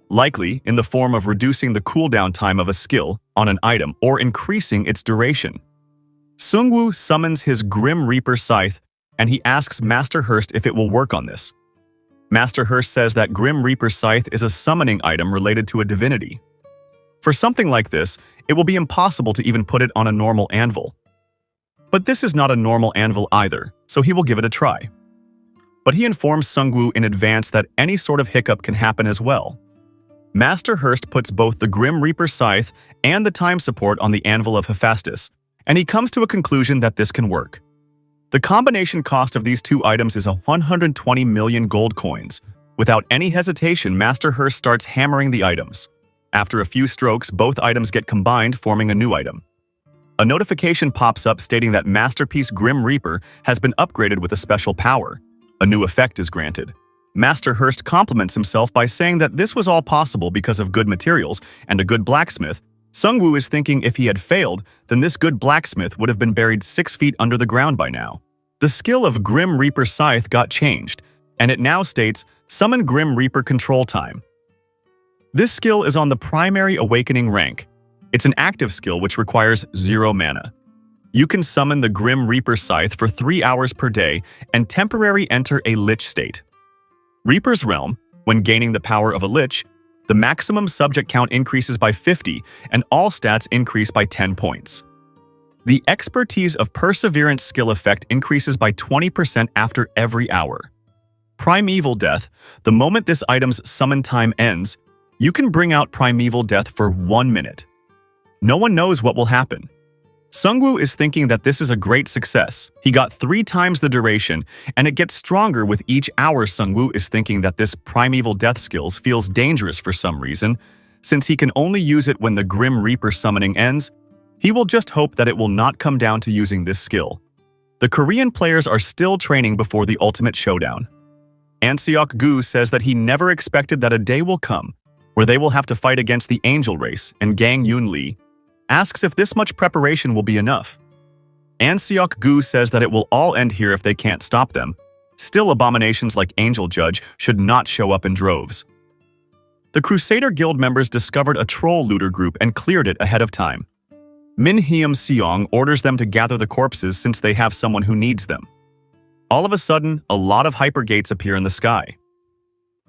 Likely in the form of reducing the cooldown time of a skill on an item or increasing its duration. Sungwoo summons his Grim Reaper Scythe, and he asks Master Hurst if it will work on this. Master Hurst says that Grim Reaper Scythe is a summoning item related to a divinity. For something like this, it will be impossible to even put it on a normal anvil. But this is not a normal anvil either, so he will give it a try. But he informs Sungwoo in advance that any sort of hiccup can happen as well. Master Hurst puts both the Grim Reaper Scythe and the Time Support on the Anvil of Hephaestus, and he comes to a conclusion that this can work. The combination cost of these two items is 120 million gold coins. Without any hesitation, Master Hurst starts hammering the items. After a few strokes, both items get combined, forming a new item. A notification pops up stating that Masterpiece Grim Reaper has been upgraded with a special power. A new effect is granted. Master Hurst compliments himself by saying that this was all possible because of good materials and a good blacksmith. Sungwoo is thinking if he had failed, then this good blacksmith would have been buried 6 feet under the ground by now. The skill of Grim Reaper Scythe got changed, and it now states, Summon Grim Reaper Control Time. This skill is on the Primary Awakening rank. It's an active skill which requires 0 mana. You can summon the Grim Reaper Scythe for 3 hours per day and temporarily enter a Lich state. Reaper's Realm, when gaining the power of a Lich, the maximum subject count increases by 50 and all stats increase by 10 points. The Expertise of Perseverance skill effect increases by 20% after every hour. Primeval Death, the moment this item's summon time ends, you can bring out Primeval Death for 1 minute. No one knows what will happen. Sungwoo is thinking that this is a great success. He got 3 times the duration, and it gets stronger with each hour. Sungwoo is thinking that this Primeval Death skills feels dangerous for some reason. Since he can only use it when the Grim Reaper summoning ends, he will just hope that it will not come down to using this skill. The Korean players are still training before the ultimate showdown. Anseok-gu says that he never expected that a day will come where they will have to fight against the Angel Race, and Gang Yoon Lee asks if this much preparation will be enough. Anseok-gu says that it will all end here if they can't stop them. Still, abominations like Angel Judge should not show up in droves. The Crusader Guild members discovered a troll looter group and cleared it ahead of time. Min Seong orders them to gather the corpses since they have someone who needs them. All of a sudden, a lot of hypergates appear in the sky.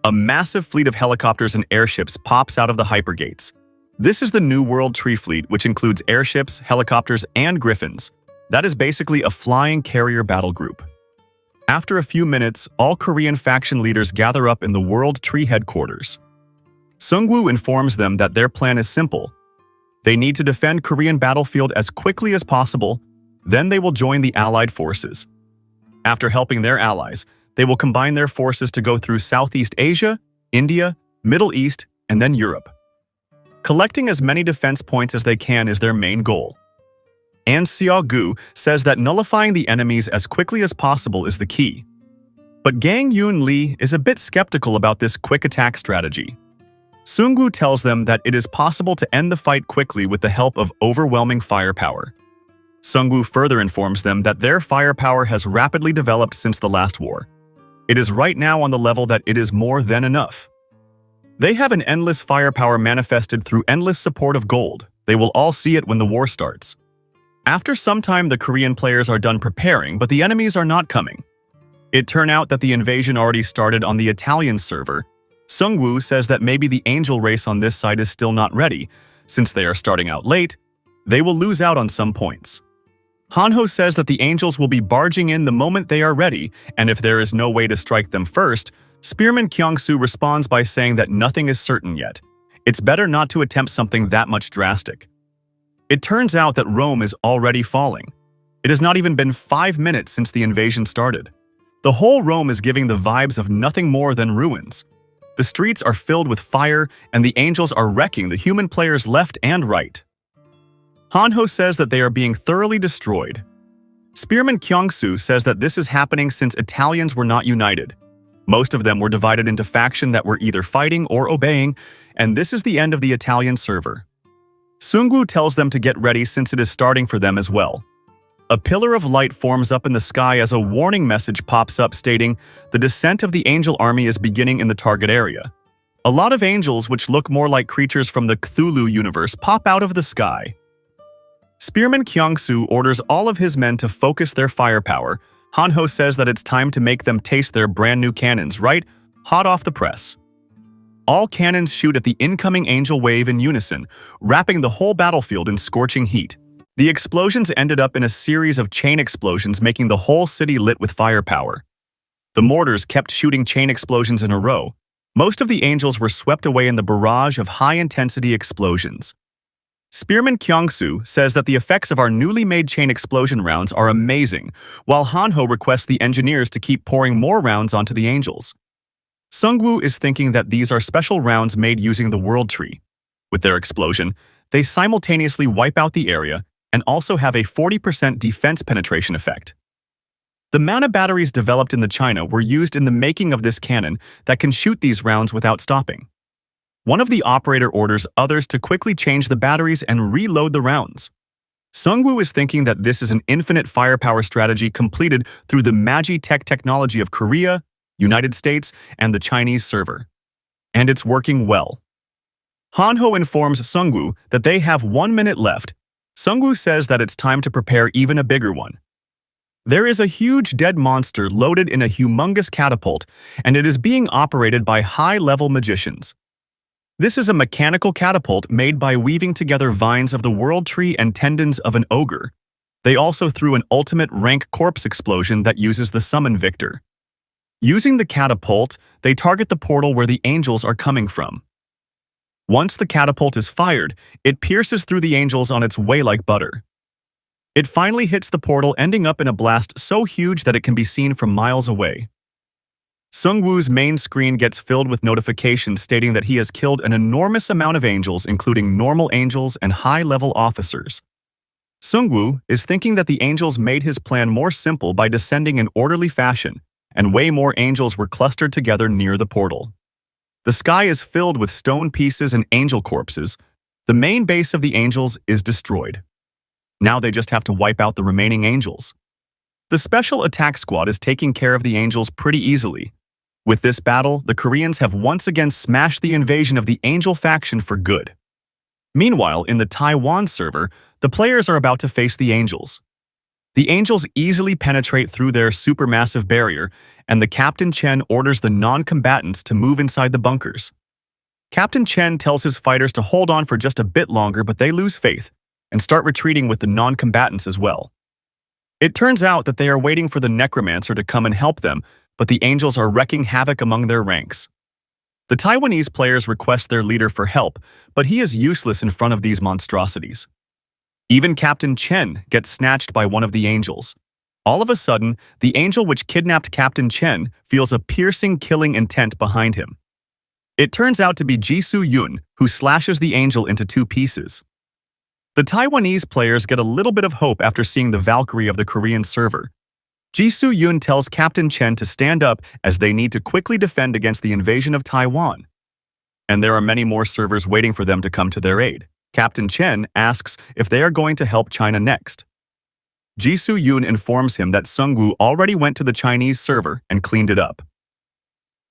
A massive fleet of helicopters and airships pops out of the hypergates. This is the New World Tree Fleet, which includes airships, helicopters, and griffins. That is basically a flying carrier battle group. After a few minutes, all Korean faction leaders gather up in the World Tree headquarters. Sungwoo informs them that their plan is simple. They need to defend Korean battlefield as quickly as possible, then they will join the Allied forces. After helping their allies, they will combine their forces to go through Southeast Asia, India, Middle East, and then Europe. Collecting as many defense points as they can is their main goal. An Xiaogu says that nullifying the enemies as quickly as possible is the key. But Gang Yoon Lee is a bit skeptical about this quick attack strategy. Sungwoo tells them that it is possible to end the fight quickly with the help of overwhelming firepower. Sungwoo further informs them that their firepower has rapidly developed since the last war. It is right now on the level that it is more than enough. They have an endless firepower manifested through endless support of gold. They will all see it when the war starts. After some time, the Korean players are done preparing, but the enemies are not coming. It turned out that the invasion already started on the Italian server. Sungwoo says that maybe the angel race on this side is still not ready. Since they are starting out late, they will lose out on some points. Hanho says that the angels will be barging in the moment they are ready, and if there is no way to strike them first, Spearman Kyung-soo responds by saying that nothing is certain yet. It's better not to attempt something that much drastic. It turns out that Rome is already falling. It has not even been 5 minutes since the invasion started. The whole Rome is giving the vibes of nothing more than ruins. The streets are filled with fire, and the angels are wrecking the human players left and right. Hanho says that they are being thoroughly destroyed. Spearman Kyung-soo says that this is happening since Italians were not united. Most of them were divided into factions that were either fighting or obeying, and this is the end of the Italian server. Sungwoo tells them to get ready since it is starting for them as well. A pillar of light forms up in the sky as a warning message pops up stating, "The descent of the angel army is beginning in the target area." A lot of angels, which look more like creatures from the Cthulhu universe, pop out of the sky. Spearman Kyung-soo orders all of his men to focus their firepower. Hanho says that it's time to make them taste their brand new cannons, right? Hot off the press. All cannons shoot at the incoming angel wave in unison, wrapping the whole battlefield in scorching heat. The explosions ended up in a series of chain explosions, making the whole city lit with firepower. The mortars kept shooting chain explosions in a row. Most of the angels were swept away in the barrage of high-intensity explosions. Spearman Kyung-soo says that the effects of our newly made chain explosion rounds are amazing, while Hanho requests the engineers to keep pouring more rounds onto the angels. Sungwoo is thinking that these are special rounds made using the World Tree. With their explosion, they simultaneously wipe out the area and also have a 40% defense penetration effect. The mana batteries developed in the China were used in the making of this cannon that can shoot these rounds without stopping. One of the operator orders others to quickly change the batteries and reload the rounds. Sungwoo is thinking that this is an infinite firepower strategy completed through the Magi-Tech technology of Korea, United States, and the Chinese server. And it's working well. Hanho informs Sungwoo that they have 1 minute left. Sungwoo says that it's time to prepare even a bigger one. There is a huge dead monster loaded in a humongous catapult, and it is being operated by high-level magicians. This is a mechanical catapult made by weaving together vines of the World Tree and tendons of an ogre. They also threw an ultimate rank corpse explosion that uses the Summon Victor. Using the catapult, they target the portal where the angels are coming from. Once the catapult is fired, it pierces through the angels on its way like butter. It finally hits the portal, ending up in a blast so huge that it can be seen from miles away. Sungwoo's main screen gets filled with notifications stating that he has killed an enormous amount of angels, including normal angels and high-level officers. Sungwoo is thinking that the angels made his plan more simple by descending in orderly fashion, and way more angels were clustered together near the portal. The sky is filled with stone pieces and angel corpses. The main base of the angels is destroyed. Now they just have to wipe out the remaining angels. The special attack squad is taking care of the angels pretty easily. With this battle, the Koreans have once again smashed the invasion of the angel faction for good. Meanwhile, in the Taiwan server, the players are about to face the Angels. The Angels easily penetrate through their supermassive barrier, and the Captain Chen orders the non-combatants to move inside the bunkers. Captain Chen tells his fighters to hold on for just a bit longer, but they lose faith and start retreating with the non-combatants as well. It turns out that they are waiting for the Necromancer to come and help them, but the Angels are wreaking havoc among their ranks. The Taiwanese players request their leader for help, but he is useless in front of these monstrosities. Even Captain Chen gets snatched by one of the Angels. All of a sudden, the angel which kidnapped Captain Chen feels a piercing, killing intent behind him. It turns out to be Jisoo Yun, who slashes the angel into two pieces. The Taiwanese players get a little bit of hope after seeing the Valkyrie of the Korean server. Jisoo Yun tells Captain Chen to stand up as they need to quickly defend against the invasion of Taiwan. And there are many more servers waiting for them to come to their aid. Captain Chen asks if they are going to help China next. Jisoo Yun informs him that Sungwoo already went to the Chinese server and cleaned it up.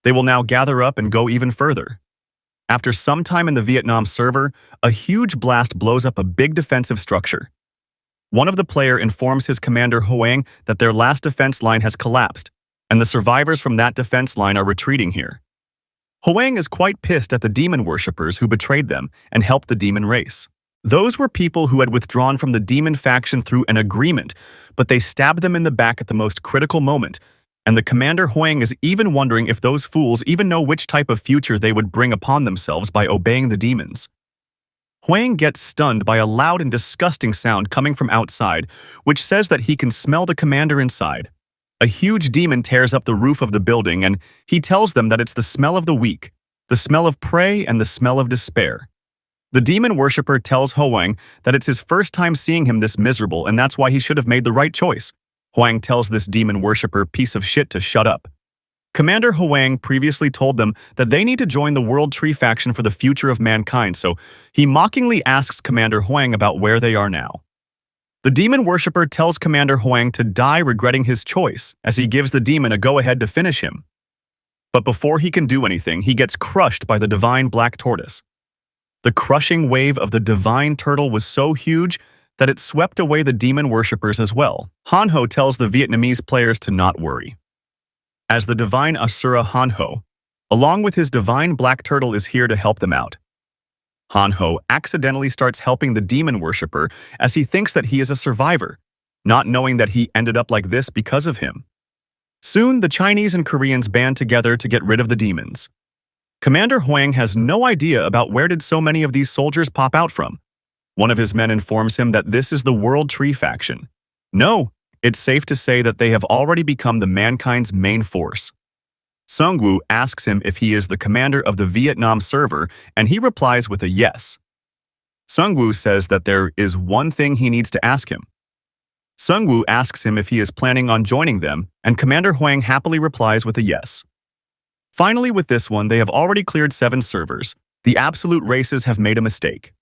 They will now gather up and go even further. After some time in the Vietnam server, a huge blast blows up a big defensive structure. One of the players informs his commander Hoang that their last defense line has collapsed, and the survivors from that defense line are retreating here. Hoang is quite pissed at the demon worshippers who betrayed them and helped the demon race. Those were people who had withdrawn from the demon faction through an agreement, but they stabbed them in the back at the most critical moment, and the commander Hoang is even wondering if those fools even know which type of future they would bring upon themselves by obeying the demons. Hoang gets stunned by a loud and disgusting sound coming from outside, which says that he can smell the commander inside. A huge demon tears up the roof of the building, and he tells them that it's the smell of the weak, the smell of prey, and the smell of despair. The demon worshipper tells Hoang that it's his first time seeing him this miserable, and that's why he should have made the right choice. Hoang tells this demon worshipper piece of shit to shut up. Commander Hoang previously told them that they need to join the World Tree faction for the future of mankind, so he mockingly asks Commander Hoang about where they are now. The demon worshipper tells Commander Hoang to die regretting his choice, as he gives the demon a go-ahead to finish him. But before he can do anything, he gets crushed by the divine black tortoise. The crushing wave of the divine turtle was so huge that it swept away the demon worshippers as well. Hanho tells the Vietnamese players to not worry, as the divine Asura Hanho, along with his divine black turtle, is here to help them out. Hanho accidentally starts helping the demon worshipper as he thinks that he is a survivor, not knowing that he ended up like this because of him. Soon, the Chinese and Koreans band together to get rid of the demons. Commander Hoang has no idea about where did so many of these soldiers pop out from. One of his men informs him that this is the World Tree faction. No, it's safe to say that they have already become the mankind's main force. Sungwoo asks him if he is the commander of the Vietnam server, and he replies with a yes. Sungwoo says that there is one thing he needs to ask him. Sungwoo asks him if he is planning on joining them, and Commander Hoang happily replies with a yes. Finally, with this one, they have already cleared 7 servers. The absolute races have made a mistake.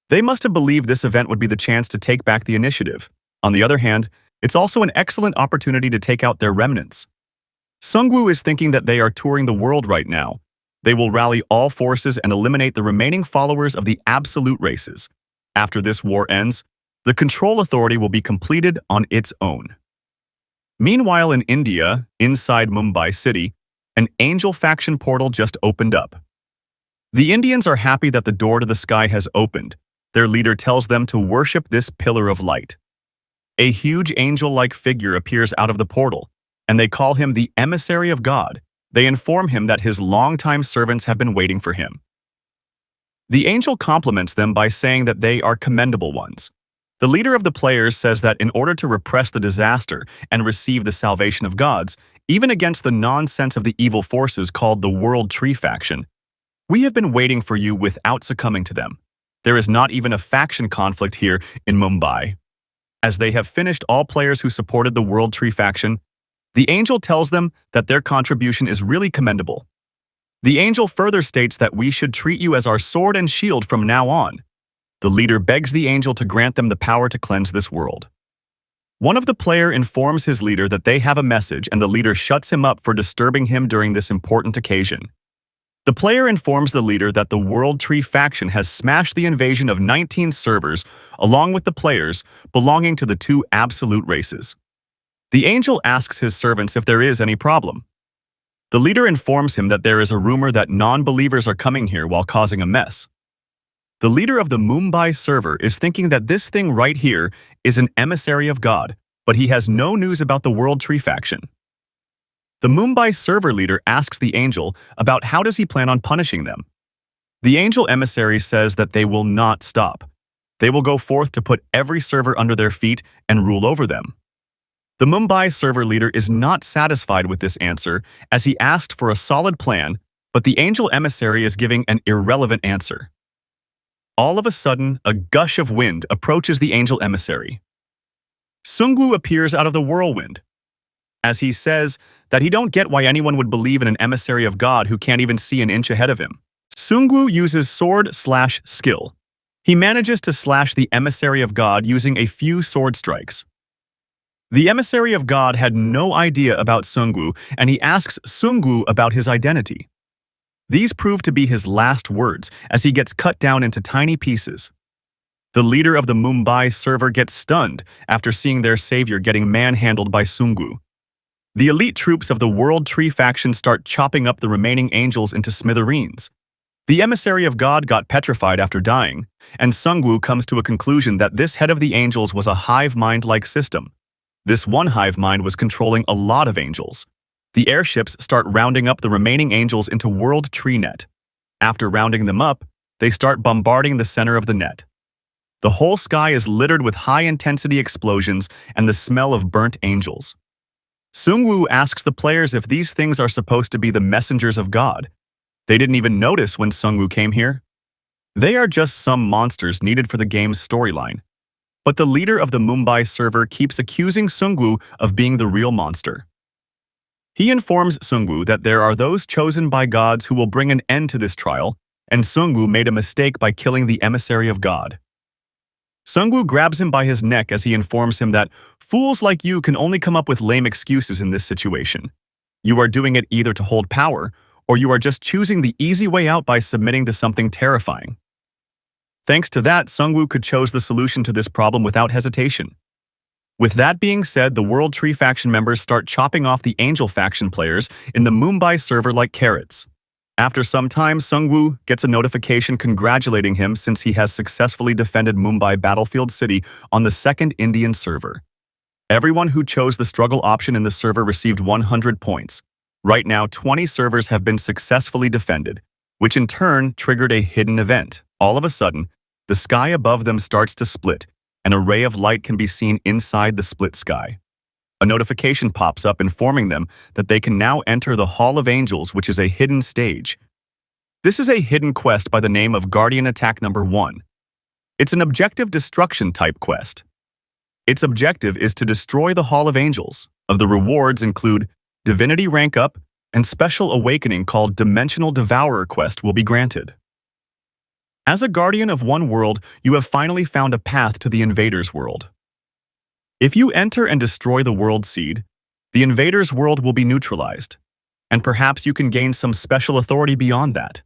They must have believed this event would be the chance to take back the initiative. On the other hand, it's also an excellent opportunity to take out their remnants. Sungwoo is thinking that they are touring the world right now. They will rally all forces and eliminate the remaining followers of the absolute races. After this war ends, the control authority will be completed on its own. Meanwhile, in India, inside Mumbai city, an angel faction portal just opened up. The Indians are happy that the door to the sky has opened. Their leader tells them to worship this pillar of light. A huge angel-like figure appears out of the portal, and they call him the emissary of God. They inform him that his longtime servants have been waiting for him. The angel compliments them by saying that they are commendable ones. The leader of the players says that in order to repress the disaster and receive the salvation of gods, even against the nonsense of the evil forces called the World Tree faction, we have been waiting for you without succumbing to them. There is not even a faction conflict here in Mumbai. As they have finished all players who supported the World Tree faction, the angel tells them that their contribution is really commendable. The angel further states that we should treat you as our sword and shield from now on. The leader begs the angel to grant them the power to cleanse this world. One of the players informs his leader that they have a message, and the leader shuts him up for disturbing him during this important occasion. The player informs the leader that the World Tree faction has smashed the invasion of 19 servers along with the players belonging to the two absolute races. The angel asks his servants if there is any problem. The leader informs him that there is a rumor that non-believers are coming here while causing a mess. The leader of the Mumbai server is thinking that this thing right here is an emissary of God, but he has no news about the World Tree faction. The Mumbai server leader asks the angel about how does he plan on punishing them. The angel emissary says that they will not stop. They will go forth to put every server under their feet and rule over them. The Mumbai server leader is not satisfied with this answer as he asked for a solid plan, but the angel emissary is giving an irrelevant answer. All of a sudden, a gush of wind approaches the angel emissary. Sungwoo appears out of the whirlwind, as he says that he don't get why anyone would believe in an emissary of God who can't even see an inch ahead of him. Sungwoo uses sword/skill. He manages to slash the emissary of God using a few sword strikes. The emissary of God had no idea about Sungwoo, and he asks Sungwoo about his identity. These prove to be his last words as he gets cut down into tiny pieces. The leader of the Mumbai server gets stunned after seeing their savior getting manhandled by Sungwoo. The elite troops of the World Tree faction start chopping up the remaining angels into smithereens. The emissary of God got petrified after dying, and Sungwoo comes to a conclusion that this head of the angels was a hive mind-like system. This one hive mind was controlling a lot of angels. The airships start rounding up the remaining angels into World Tree Net. After rounding them up, they start bombarding the center of the net. The whole sky is littered with high-intensity explosions and the smell of burnt angels. Sungwoo asks the players if these things are supposed to be the messengers of God. They didn't even notice when Sungwoo came here. They are just some monsters needed for the game's storyline. But the leader of the Mumbai server keeps accusing Sungwoo of being the real monster. He informs Sungwoo that there are those chosen by gods who will bring an end to this trial, and Sungwoo made a mistake by killing the emissary of God. Sungwoo grabs him by his neck as he informs him that fools like you can only come up with lame excuses in this situation. You are doing it either to hold power, or you are just choosing the easy way out by submitting to something terrifying. Thanks to that, Sungwoo could choose the solution to this problem without hesitation. With that being said, the World Tree faction members start chopping off the Angel faction players in the Mumbai server like carrots. After some time, Sungwoo gets a notification congratulating him since he has successfully defended Mumbai Battlefield City on the second Indian server. Everyone who chose the struggle option in the server received 100 points. Right now, 20 servers have been successfully defended, which in turn triggered a hidden event. All of a sudden, the sky above them starts to split. An array of light can be seen inside the split sky. A notification pops up informing them that they can now enter the Hall of Angels, which is a hidden stage. This is a hidden quest by the name of Guardian Attack Number 1. It's an objective destruction type quest. Its objective is to destroy the Hall of Angels. Of the rewards include Divinity Rank Up and Special Awakening called Dimensional Devourer quest will be granted. As a guardian of one world, you have finally found a path to the invader's world. If you enter and destroy the world seed, the invader's world will be neutralized, and perhaps you can gain some special authority beyond that.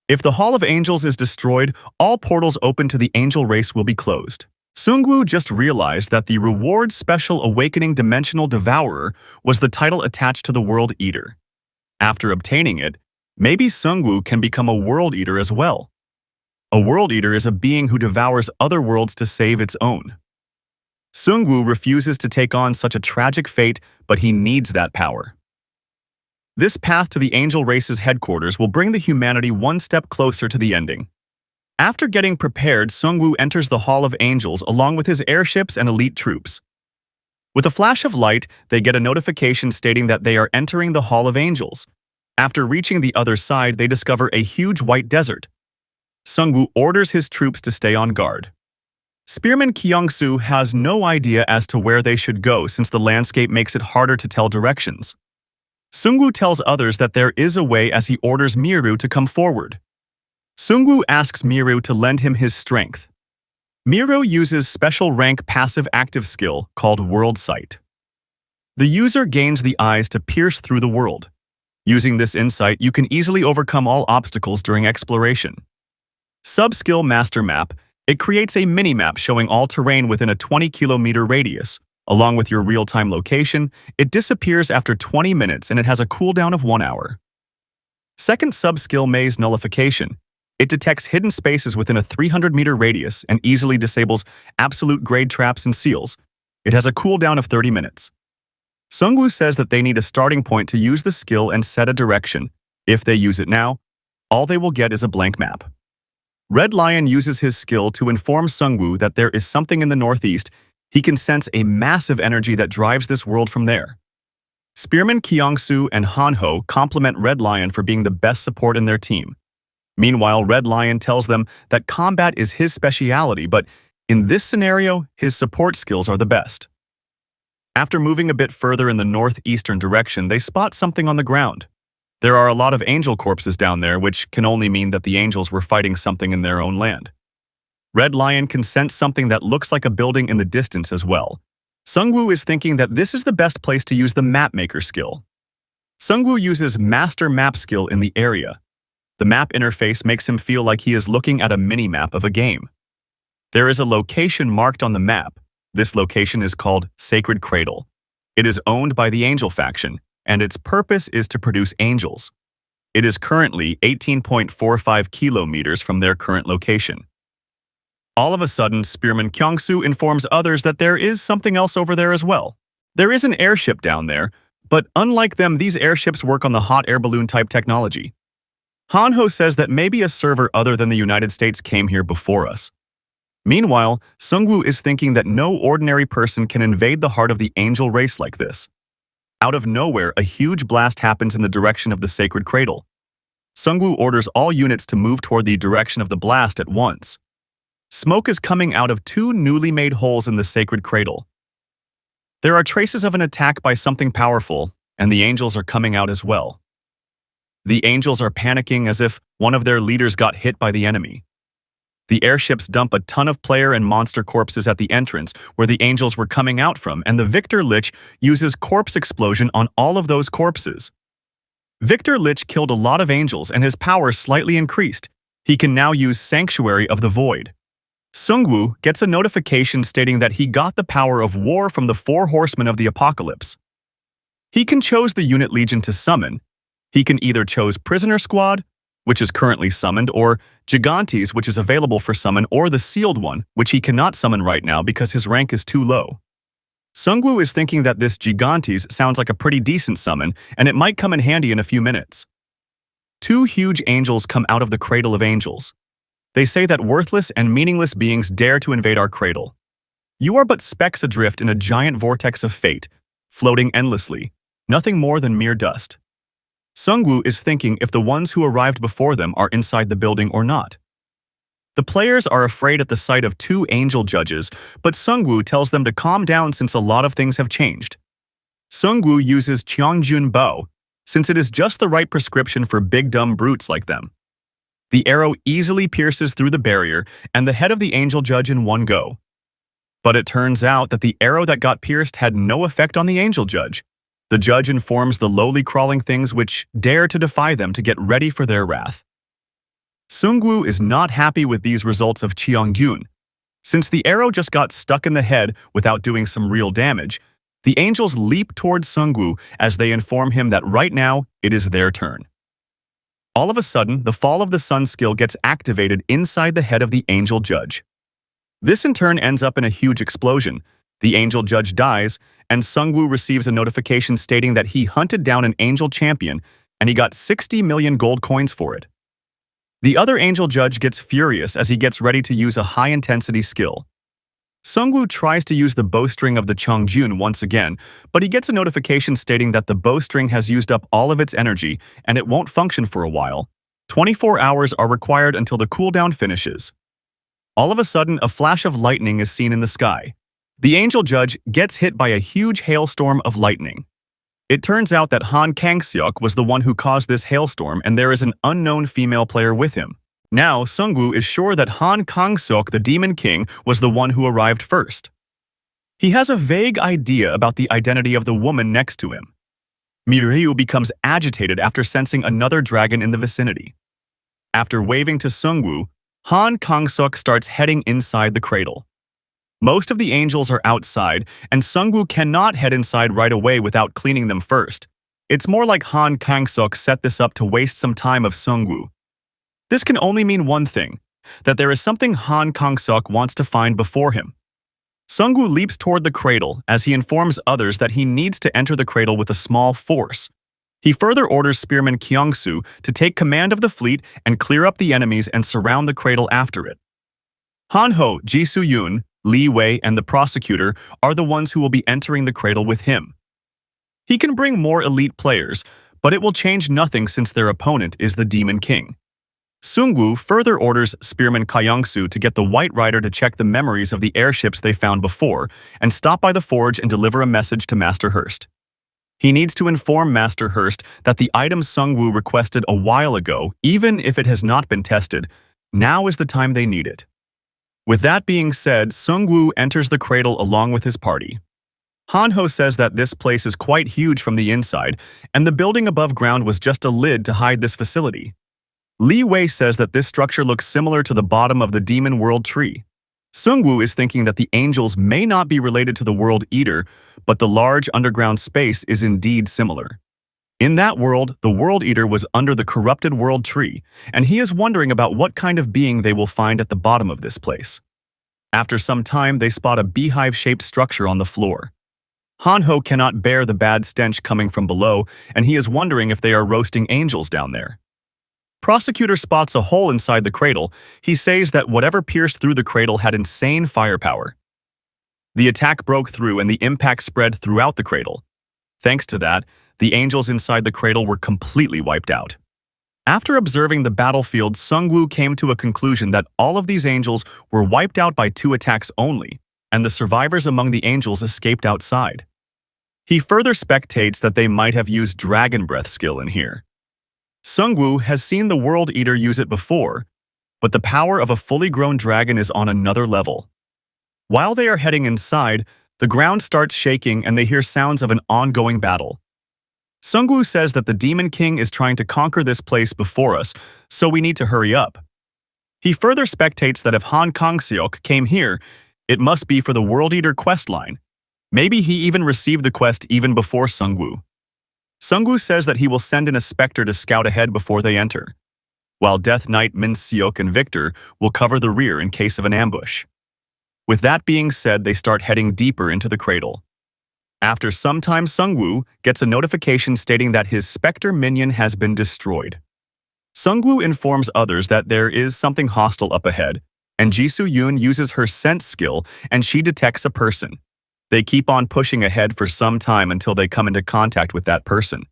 If the Hall of Angels is destroyed, all portals open to the angel race will be closed. Sungwoo just realized that the reward Special Awakening Dimensional Devourer was the title attached to the World Eater. After obtaining it, maybe Sungwoo can become a World Eater as well. A World Eater is a being who devours other worlds to save its own. Sungwoo refuses to take on such a tragic fate, but he needs that power. This path to the angel race's headquarters will bring the humanity one step closer to the ending. After getting prepared, Sungwoo enters the Hall of Angels along with his airships and elite troops. With a flash of light, they get a notification stating that they are entering the Hall of Angels. After reaching the other side, they discover a huge white desert. Sungwoo orders his troops to stay on guard. Spearman Kyungsoo has no idea as to where they should go since the landscape makes it harder to tell directions. Sungwoo tells others that there is a way as he orders Miru to come forward. Sungwoo asks Miru to lend him his strength. Miru uses special rank passive active skill called World Sight. The user gains the eyes to pierce through the world. Using this insight, you can easily overcome all obstacles during exploration. Sub-Skill Master Map. It creates a mini-map showing all terrain within a 20-kilometer radius. Along with your real-time location, it disappears after 20 minutes and it has a cooldown of 1 hour. Second Sub-Skill Maze Nullification. It detects hidden spaces within a 300-meter radius and easily disables absolute grade traps and seals. It has a cooldown of 30 minutes. Sungwoo says that they need a starting point to use the skill and set a direction. If they use it now, all they will get is a blank map. Red Lion uses his skill to inform Sungwoo that there is something in the northeast. He can sense a massive energy that drives this world from there. Spearman Kyongsu and Hanho compliment Red Lion for being the best support in their team. Meanwhile, Red Lion tells them that combat is his speciality, but in this scenario, his support skills are the best. After moving a bit further in the northeastern direction, they spot something on the ground. There are a lot of angel corpses down there, which can only mean that the angels were fighting something in their own land. Red Lion can sense something that looks like a building in the distance as well. Sungwoo is thinking that this is the best place to use the Map Maker skill. Sungwoo uses Master Map skill in the area. The map interface makes him feel like he is looking at a mini-map of a game. There is a location marked on the map. This location is called Sacred Cradle. It is owned by the Angel faction, and its purpose is to produce angels. It is currently 18.45 kilometers from their current location. All of a sudden, Spearman Kyongsu informs others that there is something else over there as well. There is an airship down there, but unlike them, these airships work on the hot air balloon type technology. Hanho says that maybe a server other than the United States came here before us. Meanwhile, Sungwoo is thinking that no ordinary person can invade the heart of the angel race like this. Out of nowhere, a huge blast happens in the direction of the Sacred Cradle. Sungwoo orders all units to move toward the direction of the blast at once. Smoke is coming out of 2 newly made holes in the Sacred Cradle. There are traces of an attack by something powerful, and the angels are coming out as well. The angels are panicking as if one of their leaders got hit by the enemy. The airships dump a ton of player and monster corpses at the entrance where the angels were coming out from, and the Victor Lich uses corpse explosion on all of those corpses. Victor Lich killed a lot of angels and his power slightly increased. He can now use Sanctuary of the Void. Sungwoo gets a notification stating that he got the power of war from the 4 horsemen of the apocalypse. He can choose the unit legion to summon. He can either choose Prisoner Squad, which is currently summoned, or Gigantes, which is available for summon, or the Sealed One, which he cannot summon right now because his rank is too low. Sungwoo is thinking that this Gigantes sounds like a pretty decent summon, and it might come in handy in a few minutes. 2 huge angels come out of the Cradle of Angels. They say that worthless and meaningless beings dare to invade our cradle. You are but specks adrift in a giant vortex of fate, floating endlessly, nothing more than mere dust. Sungwoo is thinking if the ones who arrived before them are inside the building or not. The players are afraid at the sight of 2 angel judges, but Sungwoo tells them to calm down since a lot of things have changed. Sungwoo uses Cheongjun Bow, since it is just the right prescription for big dumb brutes like them. The arrow easily pierces through the barrier and the head of the angel judge in one go. But it turns out that the arrow that got pierced had no effect on the angel judge. The judge informs the lowly crawling things which dare to defy them to get ready for their wrath. Sungwoo is not happy with these results of Cheongjun. Since the arrow just got stuck in the head without doing some real damage, the angels leap towards Sungwoo as they inform him that right now it is their turn. All of a sudden, the Fall of the Sun skill gets activated inside the head of the angel judge. This in turn ends up in a huge explosion. The angel judge dies, and Sungwoo receives a notification stating that he hunted down an angel champion and he got 60 million gold coins for it. The other angel judge gets furious as he gets ready to use a high-intensity skill. Sungwoo tries to use the bowstring of the Cheongjun once again, but he gets a notification stating that the bowstring has used up all of its energy and it won't function for a while. 24 hours are required until the cooldown finishes. All of a sudden, a flash of lightning is seen in the sky. The angel judge gets hit by a huge hailstorm of lightning. It turns out that Han Kang-seok was the one who caused this hailstorm, and there is an unknown female player with him. Now, Sungwoo is sure that Han Kang-seok, the Demon King, was the one who arrived first. He has a vague idea about the identity of the woman next to him. Miryu becomes agitated after sensing another dragon in the vicinity. After waving to Sungwoo, Han Kang-suk starts heading inside the cradle. Most of the angels are outside, and Sungwoo cannot head inside right away without cleaning them first. It's more like Han Kang-suk set this up to waste some time of Sungwoo. This can only mean one thing, that there is something Han Kang-suk wants to find before him. Sungwoo leaps toward the cradle as he informs others that he needs to enter the cradle with a small force. He further orders Spearman Kyung-soo to take command of the fleet and clear up the enemies and surround the cradle after it. Han-ho, Ji-soo-yoon, Lee Wei, and the prosecutor are the ones who will be entering the cradle with him. He can bring more elite players, but it will change nothing since their opponent is the Demon King. Sungwoo further orders Spearman Kyung-soo to get the White Rider to check the memories of the airships they found before and stop by the forge and deliver a message to Master Hurst. He needs to inform Master Hurst that the item Sungwoo requested a while ago, even if it has not been tested, now is the time they need it. With that being said, Sungwoo enters the cradle along with his party. Han-ho says that this place is quite huge from the inside, and the building above ground was just a lid to hide this facility. Lee Wei says that this structure looks similar to the bottom of the Demon World Tree. Sungwoo is thinking that the angels may not be related to the World Eater, but the large underground space is indeed similar. In that world, the World Eater was under the corrupted World Tree, and he is wondering about what kind of being they will find at the bottom of this place. After some time, they spot a beehive-shaped structure on the floor. Han-ho cannot bear the bad stench coming from below, and he is wondering if they are roasting angels down there. Prosecutor spots a hole inside the cradle. He says that whatever pierced through the cradle had insane firepower. The attack broke through and the impact spread throughout the cradle. Thanks to that, the angels inside the cradle were completely wiped out. After observing the battlefield, Sungwoo came to a conclusion that all of these angels were wiped out by 2 attacks only, and the survivors among the angels escaped outside. He further speculates that they might have used Dragon Breath skill in here. Sungwoo has seen the World Eater use it before, but the power of a fully grown dragon is on another level. While they are heading inside, the ground starts shaking and they hear sounds of an ongoing battle. Sungwoo says that the Demon King is trying to conquer this place before us, so we need to hurry up. He further speculates that if Han Kang-seok came here, it must be for the World Eater quest line. Maybe he even received the quest even before Sungwoo. Sungwoo says that he will send in a Spectre to scout ahead before they enter, while Death Knight Min-seok and Victor will cover the rear in case of an ambush. With that being said, they start heading deeper into the cradle. After some time, Sungwoo gets a notification stating that his Spectre minion has been destroyed. Sungwoo informs others that there is something hostile up ahead, and Ji-soo-yoon uses her sense skill and she detects a person. They keep on pushing ahead for some time until they come into contact with that person.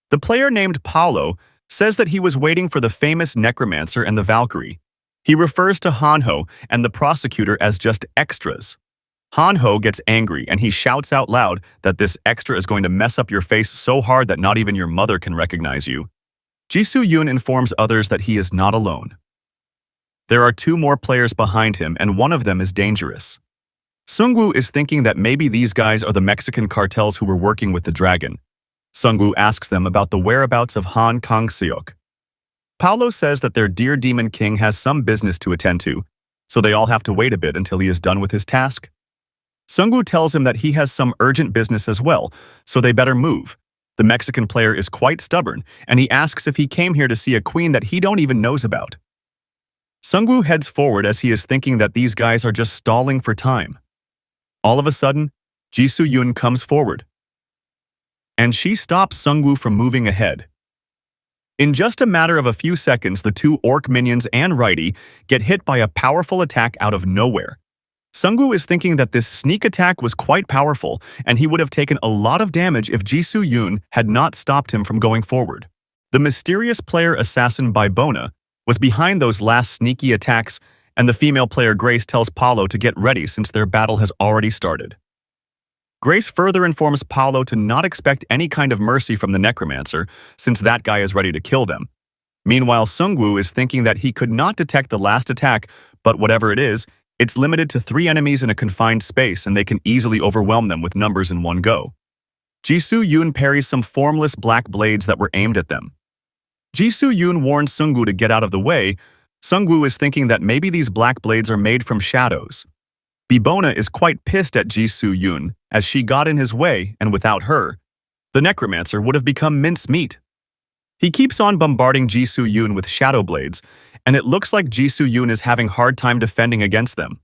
The player named Paolo says that he was waiting for the famous Necromancer and the Valkyrie. He refers to Han-ho and the prosecutor as just extras. Han-ho gets angry and he shouts out loud that this extra is going to mess up your face so hard that not even your mother can recognize you. Ji-soo-yoon informs others that he is not alone. There are 2 more players behind him and one of them is dangerous. Sungwoo is thinking that maybe these guys are the Mexican cartels who were working with the dragon. Sungwoo asks them about the whereabouts of Han Kang-seok. Paolo says that their dear Demon King has some business to attend to, so they all have to wait a bit until he is done with his task. Sungwoo tells him that he has some urgent business as well, so they better move. The Mexican player is quite stubborn, and he asks if he came here to see a queen that he don't even knows about. Sungwoo heads forward as he is thinking that these guys are just stalling for time. All of a sudden, Ji-soo-yoon comes forward, and she stops Sungwoo from moving ahead. In just a matter of a few seconds, the 2 orc minions and righty get hit by a powerful attack out of nowhere. Sungwoo is thinking that this sneak attack was quite powerful, and he would have taken a lot of damage if Ji-soo-yoon had not stopped him from going forward. The mysterious player assassin Baibona was behind those last sneaky attacks, and the female player Grace tells Paolo to get ready since their battle has already started. Grace further informs Paolo to not expect any kind of mercy from the Necromancer, since that guy is ready to kill them. Meanwhile, Sungwoo is thinking that he could not detect the last attack, but whatever it is, it's limited to 3 enemies in a confined space and they can easily overwhelm them with numbers in one go. Jisoo Yoon parries some formless black blades that were aimed at them. Jisoo Yoon warns Seungwoo to get out of the way. Seungwoo is thinking that maybe these black blades are made from shadows. Bibona is quite pissed at Jisoo Yoon, as she got in his way, and without her, the Necromancer would have become mincemeat. He keeps on bombarding Jisoo Yoon with shadow blades, and it looks like Jisoo Yoon is having hard time defending against them.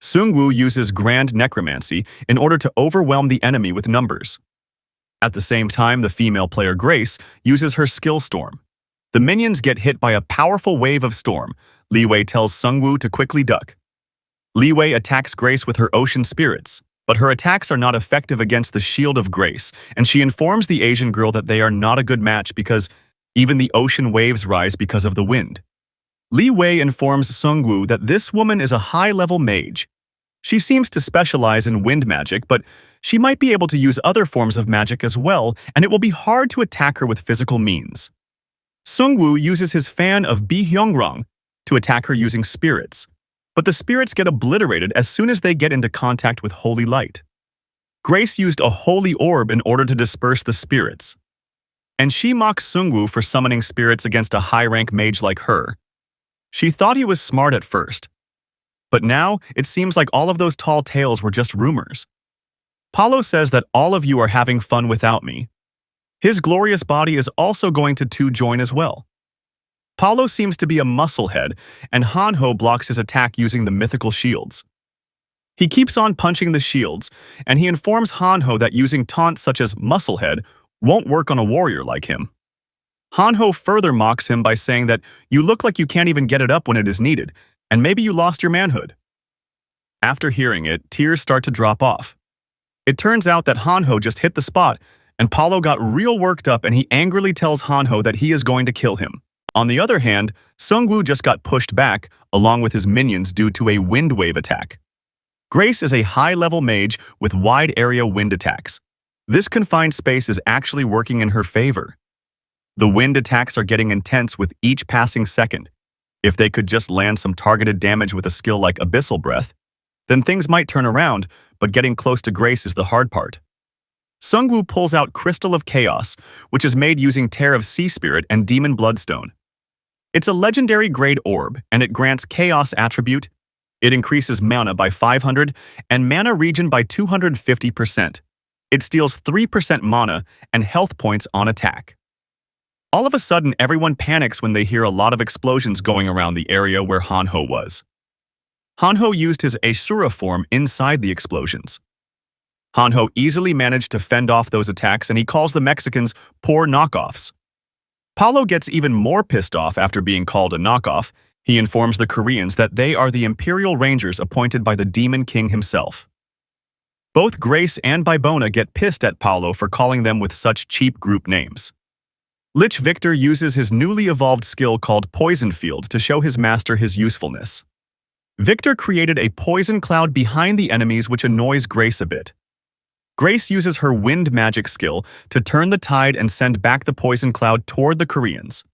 Seungwoo uses Grand Necromancy in order to overwhelm the enemy with numbers. At the same time, the female player Grace uses her skill Storm. The minions get hit by a powerful wave of storm. Li Wei tells Seungwoo to quickly duck. Li Wei attacks Grace with her ocean spirits, but her attacks are not effective against the shield of Grace, and she informs the Asian girl that they are not a good match because even the ocean waves rise because of the wind. Li Wei informs Seungwoo that this woman is a high-level mage. She seems to specialize in wind magic, but she might be able to use other forms of magic as well, and it will be hard to attack her with physical means. Seungwoo uses his fan of Bi Hyungrang to attack her using spirits, but the spirits get obliterated as soon as they get into contact with holy light. Grace used a holy orb in order to disperse the spirits, and she mocks Seungwoo for summoning spirits against a high-rank mage like her. She thought he was smart at first, but now it seems like all of those tall tales were just rumors. Paulo says that all of you are having fun without me. His glorious body is also going to join as well. Paulo seems to be a musclehead, and Hanho blocks his attack using the mythical shields. He keeps on punching the shields, and he informs Hanho that using taunts such as musclehead won't work on a warrior like him. Hanho further mocks him by saying that you look like you can't even get it up when it is needed, and maybe you lost your manhood. After hearing it, tears start to drop off. It turns out that Hanho just hit the spot, and Paulo got real worked up and he angrily tells Hanho that he is going to kill him. On the other hand, Seungwoo just got pushed back, along with his minions due to a wind wave attack. Grace is a high-level mage with wide-area wind attacks. This confined space is actually working in her favor. The wind attacks are getting intense with each passing second. If they could just land some targeted damage with a skill like Abyssal Breath, then things might turn around, but getting close to Grace is the hard part. Seungwoo pulls out Crystal of Chaos, which is made using Tear of Sea Spirit and Demon Bloodstone. It's a legendary grade orb, and it grants Chaos attribute. It increases mana by 500 and mana regen by 250%. It steals 3% mana and health points on attack. All of a sudden, everyone panics when they hear a lot of explosions going around the area where Hanho was. Hanho used his Asura form inside the explosions. Hanho easily managed to fend off those attacks, and he calls the Mexicans poor knockoffs. Paulo gets even more pissed off after being called a knockoff. He informs the Koreans that they are the Imperial Rangers appointed by the Demon King himself. Both Grace and Bibona get pissed at Paulo for calling them with such cheap group names. Lich Victor uses his newly evolved skill called Poison Field to show his master his usefulness. Victor created a poison cloud behind the enemies which annoys Grace a bit. Grace uses her wind magic skill to turn the tide and send back the poison cloud toward the Koreans.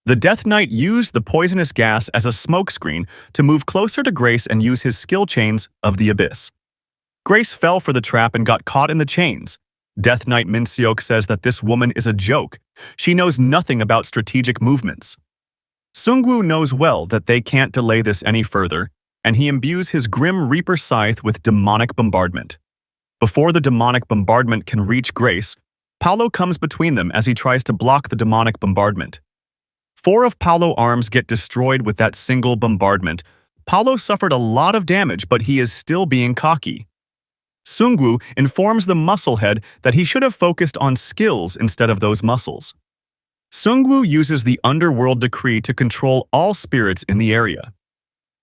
The Death Knight used the poisonous gas as a smokescreen to move closer to Grace and use his skill chains of the Abyss. Grace fell for the trap and got caught in the chains. Death Knight Min Seok says that this woman is a joke. She knows nothing about strategic movements. Seungwoo knows well that they can't delay this any further, and he imbues his Grim Reaper Scythe with demonic bombardment. Before the demonic bombardment can reach Grace, Paulo comes between them as he tries to block the demonic bombardment. 4 of Paulo's arms get destroyed with that single bombardment. Paulo suffered a lot of damage, but he is still being cocky. Seungwoo informs the musclehead that he should have focused on skills instead of those muscles. Seungwoo uses the Underworld Decree to control all spirits in the area.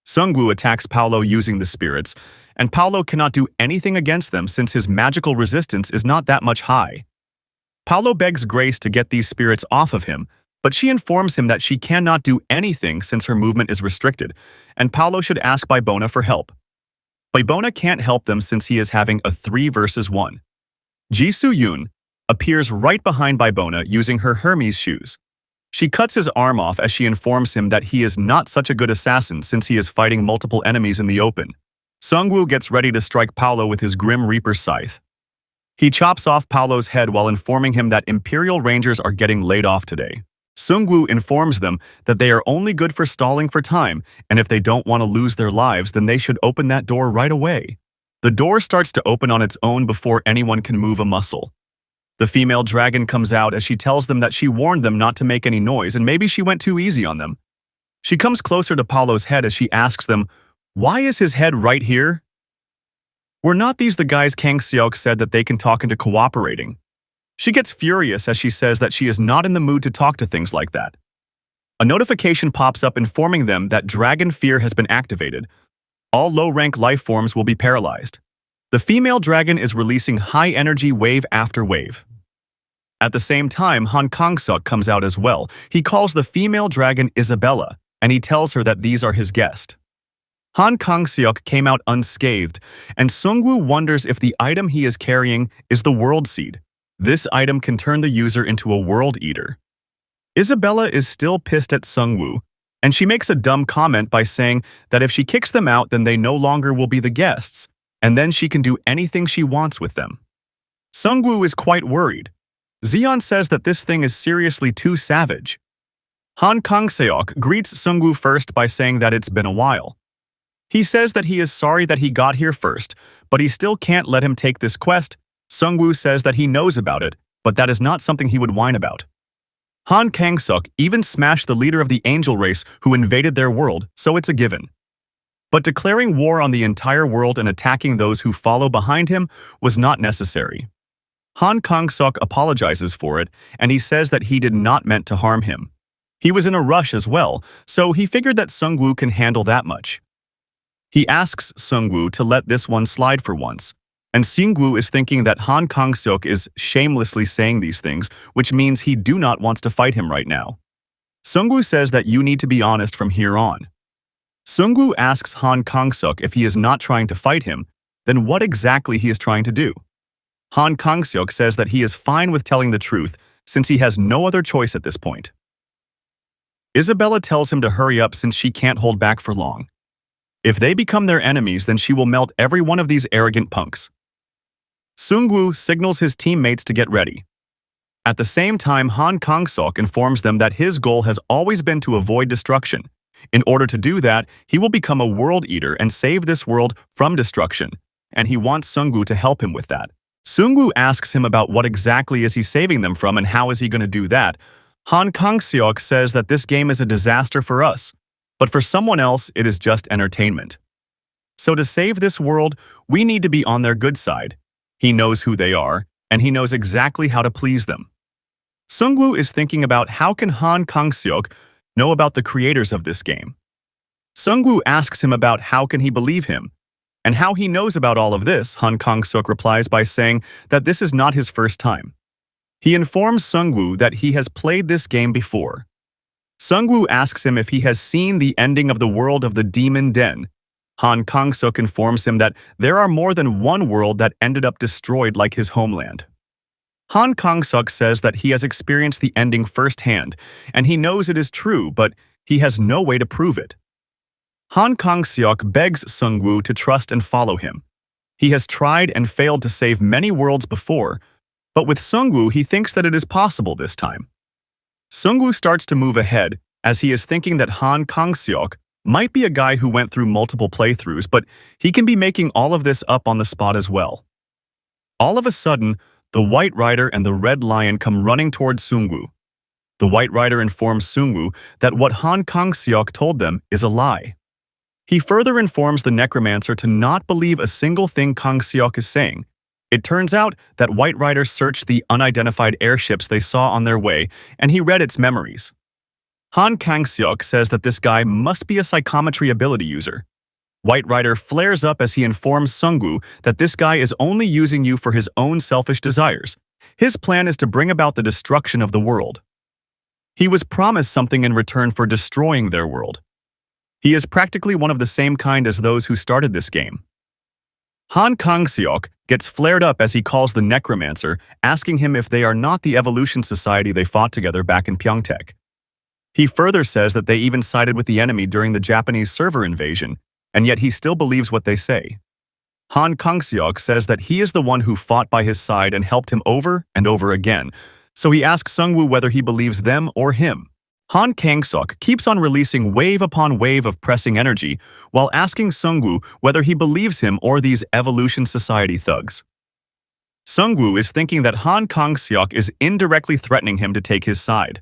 Seungwoo attacks Paulo using the spirits, and Paulo cannot do anything against them since his magical resistance is not that much high. Paulo begs Grace to get these spirits off of him, but she informs him that she cannot do anything since her movement is restricted, and Paulo should ask Bibona for help. Bibona can't help them since he is having a 3 versus 1. Jisoo Yoon appears right behind Bibona using her Hermes shoes. She cuts his arm off as she informs him that he is not such a good assassin since he is fighting multiple enemies in the open. Seungwoo gets ready to strike Paulo with his Grim Reaper Scythe. He chops off Paolo's head while informing him that Imperial Rangers are getting laid off today. Sungwoo informs them that they are only good for stalling for time, and if they don't want to lose their lives, then they should open that door right away. The door starts to open on its own before anyone can move a muscle. The female dragon comes out as she tells them that she warned them not to make any noise and maybe she went too easy on them. She comes closer to Paolo's head as she asks them, "Why is his head right here? Were not these the guys Kang Seok said that they can talk into cooperating?" She gets furious as she says that she is not in the mood to talk to things like that. A notification pops up informing them that Dragon Fear has been activated. All low-rank life forms will be paralyzed. The female dragon is releasing high-energy wave after wave. At the same time, Han Kang-seok comes out as well. He calls the female dragon Isabella, and he tells her that these are his guests. Han Kang-seok came out unscathed, and Sungwoo wonders if the item he is carrying is the World Seed. This item can turn the user into a World Eater. Isabella is still pissed at Sungwoo, and she makes a dumb comment by saying that if she kicks them out, then they no longer will be the guests, and then she can do anything she wants with them. Sungwoo is quite worried. Zeon says that this thing is seriously too savage. Han Kang-seok greets Sungwoo first by saying that it's been a while. He says that he is sorry that he got here first, but he still can't let him take this quest. Sungwoo says that he knows about it, but that is not something he would whine about. Han Kang-seok even smashed the leader of the angel race who invaded their world, so it's a given. But declaring war on the entire world and attacking those who follow behind him was not necessary. Han Kang-seok apologizes for it, and he says that he did not meant to harm him. He was in a rush as well, so he figured that Sungwoo can handle that much. He asks Sungwoo to let this one slide for once, and Sungwoo is thinking that Han Kang-seok is shamelessly saying these things, which means he do not wants to fight him right now. Sungwoo says that you need to be honest from here on. Sungwoo asks Han Kang-seok if he is not trying to fight him, then what exactly he is trying to do. Han Kang-seok says that he is fine with telling the truth since he has no other choice at this point. Isabella tells him to hurry up since she can't hold back for long. If they become their enemies, then she will melt every one of these arrogant punks. Sungwoo signals his teammates to get ready. At the same time, Han Kang-seok informs them that his goal has always been to avoid destruction. In order to do that, he will become a world eater and save this world from destruction, and he wants Sungwoo to help him with that. Sungwoo asks him about what exactly is he saving them from and how is he going to do that. Han Kang-seok says that this game is a disaster for us, but for someone else it is just entertainment. So to save this world, we need to be on their good side. He knows who they are, and he knows exactly how to please them. Sungwoo is thinking about how can Han Kang-seok know about the creators of this game. Sungwoo asks him about how can he believe him, and how he knows about all of this. Han Kang-seok replies by saying that this is not his first time. He informs Sungwoo that he has played this game before. Sungwoo asks him if he has seen the ending of the world of the Demon Den. Han Kang-seok informs him that there are more than one world that ended up destroyed like his homeland. Han Kang-seok says that he has experienced the ending firsthand, and he knows it is true, but he has no way to prove it. Han Kang-seok begs Sungwoo to trust and follow him. He has tried and failed to save many worlds before, but with Sungwoo he thinks that it is possible this time. Sungwoo starts to move ahead as he is thinking that Han Kang-seok might be a guy who went through multiple playthroughs, but he can be making all of this up on the spot as well. All of a sudden, the White Rider and the Red Lion come running towards Sungwoo. The White Rider informs Sungwoo that what Han Kang-seok told them is a lie. He further informs the Necromancer to not believe a single thing Kang-seok is saying. It turns out that White Rider searched the unidentified airships they saw on their way, and he read its memories. Han Kang-seok says that this guy must be a psychometry ability user. White Rider flares up as he informs Sungwoo that this guy is only using you for his own selfish desires. His plan is to bring about the destruction of the world. He was promised something in return for destroying their world. He is practically one of the same kind as those who started this game. Han Kang-seok gets flared up as he calls the Necromancer, asking him if they are not the evolution society they fought together back in Pyeongtaek. He further says that they even sided with the enemy during the Japanese server invasion, and yet he still believes what they say. Han Kang-seok says that he is the one who fought by his side and helped him over and over again, so he asks Sung-woo whether he believes them or him. Han Kang-seok keeps on releasing wave upon wave of pressing energy while asking Sung-woo whether he believes him or these Evolution Society thugs. Sung-woo is thinking that Han Kang-seok is indirectly threatening him to take his side.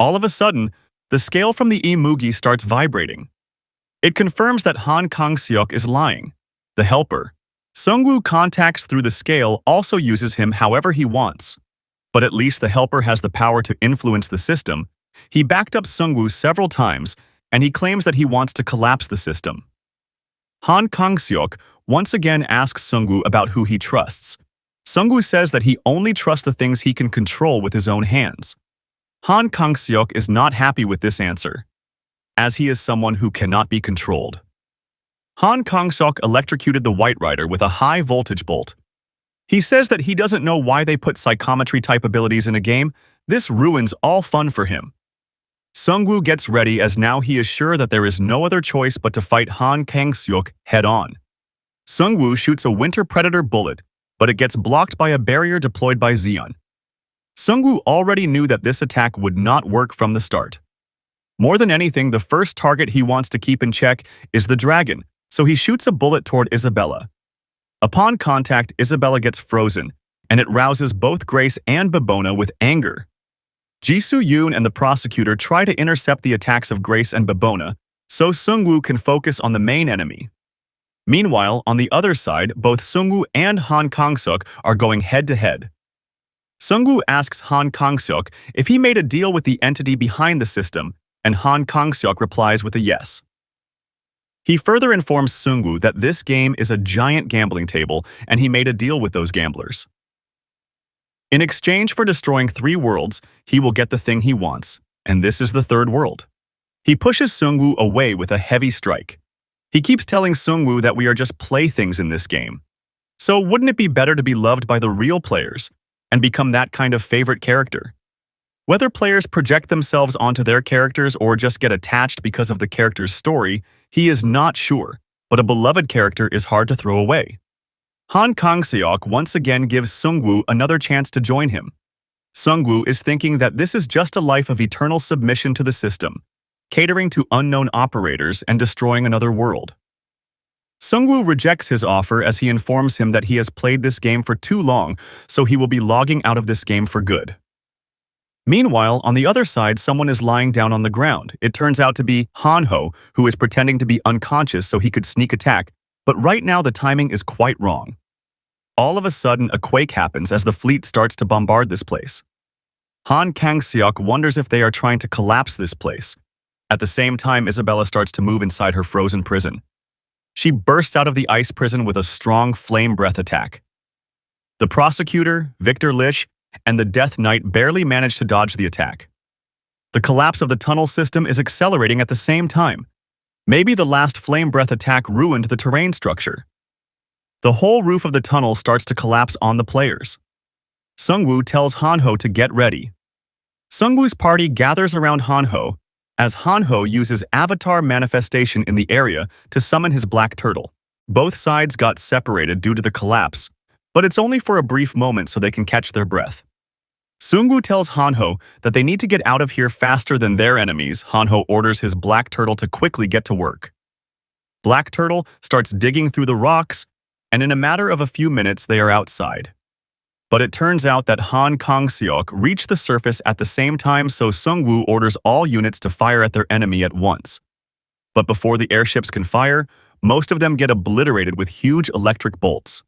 All of a sudden, the scale from the Mugi starts vibrating. It confirms that Han Kang-seok is lying. The helper, Sung-woo contacts through the scale, also uses him however he wants. But at least the helper has the power to influence the system. He backed up Sung-woo several times, and he claims that he wants to collapse the system. Han Kang-seok once again asks Sung-woo about who he trusts. Sung-woo says that he only trusts the things he can control with his own hands. Han Kang-seok is not happy with this answer, as he is someone who cannot be controlled. Han Kang-seok electrocuted the White Rider with a high-voltage bolt. He says that he doesn't know why they put psychometry-type abilities in a game. This ruins all fun for him. Sung-woo gets ready as now he is sure that there is no other choice but to fight Han Kang-seok head-on. Sung-woo shoots a Winter Predator bullet, but it gets blocked by a barrier deployed by Zeon. Sung-woo already knew that this attack would not work from the start. More than anything, the first target he wants to keep in check is the dragon, so he shoots a bullet toward Isabella. Upon contact, Isabella gets frozen, and it rouses both Grace and Bibona with anger. Ji-soo-yoon and the prosecutor try to intercept the attacks of Grace and Bibona, so Sung-woo can focus on the main enemy. Meanwhile, on the other side, both Sung-woo and Han Kang-seok are going head-to-head. Sung-woo asks Han Kang-seok if he made a deal with the entity behind the system, and Han Kang-seok replies with a yes. He further informs Sung-woo that this game is a giant gambling table and he made a deal with those gamblers. In exchange for destroying 3 worlds, he will get the thing he wants, and this is the 3rd world. He pushes Sung-woo away with a heavy strike. He keeps telling Sung-woo that we are just playthings in this game. So wouldn't it be better to be loved by the real players and become that kind of favorite character? Whether players project themselves onto their characters or just get attached because of the character's story, he is not sure, but a beloved character is hard to throw away. Han Kang-seok once again gives Sung-woo another chance to join him. Sung-woo is thinking that this is just a life of eternal submission to the system, catering to unknown operators and destroying another world. Sung-woo rejects his offer as he informs him that he has played this game for too long, so he will be logging out of this game for good. Meanwhile, on the other side, someone is lying down on the ground. It turns out to be Han-ho, who is pretending to be unconscious so he could sneak attack, but right now the timing is quite wrong. All of a sudden, a quake happens as the fleet starts to bombard this place. Han Kang-seok wonders if they are trying to collapse this place. At the same time, Isabella starts to move inside her frozen prison. She bursts out of the ice prison with a strong flame breath attack. The prosecutor, Victor Lish, and the Death Knight barely manage to dodge the attack. The collapse of the tunnel system is accelerating at the same time. Maybe the last flame breath attack ruined the terrain structure. The whole roof of the tunnel starts to collapse on the players. Sung-woo tells Han-ho to get ready. Sung-woo's party gathers around Han-ho as Han-ho uses avatar manifestation in the area to summon his black turtle. Both sides got separated due to the collapse, but it's only for a brief moment so they can catch their breath. Sung-woo tells Han-ho that they need to get out of here faster than their enemies. Han-ho orders his black turtle to quickly get to work. Black Turtle starts digging through the rocks, and in a matter of a few minutes they are outside. But it turns out that Han Kang-seok reached the surface at the same time, so Sung-woo orders all units to fire at their enemy at once. But before the airships can fire, most of them get obliterated with huge electric bolts.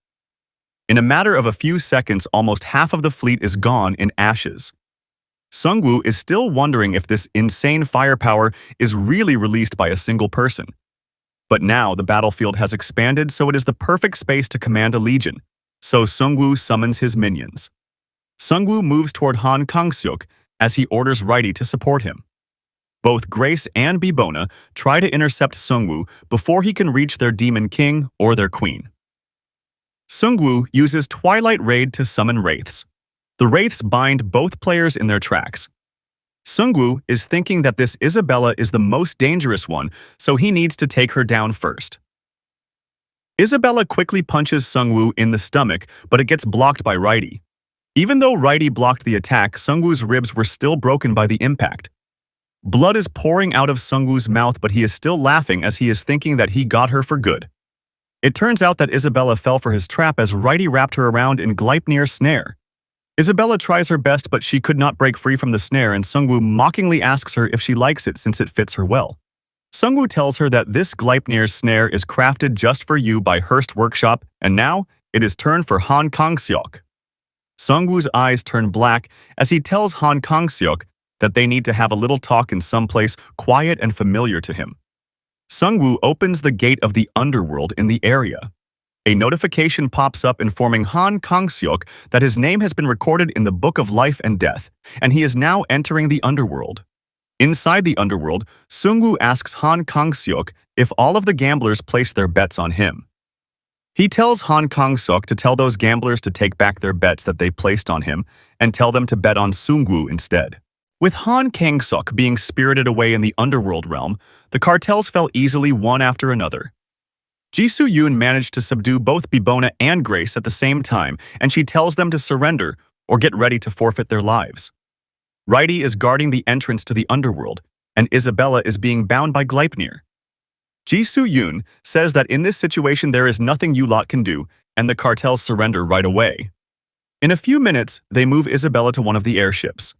In a matter of a few seconds, almost half of the fleet is gone in ashes. Sung-woo is still wondering if this insane firepower is really released by a single person. But now the battlefield has expanded, so it is the perfect space to command a legion. So Sung-woo summons his minions. Sung-woo moves toward Han Kang-seok as he orders Righty to support him. Both Grace and Bibona try to intercept Sung-woo before he can reach their Demon King or their Queen. Sung-woo uses Twilight Raid to summon Wraiths. The Wraiths bind both players in their tracks. Sung-woo is thinking that this Isabella is the most dangerous one, so he needs to take her down first. Isabella quickly punches Sungwoo in the stomach, but it gets blocked by Righty. Even though Righty blocked the attack, Sungwoo's ribs were still broken by the impact. Blood is pouring out of Sungwoo's mouth, but he is still laughing as he is thinking that he got her for good. It turns out that Isabella fell for his trap as Righty wrapped her around in Gleipnir's snare. Isabella tries her best, but she could not break free from the snare, and Sungwoo mockingly asks her if she likes it since it fits her well. Sungwoo tells her that this Gleipnir's snare is crafted just for you by Hearst Workshop, and now it is turn for Han Kang-seok. Sungwoo's eyes turn black as he tells Han Kang-seok that they need to have a little talk in some place quiet and familiar to him. Sungwoo opens the gate of the underworld in the area. A notification pops up informing Han Kang-seok that his name has been recorded in the Book of Life and Death, and he is now entering the underworld. Inside the underworld, Sungwoo asks Han Kang-seok if all of the gamblers placed their bets on him. He tells Han Kang-seok to tell those gamblers to take back their bets that they placed on him and tell them to bet on Sungwoo instead. With Han Kang-seok being spirited away in the underworld realm, the cartels fell easily one after another. Ji-soo-yoon managed to subdue both Bibona and Grace at the same time, and she tells them to surrender or get ready to forfeit their lives. Righty is guarding the entrance to the underworld, and Isabella is being bound by Gleipnir. Ji-soo-yoon says that in this situation there is nothing you lot can do, and the cartels surrender right away. In a few minutes, they move Isabella to one of the airships.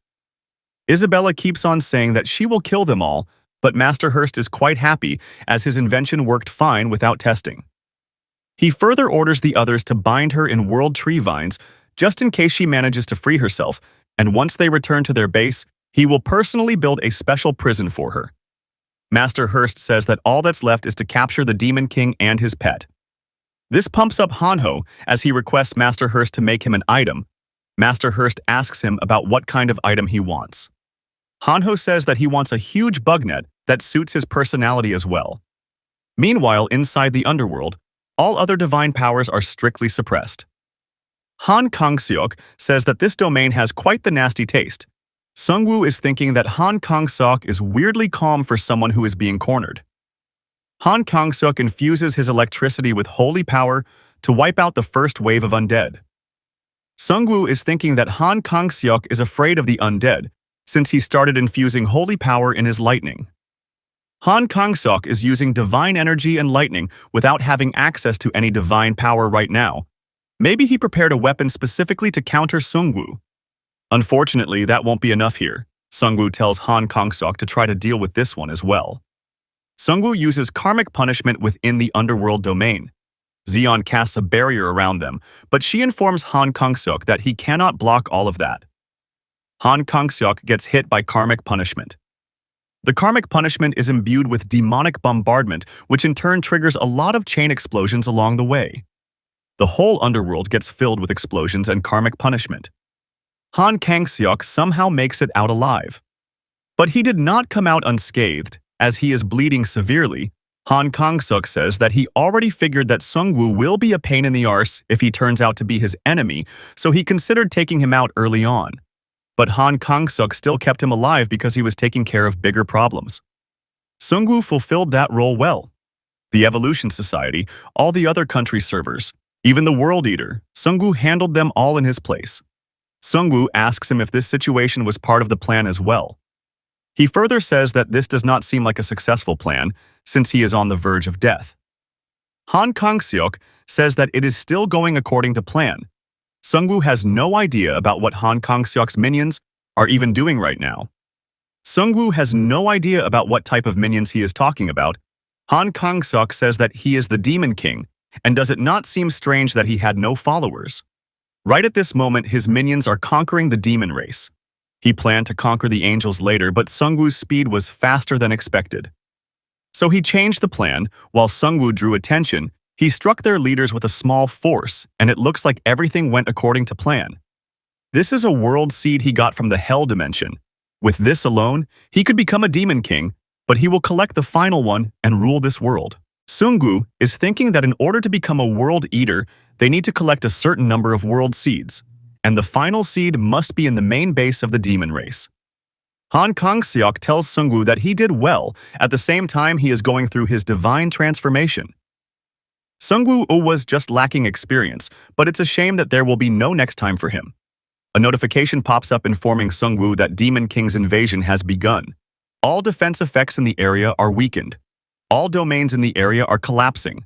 Isabella keeps on saying that she will kill them all, but Master Hearst is quite happy as his invention worked fine without testing. He further orders the others to bind her in world tree vines just in case she manages to free herself, and once they return to their base, he will personally build a special prison for her. Master Hearst says that all that's left is to capture the Demon King and his pet. This pumps up Hanho as he requests Master Hearst to make him an item. Master Hearst asks him about what kind of item he wants. Hanho says that he wants a huge bug net that suits his personality as well. Meanwhile, inside the underworld, all other divine powers are strictly suppressed. Han Kang-seok says that this domain has quite the nasty taste. Sungwoo is thinking that Han Kang-seok is weirdly calm for someone who is being cornered. Han Kang-seok infuses his electricity with holy power to wipe out the first wave of undead. Sungwoo is thinking that Han Kang-seok is afraid of the undead, since he started infusing holy power in his lightning. Han Kang-seok is using divine energy and lightning without having access to any divine power right now. Maybe he prepared a weapon specifically to counter Sungwoo. Unfortunately, that won't be enough here. Sungwoo tells Han Kang-seok to try to deal with this one as well. Sungwoo uses karmic punishment within the underworld domain. Zeon casts a barrier around them, but she informs Han Kang-seok that he cannot block all of that. Han Kang-seok gets hit by karmic punishment. The karmic punishment is imbued with demonic bombardment, which in turn triggers a lot of chain explosions along the way. The whole underworld gets filled with explosions and karmic punishment. Han Kang-seok somehow makes it out alive. But he did not come out unscathed, as he is bleeding severely. Han Kang-seok says that he already figured that Sungwoo will be a pain in the arse if he turns out to be his enemy, so he considered taking him out early on. But Han Kang-seok still kept him alive because he was taking care of bigger problems. Sungwoo fulfilled that role well. The Evolution Society, all the other country servers, even the World Eater, Sungwoo handled them all in his place. Sungwoo asks him if this situation was part of the plan as well. He further says that this does not seem like a successful plan, since he is on the verge of death. Han Kang-seok says that it is still going according to plan. Sungwoo has no idea about what Han Kang-seok's minions are even doing right now. Sungwoo has no idea about what type of minions he is talking about. Han Kang-seok says that he is the Demon King, and does it not seem strange that he had no followers? Right at this moment, his minions are conquering the demon race. He planned to conquer the angels later, but Sungwoo's speed was faster than expected. So he changed the plan. While Sungwoo drew attention, he struck their leaders with a small force, and it looks like everything went according to plan. This is a world seed he got from the Hell dimension. With this alone, he could become a demon king, but he will collect the final one and rule this world. Sungwoo is thinking that in order to become a world eater, they need to collect a certain number of world seeds, and the final seed must be in the main base of the demon race. Han Kang-seok tells Sungwoo that he did well, at the same time he is going through his divine transformation. Sungwoo was just lacking experience, but it's a shame that there will be no next time for him. A notification pops up informing Sungwoo that Demon King's invasion has begun. All defense effects in the area are weakened. All domains in the area are collapsing.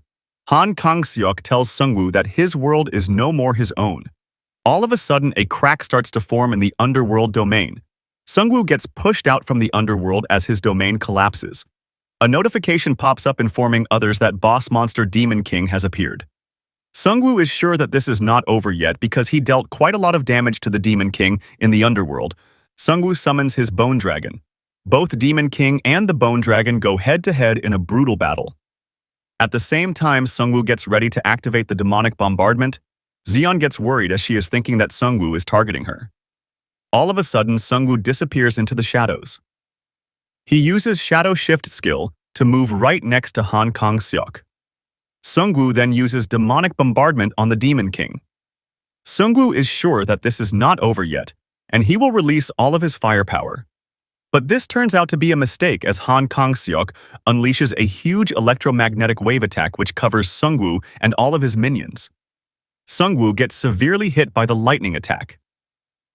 Han Kang-seok tells Sungwoo that his world is no more his own. All of a sudden, a crack starts to form in the underworld domain. Sungwoo gets pushed out from the underworld as his domain collapses. A notification pops up informing others that boss monster Demon King has appeared. Sungwoo is sure that this is not over yet because he dealt quite a lot of damage to the Demon King in the underworld. Sungwoo summons his Bone Dragon. Both Demon King and the Bone Dragon go head-to-head in a brutal battle. At the same time, Sungwoo gets ready to activate the demonic bombardment. Zeon gets worried as she is thinking that Sungwoo is targeting her. All of a sudden, Sungwoo disappears into the shadows. He uses Shadow Shift skill to move right next to Han Kang-seok. Sungwoo then uses demonic bombardment on the Demon King. Sungwoo is sure that this is not over yet, and he will release all of his firepower. But this turns out to be a mistake as Han Kang-seok unleashes a huge electromagnetic wave attack which covers Sungwoo and all of his minions. Sungwoo gets severely hit by the lightning attack.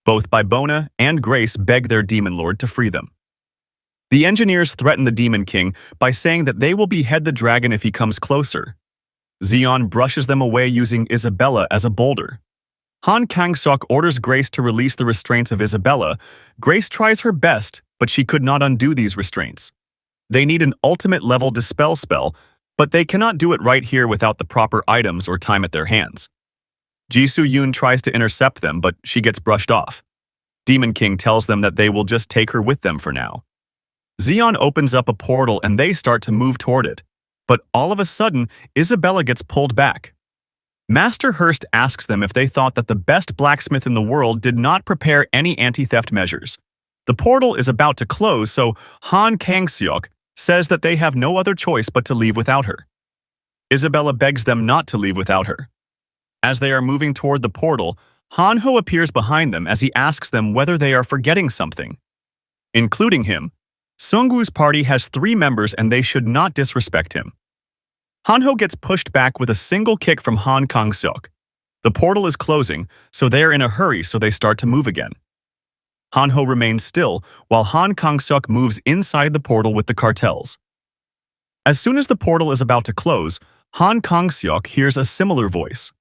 Both Bibona and Grace beg their Demon Lord to free them. The engineers threaten the Demon King by saying that they will behead the dragon if he comes closer. Zeon brushes them away using Isabella as a boulder. Han Kang-seok orders Grace to release the restraints of Isabella. Grace tries her best, but she could not undo these restraints. They need an ultimate level dispel spell, but they cannot do it right here without the proper items or time at their hands. Ji-soo-yoon tries to intercept them, but she gets brushed off. Demon King tells them that they will just take her with them for now. Zeon opens up a portal and they start to move toward it. But all of a sudden, Isabella gets pulled back. Master Hurst asks them if they thought that the best blacksmith in the world did not prepare any anti-theft measures. The portal is about to close, so Han Kang-seok says that they have no other choice but to leave without her. Isabella begs them not to leave without her. As they are moving toward the portal, Hanho appears behind them as he asks them whether they are forgetting something. Including him, Sungwoo's party has 3 members and they should not disrespect him. Hanho gets pushed back with a single kick from Han Kang-seok. The portal is closing, so they are in a hurry, so they start to move again. Hanho remains still, while Han Kang-seok moves inside the portal with the cartels. As soon as the portal is about to close, Han Kang-seok hears a similar voice.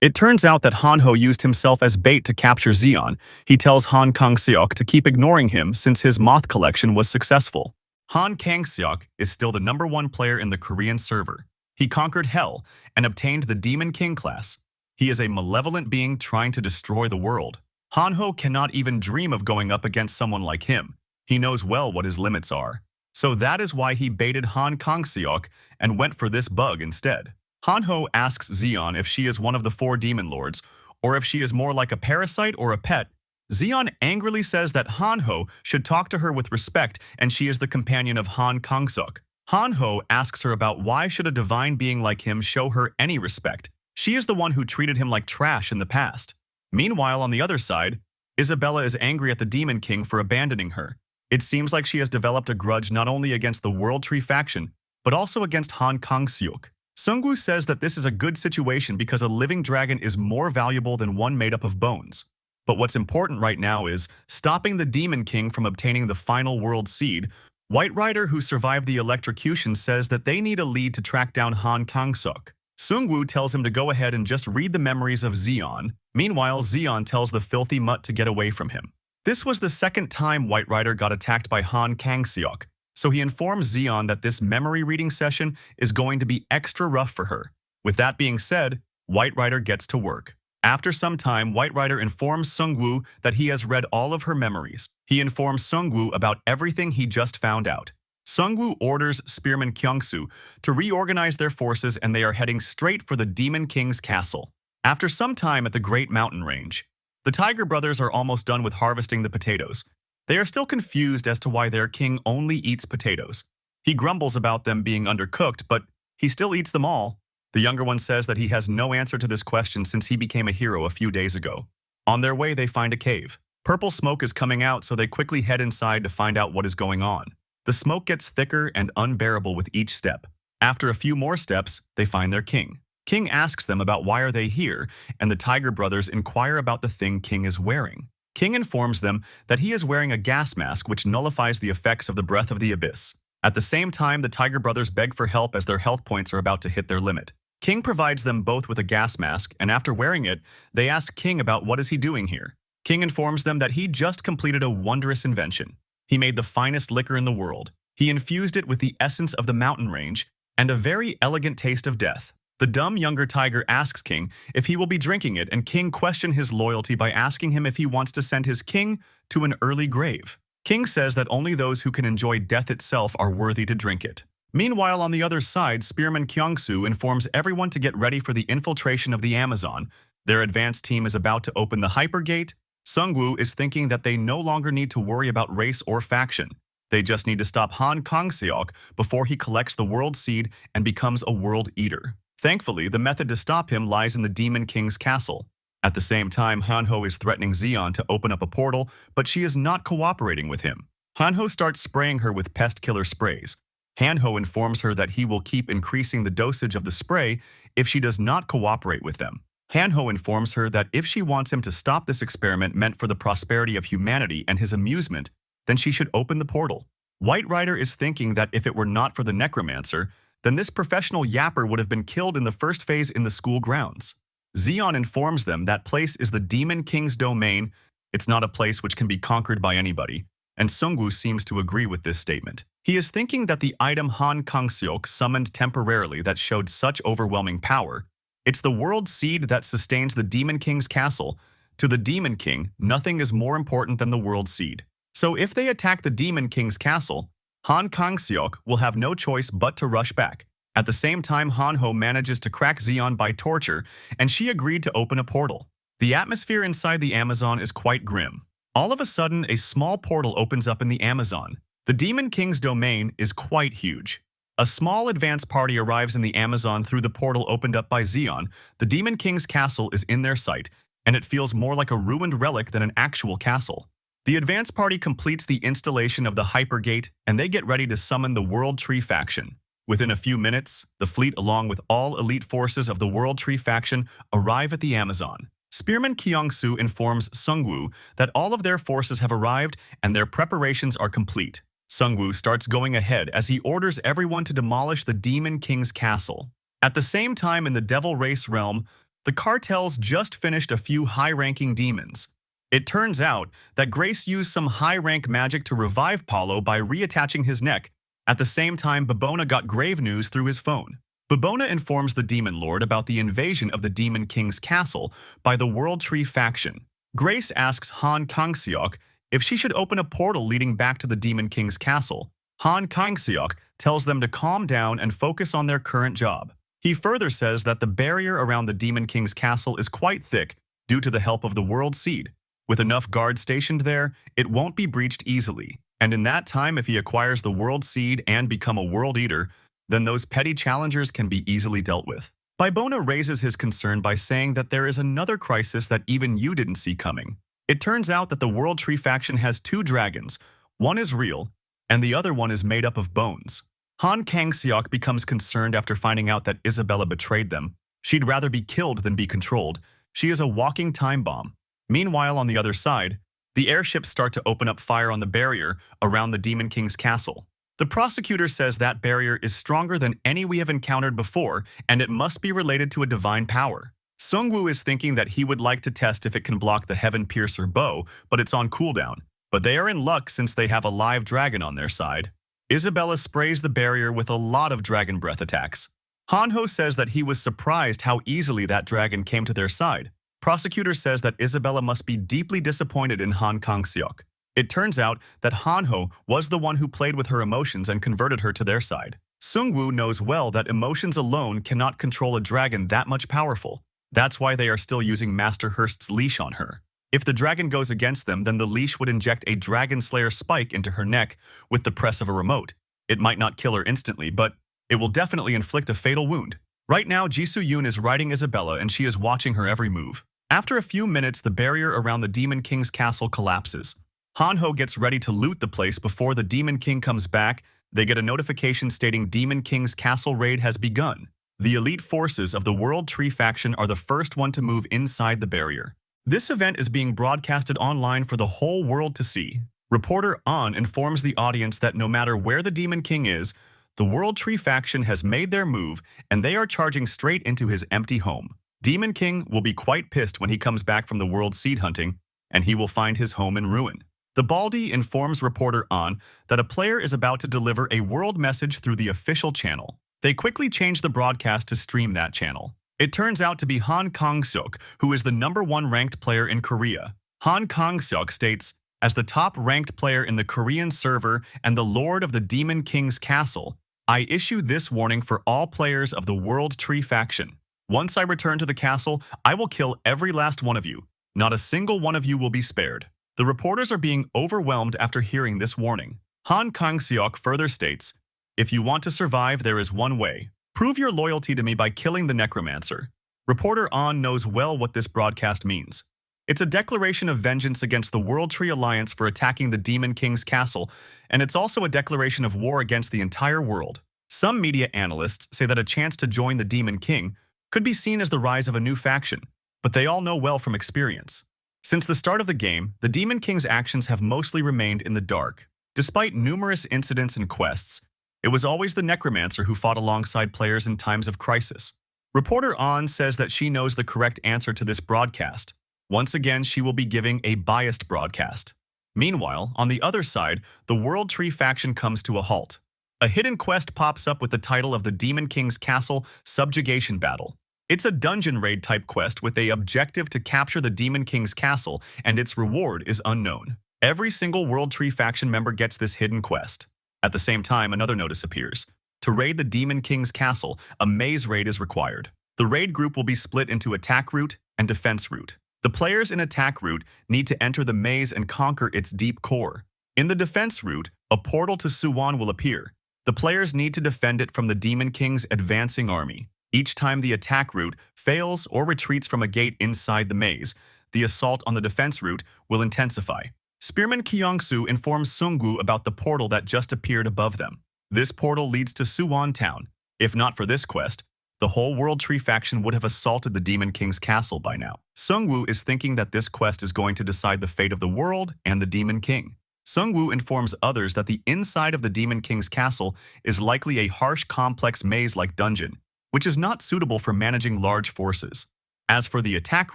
It turns out that Hanho used himself as bait to capture Zeon. He tells Han Kang-seok to keep ignoring him since his moth collection was successful. Han Kang-seok is still the #1 player in the Korean server. He conquered Hell and obtained the Demon King class. He is a malevolent being trying to destroy the world. Hanho cannot even dream of going up against someone like him. He knows well what his limits are. So that is why he baited Han Kang-seok and went for this bug instead. Hanho asks Zeon if she is one of the 4 Demon Lords, or if she is more like a parasite or a pet. Zeon angrily says that Hanho should talk to her with respect and she is the companion of Han Kang-seok. Hanho asks her about why should a divine being like him show her any respect. She is the one who treated him like trash in the past. Meanwhile, on the other side, Isabella is angry at the Demon King for abandoning her. It seems like she has developed a grudge not only against the World Tree faction, but also against Han Kang-seok. Sungwoo says that this is a good situation because a living dragon is more valuable than one made up of bones. But what's important right now is stopping the Demon King from obtaining the final world seed. White Rider, who survived the electrocution, says that they need a lead to track down Han Kang-seok. Sungwoo tells him to go ahead and just read the memories of Zeon. Meanwhile, Zeon tells the filthy mutt to get away from him. This was the second time White Rider got attacked by Han Kang-seok, so he informs Zeon that this memory reading session is going to be extra rough for her. With that being said, White Rider gets to work. After some time, White Rider informs Sungwoo that he has read all of her memories. He informs Sungwoo about everything he just found out. Sungwoo orders Spearman Kyungsoo to reorganize their forces and they are heading straight for the Demon King's castle. After some time at the Great Mountain Range, the Tiger brothers are almost done with harvesting the potatoes. They are still confused as to why their king only eats potatoes. He grumbles about them being undercooked, but he still eats them all. The younger one says that he has no answer to this question since he became a hero a few days ago. On their way, they find a cave. Purple smoke is coming out, so they quickly head inside to find out what is going on. The smoke gets thicker and unbearable with each step. After a few more steps, they find their king. King asks them about why are they here, and the Tiger brothers inquire about the thing King is wearing. King informs them that he is wearing a gas mask which nullifies the effects of the breath of the abyss. At the same time, the Tiger brothers beg for help as their health points are about to hit their limit. King provides them both with a gas mask, and after wearing it, they ask King about what is he doing here. King informs them that he just completed a wondrous invention. He made the finest liquor in the world. He infused it with the essence of the mountain range and a very elegant taste of death. The dumb younger tiger asks King if he will be drinking it, and King questions his loyalty by asking him if he wants to send his king to an early grave. King says that only those who can enjoy death itself are worthy to drink it. Meanwhile, on the other side, Spearman Kyung-soo informs everyone to get ready for the infiltration of the Amazon. Their advanced team is about to open the Hypergate. Sung-woo is thinking that they no longer need to worry about race or faction. They just need to stop Han Kang-seok before he collects the World Seed and becomes a World Eater. Thankfully, the method to stop him lies in the Demon King's castle. At the same time, Hanho is threatening Zeon to open up a portal, but she is not cooperating with him. Hanho starts spraying her with pest killer sprays. Hanho informs her that he will keep increasing the dosage of the spray if she does not cooperate with them. Hanho informs her that if she wants him to stop this experiment meant for the prosperity of humanity and his amusement, then she should open the portal. White Rider is thinking that if it were not for the Necromancer, then this professional yapper would have been killed in the first phase in the school grounds. Zeon informs them that place is the Demon King's domain. It's not a place which can be conquered by anybody, and Sungwoo seems to agree with this statement. He is thinking that the item Han Kang-seok summoned temporarily that showed such overwhelming power, it's the World Seed that sustains the Demon King's castle. To the Demon King, nothing is more important than the World Seed. So if they attack the Demon King's castle, Han Kang-seok will have no choice but to rush back. At the same time, Hanho manages to crack Zeon by torture, and she agreed to open a portal. The atmosphere inside the Amazon is quite grim. All of a sudden, a small portal opens up in the Amazon. The Demon King's domain is quite huge. A small advance party arrives in the Amazon through the portal opened up by Zeon. The Demon King's castle is in their sight, and it feels more like a ruined relic than an actual castle. The advance party completes the installation of the Hypergate, and they get ready to summon the World Tree faction. Within a few minutes, the fleet along with all elite forces of the World Tree faction arrive at the Amazon. Spearman Kyung-soo informs Sungwoo that all of their forces have arrived and their preparations are complete. Sungwoo starts going ahead as he orders everyone to demolish the Demon King's castle. At the same time in the Devil Race realm, the cartels just finished a few high-ranking demons. It turns out that Grace used some high-rank magic to revive Paulo by reattaching his neck. At the same time, Babona got grave news through his phone. Babona informs the Demon Lord about the invasion of the Demon King's castle by the World Tree faction. Grace asks Han Kang-seok if she should open a portal leading back to the Demon King's castle. Han Kang-seok tells them to calm down and focus on their current job. He further says that the barrier around the Demon King's castle is quite thick due to the help of the World Seed. With enough guards stationed there, it won't be breached easily. And in that time, if he acquires the World Seed and become a World Eater, then those petty challengers can be easily dealt with. Babona raises his concern by saying that there is another crisis that even you didn't see coming. It turns out that the World Tree faction has two dragons. One is real, and the other one is made up of bones. Han Kang-seok becomes concerned after finding out that Isabella betrayed them. She'd rather be killed than be controlled. She is a walking time bomb. Meanwhile, on the other side, the airships start to open up fire on the barrier around the Demon King's castle. The prosecutor says that barrier is stronger than any we have encountered before, and it must be related to a divine power. Sungwoo is thinking that he would like to test if it can block the Heaven Piercer bow, but it's on cooldown. But they are in luck since they have a live dragon on their side. Isabella sprays the barrier with a lot of dragon breath attacks. Hanho says that he was surprised how easily that dragon came to their side. Prosecutor says that Isabella must be deeply disappointed in Han Kang-seok. It turns out that Hanho was the one who played with her emotions and converted her to their side. Sungwoo knows well that emotions alone cannot control a dragon that much powerful. That's why they are still using Master Hurst's leash on her. If the dragon goes against them, then the leash would inject a Dragon Slayer spike into her neck with the press of a remote. It might not kill her instantly, but it will definitely inflict a fatal wound. Right now, Jisoo Yoon is riding Isabella and she is watching her every move. After a few minutes, the barrier around the Demon King's castle collapses. Hanho gets ready to loot the place before the Demon King comes back. they get a notification stating Demon King's castle raid has begun. The elite forces of the World Tree faction are the first one to move inside the barrier. This event is being broadcasted online for the whole world to see. Reporter An informs the audience that no matter where the Demon King is, the World Tree faction has made their move and they are charging straight into his empty home. Demon King will be quite pissed when he comes back from the world seed hunting, and he will find his home in ruin. The Baldi informs reporter An that a player is about to deliver a world message through the official channel. They quickly change the broadcast to stream that channel. It turns out to be Han Kang-seok, who is the #1 ranked player in Korea. Han Kang-seok states, "As the top-ranked player in the Korean server and the Lord of the Demon King's castle, I issue this warning for all players of the World Tree faction. Once I return to the castle, I will kill every last one of you. Not a single one of you will be spared." The reporters are being overwhelmed after hearing this warning. Han Kang-seok further states, "If you want to survive, there is one way. Prove your loyalty to me by killing the Necromancer." Reporter An knows well what this broadcast means. It's a declaration of vengeance against the World Tree Alliance for attacking the Demon King's castle, and it's also a declaration of war against the entire world. Some media analysts say that a chance to join the Demon King could be seen as the rise of a new faction, but they all know well from experience. Since the start of the game, the Demon King's actions have mostly remained in the dark. Despite numerous incidents and quests, it was always the Necromancer who fought alongside players in times of crisis. Reporter An says that she knows the correct answer to this broadcast. Once again, she will be giving a biased broadcast. Meanwhile, on the other side, the World Tree faction comes to a halt. A hidden quest pops up with the title of the Demon King's Castle Subjugation Battle. It's a dungeon raid type quest with the objective to capture the Demon King's castle, and its reward is unknown. Every single World Tree faction member gets this hidden quest. At the same time, another notice appears. To raid the Demon King's castle, a maze raid is required. The raid group will be split into attack route and defense route. The players in attack route need to enter the maze and conquer its deep core. In the defense route, a portal to Suwon will appear. The players need to defend it from the Demon King's advancing army. Each time the attack route fails or retreats from a gate inside the maze, the assault on the defense route will intensify. Spearman Kyung-soo informs Sungwoo about the portal that just appeared above them. This portal leads to Suwon Town. If not for this quest, the whole World Tree faction would have assaulted the Demon King's castle by now. Sungwoo is thinking that this quest is going to decide the fate of the world and the Demon King. Sungwoo informs others that the inside of the Demon King's castle is likely a harsh, complex maze-like dungeon, which is not suitable for managing large forces. As for the attack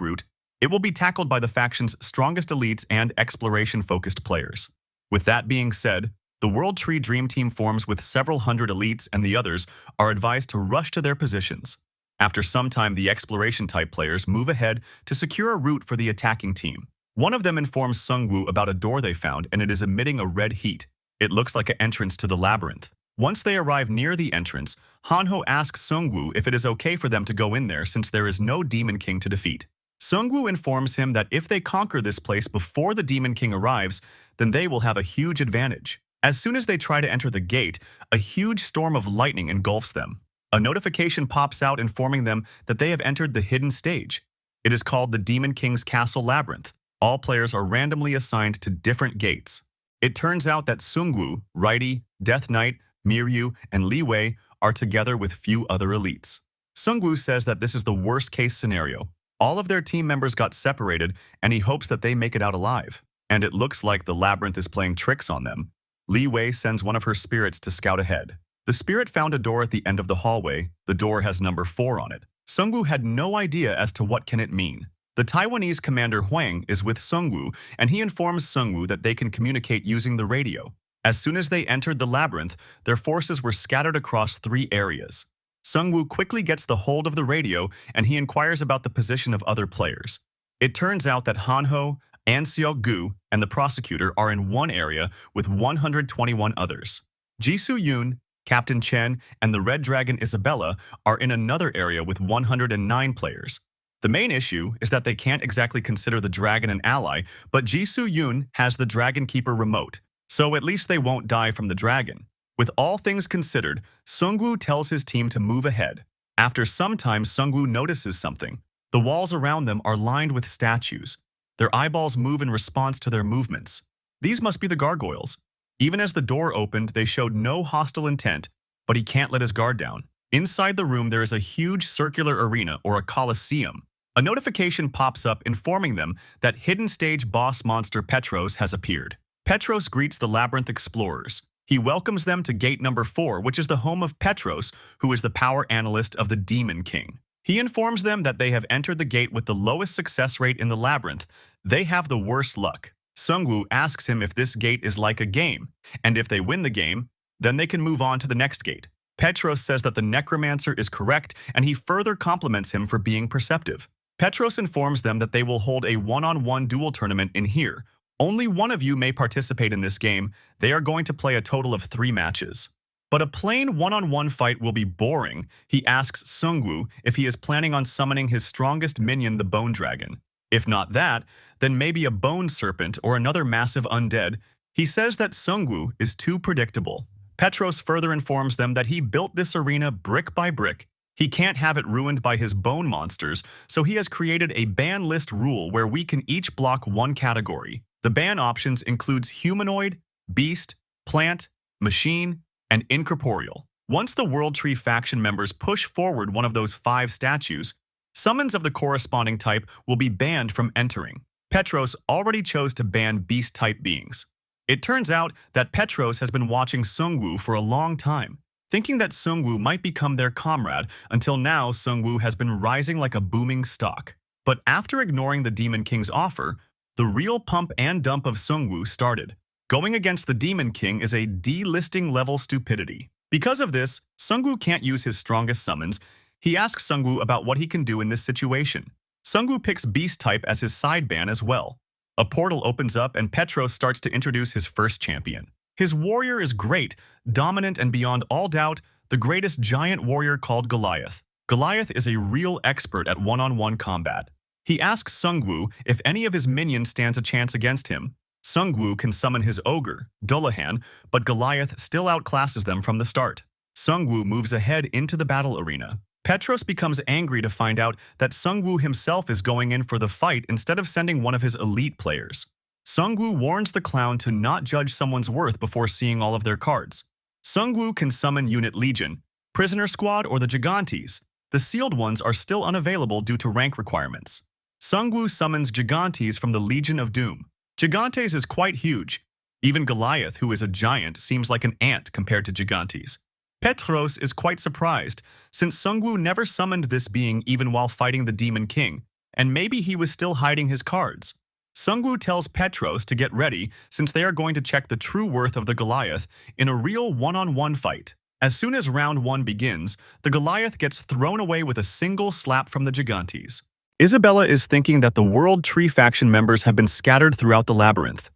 route, it will be tackled by the faction's strongest elites and exploration-focused players. With that being said, the World Tree Dream Team forms with several hundred elites, and the others are advised to rush to their positions. After some time, the exploration-type players move ahead to secure a route for the attacking team. One of them informs Sungwoo about a door they found, and it is emitting a red heat. It looks like an entrance to the labyrinth. Once they arrive near the entrance, Hanho asks Sungwoo if it is okay for them to go in there since there is no Demon King to defeat. Sungwoo informs him that if they conquer this place before the Demon King arrives, then they will have a huge advantage. As soon as they try to enter the gate, a huge storm of lightning engulfs them. A notification pops out informing them that they have entered the hidden stage. It is called the Demon King's Castle Labyrinth. All players are randomly assigned to different gates. It turns out that Sungwoo, Righty, Death Knight, Miryu, and Li Wei are together with few other elites. Sungwoo says that this is the worst-case scenario. All of their team members got separated, and he hopes that they make it out alive. And it looks like the labyrinth is playing tricks on them. Li Wei sends one of her spirits to scout ahead. The spirit found a door at the end of the hallway. The door has number 4 on it. Sungwoo had no idea as to what can it mean. The Taiwanese commander Huang is with Sungwoo, and he informs Sungwoo that they can communicate using the radio. As soon as they entered the labyrinth, their forces were scattered across 3 areas. Sungwoo quickly gets the hold of the radio, and he inquires about the position of other players. It turns out that Hanho, An Seok-gu, and the prosecutor are in one area with 121 others. Jisoo Yoon, Captain Chen, and the Red Dragon Isabella are in another area with 109 players. The main issue is that they can't exactly consider the dragon an ally, but Jisoo Yoon has the Dragon Keeper remote, so at least they won't die from the dragon. With all things considered, Sungwoo tells his team to move ahead. After some time, Sungwoo notices something. The walls around them are lined with statues. Their eyeballs move in response to their movements. These must be the gargoyles. Even as the door opened, they showed no hostile intent, but he can't let his guard down. Inside the room, there is a huge circular arena, or a coliseum. A notification pops up informing them that hidden stage boss monster Petros has appeared. Petros greets the labyrinth explorers. He welcomes them to gate number 4, which is the home of Petros, who is the power analyst of the Demon King. He informs them that they have entered the gate with the lowest success rate in the labyrinth. They have the worst luck. Sungwoo asks him if this gate is like a game, and if they win the game, then they can move on to the next gate. Petros says that the Necromancer is correct, and he further compliments him for being perceptive. Petros informs them that they will hold a one-on-one duel tournament in here. Only one of you may participate in this game. They are going to play a total of 3 matches. But a plain one-on-one fight will be boring. He asks Sungwoo if he is planning on summoning his strongest minion, the Bone Dragon. If not that, then maybe a Bone Serpent or another massive undead. He says that Sungwoo is too predictable. Petros further informs them that he built this arena brick by brick. He can't have it ruined by his bone monsters, so he has created a ban list rule where we can each block one category. The ban options includes humanoid, beast, plant, machine, and incorporeal. Once the World Tree faction members push forward one of those 5 statues, summons of the corresponding type will be banned from entering. Petros already chose to ban beast-type beings. It turns out that Petros has been watching Sungwoo for a long time, thinking that Sungwoo might become their comrade. Until now, Sungwoo has been rising like a booming stock. But after ignoring the Demon King's offer, the real pump and dump of Sungwoo started. Going against the Demon King is a delisting level stupidity. Because of this, Sungwoo can't use his strongest summons. He asks Sungwoo about what he can do in this situation. Sungwoo picks Beast type as his side ban as well. A portal opens up and Petros starts to introduce his first champion. His warrior is great, dominant, and beyond all doubt, the greatest giant warrior called Goliath. Goliath is a real expert at one-on-one combat. He asks Sungwoo if any of his minions stands a chance against him. Sungwoo can summon his ogre, Dullahan, but Goliath still outclasses them from the start. Sungwoo moves ahead into the battle arena. Petros becomes angry to find out that Sungwoo himself is going in for the fight instead of sending one of his elite players. Sungwoo warns the clown to not judge someone's worth before seeing all of their cards. Sungwoo can summon Unit Legion, Prisoner Squad, or the Gigantes. The sealed ones are still unavailable due to rank requirements. Sungwoo summons Gigantes from the Legion of Doom. Gigantes is quite huge. Even Goliath, who is a giant, seems like an ant compared to Gigantes. Petros is quite surprised, since Sungwoo never summoned this being even while fighting the Demon King, and maybe he was still hiding his cards. Sungwoo tells Petros to get ready since they are going to check the true worth of the Goliath in a real one-on-one fight. As soon as round 1 begins, the Goliath gets thrown away with a single slap from the Gigantes. Isabella is thinking that the World Tree faction members have been scattered throughout the labyrinth.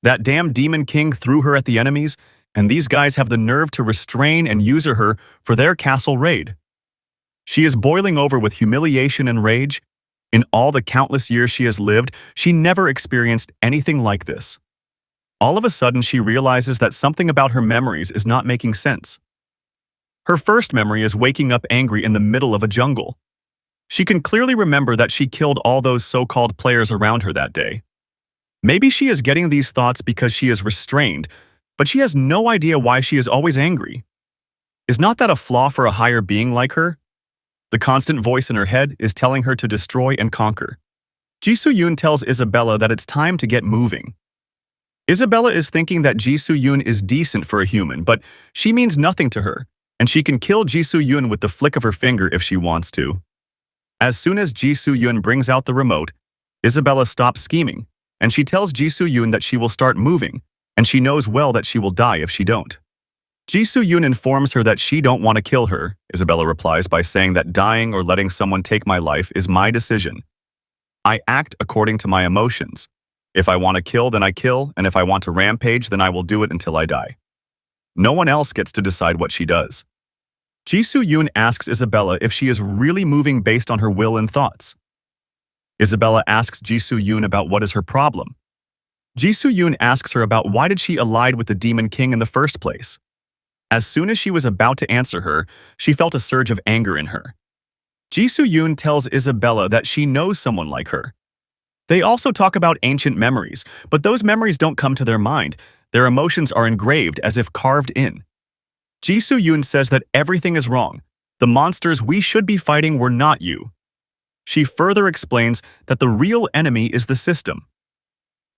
That damn Demon King threw her at the enemies, and these guys have the nerve to restrain and use her for their castle raid. She is boiling over with humiliation and rage. In all the countless years she has lived, she never experienced anything like this. All of a sudden, she realizes that something about her memories is not making sense. Her first memory is waking up angry in the middle of a jungle. She can clearly remember that she killed all those so-called players around her that day. Maybe she is getting these thoughts because she is restrained, but she has no idea why she is always angry. Is not that a flaw for a higher being like her? The constant voice in her head is telling her to destroy and conquer. Ji-soo-yoon tells Isabella that it's time to get moving. Isabella is thinking that Ji-soo-yoon is decent for a human, but she means nothing to her, and she can kill Ji-soo-yoon with the flick of her finger if she wants to. As soon as Ji-soo-yoon brings out the remote, Isabella stops scheming, and she tells Ji-soo-yoon that she will start moving, and she knows well that she will die if she don't. Ji-soo-yoon informs her that she don't want to kill her. Isabella replies by saying that dying or letting someone take my life is my decision. I act according to my emotions. If I want to kill, then I kill, and if I want to rampage, then I will do it until I die. No one else gets to decide what she does. Ji-soo-yoon asks Isabella if she is really moving based on her will and thoughts. Isabella asks Ji-soo-yoon about what is her problem. Ji-soo-yoon asks her about why did she allied with the Demon King in the first place. As soon as she was about to answer her, she felt a surge of anger in her. Ji-soo-yoon tells Isabella that she knows someone like her. They also talk about ancient memories, but those memories don't come to their mind. Their emotions are engraved as if carved in. Ji Soo-yoon says that everything is wrong. The monsters we should be fighting were not you. She further explains that the real enemy is the system.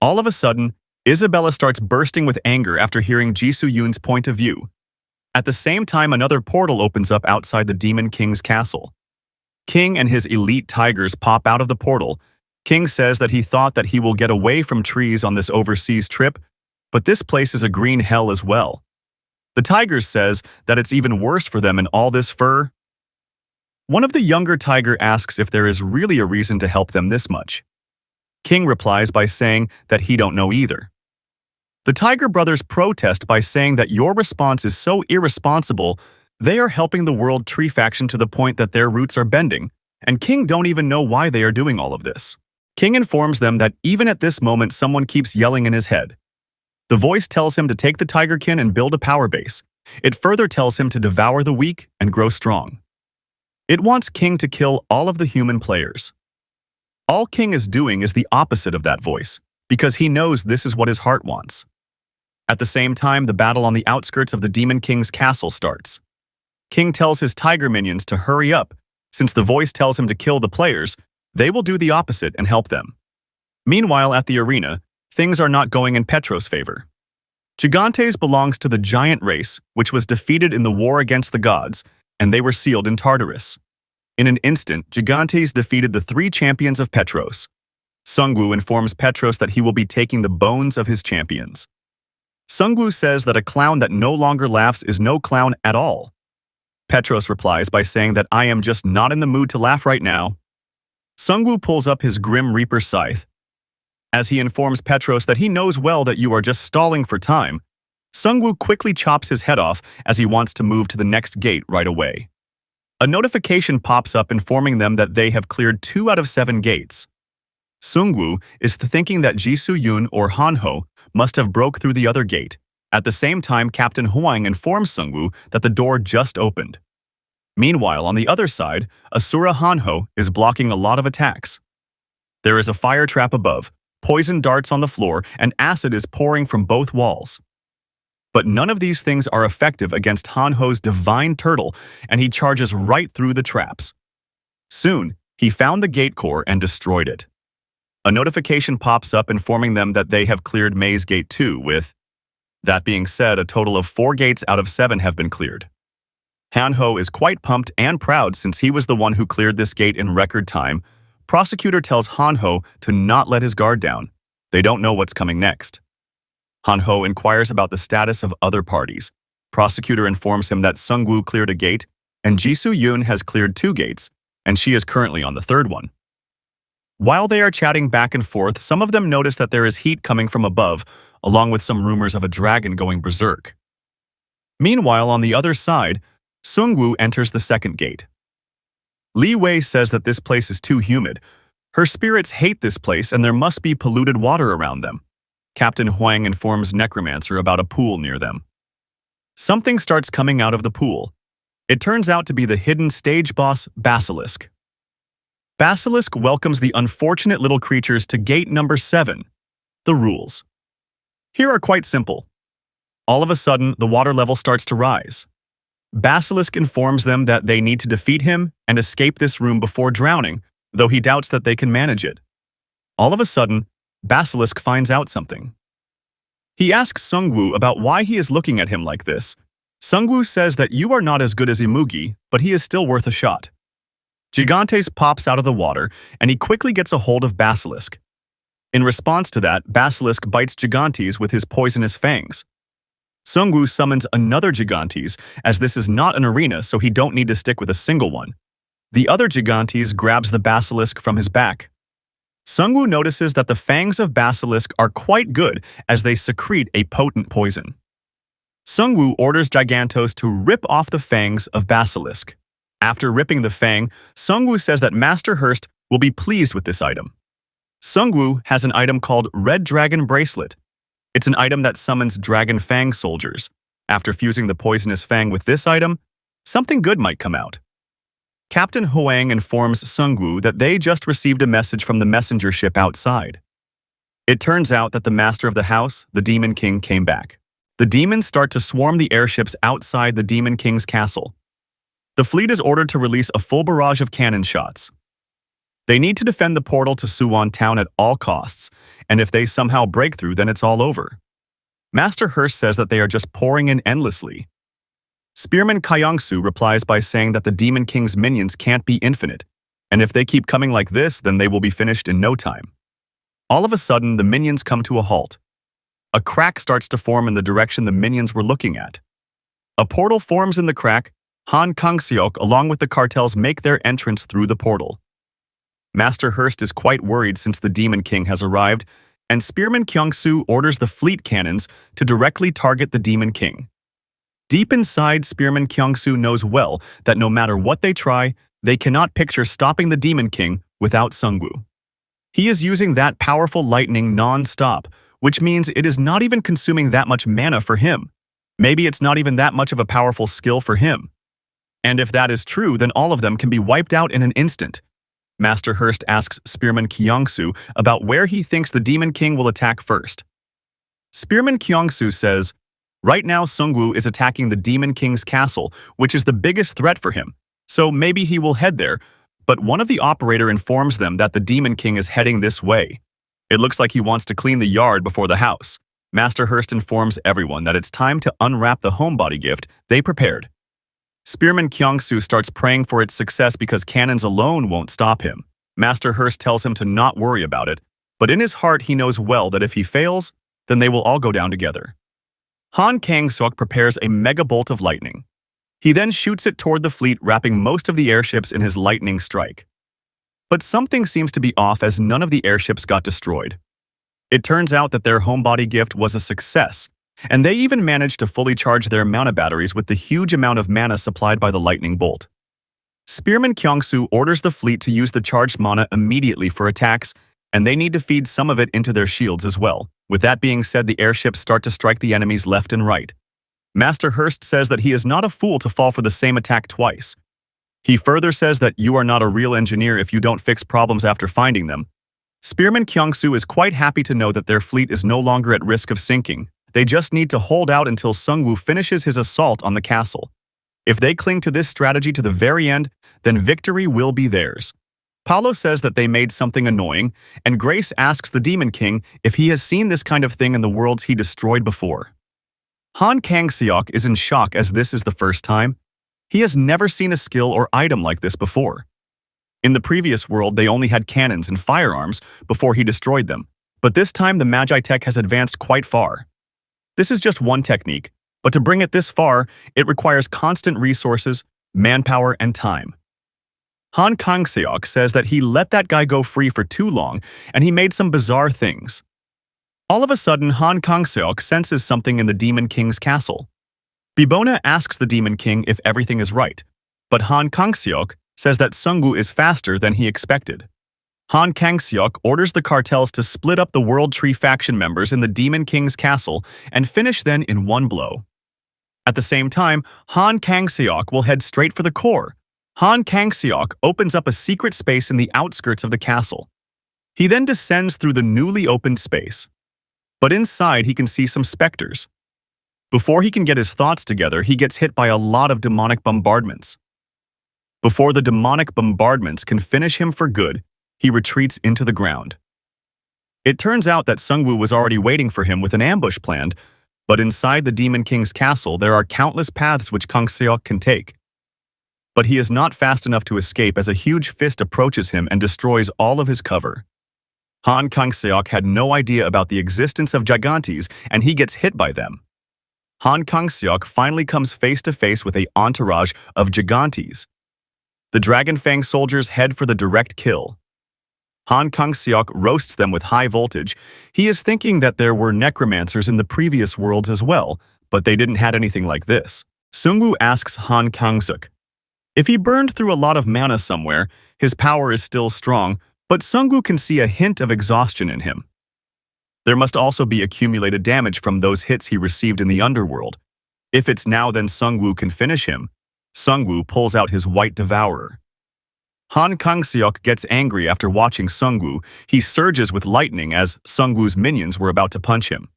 All of a sudden, Isabella starts bursting with anger after hearing Ji Soo-yoon's point of view. At the same time, another portal opens up outside the Demon King's castle. King and his elite tigers pop out of the portal. King says that he thought that he will get away from trees on this overseas trip, but this place is a green hell as well. The tigers says that it's even worse for them in all this fur. One of the younger tiger asks if there is really a reason to help them this much. King replies by saying that he don't know either. The tiger brothers protest by saying that your response is so irresponsible, they are helping the world tree faction to the point that their roots are bending, and King don't even know why they are doing all of this. King informs them that even at this moment someone keeps yelling in his head. The voice tells him to take the tigerkin and build a power base. It further tells him to devour the weak and grow strong. It wants King to kill all of the human players. All King is doing is the opposite of that voice, because he knows this is what his heart wants. At the same time, the battle on the outskirts of the Demon King's castle starts. King tells his tiger minions to hurry up. Since the voice tells him to kill the players, they will do the opposite and help them. Meanwhile, at the arena, things are not going in Petros' favor. Gigantes belongs to the giant race, which was defeated in the war against the gods, and they were sealed in Tartarus. In an instant, Gigantes defeated the 3 champions of Petros. Sungwoo informs Petros that he will be taking the bones of his champions. Sungwoo says that a clown that no longer laughs is no clown at all. Petros replies by saying that I am just not in the mood to laugh right now. Sungwoo pulls up his Grim Reaper scythe. As he informs Petros that he knows well that you are just stalling for time, Sungwoo quickly chops his head off as he wants to move to the next gate right away. A notification pops up informing them that they have cleared 2 out of 7 gates. Sungwoo is thinking that Ji Soo-yoon or Hanho must have broke through the other gate. At the same time, Captain Huang informs Sungwoo that the door just opened. Meanwhile, on the other side, Asura Hanho is blocking a lot of attacks. There is a fire trap above, poison darts on the floor, and acid is pouring from both walls. But none of these things are effective against Hanho's divine turtle, and he charges right through the traps. Soon, he found the gate core and destroyed it. A notification pops up informing them that they have cleared Maze Gate 2 with, that being said, a total of 4 gates out of 7 have been cleared. Hanho is quite pumped and proud since he was the one who cleared this gate in record time. Prosecutor tells Hanho to not let his guard down. They don't know what's coming next. Hanho inquires about the status of other parties. Prosecutor informs him that Sungwoo cleared a gate, and Ji Soo-yoon has cleared 2 gates, and she is currently on the 3rd one. While they are chatting back and forth, some of them notice that there is heat coming from above, along with some rumors of a dragon going berserk. Meanwhile, on the other side, Sungwoo enters the 2nd gate. Li Wei says that this place is too humid. Her spirits hate this place and there must be polluted water around them. Captain Huang informs Necromancer about a pool near them. Something starts coming out of the pool. It turns out to be the hidden stage boss, Basilisk. Basilisk welcomes the unfortunate little creatures to gate number 7. The rules. Here are quite simple. All of a sudden, the water level starts to rise. Basilisk informs them that they need to defeat him and escape this room before drowning, though he doubts that they can manage it. All of a sudden, Basilisk finds out something. He asks Sungwoo about why he is looking at him like this. Sungwoo says that you are not as good as Imugi, but he is still worth a shot. Gigantes pops out of the water, and he quickly gets a hold of Basilisk. In response to that, Basilisk bites Gigantes with his poisonous fangs. Sungwoo summons another Gigantes, as this is not an arena, so he don't need to stick with a single one. The other Gigantes grabs the Basilisk from his back. Sungwoo notices that the fangs of Basilisk are quite good as they secrete a potent poison. Sungwoo orders Gigantos to rip off the fangs of Basilisk. After ripping the fang, Sungwoo says that Master Hurst will be pleased with this item. Sungwoo has an item called Red Dragon Bracelet. It's an item that summons Dragon Fang soldiers. After fusing the poisonous fang with this item, something good might come out. Captain Huang informs Sungwoo that they just received a message from the messenger ship outside. It turns out that the master of the house, the Demon King, came back. The demons start to swarm the airships outside the Demon King's castle. The fleet is ordered to release a full barrage of cannon shots. They need to defend the portal to Suwon Town at all costs, and if they somehow break through, then it's all over. Master Hearst says that they are just pouring in endlessly. Spearman Kyongsu replies by saying that the Demon King's minions can't be infinite, and if they keep coming like this, then they will be finished in no time. All of a sudden, the minions come to a halt. A crack starts to form in the direction the minions were looking at. A portal forms in the crack. Han Kang-seok along with the cartels make their entrance through the portal. Master Hearst is quite worried since the Demon King has arrived, and Spearman Kyongsu orders the fleet cannons to directly target the Demon King. Deep inside, Spearman Kyongsu knows well that no matter what they try, they cannot picture stopping the Demon King without Sungwoo. He is using that powerful lightning non-stop, which means it is not even consuming that much mana for him. Maybe it's not even that much of a powerful skill for him. And if that is true, then all of them can be wiped out in an instant. Master Hearst asks Spearman Kyongsu about where he thinks the Demon King will attack first. Spearman Kyongsu says, right now Sungwoo is attacking the Demon King's castle, which is the biggest threat for him, so maybe he will head there, but one of the operator informs them that the Demon King is heading this way. It looks like he wants to clean the yard before the house. Master Hearst informs everyone that it's time to unwrap the homebody gift they prepared. Spearman Kyongsu starts praying for its success because cannons alone won't stop him. Master Hearst tells him to not worry about it, but in his heart he knows well that if he fails, then they will all go down together. Han Kang-seok prepares a mega bolt of lightning. He then shoots it toward the fleet, wrapping most of the airships in his lightning strike. But something seems to be off as none of the airships got destroyed. It turns out that their homebody gift was a success, and they even managed to fully charge their mana batteries with the huge amount of mana supplied by the lightning bolt. Spearman Kyongsu orders the fleet to use the charged mana immediately for attacks, and they need to feed some of it into their shields as well. With that being said, the airships start to strike the enemies left and right. Master Hearst says that he is not a fool to fall for the same attack twice. He further says that you are not a real engineer if you don't fix problems after finding them. Spearman Kyongsu is quite happy to know that their fleet is no longer at risk of sinking. They just need to hold out until Sungwoo finishes his assault on the castle. If they cling to this strategy to the very end, then victory will be theirs. Paolo says that they made something annoying, and Grace asks the Demon King if he has seen this kind of thing in the worlds he destroyed before. Han Kang-seok is in shock as this is the first time. He has never seen a skill or item like this before. In the previous world, they only had cannons and firearms before he destroyed them, but this time the Magi tech has advanced quite far. This is just one technique, but to bring it this far, it requires constant resources, manpower, and time. Han Kang-seok says that he let that guy go free for too long, and he made some bizarre things. All of a sudden, Han Kang-seok senses something in the Demon King's castle. Bibona asks the Demon King if everything is right, but Han Kang-seok says that Sungwoo is faster than he expected. Han Kang-seok orders the cartels to split up the World Tree faction members in the Demon King's castle and finish them in one blow. At the same time, Han Kang-seok will head straight for the core. Han Kang-seok opens up a secret space in the outskirts of the castle. He then descends through the newly opened space. But inside, he can see some specters. Before he can get his thoughts together, he gets hit by a lot of demonic bombardments. Before the demonic bombardments can finish him for good, he retreats into the ground. It turns out that Sungwoo was already waiting for him with an ambush planned, but inside the Demon King's castle there are countless paths which Kang-seok can take. But he is not fast enough to escape as a huge fist approaches him and destroys all of his cover. Han Kang-seok had no idea about the existence of Gigantes, and he gets hit by them. Han Kang-seok finally comes face to face with an entourage of Gigantes. The Dragon Fang soldiers head for the direct kill. Han Kang-seok roasts them with high voltage. He is thinking that there were necromancers in the previous worlds as well, but they didn't have anything like this. Sungwoo asks Han Kang-seok if he burned through a lot of mana somewhere, his power is still strong, but Sungwoo can see a hint of exhaustion in him. There must also be accumulated damage from those hits he received in the underworld. If it's now, then Sungwoo can finish him. Sungwoo pulls out his White Devourer. Han Kang-seok gets angry after watching Sungwoo. He surges with lightning as Sungwoo's minions were about to punch him.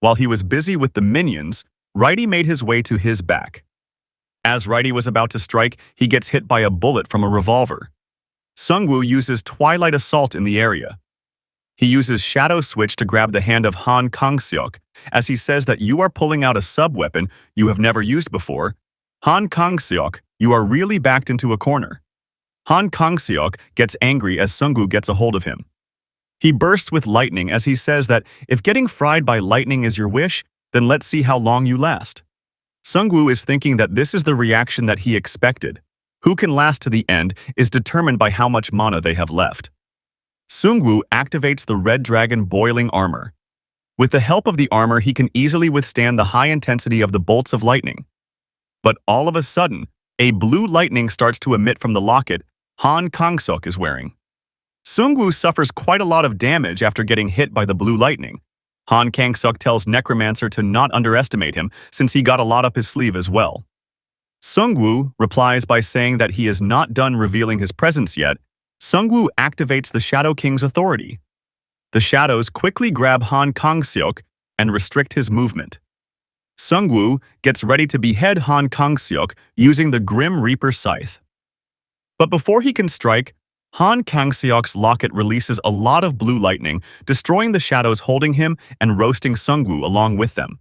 While he was busy with the minions, Righty made his way to his back. As Righty was about to strike, he gets hit by a bullet from a revolver. Sungwoo uses Twilight Assault in the area. He uses Shadow Switch to grab the hand of Han Kang-seok, as he says that you are pulling out a sub-weapon you have never used before. Han Kang-seok, you are really backed into a corner. Han Kang-seok gets angry as Sungwoo gets a hold of him. He bursts with lightning as he says that if getting fried by lightning is your wish, then let's see how long you last. Sungwoo is thinking that this is the reaction that he expected. Who can last to the end is determined by how much mana they have left. Sungwoo activates the Red Dragon Boiling Armor. With the help of the armor, he can easily withstand the high intensity of the bolts of lightning. But all of a sudden, a blue lightning starts to emit from the locket Han Kang-seok is wearing. Sungwoo suffers quite a lot of damage after getting hit by the blue lightning. Han Kang-seok tells Necromancer to not underestimate him since he got a lot up his sleeve as well. Sungwoo replies by saying that he is not done revealing his presence yet. Sungwoo activates the Shadow King's authority. The shadows quickly grab Han Kang-seok and restrict his movement. Sungwoo gets ready to behead Han Kang-seok using the Grim Reaper Scythe. But before he can strike, Han Kang-seok's locket releases a lot of blue lightning, destroying the shadows holding him and roasting Sungwoo along with them.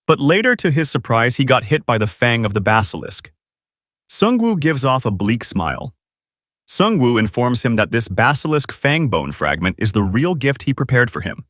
But later, to his surprise, he got hit by the fang of the basilisk. Sungwoo gives off a bleak smile. Sungwoo informs him that this basilisk fang bone fragment is the real gift he prepared for him.